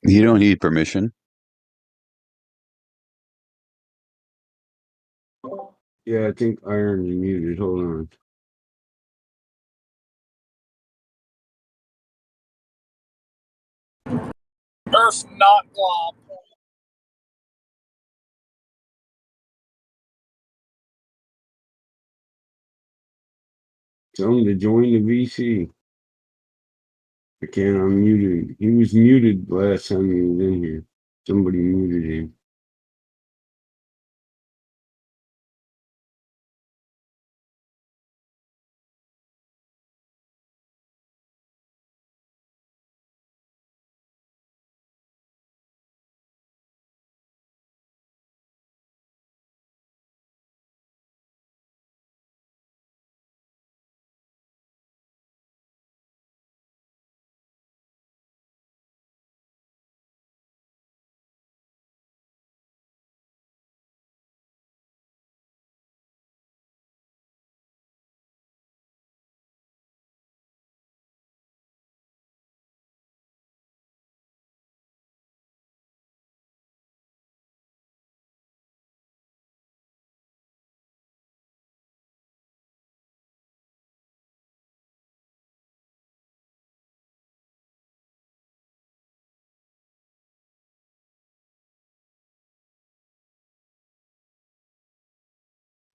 You don't need permission.
Yeah, I think Iron is muted. Hold on.
Earth not glob.
Tell him to join the VC. I can't unmute him. He was muted last time he was in here. Somebody muted him.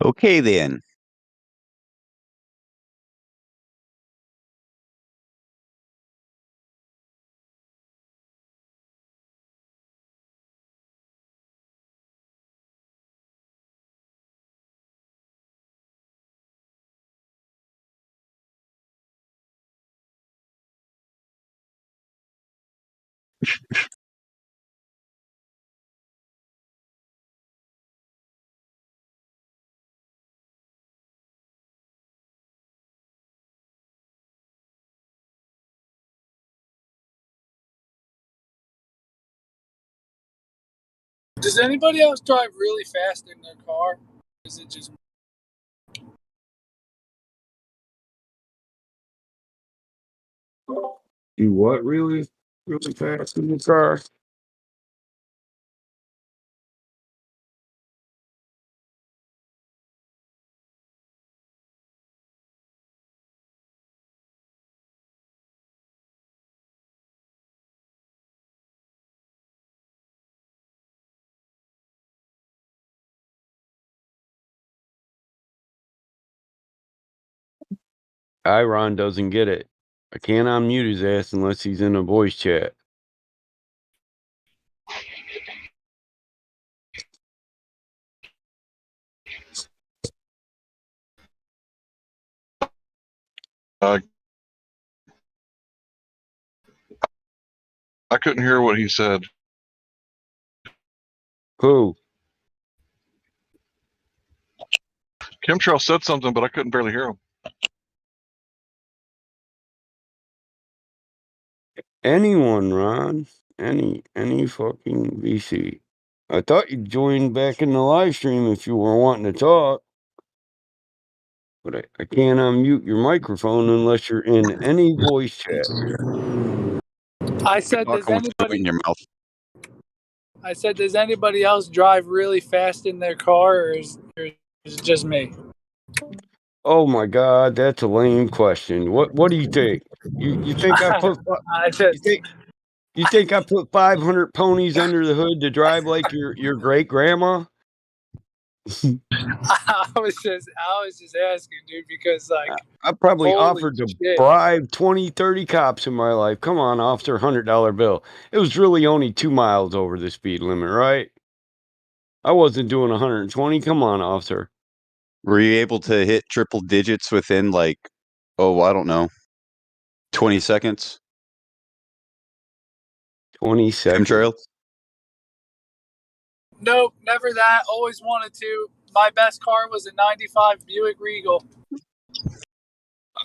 Okay, then.
Does anybody else drive really fast in their car? Or is it just
Do what really fast in the car? Iron doesn't get it. I can't unmute his ass unless he's in a voice chat.
I couldn't hear what he said.
Who?
Chemtrail said something, but I couldn't barely hear him.
Anyone, Ron. Any fucking VC. I thought you joined back in the live stream if you were wanting to talk. But I can't unmute your microphone unless you're in any voice chat.
I said,
Talk with food in your mouth.
I said, does anybody else drive really fast in their car, or is it just me?
Oh my God, that's a lame question. What do you think? You think I put you think I put 500 ponies under the hood to drive like your great grandma?
I was just asking, dude, because like
I probably
holy
offered to
shit.
bribe 20, 30 cops in my life. Come on, officer, $100 bill. It was really only 2 miles over the speed limit, right? I wasn't doing 120. Come on, officer.
Were you able to hit triple digits within I don't know, 20 seconds?
20 seconds.
Chemtrail?
Nope, never that. Always wanted to. My best car was a '95 Buick Regal.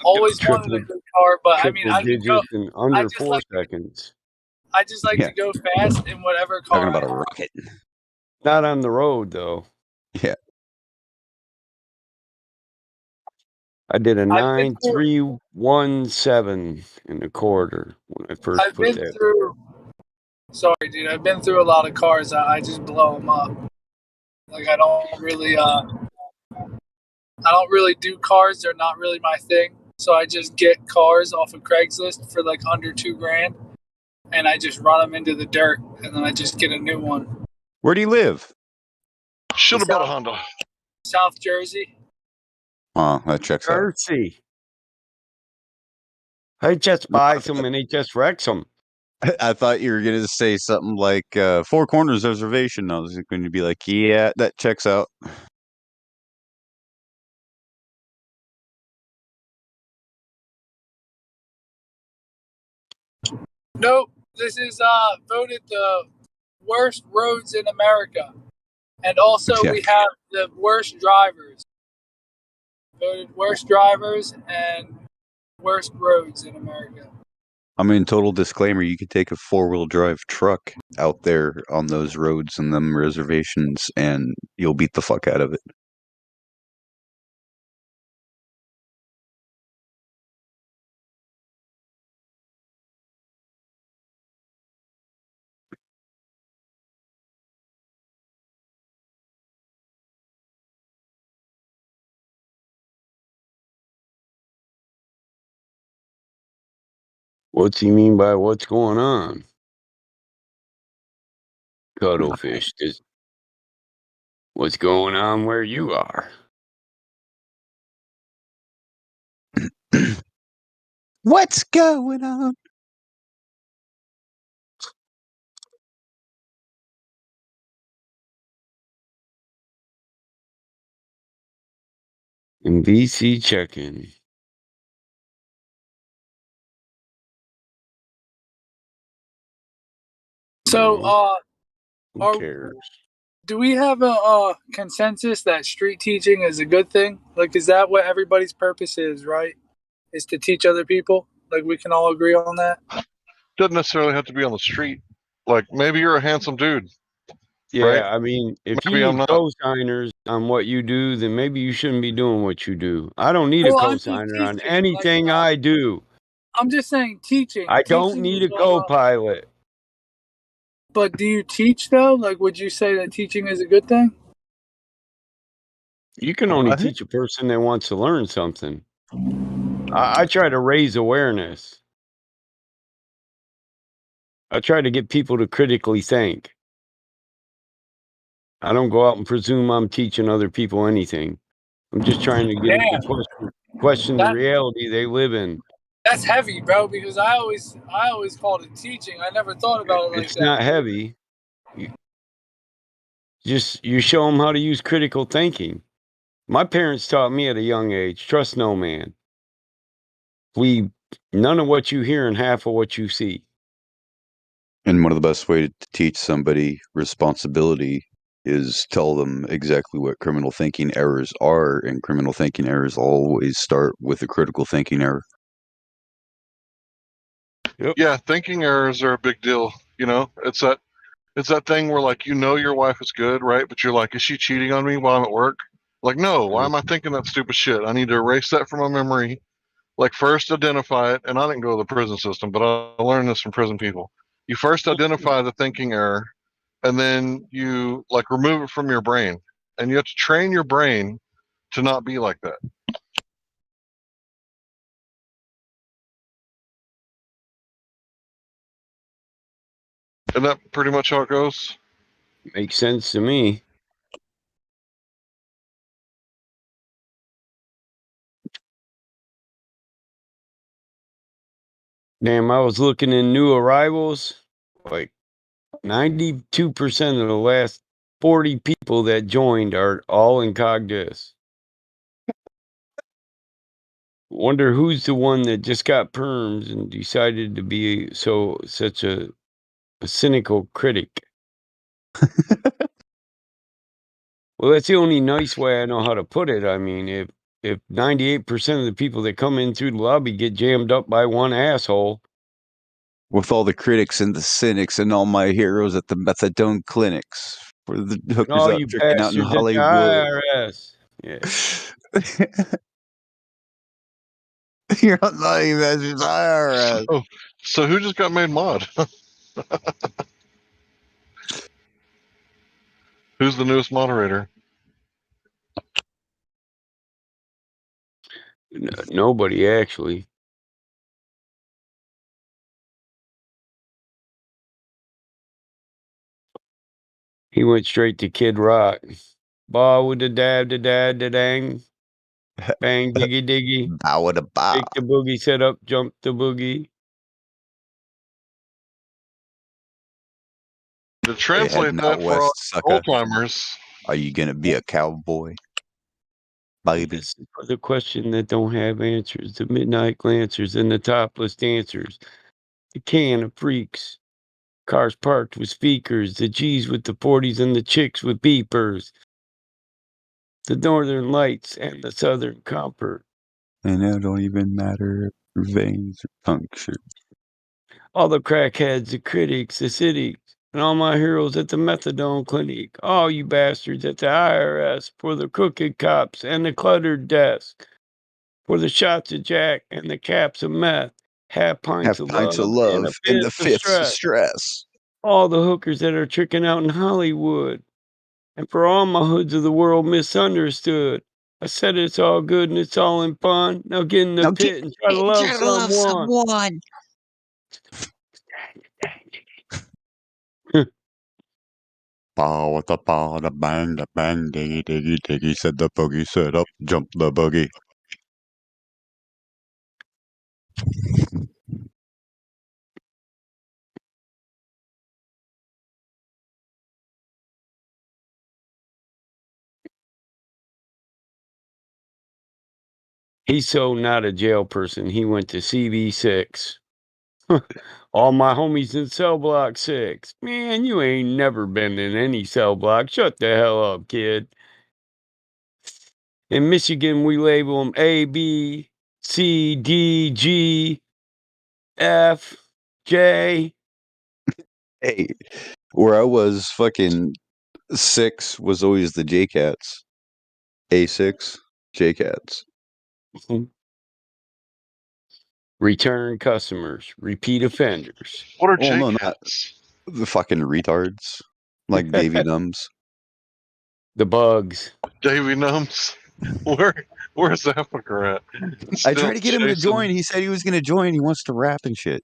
Always wanted a good car, but I mean, I could go
digits in under 4 seconds.
I just like
Yeah.
to go fast in whatever car.
Talking about
I
a
have.
rocket.
Not on the road though.
Yeah.
I did a
I've been through.
9317 in the corridor when I first
I've
put
been
that.
through. Sorry, dude. I've been through a lot of cars. I just blow them up. Like I don't really do cars. They're not really my thing. So I just get cars off of Craigslist for like under $2,000, and I just run them into the dirt, and then I just get a new one.
Where do you live?
Should have bought a Honda.
South Jersey.
Oh, that checks out.
Jersey. I just buy them and they just wrecks them.
I thought you were going to say something like Four Corners Reservation. I was going to be like, yeah, that checks out.
Nope. This is voted the worst roads in America. And also we have the worst drivers. Voted worst drivers and worst roads in America.
I mean, total disclaimer, you could take a 4-wheel drive truck out there on those roads and them reservations and you'll beat the fuck out of it.
What's he mean by what's going on? Cuttlefish. What's going on where you are?
What's going on?
In VC check-in.
So
Who cares?
do we have a consensus that street teaching is a good thing? Like, is that what everybody's purpose is, right? Is to teach other people? Like, we can all agree on that?
Doesn't necessarily have to be on the street. Like, maybe you're a handsome dude.
Yeah,
right?
I mean, if
Maybe
you
I'm
need
not.
co-signers on what you do, then maybe you shouldn't be doing what you do. I don't need a
Well, I mean
co-signer on
teaching,
anything I do.
I'm just saying teaching.
I don't
Teaching
need
is
a
all up.
co-pilot.
But do you teach though? Like, would you say that teaching is a good thing?
You can only teach a person that wants to learn something. I try to raise awareness. I try to get people to critically think. I don't go out and presume I'm teaching other people anything. I'm just trying to get them to question the reality they live in.
That's heavy, bro. Because I always called it teaching. I never thought about it like
It's
that.
not heavy. You show them how to use critical thinking. My parents taught me at a young age, trust no man. None of what you hear and half of what you see.
And one of the best ways to teach somebody responsibility is tell them exactly what criminal thinking errors are, and criminal thinking errors always start with a critical thinking error.
Yeah, thinking errors are a big deal. You know, it's that thing where, like, you know, your wife is good, right? But you're like, is she cheating on me while I'm at work? Like, no, why am I thinking that stupid shit? I need to erase that from my memory. Like, first identify it. And I didn't go to the prison system, but I learned this from prison people. You first identify the thinking error, and then you, like, remove it from your brain. And you have to train your brain to not be like that. Isn't that pretty much how it goes?
Makes sense to me. Damn, I was looking in new arrivals. Like 92% of the last 40 people that joined are all incognito. Wonder who's the one that just got perms and decided to be such a cynical critic. Well, that's the only nice way I know how to put it. I mean, if 98% of the people that come in through the lobby get jammed up by one asshole,
With all the critics and the cynics and all my heroes at the methadone clinics. For the
And
hookers
all
out
you
tricking out in
bastards at the
Hollywood.
IRS. Yeah.
You're not even as IRS.
Oh, so who just got made mod? Who's the newest moderator?
Nobody, actually. He went straight to Kid Rock. Ball with the dab, da dang. Bang, diggy, diggy.
Bow with a bow.
Take the boogie, set up, jump the boogie.
To translate that for our old timers.
Are you gonna be a cowboy? Baby.
This is for the question that don't have answers. The midnight glancers and the topless dancers. The can of freaks. Cars parked with speakers. The G's with the 40s and the chicks with beepers. The northern lights and the southern comfort.
And it don't even matter if your veins are punctured.
All the crackheads, the critics, the cities, and all my heroes at the methadone clinic. All you bastards at the IRS. For the crooked cops and the cluttered desk. For the shots of Jack and the caps of meth. Half pints of love and a
and the
fifth of
fifths of
stress.
stress.
All the hookers that are tricking out in Hollywood. And for all my hoods of the world misunderstood. I said it's all good and it's all in fun. Now get in the pit and try to love someone.
Pow with the pow, the bang, diggy, diggy, diggy, said the boogie, set up, jump the boogie.
He's so not a jail person. He went to CB6. All my homies in cell block 6. Man, you ain't never been in any cell block. Shut the hell up, kid. In Michigan, we label them A, B, C, D, G, F, J.
Hey, where I was, fucking 6 was always the J-Cats. A6, J-Cats.
Return customers, repeat offenders.
What are
Oh, no, not
J-Cats?
the fucking retards. Like Davy Numbs.
The bugs.
Davy Numbs? Where's the fucker at?
I tried to get him to join. He said he was going to join. He wants to rap and shit.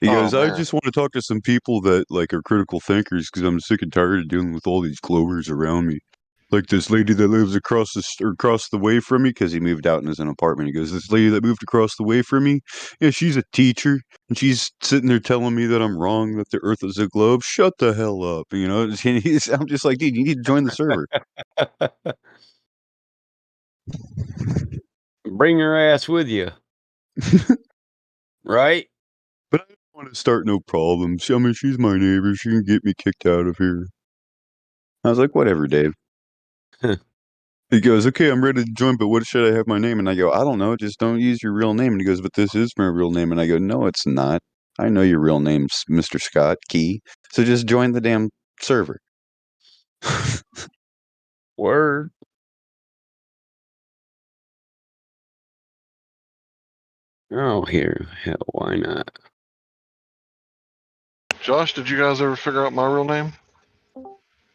He goes, I just want to talk to some people that like are critical thinkers because I'm sick and tired of dealing with all these clovers around me. Like this lady that lives across the way from me, because he moved out in his own apartment. He goes, this lady that moved across the way from me, yeah, she's a teacher, and she's sitting there telling me that I'm wrong, that the Earth is a globe. Shut the hell up, you know. I'm just like, dude, you need to join the server.
Bring her ass with you. Right?
But I don't want to start no problems. I mean, she's my neighbor. She can get me kicked out of here. I was like, whatever, Dave. He goes, okay, I'm ready to join, but what should I have my name? And I go, I don't know, just don't use your real name. And he goes, but this is my real name. And I go, no, it's not. I know your real name's Mr. Scott Key. So just join the damn server.
Word. Oh, here. Hell, why not?
Josh, did you guys ever figure out my real name?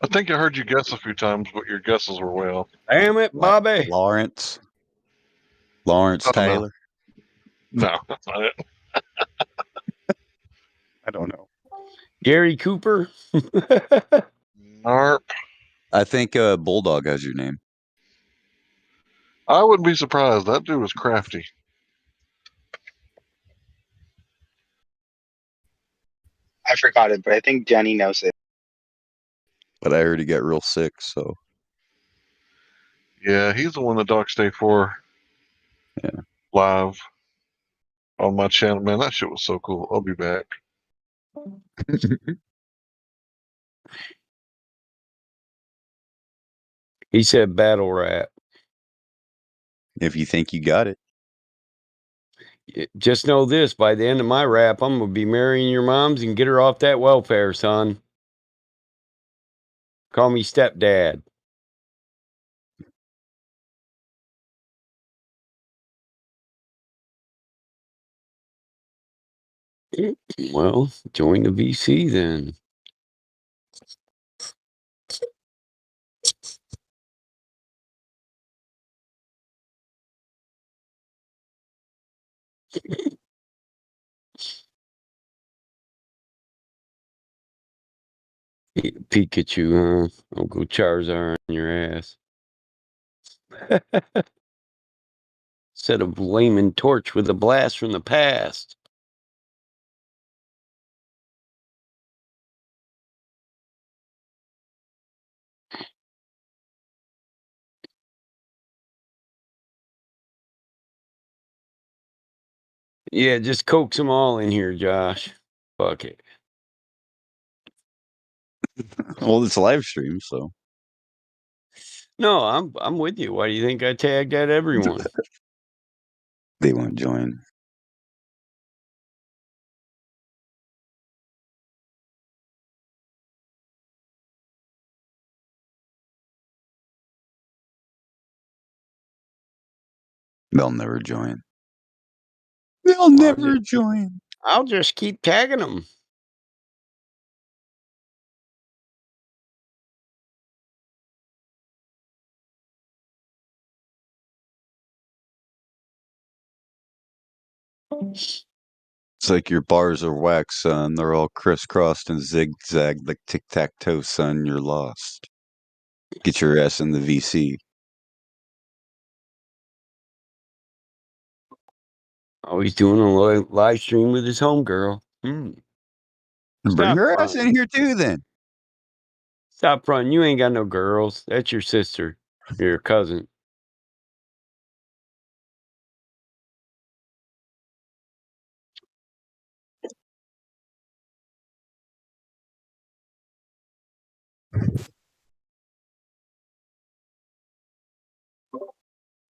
I think I heard you guess a few times, but your guesses were way off.
Damn it, Bobby.
Lawrence Taylor.
No, that's not it.
I don't know.
Gary Cooper.
Narp.
I think Bulldog has your name.
I wouldn't be surprised. That dude was crafty.
I forgot it, but I think Jenny knows it.
But I heard he got real sick, so.
Yeah, he's the one that Doc Stay 4 live on my channel. Man, that shit was so cool. I'll be back.
He said battle rap.
If you think you got it.
Just know this: by the end of my rap, I'm gonna be marrying your moms and get her off that welfare, son. Call me stepdad. Well, join the VC then. Pikachu, huh? I'll go Charizard on your ass. Instead of blaming Torch with a blast from the past. Yeah, just coax them all in here, Josh. Fuck it.
Well, it's a live stream, so.
No, I'm with you. Why do you think I tagged at everyone?
They won't join. They'll never join. They'll never join.
I'll just keep tagging them.
It's like your bars are wax, son. They're all crisscrossed and zigzagged like tic-tac-toe, son. You're lost. Get your ass in the VC.
Oh, he's doing a live stream with his homegirl.
Bring
Stop
her ass
fronting.
in here too, then.
Stop fronting. You ain't got no girls. That's your sister. Your cousin.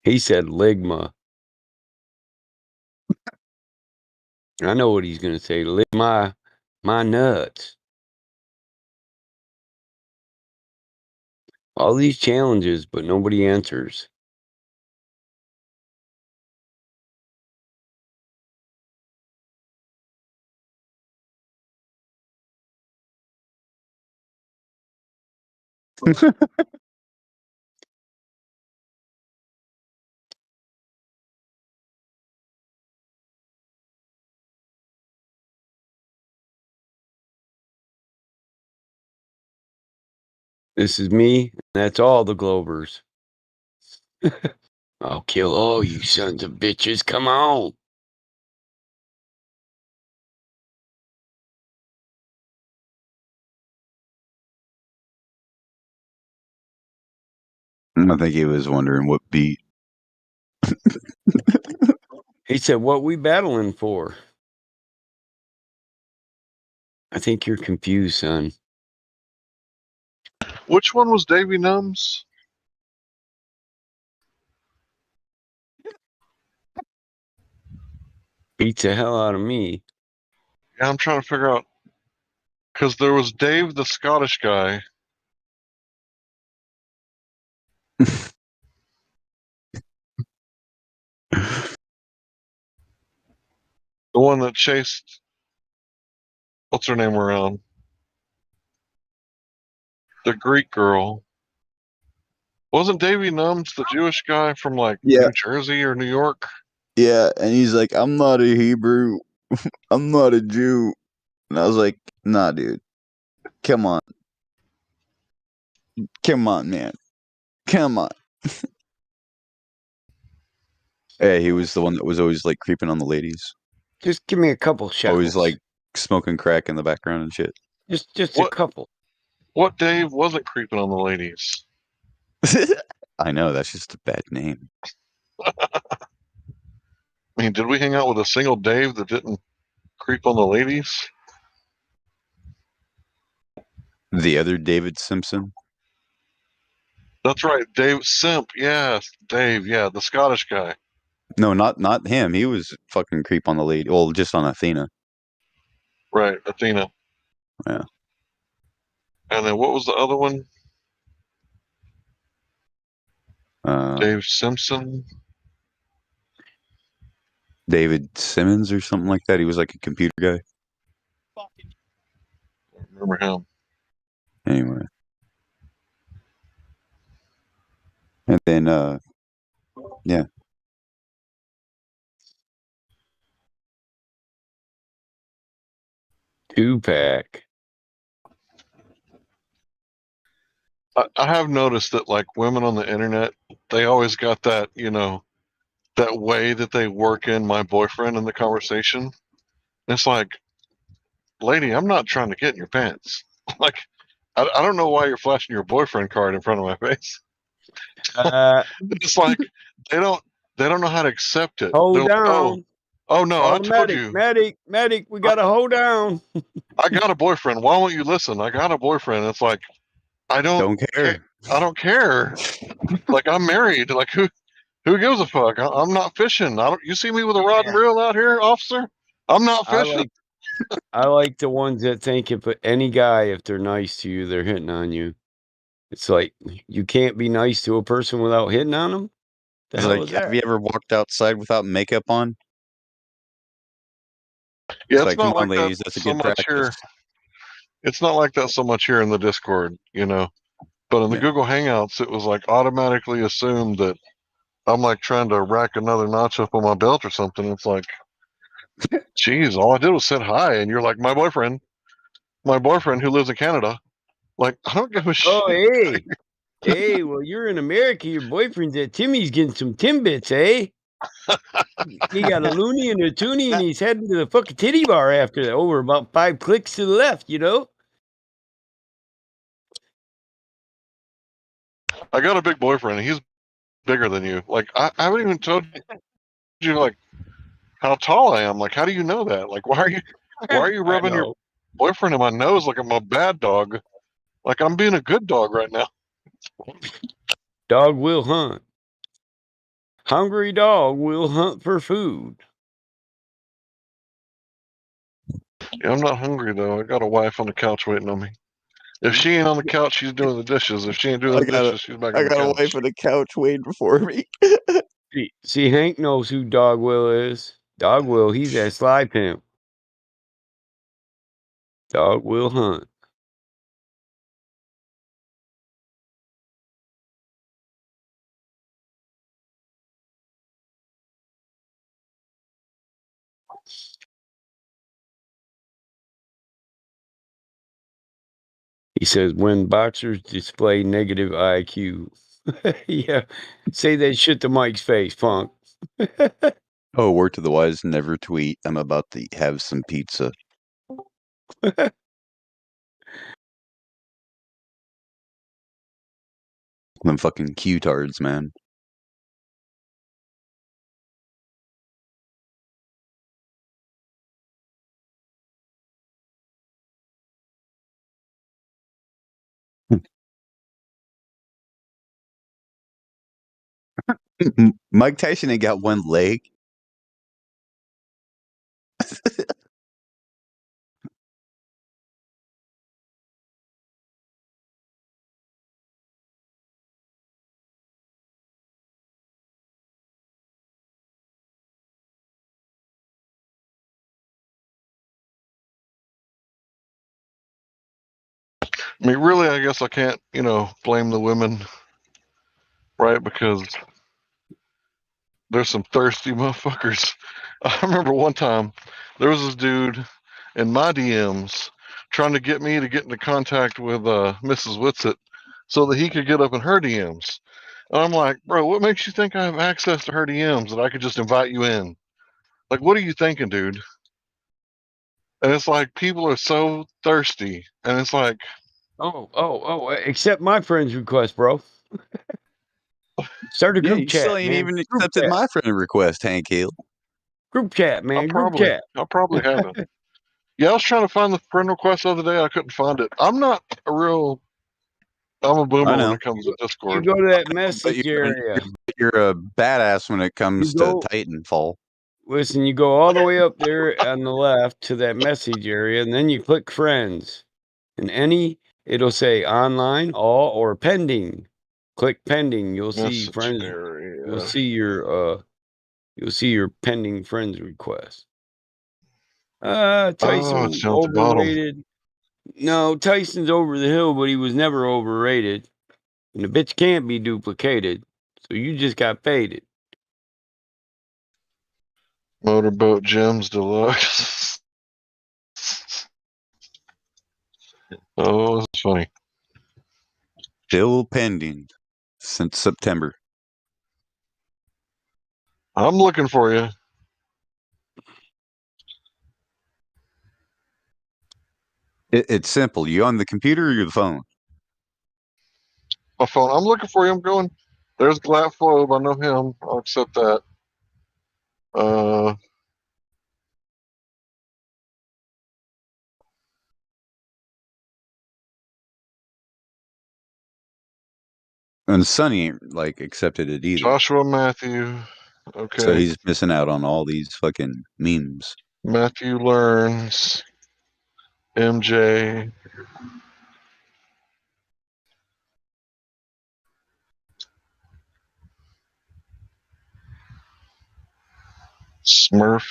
He said ligma. I know what he's gonna say. Lick my nuts. All these challenges, but nobody answers. This is me. That's all the Globers. I'll kill all you sons of bitches. Come on.
I think he was wondering what beat.
He said, what we battling for? I think you're confused, son.
Which one was Davy Numbs?
Beats the hell out of me.
Yeah, I'm trying to figure out. Because there was Dave, the Scottish guy. The one that chased, what's her name around? The Greek girl. Wasn't Davy Numbs the Jewish guy from like New Jersey or New York?
Yeah, and he's like, I'm not a Hebrew. I'm not a Jew. And I was like, nah, dude. Come on. Come on, man. Come on. Yeah, he was the one that was always like creeping on the ladies.
Just give me a couple shots.
Always like smoking crack in the background and shit.
Just a couple.
What Dave wasn't creeping on the ladies?
I know, that's just a bad name.
I mean, did we hang out with a single Dave that didn't creep on the ladies?
The other David Simpson?
That's right, Dave Simp. Yes, Dave. Yeah, the Scottish guy.
No, not him. He was fucking creep on the lady. Well, just on Athena.
Right, Athena.
Yeah.
And then what was the other one? Dave Simpson.
David Simmons or something like that. He was like a computer guy.
I remember him.
Anyway. And then yeah.
Two-pack.
I have noticed that like women on the internet, they always got that, that way that they work in my boyfriend in the conversation. It's like, lady, I'm not trying to get in your pants. Like, I don't know why you're flashing your boyfriend card in front of my face. It's like they don't know how to accept it.
Hold
They're like,
down.
oh no, I told you.
Medic, we gotta hold down.
I got a boyfriend. Why won't you listen? I got a boyfriend. It's like, I don't
care.
I don't care. Like, I'm married. Like, who gives a fuck? I'm not fishing. You see me with a rod and reel out here, officer? I'm not fishing.
I like the ones that think if any guy, if they're nice to you, they're hitting on you. It's like you can't be nice to a person without hitting on them.
It's like, have you ever walked outside without makeup on?
Yeah,
it's like,
not
come on,
like
ladies,
that
that's a
so
good
much
practice.
here. It's not like that so much here in the Discord, But in the Google Hangouts, it was like automatically assumed that I'm like trying to rack another notch up on my belt or something. It's like, geez, all I did was sit hi, and you're like, my boyfriend who lives in Canada. Like, I don't give a shit.
Oh, hey. Hey, well, you're in America. Your boyfriend's at Timmy's getting some Timbits, eh? He got a loony and a toonie, and he's heading to the fucking titty bar after that. Over about 5 clicks to the left,
I got a big boyfriend. He's bigger than you. Like, I haven't even told you like how tall I am. Like, how do you know that? Like, why are you rubbing your boyfriend in my nose like I'm a bad dog? Like, I'm being a good dog right now.
Dog will hunt. Hungry dog will hunt for food.
Yeah, I'm not hungry though. I got a wife on the couch waiting on me. If she ain't on the couch, she's doing the dishes. If she ain't doing the dishes, she's back on the couch.
I got a wife on the couch waiting for me.
See, Hank knows who Dog Will is. Dog Will, he's that sly pimp. Dog will hunt. He says, when boxers display negative IQ. Yeah. Say that shit to Mike's face, punk.
Oh, word to the wise, never tweet. I'm about to have some pizza. Them fucking Q-tards, man. Mike Tyson ain't got one leg.
I mean, really, I guess I can't, blame the women, right? Because there's some thirsty motherfuckers. I remember one time there was this dude in my DMs trying to get me to get into contact with Mrs. Whitsett so that he could get up in her DMs. And I'm like, bro, what makes you think I have access to her DMs that I could just invite you in? Like, what are you thinking, dude? And it's like people are so thirsty, and it's like,
accept my friend's request, bro. Start a group
you
chat.
still ain't
man.
even
Group
accepted
chat.
my friend request, Hank Hill.
Group chat, man. Group chat.
I probably haven't. Yeah, I was trying to find the friend request the other day. I couldn't find it. I'm a boomer when it comes to Discord.
You go to that message area.
you're a badass when it comes to
go-
Titanfall.
Listen, you go all the way up there on the left to that message area, and then you click friends. And it'll say online, all, or pending. Click pending. You'll see
Message
friends.
area.
You'll see your pending friends request. Tyson
it's down at the bottom.
overrated. No, Tyson's over the hill, but he was never overrated. And the bitch can't be duplicated. So you just got faded.
Motorboat Gems Deluxe. Oh, that's funny.
Still pending since September.
I'm looking for you.
It's simple. You on the computer or your phone?
My phone. I'm looking for you. I'm going. There's Glatphobe. I know him. I'll accept that.
And Sonny ain't like accepted it either.
Joshua Matthew. Okay.
So he's missing out on all these fucking memes.
Matthew Learns. MJ. Smurf.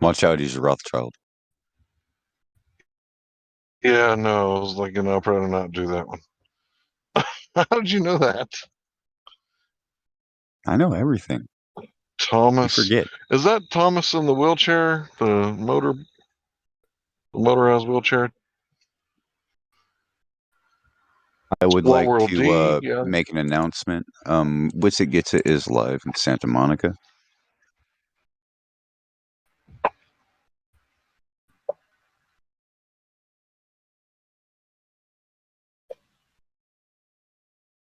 Watch out, he's a Rothschild.
Yeah, no, I was like, I'll probably not do that one. How did you know that?
I know everything.
Thomas.
You forget.
Is that Thomas in the wheelchair? The motorized wheelchair?
I would
What
like
World
to
D? Yeah.
make an announcement. What's It Gets It is live in Santa Monica.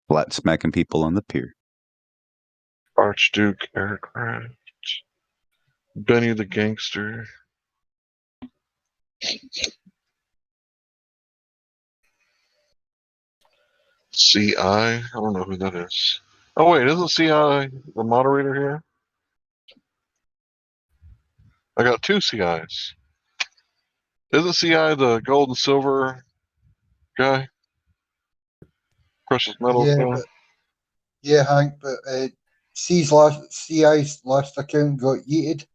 Flat smacking people on the pier.
Archduke Aircraft. Benny the Gangster. CI? I don't know who that is. Oh, wait, isn't CI the moderator here? I got two CIs. Isn't CI the gold and silver guy? Precious metals guy?
Yeah, Hank, but CI's last account got yeeted,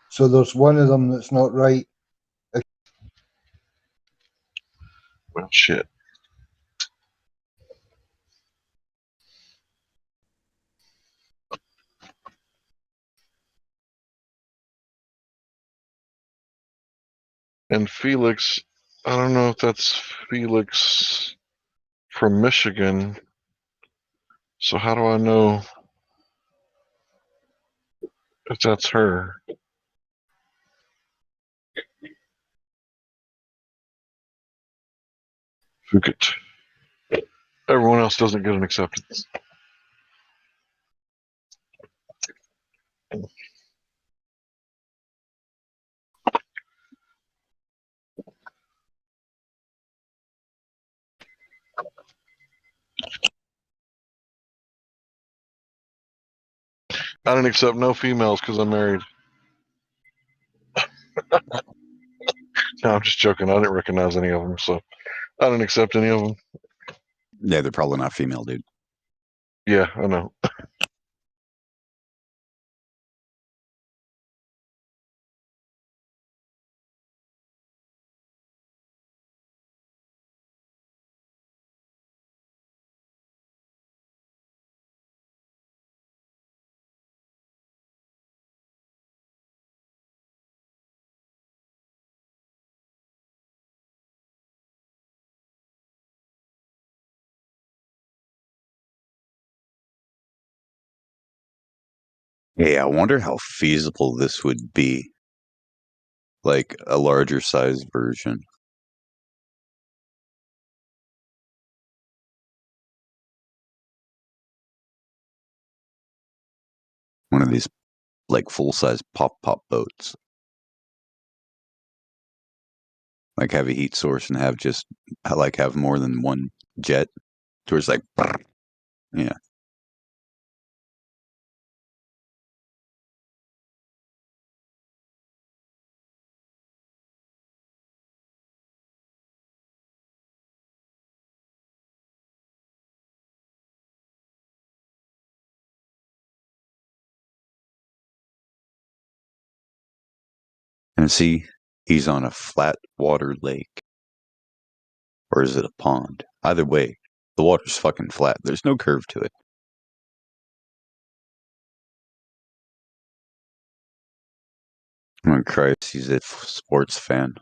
so there's one of them that's not right.
Well, shit. And Felix, I don't know if that's Felix from Michigan. So how do I know if that's her? Fugit. Everyone else doesn't get an acceptance. I didn't accept no females because I'm married. No, I'm just joking. I didn't recognize any of them, so I didn't accept any of them.
Yeah, they're probably not female, dude.
Yeah, I know.
Hey, I wonder how feasible this would be. Like a larger size version. One of these like full-size pop boats. Like have a heat source and have just have more than one jet. Towards like Yeah. And see, he's on a flat water lake. Or is it a pond? Either way, the water's fucking flat. There's no curve to it. Oh, Christ, he's a sports fan.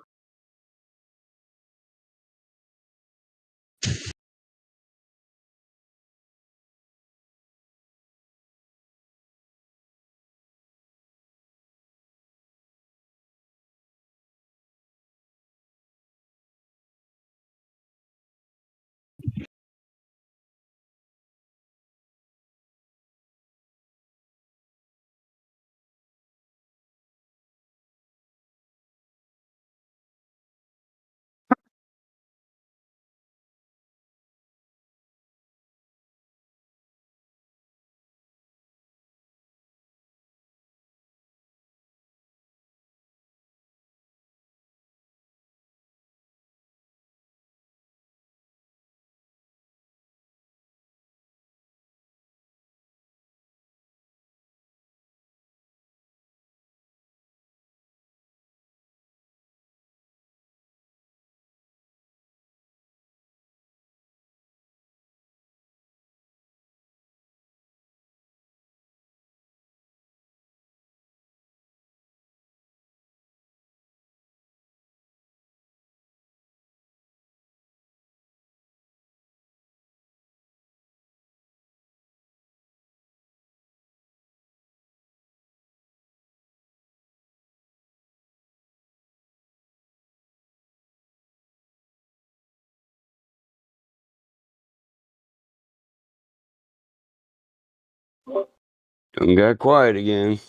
Done got quiet again.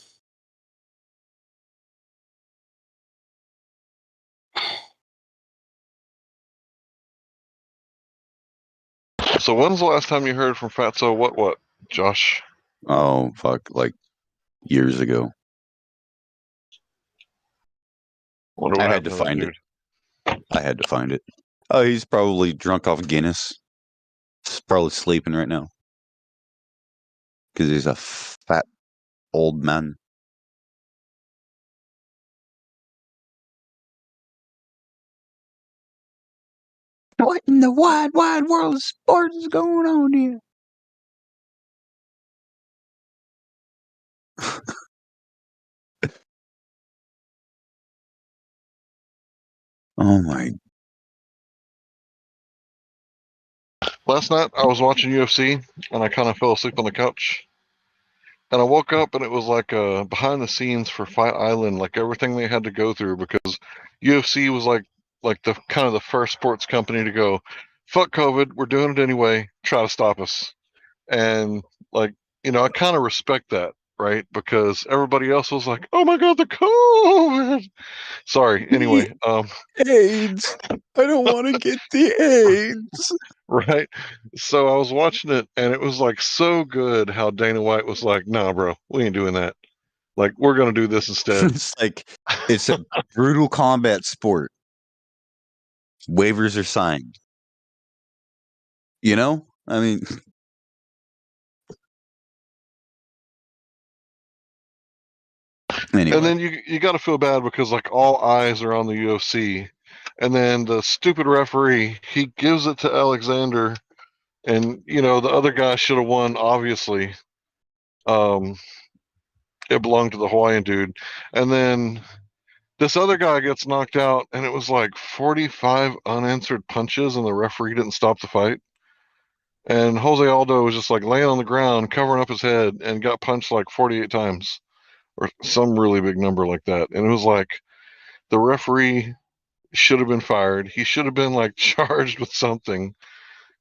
So when's the last time you heard from Fatso? What, Josh?
Oh, fuck, like years ago. I had to find it. I had to find it. Oh, he's probably drunk off Guinness. He's probably sleeping right now. Because he's a fat old man. What in the wide world of sports is going on here? Oh my.
Last night I was watching UFC and I kind of fell asleep on the couch. And I woke up and it was like behind the scenes for Fight Island, like everything they had to go through, because UFC was like the kind of the first sports company to go, fuck COVID, we're doing it anyway, try to stop us. And like, I kind of respect that, right? Because everybody else was like, oh my god, the COVID. Sorry. Anyway,
AIDS. I don't want to get the AIDS.
Right. So I was watching it and it was like so good how Dana White was like, nah, bro, we ain't doing that. Like, we're going to do this instead.
It's like, it's a brutal combat sport. Waivers are signed. You know? I mean, anyway.
And then you got to feel bad because like all eyes are on the UFC. And then the stupid referee, he gives it to Alexander. And, the other guy should have won, obviously. It belonged to the Hawaiian dude. And then this other guy gets knocked out, and it was like 45 unanswered punches, and the referee didn't stop the fight. And Jose Aldo was just like laying on the ground, covering up his head, and got punched like 48 times, or some really big number like that. And it was like the referee should have been fired. He should have been like charged with something,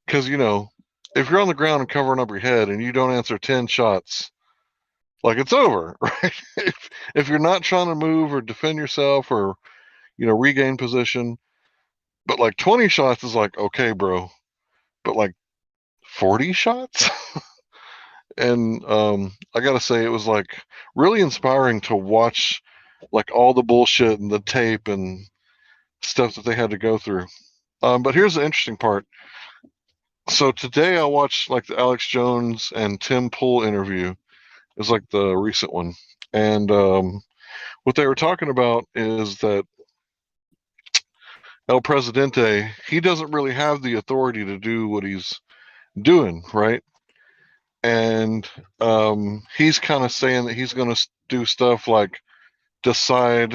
because if you're on the ground and covering up your head and you don't answer 10 shots, like it's over, right? If you're not trying to move or defend yourself or regain position, but like 20 shots is like, okay, bro, but like 40 shots, And I gotta say, it was like really inspiring to watch like all the bullshit and the tape and stuff that they had to go through. But here's the interesting part. So today I watched like the Alex Jones and Tim Pool interview. It was like the recent one. And what they were talking about is that El Presidente, he doesn't really have the authority to do what he's doing, right? And he's kind of saying that he's going to do stuff like decide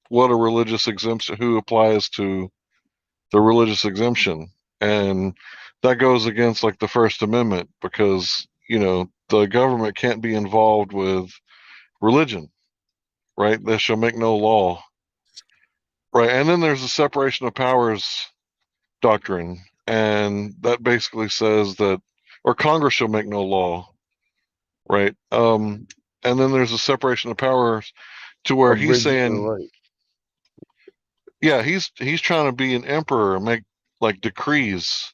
what a religious exemption, who applies to the religious exemption. And that goes against like the First Amendment because, you know, the government can't be involved with religion, right? They shall make no law. Right. And then there's the separation of powers doctrine. And that basically says that, or Congress shall make no law. Right. And then there's a separation of powers to where he's saying,
right.
yeah, he's trying to be an emperor and make like decrees.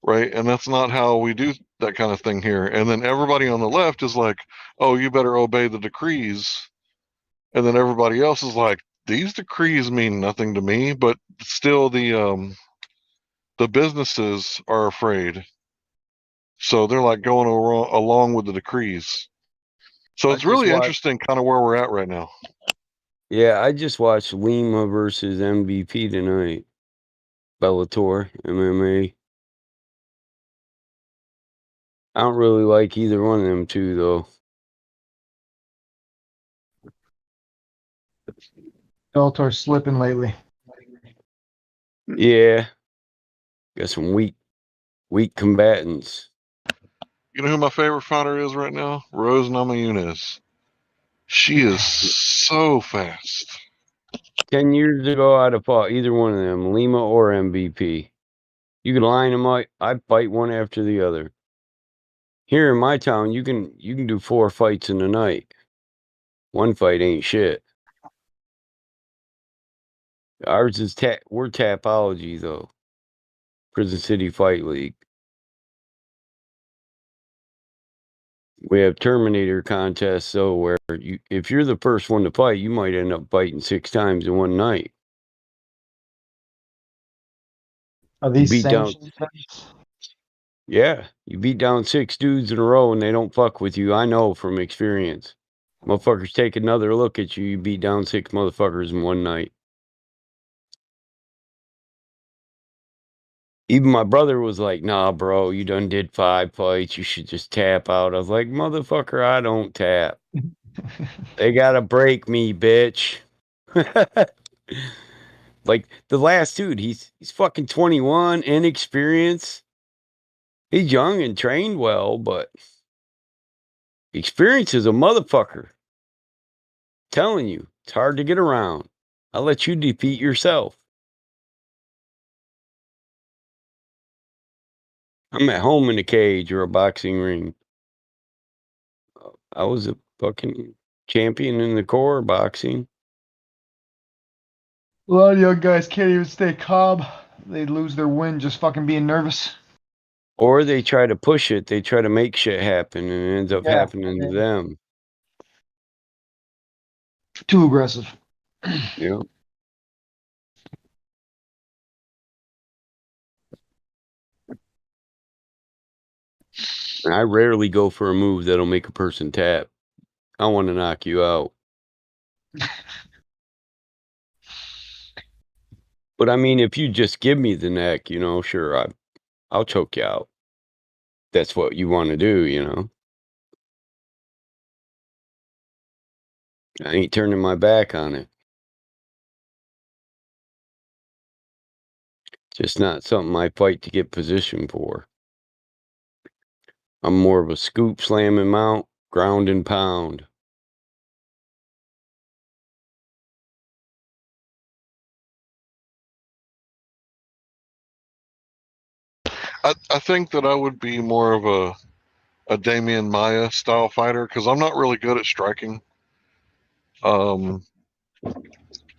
Right. And that's not how we do that kind of thing here. And then everybody on the left is like, oh, you better obey the decrees. And then everybody else is like, these decrees mean nothing to me, but still the businesses are afraid. So they're like going along with the decrees. So it's really interesting kind of where we're at right now.
Yeah, I just watched Lima versus MVP tonight. Bellator, MMA. I don't really like either one of them two, though.
Bellator's slipping lately.
Yeah. Got some weak combatants.
You know who my favorite fighter is right now? Rose Namajunas. She is so fast.
10 years ago, I'd have fought either one of them, Lima or MVP. You could line them up. I'd fight one after the other. Here in my town, you can do 4 fights in a night. One fight ain't shit. Ours is we're Tapology though. Prison City Fight League. We have Terminator contests though, where if you're the first one to fight, you might end up fighting 6 times in one night.
Are these sanctioned fights?
Yeah, you beat down 6 dudes in a row and they don't fuck with you. I know from experience. Motherfuckers take another look at you. You beat down 6 motherfuckers in one night. Even my brother was like, nah, bro, you done did 5 fights. You should just tap out. I was like, motherfucker, I don't tap. They gotta break me, bitch. Like the last dude, he's fucking 21, inexperienced. He's young and trained well, but experience is a motherfucker. Telling you, it's hard to get around. I'll let you defeat yourself. I'm at home in a cage or a boxing ring. I was a fucking champion in the core boxing.
A lot of young guys can't even stay calm. They lose their wind just fucking being nervous.
Or they try to push it. They try to make shit happen, and it ends up happening to them.
Too aggressive.
Yeah. And I rarely go for a move that'll make a person tap. I want to knock you out. But I mean, if you just give me the neck, sure, I'll choke you out. That's what you want to do, I ain't turning my back on it. Just not something I fight to get position for. I'm more of a scoop, slam and mount, ground and pound.
I think that I would be more of a Damian Maya style fighter because I'm not really good at striking. But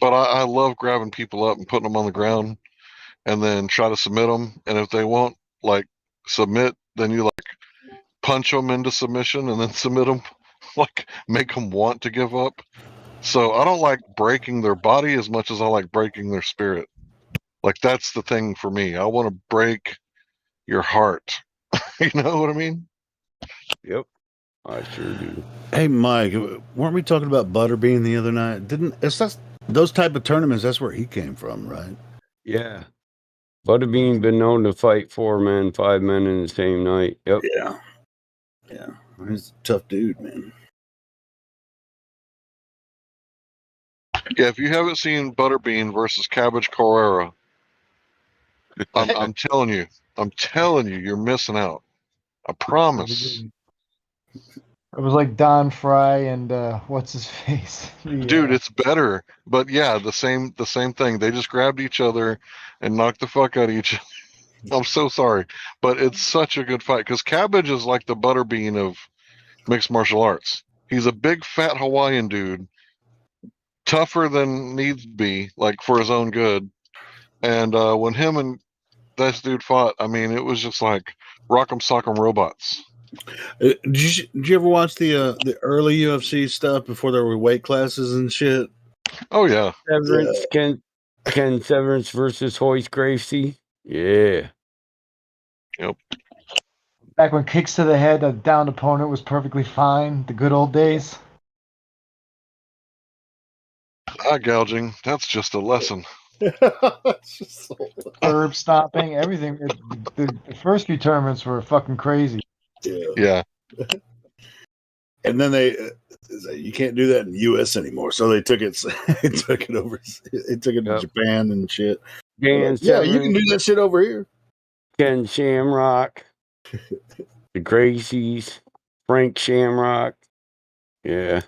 I love grabbing people up and putting them on the ground and then try to submit them. And if they won't like submit, then you like punch them into submission and then submit them, like make them want to give up. So I don't like breaking their body as much as I like breaking their spirit. Like that's the thing for me. I want to break your heart. You know what I mean?
Yep, I sure do.
Hey, Mike, weren't we talking about Butterbean the other night? It's that those type of tournaments? That's where he came from, right?
Yeah. Butterbean been known to fight 4 men, 5 men in the same night. Yep.
Yeah. Yeah. He's a tough dude, man.
Yeah, if you haven't seen Butterbean versus Cabbage Carrera, I'm telling you, you're missing out. I promise.
It was like Don Fry and what's his face?
Dude, it's better. But yeah, the same thing. They just grabbed each other and knocked the fuck out of each other. I'm so sorry. But it's such a good fight because Cabbage is like the Butterbean of mixed martial arts. He's a big fat Hawaiian dude, tougher than needs be, like for his own good. And when him and this dude fought, I mean, it was just like rock'em sock'em robots.
Did you ever watch the early UFC stuff before there were weight classes and shit?
Oh yeah.
Severance, Ken Severance versus Hoist Gracie. Yeah.
Yep.
Back when kicks to the head, a downed opponent was perfectly fine. The good old days.
Eye gouging, that's just a lesson.
Curb stomping, everything. The first few tournaments were fucking crazy.
Yeah.
And then you can't do that in the U.S. anymore, so they took it. They took it over. They took it to Japan and shit.
Dan
Like, yeah, you can do that shit over here.
Ken Shamrock, the Gracies, Frank Shamrock. Yeah.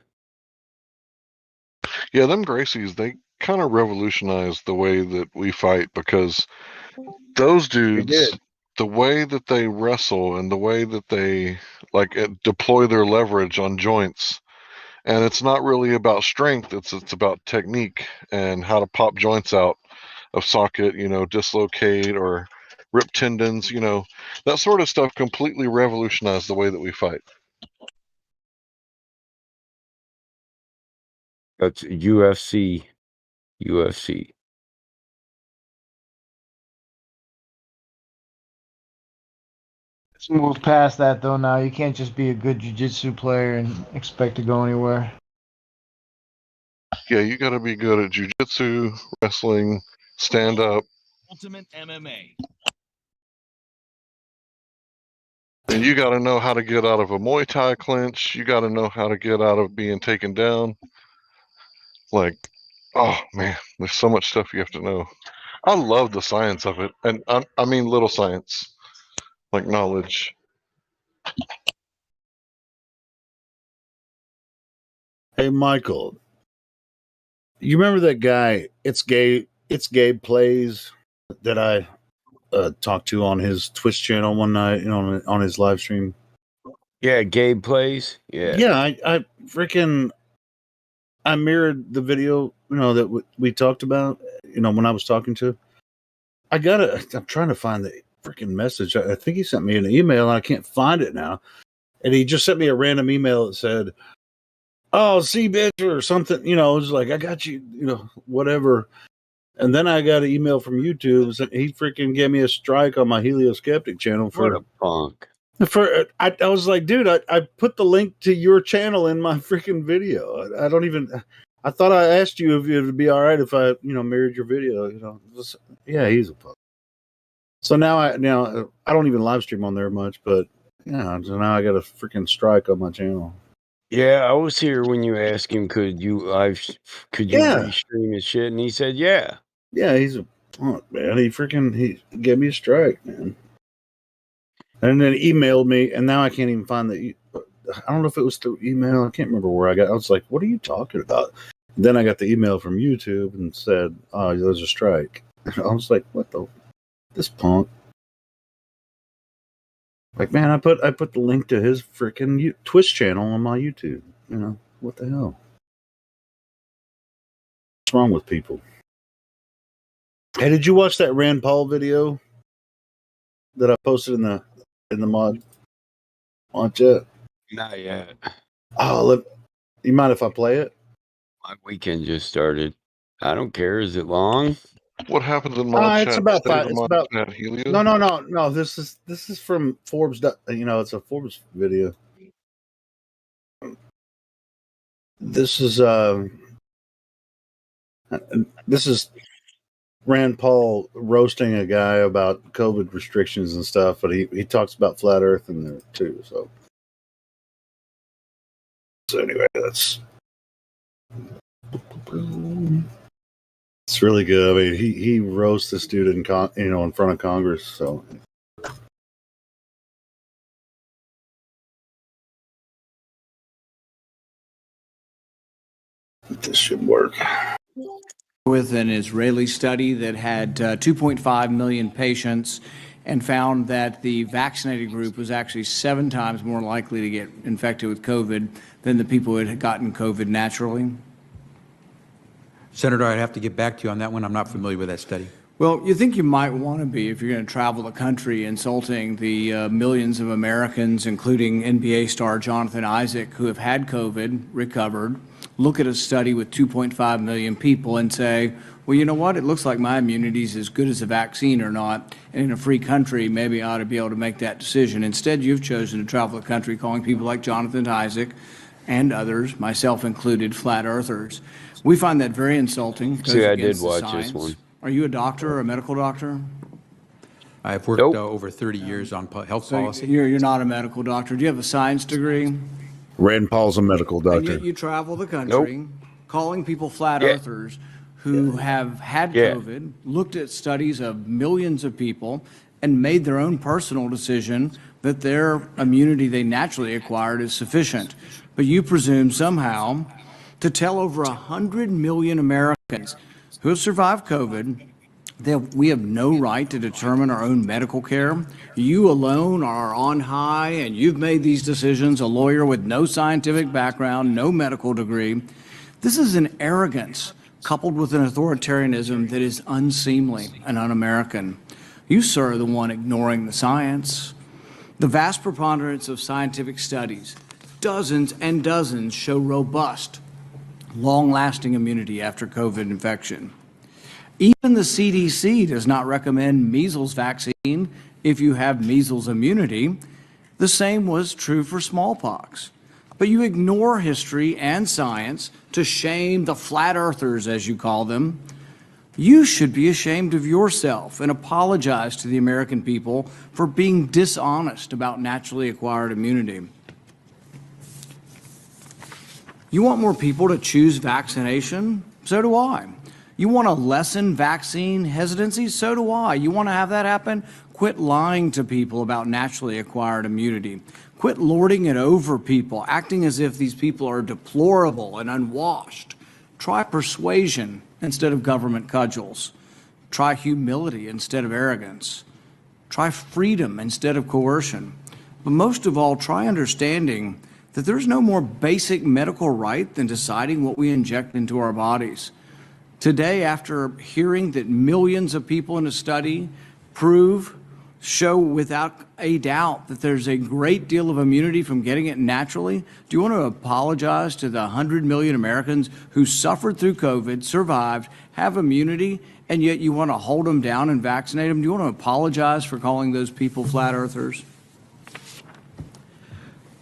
Yeah, them Gracies, they kind of revolutionized the way that we fight because those dudes, the way that they wrestle and the way that they deploy their leverage on joints, and it's not really about strength, it's about technique and how to pop joints out of socket, dislocate or rip tendons, that sort of stuff completely revolutionized the way that we fight.
That's UFC.
Let's move past that though. Now you can't just be a good jiu-jitsu player and expect to go anywhere.
Yeah, you got to be good at jiu-jitsu, wrestling, stand up.
Ultimate MMA.
And you got to know how to get out of a Muay Thai clinch. You got to know how to get out of being taken down. Like, oh man, there's so much stuff you have to know. I love the science of it, and I mean little science, like knowledge.
Hey, Michael, you remember that guy? It's Gabe Plays that I talked to on his Twitch channel one night, on his live stream.
Yeah, Gabe Plays. Yeah.
Yeah, I freaking I mirrored the video, that we talked about, when I was talking to. I'm trying to find the freaking message. I think he sent me an email and I can't find it now. And he just sent me a random email that said, "Oh, see, bitch," or something, it was like, "I got you," whatever. And then I got an email from YouTube. He freaking gave me a strike on my Helio Skeptic channel for
what a punk.
I was like, dude, I put the link to your channel in my freaking video. I thought I asked you if it would be all right if I, mirrored your video. Yeah, he's a punk. So now I don't even live stream on there much, but yeah, so now I got a freaking strike on my channel.
Yeah, I was here when you asked him, could you restream his shit? And he said, yeah.
Yeah, he's a punk, man. He gave me a strike, man. And then emailed me, and now I can't even find I don't know if it was through email. I can't remember where I got. I was like, "What are you talking about?" And then I got the email from YouTube and said, "Oh, there's a strike." I was like, "What this punk?" Like, man, I put the link to his freaking Twitch channel on my YouTube. What the hell? What's wrong with people? Hey, did you watch that Rand Paul video that I posted in the mod? Watch it.
Not yet.
Oh, you mind if I play it?
My weekend just started. I don't care. Is it long?
What happens in my
It's
chat?
about
Stay
5.
to
It's
my
about
chat, Helio.
no. This is from Forbes. It's a Forbes video. This is Rand Paul roasting a guy about COVID restrictions and stuff, but he talks about flat Earth in there too. So anyway, it's really good. I mean, he roasts this dude in front of Congress. So. This should work.
With an Israeli study that had 2.5 million patients and found that the vaccinated group was actually 7 times more likely to get infected with COVID than the people who had gotten COVID naturally?
Senator, I'd have to get back to you on that one. I'm not familiar with that study.
Well, you think you might want to be if you're going to travel the country insulting the millions of Americans, including NBA star Jonathan Isaac, who have had COVID, recovered, look at a study with 2.5 million people and say, well, you know what? It looks like my immunity is as good as a vaccine or not. And in a free country, maybe I ought to be able to make that decision. Instead, you've chosen to travel the country calling people like Jonathan Isaac and others, myself included, flat earthers. We find that very insulting.
See, I did watch this one.
Are you a doctor or a medical doctor?
I've worked over 30 years on health policy.
You're not a medical doctor. Do you have a science degree?
Rand Paul's a medical
And
doctor.
yet you travel the country calling people flat earthers who have had COVID, looked at studies of millions of people, and made their own personal decision that their immunity they naturally acquired is sufficient. But you presume somehow to tell over 100 million Americans who have survived COVID that we have no right to determine our own medical care. You alone are on high, and you've made these decisions, a lawyer with no scientific background, no medical degree. This is an arrogance coupled with an authoritarianism that is unseemly and un-American. You, sir, are the one ignoring the science. The vast preponderance of scientific studies, dozens and dozens, show robust, long-lasting immunity after COVID infection. Even the CDC does not recommend measles vaccine if you have measles immunity. The same was true for smallpox. But you ignore history and science to shame the flat earthers, as you call them. You should be ashamed of yourself and apologize to the American people for being dishonest about naturally acquired immunity. You want more people to choose vaccination? So do I. You want to lessen vaccine hesitancy? So do I. You want to have that happen? Quit lying to people about naturally acquired immunity. Quit lording it over people, acting as if these people are deplorable and unwashed. Try persuasion instead of government cudgels. Try humility instead of arrogance. Try freedom instead of coercion. But most of all, try understanding that there's no more basic medical right than deciding what we inject into our bodies. Today, after hearing that millions of people in a study show without a doubt that there's a great deal of immunity from getting it naturally, do you want to apologize to the 100 million Americans who suffered through COVID, survived, have immunity, and yet you want to hold them down and vaccinate them? Do you want to apologize for calling those people flat earthers?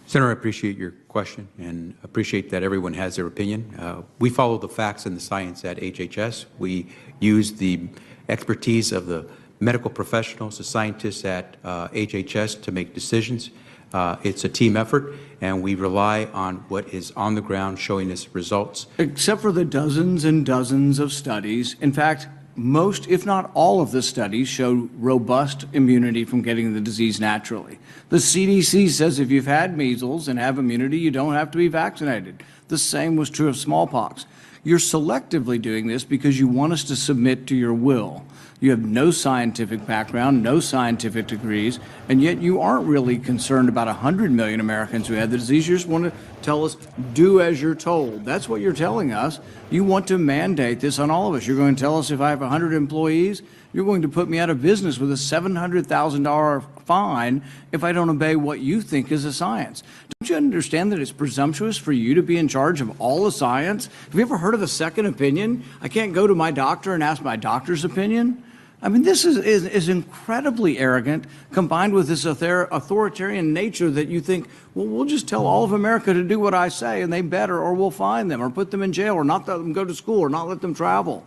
Senator, I appreciate your question and appreciate that everyone has their opinion. We follow the facts and the science at HHS. We use the expertise of the medical professionals, the scientists at HHS to make decisions. It's a team effort, and we rely on what is on the ground showing us results.
Except for the dozens and dozens of studies. In fact, most, if not all of the studies show robust immunity from getting the disease naturally. The CDC says if you've had measles and have immunity, you don't have to be vaccinated. The same was true of smallpox. You're selectively doing this because you want us to submit to your will. You have no scientific background, no scientific degrees, and yet you aren't really concerned about 100 million Americans who had the disease. You just want to tell us, do as you're told. That's what you're telling us. You want to mandate this on all of us. You're going to tell us if I have 100 employees You're going to put me out of business with a $700,000 fine if I don't obey what you think is a science. Don't you understand that it's presumptuous for you to be in charge of all the science? Have you ever heard of a second opinion? I can't go to my doctor and ask my doctor's opinion. I mean, this is incredibly arrogant, combined with this authoritarian nature that you think, well, we'll just tell all of America to do what I say, and they better, or we'll fine them, or put them in jail, or not let them go to school, or not let them travel.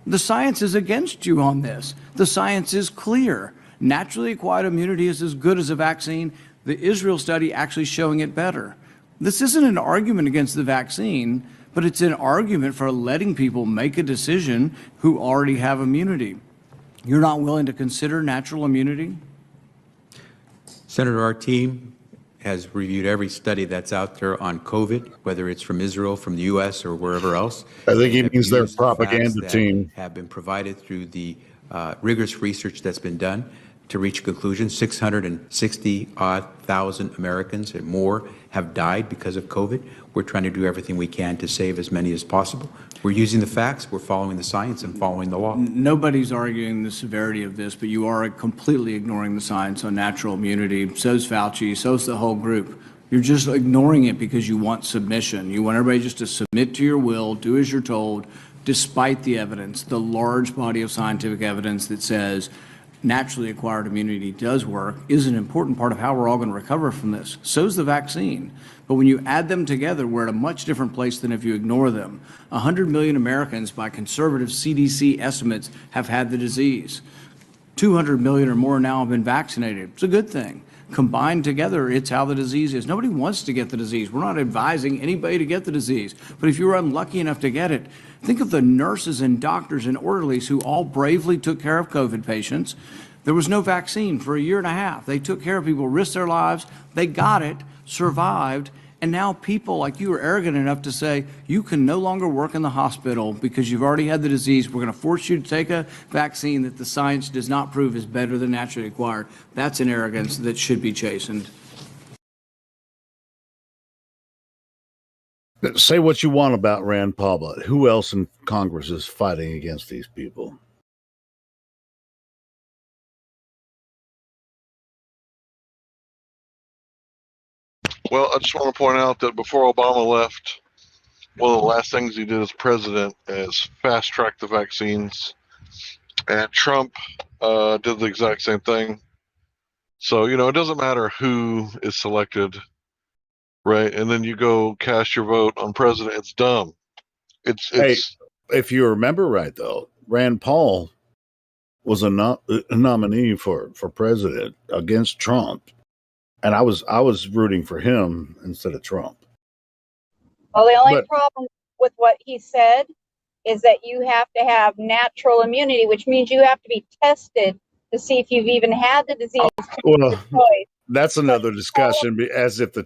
The science is against you on this. The science is clear. Naturally acquired immunity is as good as a vaccine. The Israel study actually showing it better. This isn't an argument against the vaccine, but it's an argument for letting people make a decision who already have immunity. You're not willing to consider natural immunity?
Senator, our team has reviewed every study that's out there on COVID, whether it's from Israel, from the U.S., or wherever else.
I think he
Have
means their
used the facts
propaganda
that
team.
have been provided through the rigorous research that's been done to reach a conclusion. 660,000 Americans and more have died because of COVID. We're trying to do everything we can to save as many as possible. We're using the facts, we're following the science, and following the law.
Nobody's arguing the severity of this, but you are completely ignoring the science on natural immunity. So's Fauci, so's the whole group. You're just ignoring it because you want submission. You want everybody just to submit to your will, do as you're told, despite the evidence, the large body of scientific evidence that says naturally acquired immunity does work, is an important part of how we're all going to recover from this. So's the vaccine. But when you add them together, we're at a much different place than if you ignore them. 100 million Americans, by conservative CDC estimates, have had the disease. 200 million or more now have been vaccinated. It's a good thing. Combined together, it's how the disease is. Nobody wants to get the disease. We're not advising anybody to get the disease. But if you were unlucky enough to get it, think of the nurses and doctors and orderlies who all bravely took care of COVID patients. There was no vaccine for a year and a half. They took care of people, risked their lives. They got it, survived, and now people like you are arrogant enough to say you can no longer work in the hospital because you've already had the disease. We're going to force you to take a vaccine that the science does not prove is better than naturally acquired. That's an arrogance that should be chastened.
Say what you want about Rand Paul, but who else in Congress is fighting against these people?
Well, I just want to point out that before Obama left, one of the last things he did as president is fast track the vaccines. And Trump did the exact same thing. So, it doesn't matter who is selected, right? And then you go cast your vote on president. It's dumb.
Hey, if you remember right, though, Rand Paul was a nominee for president against Trump. And I was rooting for him instead of Trump.
Well, the only problem with what he said is that you have to have natural immunity, which means you have to be tested to see if you've even had the disease.
Well, that's another discussion, as if they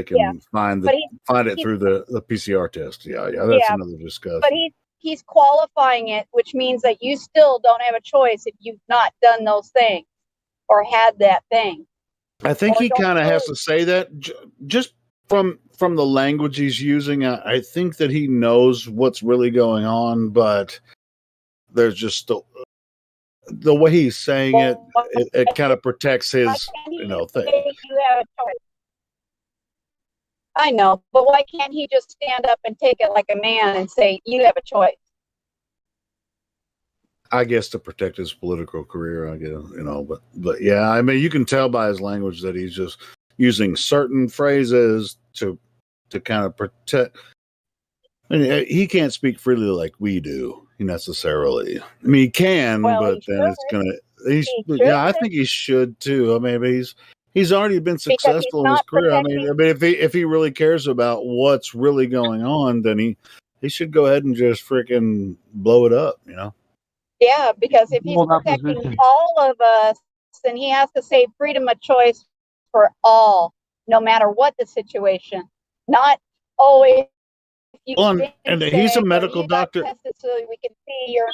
can find it through the PCR test. Yeah, that's another discussion.
But he's qualifying it, which means that you still don't have a choice if you've not done those things or had that thing.
I think he kind of has to say that just from the language he's using. I think that he knows what's really going on, but there's just the way he's saying it kind of protects his thing.
You have a choice. I know, but why can't he just stand up and take it like a man and say, you have a choice?
I guess to protect his political career, I guess, but yeah, I mean, you can tell by his language that he's just using certain phrases to kind of protect. I mean, he can't speak freely like we do necessarily. I mean, he can, but then I think he should too. I mean, but he's already been successful in his career. I mean, if he really cares about what's really going on, then he should go ahead and just freaking blow it up,
Yeah, because if he's protecting all of us, then he has to say freedom of choice for all, no matter what the situation. Not always.
And he's a medical doctor.
So we can see your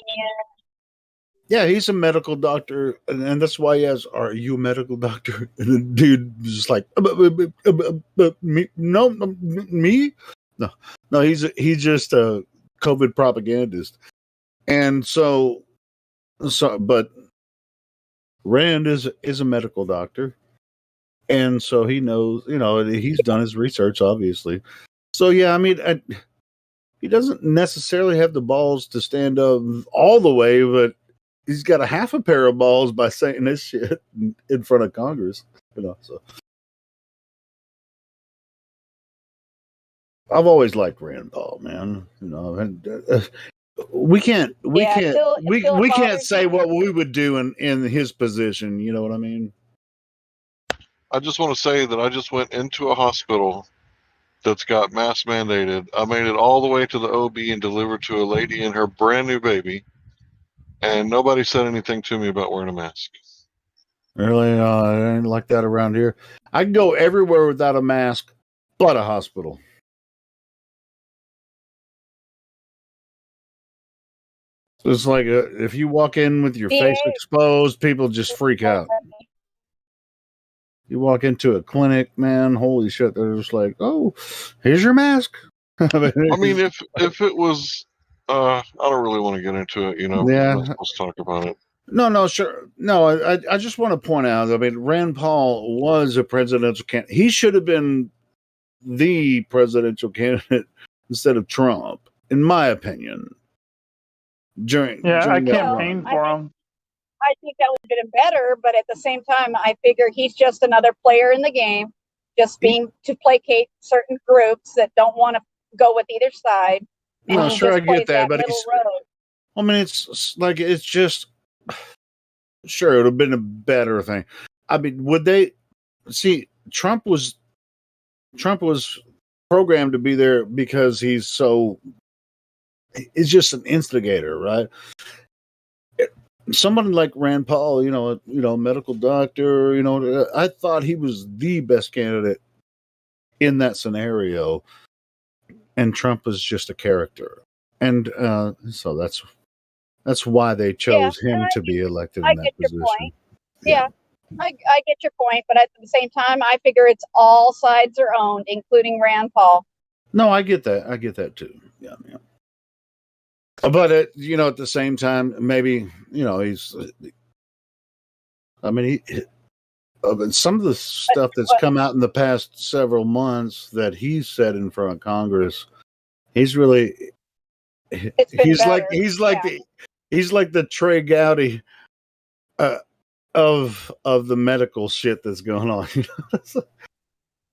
Yeah, he's a medical doctor, and that's why he has, are you a medical doctor? And the dude is just like, me? No, me? No, he's just a COVID propagandist. And so So, but Rand is a medical doctor, and so he knows. He's done his research, obviously. So yeah, I mean, he doesn't necessarily have the balls to stand up all the way, but he's got a half a pair of balls by saying this shit in front of Congress. So I've always liked Rand Paul, man. We can't say what we would do in his position. You know what I mean?
I just want to say that I just went into a hospital that's got mask mandated. I made it all the way to the OB and delivered to a lady and her brand new baby, and nobody said anything to me about wearing a mask.
Really, I ain't like that around here. I can go everywhere without a mask, but a hospital. So it's like if you walk in with your face exposed, people just freak out. You walk into a clinic, man, holy shit, they're just like, oh, here's your mask.
I mean, if it was, I don't really want to get into it,
Yeah.
We're not supposed to talk about it.
No, sure. No, I just want to point out, I mean, Rand Paul was a presidential candidate. He should have been the presidential candidate instead of Trump, in my opinion. During
I
that
campaigned
run.
for him.
I think that would have been better, but at the same time, I figure he's just another player in the game, just being to placate certain groups that don't want to go with either side. And
No,
he
sure,
just
I
plays
get that, but
middle road.
I mean, it's just sure it would have been a better thing. I mean, would they see Trump was programmed to be there because he's just an instigator, right? Somebody like Rand Paul, medical doctor, I thought he was the best candidate in that scenario, and Trump was just a character, and so that's why they chose him to be elected in that position.
Point. Yeah, I get your point, but at the same time, I figure it's all sides are owned, including Rand Paul.
No, I get that. I get that too. Yeah. But at the same time, maybe he's. I mean, some of the stuff that's come out in the past several months that he's said in front of Congress, he's really. He's like the Trey Gowdy of the medical shit that's going on.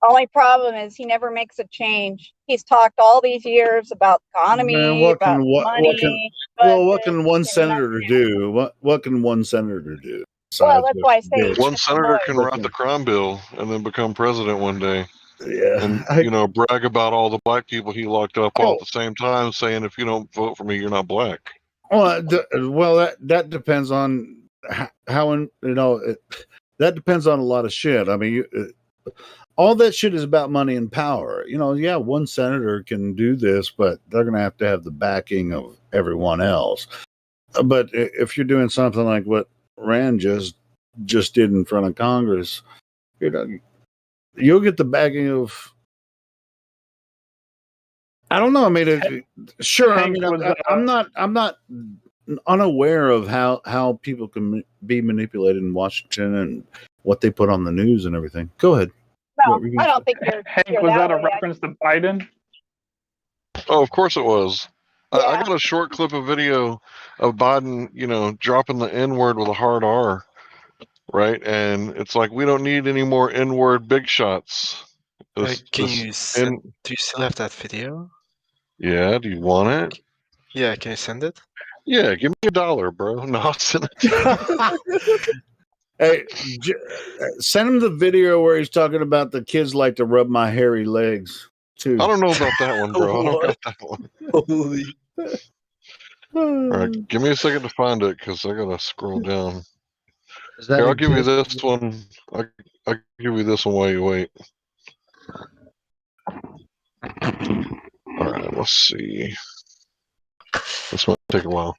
Only problem is he never makes a change. He's talked all these years about economy, about money.
What can one senator do? What can one senator do?
Well, that's why I say
one senator can write the crime bill and then become president one day.
Yeah,
and brag about all the black people he locked up all at the same time, saying if you don't vote for me, you're not black.
Well, that depends on how that depends on a lot of shit. I mean, all that shit is about money and power. Yeah, one senator can do this, but they're going to have the backing of everyone else. But if you're doing something like what Rand just did in front of Congress, you'll get the backing of. I don't know. I mean, sure. I mean, I'm not unaware of how people can be manipulated in Washington and what they put on the news and everything. Go ahead.
No, I don't think you're.
Hank, was that a reference to Biden?
Oh, of course it was. Yeah. I got a short clip of video of Biden, dropping the N-word with a hard R, right? And it's like, we don't need any more N-word big shots.
Do you still have that video?
Yeah, do you want it?
Yeah, can you send it?
Yeah, give me $1, bro. No, I'll send it to you.
Hey, send him the video where he's talking about the kids like to rub my hairy legs too.
I don't know about that one, bro. I don't got that one.
Holy.
All right, give me a second to find it because I gotta scroll down. Here, I'll give you this one. I'll give you this one while you wait. All right, let's see. This might take a while.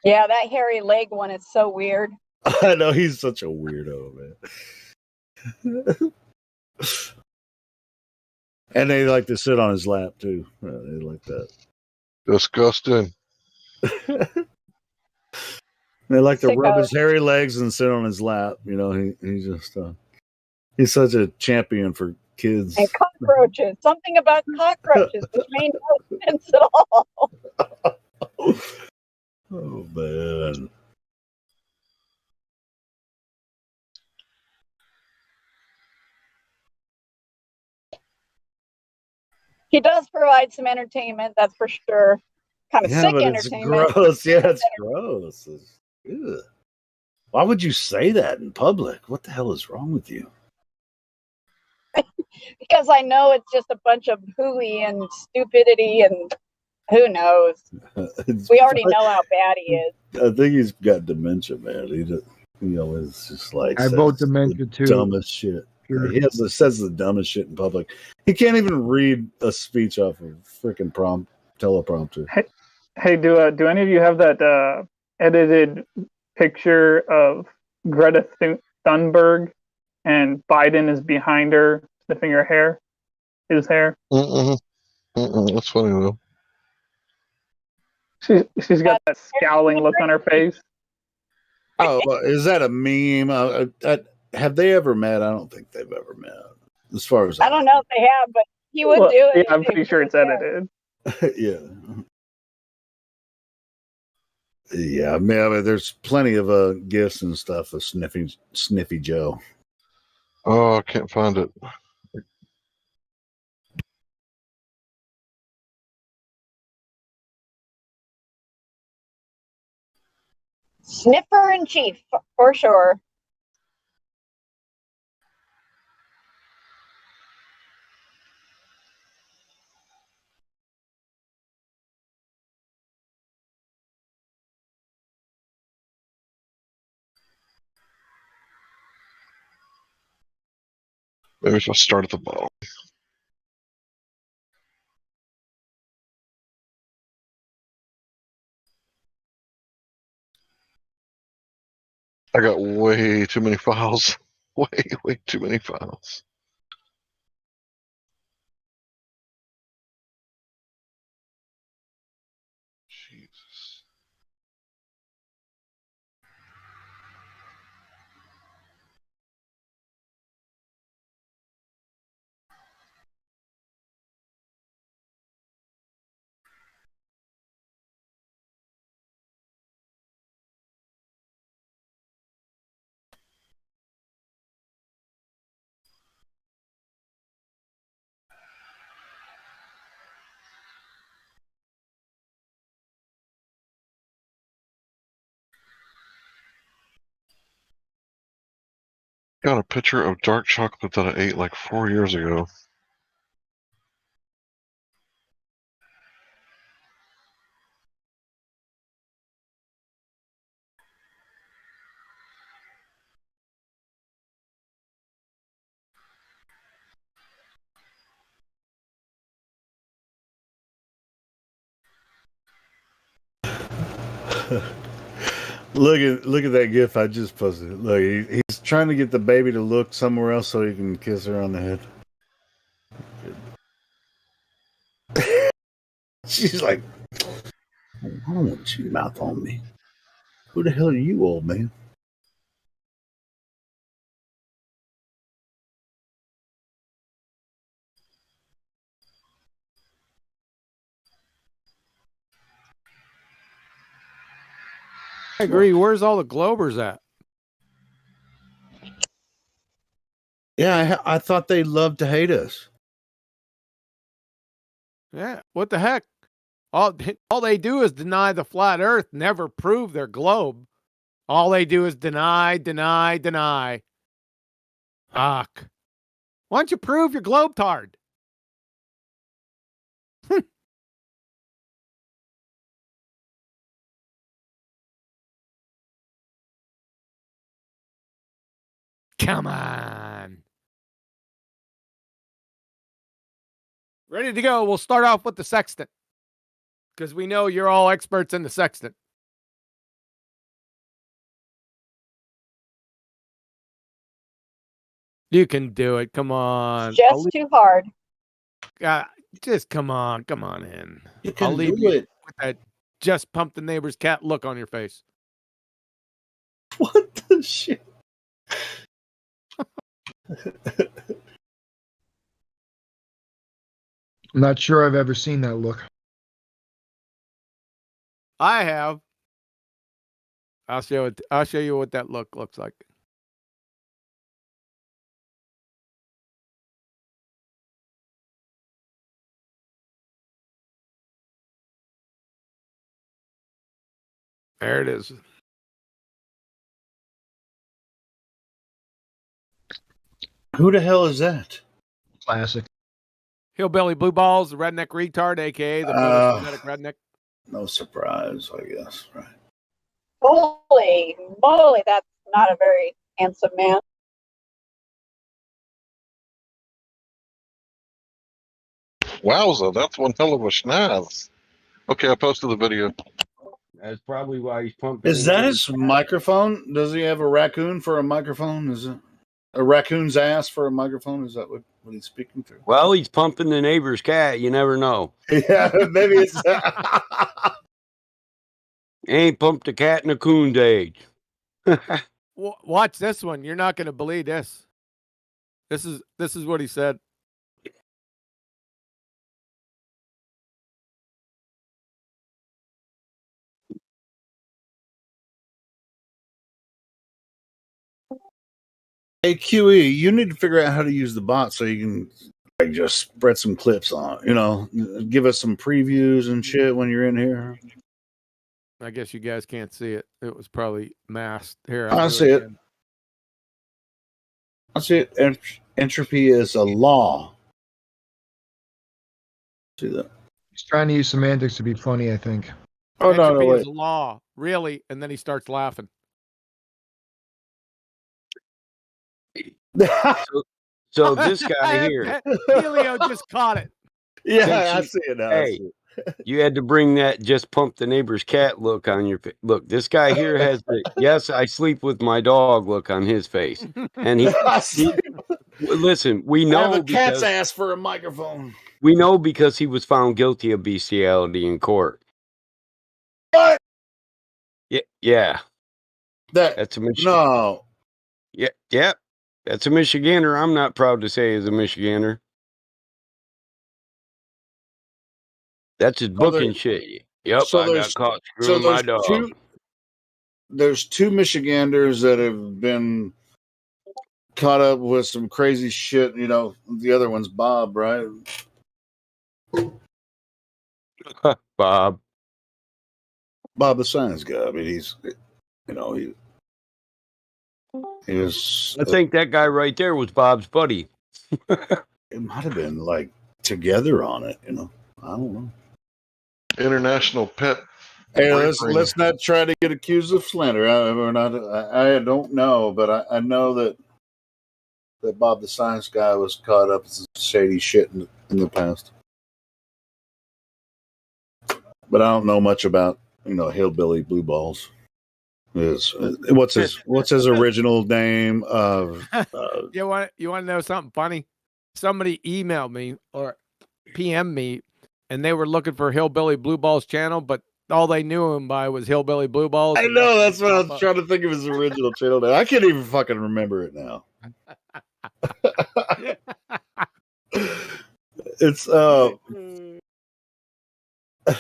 Yeah, that hairy leg one is so weird.
I know, he's such a weirdo, man. And they like to sit on his lap too. They like that.
Disgusting.
They like to rub
Sickos.
his hairy legs and sit on his lap. You know, he just he's such a champion for kids.
And cockroaches. Something about cockroaches, which made no sense at all.
Oh man.
He does provide some entertainment, that's for sure. Kind of
Yeah,
sick
but it's
entertainment.
gross. Yeah, it's gross. Ugh. Why would you say that in public? What the hell is wrong with you?
Because I know it's just a bunch of hooey and stupidity and who knows. We already know how bad he is.
I think he's got dementia, man. He always just like
I
says
vote dementia
the
too.
dumbest shit. Says the dumbest shit in public. He can't even read a speech off of freaking teleprompter.
Hey, do any of you have that edited picture of Greta Thunberg and Biden is behind her sniffing her hair, his hair?
That's funny though.
She's got that scowling look on her face.
Oh, is that a meme? Have they ever met? I don't think they've ever met. As far as
I don't know if they have, but he would do it.
Yeah, I'm pretty sure it's edited.
Yeah. Yeah, I mean, there's plenty of gifts and stuff of Sniffy Joe.
Oh, I can't find it.
Sniffer in chief, for sure.
Maybe if I start at the bottom. I got way too many files. Way too many files. Jesus. Got a picture of dark chocolate that I ate like 4 years ago.
Look at that gif I just posted. Look, he's trying to get the baby to look somewhere else so he can kiss her on the head. She's like, I don't want your mouth on me. Who the hell are you, old man?
I agree. Where's all the Globers at?
Yeah, I thought they loved to hate us.
Yeah, what the heck? All they do is deny the flat earth, never prove their globe. All they do is deny. Fuck. Why don't you prove your globe tard? Come on. Ready to go. We'll start off with the sextant. Because we know you're all experts in the sextant. You can do it. Come on.
Just too hard.
Just come on in.
You can
I'll leave
do
you
it.
with that just pump the neighbor's cat look on your face.
Shit.
I'm not sure I've ever seen that look.
I have. I'll show you what that look looks like. There it is.
Who the hell is that?
Classic.
Hillbilly Blue Balls, the redneck retard, aka the photosynthetic redneck.
No surprise, I guess. Right.
Holy moly, that's not a very handsome man.
Wowza, that's one hell of a schnaz. Okay, I posted the video.
That's probably why he's pumping.
Is that his microphone? Does he have a raccoon for a microphone? Is it a raccoon's ass for a microphone? Is that what he's speaking through?
Well, he's pumping the neighbor's cat. You never know.
Yeah, maybe it's.
Ain't pumped a cat in a coon's age.
Watch this one. You're not going to believe this. This is what he said.
Hey QE, you need to figure out how to use the bot so you can like just spread some clips on. You know, give us some previews and shit when you're in here.
I guess you guys can't see it. It was probably masked. Here,
I see it. I see it. Entropy is a law. See that?
He's trying to use semantics to be funny, I think.
Oh,
Entropy
no,
is a law. Really? And then he starts laughing.
So this guy here.
Helio just caught it.
Yeah, I see it now.
Hey, you had to bring that just pump the neighbor's cat look on your face. Look, this guy here has the yes, I sleep with my dog look on his face. And he listen, we know
I have a cat's
because,
ass for a microphone.
we know because he was found guilty of bestiality in court.
What?
Yeah.
That's
a Michigan.
No.
Yeah. That's a Michigander. I'm not proud to say he's a Michigander. That's his booking shit. Yep,
so
I got caught screwing my dog.
There's two Michiganders that have been caught up with some crazy shit. You know, the other one's Bob, right?
Bob
the science guy. I mean, he's, you know, he was.
I think that guy right there was Bob's buddy.
It might have been like together on it. You know, I don't know.
International Pet.
Hey, let's not try to get accused of slander. I don't know, but I know that Bob the science guy was caught up in some shady shit in the past. But I don't know much about, you know, Hillbilly Blue Balls. What's his original name?
You want to know something funny? Somebody emailed me or PM me, and they were looking for Hillbilly Blue Balls channel, but all they knew him by was Hillbilly Blue Balls.
I know, that's what I was trying to think of his original channel name. I can't even fucking remember it now. It's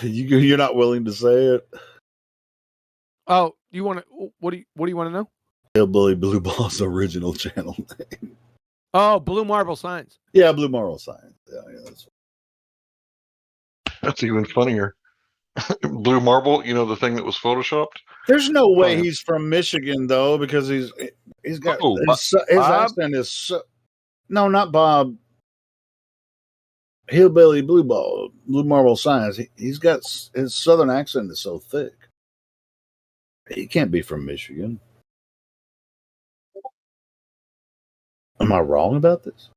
you're not willing to say it.
Oh, you want to? What do you want to know?
Hillbilly Blue Balls original channel name.
Oh, Blue Marble Science.
Yeah, Blue Marble Science. Yeah,
That's even funnier. Blue Marble, you know, the thing that was photoshopped.
There's no way he's from Michigan though, because he's got his accent is so, no, not Bob. Hillbilly Blue Marble Science. He's got his southern accent is so thick. He can't be from Michigan. Am I wrong about this?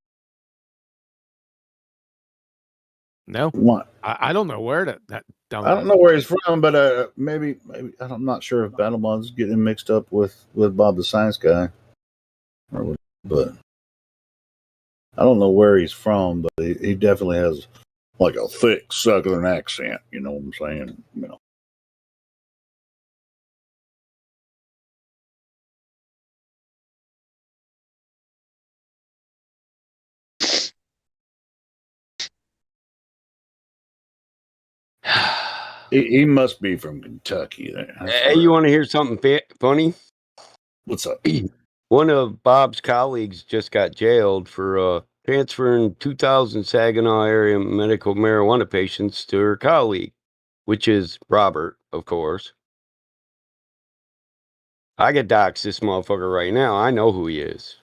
No.
What?
I don't know where that
I don't know where he's from, but maybe I'm not sure if Battlemod's getting mixed up with Bob the Science Guy, but I don't know where he's from. But he definitely has like a thick Southern accent. You know what I'm saying? You know. He must be from Kentucky. There.
Hey, you want to hear something funny?
What's up?
One of Bob's colleagues just got jailed for transferring 2,000 Saginaw area medical marijuana patients to her colleague, which is Robert, of course. I could dox this motherfucker right now. I know who he is.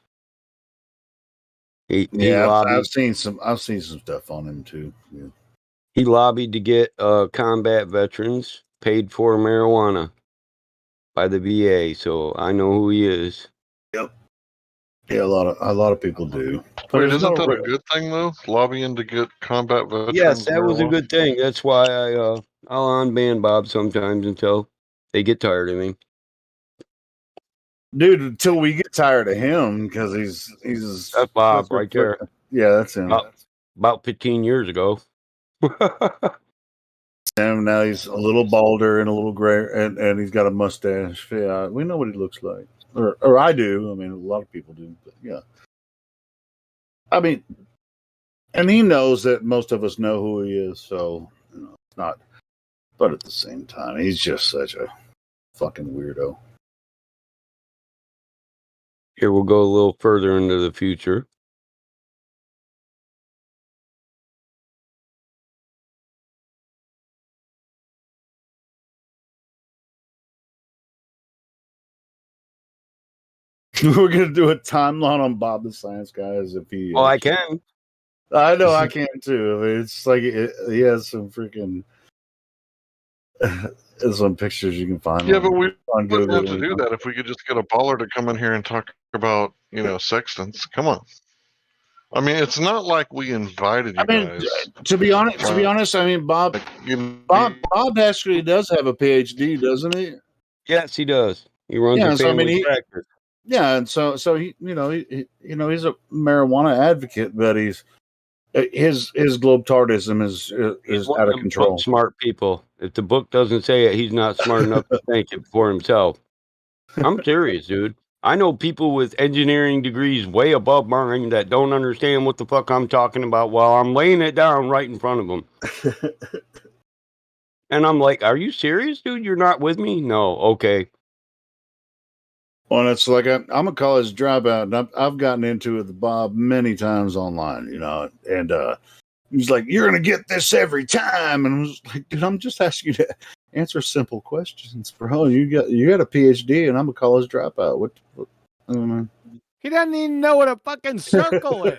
He lobbied.
I've seen some stuff on him too. Yeah.
He lobbied to get combat veterans paid for marijuana by the VA, so I know who he is.
Yep. Yeah, a lot of people do.
Wait, isn't that a good thing though? Lobbying to get combat veterans.
Yes, that was a good thing. That's why I'll unban Bob sometimes until they get tired of me.
Dude, until we get tired of him, because he's
that's Bob right there.
Yeah, that's him.
About 15 years ago.
Sam, now he's a little balder and a little gray, and he's got a mustache. Yeah, we know what he looks like, or I do. I mean, a lot of people do. But yeah, I mean, and he knows that most of us know who he is, so it's not. But at the same time, he's just such a fucking weirdo.
Here we'll go a little further into the future.
We're gonna do a timeline on Bob the Science Guy as if he.
Oh, I can.
I know I can too. I mean, it's like he has some freaking. There's some pictures you can find.
Yeah, but we wouldn't have to do that if we could just get a baller to come in here and talk about sextants. Come on. I mean, it's not like we invited you guys.
To be honest, I mean, Bob actually does have a PhD, doesn't he?
Yes, he does. He runs a family practice.
Yeah, and so he he's a marijuana advocate, but his globetardism is out of control.
Smart people. If the book doesn't say it, he's not smart enough to think it for himself. I'm serious, dude. I know people with engineering degrees way above mine that don't understand what the fuck I'm talking about while I'm laying it down right in front of them. And I'm like, are you serious, dude? You're not with me? No. Okay.
Well, it's like I'm a college dropout, and I've gotten into it with Bob many times online, and he's like, "You're gonna get this every time," and I was like, "Dude, I'm just asking you to answer simple questions, bro. You got a PhD, and I'm a college dropout. What I don't know."
He doesn't even know what a fucking circle is.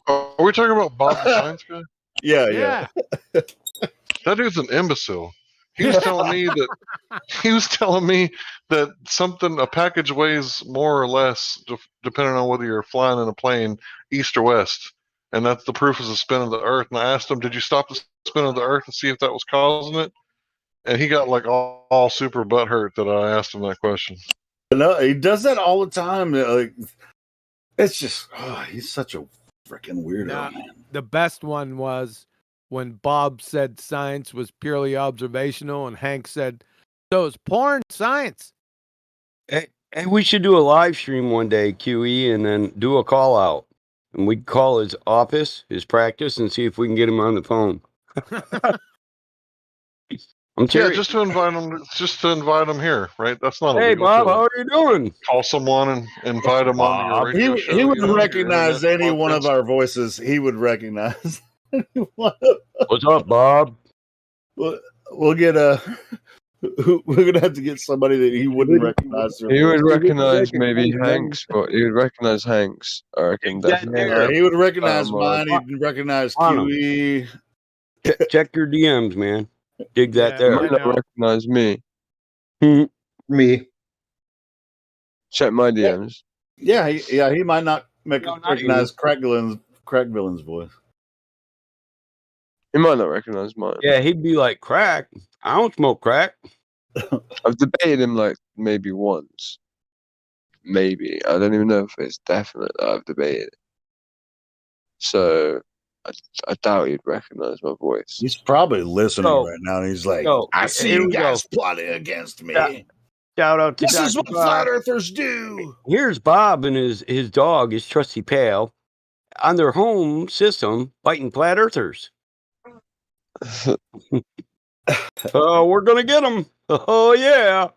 Are we talking about Bob the Science Guy?
Yeah.
That dude's an imbecile. He was telling me that a package weighs more or less, depending on whether you're flying in a plane east or west, and that's the proof of the spin of the Earth. And I asked him, "Did you stop the spin of the Earth and see if that was causing it?" And he got like all super butthurt that I asked him that question.
No, he does that all the time. Like, it's just he's such a freaking weirdo, man.
The best one was when Bob said science was purely observational, and Hank said, "So is porn science?"
Hey, we should do a live stream one day, QE, and then do a call out. And we call his office, his practice, and see if we can get him on the phone. I'm serious.
Yeah, just to invite him here, right? That's not.
Hey, Bob, how are you doing?
Call someone and invite him on your radio show.
He would recognize any one of our voices. He would recognize.
What's up, Bob?
We'll get we're gonna have to get somebody that he wouldn't recognize.
He would recognize maybe Hanks, but he would recognize Hanks. I reckon definitely.
Yeah, he would recognize mine. He'd recognize QE.
Check your DMs, man. Dig that there.
He might not recognize me.
Me.
Check my DMs.
Yeah, he might not recognize Craig Villain's voice.
He might not recognize mine.
Yeah, he'd be like, "Crack? I don't smoke crack."
I've debated him like maybe once. Maybe. I don't even know if it's definite that I've debated it. So I doubt he'd recognize my voice.
He's probably listening right now. And he's like, "I see you guys plotting against me."
Shout out to
this
Dr.
is what
Bob.
flat earthers do.
Here's Bob and his dog, his trusty pal, on their home system fighting flat earthers. We're gonna get him. Oh yeah.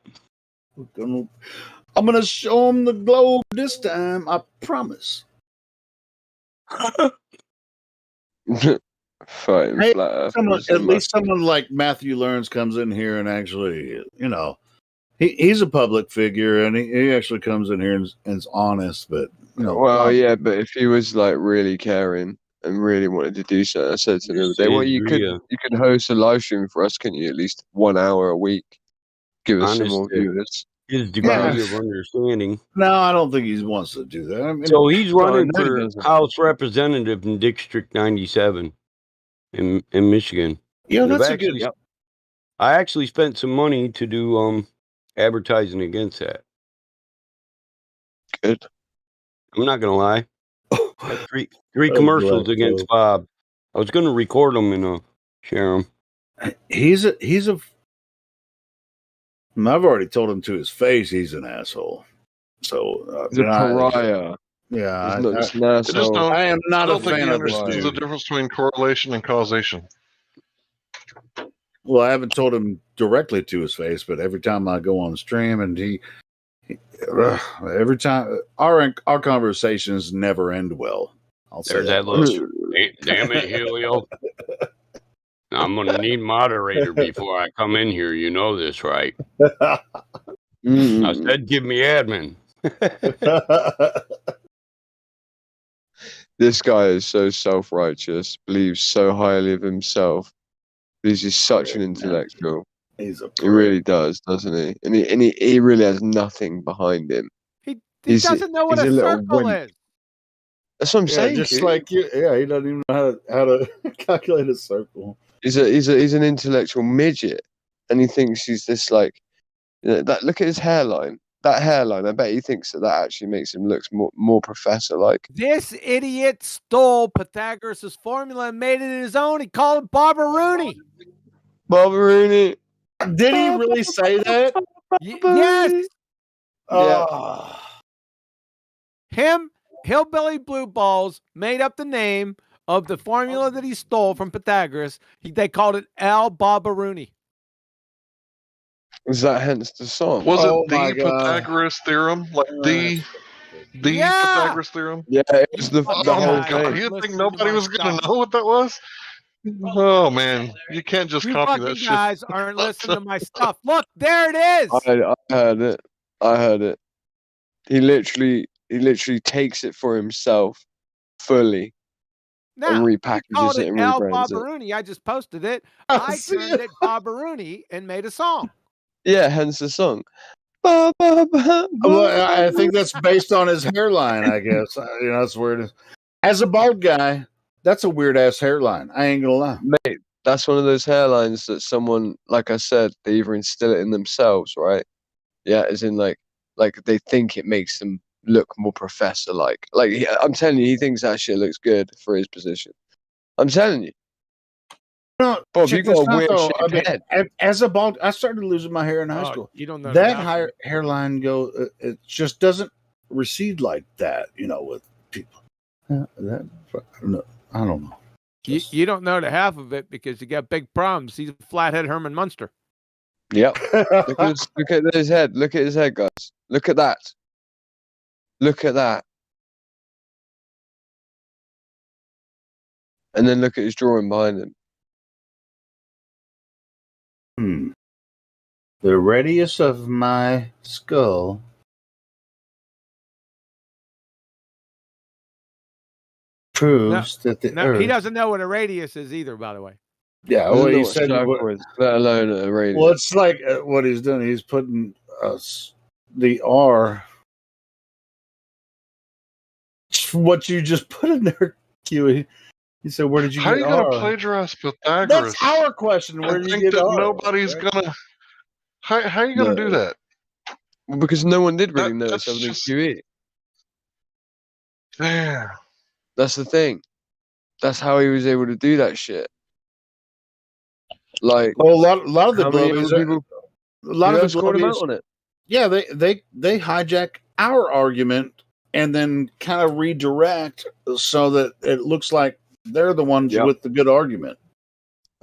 I'm gonna show him the globe this time. I promise.
Fighting
Hey,
flat
at least someone like Matthew Learns comes in here and actually, he's a public figure and he actually comes in here and is honest. But
well, yeah, but if he was like really caring and really wanted to do so, I said to him the other day, well, you could host a live stream for us, couldn't you? At least 1 hour a week, give us some more viewers.
His degree of understanding.
No, I don't think he wants to do that. I mean,
So he's running for House Representative in District 97 in Michigan.
Yeah, that's a good.
I actually spent some money to do advertising against that.
Good.
I'm not gonna lie. Had three commercials against Bob. I was gonna record them and share them.
He's a. I've already told him to his face he's an asshole. So
he's a pariah.
Yeah,
he's not just an asshole.
I am not a fan of this
There's a
dude.
difference between correlation and causation.
Well, I haven't told him directly to his face, but every time I go on stream and every time our conversations never end well.
There's that look. Damn it, Helio. I'm gonna need moderator before I come in here. You know this, right? I said, give me admin.
This guy is so self-righteous, believes so highly of himself. He's just such an intellectual.
He
really does, doesn't he? And he really has nothing behind him.
He doesn't know what a circle is.
That's what I'm saying.
Just like you, he doesn't even know how to calculate a circle.
He's an intellectual midget, and he thinks he's this like that. Look at his hairline. That hairline. I bet he thinks that actually makes him look more professor-like.
This idiot stole Pythagoras' formula and made it his own. He called it Barbaruni.
Barbaruni.
Did he really say that?
Yes.
Yeah.
Him, Hillbilly Blue Balls, made up the name of the formula that he stole from Pythagoras. They called it Al Barbaruni.
Was that hence the song?
Was it the Pythagoras theorem? Like the Pythagoras theorem?
Yeah, it was the whole
God,
thing.
you think nobody was going to know what that was? Oh man, you can't just copy that shit.
You guys aren't listening to my stuff. Look, there it is.
I heard it. I heard it. He literally takes it for himself fully and repackages it and
Al
rebrands it.
Barbaruni. I just posted it. I turned it Barbaruni and made a song.
Yeah, hence the song.
Well, I think that's based on his hairline, I guess. That's where it is. As a bald guy, that's a weird ass hairline. I ain't gonna lie.
Mate, that's one of those hairlines that someone, like I said, they either instill it in themselves, right? Yeah, as in like they think it makes them look more professor-like. Like, I'm telling you, he thinks that shit looks good for his position. I'm telling you.
No,
Bob, you got a weird shaped head.
As a bald, I started losing my hair in high school.
You don't know
that hairline it just doesn't recede like that. With people. I don't know.
You don't know the half of it because you got big problems. He's a flathead Herman Munster.
Yep. look at his head. Look at his head, guys. Look at that. Look at that. And then look at his drawing behind him.
The radius of my skull proves that the Earth...
he doesn't know what a radius is either, by the way.
Yeah, well, he said,
let alone a radius.
Well, it's like what he's doing. He's putting the R. What you just put in there, Q. He said, "Where did you
How
get
are you
R?"
going to plagiarize Pythagoras?
That's our question. Where did you get R?
Nobody's gonna. How are you going to do that?
Well, because no one did really know this other than QE.
Damn.
That's the thing. That's how he was able to do that shit. Like,
a lot of the globies
called him out on it.
Yeah, they hijack our argument and then kind of redirect so that it looks like they're the ones with the good argument.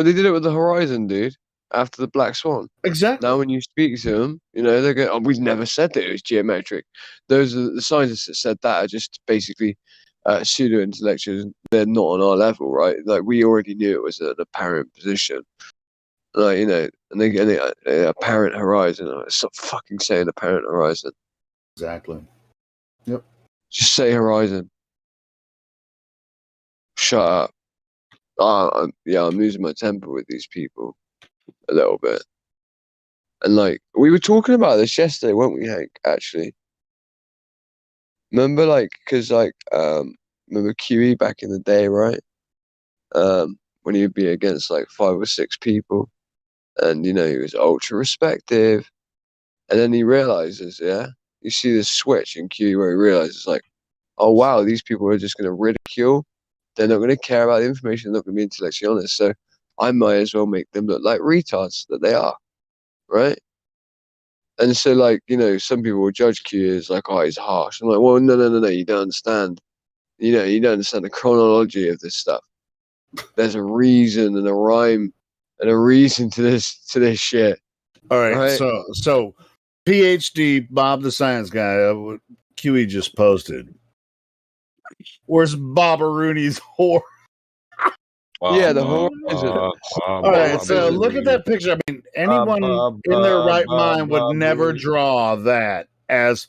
But they did it with the Horizon, dude. After the Black Swan.
Exactly.
Now, when you speak to them, you know they go, "Oh, we've never said that it was geometric." Those are the scientists that said that are just basically pseudo intellectuals. They're not on our level, right? Like we already knew it was an apparent position. Like and they apparent horizon. Stop fucking saying apparent horizon.
Exactly. Yep.
Just say horizon. Shut up. I'm losing my temper with these people a little bit. And like we were talking about this yesterday, weren't we, Hank? Actually, remember, because remember QE back in the day, right? When he'd be against like 5 or 6 people, and he was ultra respective, and then he realizes, you see this switch in QE where he realizes, like, oh wow, these people are just going to ridicule. They're not going to care about the information. They're not going to be intellectually honest. So I might as well make them look like retards that they are. Right? And so, some people will judge Q as like, oh, he's harsh. I'm like, well, no, you don't understand. You don't understand the chronology of this stuff. There's a reason and a rhyme and a reason to this shit.
All right? So PhD Bob the Science Guy, QE just posted. Where's Bob Rooney's whore?
Yeah, the horizon.
All right, so look at that picture. I mean, anyone in their right mind would never draw that as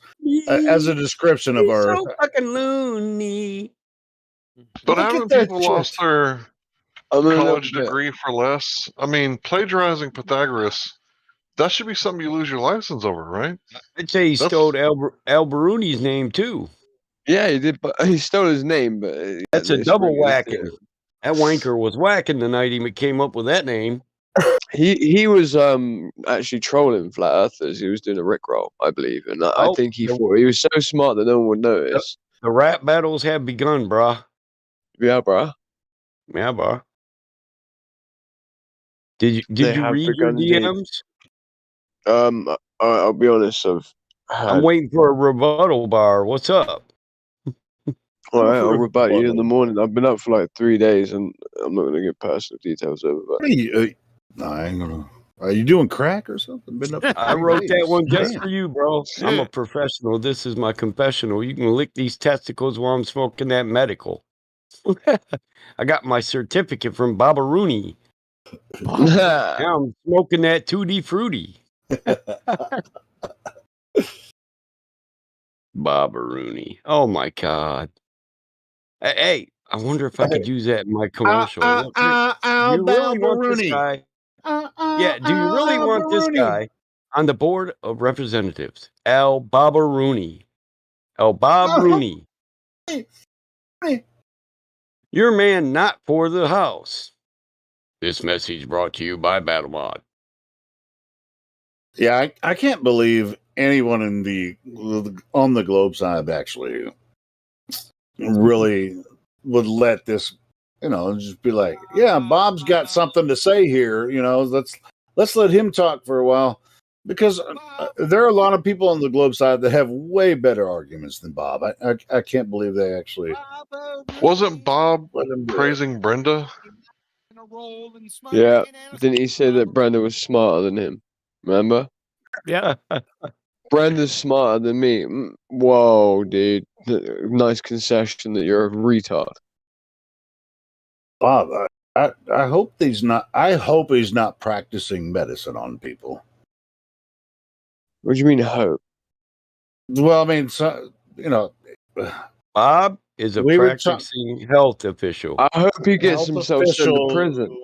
a description of Earth.
So fucking loony.
But haven't people lost their college degree for less? I mean, plagiarizing Pythagoras, that should be something you lose your license over, right?
I'd say he stole Al Baruni's name too.
Yeah, he did. But he stole his name, but
that's a double whacking. That wanker was whacking the night he came up with that name.
He was actually trolling flat earthers. He was doing a rickroll, I believe, and I think he thought he was so smart that no one would notice.
The rap battles have begun, brah.
Yeah, brah.
Yeah, brah. Did you read your DMs?
I'll be honest.
I'm waiting for a rebuttal bar. What's up?
All right, I'll rebut you in the morning. I've been up for like 3 days, and I'm not going to get personal details over that.
No, I ain't gonna. Are you doing crack or something? Been up
I wrote that one just for you, bro. I'm a professional. This is my confessional. You can lick these testicles while I'm smoking that medical. I got my certificate from Baba Rooney. Now I'm smoking that 2D fruity. Baba Rooney. Oh my God. Hey, I wonder if I could use that in my commercial. Do you really want this guy? Yeah, do you really want this guy on the board of representatives? Al Baba Rooney. El Bob Rooney. Your man not for the house. This message brought to you by BattleMod.
Yeah, I can't believe anyone on the globe side actually really would let this, just be like, yeah, Bob's got something to say here. Let's let him talk for a while, because there are a lot of people on the globe side that have way better arguments than Bob. I can't believe they actually.
Wasn't Bob praising Brenda?
Yeah, didn't he say that Brenda was smarter than him? Remember?
Yeah.
Brenda's smarter than me. Whoa, dude. Nice concession that you're a retard.
Bob, I hope he's not. I hope he's not practicing medicine on people.
What do you mean hope?
Well, I mean,
Bob is a practicing health official.
I hope he gets himself sent to prison.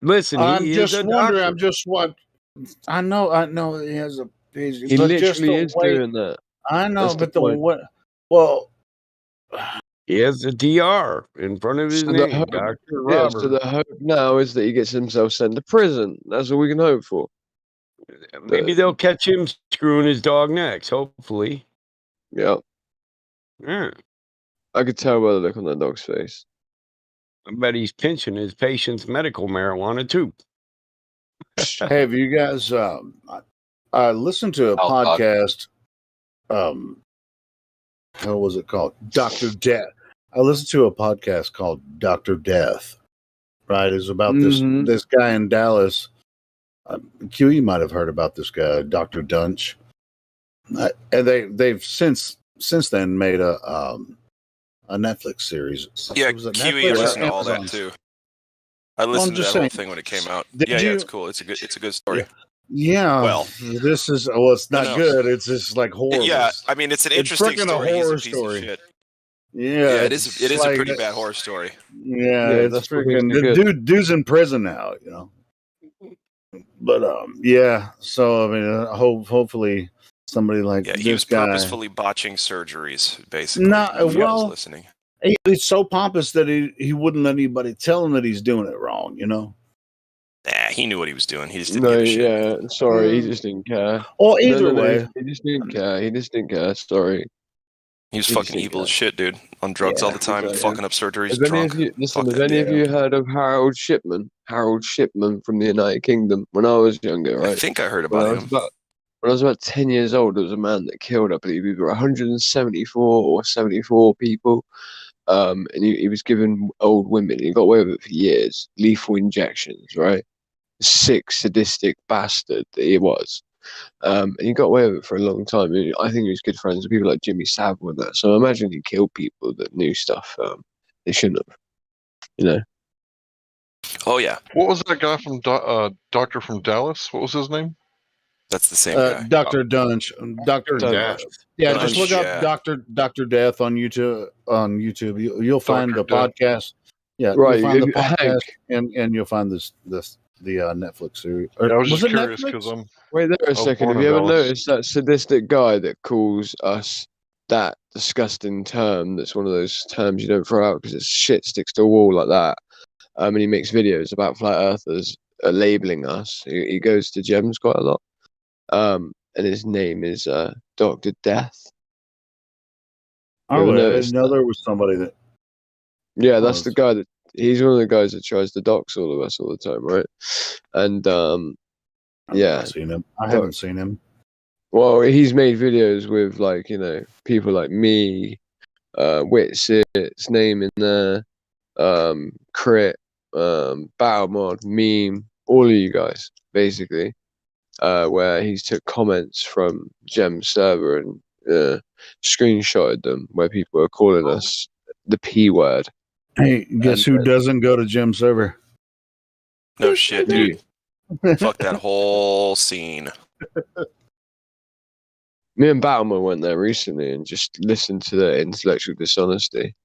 Listen, he is a doctor.
I'm just what. I know. He has a.
He literally is doing that.
I know, but well.
He has a DR in front of his name, Dr. Robert.
So the hope now is that he gets himself sent to prison. That's all we can hope for.
Maybe they'll catch him screwing his dog next, hopefully.
Yeah.
Yeah.
I could tell by the look on that dog's face.
I bet he's pinching his patient's medical marijuana, too.
Hey, have you guys... I listened to a podcast... how was it called? Dr. Death. I listened to a podcast called Dr. Death, right? Is about this guy in Dallas. Q, you might have heard about this guy, Dr. Dunch, and they've since then made a Netflix series.
Yeah,
Was it
QE,
Netflix
I
or
listened to all
Amazon?
that too. I listened to that whole thing when it came out.
Did
Yeah,
you?
it's cool. It's a good story.
Yeah.
Well,
this is it's not
no.
good. It's just like horrible.
Yeah, I mean, it's an interesting
freaking
story.
a horror
He's a piece
story.
of shit.
Yeah,
it is. It is
like
a pretty bad horror story.
Yeah, it's
that's what
freaking
makes it good.
dude's in prison now, you know. But yeah, so I mean, hopefully somebody like
Yeah,
this
he was
guy.
purposefully botching surgeries, basically.
Nah,
if you
well,
was listening.
He's so pompous that he wouldn't let anybody tell him that he's doing it wrong, you know.
Nah, he knew what he was doing. He just didn't give a shit.
Yeah, sorry, he just didn't care.
Well, either way,
he just didn't care. He just didn't care. Sorry.
He was fucking evil as shit, dude. On drugs all the time, fucking up surgeries, drunk.
Have any of you heard of Harold Shipman? Harold Shipman from the United Kingdom. When I was younger, right?
I think I heard about him.
When I was about 10 years old, there was a man that killed, I believe, either 174 or 74 people. And he was giving old women, he got away with it for years, lethal injections, right? Sick, sadistic bastard that he was. And he got away with it for a long time. I think he was good friends with people like Jimmy Savile and that. So I imagine he killed people that knew stuff they shouldn't have, you know?
Oh, yeah.
What was that guy from Doctor from Dallas? What was his name?
That's the same guy.
Dr. Dunch. Dr. Death. Yeah, just look up Dr. Death on YouTube. You'll find the podcast. Yeah,
right.
You'll find the podcast and you'll find the Netflix series.
I was just
it
curious
Netflix?
because I'm.
Wait there a second. Have you ever noticed that sadistic guy that calls us that disgusting term? That's one of those terms you don't throw out because it's shit sticks to a wall like that. And he makes videos about flat earthers labeling us. He goes to Gems quite a lot. And his name is Dr. Death.
Oh, I didn't know there was somebody that.
Yeah, that's the guy he's one of the guys that tries to dox all of us all the time, right? And yeah,
I haven't seen him.
Well, he's made videos with like, you know, people like me, Witsit's name in there, Crit, Battlemod, Meme, all of you guys, basically, where he's took comments from Gem server and screenshotted them where people are calling us the P word.
Hey, guess who doesn't go to Gem server?
No shit, dude. Fuck that whole scene.
Me and Battlemod went there recently and just listened to the intellectual dishonesty,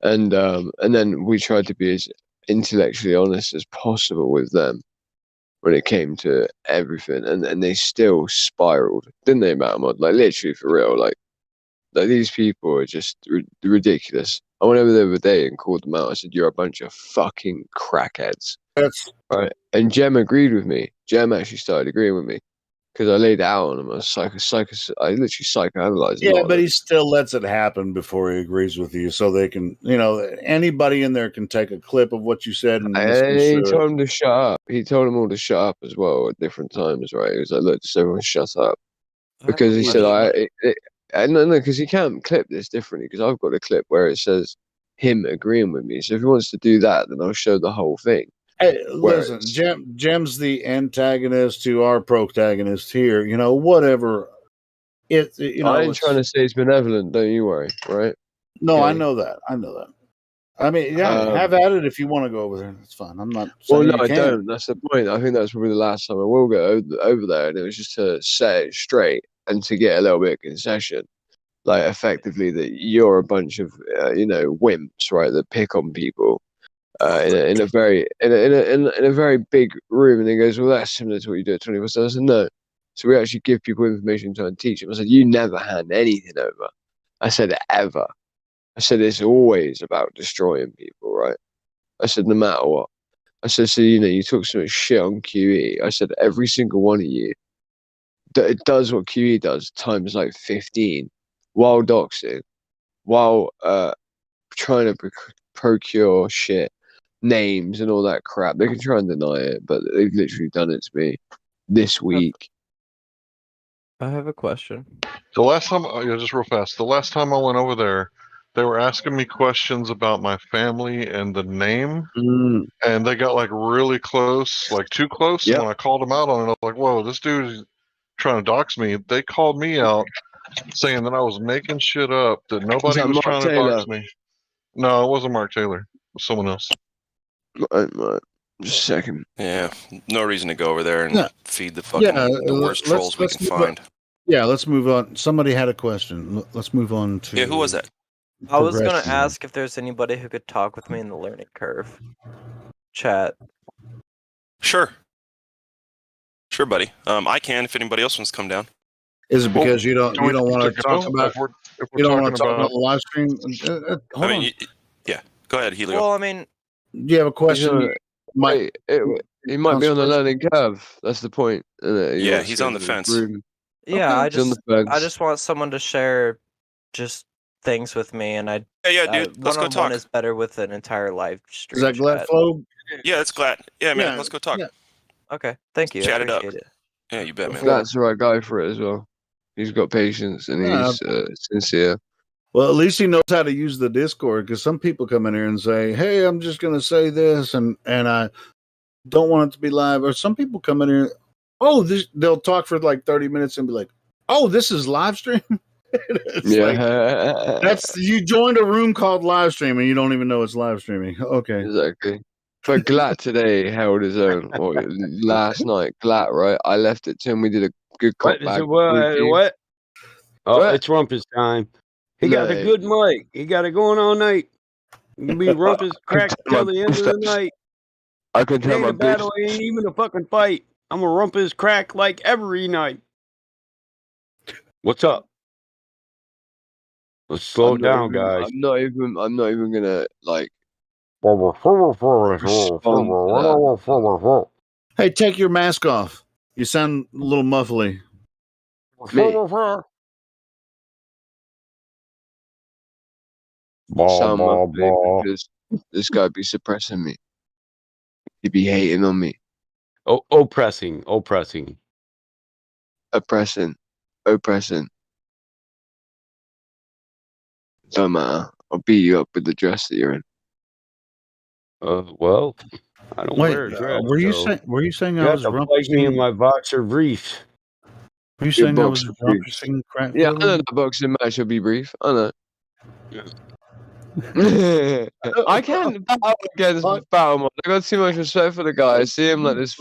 and then we tried to be as intellectually honest as possible with them when it came to everything, and they still spiraled, didn't they, Battlemod? Like literally for real, like these people are just ridiculous. I went over the other day and called them out. I said, "You're a bunch of fucking crackheads."
That's
right. And Jem agreed with me. Jem actually started agreeing with me because I laid it out on him. I literally psychoanalyzed him.
Yeah, but he still lets it happen before he agrees with you, so they can, you know, anybody in there can take a clip of what you said and
he told him to shut up. He told them all to shut up as well at different times, right? He was like, "Look, just everyone shut up," because he said, no, because he can't clip this differently because I've got a clip where it says him agreeing with me. So if he wants to do that, then I'll show the whole thing.
Hey, listen, Jem's the antagonist to our protagonist here. You know, whatever. You know,
I ain't trying to say it's benevolent. Don't you worry, right?
No,
Okay.
I know that. I mean, yeah, have at it if you want to go over there. That's fine. I'm not.
Well,
saying
no,
you
I
can't.
don't. That's the point. I think that's probably the last time I will go over there, and it was just to set it straight and to get a little bit of concession, like effectively that you're a bunch of you know, wimps, right? That pick on people in a very big room, and he goes, "Well, that's similar to what you do at 24/7." I said, "No." So we actually give people information to try and teach them. I said, "You never hand anything over." I said, "Ever." I said, "It's always about destroying people, right?" I said, "No matter what." I said, "So, you know, you talk so much shit on QE." I said, "Every single one of you it does what QE does times like 15 while doxing, while trying to procure shit, names and all that crap. They can try and deny it, but they've literally done it to me this week."
I have a question.
The last time, just real fast, the last time I went over there, They were asking me questions about my family and the name, and they got like really close, like too close. And when I called them out on it, I was like, "Whoa, this dude is trying to dox me." They called me out, saying that I was making shit up, that nobody was trying to dox me. No, it wasn't Mark Taylor. It was someone else.
Just a second.
Yeah, no reason to go over there and feed the fucking the worst trolls we can find.
Yeah, let's move on. Somebody had a question. Let's move on to.
Yeah, who was that?
I was gonna
progression.
ask if there's anybody who could talk with me in the learning curve chat.
Sure, buddy. I can if anybody else wants to come down.
Is it because you don't want to talk about
if
you don't want to
talking
talk about the live stream? Hold
I mean,
on.
yeah. Go ahead, Helio.
Well, I mean,
Do you have a question?
He might be on the learning curve. That's the point.
Yeah, he's on the fence.
yeah,
He's on the fence.
I just want someone to share just things with me, and I
yeah, dude. Let's go
one-on-one
talk.
is better with an entire live stream.
Is that Glad
chat.
Flow?
Yeah, it's Glad. Yeah, man.
Yeah,
Let's go talk.
yeah.
Okay, thank you.
Chat
I
it up.
appreciate it.
Yeah, you bet, man.
That's the right guy for it as well. He's got patience and he's sincere.
Well, at least he knows how to use the Discord, because some people come in here and say, "Hey, I'm just going to say this," and I don't want it to be live. Or some people come in here, they'll talk for like 30 minutes and be like, "Oh, this is live stream." That's you joined a room called live stream and you don't even know it's live streaming. Okay,
exactly. But Glatt today held his own. Last night, Glatt, right? I left it to him. We did a good cut back.
What? Oh, it's Rumpus time. He got a good mic. He got it going all night. You can be Rumpus crack till the end of the night.
I can tell my
the battle ain't even a fucking fight. I'm a Rumpus crack like every night. What's up? Let's slow down, guys.
I'm not even gonna like.
Hey, take your mask off. You sound a little muffly.
Because this guy be suppressing me. He be hating on me.
Oppressing.
Oppressing. Don't matter. I'll beat you up with the dress that you're in.
Well, I don't wear a dress.
Were you saying I was
rumpusing me in my boxer briefs?
Were you saying I was rumpusing crap?
Yeah, I know the boxing match will be brief. I know. I can't battle against Battle Mod. I got too much respect for the guy. I see him like this.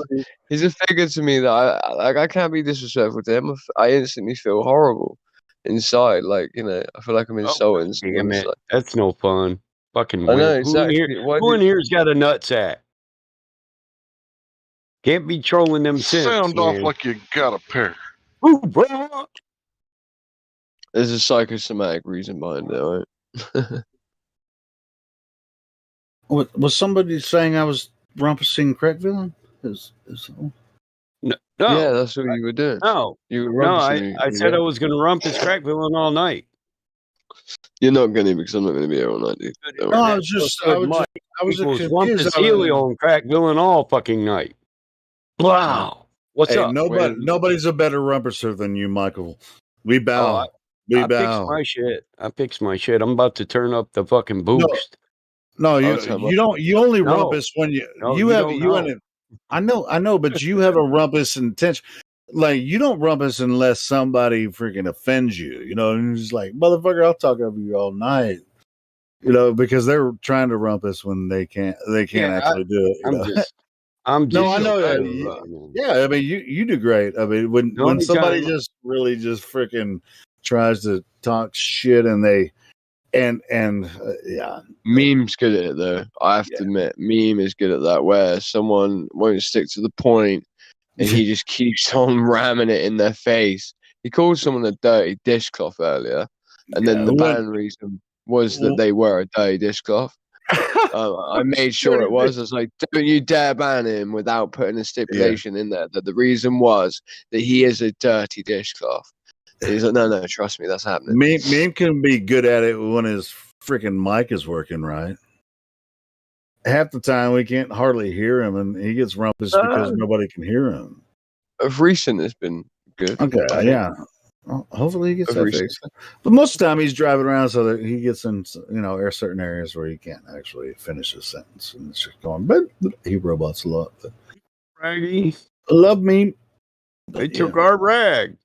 He's a figure to me that I can't be disrespectful to him. I instantly feel horrible inside. Like, I feel like I'm insulting.
Damn it. That's no fun. Fucking
I know,
weird.
exactly.
Who in here's got a nutsack? Can't be trolling them simps,
Sound off
man.
like you got a pair.
Ooh, bro.
There's a psychosomatic reason behind it, right?
Was somebody saying I was rumpusing crack villain?
No.
Yeah, that's what you were doing.
No.
You were rumpusing me.
I said I was going to rumpus crack villain all night.
You're not going to, because I'm not going to be here all night, dude.
No, I was
rumpus Helio and crack villain all fucking night. Wow. What's up?
Nobody's a better rumpuser than you, Michael. We bow.
I fix my shit. I'm about to turn up the fucking boost.
No, you don't. You only rumpus when you have. I know, but you have a rumpus intention. Like, you don't rumpus unless somebody freaking offends you, and it's like, motherfucker, I'll talk over you all night, because they're trying to rumpus when they can't actually do it. I know that. Yeah, I mean, you do great. I mean, when somebody just really just freaking tries to talk shit and they, yeah.
Meme's good at it, though. I have to admit, Meme is good at that, where someone won't stick to the point and he just keeps on ramming it in their face. He called someone a dirty dishcloth earlier, and then the ban reason was that they were a dirty dishcloth. I made sure it was. I was like, don't you dare ban him without putting a stipulation in there that the reason was that he is a dirty dishcloth. And he's like, no, trust me, that's happening.
Meme can be good at it when his freaking mic is working right. Half the time we can't hardly hear him, and he gets rumpus because nobody can hear him.
Of recent, it's been good.
Okay, yeah. Well, hopefully he gets that
Every-
fixed. But most of the time he's driving around so that he gets in, there are certain areas where he can't actually finish his sentence, and it's just going. But he robots a lot. But
Raggy,
love me.
they took our rag.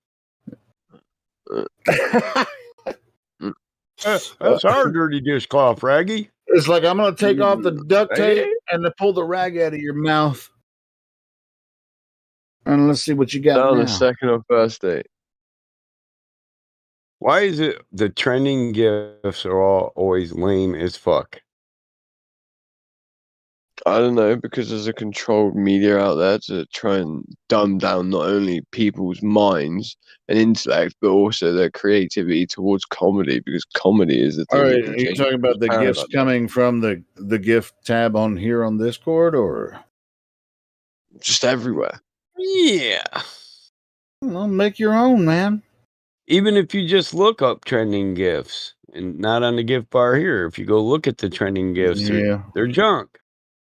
That's our dirty dishcloth, Raggy.
It's like I'm going to take off the duct tape and to pull the rag out of your mouth. And let's see what you got
on
now.
the second or first date.
Why is it the trending gifts are all always lame as fuck?
I don't know, because there's a controlled media out there to try and dumb down not only people's minds and intellect, but also their creativity towards comedy, because comedy is the thing.
All
that
right,
can
are you
change
talking about the
people's
gifts
paradigm.
coming from the gift tab on here on Discord, or
just everywhere?
Yeah.
Well, make your own, man.
Even if you just look up trending gifts and not on the gift bar here, if you go look at the trending gifts, they're junk.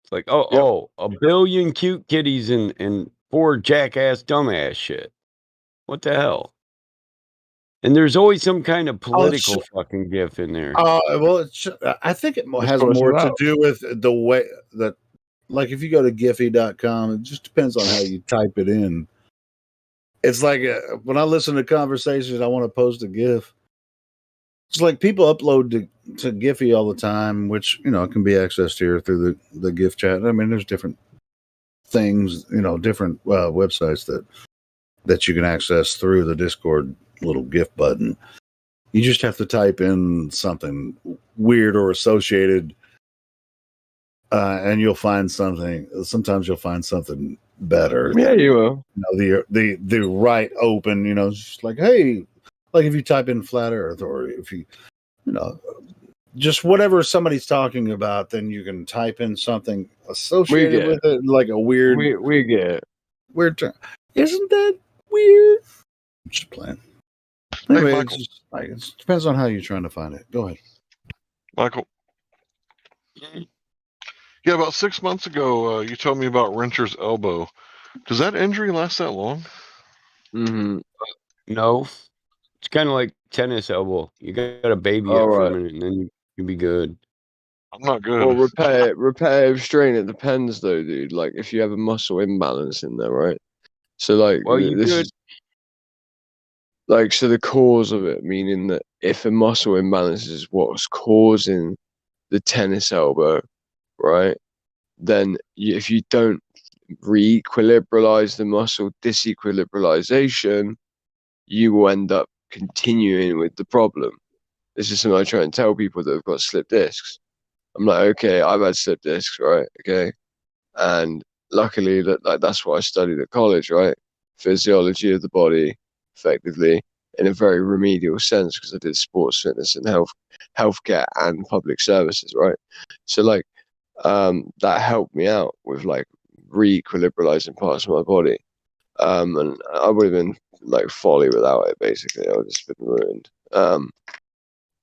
It's like, a billion cute kitties and 4 jackass dumbass shit. What the hell? And there's always some kind of political fucking gif in there.
Well, I think it has more to do with the way that, like, if you go to Giphy.com, it just depends on how you type it in. It's like when I listen to conversations, I want to post a GIF. It's like people upload to Giphy all the time, which, can be accessed here through the GIF chat. I mean, there's different things, different websites that you can access through the Discord little GIF button. You just have to type in something weird or associated, and you'll find something. Sometimes you'll find something better.
Yeah, you will.
The right open, it's just like, hey, like if you type in flat Earth, or if you, just whatever somebody's talking about, then you can type in something associated with it, like a weird.
We get it.
Weird term. Isn't that weird? I'm just playing. Anyway,
Hey,
it depends on how you're trying to find it. Go ahead,
Michael. Yeah, about 6 months ago, you told me about Rencher's elbow. Does that injury last that long?
Mm-hmm.
No. It's kind of like tennis elbow. You got to baby it for a minute, and then you'll be good.
I'm not good.
Well, repetitive strain, it depends though, dude. Like if you have a muscle imbalance in there, right? So like,
well, you
this
could.
is like, so the cause of it, meaning that if a muscle imbalance is what's causing the tennis elbow, right? Then if you don't re-equilibralize the muscle disequilibrization, you will end up continuing with the problem. This is something I try and tell people that have got slip discs. I'm like, okay, I've had slip discs, right? Okay. And luckily that's what I studied at college, right? Physiology of the body, effectively, in a very remedial sense, because I did sports, fitness, and healthcare and public services, right? So like, that helped me out with like re-equilibralizing parts of my body. And I would have been like folly without it, basically. I would have just been ruined.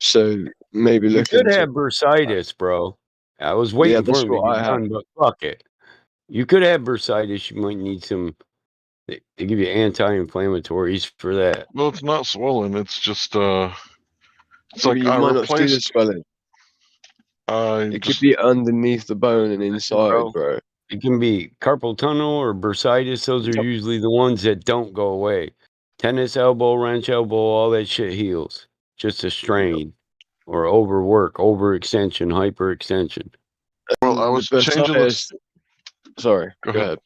So maybe
You
look
could
into
have bursitis, bro. I was waiting for
that's
him to
what
get
I
done, but fuck it. You could have bursitis. You might need some. They give you anti-inflammatories for that.
Well, it's not swollen. It's just it's
Well,
like
you
I
might not see the
replaced.
swelling. It could be underneath the bone and inside, bro.
It can be carpal tunnel or bursitis. Those are usually the ones that don't go away. Tennis elbow, wrench elbow, all that shit heals. Just a strain or overwork, overextension, hyperextension.
Well, I was changing the.
Sorry,
go ahead.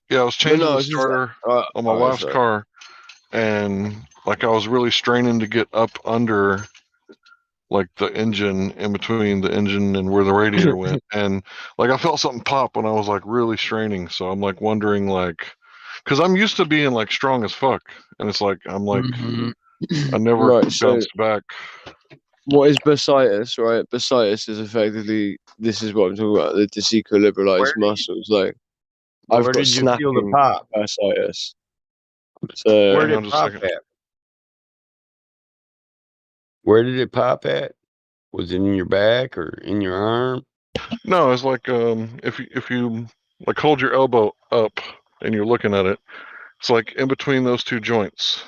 Yeah, I was changing the starter on my wife's car, and like I was really straining to get up under like the engine, in between the engine and where the radiator went, and like I felt something pop when I was like really straining. So I'm like wondering, like, because I'm used to being like strong as fuck, and it's like I'm like I never bounced back.
What is bursitis, right? Bursitis is effectively, this is what I'm talking about, the disequilibralized muscles. Like, I've
where
got
did you feel the
snapping
pop?
bursitis. So
Where did it pop at? Where did it pop at? Was it in your back or in your arm?
No, it's like if you like hold your elbow up and you're looking at it, it's like in between those two joints.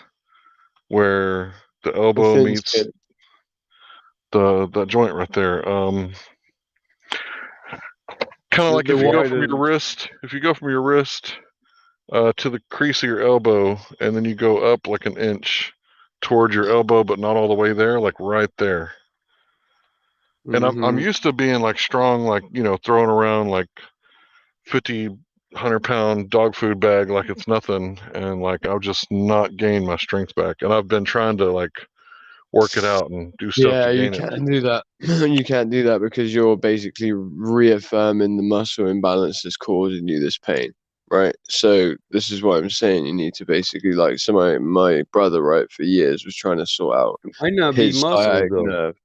where the elbow
thin
meets
skin.
the joint right there. Kind of like
The
if you go from
wider.
your wrist, to the crease of your elbow, and then you go up like an inch towards your elbow, but not all the way there, like right there. And I'm used to being like strong, like, you know, throwing around like 100-pound dog food bag like it's nothing, and like I've just not gained my strength back, and I've been trying to like work it out and do stuff
Yeah,
to
you
gain it.
can't do that. You can't do that because you're basically reaffirming the muscle imbalance that's causing you this pain, right? So this is what I'm saying. You need to basically, like, so my brother, right, for years was trying to sort out
Might not be
his
muscle
sciatic
though.
nerve.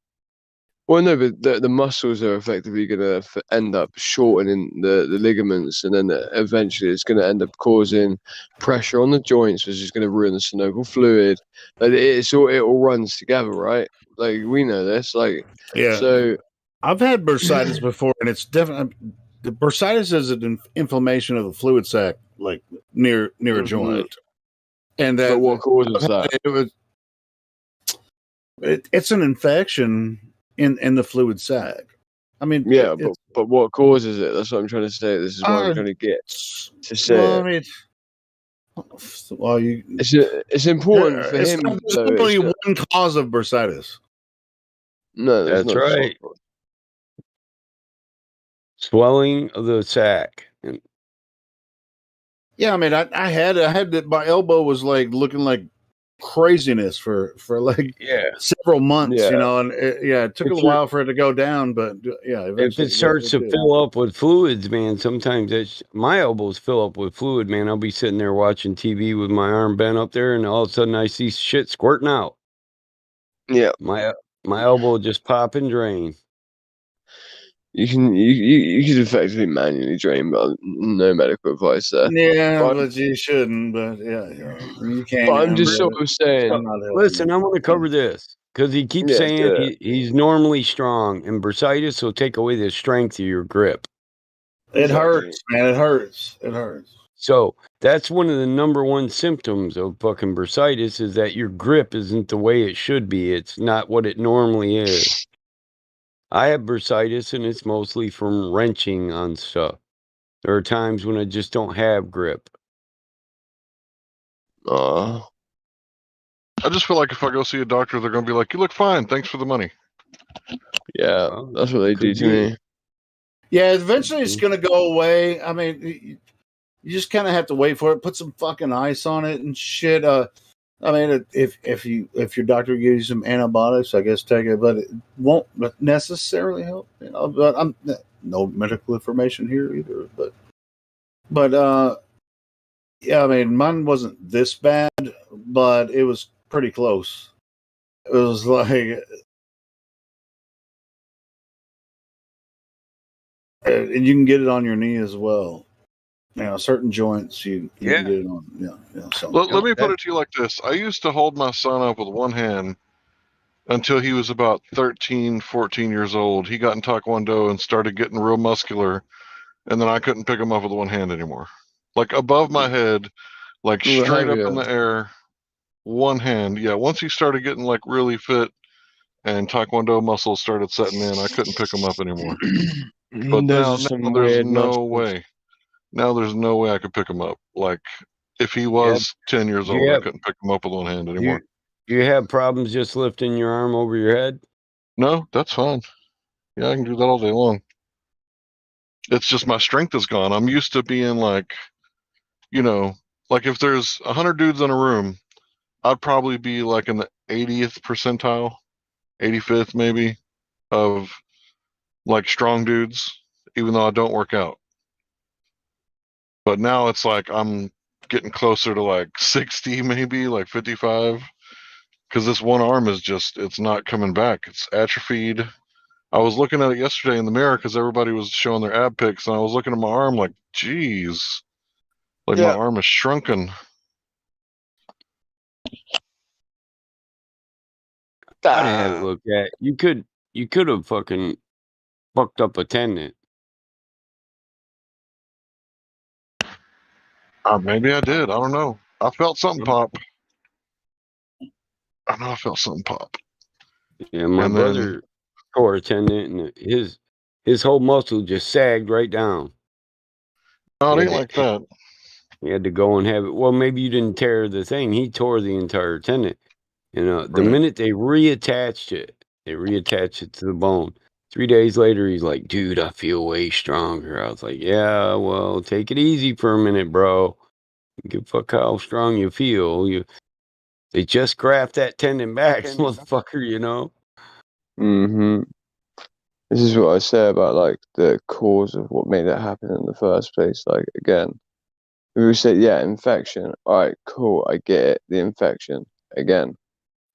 Well, no, but the muscles are effectively going to end up shortening the ligaments, and then eventually it's going to end up causing pressure on the joints, which is going to ruin the synovial fluid. Like it all runs together, right? Like we know this. Like
Yeah.
so,
I've had bursitis before, and it's definitely the bursitis is an inflammation of the fluid sac, like near a joint. And that
but what causes that?
It's an infection in the fluid sac. I mean,
Yeah, but what causes it? That's what I'm trying to say. This is what I'm trying to get to say.
Well, I mean,
it's important for
it's
him.
not, there's
though.
not only
It's not-
one cause of bursitis.
No, there's
That's
not.
right. Swelling of the sac.
Yeah, I mean, I had that. My elbow was like looking like craziness for like several months,
Yeah.
you know, and it took a while for it to go down, but yeah,
If
eventually
it starts to
did.
fill up with fluids, man, sometimes my elbows fill up with fluid, man. I'll be sitting there watching TV with my arm bent up there, and all of a sudden I see shit squirting out.
Yeah.
My elbow just pop and drain.
You can effectively manually drain, but no medical advice there.
Yeah, but you shouldn't. But yeah, you can't.
But I'm just sort of saying.
Listen, I want to cover this because he keeps
Yeah,
saying
do it.
he's normally strong, and bursitis will take away the strength of your grip.
It hurts, man. It hurts. It hurts.
So that's one of the number one symptoms of fucking bursitis is that your grip isn't the way it should be. It's not what it normally is. I have bursitis, and it's mostly from wrenching on stuff. There are times when I just don't have grip.
I just feel like if I go see a doctor, they're going to be like, "You look fine. Thanks for the money."
Yeah, that's what they do to me.
Yeah, eventually it's going to go away. I mean, you just kind of have to wait for it. Put some fucking ice on it and shit. I mean, if your doctor gives you some antibiotics, I guess take it, but it won't necessarily help. You know, but I'm no medical information here either. But yeah, I mean, mine wasn't this bad, but it was pretty close. It was like, and you can get it on your knee as well. You know, certain joints you can get it on. Yeah. So
Let me put it to you like this. I used to hold my son up with one hand until he was about 13, 14 years old. He got in Taekwondo and started getting real muscular, and then I couldn't pick him up with one hand anymore. Like above my head, like straight up in the air, one hand. Yeah, once he started getting like really fit and Taekwondo muscles started setting in, I couldn't pick him up anymore. But now there's no way. Now there's no way I could pick him up. Like if he was 10 years old, I couldn't pick him up with one hand anymore.
Do you have problems just lifting your arm over your head?
No, that's fine. Yeah, I can do that all day long. It's just my strength is gone. I'm used to being like, you know, like if there's 100 dudes in a room, I'd probably be like in the 80th percentile, 85th maybe, of like strong dudes, even though I don't work out. But now it's like I'm getting closer to like 60 maybe, like 55, because this one arm is just, it's not coming back. It's atrophied. I was looking at it yesterday in the mirror because everybody was showing their ab pics, and I was looking at my arm like, geez, like my arm is shrunken.
I'd have it looked at. You could have fucking fucked up a tendon.
Maybe I did. I don't know. I felt something pop. I know I felt something pop.
Yeah, my
And
brother tore a tendon, and his whole muscle just sagged right down.
No, it
He
ain't
had
like
to-
that.
He had to go and have it. Well, maybe you didn't tear the thing. He tore the entire tendon. The
Right.
minute they reattached it to the bone. 3 days later, he's like, "Dude, I feel way stronger." I was like, "Yeah, well, take it easy for a minute, bro. Give a fuck how strong you feel. They just graft that tendon back, motherfucker.
Mm-hmm. This is what I say about like the cause of what made it happen in the first place. Like again, we say, yeah, infection. All right, cool. I get it. The infection again.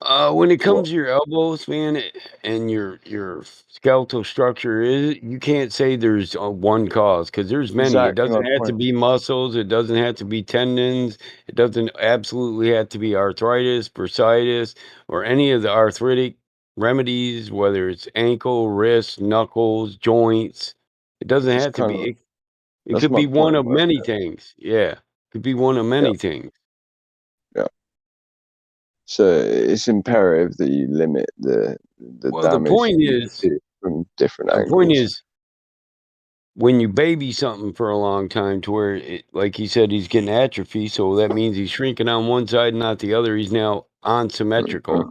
When it
What?
comes to your elbows, man, and your skeletal structure, you can't say there's one cause because there's many. It
Exactly my
doesn't have to
point.
be muscles. It doesn't have to be tendons. It doesn't absolutely have to be arthritis, bursitis, or any of the arthritic remedies, whether it's ankle, wrist, knuckles, joints. It doesn't
It's
have to
kind
be.
of
It
that's
could
my
be one
point.
of many things. Yeah, could be one of
Yeah,
many things.
yeah. So it's imperative that you limit the
Well,
damage you do from different
the point
angles.
is, when you baby something for a long time to where, like he said, he's getting atrophy, so that means he's shrinking on one side, not the other. He's now unsymmetrical.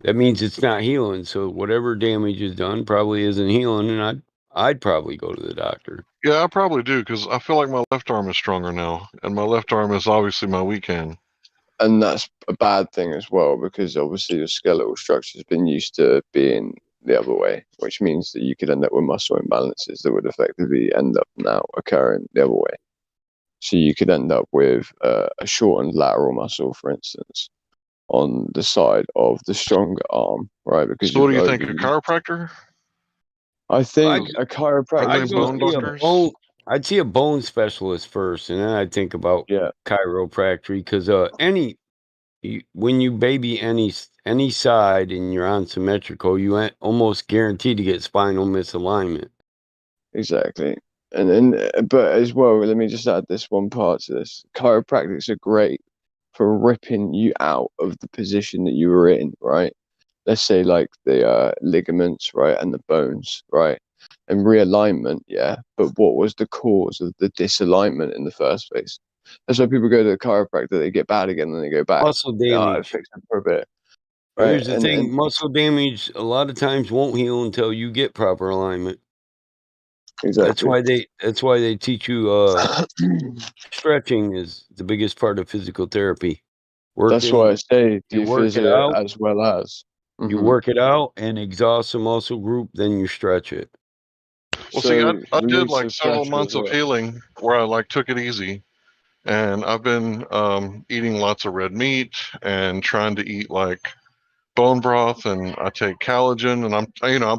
That means it's not healing. So whatever damage is done probably isn't healing, and I'd probably go to the doctor.
Yeah, I probably do because I feel like my left arm is stronger now, and my left arm is obviously my weak hand.
And that's a bad thing as well because obviously your skeletal structure has been used to being the other way, which means that you could end up with muscle imbalances that would effectively end up now occurring the other way. So you could end up with a shortened lateral muscle, for instance, on the side of the stronger arm, right? Because
So what do you
you've
think, a chiropractor?
I think a
Are
chiropractor
they
is
bone
not
doctors?
I'd see a bone specialist first, and then I'd think about chiropractic because when you baby any side and you're unsymmetrical, you almost guaranteed to get spinal misalignment.
Exactly. And then, but as well, let me just add this one part to this. Chiropractics are great for ripping you out of the position that you were in, right? Let's say like the ligaments, right, and the bones, right, and realignment, yeah. But what was the cause of the disalignment in the first place? That's why people go to the chiropractor, they get bad again, and they go back.
Muscle
I
damage.
fixed it for a bit,
Well,
right?
here's the thing: muscle damage a lot of times won't heal until you get proper alignment.
Exactly.
That's why they teach you stretching is the biggest part of physical therapy.
That's why I say
you
do
work it
physio
out,
as well as.
you work it out and exhaust the muscle group, then you stretch it.
Well, see, I did
release
like
the
several
pressure
months
as
of
well.
healing where I like took it easy, and I've been eating lots of red meat and trying to eat like bone broth, and I take collagen, and I'm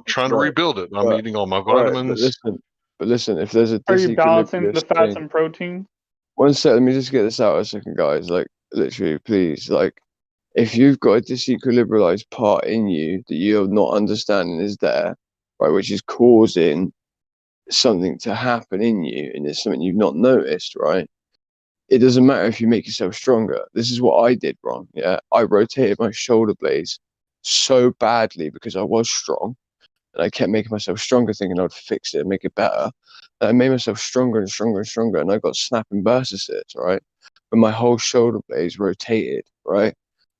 trying to
Right.
rebuild it. I'm
But,
eating all my
right,
vitamins.
but listen, if there's a
Are you balancing the
disequilibrious
fats
thing,
and protein?
one sec, let me just get this out a second, guys. Like, literally, please, like, if you've got a disequilibrious part in you that you're not understanding is there, right, which is causing something to happen in you, and it's something you've not noticed, right? It doesn't matter if you make yourself stronger. This is what I did wrong. Yeah, I rotated my shoulder blades so badly because I was strong, and I kept making myself stronger, thinking I'd fix it and make it better. And I made myself stronger and stronger and stronger, and I got snapping bursitis, right? But my whole shoulder blades rotated, right?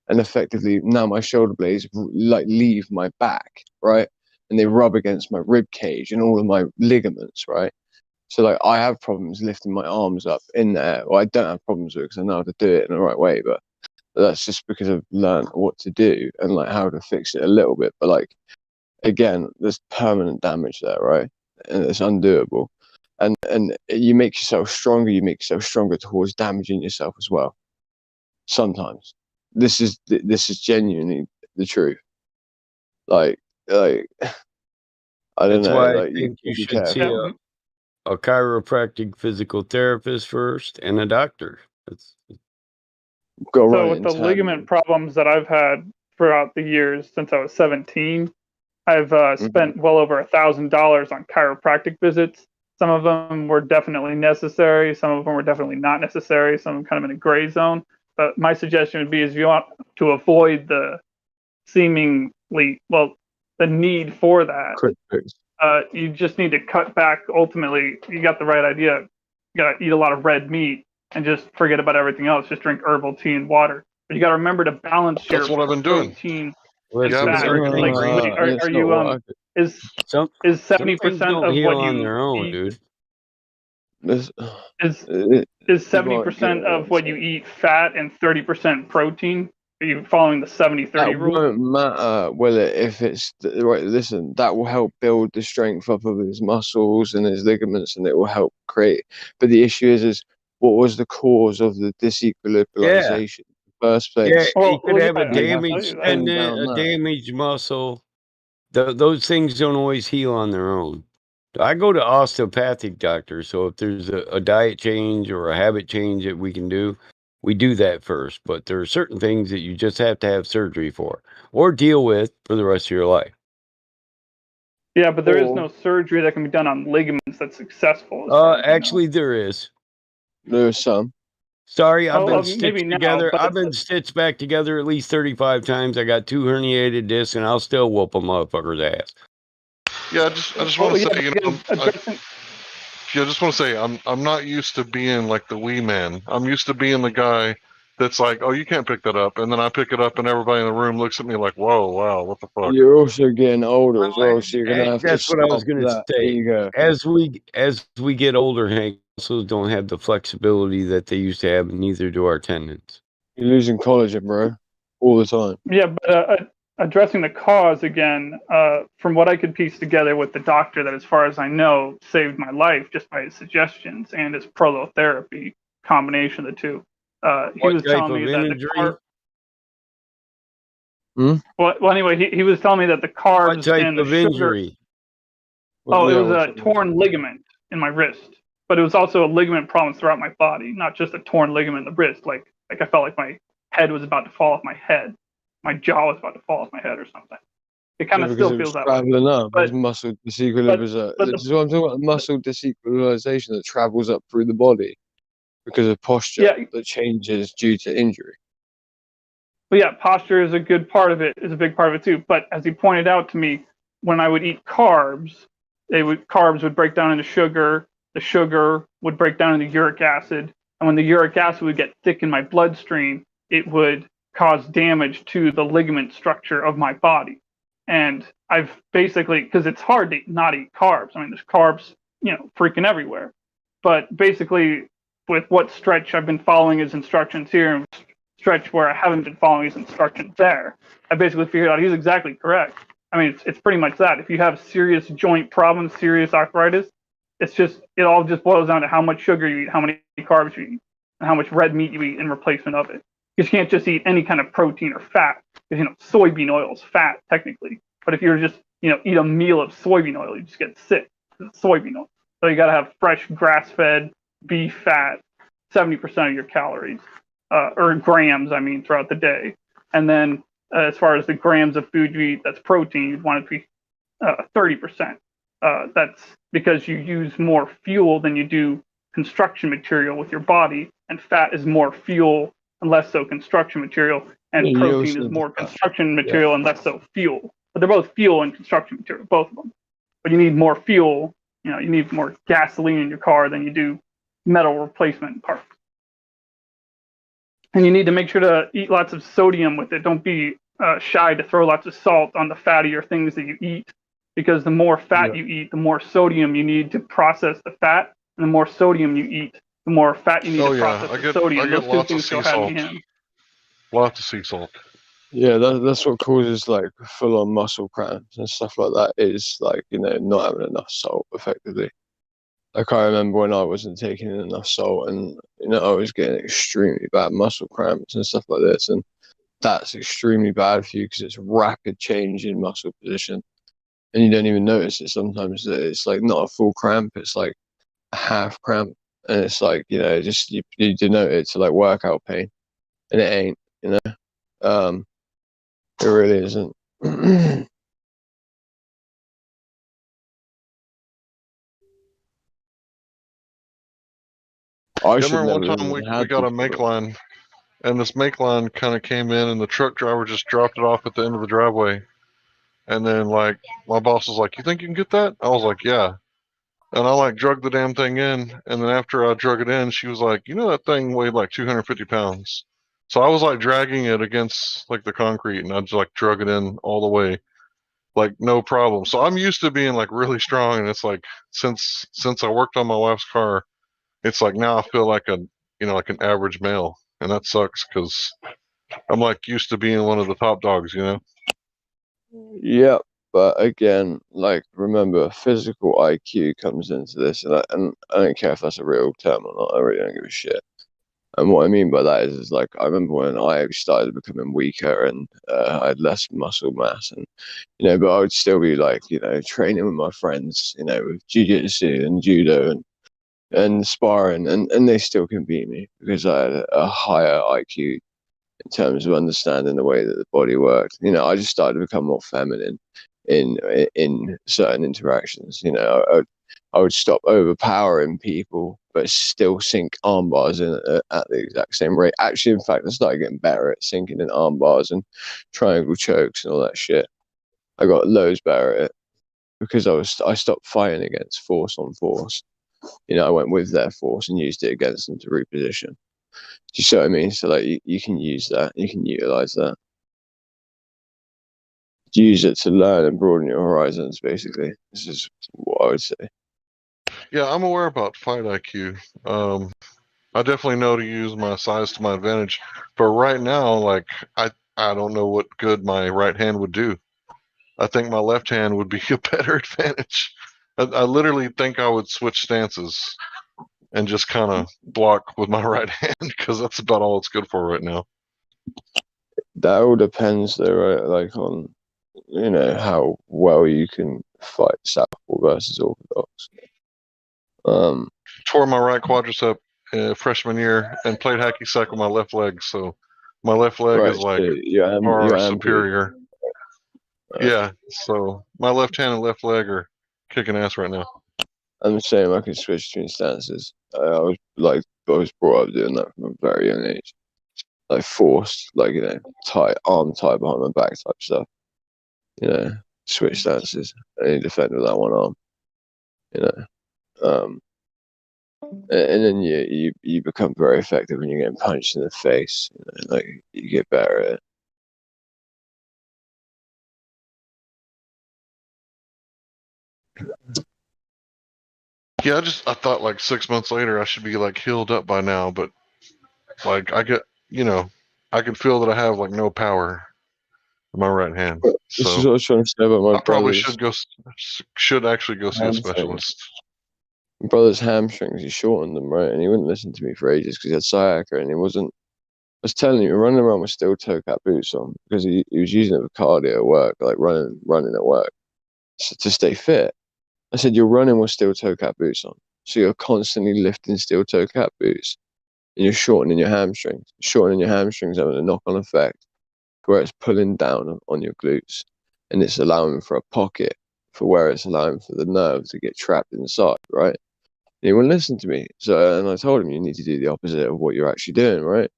And effectively, now my shoulder blades like leave my back, right? And they rub against my rib cage and all of my ligaments, right? So like I have problems lifting my arms up in there. Well, I don't have problems with it because I know how to do it in the right way, but that's just because I've learned what to do and like how to fix it a little bit. But like again, there's permanent damage there, right? And it's undoable. And you make yourself stronger. You make yourself stronger towards damaging yourself as well. Sometimes this is genuinely the truth. Like I don't
That's
know.
why I
Like you
think you
be
should see
careful.
a chiropractic physical therapist first and a doctor.
Go
So
run it
with
in
the
tandem.
ligament problems that I've had throughout the years since I was 17, I've spent well over $1,000 on chiropractic visits. Some of them were definitely necessary. Some of them were definitely not necessary. Some kind of in a gray zone. But my suggestion would be is if you want to avoid the seemingly, well, the need for that.
Quick fix.
You just need to cut back. Ultimately, you got the right idea. You got to eat a lot of red meat and just forget about everything else. Just drink herbal tea and water. But you got to remember to balance
That's
your
what I've been doing.
protein
Yeah,
and
I've been
fat.
drinking
Like,
green tea.
are you is
Some
70%
things don't
of
heal
what
on
you
their own,
eat
dude.
is
It
70% of what you eat fat and 30% protein? Are you following the 70-30
That
rule?
won't matter, will it? If it's right, listen, that will help build the strength up of his muscles and his ligaments, and it will help create. But the issue is what was the cause of the disequilibration in the first
Yeah,
place?
he could have a
You
damaged
pin
tendon,
down
a
that.
damaged muscle. Those things don't always heal on their own. I go to osteopathic doctors, so if there's a diet change or a habit change that we can do, we do that first. But there are certain things that you just have to have surgery for or deal with for the rest of your life.
Yeah, but there is no surgery that can be done on ligaments that's successful.
Actually, there is.
There's some.
Sorry, I've been
maybe
stitched
now,
together.
but
I've been stitched back together at least 35 times. I got 2 herniated discs, and I'll still whoop a motherfucker's ass.
Yeah, I just want to say, you know, I just want to say, I'm not used to being like the wee man. I'm used to being the guy that's like, oh, you can't pick that up, and then I pick it up, and everybody in the room looks at me like, whoa, wow, what the fuck?
You're also getting older as well, so you're gonna
And
have to
that's what I was
stop
going to
that
say.
ego.
As we get older, Hank, muscles don't have the flexibility that they used to have, and neither do our tendons.
You're losing collagen, bro, all the time.
Yeah, but addressing the cause again, from what I could piece together with the doctor, that as far as I know, saved my life just by his suggestions and his prolotherapy combination of the two. He was telling me that the carb. Well, anyway, he was telling me that the carbs
What type
and the
of
sugar.
injury?
Oh, it was a torn ligament in my wrist, but it was also a ligament problem throughout my body, not just a torn ligament in the wrist. Like I felt like my head was about to fall off my head, my jaw was about to fall off my head or something. It kind of still feels that way.
Traveling up,
But-
there's muscle disequilibration.
but
This is what I'm talking about. Muscle disequilibration that travels up through the body because of posture that changes due to injury.
But yeah, posture is a good part of it, is a big part of it too. But as he pointed out to me, when I would eat carbs, carbs would break down into sugar. The sugar would break down into uric acid, and when the uric acid would get thick in my bloodstream, it would cause damage to the ligament structure of my body. And I've basically, because it's hard to not eat carbs. I mean, there's carbs, freaking everywhere. But basically, with what Stretch I've been following his instructions here, and Stretch where I haven't been following his instructions there, I basically figured out he's exactly correct. I mean, it's pretty much that. If you have serious joint problems, serious arthritis, it all just boils down to how much sugar you eat, how many carbs you eat, and how much red meat you eat in replacement of it. You can't just eat any kind of protein or fat, because soybean oil is fat technically. But if you're just eat a meal of soybean oil, you just get sick. It's soybean oil. So you got to have fresh grass-fed beef fat, 70% of your calories, or grams, I mean, throughout the day. And then as far as the grams of food you eat that's protein, you'd want it to be 30%. That's because you use more fuel than you do construction material with your body, and fat is more fuel and less so construction material, and protein is more construction material and less so fuel. But they're both fuel and construction material, both of them. But you need more fuel, you need more gasoline in your car than you do metal replacement parts. And you need to make sure to eat lots of sodium with it. Don't be shy to throw lots of salt on the fattier things that you eat, because the more fat you eat, the more sodium you need to process the fat, and the more sodium you eat, the more fat you need to process the sodium. Those two things go hand in hand.
Lots of sea salt.
Yeah, that's what causes like full-on muscle cramps and stuff like that. Is like not having enough salt effectively. Like I remember when I wasn't taking in enough salt, and I was getting extremely bad muscle cramps and stuff like this, and that's extremely bad for you because it's rapid change in muscle position, and you don't even notice it sometimes. It's like not a full cramp; it's like a half cramp, and it's like just you denote it to like workout pain, and it ain't. It really isn't.
I remember one time we got a make line. and this make line kind of came in, and the truck driver just dropped it off at the end of the driveway. And then like my boss was like, "You think you can get that?" I was like, "Yeah." And I like drug the damn thing in, and then after I drug it in, she was like, "You know that thing weighed like 250 pounds." So I was like dragging it against like the concrete, and I just like drug it in all the way, like no problem. So I'm used to being like really strong, and it's like since I worked on my wife's car, it's like now I feel like a like an average male, and that sucks because I'm like used to being one of the top dogs, you know.
Yeah, but again, like remember, physical IQ comes into this, and I don't care if that's a real term or not. I really don't give a shit. And what I mean by that is like I remember when I started becoming weaker and I had less muscle mass, and but I would still be like training with my friends, with jiu-jitsu and judo and sparring, and they still can beat me because I had a higher IQ in terms of understanding the way that the body worked. I just started to become more feminine in certain interactions. I would stop overpowering people, but still sink arm bars in at the exact same rate. Actually, in fact, I started getting better at sinking in arm bars and triangle chokes and all that shit. I got loads better at it because I stopped fighting against force on force. I went with their force and used it against them to reposition. Do you see what I mean? So like you can use that, you can utilize that. Use it to learn and broaden your horizons, basically. This is what I would say.
Yeah, I'm aware about fight IQ. I definitely know to use my size to my advantage, but right now, like I don't know what good my right hand would do. I think my left hand would be a better advantage. I literally think I would switch stances and just kind of block with my right hand because that's about all it's good for right now.
That all depends, though, right? Like on how well you can fight southpaw versus orthodox.
Tore my right quadricep freshman year and played hacky sack with my left leg, so my left leg
right,
is like
so you're
far
amputated.
superior. Yeah, so my left hand and left leg are kicking ass right now.
I'm the same. I can switch between stances. I was brought up doing that from a very young age, like forced, like arm tied behind my back type stuff. Switch stances. Only defend with that one arm. And then you become very effective when you're getting punched in the face. Like you get better at it.
Yeah, I thought like 6 months later I should be like healed up by now, but like I can feel that I have like no power in my right hand.
This
So
is what I was trying to say about my
I probably
brother's
should actually go see a
hamstrings.
specialist.
My brother's hamstrings, he shortened them, right? And he wouldn't listen to me for ages because he had sciatica and he wasn't. I was telling you, running around with steel toe cap boots on because he was using it for cardio at work, like running at work, to stay fit. I said, you're running with steel toe cap boots on. So you're constantly lifting steel toe cap boots and you're shortening your hamstrings. Shortening your hamstrings having a knock-on effect where it's pulling down on your glutes and it's allowing for a pocket for where it's allowing for the nerve to get trapped inside, right? And he wouldn't listen to me. And I told him, you need to do the opposite of what you're actually doing, right?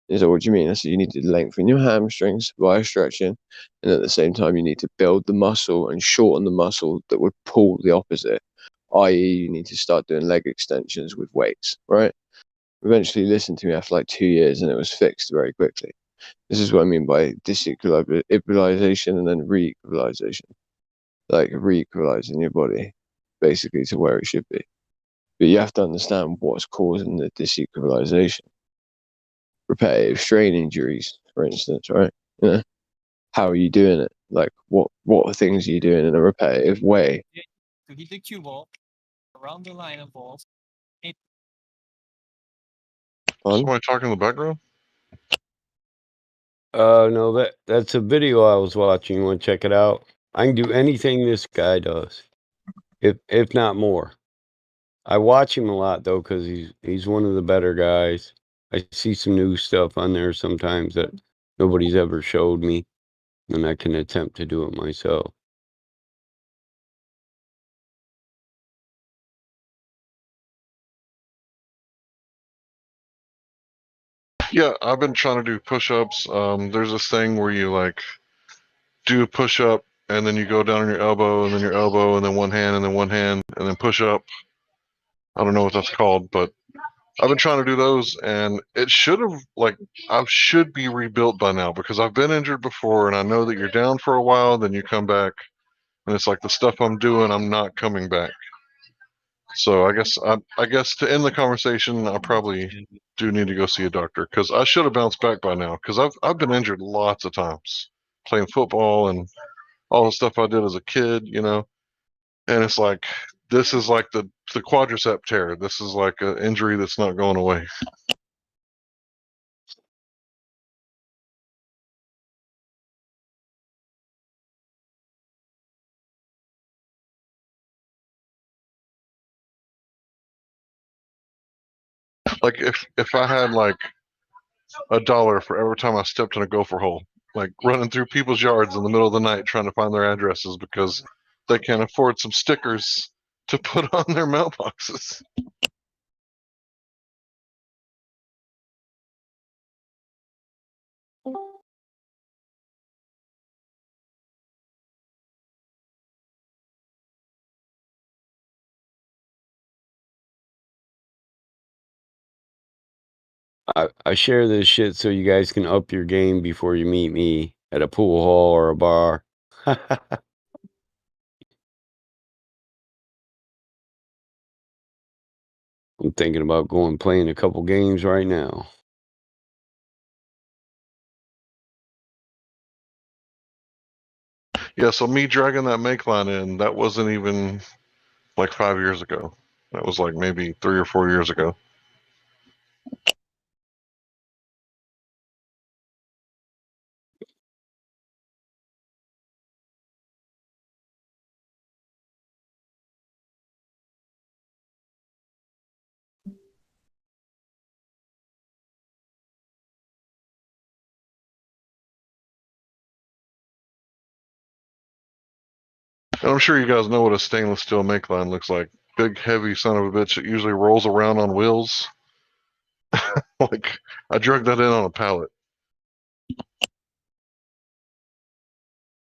He said, what do you mean? I said, you need to lengthen your hamstrings via stretching. And at the same time, you need to build the muscle and shorten the muscle that would pull the opposite, i.e. you need to start doing leg extensions with weights, right? Eventually listened to me after like 2 years and it was fixed very quickly. This is what I mean by disequalization and then re-equalization. Like re-equalizing your body basically to where it should be. But you have to understand what's causing the disequalization. Repetitive strain injuries, for instance, right? How are you doing it? Like what things are you doing in a repetitive way?
To hit the cue ball around the line of balls.
Somebody talking in the background?
No, that's a video I was watching. You want to check it out? I can do anything this guy does, if not more. I watch him a lot though, because he's one of the better guys. I see some new stuff on there sometimes that nobody's ever showed me, and I can attempt to do it myself.
Yeah, I've been trying to do push-ups. There's this thing where you like do a push-up and then you go down on your elbow and then your elbow and then one hand and then one hand and then push up. I don't know what that's called, but I've been trying to do those and it should have like I should be rebuilt by now because I've been injured before and I know that you're down for a while, then you come back and it's like the stuff I'm doing, I'm not coming back. So I guess to end the conversation, I probably do need to go see a doctor because I should have bounced back by now because I've been injured lots of times playing football and all the stuff I did as a kid, you know. And it's like this is like the quadricep tear. This is like an injury that's not going away. Like if I had like $1 for every time I stepped in a gopher hole, like running through people's yards in the middle of the night trying to find their addresses because they can't afford some stickers to put on their mailboxes.
I share this shit so you guys can up your game before you meet me at a pool hall or a bar. I'm thinking about going playing a couple games right now.
Yeah, so me dragging that make line in, that wasn't even like 5 years ago. That was like maybe 3 or 4 years ago. And I'm sure you guys know what a stainless steel make line looks like. Big, heavy son of a bitch that usually rolls around on wheels. Like, I drug that in on a pallet.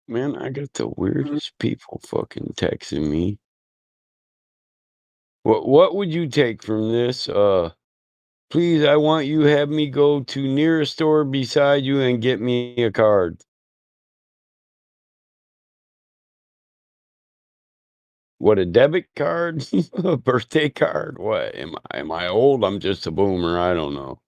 Man, I got the weirdest people fucking texting me. What would you take from this? Please, I want you have me go to nearest store beside you and get me a card. What, a debit card? A birthday card? What? Am I old? I'm just a boomer. I don't know.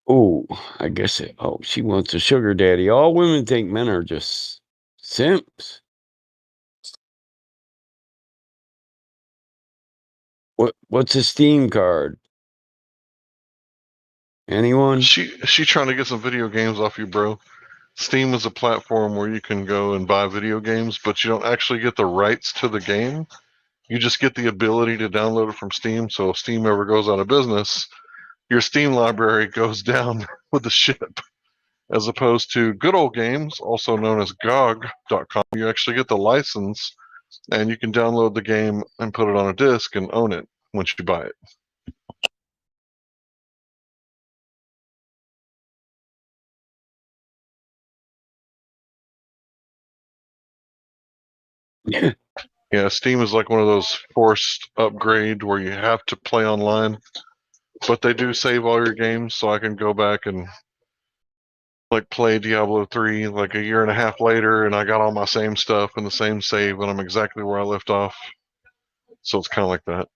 Oh, I guess it. Oh, she wants a sugar daddy. All women think men are just simps. What's a Steam card? Anyone?
She trying to get some video games off you, bro. Steam is a platform where you can go and buy video games, but you don't actually get the rights to the game. You just get the ability to download it from Steam. So if Steam ever goes out of business, your Steam library goes down with the ship. As opposed to good old games, also known as GOG.com, you actually get the license and you can download the game and put it on a disc and own it once you buy it. Yeah, Steam is like one of those forced upgrade where you have to play online, but they do save all your games, so I can go back and like play Diablo 3 like a year and a half later, and I got all my same stuff and the same save, and I'm exactly where I left off. So it's kind of like that.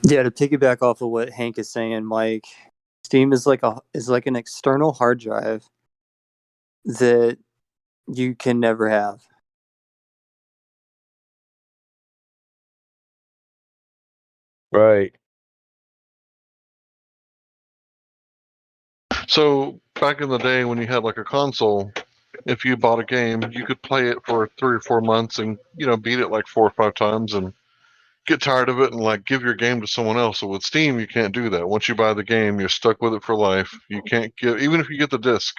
Yeah, to piggyback off of what Hank is saying, Mike, Steam is like an external hard drive that you can never have.
Right.
So back in the day when you had like a console, if you bought a game, you could play it for 3 or 4 months and beat it like 4 or 5 times and get tired of it and like give your game to someone else. So with Steam, you can't do that. Once you buy the game, you're stuck with it for life. You can't give, even if you get the disc,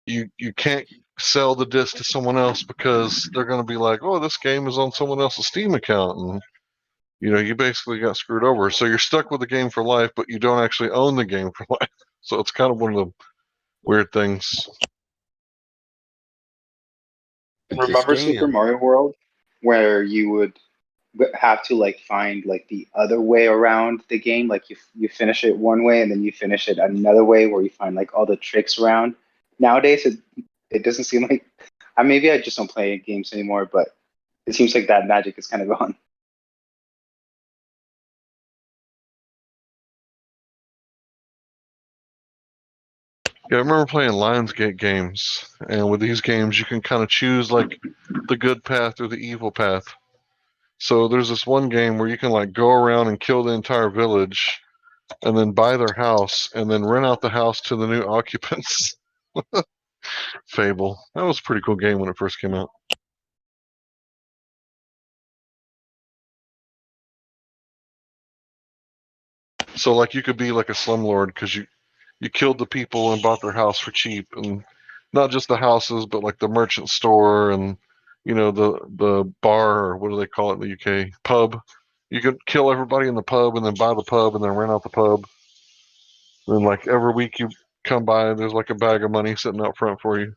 you can't sell the disc to someone else because they're going to be like, oh, this game is on someone else's Steam account, and you basically got screwed over. So you're stuck with the game for life, but you don't actually own the game for life. So it's kind of one of the weird things.
Remember Super Mario World, where you would have to like find like the other way around the game, like you finish it one way and then you finish it another way, where you find like all the tricks around. Nowadays, it doesn't seem like. Maybe I just don't play games anymore, but it seems like that magic is kind of gone.
Yeah, I remember playing Lionsgate games, and with these games, you can kind of choose like the good path or the evil path. So there's this one game where you can like go around and kill the entire village, and then buy their house, and then rent out the house to the new occupants. Fable. That was a pretty cool game when it first came out. So like you could be like a slumlord because you killed the people and bought their house for cheap, and not just the houses, but like the merchant store and the bar, or what do they call it in the UK? Pub. You could kill everybody in the pub and then buy the pub and then rent out the pub. And then like every week you come by, there's like a bag of money sitting out front for you.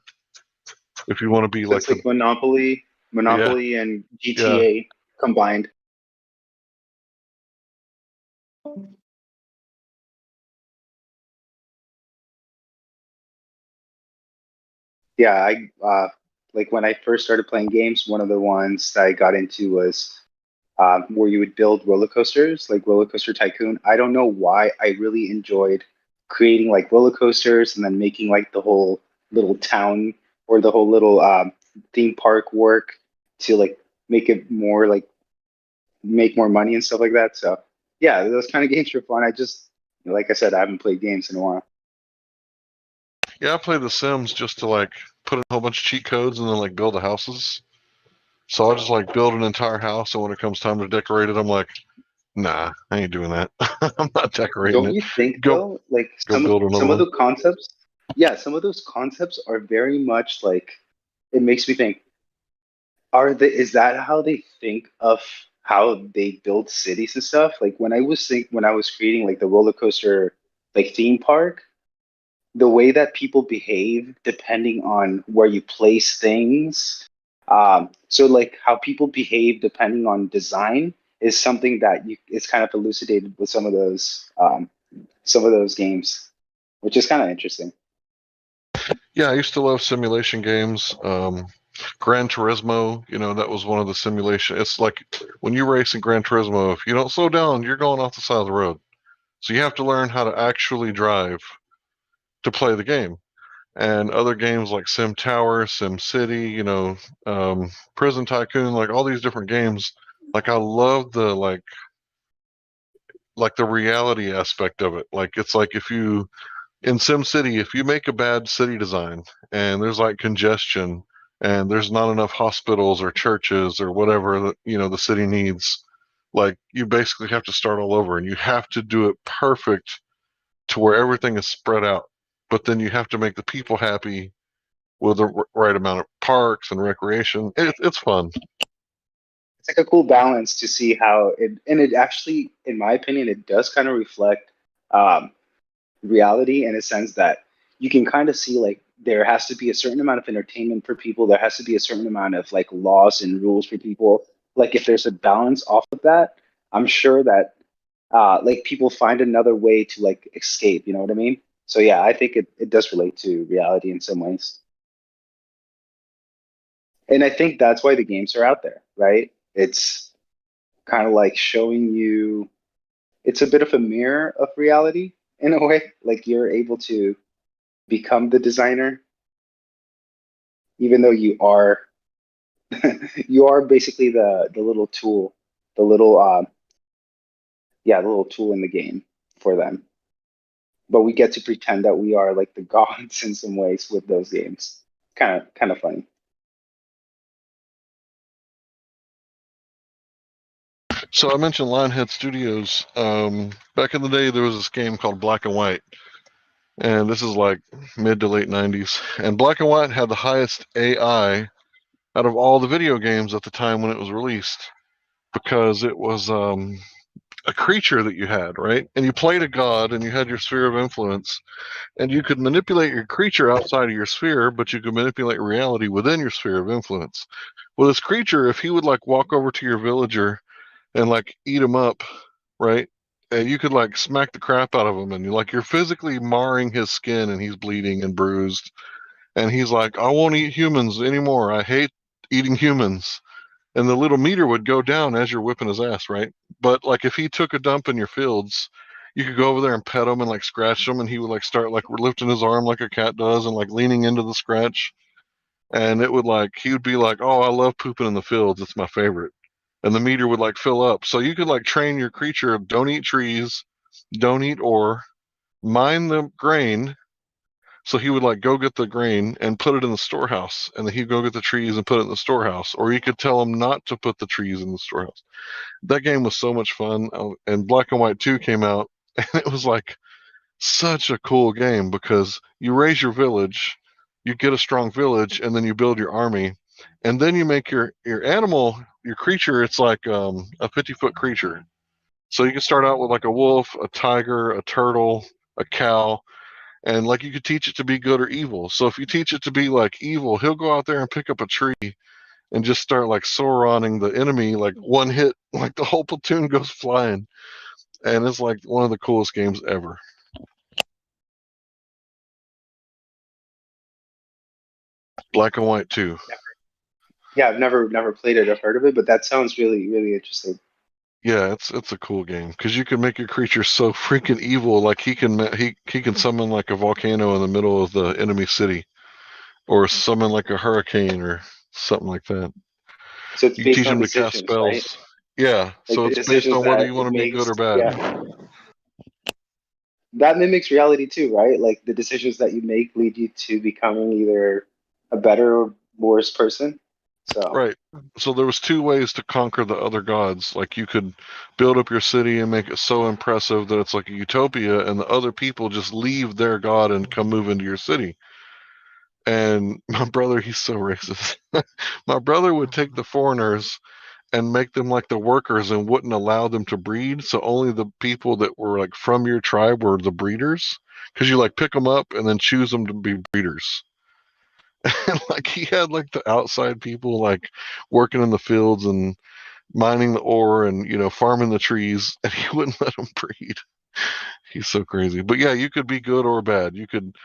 If you want to be
So
like
it's like Monopoly and GTA combined. Yeah, like when I first started playing games, one of the ones that I got into was where you would build roller coasters, like Roller Coaster Tycoon. I don't know why I really enjoyed creating like roller coasters and then making like the whole little town or the whole little theme park work to like make it more like make more money and stuff like that. So yeah, those kind of games are fun. Like I said, I haven't played games in a while.
Yeah, I play The Sims just to like put in a whole bunch of cheat codes and then like build the houses. So I just like build an entire house, and when it comes time to decorate it, I'm like, nah, I ain't doing that. I'm not decorating
Don't
it.
you think though, like
Go build another
some of
one.
the concepts, yeah, some of those concepts are very much like it makes me think, is that how they think of how they build cities and stuff? Like when I was creating like the roller coaster like theme park, the way that people behave depending on where you place things. So like how people behave depending on design is something that it's kind of elucidated with some of those games, which is kind of interesting.
Yeah, I used to love simulation games. Gran Turismo, that was one of the simulation. It's like when you race in Gran Turismo, if you don't slow down, you're going off the side of the road. So you have to learn how to actually drive to play the game. And other games like Sim Tower, Sim City, Prison Tycoon, like all these different games. Like I love the like the reality aspect of it. Like it's like if you in Sim City, if you make a bad city design and there's like congestion and there's not enough hospitals or churches or whatever that the city needs, like you basically have to start all over, and you have to do it perfect to where everything is spread out. But then you have to make the people happy with the right amount of parks and recreation. It's fun.
It's like a cool balance to see how it actually, in my opinion, it does kind of reflect reality in a sense that you can kind of see like there has to be a certain amount of entertainment for people. There has to be a certain amount of like laws and rules for people. Like if there's a balance off of that, I'm sure that like people find another way to like escape. You know what I mean? So yeah, I think it does relate to reality in some ways. And I think that's why the games are out there, right? It's kind of like showing you, it's a bit of a mirror of reality, in a way. Like you're able to become the designer, even though you are you are basically the little tool, the little yeah, the little tool in the game for them. But we get to pretend that we are like the gods in some ways with those games. Kind of funny.
So I mentioned Lionhead Studios. Back in the day, there was this game called Black and White, and this is like mid to late '90s. And Black and White had the highest AI out of all the video games at the time when it was released, because it was a creature that you had, right? And you played a god, and you had your sphere of influence, and you could manipulate your creature outside of your sphere, but you could manipulate reality within your sphere of influence. Well, this creature, if he would like walk over to your villager and like eat him up, right? And you could like smack the crap out of him, and you're physically marring his skin, and he's bleeding and bruised, and he's like, I won't eat humans anymore. I hate eating humans. And the little meter would go down as you're whipping his ass, right? But like if he took a dump in your fields, you could go over there and pet him and like scratch him, and he would like start like lifting his arm like a cat does and like leaning into the scratch, and it would like he would be like, oh, I love pooping in the fields, it's my favorite. And the meter would like fill up. So you could like train your creature, don't eat trees, don't eat ore, mine the grain. So he would like go get the grain and put it in the storehouse, and then he'd go get the trees and put it in the storehouse. Or you could tell him not to put the trees in the storehouse. That game was so much fun. And Black and White 2 came out, and it was like such a cool game, because you raise your village, you get a strong village, and then you build your army, and then you make your animal, your creature. It's like a 50-foot creature. So you can start out with like a wolf, a tiger, a turtle, a cow, and like you could teach it to be good or evil. So if you teach it to be like evil, he'll go out there and pick up a tree and just start like Sauroning the enemy, like one hit, like the whole platoon goes flying. And it's like one of the coolest games ever. Black and White 2.
Yeah, I've never played it. I've heard of it, but that sounds really, really interesting.
Yeah, it's a cool game, because you can make your creature so freaking evil. Like he can summon like a volcano in the middle of the enemy city, or summon like a hurricane or something like that.
So it's
You
based
teach
on
him to cast
decisions,
spells.
right?
Yeah,
Like
so
the
it's based
decisions
on whether
that
you
it
want to be good
makes.
or bad.
Yeah. That mimics reality too, right? Like the decisions that you make lead you to becoming either a better or worse person. So
Right. So there was two ways to conquer the other gods. Like you could build up your city and make it so impressive that it's like a utopia, and the other people just leave their god and come move into your city. And my brother, he's so racist. My brother would take the foreigners and make them like the workers and wouldn't allow them to breed. So only the people that were like from your tribe were the breeders, because you like pick them up and then choose them to be breeders. And like he had like the outside people like working in the fields and mining the ore and farming the trees, and he wouldn't let them breed. He's so crazy. But yeah, you could be good or bad. You could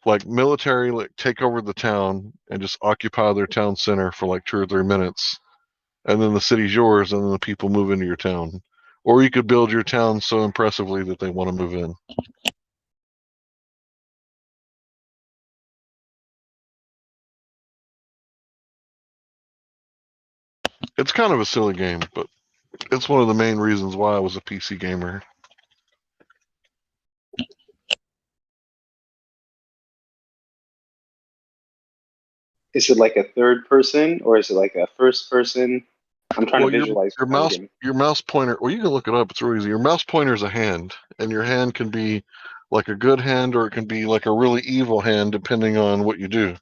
like military like take over the town and just occupy their town center for like 2 or 3 minutes, and then the city's yours, and then the people move into your town. Or you could build your town so impressively that they want to move in. It's kind of a silly game, but it's one of the main reasons why I was a PC gamer.
is it like a third person or is it like a first person? I'm trying to visualize
your mouse pointer. Well, you can look it up. It's real easy. Your mouse pointer is a hand, and your hand can be like a good hand, or it can be like a really evil hand, depending on what you do.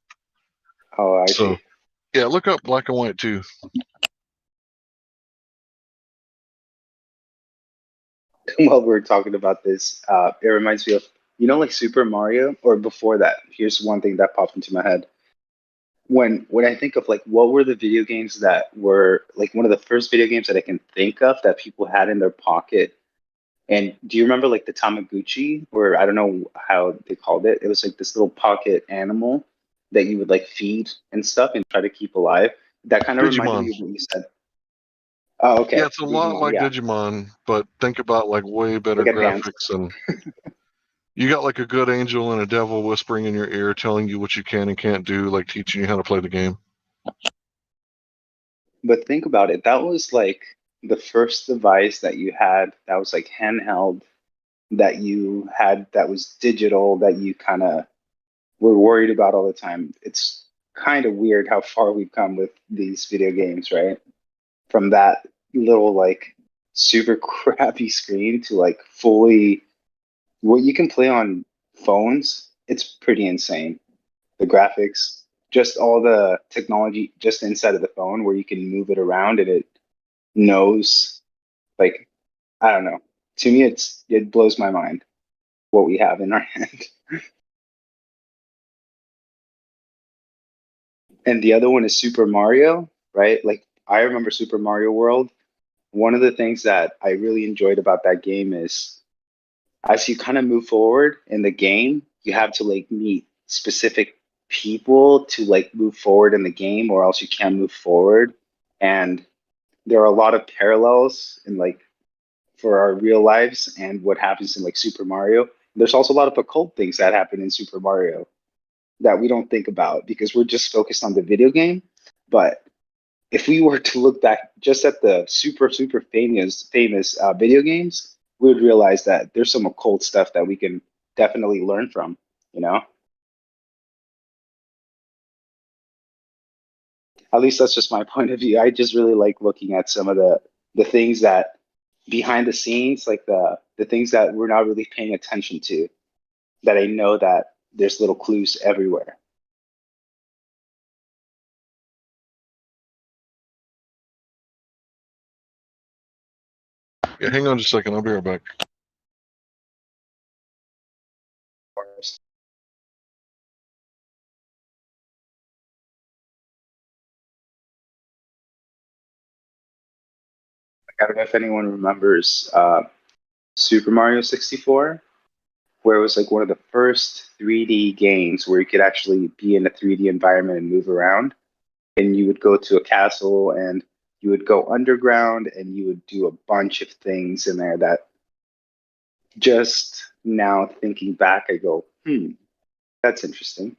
Oh, I see.
Yeah, look up Black and White 2.
While we're talking about this, it reminds me of like Super Mario, or before that. Here's one thing that popped into my head. When I think of like what were the video games that were like one of the first video games that I can think of that people had in their pocket. And do you remember like the Tamagotchi, or I don't know how they called it? It was like this little pocket animal that you would like feed and stuff and try to keep alive. That kind of reminded
Digimon.
me of what you said. Oh, okay.
Yeah, it's a lot like
yeah.
Digimon, but think about like way better
Like advanced.
graphics and You got like a good angel and a devil whispering in your ear, telling you what you can and can't do, like teaching you how to play the game.
But think about it. That was like the first device that you had that was like handheld, that you had that was digital, that you kind of were worried about all the time. It's kind of weird how far we've come with these video games, right? From that little like super crappy screen to like fully what you can play on phones. It's pretty insane. The graphics, just all the technology just inside of the phone where you can move it around and it knows, like, I don't know. To me, it blows my mind what we have in our hand. And the other one is Super Mario, right? Like, I remember Super Mario World. One of the things that I really enjoyed about that game is as you kind of move forward in the game, you have to like meet specific people to like move forward in the game, or else you can't move forward. And there are a lot of parallels in like for our real lives and what happens in like Super Mario. There's also a lot of occult things that happen in Super Mario that we don't think about because we're just focused on the video game. But if we were to look back just at the super famous video games, we would realize that there's some occult stuff that we can definitely learn from. You know, at least that's just my point of view. I just really like looking at some of the things that behind the scenes, like the things that we're not really paying attention to. That I know that there's little clues everywhere.
Yeah, hang on just a second. I'll be right back.
I don't know if anyone remembers Super Mario 64, where it was like one of the first 3D games where you could actually be in a 3D environment and move around. And you would go to a castle and you would go underground and you would do a bunch of things in there that just now thinking back, I go, that's interesting.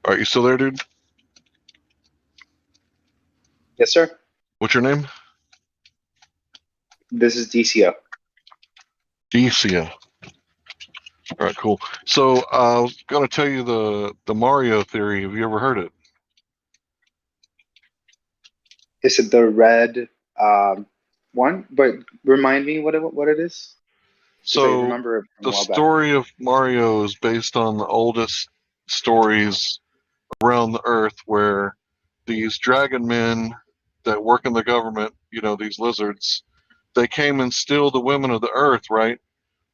All right, you still there, dude?
Yes, sir.
What's your name?
This is DCO.
DCO. All right, cool. So I was gonna tell you the Mario theory. Have you ever heard it?
Is it the red one? But remind me what it is.
So
I remember it from
the
a while back.
story of Mario is based on the oldest stories around the earth, where these dragon men that work in the government, you know, these lizards, they came and steal the women of the earth, right?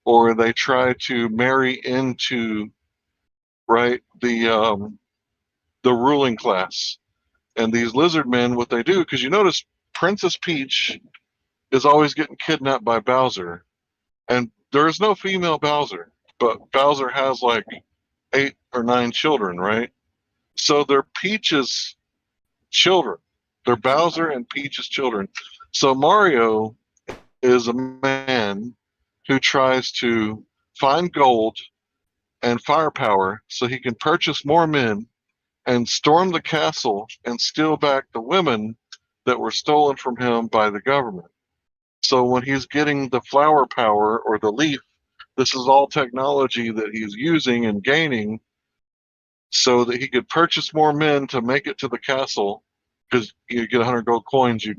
Or they try to marry into right? The ruling class. And these lizard men, what they do, because you notice Princess Peach is always getting kidnapped by Bowser, and there is no female Bowser, but Bowser has like 8 or 9 children, right? So they're Peach's children. They're Bowser and Peach's children. So Mario is a man who tries to find gold and firepower so he can purchase more men and storm the castle and steal back the women that were stolen from him by the government. So when he's getting the flower power or the leaf, this is all technology that he's using and gaining so that he could purchase more men to make it to the castle, because you get 100 gold coins, you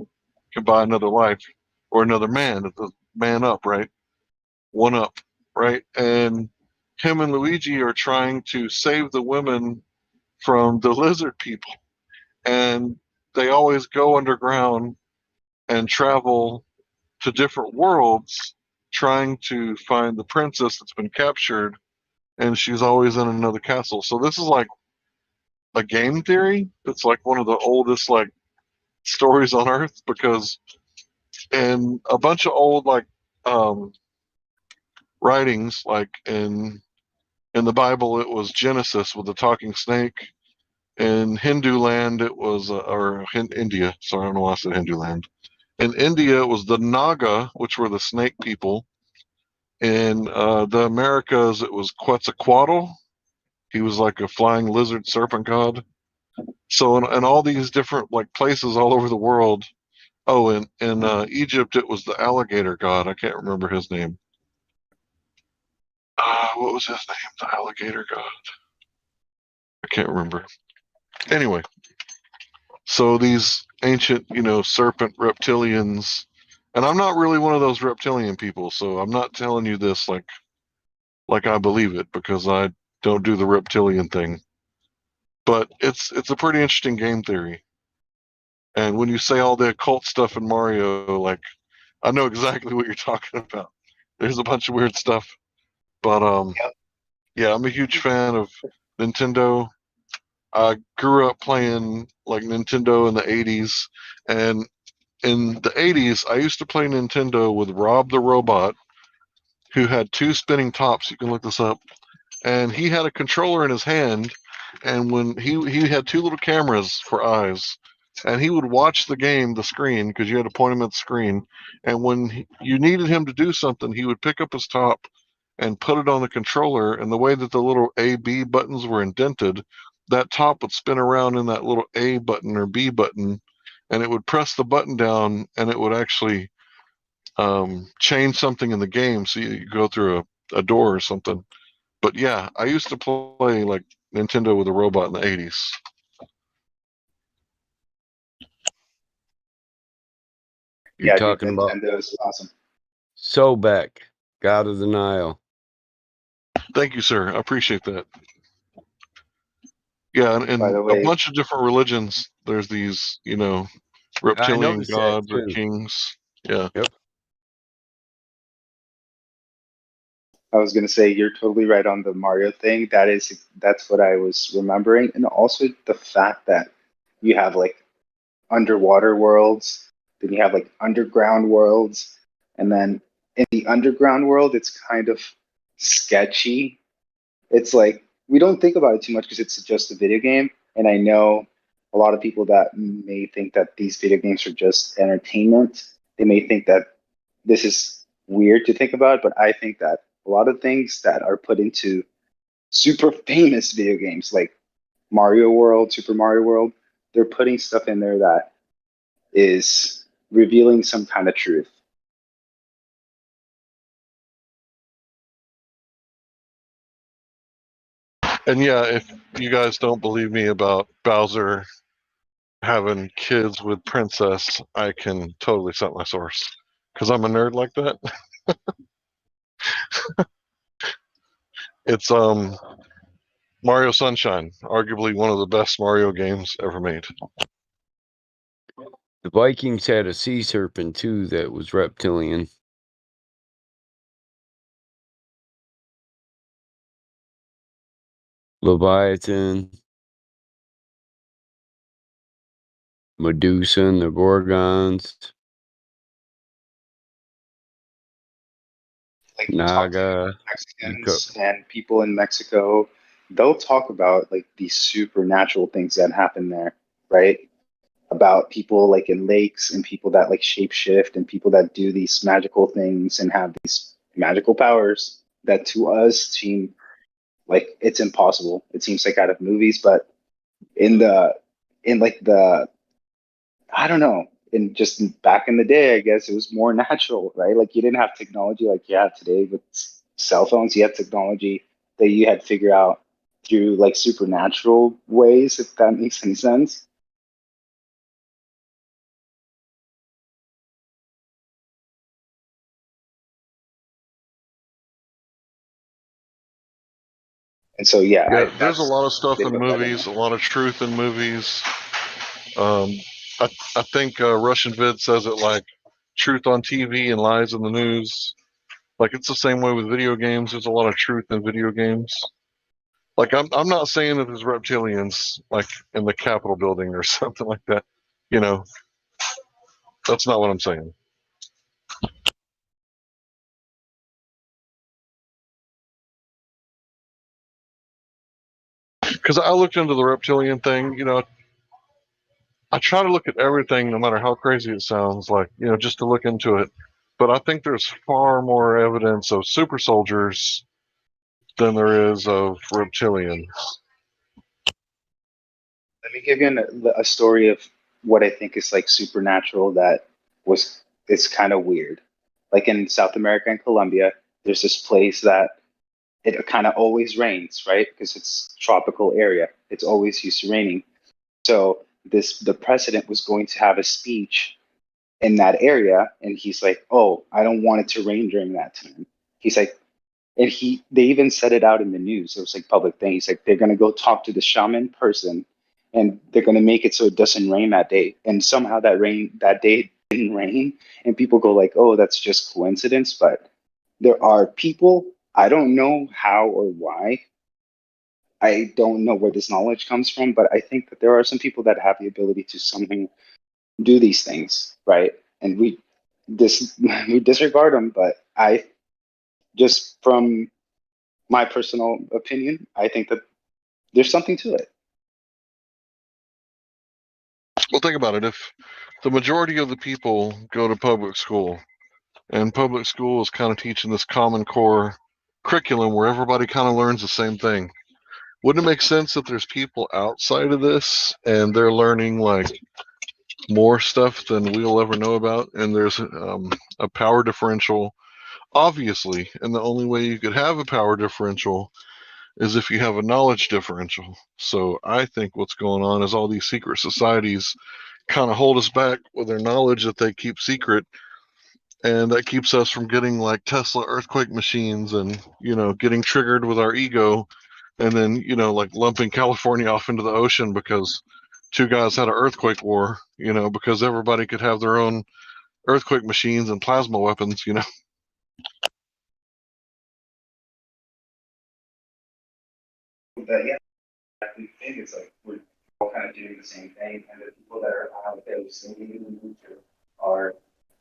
can buy another life or another man, the man up, right? One up, right? And him and Luigi are trying to save the women from the lizard people. And they always go underground and travel to different worlds trying to find the princess that's been captured, and she's always in another castle. So this is like a game theory. It's like one of the oldest like stories on earth, because in a bunch of old like writings, like in the Bible it was Genesis with the talking snake. In Hindu land it was India, sorry, I don't know why I said Hindu land. In India it was the Naga, which were the snake people. In the Americas it was Quetzalcoatl. He was like a flying lizard serpent god. So in all these different like places all over the world. Oh, in Egypt it was the alligator god. I can't remember his name. What was his name? The alligator god. I can't remember. Anyway, so these ancient, serpent reptilians, and I'm not really one of those reptilian people, so I'm not telling you this like I believe it, because I don't do the reptilian thing. But it's a pretty interesting game theory. And when you say all the occult stuff in Mario, like I know exactly what you're talking about. There's a bunch of weird stuff. But yeah, I'm a huge fan of Nintendo. I grew up playing like Nintendo in the 80s, and in the 80s I used to play Nintendo with Rob the Robot, who had 2 spinning tops. You can look this up. And he had a controller in his hand, and when he had 2 little cameras for eyes, and he would watch the screen, because you had to point him at the screen, and when you needed him to do something, he would pick up his top and put it on the controller, and the way that the little A, B buttons were indented, that top would spin around in that little A button or B button, and it would press the button down, and it would actually change something in the game, so you go through a door or something. But yeah, I used to play like Nintendo with a robot in the 80s.
You're talking about
Nintendo is awesome.
Sobek, God of the Nile.
Thank you, sir. I appreciate that. Yeah, and
By the
a
way,
bunch of different religions, there's these, reptilian
noticed that
gods or
too.
kings. Yeah.
Yep.
I was gonna say you're totally right on the Mario thing. That's what I was remembering, and also the fact that you have like underwater worlds, then you have like underground worlds, and then in the underground world, it's kind of sketchy. It's like we don't think about it too much because it's just a video game, and I know a lot of people that may think that these video games are just entertainment. They may think that this is weird to think about, but I think that a lot of things that are put into super famous video games like Mario World, Super Mario World, they're putting stuff in there that is revealing some kind of truth.
And yeah, if you guys don't believe me about Bowser having kids with Princess, I can totally cite my source, because I'm a nerd like that. It's Mario Sunshine, arguably one of the best Mario games ever made.
The Vikings had a sea serpent too that was reptilian. Leviathan, Medusa, and the Gorgons,
Like you talk to
Naga.
Mexicans and people in Mexico, they'll talk about like these supernatural things that happen there, right? About people like in lakes and people that like shapeshift and people that do these magical things and have these magical powers that to us seem like it's impossible. It seems like out of movies, but in the in like the I don't know. In just back in the day, I guess it was more natural, right? Like you didn't have technology like you have today with cell phones. You had technology that you had to figure out through like supernatural ways, if that makes any sense. And so,
Yeah, there's a lot of stuff in movies, a lot of truth in movies. I think Russian Vid says it like truth on TV and lies in the news. Like it's the same way with video games. There's a lot of truth in video games. Like I'm not saying that there's reptilians like in the Capitol building or something like that. You know, that's not what I'm saying. Because I looked into the reptilian thing, you know, I try to look at everything, no matter how crazy it sounds, like, you know, just to look into it. But I think there's far more evidence of super soldiers than there is of reptilians.
Let me give you a story of what I think is like supernatural that was it's kind of weird. Like in South America and Colombia, there's this place that it kind of always rains, right? Because it's tropical area. It's always used to raining. So the president was going to have a speech in that area, and he's like, "Oh, I don't want it to rain during that time." He's like, and they even said it out in the news. It was like public thing. He's like, they're gonna go talk to the shaman person, and they're gonna make it so it doesn't rain that day. And somehow that day didn't rain, and people go like, "Oh, that's just coincidence." But there are people, I don't know how or why. I don't know where this knowledge comes from, but I think that there are some people that have the ability to somehow do these things, right? And we disregard them, but I just from my personal opinion, I think that there's something to it.
Well, think about it. If the majority of the people go to public school, and public school is kind of teaching this Common Core curriculum where everybody kind of learns the same thing, wouldn't it make sense that there's people outside of this and they're learning like more stuff than we'll ever know about? And there's a power differential, obviously, and the only way you could have a power differential is if you have a knowledge differential. So I think what's going on is all these secret societies kind of hold us back with their knowledge that they keep secret, and that keeps us from getting like Tesla earthquake machines and, you know, getting triggered with our ego, and then, you know, like lumping California off into the ocean because two guys had an earthquake war, you know, because everybody could have their own earthquake machines and plasma weapons, you know.
But yeah, I think it's like we're all kind of doing the same thing, and the people that are out there singing in the future are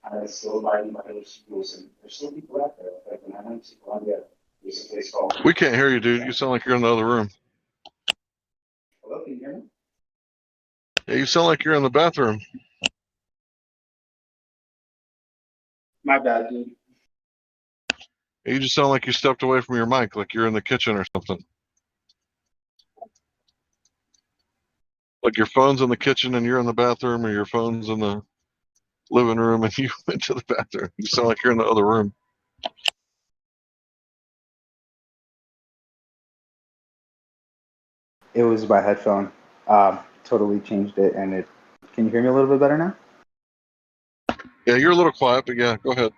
kind of still abiding by those rules, and there's still people out there. Like when I went to Colombia, there's a place called.
We can't hear you, dude. You sound like you're in the other room.
Hello, can you hear me?
Yeah, you sound like you're in the bathroom.
My bad, dude.
You just sound like you stepped away from your mic, like you're in the kitchen or something. Like your phone's in the kitchen and you're in the bathroom, or your phone's in the living room and you went to the bathroom. You sound like you're in the other room.
It was my headphone. Totally changed it, and it. Can you hear me a little bit better now?
Yeah, you're a little quiet, but yeah, go ahead.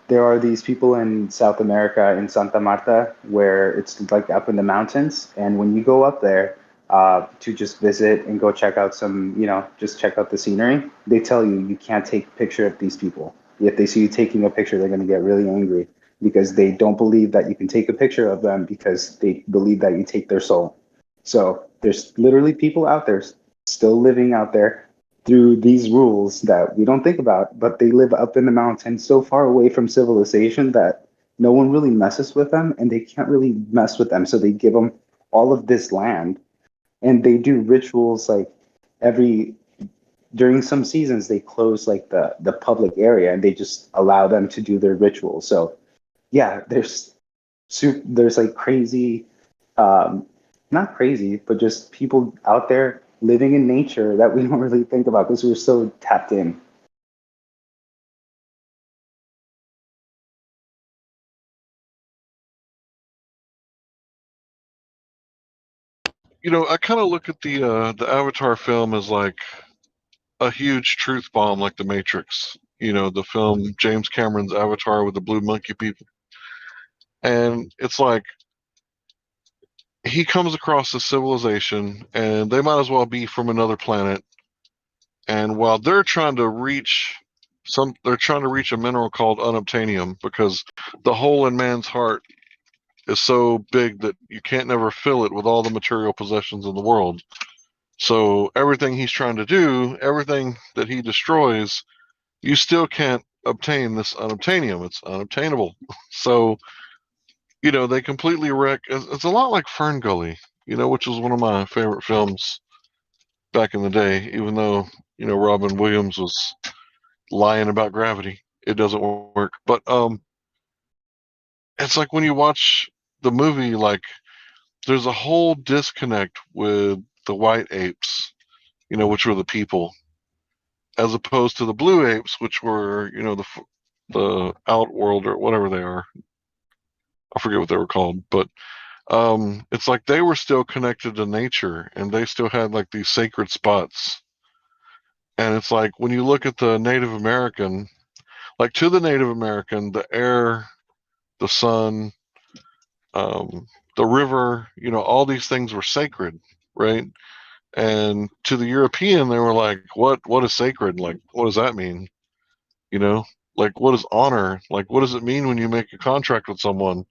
There are these people in South America, in Santa Marta, where it's like up in the mountains. And when you go up there to just visit and go check out some, you know, just check out the scenery, they tell you you can't take a picture of these people. If they see you taking a picture, they're going to get really angry. because they don't believe that you can take a picture of them because they believe that you take their soul. So there's literally people out there still living out there through these rules that we don't think about, but they live up in the mountains so far away from civilization that no one really messes with them and they can't really mess with them. So they give them all of this land and they do rituals like during some seasons they close like the public area and they just allow them to do their rituals. So yeah, there's like crazy, not crazy, but just people out there living in nature that we don't really think about because we're so tapped in.
You know, I kind of look at the Avatar film as like a huge truth bomb, like The Matrix. You know, the film James Cameron's Avatar with the blue monkey people, and it's like he comes across a civilization, and they might as well be from another planet. And while they're trying to reach they're trying to reach a mineral called unobtainium because the hole in man's heart is so big that you can't never fill it with all the material possessions in the world. So everything he's trying to do, everything that he destroys, you still can't obtain this unobtainium. It's unobtainable. So, you know, they completely wreck. It's a lot like Fern Gully, you know, which was one of my favorite films back in the day, even though, you know, Robin Williams was lying about gravity. It doesn't work. But it's like when you watch the movie, like there's a whole disconnect with the white apes, you know, which were the people, as opposed to the blue apes, which were, you know, the outworld or whatever they are. I forget what they were called, but it's like they were still connected to nature and they still had like these sacred spots. And it's like when you look at the Native American, like to the Native American, the air, the sun, the river, you know, all these things were sacred, right? And to the European, they were like, what is sacred? Like, what does that mean? You know, like what is honor? Like, what does it mean when you make a contract with someone?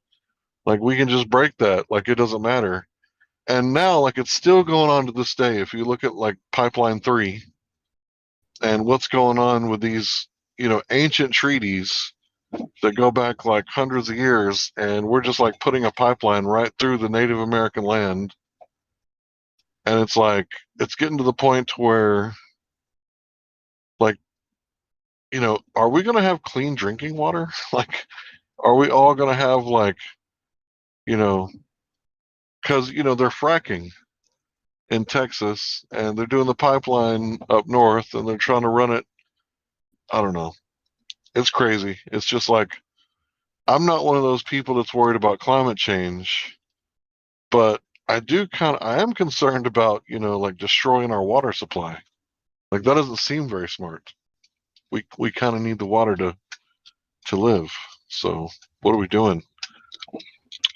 Like, we can just break that. Like, it doesn't matter. And now, like, it's still going on to this day. If you look at like Pipeline 3 and what's going on with these, you know, ancient treaties that go back like hundreds of years, and we're just like putting a pipeline right through the Native American land. And it's like, it's getting to the point where, like, you know, are we going to have clean drinking water? Like, are we all going to have, like, you know, because, you know, they're fracking in Texas and they're doing the pipeline up north and they're trying to run it. I don't know. It's crazy. It's just like, I'm not one of those people that's worried about climate change, but I am concerned about, you know, like destroying our water supply. Like that doesn't seem very smart. We kind of need the water to live. So what are we doing?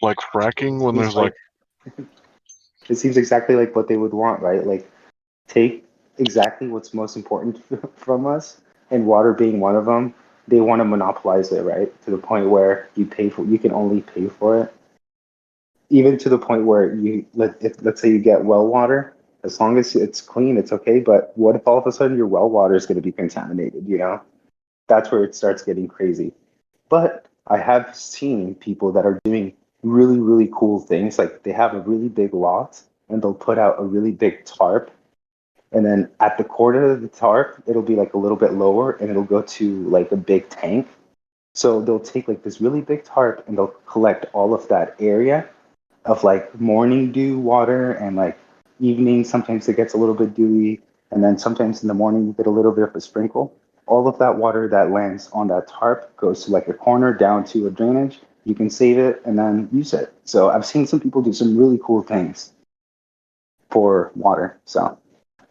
Like fracking when there's like
it seems exactly like what they would want, right? Like take exactly what's most important from us, and water being one of them. They want to monopolize it, right? To the point where you can only pay for it. Even to the point where let's say you get well water, as long as it's clean, it's okay. But what if all of a sudden your well water is going to be contaminated? You know, that's where it starts getting crazy. But I have seen people that are doing really, really cool things. Like they have a really big lot and they'll put out a really big tarp. And then at the corner of the tarp, it'll be like a little bit lower and it'll go to like a big tank. So they'll take like this really big tarp and they'll collect all of that area of like morning dew water and like evening. Sometimes it gets a little bit dewy. And then sometimes in the morning you get a little bit of a sprinkle. All of that water that lands on that tarp goes to like a corner down to a drainage. You can save it and then use it. So I've seen some people do some really cool things for water. So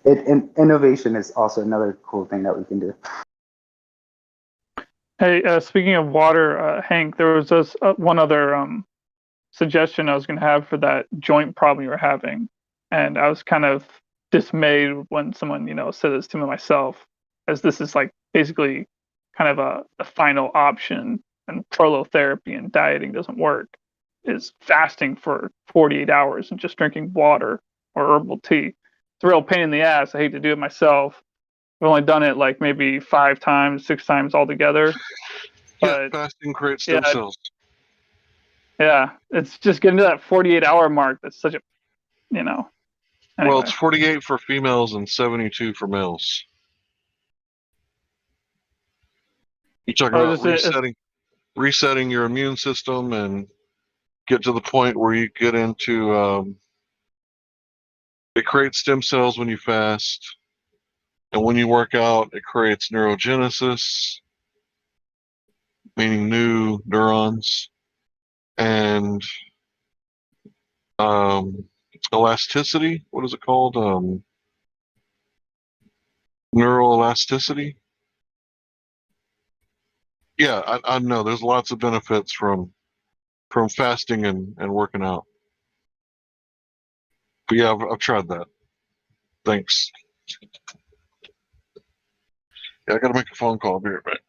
innovation is also another cool thing that we can do.
Hey, speaking of water, Hank, there was this one other suggestion I was going to have for that joint problem you were having, and I was kind of dismayed when someone, you know, said this to me myself, as this is like basically kind of a final option and prolotherapy and dieting doesn't work, is fasting for 48 hours and just drinking water or herbal tea. It's a real pain in the ass. I hate to do it myself. I've only done it like maybe 5 times, 6 times altogether.
Yeah,
But
fasting creates stem cells.
yeah, it's just getting to that 48-hour mark. That's such a, anyway.
Well, it's 48 for females and 72 for males. You talk about resetting your immune system and get to the point where you get into it creates stem cells when you fast, and when you work out, it creates neurogenesis, meaning new neurons, and elasticity. What is it called? Neuroelasticity. Yeah, I know. There's lots of benefits from fasting and working out. But yeah, I've tried that. Thanks. Yeah, I gotta make a phone call. I'll be right back.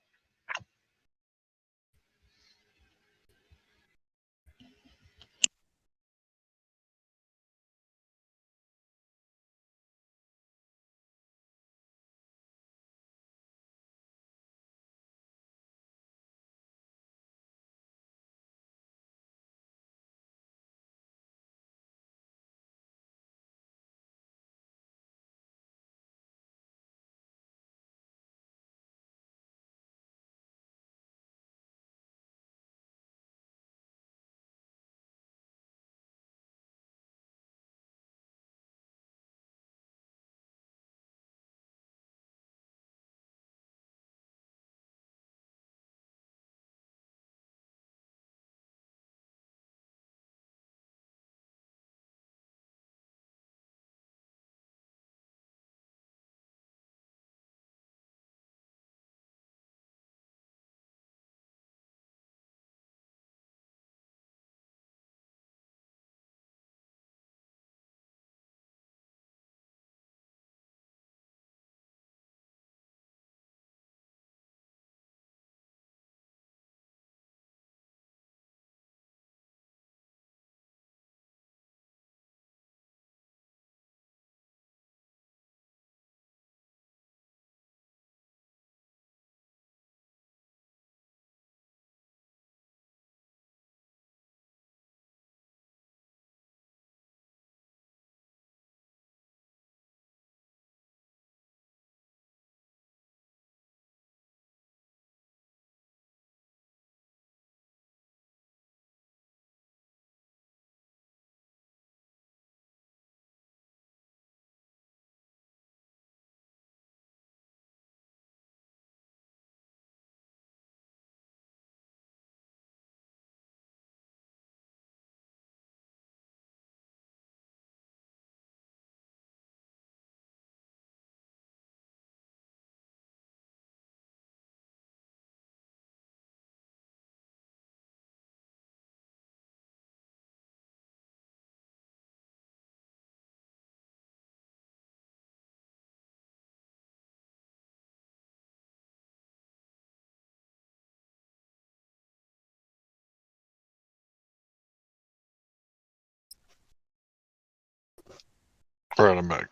All right, I'm back.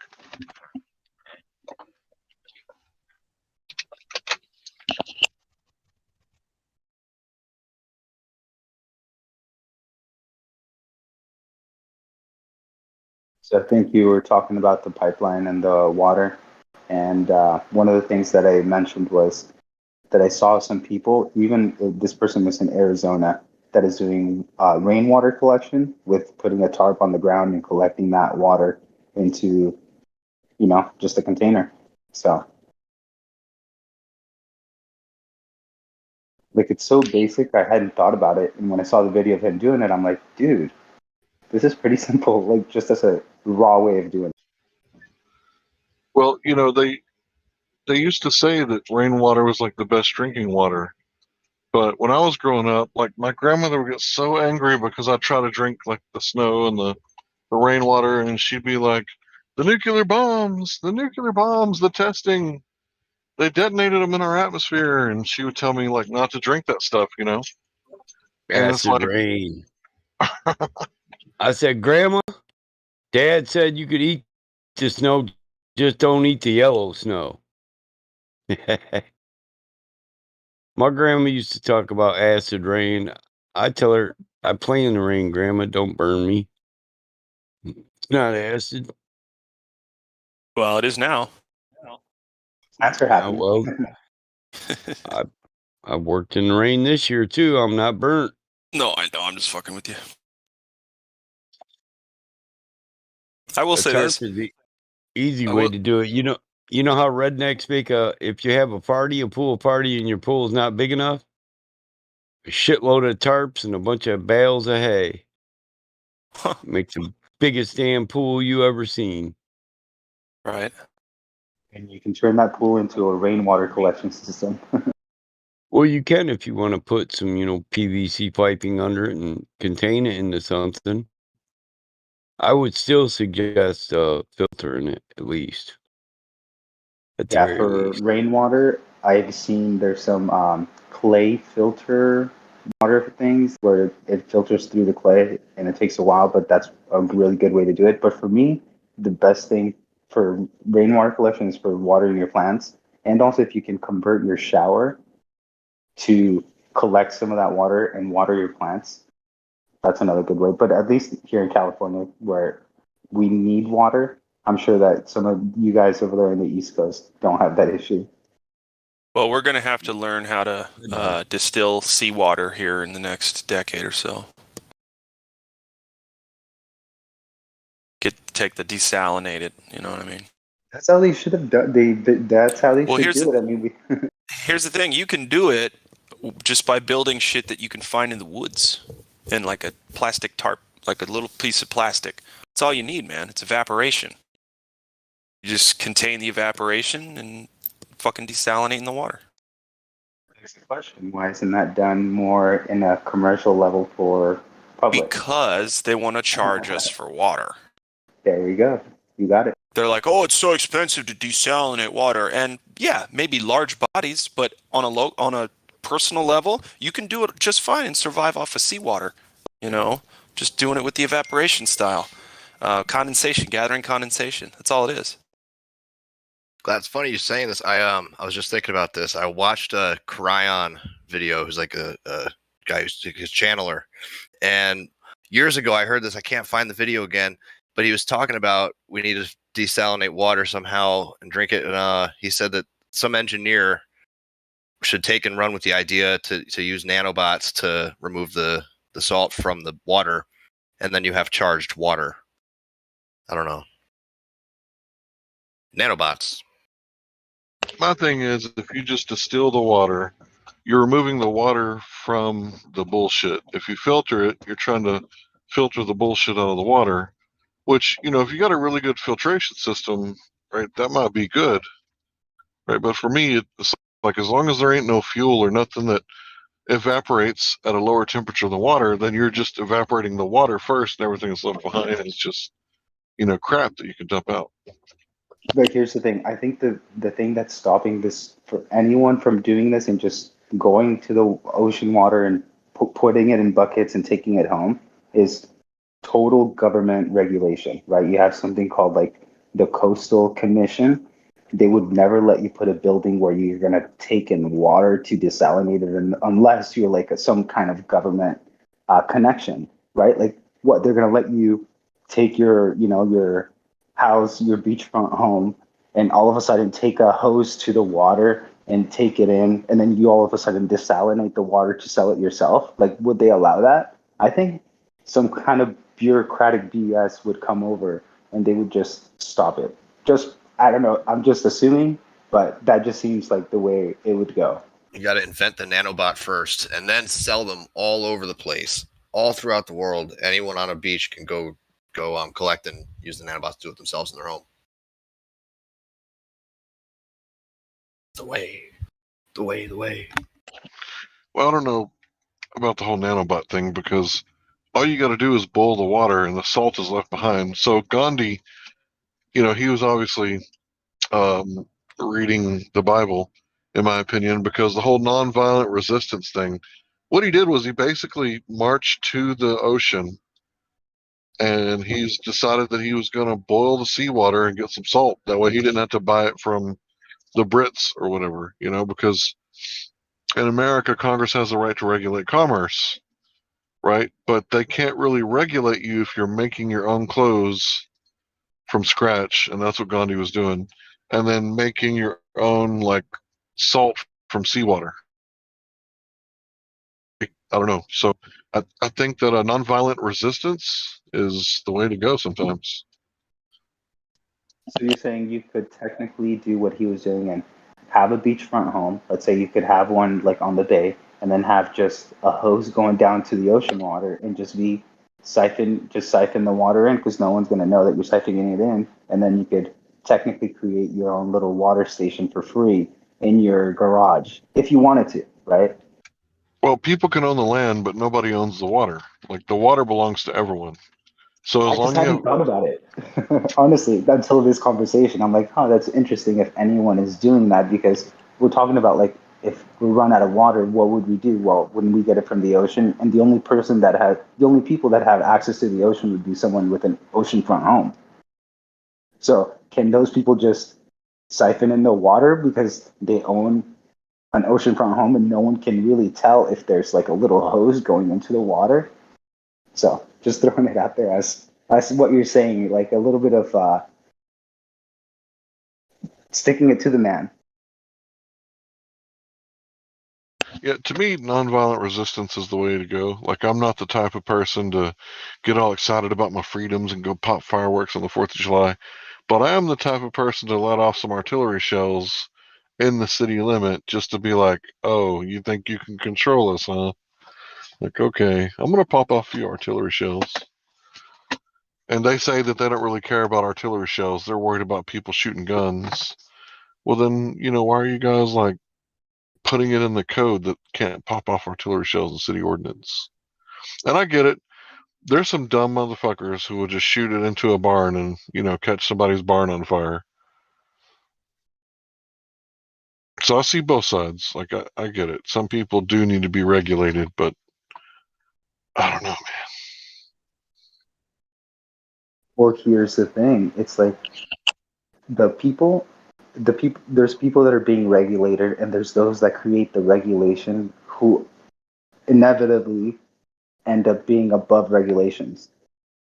So I think you were talking about the pipeline and the water. And one of the things that I mentioned was that I saw some people, even this person was in Arizona, that is doing rainwater collection with putting a tarp on the ground and collecting that water into, just a container. So, like, it's so basic. I hadn't thought about it. And when I saw the video of him doing it, I'm like, dude, this is pretty simple. Like, just as a raw way of doing it.
Well, they used to say that rainwater was like the best drinking water. But when I was growing up, like my grandmother would get so angry because I'd try to drink like the snow and the rainwater, and she'd be like, the nuclear bombs, the testing. they detonated them in our atmosphere, and she would tell me like not to drink that stuff, you know. And it's
Acid
like,
rain. I said, Grandma, Dad said you could eat the snow, just don't eat the yellow snow. My grandma used to talk about acid rain. I tell her, I play in the rain, Grandma, don't burn me. It's not acid.
Well, it is now.
Answer happy.
Well, I worked in the rain this year too. I'm not burnt.
No, I know. I'm just fucking with you. I will say this.
Is the easy way to do it. You know how rednecks make if you have a pool party and your pool is not big enough, a shitload of tarps and a bunch of bales of hay. Make the biggest damn pool you ever seen.
Right.
And you can turn that pool into a rainwater collection system.
Well, you can if you want to put some, PVC piping under it and contain it into something. I would still suggest filtering it at least. At the very
For
least.
rainwater, I've seen there's some clay filter water things where it filters through the clay and it takes a while, but that's a really good way to do it. But for me, the best thing for rainwater collection is for watering your plants. And also if you can convert your shower to collect some of that water and water your plants, that's another good way. But at least here in California, where we need water, I'm sure that some of you guys over there in the East Coast don't have that issue.
Well, we're going to have to learn how to distill seawater here in the next decade or so. Take the desalinated, you know what I mean?
That's how they should have done. That's how they should do it. I mean,
here's the thing: you can do it just by building shit that you can find in the woods, and like a plastic tarp, like a little piece of plastic. That's all you need, man. It's evaporation. You just contain the evaporation and fucking desalinate in the water.
There's the question: why isn't that done more in a commercial level for public?
Because they want to charge us for water.
There you go. You got it.
They're like, oh, it's so expensive to desalinate water, and yeah, maybe large bodies, but on a personal level, you can do it just fine and survive off of seawater. Just doing it with the evaporation style, condensation, gathering condensation. That's all it is.
Glad it's funny you saying this. I was just thinking about this. I watched a Cryon video, who's like a guy who's his channeler, and years ago I heard this. I can't find the video again, but he was talking about we need to desalinate water somehow and drink it. And he said that some engineer should take and run with the idea to use nanobots to remove the salt from the water, and then you have charged water. I don't know. Nanobots.
My thing is, if you just distill the water, you're removing the water from the bullshit. If you filter it, you're trying to filter the bullshit out of the water, which, if you got a really good filtration system, right, that might be good, right? But for me, it's like as long as there ain't no fuel or nothing that evaporates at a lower temperature than water, then you're just evaporating the water first, and everything that's left behind is just, crap that you can dump out.
But here's the thing. I think the thing that's stopping this for anyone from doing this and just going to the ocean water and putting it in buckets and taking it home is total government regulation, right? You have something called like the Coastal Commission. They would never let you put a building where you're going to take in water to desalinate it unless you're like some kind of government connection, right? Like what, they're going to let you take your house, your beachfront home, and all of a sudden take a hose to the water and take it in, and then you all of a sudden desalinate the water to sell it yourself? Like, would they allow that? I think some kind of bureaucratic BS would come over and they would just stop it. I don't know, I'm just assuming, but that just seems like the way it would go.
You got to invent the nanobot first and then sell them all over the place, all throughout the world. Anyone on a beach can go collect and use the nanobots to do it themselves in their home. The way.
Well, I don't know about the whole nanobot thing, because all you got to do is boil the water and the salt is left behind. So Gandhi, he was obviously reading the Bible, in my opinion, because the whole nonviolent resistance thing, what he did was he basically marched to the ocean and he's decided that he was going to boil the seawater and get some salt. That way he didn't have to buy it from the Brits or whatever, because in America, Congress has the right to regulate commerce, right? But they can't really regulate you if you're making your own clothes from scratch, and that's what Gandhi was doing, and then making your own salt from seawater. I don't know. So I think that a nonviolent resistance is the way to go sometimes.
So you're saying you could technically do what he was doing and have a beachfront home. Let's say you could have one on the bay, and then have just a hose going down to the ocean water and just siphon the water in, because no one's going to know that you're siphoning it in, and then you could technically create your own little water station for free in your garage if you wanted to, right?
Well, people can own the land, but nobody owns the water. The water belongs to everyone. So
I
as
just
long as
hadn't thought about it. Honestly, until this conversation, I'm like, that's interesting if anyone is doing that, because we're talking about if we run out of water, what would we do? Well, when we get it from the ocean, and the only people that have access to the ocean would be someone with an oceanfront home. So can those people just siphon in the water because they own an oceanfront home and no one can really tell if there's a little hose going into the water? So just throwing it out there as what you're saying, a little bit of sticking it to the man.
Yeah, to me, nonviolent resistance is the way to go. I'm not the type of person to get all excited about my freedoms and go pop fireworks on the 4th of July, but I am the type of person to let off some artillery shells in the city limit just to be like, oh, you think you can control us, huh? Okay, I'm going to pop off a few artillery shells. And they say that they don't really care about artillery shells. They're worried about people shooting guns. Well, then, why are you guys putting it in the code that can't pop off artillery shells in city ordinance? And I get it. There's some dumb motherfuckers who will just shoot it into a barn and, catch somebody's barn on fire. So I see both sides. I get it. Some people do need to be regulated, but I don't know, man.
Or here's the thing. It's there's people that are being regulated, and there's those that create the regulation who inevitably end up being above regulations.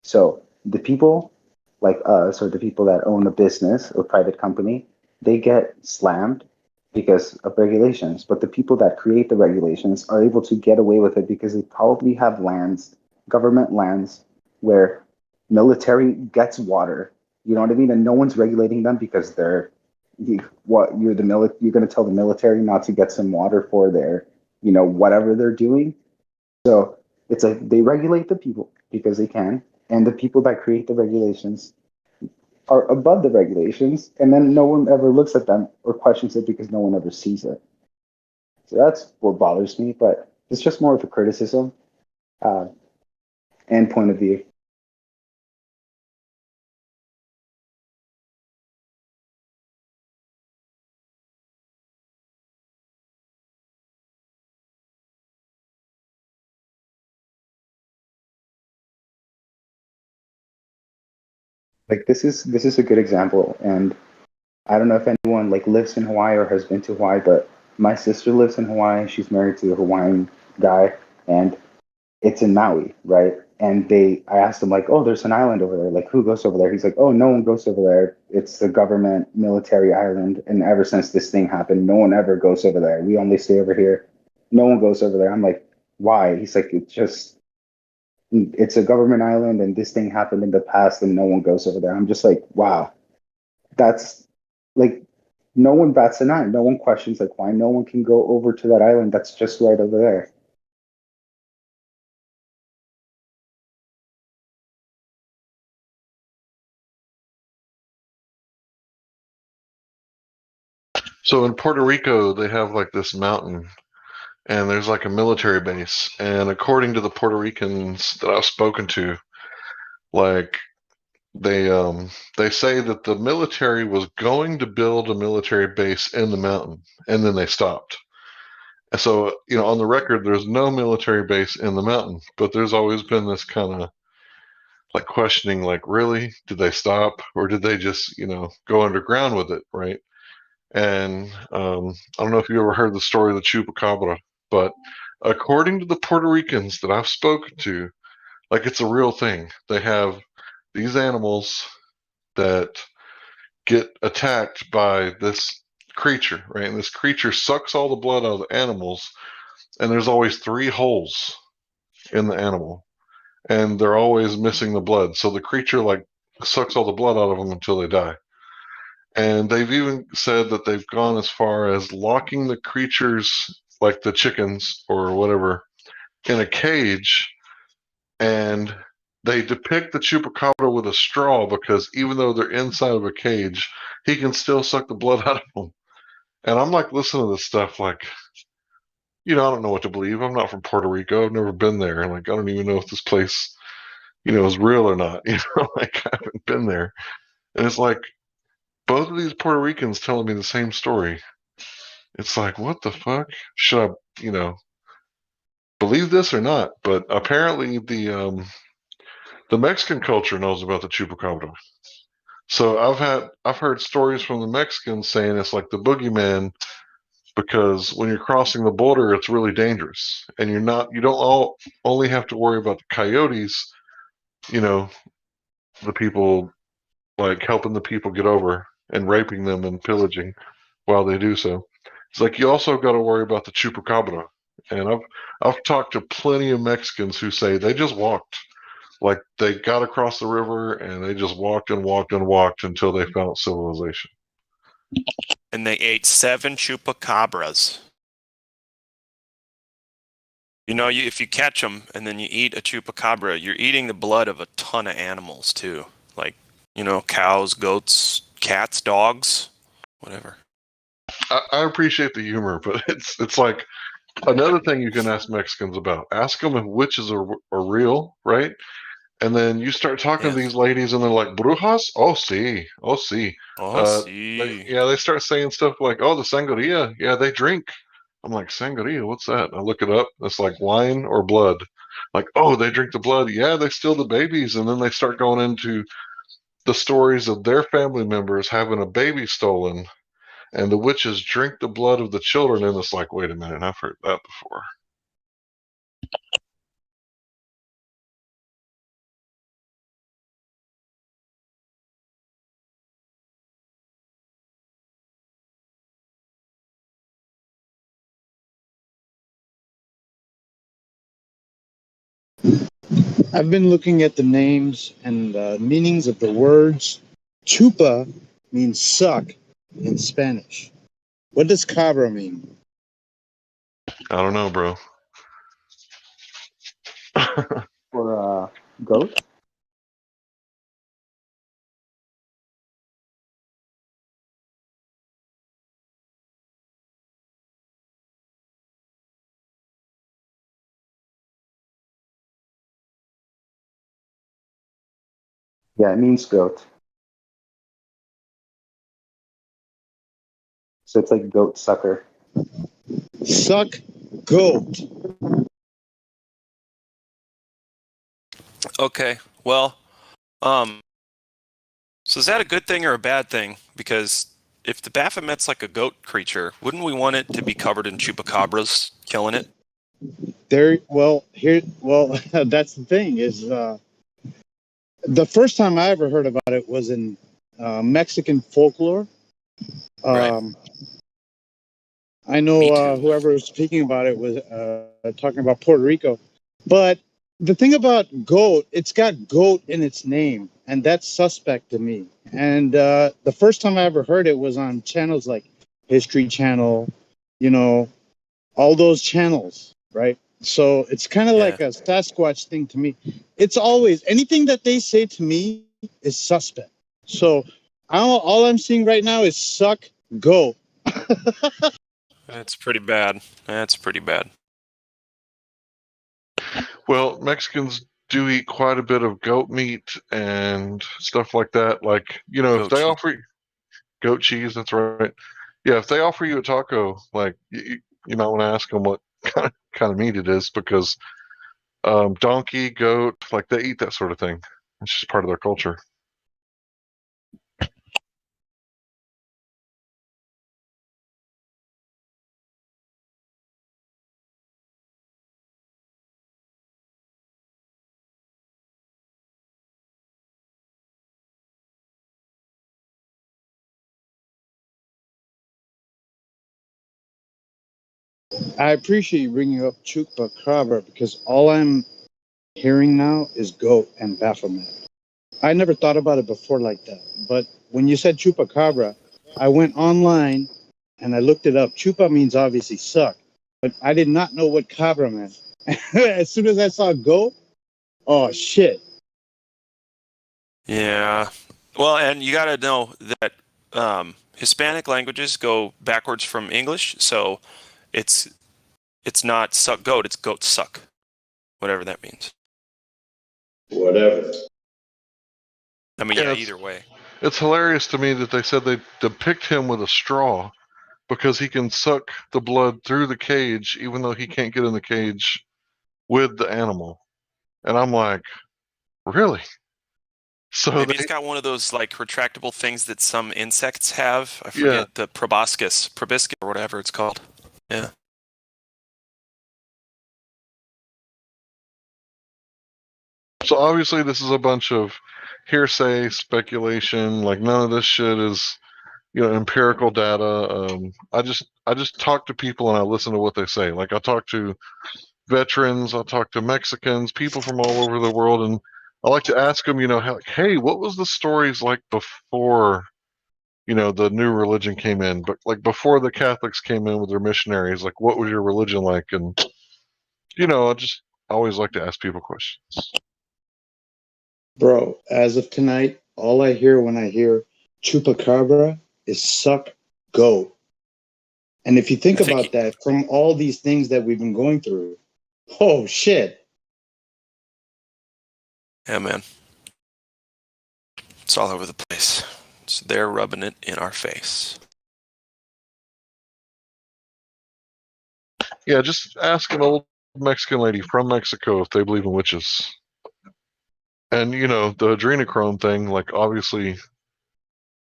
So the people like us, or the people that own a business or private company, they get slammed because of regulations. But the people that create the regulations are able to get away with it because they probably have government lands, where military gets water. You know what I mean? And no one's regulating them because you're going to tell the military not to get some water for their, whatever they're doing. So it's they regulate the people because they can, and the people that create the regulations are above the regulations, and then no one ever looks at them or questions it because no one ever sees it. So that's what bothers me, but it's just more of a criticism and point of view. This is a good example, and I don't know if anyone lives in Hawaii or has been to Hawaii, but my sister lives in Hawaii. She's married to a Hawaiian guy, and it's in Maui, right? And I asked him oh, there's an island over there. Who goes over there? He's like, oh, no one goes over there. It's the government military island. And ever since this thing happened, no one ever goes over there. We only stay over here. No one goes over there. I'm like, why? He's like, it's a government island, and this thing happened in the past, and no one goes over there. I'm just like, wow, that's no one bats an eye. No one questions why no one can go over to that island that's just right over there.
So in Puerto Rico, they have this mountain, and there's a military base. And according to the Puerto Ricans that I've spoken to, they say that the military was going to build a military base in the mountain, and then they stopped. And so, on the record, there's no military base in the mountain, but there's always been this kind of like questioning, like, really, did they stop, or did they just, go underground with it, right? And I don't know if you ever heard the story of the chupacabra, but according to the Puerto Ricans that I've spoken to, like, it's a real thing. They have these animals that get attacked by this creature, right? And this creature sucks all the blood out of the animals, and there's always 3 holes in the animal, and they're always missing the blood. So the creature like sucks all the blood out of them until they die. And they've even said that they've gone as far as locking the creatures, like the chickens or whatever, in a cage, and they depict the chupacabra with a straw because even though they're inside of a cage, he can still suck the blood out of them. And I'm like listening to this stuff like, I don't know what to believe. I'm not from Puerto Rico. I've never been there. And like, I don't even know if this place, is real or not. Like, I haven't been there. And it's like both of these Puerto Ricans telling me the same story. It's like, what the fuck? Should I, believe this or not? But apparently the Mexican culture knows about the chupacabra. So I've heard stories from the Mexicans saying it's like the boogeyman, because when you're crossing the border, it's really dangerous, and you don't only have to worry about the coyotes, the people like helping the people get over and raping them and pillaging while they do so. It's like you also got to worry about the chupacabra. And I've talked to plenty of Mexicans who say they just walked. Like they got across the river and they just walked and walked and walked until they found civilization.
And they ate 7 chupacabras. If you catch them and then you eat a chupacabra, you're eating the blood of a ton of animals too. Like, cows, goats, cats, dogs, whatever.
I appreciate the humor, but it's like another thing you can ask Mexicans about. Ask them if witches are real, right? And then you start talking to these ladies, and they're like, "Brujas? Oh, sí, oh, sí." They start saying stuff like, "Oh, the sangria, yeah, they drink." I'm like, "Sangria, what's that?" I look it up. It's like wine or blood. Like, oh, they drink the blood. Yeah, they steal the babies, and then they start going into the stories of their family members having a baby stolen, and the witches drink the blood of the children. And it's like, wait a minute, I've heard that before.
I've been looking at the names and meanings of the words. Chupa means suck in Spanish. What does cabra mean?
I don't know, bro.
For goat? Yeah, it means goat. So it's like goat sucker.
Suck goat.
Okay. Well, so is that a good thing or a bad thing? Because if the Baphomet's like a goat creature, wouldn't we want it to be covered in chupacabras killing it?
That's the thing is the first time I ever heard about it was in Mexican folklore.
Right.
I know whoever was speaking about it was talking about Puerto Rico, but the thing about goat, it's got goat in its name, and that's suspect to me. And the first time I ever heard it was on channels like History Channel, all those channels, right? So it's kind of like a Sasquatch thing to me. It's always anything that they say to me is suspect. So all I'm seeing right now is suck goat.
That's pretty bad. That's pretty bad.
Well, Mexicans do eat quite a bit of goat meat and stuff like that. Like, you know, if they offer you goat cheese, that's right. Yeah, if they offer you a taco, like you might want to ask them what kind of meat it is, because donkey, goat, like they eat that sort of thing. It's just part of their culture.
I appreciate you bringing up chupacabra because all I'm hearing now is goat and Baphomet. I never thought about it before like that. But when you said chupacabra, I went online and I looked it up. Chupa means obviously suck, but I did not know what cabra meant. As soon as I saw goat, oh shit.
Yeah. Well, and you got to know that Hispanic languages go backwards from English, so it's not suck goat, it's goat suck, whatever that means.
Whatever.
I mean, yeah, either way.
It's hilarious to me that they said they depict him with a straw because he can suck the blood through the cage, even though he can't get in the cage with the animal. And I'm like, really? So
Maybe it's got one of those like retractable things that some insects have. I forget the proboscis or whatever it's called. Yeah.
So obviously this is a bunch of hearsay, speculation. Like none of this shit is, you know, empirical data. I just talk to people and I listen to what they say. Like I talk to veterans, I talk to Mexicans, people from all over the world, and I like to ask them, you know, how, hey, what was the stories like before, you know, the new religion came in? But like before the Catholics came in with their missionaries, like what was your religion like? And you know, I always like to ask people questions.
Bro, as of tonight, all I hear when I hear chupacabra is suck goat. And if you think about that, from all these things that we've been going through, oh shit.
Yeah, man. It's all over the place. So they're rubbing it in our face.
Yeah, just ask an old Mexican lady from Mexico if they believe in witches. And you know, the adrenochrome thing, like obviously,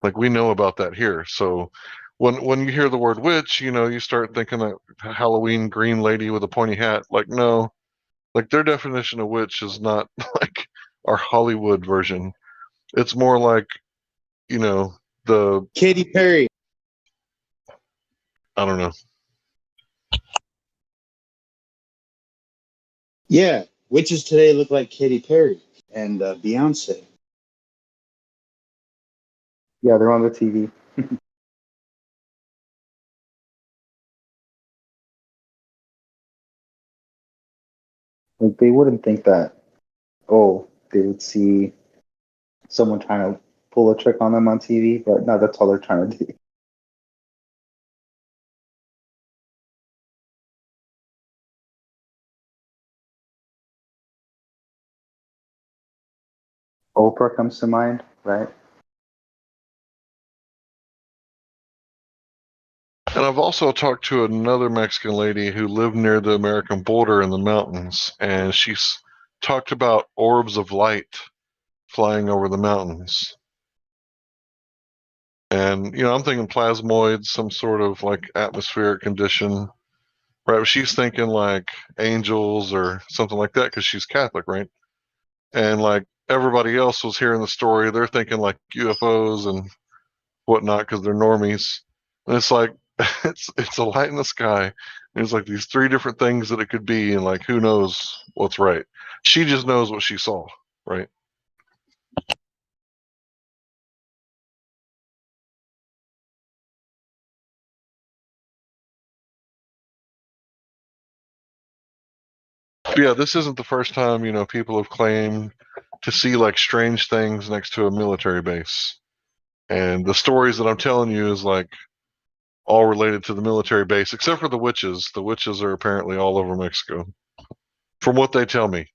like we know about that here. So when you hear the word witch, you know, you start thinking that Halloween green lady with a pointy hat. Like no, like their definition of witch is not like our Hollywood version. It's more like, you know, the
Katy Perry.
I don't know.
Yeah, witches today look like Katy Perry and Beyonce.
Yeah, they're on the TV. Like they wouldn't think that, oh, they would see someone trying to pull a trick on them on TV, but no, that's all they're trying to do. Oprah comes to mind, right?
And I've also talked to another Mexican lady who lived near the American border in the mountains, and she's talked about orbs of light flying over the mountains. And, you know, I'm thinking plasmoids, some sort of like atmospheric condition, right? But she's thinking like angels or something like that because she's Catholic, right? And like everybody else was hearing the story, they're thinking like UFOs and whatnot because they're normies. And it's like, it's a light in the sky. There's like these three different things that it could be, and like who knows what's right. She just knows what she saw, right? But yeah, this isn't the first time, you know, people have claimed to see like strange things next to a military base. And the stories that I'm telling you is like all related to the military base, except for the witches. The witches are apparently all over Mexico, from what they tell me.